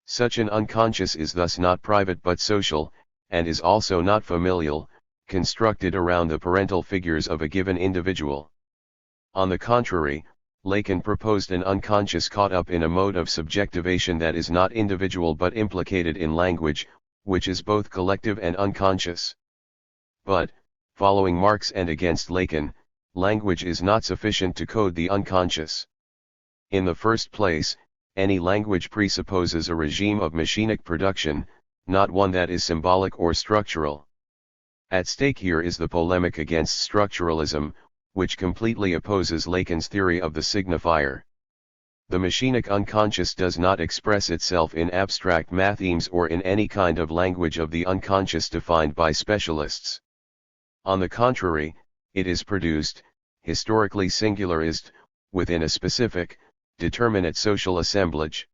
Such an unconscious is thus not private but social, and is also not familial, constructed around the parental figures of a given individual. On the contrary, Lacan proposed an unconscious caught up in a mode of subjectivation that is not individual but implicated in language, which is both collective and unconscious. But, following Marx and against Lacan, language is not sufficient to code the unconscious. In the first place, any language presupposes a regime of machinic production, not one that is symbolic or structural. At stake here is the polemic against structuralism, which completely opposes Lacan's theory of the signifier. The machinic unconscious does not express itself in abstract mathemes or in any kind of language of the unconscious defined by specialists. On the contrary, it is produced, historically singularized, within a specific, determinate social assemblage.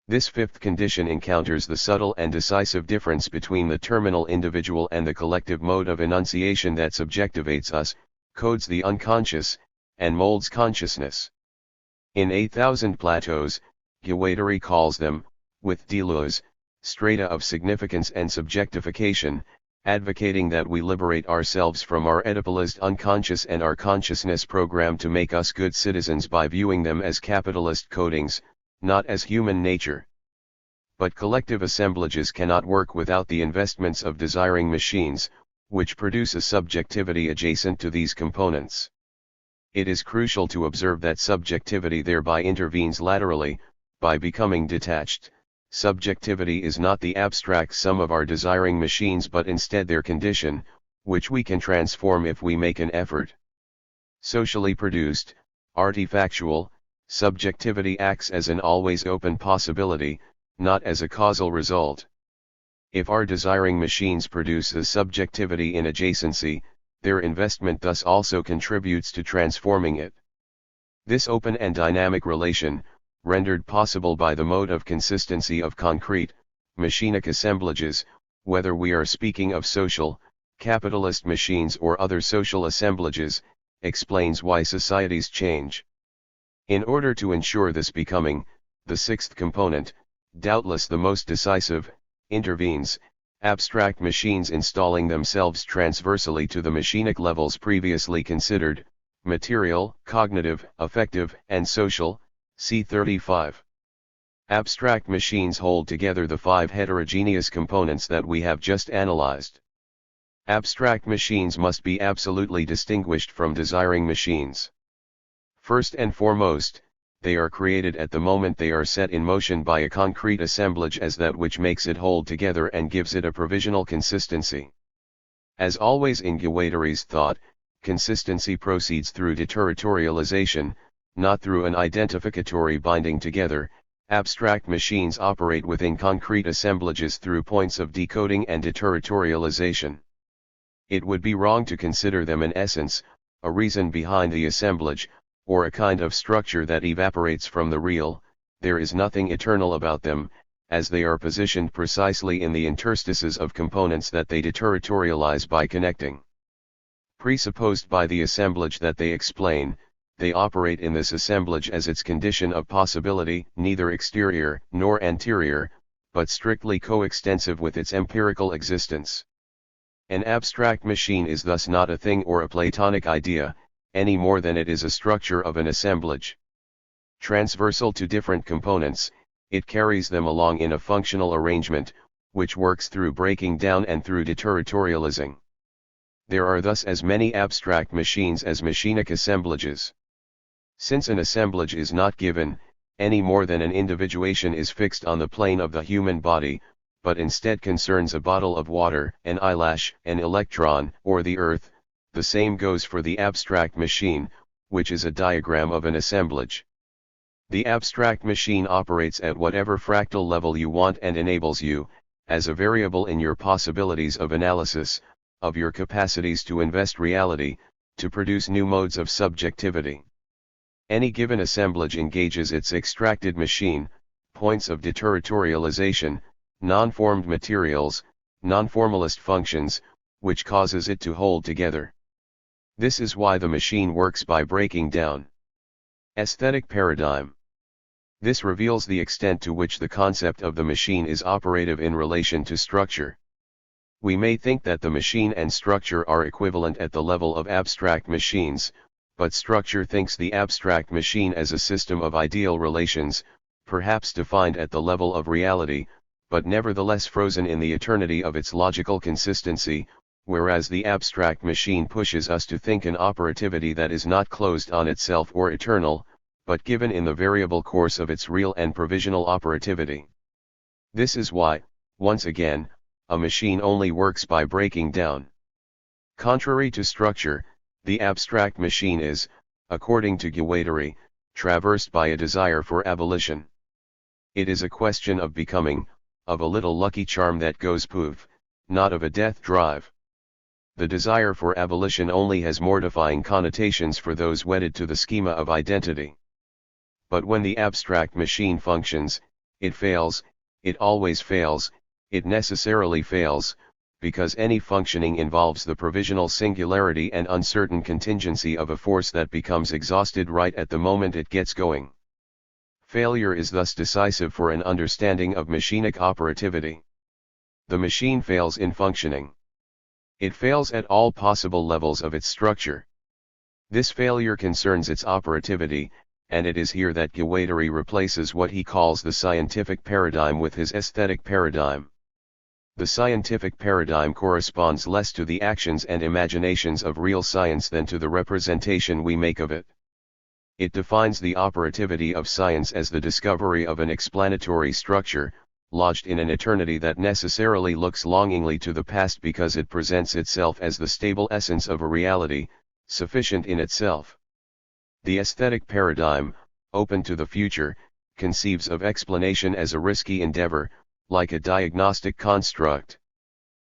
This fifth condition encounters the subtle and decisive difference between the terminal individual and the collective mode of enunciation that subjectivates us, codes the unconscious, and molds consciousness. In 8,000 Plateaus, Guattari calls them, with Deleuze, strata of significance and subjectification, advocating that we liberate ourselves from our Oedipalized unconscious and our consciousness program to make us good citizens by viewing them as capitalist codings, not as human nature. But collective assemblages cannot work without the investments of desiring machines, which produce a subjectivity adjacent to these components. It is crucial to observe that subjectivity thereby intervenes laterally, by becoming detached. Subjectivity is not the abstract sum of our desiring machines but instead their condition, which we can transform if we make an effort. Socially produced, artifactual, subjectivity acts as an always open possibility, not as a causal result. If our desiring machines produce a subjectivity in adjacency, their investment thus also contributes to transforming it. This open and dynamic relation, rendered possible by the mode of consistency of concrete, machinic assemblages, whether we are speaking of social, capitalist machines or other social assemblages, explains why societies change. In order to ensure this becoming, the sixth component, doubtless the most decisive, intervenes, abstract machines installing themselves transversally to the machinic levels previously considered, material, cognitive, affective, and social, see 35. Abstract machines hold together the five heterogeneous components that we have just analyzed. Abstract machines must be absolutely distinguished from desiring machines. First and foremost, they are created at the moment they are set in motion by a concrete assemblage as that which makes it hold together and gives it a provisional consistency. As always in Guattari's thought, consistency proceeds through deterritorialization, not through an identificatory binding together. Abstract machines operate within concrete assemblages through points of decoding and deterritorialization. It would be wrong to consider them an essence, a reason behind the assemblage, or a kind of structure that evaporates from the real. There is nothing eternal about them, as they are positioned precisely in the interstices of components that they deterritorialize by connecting. Presupposed by the assemblage that they explain, they operate in this assemblage as its condition of possibility, neither exterior nor anterior, but strictly coextensive with its empirical existence. An abstract machine is thus not a thing or a Platonic idea, any more than it is a structure of an assemblage. Transversal to different components, it carries them along in a functional arrangement, which works through breaking down and through deterritorializing. There are thus as many abstract machines as machinic assemblages. Since an assemblage is not given, any more than an individuation is fixed on the plane of the human body, but instead concerns a bottle of water, an eyelash, an electron, or the earth, the same goes for the abstract machine, which is a diagram of an assemblage. The abstract machine operates at whatever fractal level you want and enables you, as a variable in your possibilities of analysis, of your capacities to invest reality, to produce new modes of subjectivity. Any given assemblage engages its extracted machine, points of deterritorialization, non-formed materials, non-formalist functions, which causes it to hold together. This is why the machine works by breaking down. Aesthetic paradigm. This reveals the extent to which the concept of the machine is operative in relation to structure. We may think that the machine and structure are equivalent at the level of abstract machines, but structure thinks the abstract machine as a system of ideal relations, perhaps defined at the level of reality, but nevertheless frozen in the eternity of its logical consistency, whereas the abstract machine pushes us to think an operativity that is not closed on itself or eternal, but given in the variable course of its real and provisional operativity. This is why, once again, a machine only works by breaking down. Contrary to structure, the abstract machine is, according to Guattari, traversed by a desire for abolition. It is a question of becoming, of a little lucky charm that goes poof, not of a death drive. The desire for abolition only has mortifying connotations for those wedded to the schema of identity. But when the abstract machine functions, it fails, it always fails, it necessarily fails, because any functioning involves the provisional singularity and uncertain contingency of a force that becomes exhausted right at the moment it gets going. Failure is thus decisive for an understanding of machinic operativity. The machine fails in functioning. It fails at all possible levels of its structure. This failure concerns its operativity, and it is here that Guattari replaces what he calls the scientific paradigm with his aesthetic paradigm. The scientific paradigm corresponds less to the actions and imaginations of real science than to the representation we make of it. It defines the operativity of science as the discovery of an explanatory structure, lodged in an eternity that necessarily looks longingly to the past because it presents itself as the stable essence of a reality, sufficient in itself. The aesthetic paradigm, open to the future, conceives of explanation as a risky endeavor, like a diagnostic construct.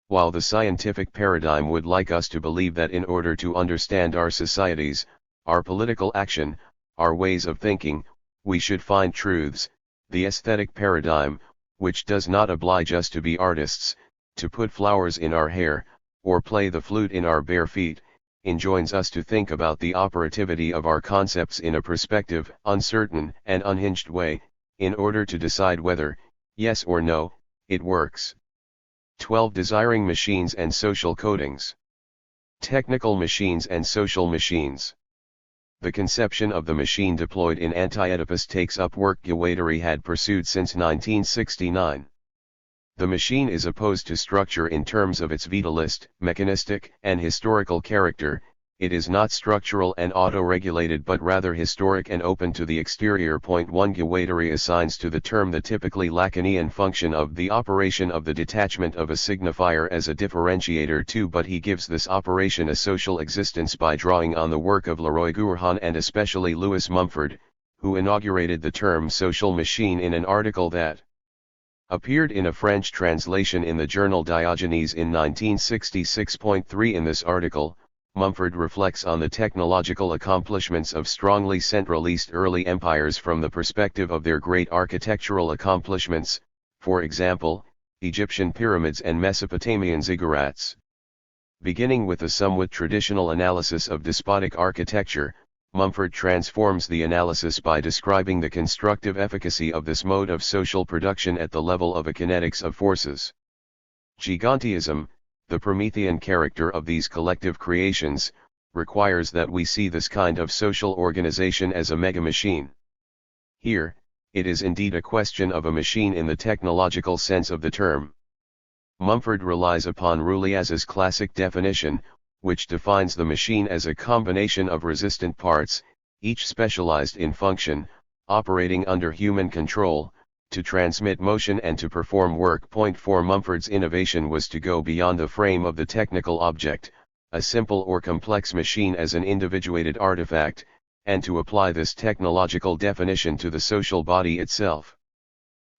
While the scientific paradigm would like us to believe that in order to understand our societies, our political action, our ways of thinking, we should find truths, the aesthetic paradigm, which does not oblige us to be artists, to put flowers in our hair, or play the flute in our bare feet, enjoins us to think about the operativity of our concepts in a prospective, uncertain, and unhinged way, in order to decide whether, yes or no, it works. 12 Desiring machines and social codings. Technical machines and social machines. The conception of the machine deployed in Anti-Oedipus takes up work Guattari had pursued since 1969. The machine is opposed to structure in terms of its vitalist, mechanistic, and historical character. It is not structural and auto-regulated but rather historic and open to the exterior. 1 Guattari assigns to the term the typically Lacanian function of the operation of the detachment of a signifier as a differentiator 2, but he gives this operation a social existence by drawing on the work of Leroy Gourhan and especially Louis Mumford, who inaugurated the term social machine in an article that appeared in a French translation in the journal Diogenes in 1966.3. In this article, Mumford reflects on the technological accomplishments of strongly centralist early empires from the perspective of their great architectural accomplishments, for example, Egyptian pyramids and Mesopotamian ziggurats. Beginning with a somewhat traditional analysis of despotic architecture, Mumford transforms the analysis by describing the constructive efficacy of this mode of social production at the level of a kinetics of forces. Gigantism, the Promethean character of these collective creations, requires that we see this kind of social organization as a mega-machine. Here, it is indeed a question of a machine in the technological sense of the term. Mumford relies upon Ruliaz's classic definition, which defines the machine as a combination of resistant parts, each specialized in function, operating under human control, to transmit motion and to perform work. Point 4 Mumford's innovation was to go beyond the frame of the technical object, a simple or complex machine as an individuated artifact, and to apply this technological definition to the social body itself.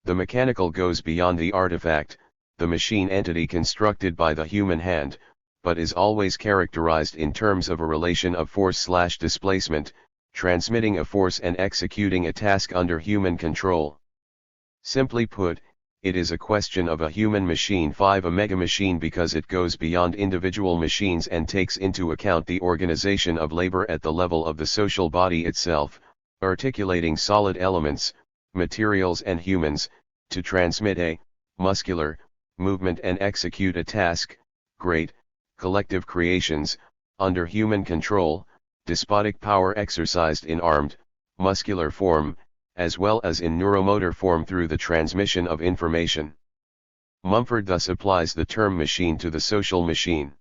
The mechanical goes beyond the artifact, the machine entity constructed by the human hand, but is always characterized in terms of a relation of force/displacement, transmitting a force and executing a task under human control. Simply put, it is a question of a human machine. 5 A mega-machine because it goes beyond individual machines and takes into account the organization of labor at the level of the social body itself, articulating solid elements, materials and humans, to transmit a muscular movement and execute a task, great collective creations, under human control, despotic power exercised in armed, muscular form, as well as in neuromotor form through the transmission of information. Mumford thus applies the term machine to the social machine.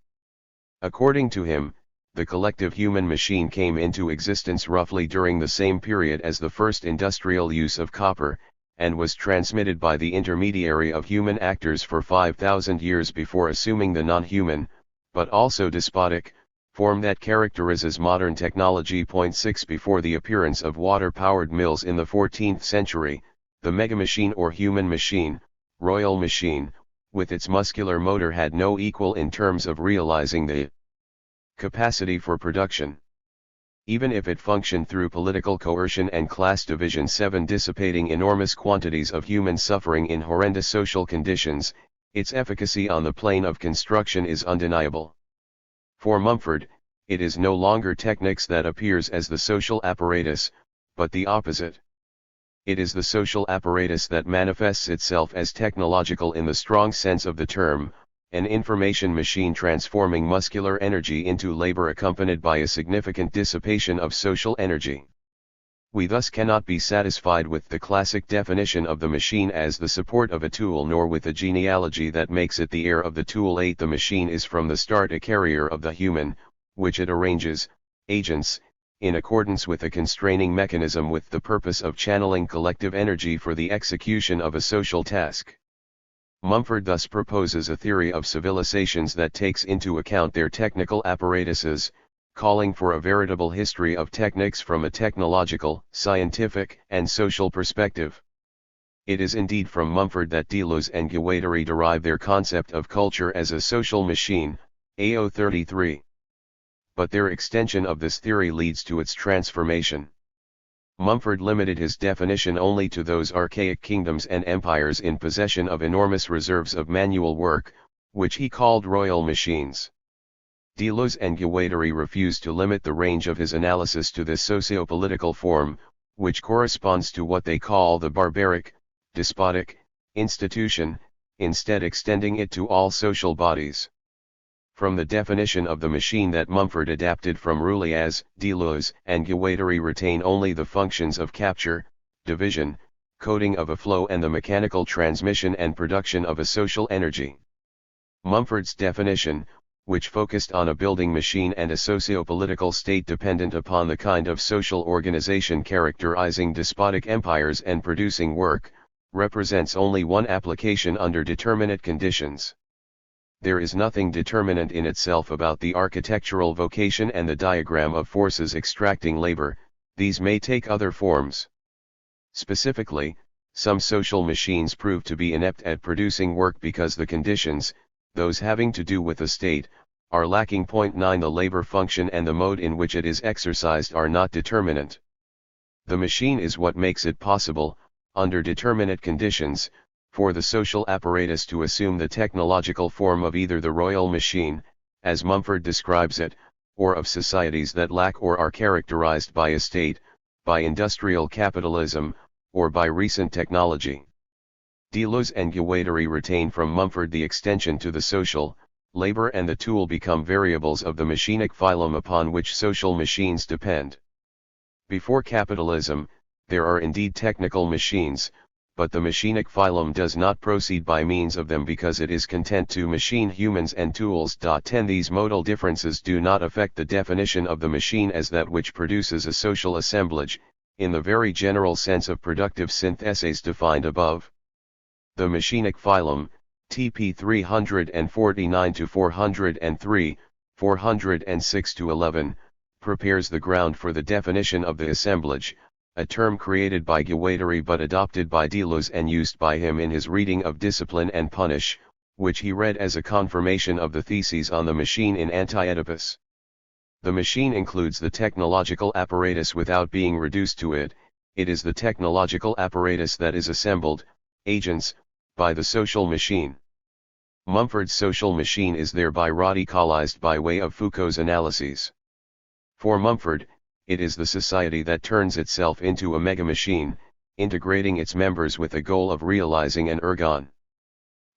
According to him, the collective human machine came into existence roughly during the same period as the first industrial use of copper, and was transmitted by the intermediary of human actors for 5,000 years before assuming the non-human, but also despotic, form that characterizes modern technology. 6 Before the appearance of water-powered mills in the 14th century, the megamachine or human machine, royal machine, with its muscular motor had no equal in terms of realizing the capacity for production. Even if it functioned through political coercion and class division. 7 Dissipating enormous quantities of human suffering in horrendous social conditions, its efficacy on the plane of construction is undeniable. For Mumford, it is no longer technics that appears as the social apparatus, but the opposite. It is the social apparatus that manifests itself as technological in the strong sense of the term, an information machine transforming muscular energy into labor accompanied by a significant dissipation of social energy. We thus cannot be satisfied with the classic definition of the machine as the support of a tool, nor with a genealogy that makes it the heir of the tool. 8 The machine is from the start a carrier of the human, which it arranges, agents, in accordance with a constraining mechanism with the purpose of channeling collective energy for the execution of a social task. Mumford thus proposes a theory of civilizations that takes into account their technical apparatuses, calling for a veritable history of techniques from a technological, scientific, and social perspective. It is indeed from Mumford that Deleuze and Guattari derive their concept of culture as a social machine, AO 33. But their extension of this theory leads to its transformation. Mumford limited his definition only to those archaic kingdoms and empires in possession of enormous reserves of manual work, which he called royal machines. Deleuze and Guattari refused to limit the range of his analysis to this socio-political form, which corresponds to what they call the barbaric, despotic, institution, instead extending it to all social bodies. From the definition of the machine that Mumford adapted from Ruliaz, Deleuze and Guattari retain only the functions of capture, division, coding of a flow and the mechanical transmission and production of a social energy. Mumford's definition, which focused on a building machine and a socio-political state dependent upon the kind of social organization characterizing despotic empires and producing work, represents only one application under determinate conditions. There is nothing determinate in itself about the architectural vocation and the diagram of forces extracting labor, these may take other forms. Specifically, some social machines prove to be inept at producing work because the conditions, those having to do with the state, are lacking. 9 The labor function and the mode in which it is exercised are not determinate. The machine is what makes it possible, under determinate conditions, for the social apparatus to assume the technological form of either the royal machine, as Mumford describes it, or of societies that lack or are characterized by a state, by industrial capitalism, or by recent technology. Deleuze and Guattari retain from Mumford the extension to the social, labor and the tool become variables of the machinic phylum upon which social machines depend. Before capitalism, there are indeed technical machines, but the machinic phylum does not proceed by means of them because it is content to machine humans and tools. 10 These modal differences do not affect the definition of the machine as that which produces a social assemblage, in the very general sense of productive syntheses defined above. The machinic phylum, TP 349-403, 406-11, prepares the ground for the definition of the assemblage, a term created by Guattari but adopted by Deleuze and used by him in his reading of Discipline and Punish, which he read as a confirmation of the theses on the machine in Anti-Oedipus. The machine includes the technological apparatus without being reduced to it. It is the technological apparatus that is assembled, agents, by the social machine. Mumford's social machine is thereby radicalized by way of Foucault's analyses. For Mumford, it is the society that turns itself into a mega-machine, integrating its members with the goal of realizing an ergon.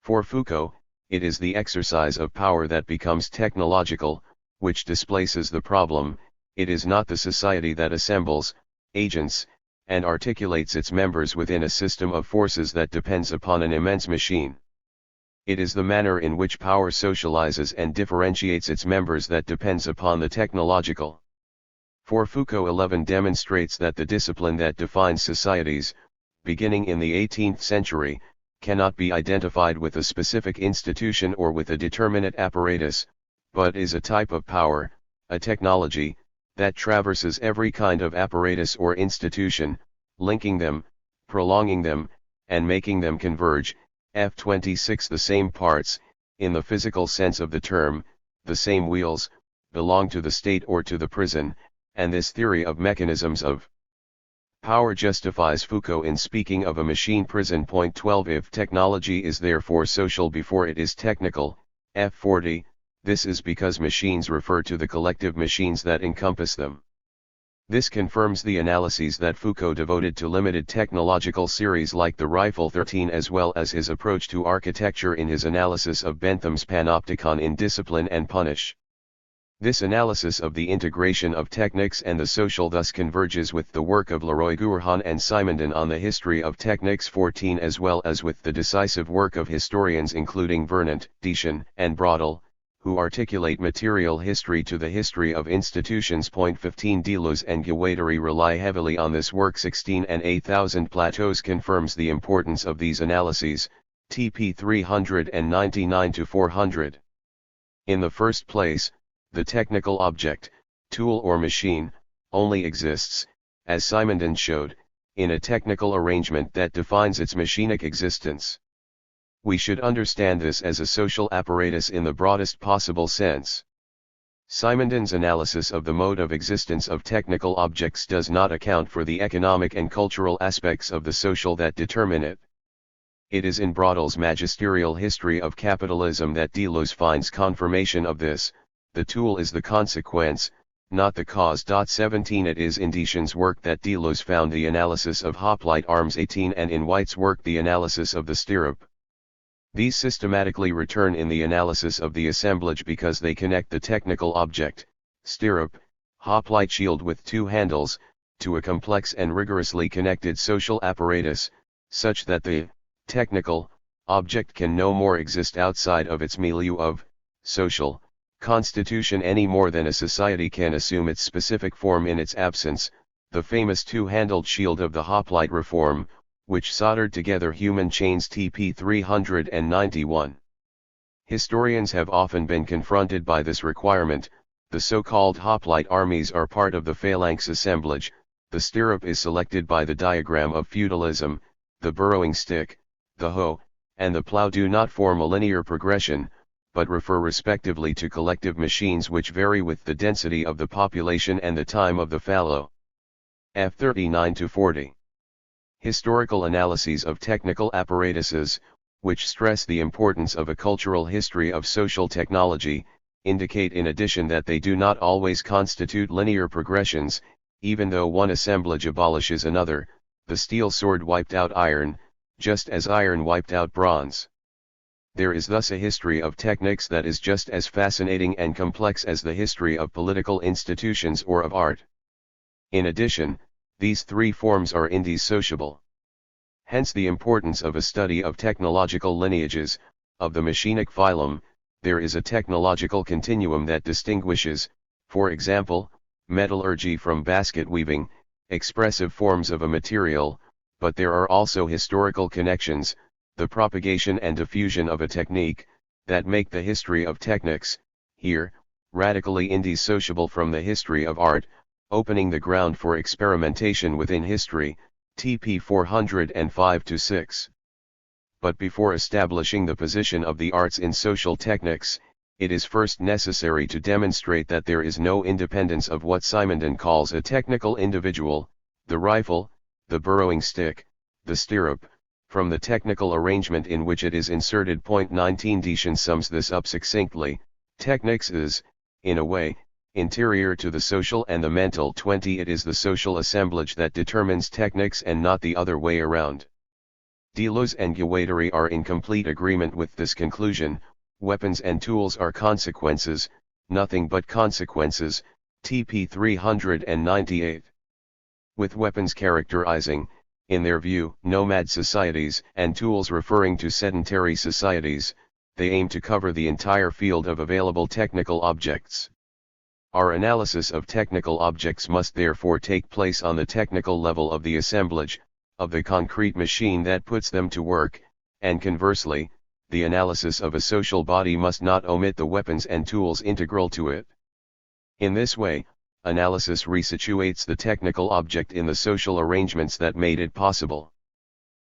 For Foucault, it is the exercise of power that becomes technological, which displaces the problem. It is not the society that assembles, agents, and articulates its members within a system of forces that depends upon an immense machine. It is the manner in which power socializes and differentiates its members that depends upon the technological. For Foucault 11 demonstrates that the discipline that defines societies, beginning in the 18th century, cannot be identified with a specific institution or with a determinate apparatus, but is a type of power, a technology, that traverses every kind of apparatus or institution, linking them, prolonging them, and making them converge. F26 The same parts, in the physical sense of the term, the same wheels, belong to the state or to the prison, and this theory of mechanisms of power justifies Foucault in speaking of a machine prison. 12 If technology is therefore social before it is technical, F40, this is because machines refer to the collective machines that encompass them. This confirms the analyses that Foucault devoted to limited technological series like the Rifle 13 as well as his approach to architecture in his analysis of Bentham's Panopticon in Discipline and Punish. This analysis of the integration of techniques and the social thus converges with the work of Leroy-Gourhan and Simondon on the history of techniques 14 as well as with the decisive work of historians including Vernant, Deschamps, and Braudel, who articulate material history to the history of institutions. 15 Deleuze and Guattari rely heavily on this work. 16 and 8000 Plateaus confirms the importance of these analyses, TP 399-400. In the first place, the technical object, tool or machine, only exists, as Simondon showed, in a technical arrangement that defines its machinic existence. We should understand this as a social apparatus in the broadest possible sense. Simondon's analysis of the mode of existence of technical objects does not account for the economic and cultural aspects of the social that determine it. It is in Braudel's magisterial history of capitalism that Deleuze finds confirmation of this. The tool is the consequence, not the cause. 17 It is in Deschamps' work that Deleuze found the analysis of hoplite arms. 18 And in White's work the analysis of the stirrup. These systematically return in the analysis of the assemblage because they connect the technical object, stirrup, hoplite shield with two handles, to a complex and rigorously connected social apparatus, such that the technical object can no more exist outside of its milieu of social constitution any more than a society can assume its specific form in its absence. The famous two-handled shield of the hoplite reform, which soldered together human chains. TP 391. Historians have often been confronted by this requirement. The so-called hoplite armies are part of the phalanx assemblage. The stirrup is selected by the diagram of feudalism. The burrowing stick, the hoe, and the plough do not form a linear progression, but refer respectively to collective machines which vary with the density of the population and the time of the fallow. F39-40. Historical analyses of technical apparatuses, which stress the importance of a cultural history of social technology, indicate in addition that they do not always constitute linear progressions, even though one assemblage abolishes another. The steel sword wiped out iron, just as iron wiped out bronze. There is thus a history of techniques that is just as fascinating and complex as the history of political institutions or of art. In addition, these three forms are indissociable. Hence the importance of a study of technological lineages. Of the machinic phylum, there is a technological continuum that distinguishes, for example, metallurgy from basket weaving, expressive forms of a material, but there are also historical connections, the propagation and diffusion of a technique, that make the history of techniques, here, radically indissociable from the history of art, opening the ground for experimentation within history, TP 405-6. But before establishing the position of the arts in social techniques, it is first necessary to demonstrate that there is no independence of what Simondon calls a technical individual, the rifle, the burrowing stick, the stirrup, from the technical arrangement in which it is inserted. 19 Deschamps sums this up succinctly: technics is, in a way, interior to the social and the mental. 20 It is the social assemblage that determines techniques and not the other way around. Deleuze and Guattari are in complete agreement with this conclusion. Weapons and tools are consequences, nothing but consequences, TP 398. With weapons characterizing, in their view, nomad societies, and tools referring to sedentary societies, they aim to cover the entire field of available technical objects. Our analysis of technical objects must therefore take place on the technical level of the assemblage, of the concrete machine that puts them to work, and conversely, the analysis of a social body must not omit the weapons and tools integral to it. In this way, analysis resituates the technical object in the social arrangements that made it possible.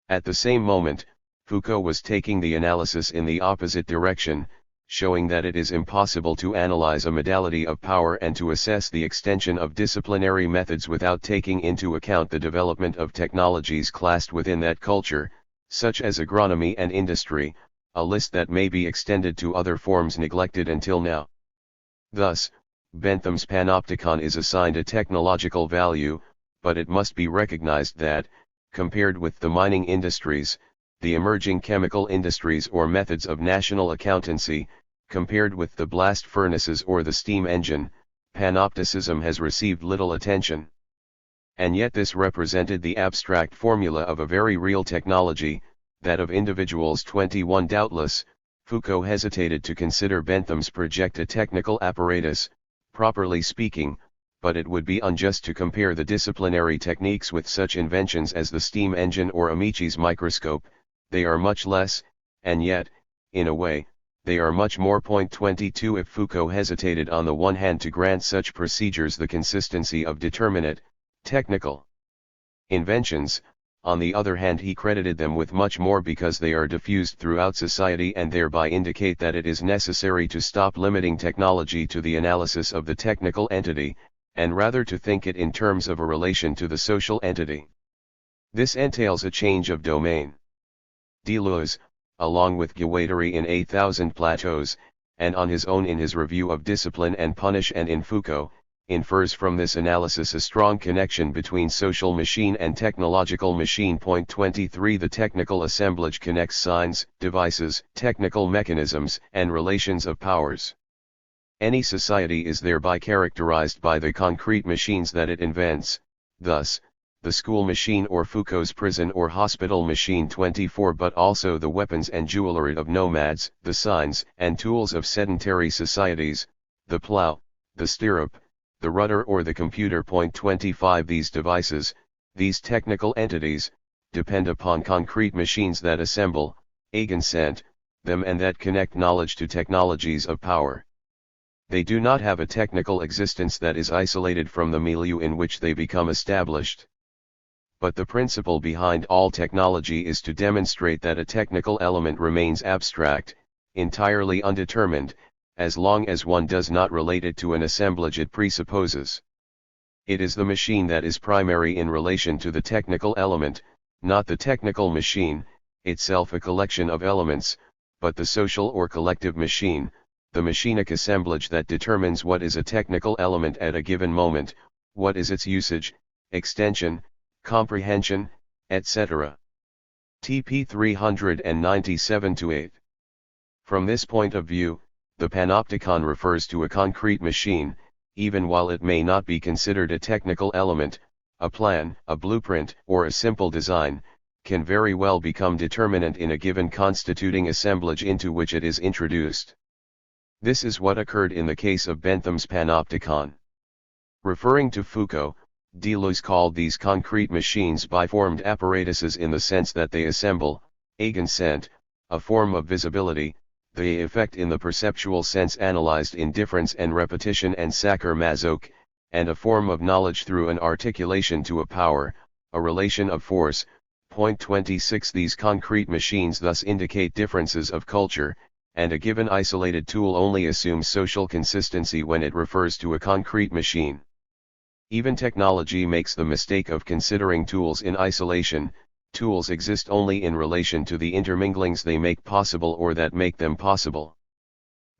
At the same moment, Foucault was taking the analysis in the opposite direction, showing that it is impossible to analyze a modality of power and to assess the extension of disciplinary methods without taking into account the development of technologies classed within that culture, such as agronomy and industry, a list that may be extended to other forms neglected until now. Thus, Bentham's panopticon is assigned a technological value, but it must be recognized that, compared with the mining industries, the emerging chemical industries or methods of national accountancy, compared with the blast furnaces or the steam engine, panopticism has received little attention. And yet this represented the abstract formula of a very real technology, that of individuals. 21 Doubtless, Foucault hesitated to consider Bentham's project a technical apparatus, properly speaking, but it would be unjust to compare the disciplinary techniques with such inventions as the steam engine or Amici's microscope. They are much less, and yet, in a way, they are much more. 22 If Foucault hesitated on the one hand to grant such procedures the consistency of determinate, technical inventions, on the other hand he credited them with much more because they are diffused throughout society and thereby indicate that it is necessary to stop limiting technology to the analysis of the technical entity, and rather to think it in terms of a relation to the social entity. This entails a change of domain. Deleuze, along with Guattari in 8,000 Plateaus, and on his own in his review of Discipline and Punish and in Foucault, infers from this analysis a strong connection between social machine and technological machine. 23 The technical assemblage connects signs, devices, technical mechanisms, and relations of powers. Any society is thereby characterized by the concrete machines that it invents, thus, the school machine or Foucault's prison or hospital machine. 24 But also the weapons and jewelry of nomads, the signs and tools of sedentary societies, the plow, the stirrup, the rudder or the computer. 25 These devices, these technical entities, depend upon concrete machines that assemble, agensent, them and that connect knowledge to technologies of power. They do not have a technical existence that is isolated from the milieu in which they become established. But the principle behind all technology is to demonstrate that a technical element remains abstract, entirely undetermined, as long as one does not relate it to an assemblage it presupposes. It is the machine that is primary in relation to the technical element, not the technical machine, itself a collection of elements, but the social or collective machine, the machinic assemblage that determines what is a technical element at a given moment, what is its usage, extension, comprehension, etc. TP 397-8. From this point of view, the panopticon refers to a concrete machine, even while it may not be considered a technical element. A plan, a blueprint, or a simple design, can very well become determinant in a given constituting assemblage into which it is introduced. This is what occurred in the case of Bentham's panopticon. Referring to Foucault, Deleuze called these concrete machines biformed apparatuses in the sense that they assemble, eigensent, a form of visibility, the effect in the perceptual sense analyzed in difference and repetition and sacer masoch, and a form of knowledge through an articulation to a power, a relation of force. Point 26. These concrete machines thus indicate differences of culture, and a given isolated tool only assumes social consistency when it refers to a concrete machine. Even technology makes the mistake of considering tools in isolation. Tools exist only in relation to the interminglings they make possible or that make them possible.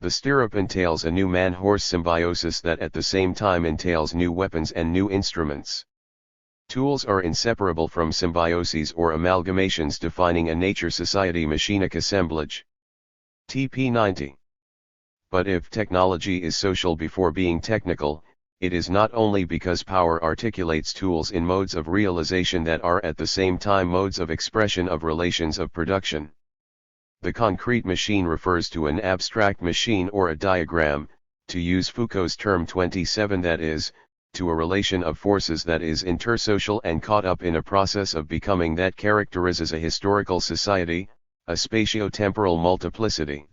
The stirrup entails a new man-horse symbiosis that at the same time entails new weapons and new instruments. Tools are inseparable from symbioses or amalgamations defining a nature-society machinic assemblage. TP 90. But if technology is social before being technical, it is not only because power articulates tools in modes of realization that are at the same time modes of expression of relations of production. The concrete machine refers to an abstract machine or a diagram, to use Foucault's term 27, that is, to a relation of forces that is intersocial and caught up in a process of becoming that characterizes a historical society, a spatio-temporal multiplicity.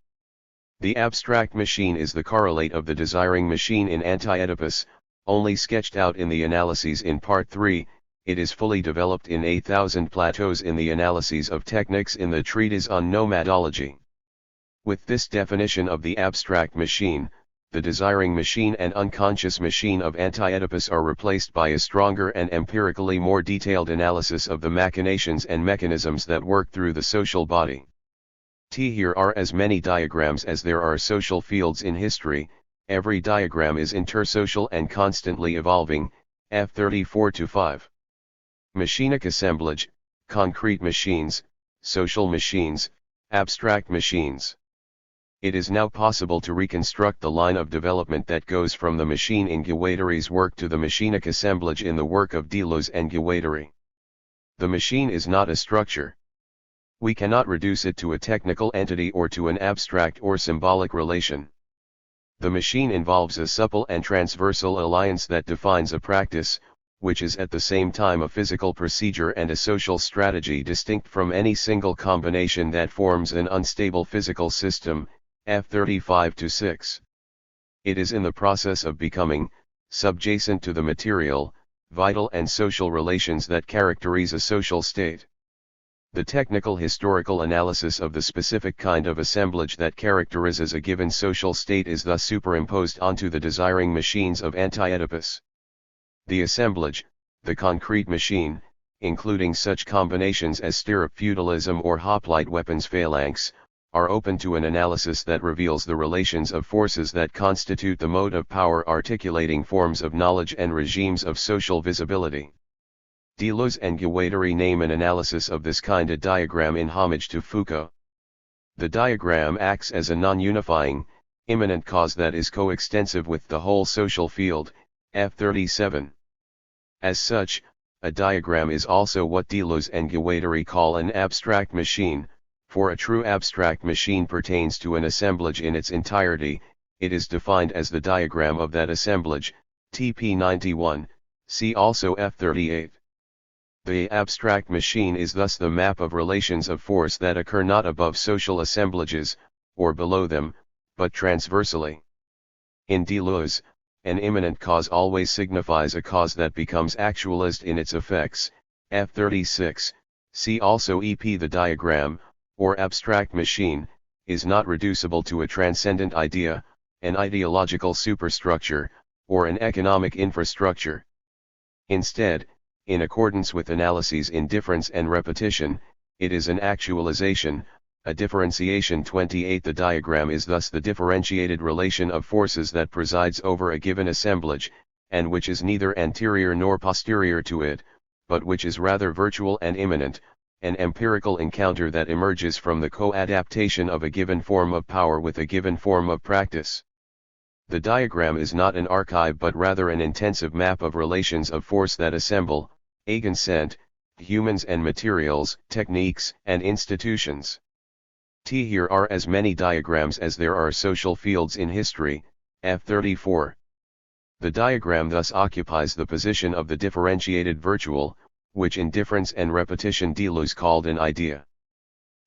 The abstract machine is the correlate of the desiring machine in Anti-Oedipus, only sketched out in the analyses in Part 3, it is fully developed in 8,000 plateaus in the analyses of techniques in the treatise on nomadology. With this definition of the abstract machine, the desiring machine and unconscious machine of Anti-Oedipus are replaced by a stronger and empirically more detailed analysis of the machinations and mechanisms that work through the social body. Here are as many diagrams as there are social fields in history. Every diagram is intersocial and constantly evolving. F 34-5. Machinic assemblage, concrete machines, social machines, abstract machines. It is now possible to reconstruct the line of development that goes from the machine in Guattari's work to the machinic assemblage in the work of Deleuze and Guattari. The machine is not a structure. We cannot reduce it to a technical entity or to an abstract or symbolic relation. The machine involves a supple and transversal alliance that defines a practice, which is at the same time a physical procedure and a social strategy distinct from any single combination that forms an unstable physical system. F 35-6. It is in the process of becoming, subjacent to the material, vital and social relations that characterize a social state. The technical historical analysis of the specific kind of assemblage that characterizes a given social state is thus superimposed onto the desiring machines of Anti-Oedipus. The assemblage, the concrete machine, including such combinations as stirrup feudalism or hoplite weapons phalanx, are open to an analysis that reveals the relations of forces that constitute the mode of power articulating forms of knowledge and regimes of social visibility. Deleuze and Guattari name an analysis of this kind a diagram in homage to Foucault. The diagram acts as a non-unifying, immanent cause that is coextensive with the whole social field. F 37. As such, a diagram is also what Deleuze and Guattari call an abstract machine. For a true abstract machine pertains to an assemblage in its entirety, it is defined as the diagram of that assemblage. TP 91, see also F 38. The abstract machine is thus the map of relations of force that occur not above social assemblages, or below them, but transversally. In Deleuze, an immanent cause always signifies a cause that becomes actualized in its effects. F 36, see also EP. The diagram, or abstract machine, is not reducible to a transcendent idea, an ideological superstructure, or an economic infrastructure. Instead, in accordance with analyses in difference and repetition, it is an actualization, a differentiation. 28. The diagram is thus the differentiated relation of forces that presides over a given assemblage, and which is neither anterior nor posterior to it, but which is rather virtual and immanent, an empirical encounter that emerges from the co-adaptation of a given form of power with a given form of practice. The diagram is not an archive but rather an intensive map of relations of force that assemble, agent, humans and materials, techniques and institutions. Here are as many diagrams as there are social fields in history, f. 34. The diagram thus occupies the position of the differentiated virtual, which in difference and repetition Deleuze called an idea.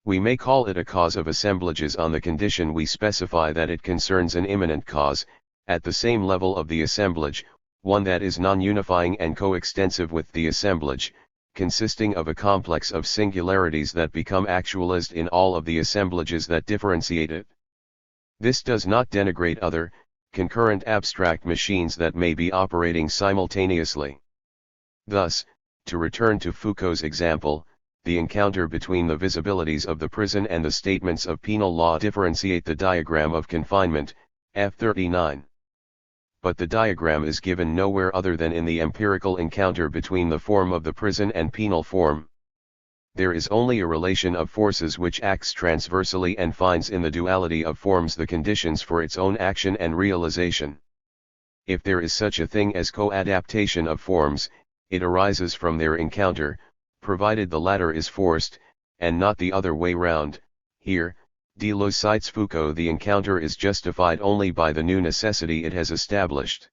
We may call it a cause of assemblages on the condition we specify that it concerns an immanent cause, at the same level of the assemblage, one that is non-unifying and coextensive with the assemblage, consisting of a complex of singularities that become actualized in all of the assemblages that differentiate it. This does not denigrate other, concurrent abstract machines that may be operating simultaneously. Thus, to return to Foucault's example, the encounter between the visibilities of the prison and the statements of penal law differentiate the diagram of confinement, f. 39. But the diagram is given nowhere other than in the empirical encounter between the form of the prison and penal form. There is only a relation of forces which acts transversally and finds in the duality of forms the conditions for its own action and realization. If there is such a thing as co-adaptation of forms, it arises from their encounter, provided the latter is forced, and not the other way round. Here, Deleuze cites Foucault. The encounter is justified only by the new necessity it has established.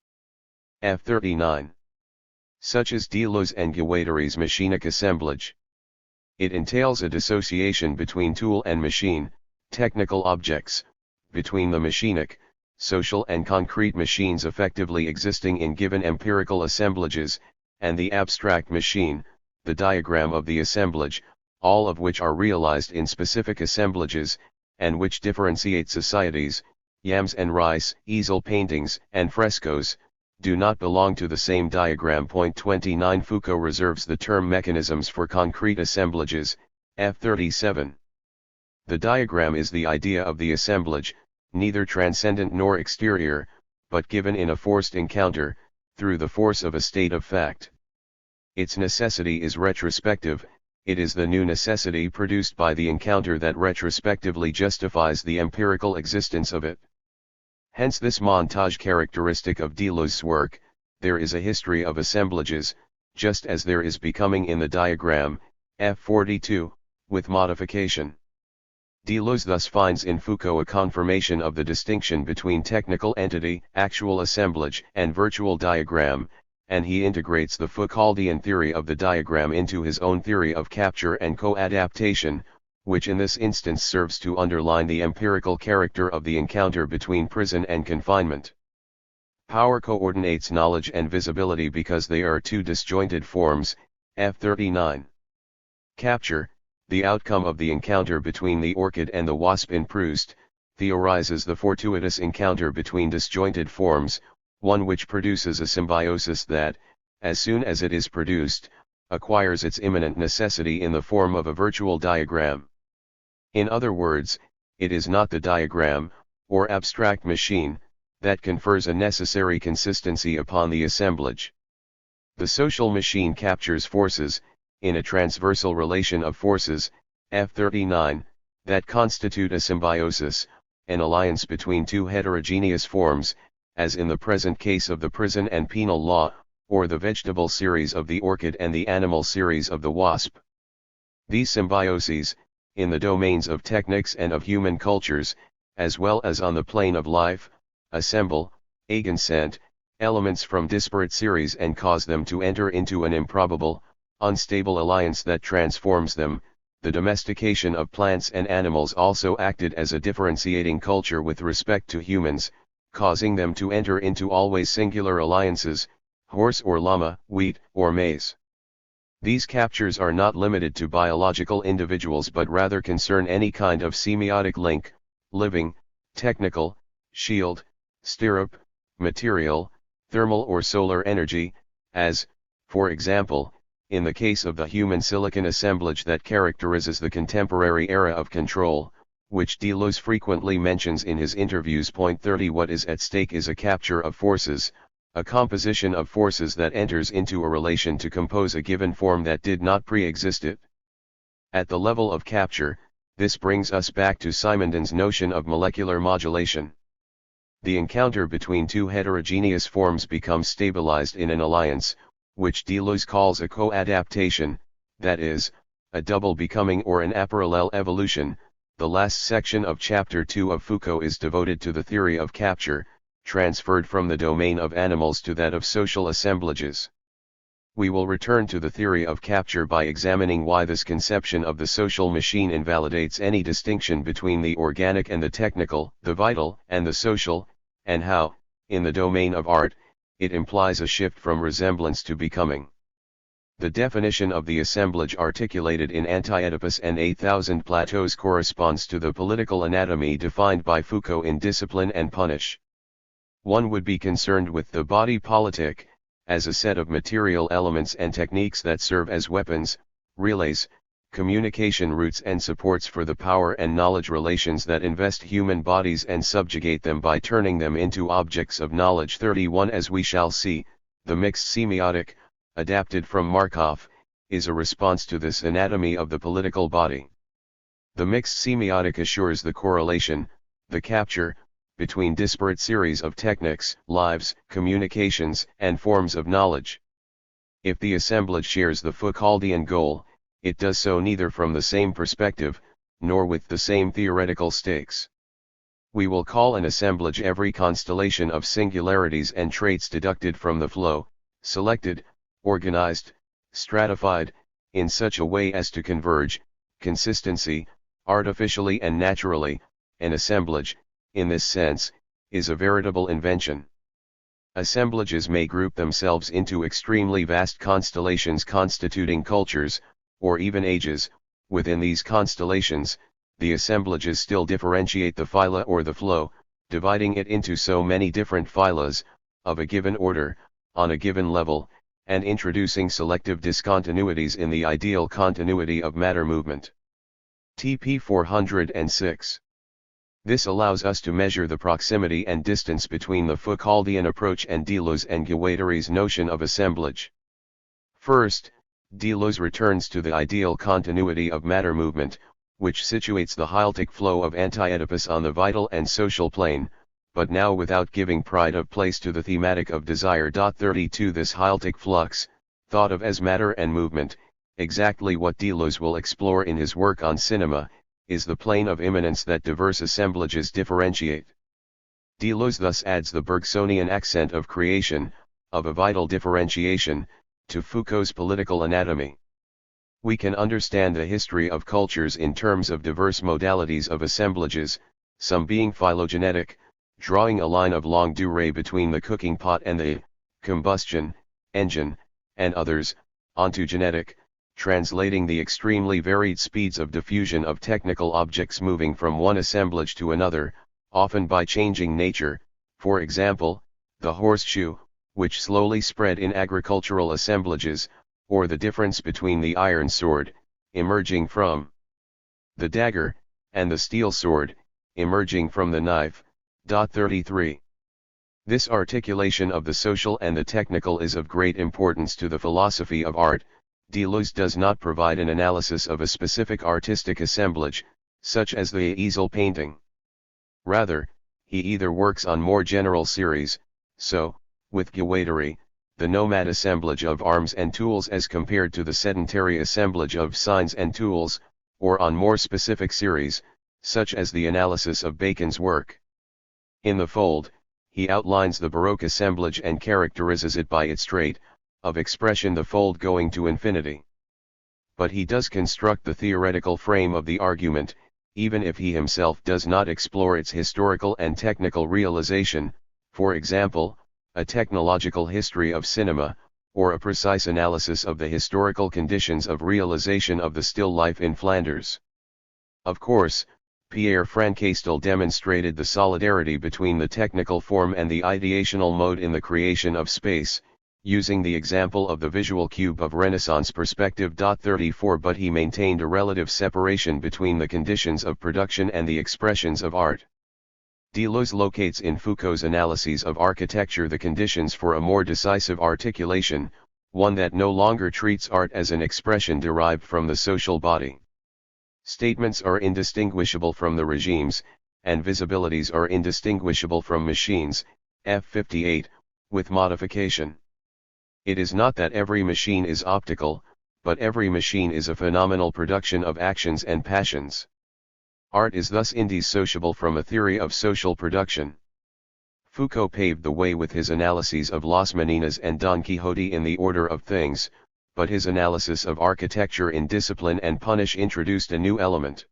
f. 39. Such is Deleuze and Guattari's machinic assemblage. It entails a dissociation between tool and machine, technical objects, between the machinic, social and concrete machines effectively existing in given empirical assemblages, and the abstract machine, the diagram of the assemblage, all of which are realized in specific assemblages, and which differentiate societies. Yams and rice, easel paintings, and frescoes, do not belong to the same diagram. 29. Foucault reserves the term mechanisms for concrete assemblages, f. 37. The diagram is the idea of the assemblage, neither transcendent nor exterior, but given in a forced encounter, through the force of a state of fact. Its necessity is retrospective. It is the new necessity produced by the encounter that retrospectively justifies the empirical existence of it. Hence this montage characteristic of Deleuze's work. There is a history of assemblages, just as there is becoming in the diagram, f. 42, with modification. Deleuze thus finds in Foucault a confirmation of the distinction between technical entity, actual assemblage, and virtual diagram, and he integrates the Foucauldian theory of the diagram into his own theory of capture and co-adaptation, which in this instance serves to underline the empirical character of the encounter between prison and confinement. Power coordinates knowledge and visibility because they are two disjointed forms, f. 39. Capture, the outcome of the encounter between the orchid and the wasp in Proust, theorizes the fortuitous encounter between disjointed forms, one which produces a symbiosis that, as soon as it is produced, acquires its immanent necessity in the form of a virtual diagram. In other words, it is not the diagram, or abstract machine, that confers a necessary consistency upon the assemblage. The social machine captures forces, in a transversal relation of forces, f. 39, that constitute a symbiosis, an alliance between two heterogeneous forms, as in the present case of the prison and penal law, or the vegetable series of the orchid and the animal series of the wasp. These symbioses, in the domains of techniques and of human cultures, as well as on the plane of life, assemble, agent, elements from disparate series and cause them to enter into an improbable, unstable alliance that transforms them. The domestication of plants and animals also acted as a differentiating culture with respect to humans, causing them to enter into always singular alliances, horse or llama, wheat or maize. These captures are not limited to biological individuals but rather concern any kind of semiotic link, living, technical, shield, stirrup, material, thermal or solar energy, as, for example, in the case of the human silicon assemblage that characterizes the contemporary era of control, which Deleuze frequently mentions in his interviews. Point 30. What is at stake is a capture of forces, a composition of forces that enters into a relation to compose a given form that did not pre-exist it. At the level of capture, this brings us back to Simondon's notion of molecular modulation. The encounter between two heterogeneous forms becomes stabilized in an alliance, which Deleuze calls a co-adaptation, that is, a double becoming or an aparallel evolution. The last section of Chapter 2 of Foucault is devoted to the theory of capture, transferred from the domain of animals to that of social assemblages. We will return to the theory of capture by examining why this conception of the social machine invalidates any distinction between the organic and the technical, the vital and the social, and how, in the domain of art, it implies a shift from resemblance to becoming. The definition of the assemblage articulated in Anti-Oedipus and 8,000 Plateaus corresponds to the political anatomy defined by Foucault in Discipline and Punish. One would be concerned with the body politic, as a set of material elements and techniques that serve as weapons, relays, communication routes and supports for the power and knowledge relations that invest human bodies and subjugate them by turning them into objects of knowledge. 31. As we shall see, the mixed semiotic, adapted from Markov, is a response to this anatomy of the political body. The mixed semiotic assures the correlation, the capture, between disparate series of techniques, lives, communications, and forms of knowledge. If the assemblage shares the Foucauldian goal, it does so neither from the same perspective, nor with the same theoretical stakes. We will call an assemblage every constellation of singularities and traits deducted from the flow, selected, organized, stratified, in such a way as to converge, consistency, artificially and naturally. An assemblage, in this sense, is a veritable invention. Assemblages may group themselves into extremely vast constellations constituting cultures, or even ages. Within these constellations, the assemblages still differentiate the phyla or the flow, dividing it into so many different phylas, of a given order, on a given level, and introducing selective discontinuities in the ideal continuity of matter movement. TP 406. This allows us to measure the proximity and distance between the Foucauldian approach and Deleuze and Guattari's notion of assemblage. First, Deleuze returns to the ideal continuity of matter movement, which situates the hyaltic flow of Anti-Oedipus on the vital and social plane, but now without giving pride of place to the thematic of desire. 32 This hyaltic flux, thought of as matter and movement, exactly what Deleuze will explore in his work on cinema, is the plane of immanence that diverse assemblages differentiate. Deleuze thus adds the Bergsonian accent of creation, of a vital differentiation, to Foucault's political anatomy. We can understand the history of cultures in terms of diverse modalities of assemblages, some being phylogenetic, drawing a line of longue durée between the cooking pot and the combustion engine, and others, ontogenetic, translating the extremely varied speeds of diffusion of technical objects moving from one assemblage to another, often by changing nature, for example, the horseshoe, which slowly spread in agricultural assemblages, or the difference between the iron sword, emerging from the dagger, and the steel sword, emerging from the knife. 33. This articulation of the social and the technical is of great importance to the philosophy of art. Deleuze does not provide an analysis of a specific artistic assemblage, such as the easel painting. Rather, he either works on more general series, so, with Guattari, the nomad assemblage of arms and tools as compared to the sedentary assemblage of signs and tools, or on more specific series, such as the analysis of Bacon's work. In The Fold, he outlines the Baroque assemblage and characterizes it by its trait of expression, the fold going to infinity. But he does construct the theoretical frame of the argument, even if he himself does not explore its historical and technical realization, for example, a technological history of cinema, or a precise analysis of the historical conditions of realization of the still life in Flanders. Of course, Pierre Francastel demonstrated the solidarity between the technical form and the ideational mode in the creation of space, using the example of the visual cube of Renaissance perspective. 34 But he maintained a relative separation between the conditions of production and the expressions of art. Deleuze locates in Foucault's analyses of architecture the conditions for a more decisive articulation, one that no longer treats art as an expression derived from the social body. Statements are indistinguishable from the regimes, and visibilities are indistinguishable from machines, F58, with modification. It is not that every machine is optical, but every machine is a phenomenal production of actions and passions. Art is thus indissociable from a theory of social production. Foucault paved the way with his analyses of Las Meninas and Don Quixote in the order of things, but his analysis of architecture in Discipline and Punish introduced a new element.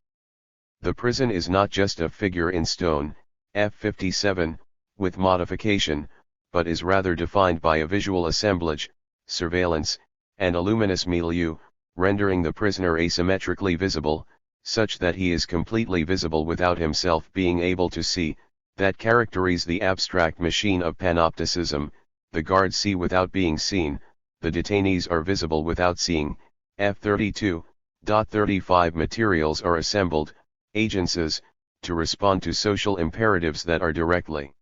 The prison is not just a figure in stone, F57, with modification, but is rather defined by a visual assemblage, surveillance, and a luminous milieu, rendering the prisoner asymmetrically visible, such that he is completely visible without himself being able to see, that characterize the abstract machine of panopticism. The guards see without being seen, the detainees are visible without seeing, F32. 35 Materials are assembled, agencies, to respond to social imperatives that are directly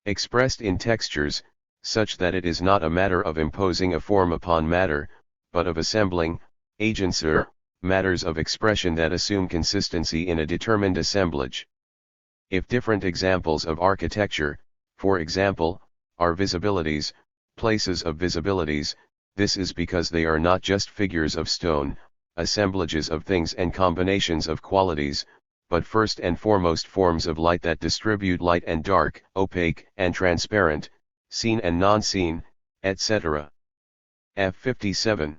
expressed in textures, such that it is not a matter of imposing a form upon matter, but of assembling, agencer, matters of expression that assume consistency in a determined assemblage. If different examples of architecture, for example, are visibilities, places of visibilities, this is because they are not just figures of stone, assemblages of things and combinations of qualities, but first and foremost forms of light that distribute light and dark, opaque and transparent, seen and non-seen, etc. F57.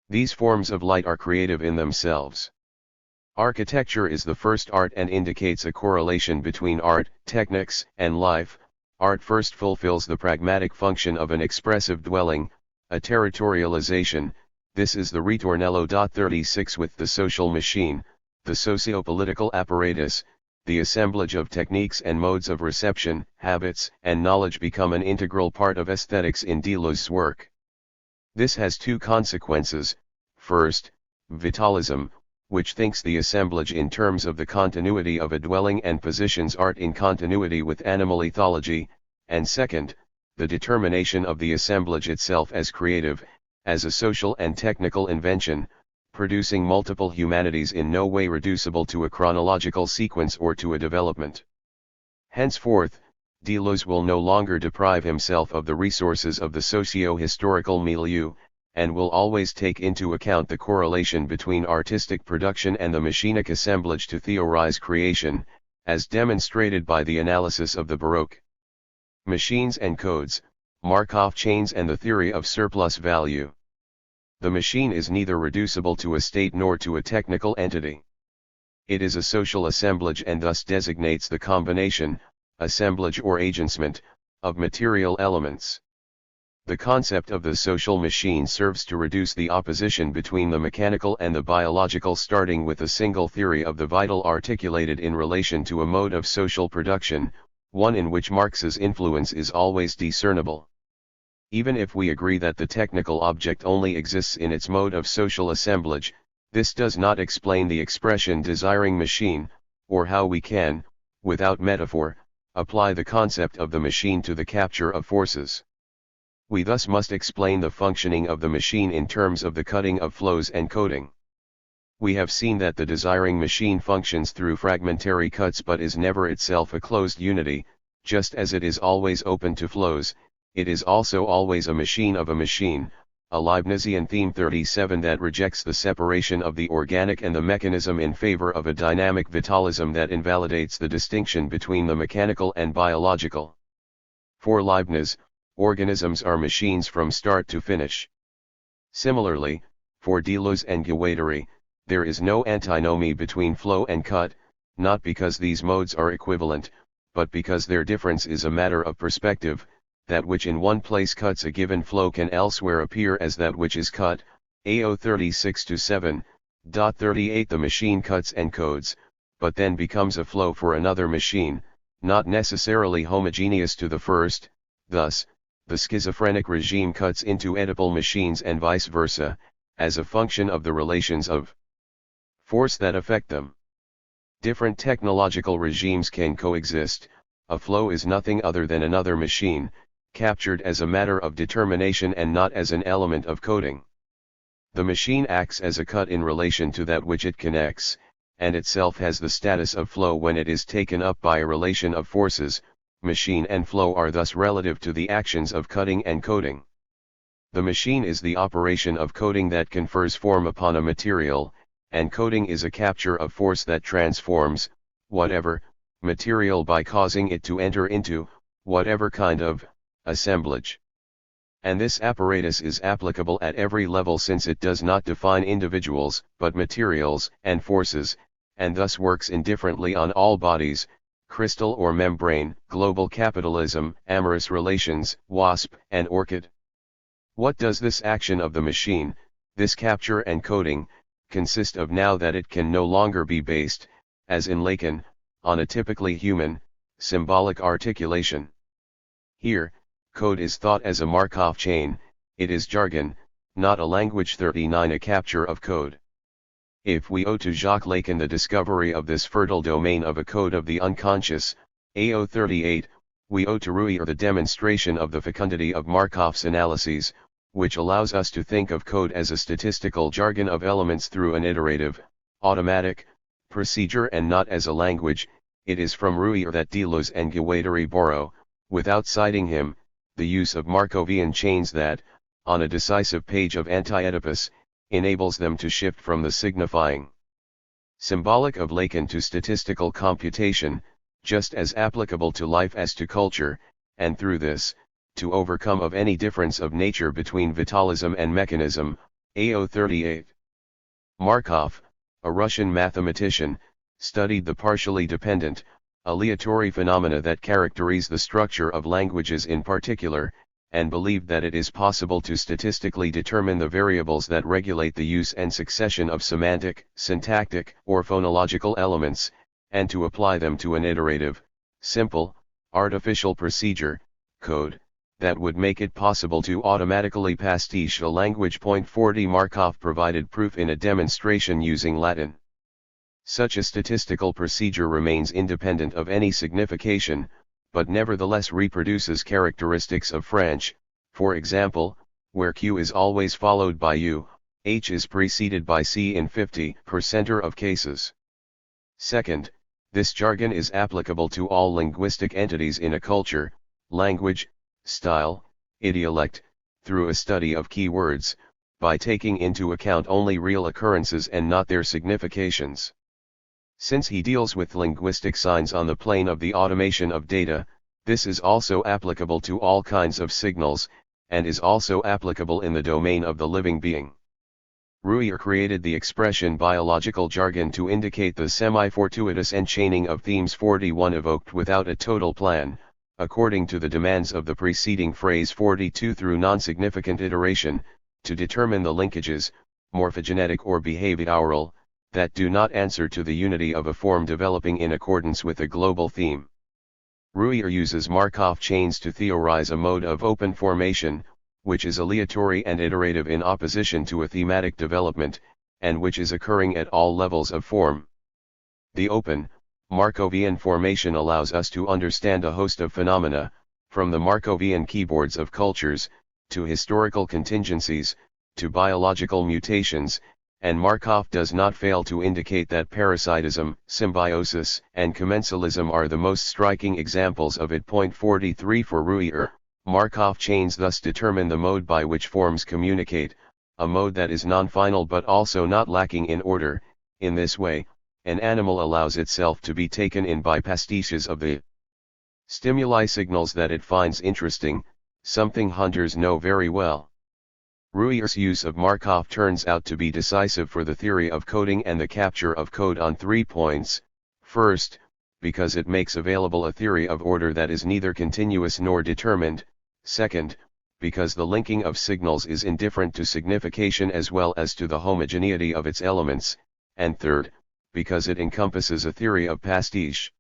These forms of light are creative in themselves. Architecture is the first art and indicates a correlation between art, techniques, and life. Art first fulfills the pragmatic function of an expressive dwelling, a territorialization. This is the ritornello. 36 With the social machine, the socio-political apparatus, the assemblage of techniques and modes of reception, habits, and knowledge become an integral part of aesthetics in Deleuze's work. This has two consequences. First, vitalism, which thinks the assemblage in terms of the continuity of a dwelling and positions art in continuity with animal ethology, and second, the determination of the assemblage itself as creative, as a social and technical invention, producing multiple humanities in no way reducible to a chronological sequence or to a development. Henceforth, Deleuze will no longer deprive himself of the resources of the socio-historical milieu, and will always take into account the correlation between artistic production and the machinic assemblage to theorize creation, as demonstrated by the analysis of the Baroque machines and codes, Markov chains and the theory of surplus value. The machine is neither reducible to a state nor to a technical entity. It is a social assemblage and thus designates the combination, assemblage or agencement, of material elements. The concept of the social machine serves to reduce the opposition between the mechanical and the biological, starting with a single theory of the vital articulated in relation to a mode of social production, one in which Marx's influence is always discernible. Even if we agree that the technical object only exists in its mode of social assemblage, this does not explain the expression desiring machine, or how we can, without metaphor, apply the concept of the machine to the capture of forces. We thus must explain the functioning of the machine in terms of the cutting of flows and coding. We have seen that the desiring machine functions through fragmentary cuts but is never itself a closed unity. Just as it is always open to flows, it is also always a machine of a machine, a Leibnizian theme. 37 That rejects the separation of the organic and the mechanism in favor of a dynamic vitalism that invalidates the distinction between the mechanical and biological. For Leibniz, organisms are machines from start to finish. Similarly, for Deleuze and Guattari, there is no antinomy between flow and cut, not because these modes are equivalent, but because their difference is a matter of perspective. That which in one place cuts a given flow can elsewhere appear as that which is cut. AO 36-7. 38 The machine cuts and codes, but then becomes a flow for another machine, not necessarily homogeneous to the first. Thus, the schizophrenic regime cuts into Oedipal machines and vice versa, as a function of the relations of force that affect them. Different technological regimes can coexist. A flow is nothing other than another machine, captured as a matter of determination and not as an element of coding. The machine acts as a cut in relation to that which it connects, and itself has the status of flow when it is taken up by a relation of forces. Machine and flow are thus relative to the actions of cutting and coding. The machine is the operation of coding that confers form upon a material, and coding is a capture of force that transforms whatever material by causing it to enter into whatever kind of assemblage. And this apparatus is applicable at every level, since it does not define individuals, but materials and forces, and thus works indifferently on all bodies, crystal or membrane, global capitalism, amorous relations, wasp and orchid. What does this action of the machine, this capture and coding, consist of now that it can no longer be based, as in Lacan, on a typically human, symbolic articulation? Here, code is thought as a Markov chain. It is jargon, not a language. 39 A capture of code. If we owe to Jacques Lacan the discovery of this fertile domain of a code of the unconscious, AO 38, we owe to Ruyer the demonstration of the fecundity of Markov's analyses, which allows us to think of code as a statistical jargon of elements through an iterative, automatic, procedure and not as a language. It is from Ruyer that Deleuze and Guattari borrow, without citing him, the use of Markovian chains that, on a decisive page of Anti-Oedipus, enables them to shift from the signifying symbolic of Lacan to statistical computation, just as applicable to life as to culture, and through this, to overcome of any difference of nature between vitalism and mechanism. AO 38. Markov, a Russian mathematician, studied the partially dependent, aleatory phenomena that characterize the structure of languages in particular, and believed that it is possible to statistically determine the variables that regulate the use and succession of semantic, syntactic, or phonological elements, and to apply them to an iterative, simple, artificial procedure, code, that would make it possible to automatically pastiche a language. 40 Markov provided proof in a demonstration using Latin. Such a statistical procedure remains independent of any signification, but nevertheless reproduces characteristics of French. For example, where Q is always followed by U, H is preceded by C in 50% of cases. Second, this jargon is applicable to all linguistic entities in a culture, language, style, idiolect, through a study of key words, by taking into account only real occurrences and not their significations. Since he deals with linguistic signs on the plane of the automation of data, this is also applicable to all kinds of signals, and is also applicable in the domain of the living being. Ruyer created the expression biological jargon to indicate the semi-fortuitous enchaining of themes 41 evoked without a total plan, according to the demands of the preceding phrase 42 through non-significant iteration, to determine the linkages, morphogenetic or behavioral, that do not answer to the unity of a form developing in accordance with a global theme. Ruyer uses Markov chains to theorize a mode of open formation, which is aleatory and iterative in opposition to a thematic development, and which is occurring at all levels of form. The open, Markovian formation allows us to understand a host of phenomena, from the Markovian keyboards of cultures, to historical contingencies, to biological mutations, and Markov does not fail to indicate that parasitism, symbiosis, and commensalism are the most striking examples of it. 43 For Ruyer, Markov chains thus determine the mode by which forms communicate, a mode that is non-final but also not lacking in order. In this way, an animal allows itself to be taken in by pastiches of the stimuli signals that it finds interesting, something hunters know very well. Ruyer's use of Markov turns out to be decisive for the theory of coding and the capture of code on 3 points. First, because it makes available a theory of order that is neither continuous nor determined. Second, because the linking of signals is indifferent to signification as well as to the homogeneity of its elements. And third, because it encompasses a theory of pastiche.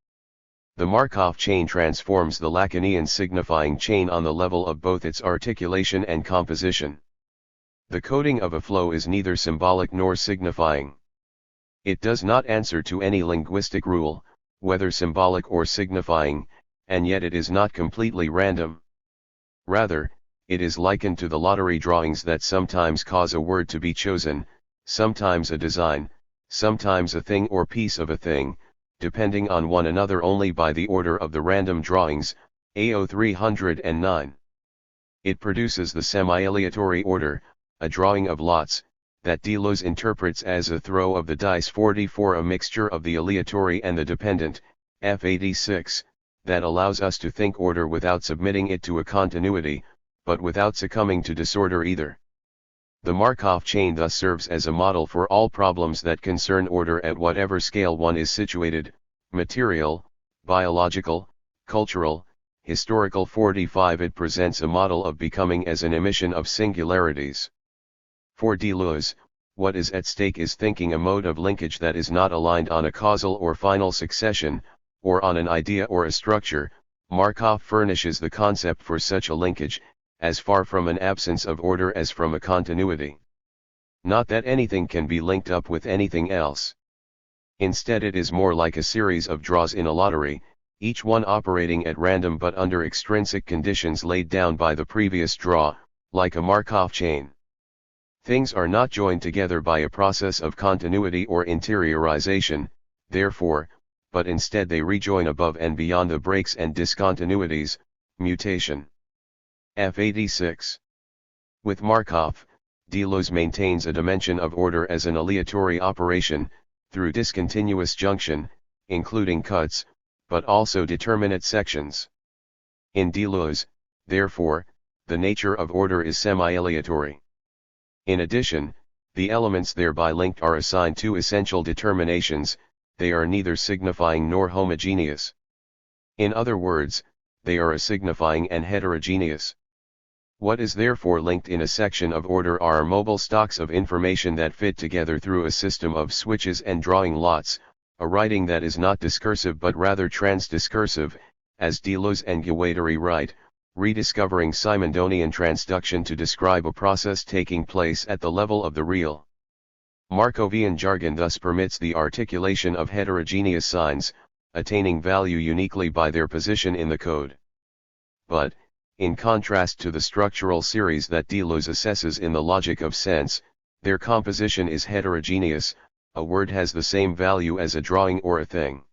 The Markov chain transforms the Lacanian signifying chain on the level of both its articulation and composition. The coding of a flow is neither symbolic nor signifying. It does not answer to any linguistic rule, whether symbolic or signifying, and yet it is not completely random. Rather, it is likened to the lottery drawings that sometimes cause a word to be chosen, sometimes a design, sometimes a thing or piece of a thing, depending on one another only by the order of the random drawings, AO 309. It produces the semi-aleatory order, a drawing of lots, that Deleuze interprets as a throw of the dice 44, a mixture of the aleatory and the dependent, F86, that allows us to think order without submitting it to a continuity, but without succumbing to disorder either. The Markov chain thus serves as a model for all problems that concern order at whatever scale one is situated: material, biological, cultural, historical. 45. It presents a model of becoming as an emission of singularities. For Deleuze, what is at stake is thinking a mode of linkage that is not aligned on a causal or final succession, or on an idea or a structure. Markov furnishes the concept for such a linkage, as far from an absence of order as from a continuity. Not that anything can be linked up with anything else. Instead, it is more like a series of draws in a lottery, each one operating at random but under extrinsic conditions laid down by the previous draw, like a Markov chain. Things are not joined together by a process of continuity or interiorization, therefore, but instead they rejoin above and beyond the breaks and discontinuities, mutation. F86. With Markov, Deleuze maintains a dimension of order as an aleatory operation, through discontinuous junction, including cuts, but also determinate sections. In Deleuze, therefore, the nature of order is semi-aleatory. In addition, the elements thereby linked are assigned two essential determinations: they are neither signifying nor homogeneous. In other words, they are asignifying and heterogeneous. What is therefore linked in a section of order are mobile stocks of information that fit together through a system of switches and drawing lots, a writing that is not discursive but rather transdiscursive, as Deleuze and Guattari write, rediscovering Simondonian transduction to describe a process taking place at the level of the real. Markovian jargon thus permits the articulation of heterogeneous signs, attaining value uniquely by their position in the code. But, in contrast to the structural series that Deleuze assesses in the logic of sense, their composition is heterogeneous. A word has the same value as a drawing or a thing.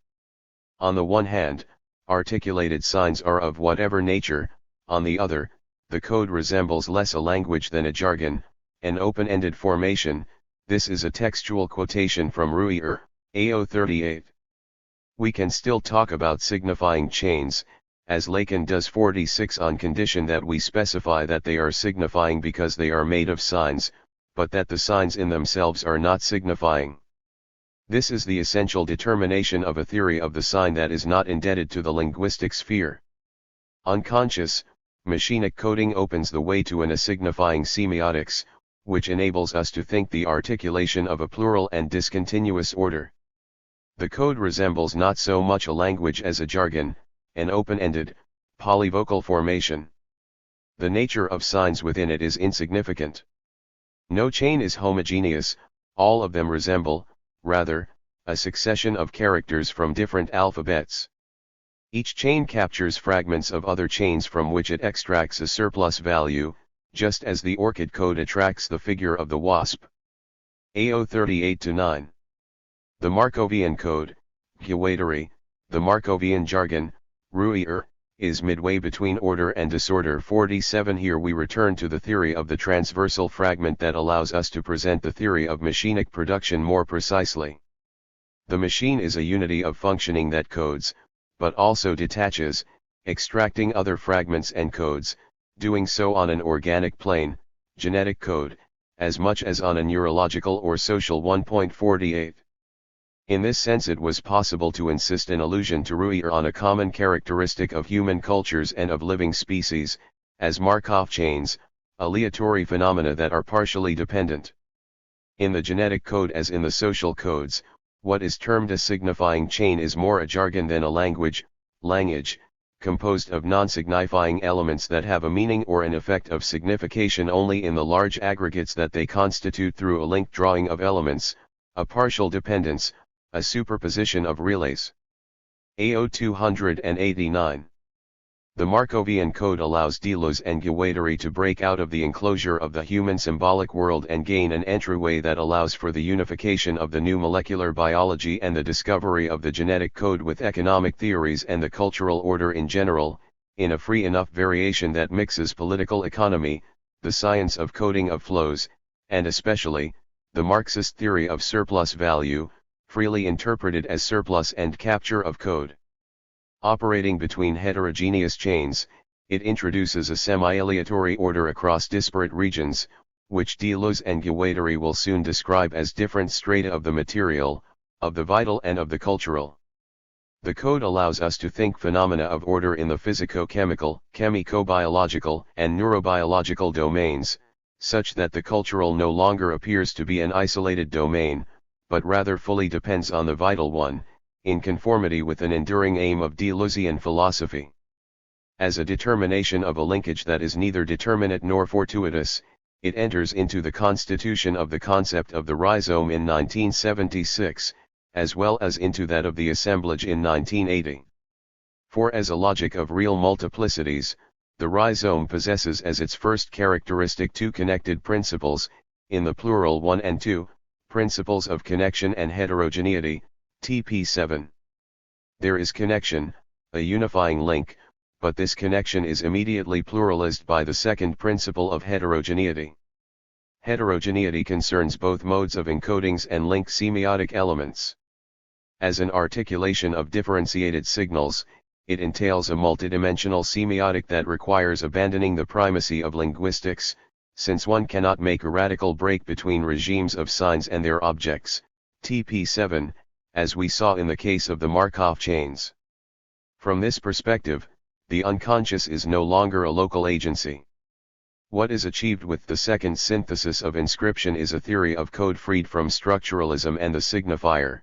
On the one hand, articulated signs are of whatever nature; on the other, the code resembles less a language than a jargon, an open-ended formation. This is a textual quotation from Ruyer, AO 38. We can still talk about signifying chains, as Lacan does. 46, on condition that we specify that they are signifying because they are made of signs, but that the signs in themselves are not signifying. This is the essential determination of a theory of the sign that is not indebted to the linguistic sphere. Unconscious, machinic coding opens the way to an asignifying semiotics, which enables us to think the articulation of a plural and discontinuous order. The code resembles not so much a language as a jargon, an open-ended, polyvocal formation. The nature of signs within it is insignificant. No chain is homogeneous; all of them resemble, rather, a succession of characters from different alphabets. Each chain captures fragments of other chains from which it extracts a surplus value, just as the orchid code attracts the figure of the wasp. AO 38-9. The Markovian code, Guattari, the Markovian jargon, Ruyer, is midway between order and disorder. 47. Here we return to the theory of the transversal fragment that allows us to present the theory of machinic production more precisely. The machine is a unity of functioning that codes, but also detaches, extracting other fragments and codes, doing so on an organic plane, genetic code, as much as on a neurological or social one. 48. In this sense it was possible to insist an allusion to Ruyer on a common characteristic of human cultures and of living species, as Markov chains, aleatory phenomena that are partially dependent. In the genetic code as in the social codes, what is termed a signifying chain is more a jargon than a language, language, composed of non-signifying elements that have a meaning or an effect of signification only in the large aggregates that they constitute through a link drawing of elements, a partial dependence, a superposition of relays. AO 289. The Markovian code allows Deleuze and Guattari to break out of the enclosure of the human symbolic world and gain an entryway that allows for the unification of the new molecular biology and the discovery of the genetic code with economic theories and the cultural order in general, in a free enough variation that mixes political economy, the science of coding of flows, and especially, the Marxist theory of surplus value, freely interpreted as surplus and capture of code. Operating between heterogeneous chains, it introduces a semi-aleatory order across disparate regions, which Deleuze and Guattari will soon describe as different strata of the material, of the vital and of the cultural. The code allows us to think phenomena of order in the physico-chemical, chemico-biological, and neurobiological domains, such that the cultural no longer appears to be an isolated domain, but rather fully depends on the vital one, in conformity with an enduring aim of Deleuzean philosophy. As a determination of a linkage that is neither determinate nor fortuitous, it enters into the constitution of the concept of the rhizome in 1976, as well as into that of the assemblage in 1980. For as a logic of real multiplicities, the rhizome possesses as its first characteristic two connected principles, in the plural 1 and 2, principles of connection and heterogeneity, TP7. There is connection, a unifying link, but this connection is immediately pluralized by the second principle of heterogeneity. Heterogeneity concerns both modes of encodings and link semiotic elements. As an articulation of differentiated signals, it entails a multidimensional semiotic that requires abandoning the primacy of linguistics, since one cannot make a radical break between regimes of signs and their objects, TP7, as we saw in the case of the Markov chains. From this perspective, the unconscious is no longer a local agency. What is achieved with the second synthesis of inscription is a theory of code freed from structuralism and the signifier.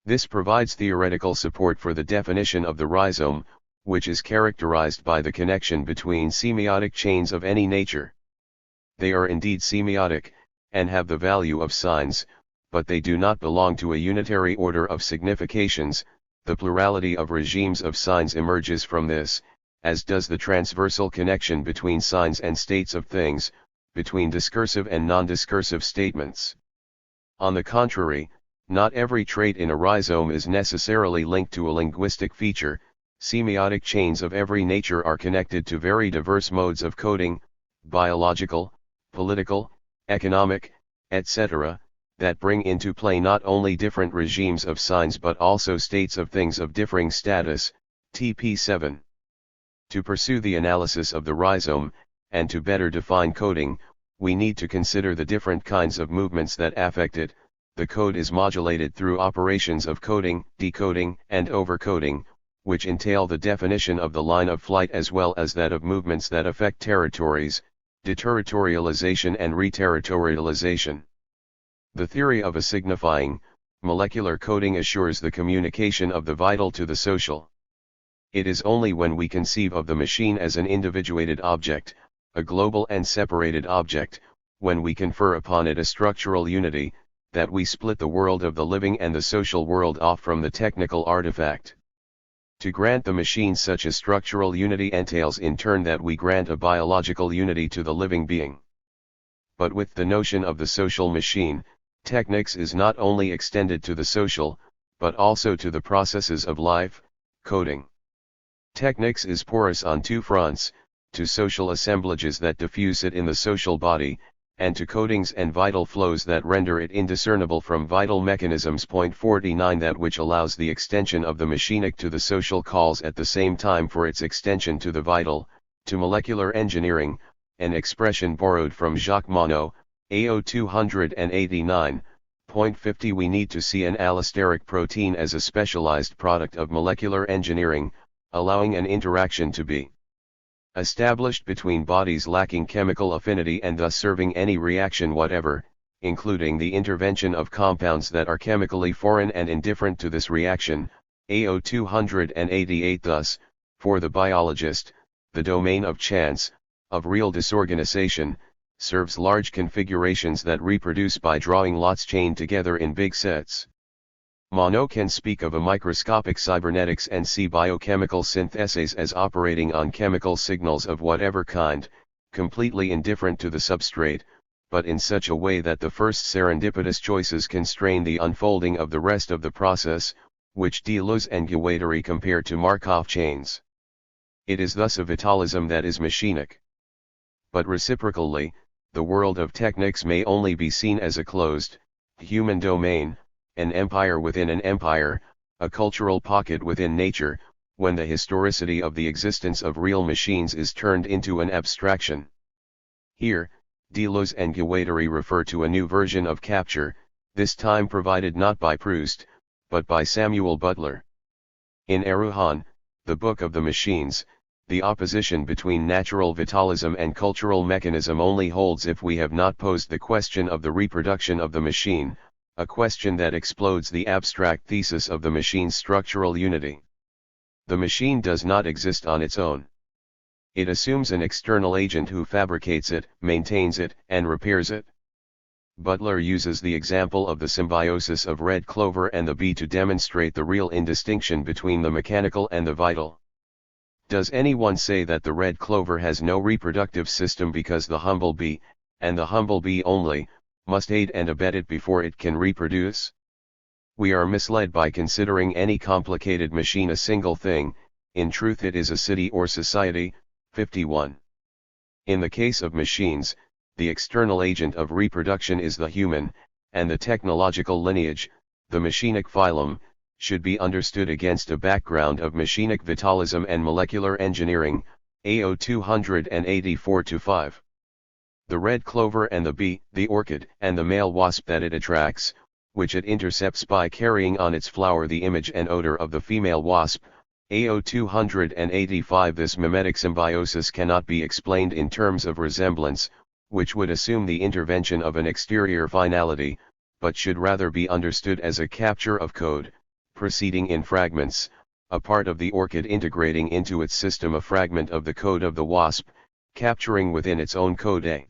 This provides theoretical support for the definition of the rhizome, which is characterized by the connection between semiotic chains of any nature. They are indeed semiotic, and have the value of signs, but they do not belong to a unitary order of significations. The plurality of regimes of signs emerges from this, as does the transversal connection between signs and states of things, between discursive and non-discursive statements. On the contrary, not every trait in a rhizome is necessarily linked to a linguistic feature. Semiotic chains of every nature are connected to very diverse modes of coding, biological, political, economic, etc., that bring into play not only different regimes of signs but also states of things of differing status, TP7. To pursue the analysis of the rhizome, and to better define coding, we need to consider the different kinds of movements that affect it. The code is modulated through operations of coding, decoding, and overcoding, which entail the definition of the line of flight as well as that of movements that affect territories, deterritorialization and reterritorialization. The theory of a signifying, molecular coding assures the communication of the vital to the social. It is only when we conceive of the machine as an individuated object, a global and separated object, when we confer upon it a structural unity, that we split the world of the living and the social world off from the technical artifact. To grant the machine such a structural unity entails in turn that we grant a biological unity to the living being. But with the notion of the social machine, technics is not only extended to the social, but also to the processes of life, coding. Technics is porous on two fronts, to social assemblages that diffuse it in the social body, and to codings and vital flows that render it indiscernible from vital mechanisms. 49 That which allows the extension of the machinic to the social calls at the same time for its extension to the vital, to molecular engineering, an expression borrowed from Jacques Monod, AO 289. 50 We need to see an allosteric protein as a specialized product of molecular engineering, allowing an interaction to be established between bodies lacking chemical affinity and thus serving any reaction whatever, including the intervention of compounds that are chemically foreign and indifferent to this reaction, AO 288. Thus, for the biologist, the domain of chance, of real disorganization, serves large configurations that reproduce by drawing lots chained together in big sets. Monod can speak of a microscopic cybernetics and see biochemical syntheses as operating on chemical signals of whatever kind, completely indifferent to the substrate, but in such a way that the first serendipitous choices constrain the unfolding of the rest of the process, which Deleuze and Guattari compare to Markov chains. It is thus a vitalism that is machinic. But reciprocally, the world of technics may only be seen as a closed, human domain, an empire within an empire, a cultural pocket within nature, when the historicity of the existence of real machines is turned into an abstraction. Here, Deleuze and Guattari refer to a new version of capture, this time provided not by Proust, but by Samuel Butler. In Eruhan, the Book of the Machines, the opposition between natural vitalism and cultural mechanism only holds if we have not posed the question of the reproduction of the machine, a question that explodes the abstract thesis of the machine's structural unity. The machine does not exist on its own. It assumes an external agent who fabricates it, maintains it, and repairs it. Butler uses the example of the symbiosis of red clover and the bee to demonstrate the real indistinction between the mechanical and the vital. Does anyone say that the red clover has no reproductive system because the humble bee, and the humble bee only, must aid and abet it before it can reproduce? We are misled by considering any complicated machine a single thing, in truth it is a city or society. 51. In the case of machines, the external agent of reproduction is the human, and the technological lineage, the machinic phylum, should be understood against a background of machinic vitalism and molecular engineering, AO 284-5. The red clover and the bee, the orchid, and the male wasp that it attracts, which it intercepts by carrying on its flower the image and odor of the female wasp, AO 285. This mimetic symbiosis cannot be explained in terms of resemblance, which would assume the intervention of an exterior finality, but should rather be understood as a capture of code, proceeding in fragments, a part of the orchid integrating into its system a fragment of the code of the wasp, capturing within its own code a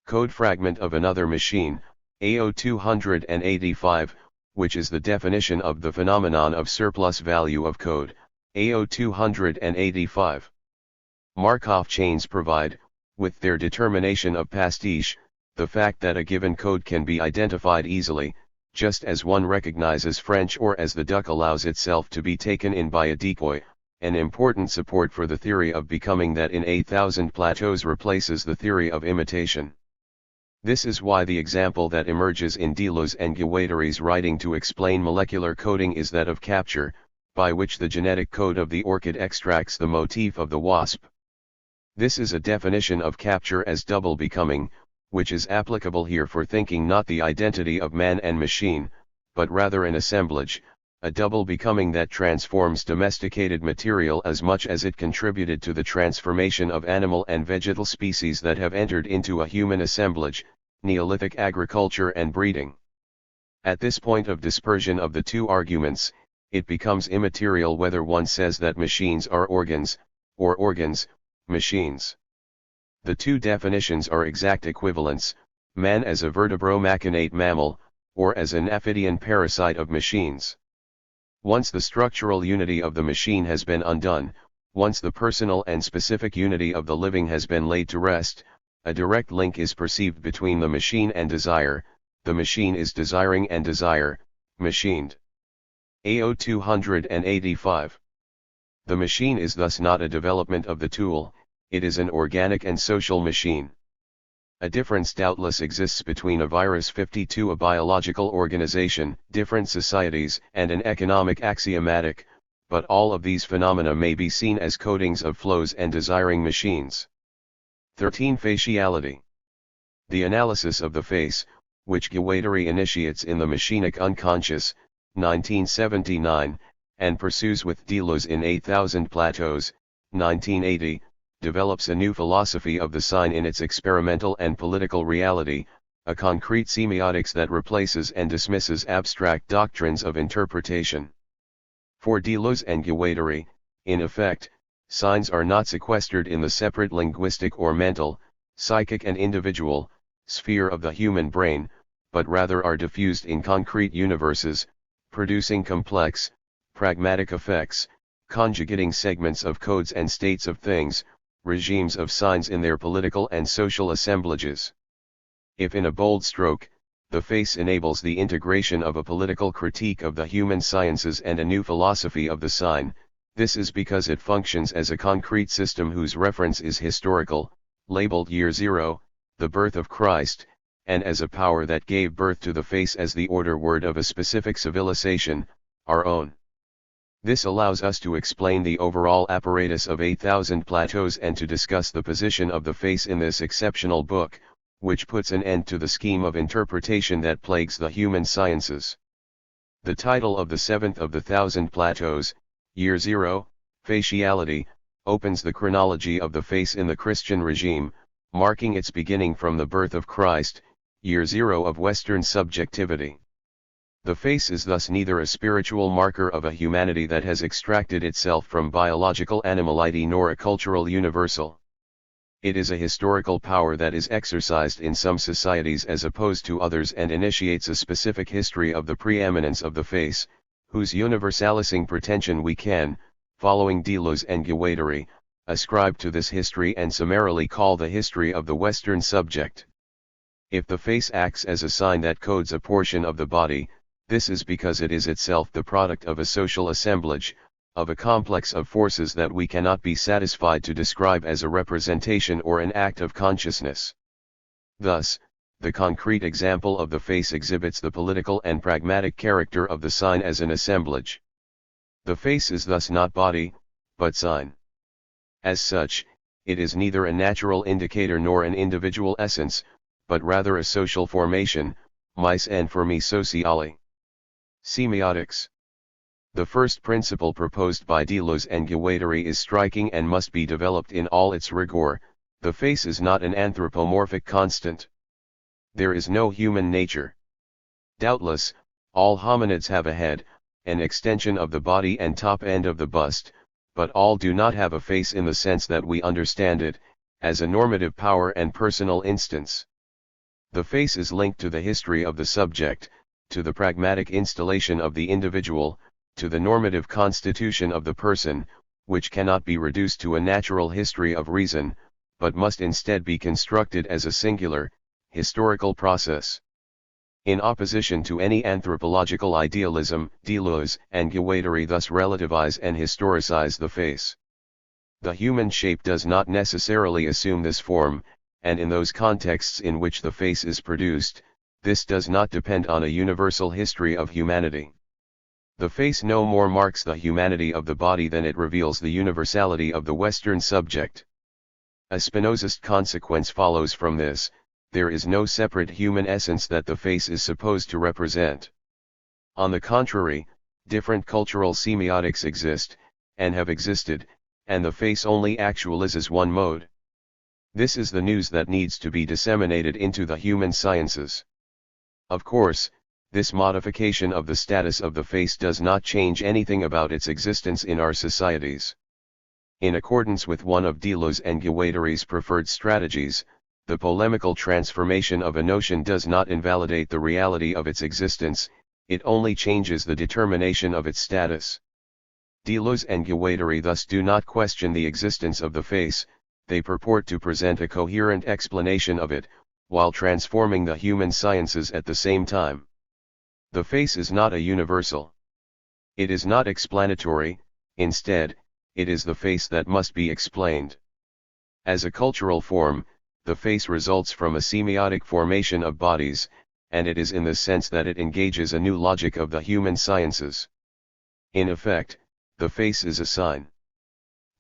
code fragment of another machine, AO 285, which is the definition of the phenomenon of surplus value of code, AO 285. Markov chains provide, with their determination of pastiche, the fact that a given code can be identified easily, just as one recognizes French or as the duck allows itself to be taken in by a decoy, an important support for the theory of becoming that in 8,000 plateaus replaces the theory of imitation. This is why the example that emerges in Deleuze and Guattari's writing to explain molecular coding is that of capture, by which the genetic code of the orchid extracts the motif of the wasp. This is a definition of capture as double becoming, which is applicable here for thinking not the identity of man and machine, but rather an assemblage, a double becoming that transforms domesticated material as much as it contributed to the transformation of animal and vegetal species that have entered into a human assemblage, Neolithic agriculture and breeding. At this point of dispersion of the two arguments, it becomes immaterial whether one says that machines are organs, or organs, machines. The two definitions are exact equivalents, man as a vertebro-machinate mammal, or as an aphidian parasite of machines. Once the structural unity of the machine has been undone, once the personal and specific unity of the living has been laid to rest, a direct link is perceived between the machine and desire, the machine is desiring and desire, machined. AO 285. The machine is thus not a development of the tool, it is an organic and social machine. A difference doubtless exists between a virus 52, a biological organization, different societies, and an economic axiomatic, but all of these phenomena may be seen as codings of flows and desiring machines. 13. Faciality. The analysis of the face, which Guattari initiates in the Machinic Unconscious, 1979, and pursues with Deleuze in 8,000 Plateaus, 1980, develops a new philosophy of the sign in its experimental and political reality, a concrete semiotics that replaces and dismisses abstract doctrines of interpretation. For Deleuze and Guattari, in effect, signs are not sequestered in the separate linguistic or mental, psychic and individual, sphere of the human brain, but rather are diffused in concrete universes, producing complex, pragmatic effects, conjugating segments of codes and states of things, regimes of signs in their political and social assemblages. If in a bold stroke, the face enables the integration of a political critique of the human sciences and a new philosophy of the sign, this is because it functions as a concrete system whose reference is historical, labeled year zero, the birth of Christ, and as a power that gave birth to the face as the order word of a specific civilization, our own. This allows us to explain the overall apparatus of 8,000 plateaus and to discuss the position of the face in this exceptional book, which puts an end to the scheme of interpretation that plagues the human sciences. The title of the seventh of the 1,000 plateaus, Year Zero, Faciality, opens the chronology of the face in the Christian regime, marking its beginning from the birth of Christ, Year Zero of Western subjectivity. The face is thus neither a spiritual marker of a humanity that has extracted itself from biological animality nor a cultural universal. It is a historical power that is exercised in some societies as opposed to others and initiates a specific history of the preeminence of the face, whose universalising pretension we can, following Deleuze and Guattari, ascribe to this history and summarily call the history of the Western subject. If the face acts as a sign that codes a portion of the body, this is because it is itself the product of a social assemblage, of a complex of forces that we cannot be satisfied to describe as a representation or an act of consciousness. Thus, the concrete example of the face exhibits the political and pragmatic character of the sign as an assemblage. The face is thus not body, but sign. As such, it is neither a natural indicator nor an individual essence, but rather a social formation, mise en forme sociale. Semiotics. The first principle proposed by Deleuze and Guattari is striking and must be developed in all its rigor: the face is not an anthropomorphic constant. There is no human nature. Doubtless, all hominids have a head, an extension of the body and top end of the bust, but all do not have a face in the sense that we understand it, as a normative power and personal instance. The face is linked to the history of the subject, to the pragmatic installation of the individual, to the normative constitution of the person, which cannot be reduced to a natural history of reason, but must instead be constructed as a singular, historical process. In opposition to any anthropological idealism, Deleuze and Guattari thus relativize and historicize the face. The human shape does not necessarily assume this form, and in those contexts in which the face is produced, this does not depend on a universal history of humanity. The face no more marks the humanity of the body than it reveals the universality of the Western subject. A Spinozist consequence follows from this: there is no separate human essence that the face is supposed to represent. On the contrary, different cultural semiotics exist, and have existed, and the face only actualizes one mode. This is the news that needs to be disseminated into the human sciences. Of course, this modification of the status of the face does not change anything about its existence in our societies. In accordance with one of Deleuze and Guattari's preferred strategies, the polemical transformation of a notion does not invalidate the reality of its existence, it only changes the determination of its status. Deleuze and Guattari thus do not question the existence of the face, they purport to present a coherent explanation of it, while transforming the human sciences at the same time. The face is not a universal. It is not explanatory, instead, it is the face that must be explained. As a cultural form, the face results from a semiotic formation of bodies, and it is in the sense that it engages a new logic of the human sciences. In effect, the face is a sign.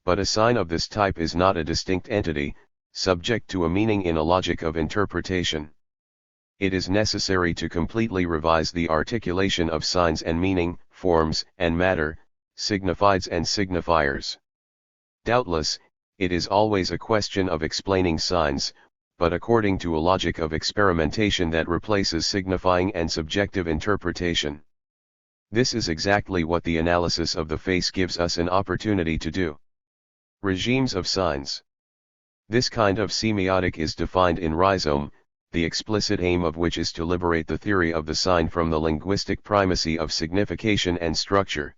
But a sign of this type is not a distinct entity, subject to a meaning in a logic of interpretation. It is necessary to completely revise the articulation of signs and meaning, forms and matter, signifieds and signifiers. Doubtless, it is always a question of explaining signs, but according to a logic of experimentation that replaces signifying and subjective interpretation. This is exactly what the analysis of the face gives us an opportunity to do. Regimes of signs. This kind of semiotic is defined in rhizome, the explicit aim of which is to liberate the theory of the sign from the linguistic primacy of signification and structure.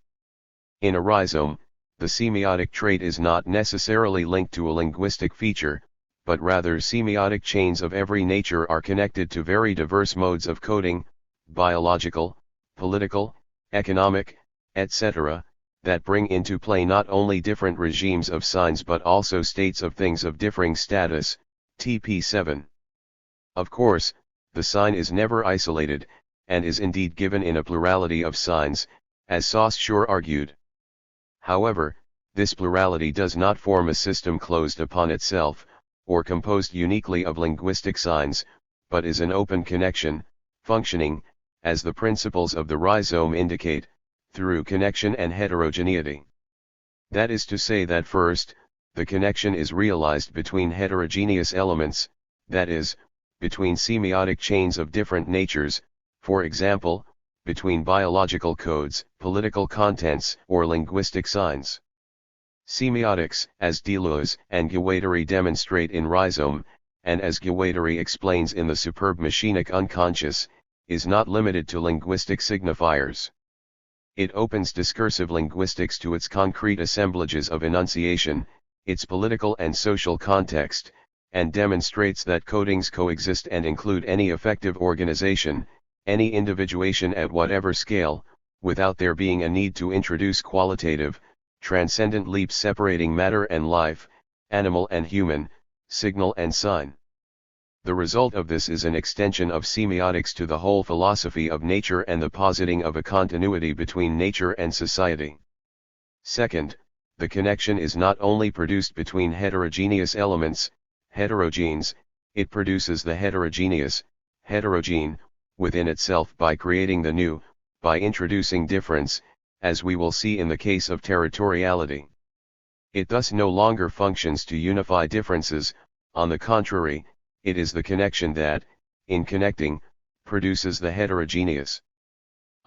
In a rhizome, the semiotic trait is not necessarily linked to a linguistic feature, but rather semiotic chains of every nature are connected to very diverse modes of coding, biological, political, economic, etc., that bring into play not only different regimes of signs but also states of things of differing status, TP7. Of course, the sign is never isolated, and is indeed given in a plurality of signs, as Saussure argued. However, this plurality does not form a system closed upon itself, or composed uniquely of linguistic signs, but is an open connection, functioning, as the principles of the rhizome indicate, through connection and heterogeneity. That is to say that first, the connection is realized between heterogeneous elements, that is, between semiotic chains of different natures, for example, between biological codes, political contents, or linguistic signs. Semiotics, as Deleuze and Guattari demonstrate in rhizome, and as Guattari explains in the superb Machinic Unconscious, is not limited to linguistic signifiers. It opens discursive linguistics to its concrete assemblages of enunciation, its political and social context, and demonstrates that codings coexist and include any effective organization, any individuation at whatever scale, without there being a need to introduce qualitative, transcendent leaps separating matter and life, animal and human, signal and sign. The result of this is an extension of semiotics to the whole philosophy of nature and the positing of a continuity between nature and society. Second, the connection is not only produced between heterogeneous elements, heterogenes, it produces the heterogeneous, heterogene, within itself by creating the new, by introducing difference, as we will see in the case of territoriality. It thus no longer functions to unify differences, on the contrary, it is the connection that, in connecting, produces the heterogeneous.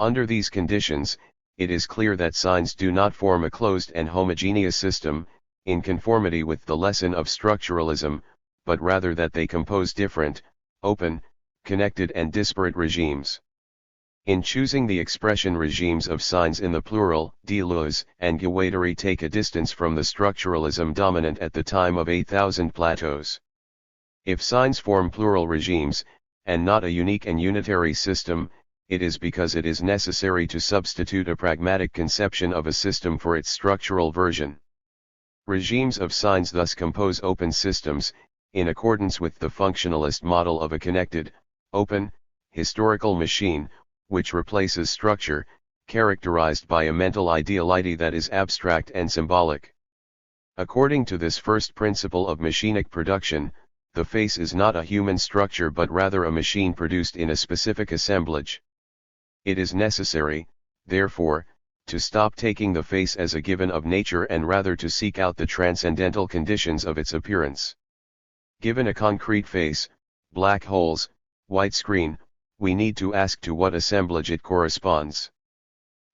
Under these conditions, it is clear that signs do not form a closed and homogeneous system, in conformity with the lesson of structuralism, but rather that they compose different, open, connected and disparate regimes. In choosing the expression regimes of signs in the plural, Deleuze and Guattari take a distance from the structuralism dominant at the time of 8,000 Plateaus. If signs form plural regimes, and not a unique and unitary system, it is because it is necessary to substitute a pragmatic conception of a system for its structural version. Regimes of signs thus compose open systems, in accordance with the functionalist model of a connected, open, historical machine, which replaces structure, characterized by a mental ideality that is abstract and symbolic. According to this first principle of machinic production, the face is not a human structure but rather a machine produced in a specific assemblage. It is necessary, therefore, to stop taking the face as a given of nature and rather to seek out the transcendental conditions of its appearance. Given a concrete face, black holes, white screen, we need to ask to what assemblage it corresponds.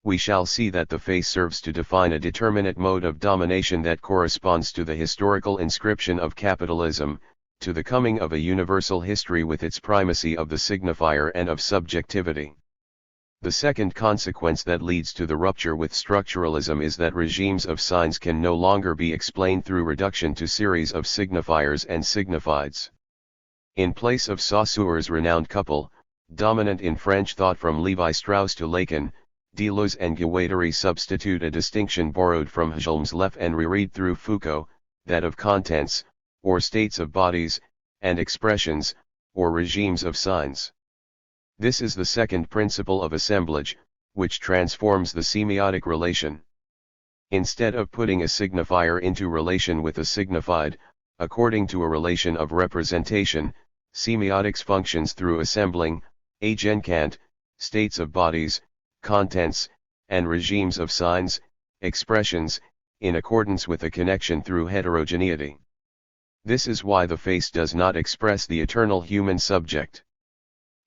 We shall see that the face serves to define a determinate mode of domination that corresponds to the historical inscription of capitalism, to the coming of a universal history with its primacy of the signifier and of subjectivity. The second consequence that leads to the rupture with structuralism is that regimes of signs can no longer be explained through reduction to series of signifiers and signifieds. In place of Saussure's renowned couple, dominant in French thought from Lévi-Strauss to Lacan, Deleuze and Guattari substitute a distinction borrowed from Helm's Leff and reread through Foucault, that of contents, or states of bodies, and expressions, or regimes of signs. This is the second principle of assemblage, which transforms the semiotic relation. Instead of putting a signifier into relation with a signified, according to a relation of representation, semiotics functions through assembling, agenkant, states of bodies, contents, and regimes of signs, expressions, in accordance with a connection through heterogeneity. This is why the face does not express the eternal human subject.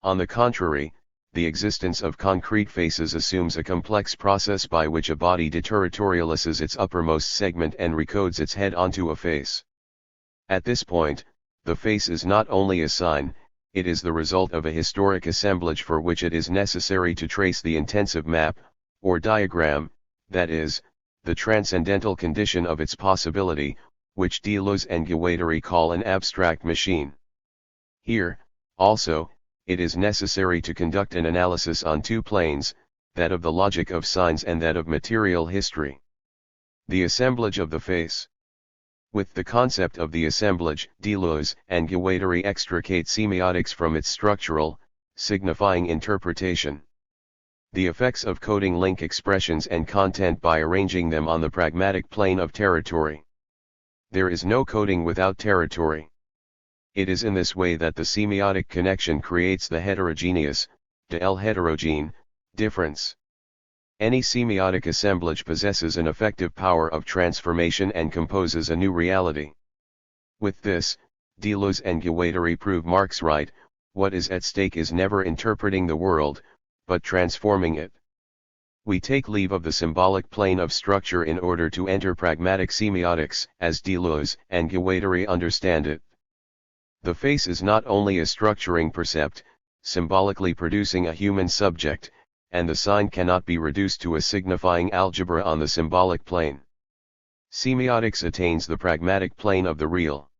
On the contrary, the existence of concrete faces assumes a complex process by which a body deterritorializes its uppermost segment and recodes its head onto a face. At this point, the face is not only a sign, it is the result of a historic assemblage for which it is necessary to trace the intensive map, or diagram, that is, the transcendental condition of its possibility, which Deleuze and Guattari call an abstract machine. Here, also, it is necessary to conduct an analysis on two planes, that of the logic of signs and that of material history. The assemblage of the face. With the concept of the assemblage, Deleuze and Guattari extricate semiotics from its structural, signifying interpretation. The effects of coding link expressions and content by arranging them on the pragmatic plane of territory. There is no coding without territory. It is in this way that the semiotic connection creates the heterogeneous, de el heterogene, difference. Any semiotic assemblage possesses an effective power of transformation and composes a new reality. With this, Deleuze and Guattari prove Marx right: what is at stake is never interpreting the world, but transforming it. We take leave of the symbolic plane of structure in order to enter pragmatic semiotics, as Deleuze and Guattari understand it. The face is not only a structuring percept, symbolically producing a human subject, and the sign cannot be reduced to a signifying algebra on the symbolic plane. Semiotics attains the pragmatic plane of the real.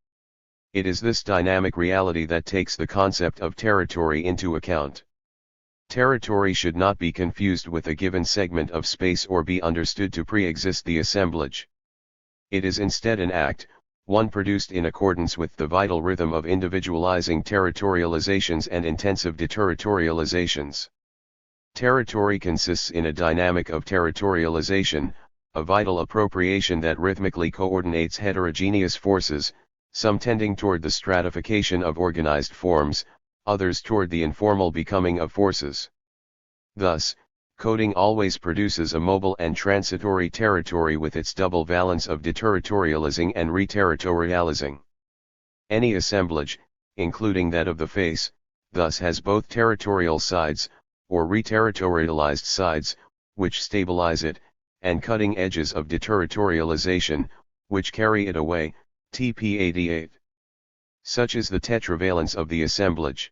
It is this dynamic reality that takes the concept of territory into account. Territory should not be confused with a given segment of space or be understood to pre-exist the assemblage. It is instead an act, one produced in accordance with the vital rhythm of individualizing territorializations and intensive deterritorializations. Territory consists in a dynamic of territorialization, a vital appropriation that rhythmically coordinates heterogeneous forces, some tending toward the stratification of organized forms, others toward the informal becoming of forces. Thus, coding always produces a mobile and transitory territory with its double valence of deterritorializing and reterritorializing. Any assemblage, including that of the face, thus has both territorial sides, or reterritorialized sides, which stabilize it, and cutting edges of deterritorialization, which carry it away, tp 88. Such is the tetravalence of the assemblage.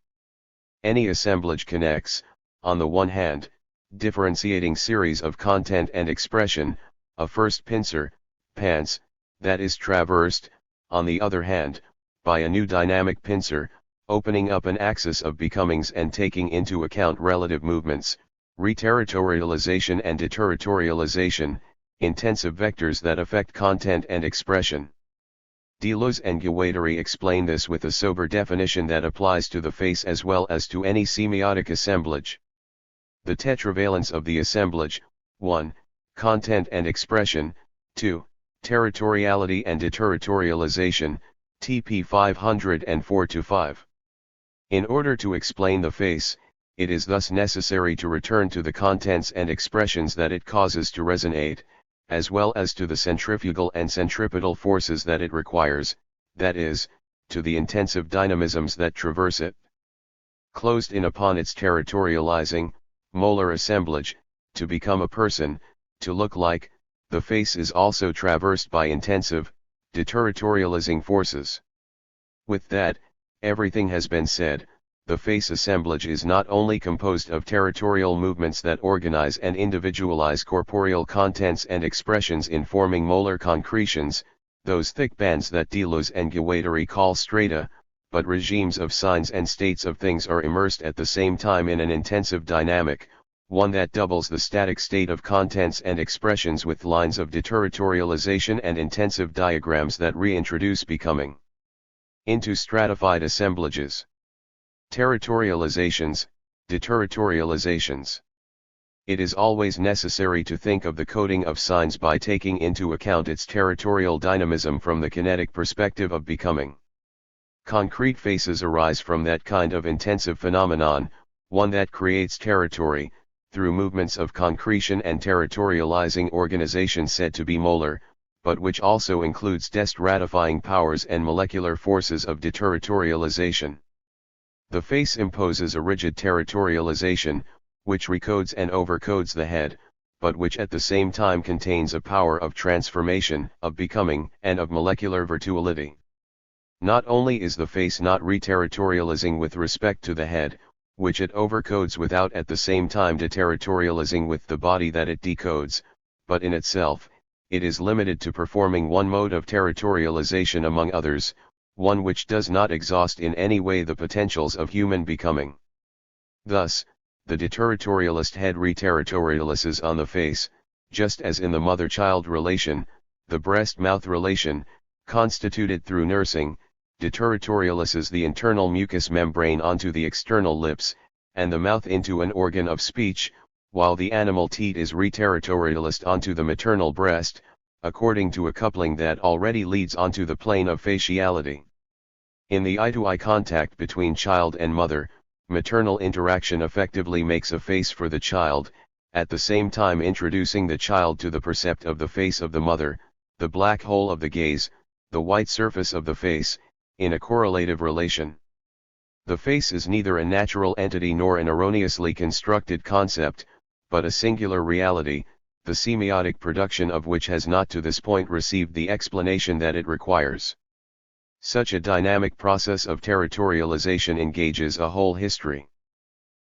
Any assemblage connects, on the one hand, differentiating series of content and expression, a first pincer, pants, that is traversed, on the other hand, by a new dynamic pincer, opening up an axis of becomings and taking into account relative movements, reterritorialization and deterritorialization, intensive vectors that affect content and expression. Deleuze and Guattari explain this with a sober definition that applies to the face as well as to any semiotic assemblage. The tetravalence of the assemblage: 1. Content and expression, 2. Territoriality and deterritorialization, tp 504-5. In order to explain the face, it is thus necessary to return to the contents and expressions that it causes to resonate, as well as to the centrifugal and centripetal forces that it requires, that is, to the intensive dynamisms that traverse it. Closed in upon its territorializing, molar assemblage, to become a person, to look like, the face is also traversed by intensive, deterritorializing forces. With that, everything has been said. The face assemblage is not only composed of territorial movements that organize and individualize corporeal contents and expressions in forming molar concretions, those thick bands that Deleuze and Guattari call strata, but regimes of signs and states of things are immersed at the same time in an intensive dynamic, one that doubles the static state of contents and expressions with lines of deterritorialization and intensive diagrams that reintroduce becoming into stratified assemblages. Territorializations, deterritorializations. It is always necessary to think of the coding of signs by taking into account its territorial dynamism from the kinetic perspective of becoming. Concrete faces arise from that kind of intensive phenomenon, one that creates territory, through movements of concretion and territorializing organization said to be molar, but which also includes destratifying powers and molecular forces of deterritorialization. The face imposes a rigid territorialization, which recodes and overcodes the head, but which at the same time contains a power of transformation, of becoming, and of molecular virtuality. Not only is the face not reterritorializing with respect to the head, which it overcodes without at the same time deterritorializing with the body that it decodes, but in itself, it is limited to performing one mode of territorialization among others, one which does not exhaust in any way the potentials of human becoming. Thus, the deterritorialist head reterritorializes on the face, just as in the mother-child relation, the breast-mouth relation, constituted through nursing, deterritorializes the internal mucous membrane onto the external lips, and the mouth into an organ of speech, while the animal teat is reterritorialized onto the maternal breast, according to a coupling that already leads onto the plane of faciality. In the eye-to-eye contact between child and mother, maternal interaction effectively makes a face for the child, at the same time introducing the child to the percept of the face of the mother, the black hole of the gaze, the white surface of the face, in a correlative relation. The face is neither a natural entity nor an erroneously constructed concept, but a singular reality, the semiotic production of which has not to this point received the explanation that it requires. Such a dynamic process of territorialization engages a whole history.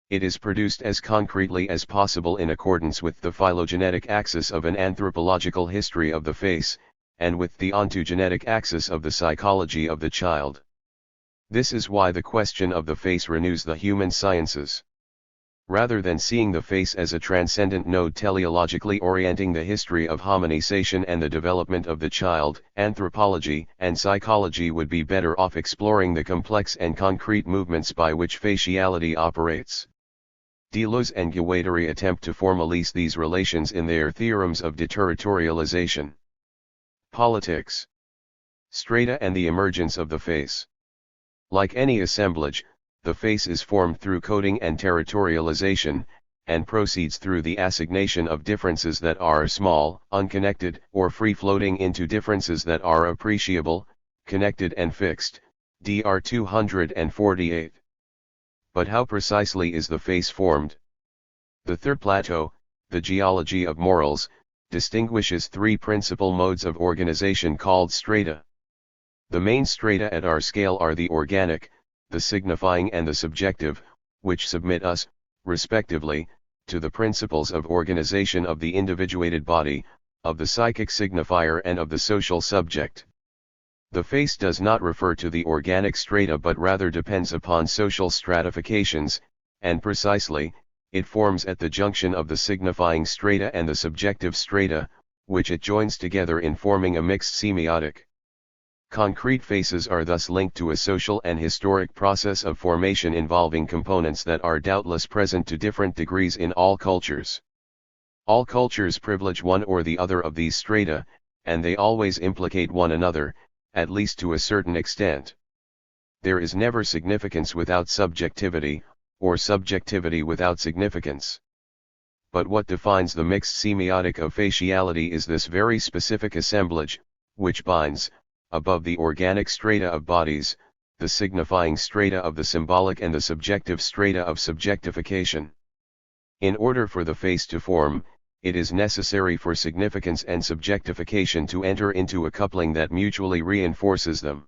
It is produced as concretely as possible in accordance with the phylogenetic axis of an anthropological history of the face, and with the ontogenetic axis of the psychology of the child. This is why the question of the face renews the human sciences. Rather than seeing the face as a transcendent node teleologically orienting the history of hominization and the development of the child, anthropology and psychology would be better off exploring the complex and concrete movements by which faciality operates. Deleuze and Guattari attempt to formalize these relations in their theorems of deterritorialization. Politics. Strata and the emergence of the face. Like any assemblage, the face is formed through coding and territorialization, and proceeds through the assignation of differences that are small, unconnected, or free-floating into differences that are appreciable, connected and fixed. Dr. 248. But how precisely is the face formed? The third plateau, the geology of morals, distinguishes three principal modes of organization called strata. The main strata at our scale are the organic, the signifying and the subjective, which submit us, respectively, to the principles of organization of the individuated body, of the psychic signifier and of the social subject. The face does not refer to the organic strata but rather depends upon social stratifications, and precisely, it forms at the junction of the signifying strata and the subjective strata, which it joins together in forming a mixed semiotic. Concrete faces are thus linked to a social and historic process of formation involving components that are doubtless present to different degrees in all cultures. All cultures privilege one or the other of these strata, and they always implicate one another, at least to a certain extent. There is never significance without subjectivity, or subjectivity without significance. But what defines the mixed semiotic of faciality is this very specific assemblage, which binds, above the organic strata of bodies, the signifying strata of the symbolic and the subjective strata of subjectification. In order for the face to form, it is necessary for significance and subjectification to enter into a coupling that mutually reinforces them.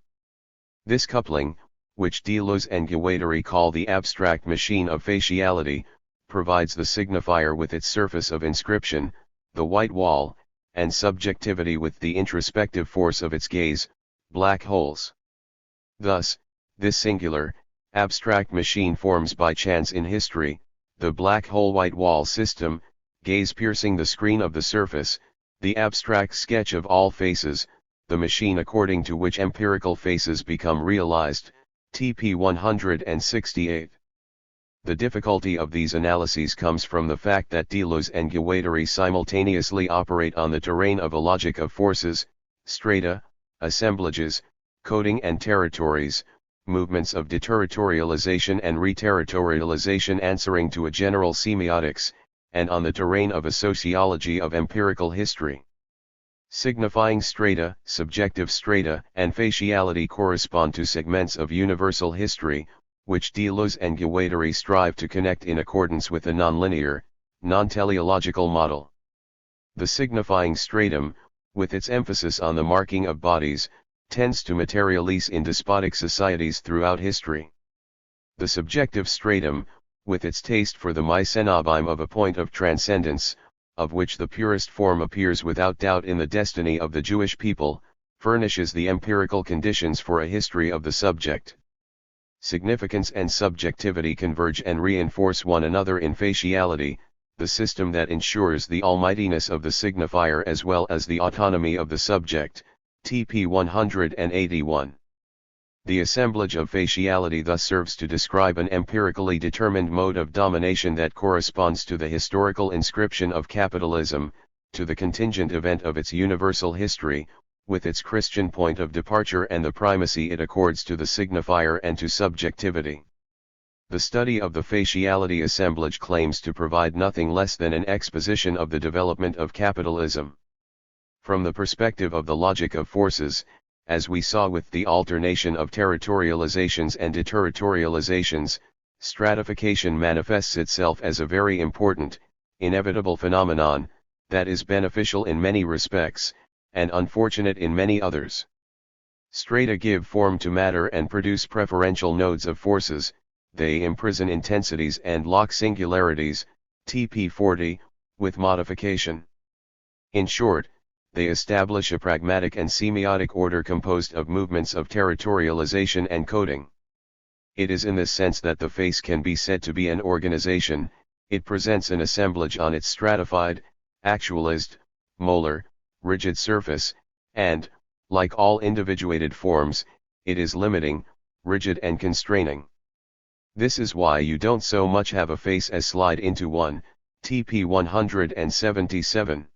This coupling, which Deleuze and Guattari call the abstract machine of faciality, provides the signifier with its surface of inscription, the white wall, and subjectivity with the introspective force of its gaze, black holes. Thus, this singular, abstract machine forms by chance in history, the black hole white wall system, gaze piercing the screen of the surface, the abstract sketch of all faces, the machine according to which empirical faces become realized. TP 168. The difficulty of these analyses comes from the fact that Deleuze and Guattari simultaneously operate on the terrain of a logic of forces, strata, assemblages, coding and territories, movements of deterritorialization and reterritorialization answering to a general semiotics, and on the terrain of a sociology of empirical history. Signifying strata, subjective strata, and faciality correspond to segments of universal history, which Deleuze and Guattari strive to connect in accordance with a nonlinear, non-teleological model. The signifying stratum, with its emphasis on the marking of bodies, tends to materialize in despotic societies throughout history. The subjective stratum, with its taste for the mycenobime of a point of transcendence, of which the purest form appears without doubt in the destiny of the Jewish people, furnishes the empirical conditions for a history of the subject. Significance and subjectivity converge and reinforce one another in faciality, the system that ensures the almightiness of the signifier as well as the autonomy of the subject, TP 181. The assemblage of faciality thus serves to describe an empirically determined mode of domination that corresponds to the historical inscription of capitalism, to the contingent event of its universal history, with its Christian point of departure and the primacy it accords to the signifier and to subjectivity. The study of the faciality assemblage claims to provide nothing less than an exposition of the development of capitalism. From the perspective of the logic of forces, as we saw with the alternation of territorializations and deterritorializations, stratification manifests itself as a very important, inevitable phenomenon, that is beneficial in many respects, and unfortunate in many others. Strata give form to matter and produce preferential nodes of forces, they imprison intensities and lock singularities, TP 40, with modification. In short, they establish a pragmatic and semiotic order composed of movements of territorialization and coding. It is in this sense that the face can be said to be an organization. It presents an assemblage on its stratified, actualized, molar, rigid surface, and, like all individuated forms, it is limiting, rigid and constraining. This is why you don't so much have a face as slide into one, TP 177.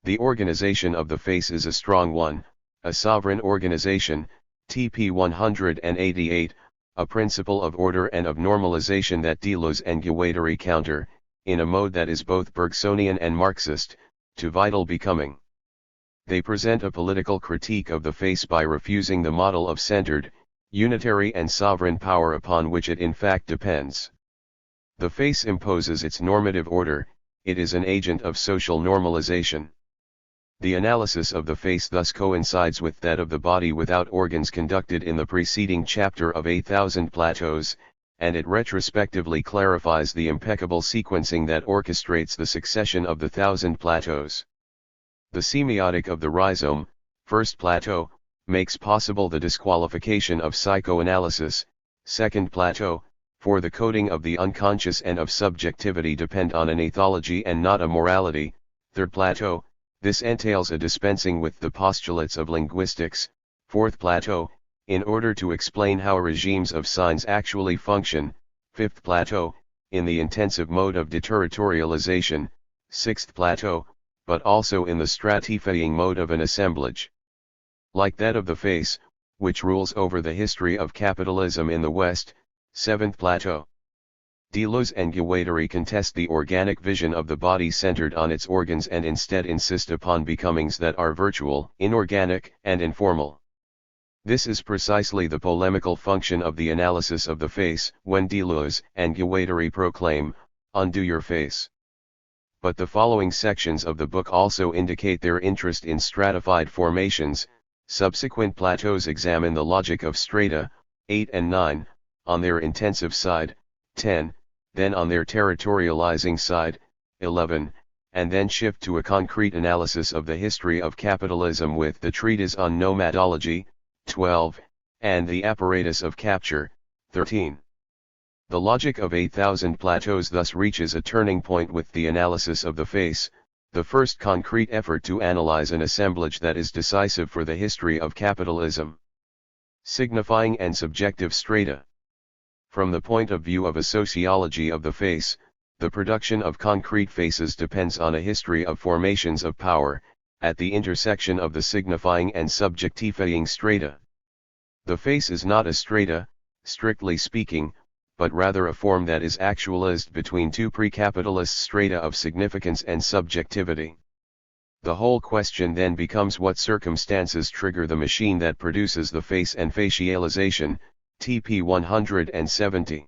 The organization of the face is a strong one, a sovereign organization, TP 188, a principle of order and of normalization that Deleuze and Guattari counter, in a mode that is both Bergsonian and Marxist, to vital becoming. They present a political critique of the face by refusing the model of centered, unitary and sovereign power upon which it in fact depends. The face imposes its normative order, it is an agent of social normalization. The analysis of the face thus coincides with that of the body without organs conducted in the preceding chapter of 8,000 Plateaus, and it retrospectively clarifies the impeccable sequencing that orchestrates the succession of the 1,000 Plateaus. The semiotic of the rhizome, first plateau, makes possible the disqualification of psychoanalysis, second plateau, for the coding of the unconscious and of subjectivity depend on an ethology and not a morality, third plateau, this entails a dispensing with the postulates of linguistics, fourth plateau, in order to explain how regimes of signs actually function, fifth plateau, in the intensive mode of deterritorialization, sixth plateau, but also in the stratifying mode of an assemblage. Like that of the face, which rules over the history of capitalism in the West, seventh plateau. Deleuze and Guattari contest the organic vision of the body centered on its organs and instead insist upon becomings that are virtual, inorganic, and informal. This is precisely the polemical function of the analysis of the face, when Deleuze and Guattari proclaim, "Undo your face." But the following sections of the book also indicate their interest in stratified formations. Subsequent plateaus examine the logic of strata, 8 and 9, on their intensive side, 10, then on their territorializing side, 11, and then shift to a concrete analysis of the history of capitalism with the treatise on nomadology, 12, and the apparatus of capture, 13. The logic of 8,000 plateaus thus reaches a turning point with the analysis of the face, the first concrete effort to analyze an assemblage that is decisive for the history of capitalism. Signifying and subjective strata. From the point of view of a sociology of the face, the production of concrete faces depends on a history of formations of power, at the intersection of the signifying and subjectifying strata. The face is not a strata, strictly speaking, but rather a form that is actualized between two pre-capitalist strata of significance and subjectivity. The whole question then becomes what circumstances trigger the machine that produces the face and facialization, TP 170.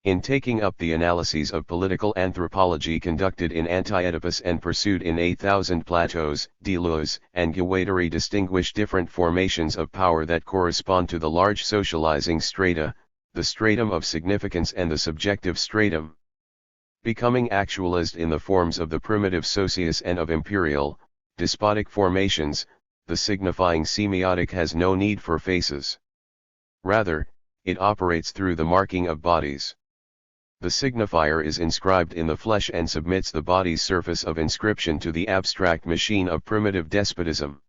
In taking up the analyses of political anthropology conducted in Anti-Oedipus and pursued in 8,000 Plateaus, Deleuze and Guattari distinguish different formations of power that correspond to the large socializing strata, the stratum of significance and the subjective stratum. Becoming actualized in the forms of the primitive socius and of imperial, despotic formations, the signifying semiotic has no need for faces. Rather, it operates through the marking of bodies. The signifier is inscribed in the flesh and submits the body's surface of inscription to the abstract machine of primitive despotism.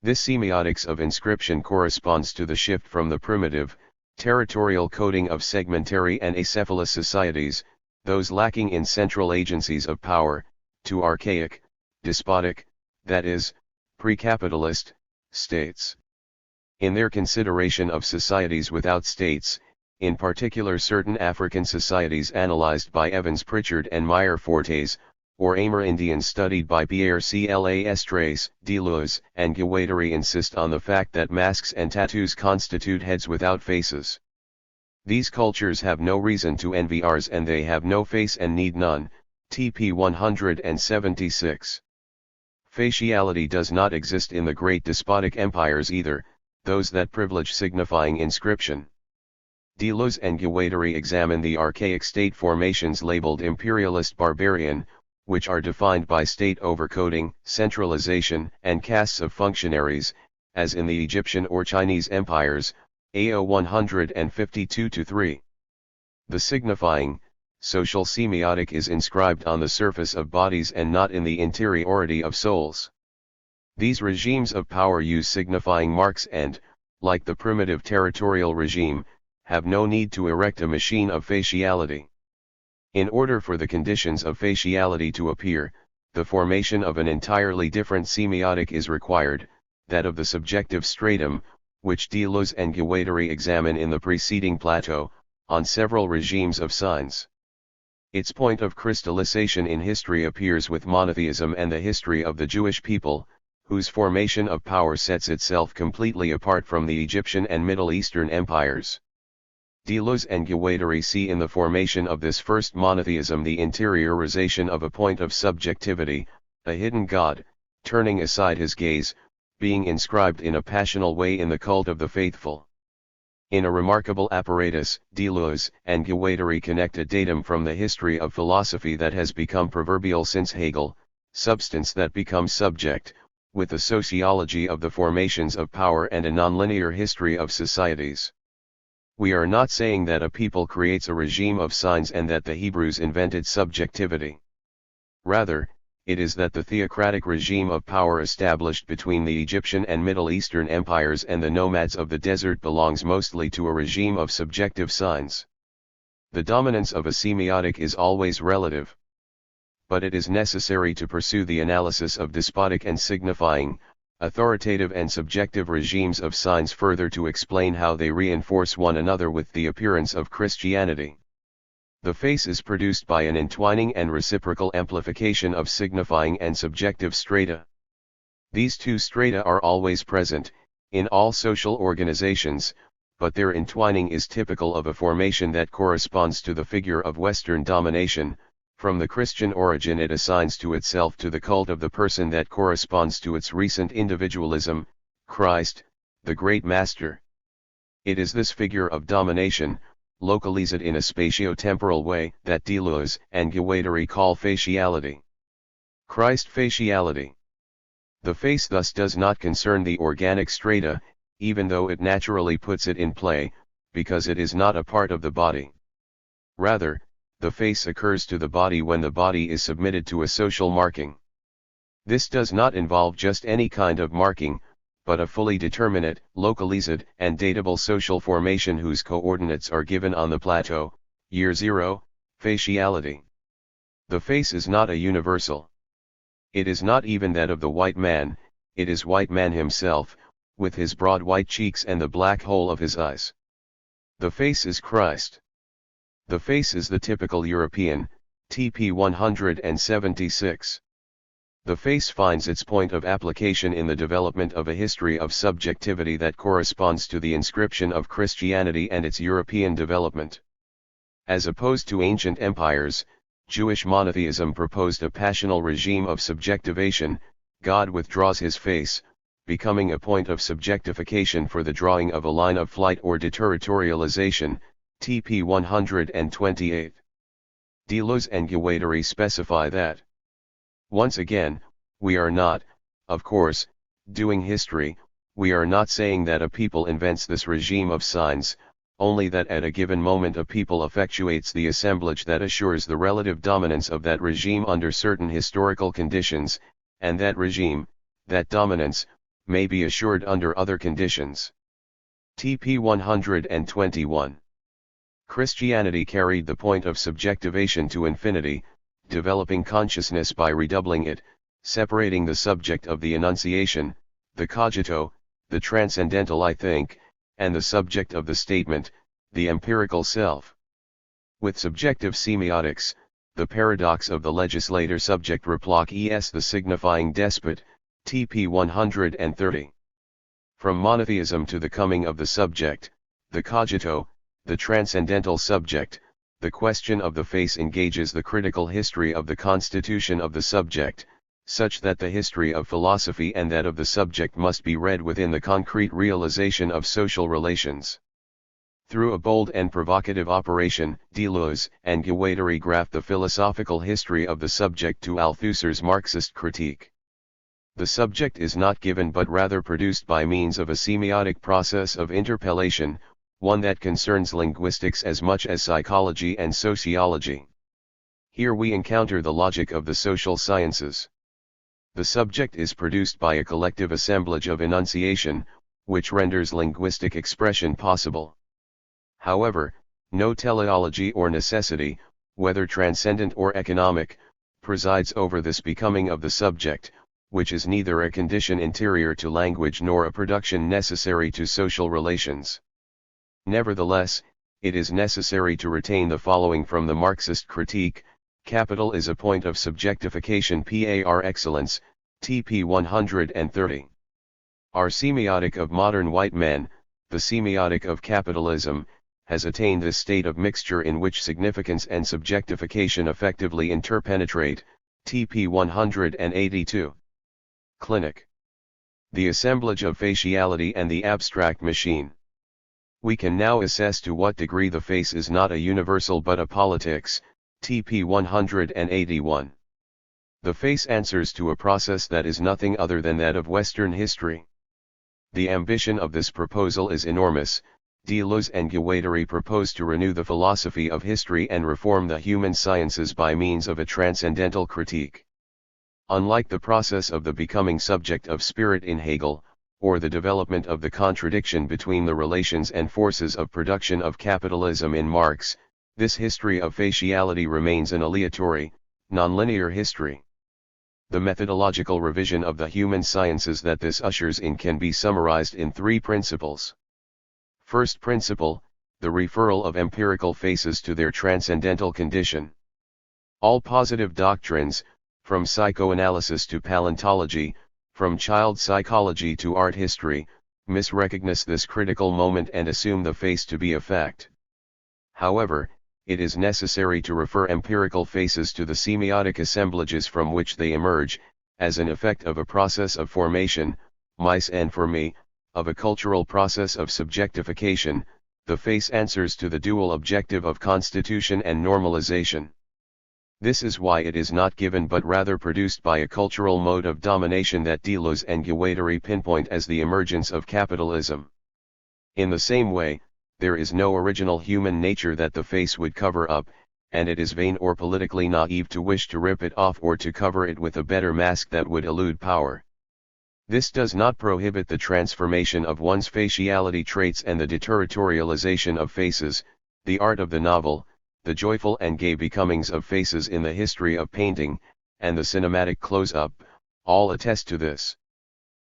This semiotics of inscription corresponds to the shift from the primitive, territorial coding of segmentary and acephalous societies, those lacking in central agencies of power, to archaic, despotic, that is, pre-capitalist, states. In their consideration of societies without states, in particular certain African societies analyzed by Evans Pritchard and Meyer Fortes, or Amerindians studied by Pierre Clastres, Deleuze and Guattari insist on the fact that masks and tattoos constitute heads without faces. These cultures have no reason to envy ours and they have no face and need none, TP 176. Faciality does not exist in the great despotic empires either, those that privilege signifying inscription. Deleuze and Guattari examine the archaic state formations labeled imperialist barbarian, which are defined by state overcoding, centralization, and castes of functionaries, as in the Egyptian or Chinese empires, AO 152-3. The signifying, social semiotic is inscribed on the surface of bodies and not in the interiority of souls. These regimes of power use signifying marks and, like the primitive territorial regime, have no need to erect a machine of faciality. In order for the conditions of faciality to appear, the formation of an entirely different semiotic is required, that of the subjective stratum, which Deleuze and Guattari examine in the preceding plateau, on several regimes of signs. Its point of crystallization in history appears with monotheism and the history of the Jewish people, whose formation of power sets itself completely apart from the Egyptian and Middle Eastern empires. Deleuze and Guattari see in the formation of this first monotheism the interiorization of a point of subjectivity, a hidden God, turning aside his gaze, being inscribed in a passional way in the cult of the faithful. In a remarkable apparatus, Deleuze and Guattari connect a datum from the history of philosophy that has become proverbial since Hegel, substance that becomes subject, with the sociology of the formations of power and a nonlinear history of societies. We are not saying that a people creates a regime of signs and that the Hebrews invented subjectivity. Rather, it is that the theocratic regime of power established between the Egyptian and Middle Eastern empires and the nomads of the desert belongs mostly to a regime of subjective signs. The dominance of a semiotic is always relative. But it is necessary to pursue the analysis of despotic and signifying, authoritative and subjective regimes of signs further to explain how they reinforce one another with the appearance of Christianity. The face is produced by an entwining and reciprocal amplification of signifying and subjective strata. These two strata are always present, in all social organizations, but their entwining is typical of a formation that corresponds to the figure of Western domination. From the Christian origin it assigns to itself to the cult of the person that corresponds to its recent individualism, Christ, the great master. It is this figure of domination, localized in a spatio-temporal way, that Deleuze and Guattari call faciality. Christ faciality. The face thus does not concern the organic strata, even though it naturally puts it in play, because it is not a part of the body. Rather, the face occurs to the body when the body is submitted to a social marking. This does not involve just any kind of marking, but a fully determinate, localized, and datable social formation whose coordinates are given on the plateau, year zero, faciality. The face is not a universal. It is not even that of the white man, it is white man himself, with his broad white cheeks and the black hole of his eyes. The face is Christ. The face is the typical European, TP 176. The face finds its point of application in the development of a history of subjectivity that corresponds to the inscription of Christianity and its European development. As opposed to ancient empires, Jewish monotheism proposed a passional regime of subjectivation. God withdraws his face, becoming a point of subjectification for the drawing of a line of flight or deterritorialization, TP 128. Deleuze and Guattari specify that. Once again, we are not, of course, doing history. We are not saying that a people invents this regime of signs, only that at a given moment a people effectuates the assemblage that assures the relative dominance of that regime under certain historical conditions, and that regime, that dominance, may be assured under other conditions. TP 121. Christianity carried the point of subjectivation to infinity, developing consciousness by redoubling it, separating the subject of the enunciation, the cogito, the transcendental I think, and the subject of the statement, the empirical self. With subjective semiotics, the paradox of the legislator subject replique es the signifying despot, TP 130. From monotheism to the coming of the subject, the cogito, the transcendental subject, the question of the face engages the critical history of the constitution of the subject, such that the history of philosophy and that of the subject must be read within the concrete realization of social relations. Through a bold and provocative operation, Deleuze and Guattari graph the philosophical history of the subject to Althusser's Marxist critique. The subject is not given but rather produced by means of a semiotic process of interpellation, one that concerns linguistics as much as psychology and sociology. Here we encounter the logic of the social sciences. The subject is produced by a collective assemblage of enunciation, which renders linguistic expression possible. However, no teleology or necessity, whether transcendent or economic, presides over this becoming of the subject, which is neither a condition interior to language nor a production necessary to social relations. Nevertheless, it is necessary to retain the following from the Marxist critique: capital is a point of subjectification par excellence, TP 130. Our semiotic of modern white men, the semiotic of capitalism, has attained this state of mixture in which significance and subjectification effectively interpenetrate, TP 182. Clinic. The assemblage of faciality and the abstract machine. We can now assess to what degree the face is not a universal but a politics, TP 181. The face answers to a process that is nothing other than that of Western history. The ambition of this proposal is enormous. Deleuze and Guattari propose to renew the philosophy of history and reform the human sciences by means of a transcendental critique. Unlike the process of the becoming subject of spirit in Hegel, or the development of the contradiction between the relations and forces of production of capitalism in Marx, this history of faciality remains an aleatory, nonlinear history. The methodological revision of the human sciences that this ushers in can be summarized in three principles. First principle, the referral of empirical faces to their transcendental condition. All positive doctrines, from psychoanalysis to paleontology, from child psychology to art history, misrecognize this critical moment and assume the face to be a fact. However, it is necessary to refer empirical faces to the semiotic assemblages from which they emerge, as an effect of a process of formation, mise en forme, of a cultural process of subjectification. The face answers to the dual objective of constitution and normalization. This is why it is not given but rather produced by a cultural mode of domination that Deleuze and Guattari pinpoint as the emergence of capitalism. In the same way, there is no original human nature that the face would cover up, and it is vain or politically naive to wish to rip it off or to cover it with a better mask that would elude power. This does not prohibit the transformation of one's faciality traits and the deterritorialization of faces, the art of the novel, the joyful and gay becomings of faces in the history of painting, and the cinematic close-up, all attest to this.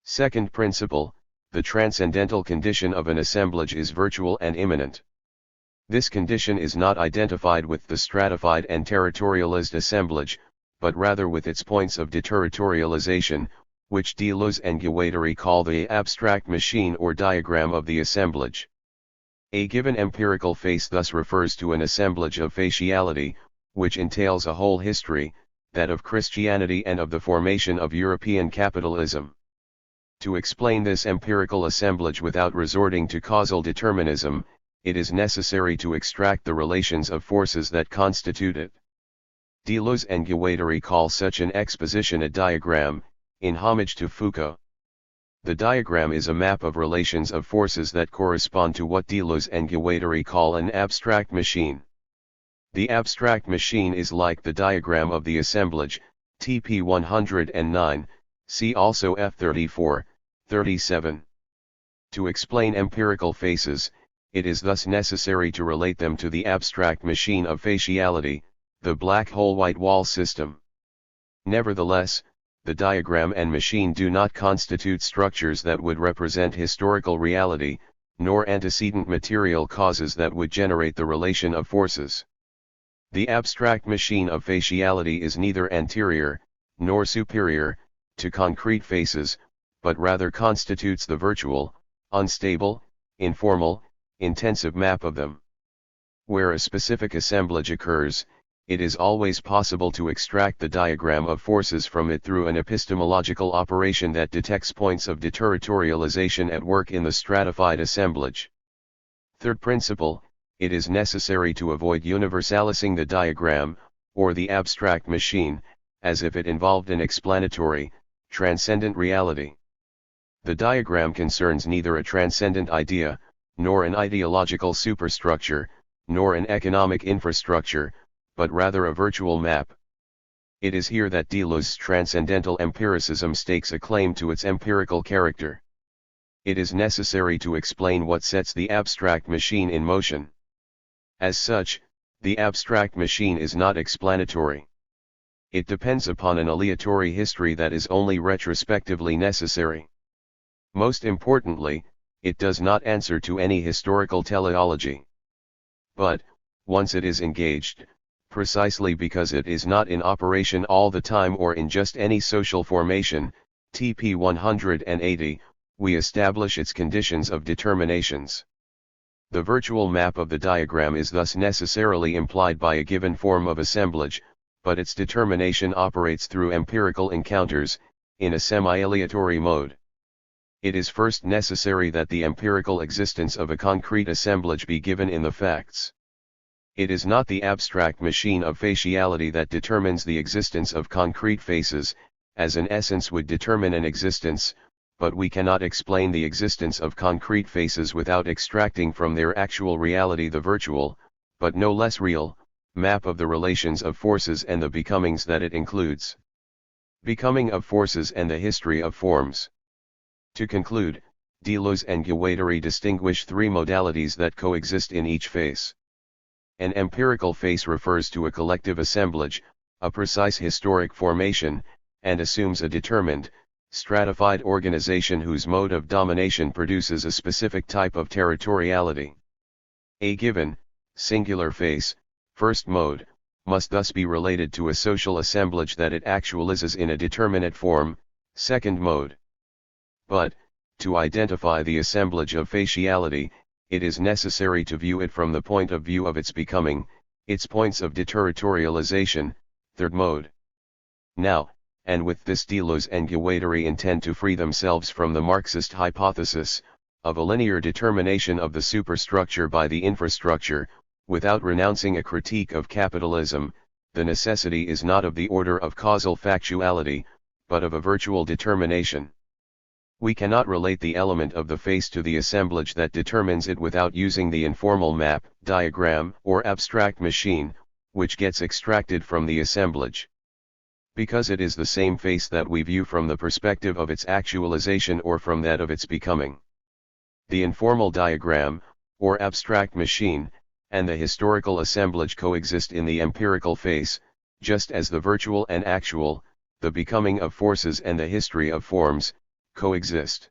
Second principle, the transcendental condition of an assemblage is virtual and immanent. This condition is not identified with the stratified and territorialized assemblage, but rather with its points of deterritorialization, which Deleuze and Guattari call the abstract machine or diagram of the assemblage. A given empirical face thus refers to an assemblage of faciality, which entails a whole history, that of Christianity and of the formation of European capitalism. To explain this empirical assemblage without resorting to causal determinism, it is necessary to extract the relations of forces that constitute it. Deleuze and Guattari call such an exposition a diagram, in homage to Foucault. The diagram is a map of relations of forces that correspond to what Deleuze and Guattari call an abstract machine. The abstract machine is like the diagram of the assemblage, TP 109, see also F34, 37. To explain empirical faces, it is thus necessary to relate them to the abstract machine of faciality, the black hole white wall system. Nevertheless, the diagram and machine do not constitute structures that would represent historical reality, nor antecedent material causes that would generate the relation of forces. The abstract machine of faciality is neither anterior, nor superior, to concrete faces, but rather constitutes the virtual, unstable, informal, intensive map of them. Where a specific assemblage occurs, it is always possible to extract the diagram of forces from it through an epistemological operation that detects points of deterritorialization at work in the stratified assemblage. Third principle, it is necessary to avoid universalizing the diagram, or the abstract machine, as if it involved an explanatory, transcendent reality. The diagram concerns neither a transcendent idea, nor an ideological superstructure, nor an economic infrastructure, but rather a virtual map. It is here that Deleuze's transcendental empiricism stakes a claim to its empirical character. It is necessary to explain what sets the abstract machine in motion. As such, the abstract machine is not explanatory. It depends upon an aleatory history that is only retrospectively necessary. Most importantly, it does not answer to any historical teleology. But, once it is engaged, precisely because it is not in operation all the time or in just any social formation, TP 180, we establish its conditions of determinations. The virtual map of the diagram is thus necessarily implied by a given form of assemblage, but its determination operates through empirical encounters, in a semi-aleatory mode. It is first necessary that the empirical existence of a concrete assemblage be given in the facts. It is not the abstract machine of faciality that determines the existence of concrete faces, as an essence would determine an existence, but we cannot explain the existence of concrete faces without extracting from their actual reality the virtual, but no less real, map of the relations of forces and the becomings that it includes. Becoming of forces and the history of forms. To conclude, Deleuze and Guattari distinguish three modalities that coexist in each face. An empirical face refers to a collective assemblage, a precise historic formation, and assumes a determined, stratified organization whose mode of domination produces a specific type of territoriality. A given, singular face, first mode, must thus be related to a social assemblage that it actualizes in a determinate form, second mode. But, to identify the assemblage of faciality, it is necessary to view it from the point of view of its becoming, its points of deterritorialization, third mode. Now, and with this Deleuze and Guattari intend to free themselves from the Marxist hypothesis, of a linear determination of the superstructure by the infrastructure, without renouncing a critique of capitalism. The necessity is not of the order of causal factuality, but of a virtual determination. We cannot relate the element of the face to the assemblage that determines it without using the informal map, diagram, or abstract machine, which gets extracted from the assemblage. Because it is the same face that we view from the perspective of its actualization or from that of its becoming. The informal diagram, or abstract machine, and the historical assemblage coexist in the empirical face, just as the virtual and actual, the becoming of forces and the history of forms, coexist.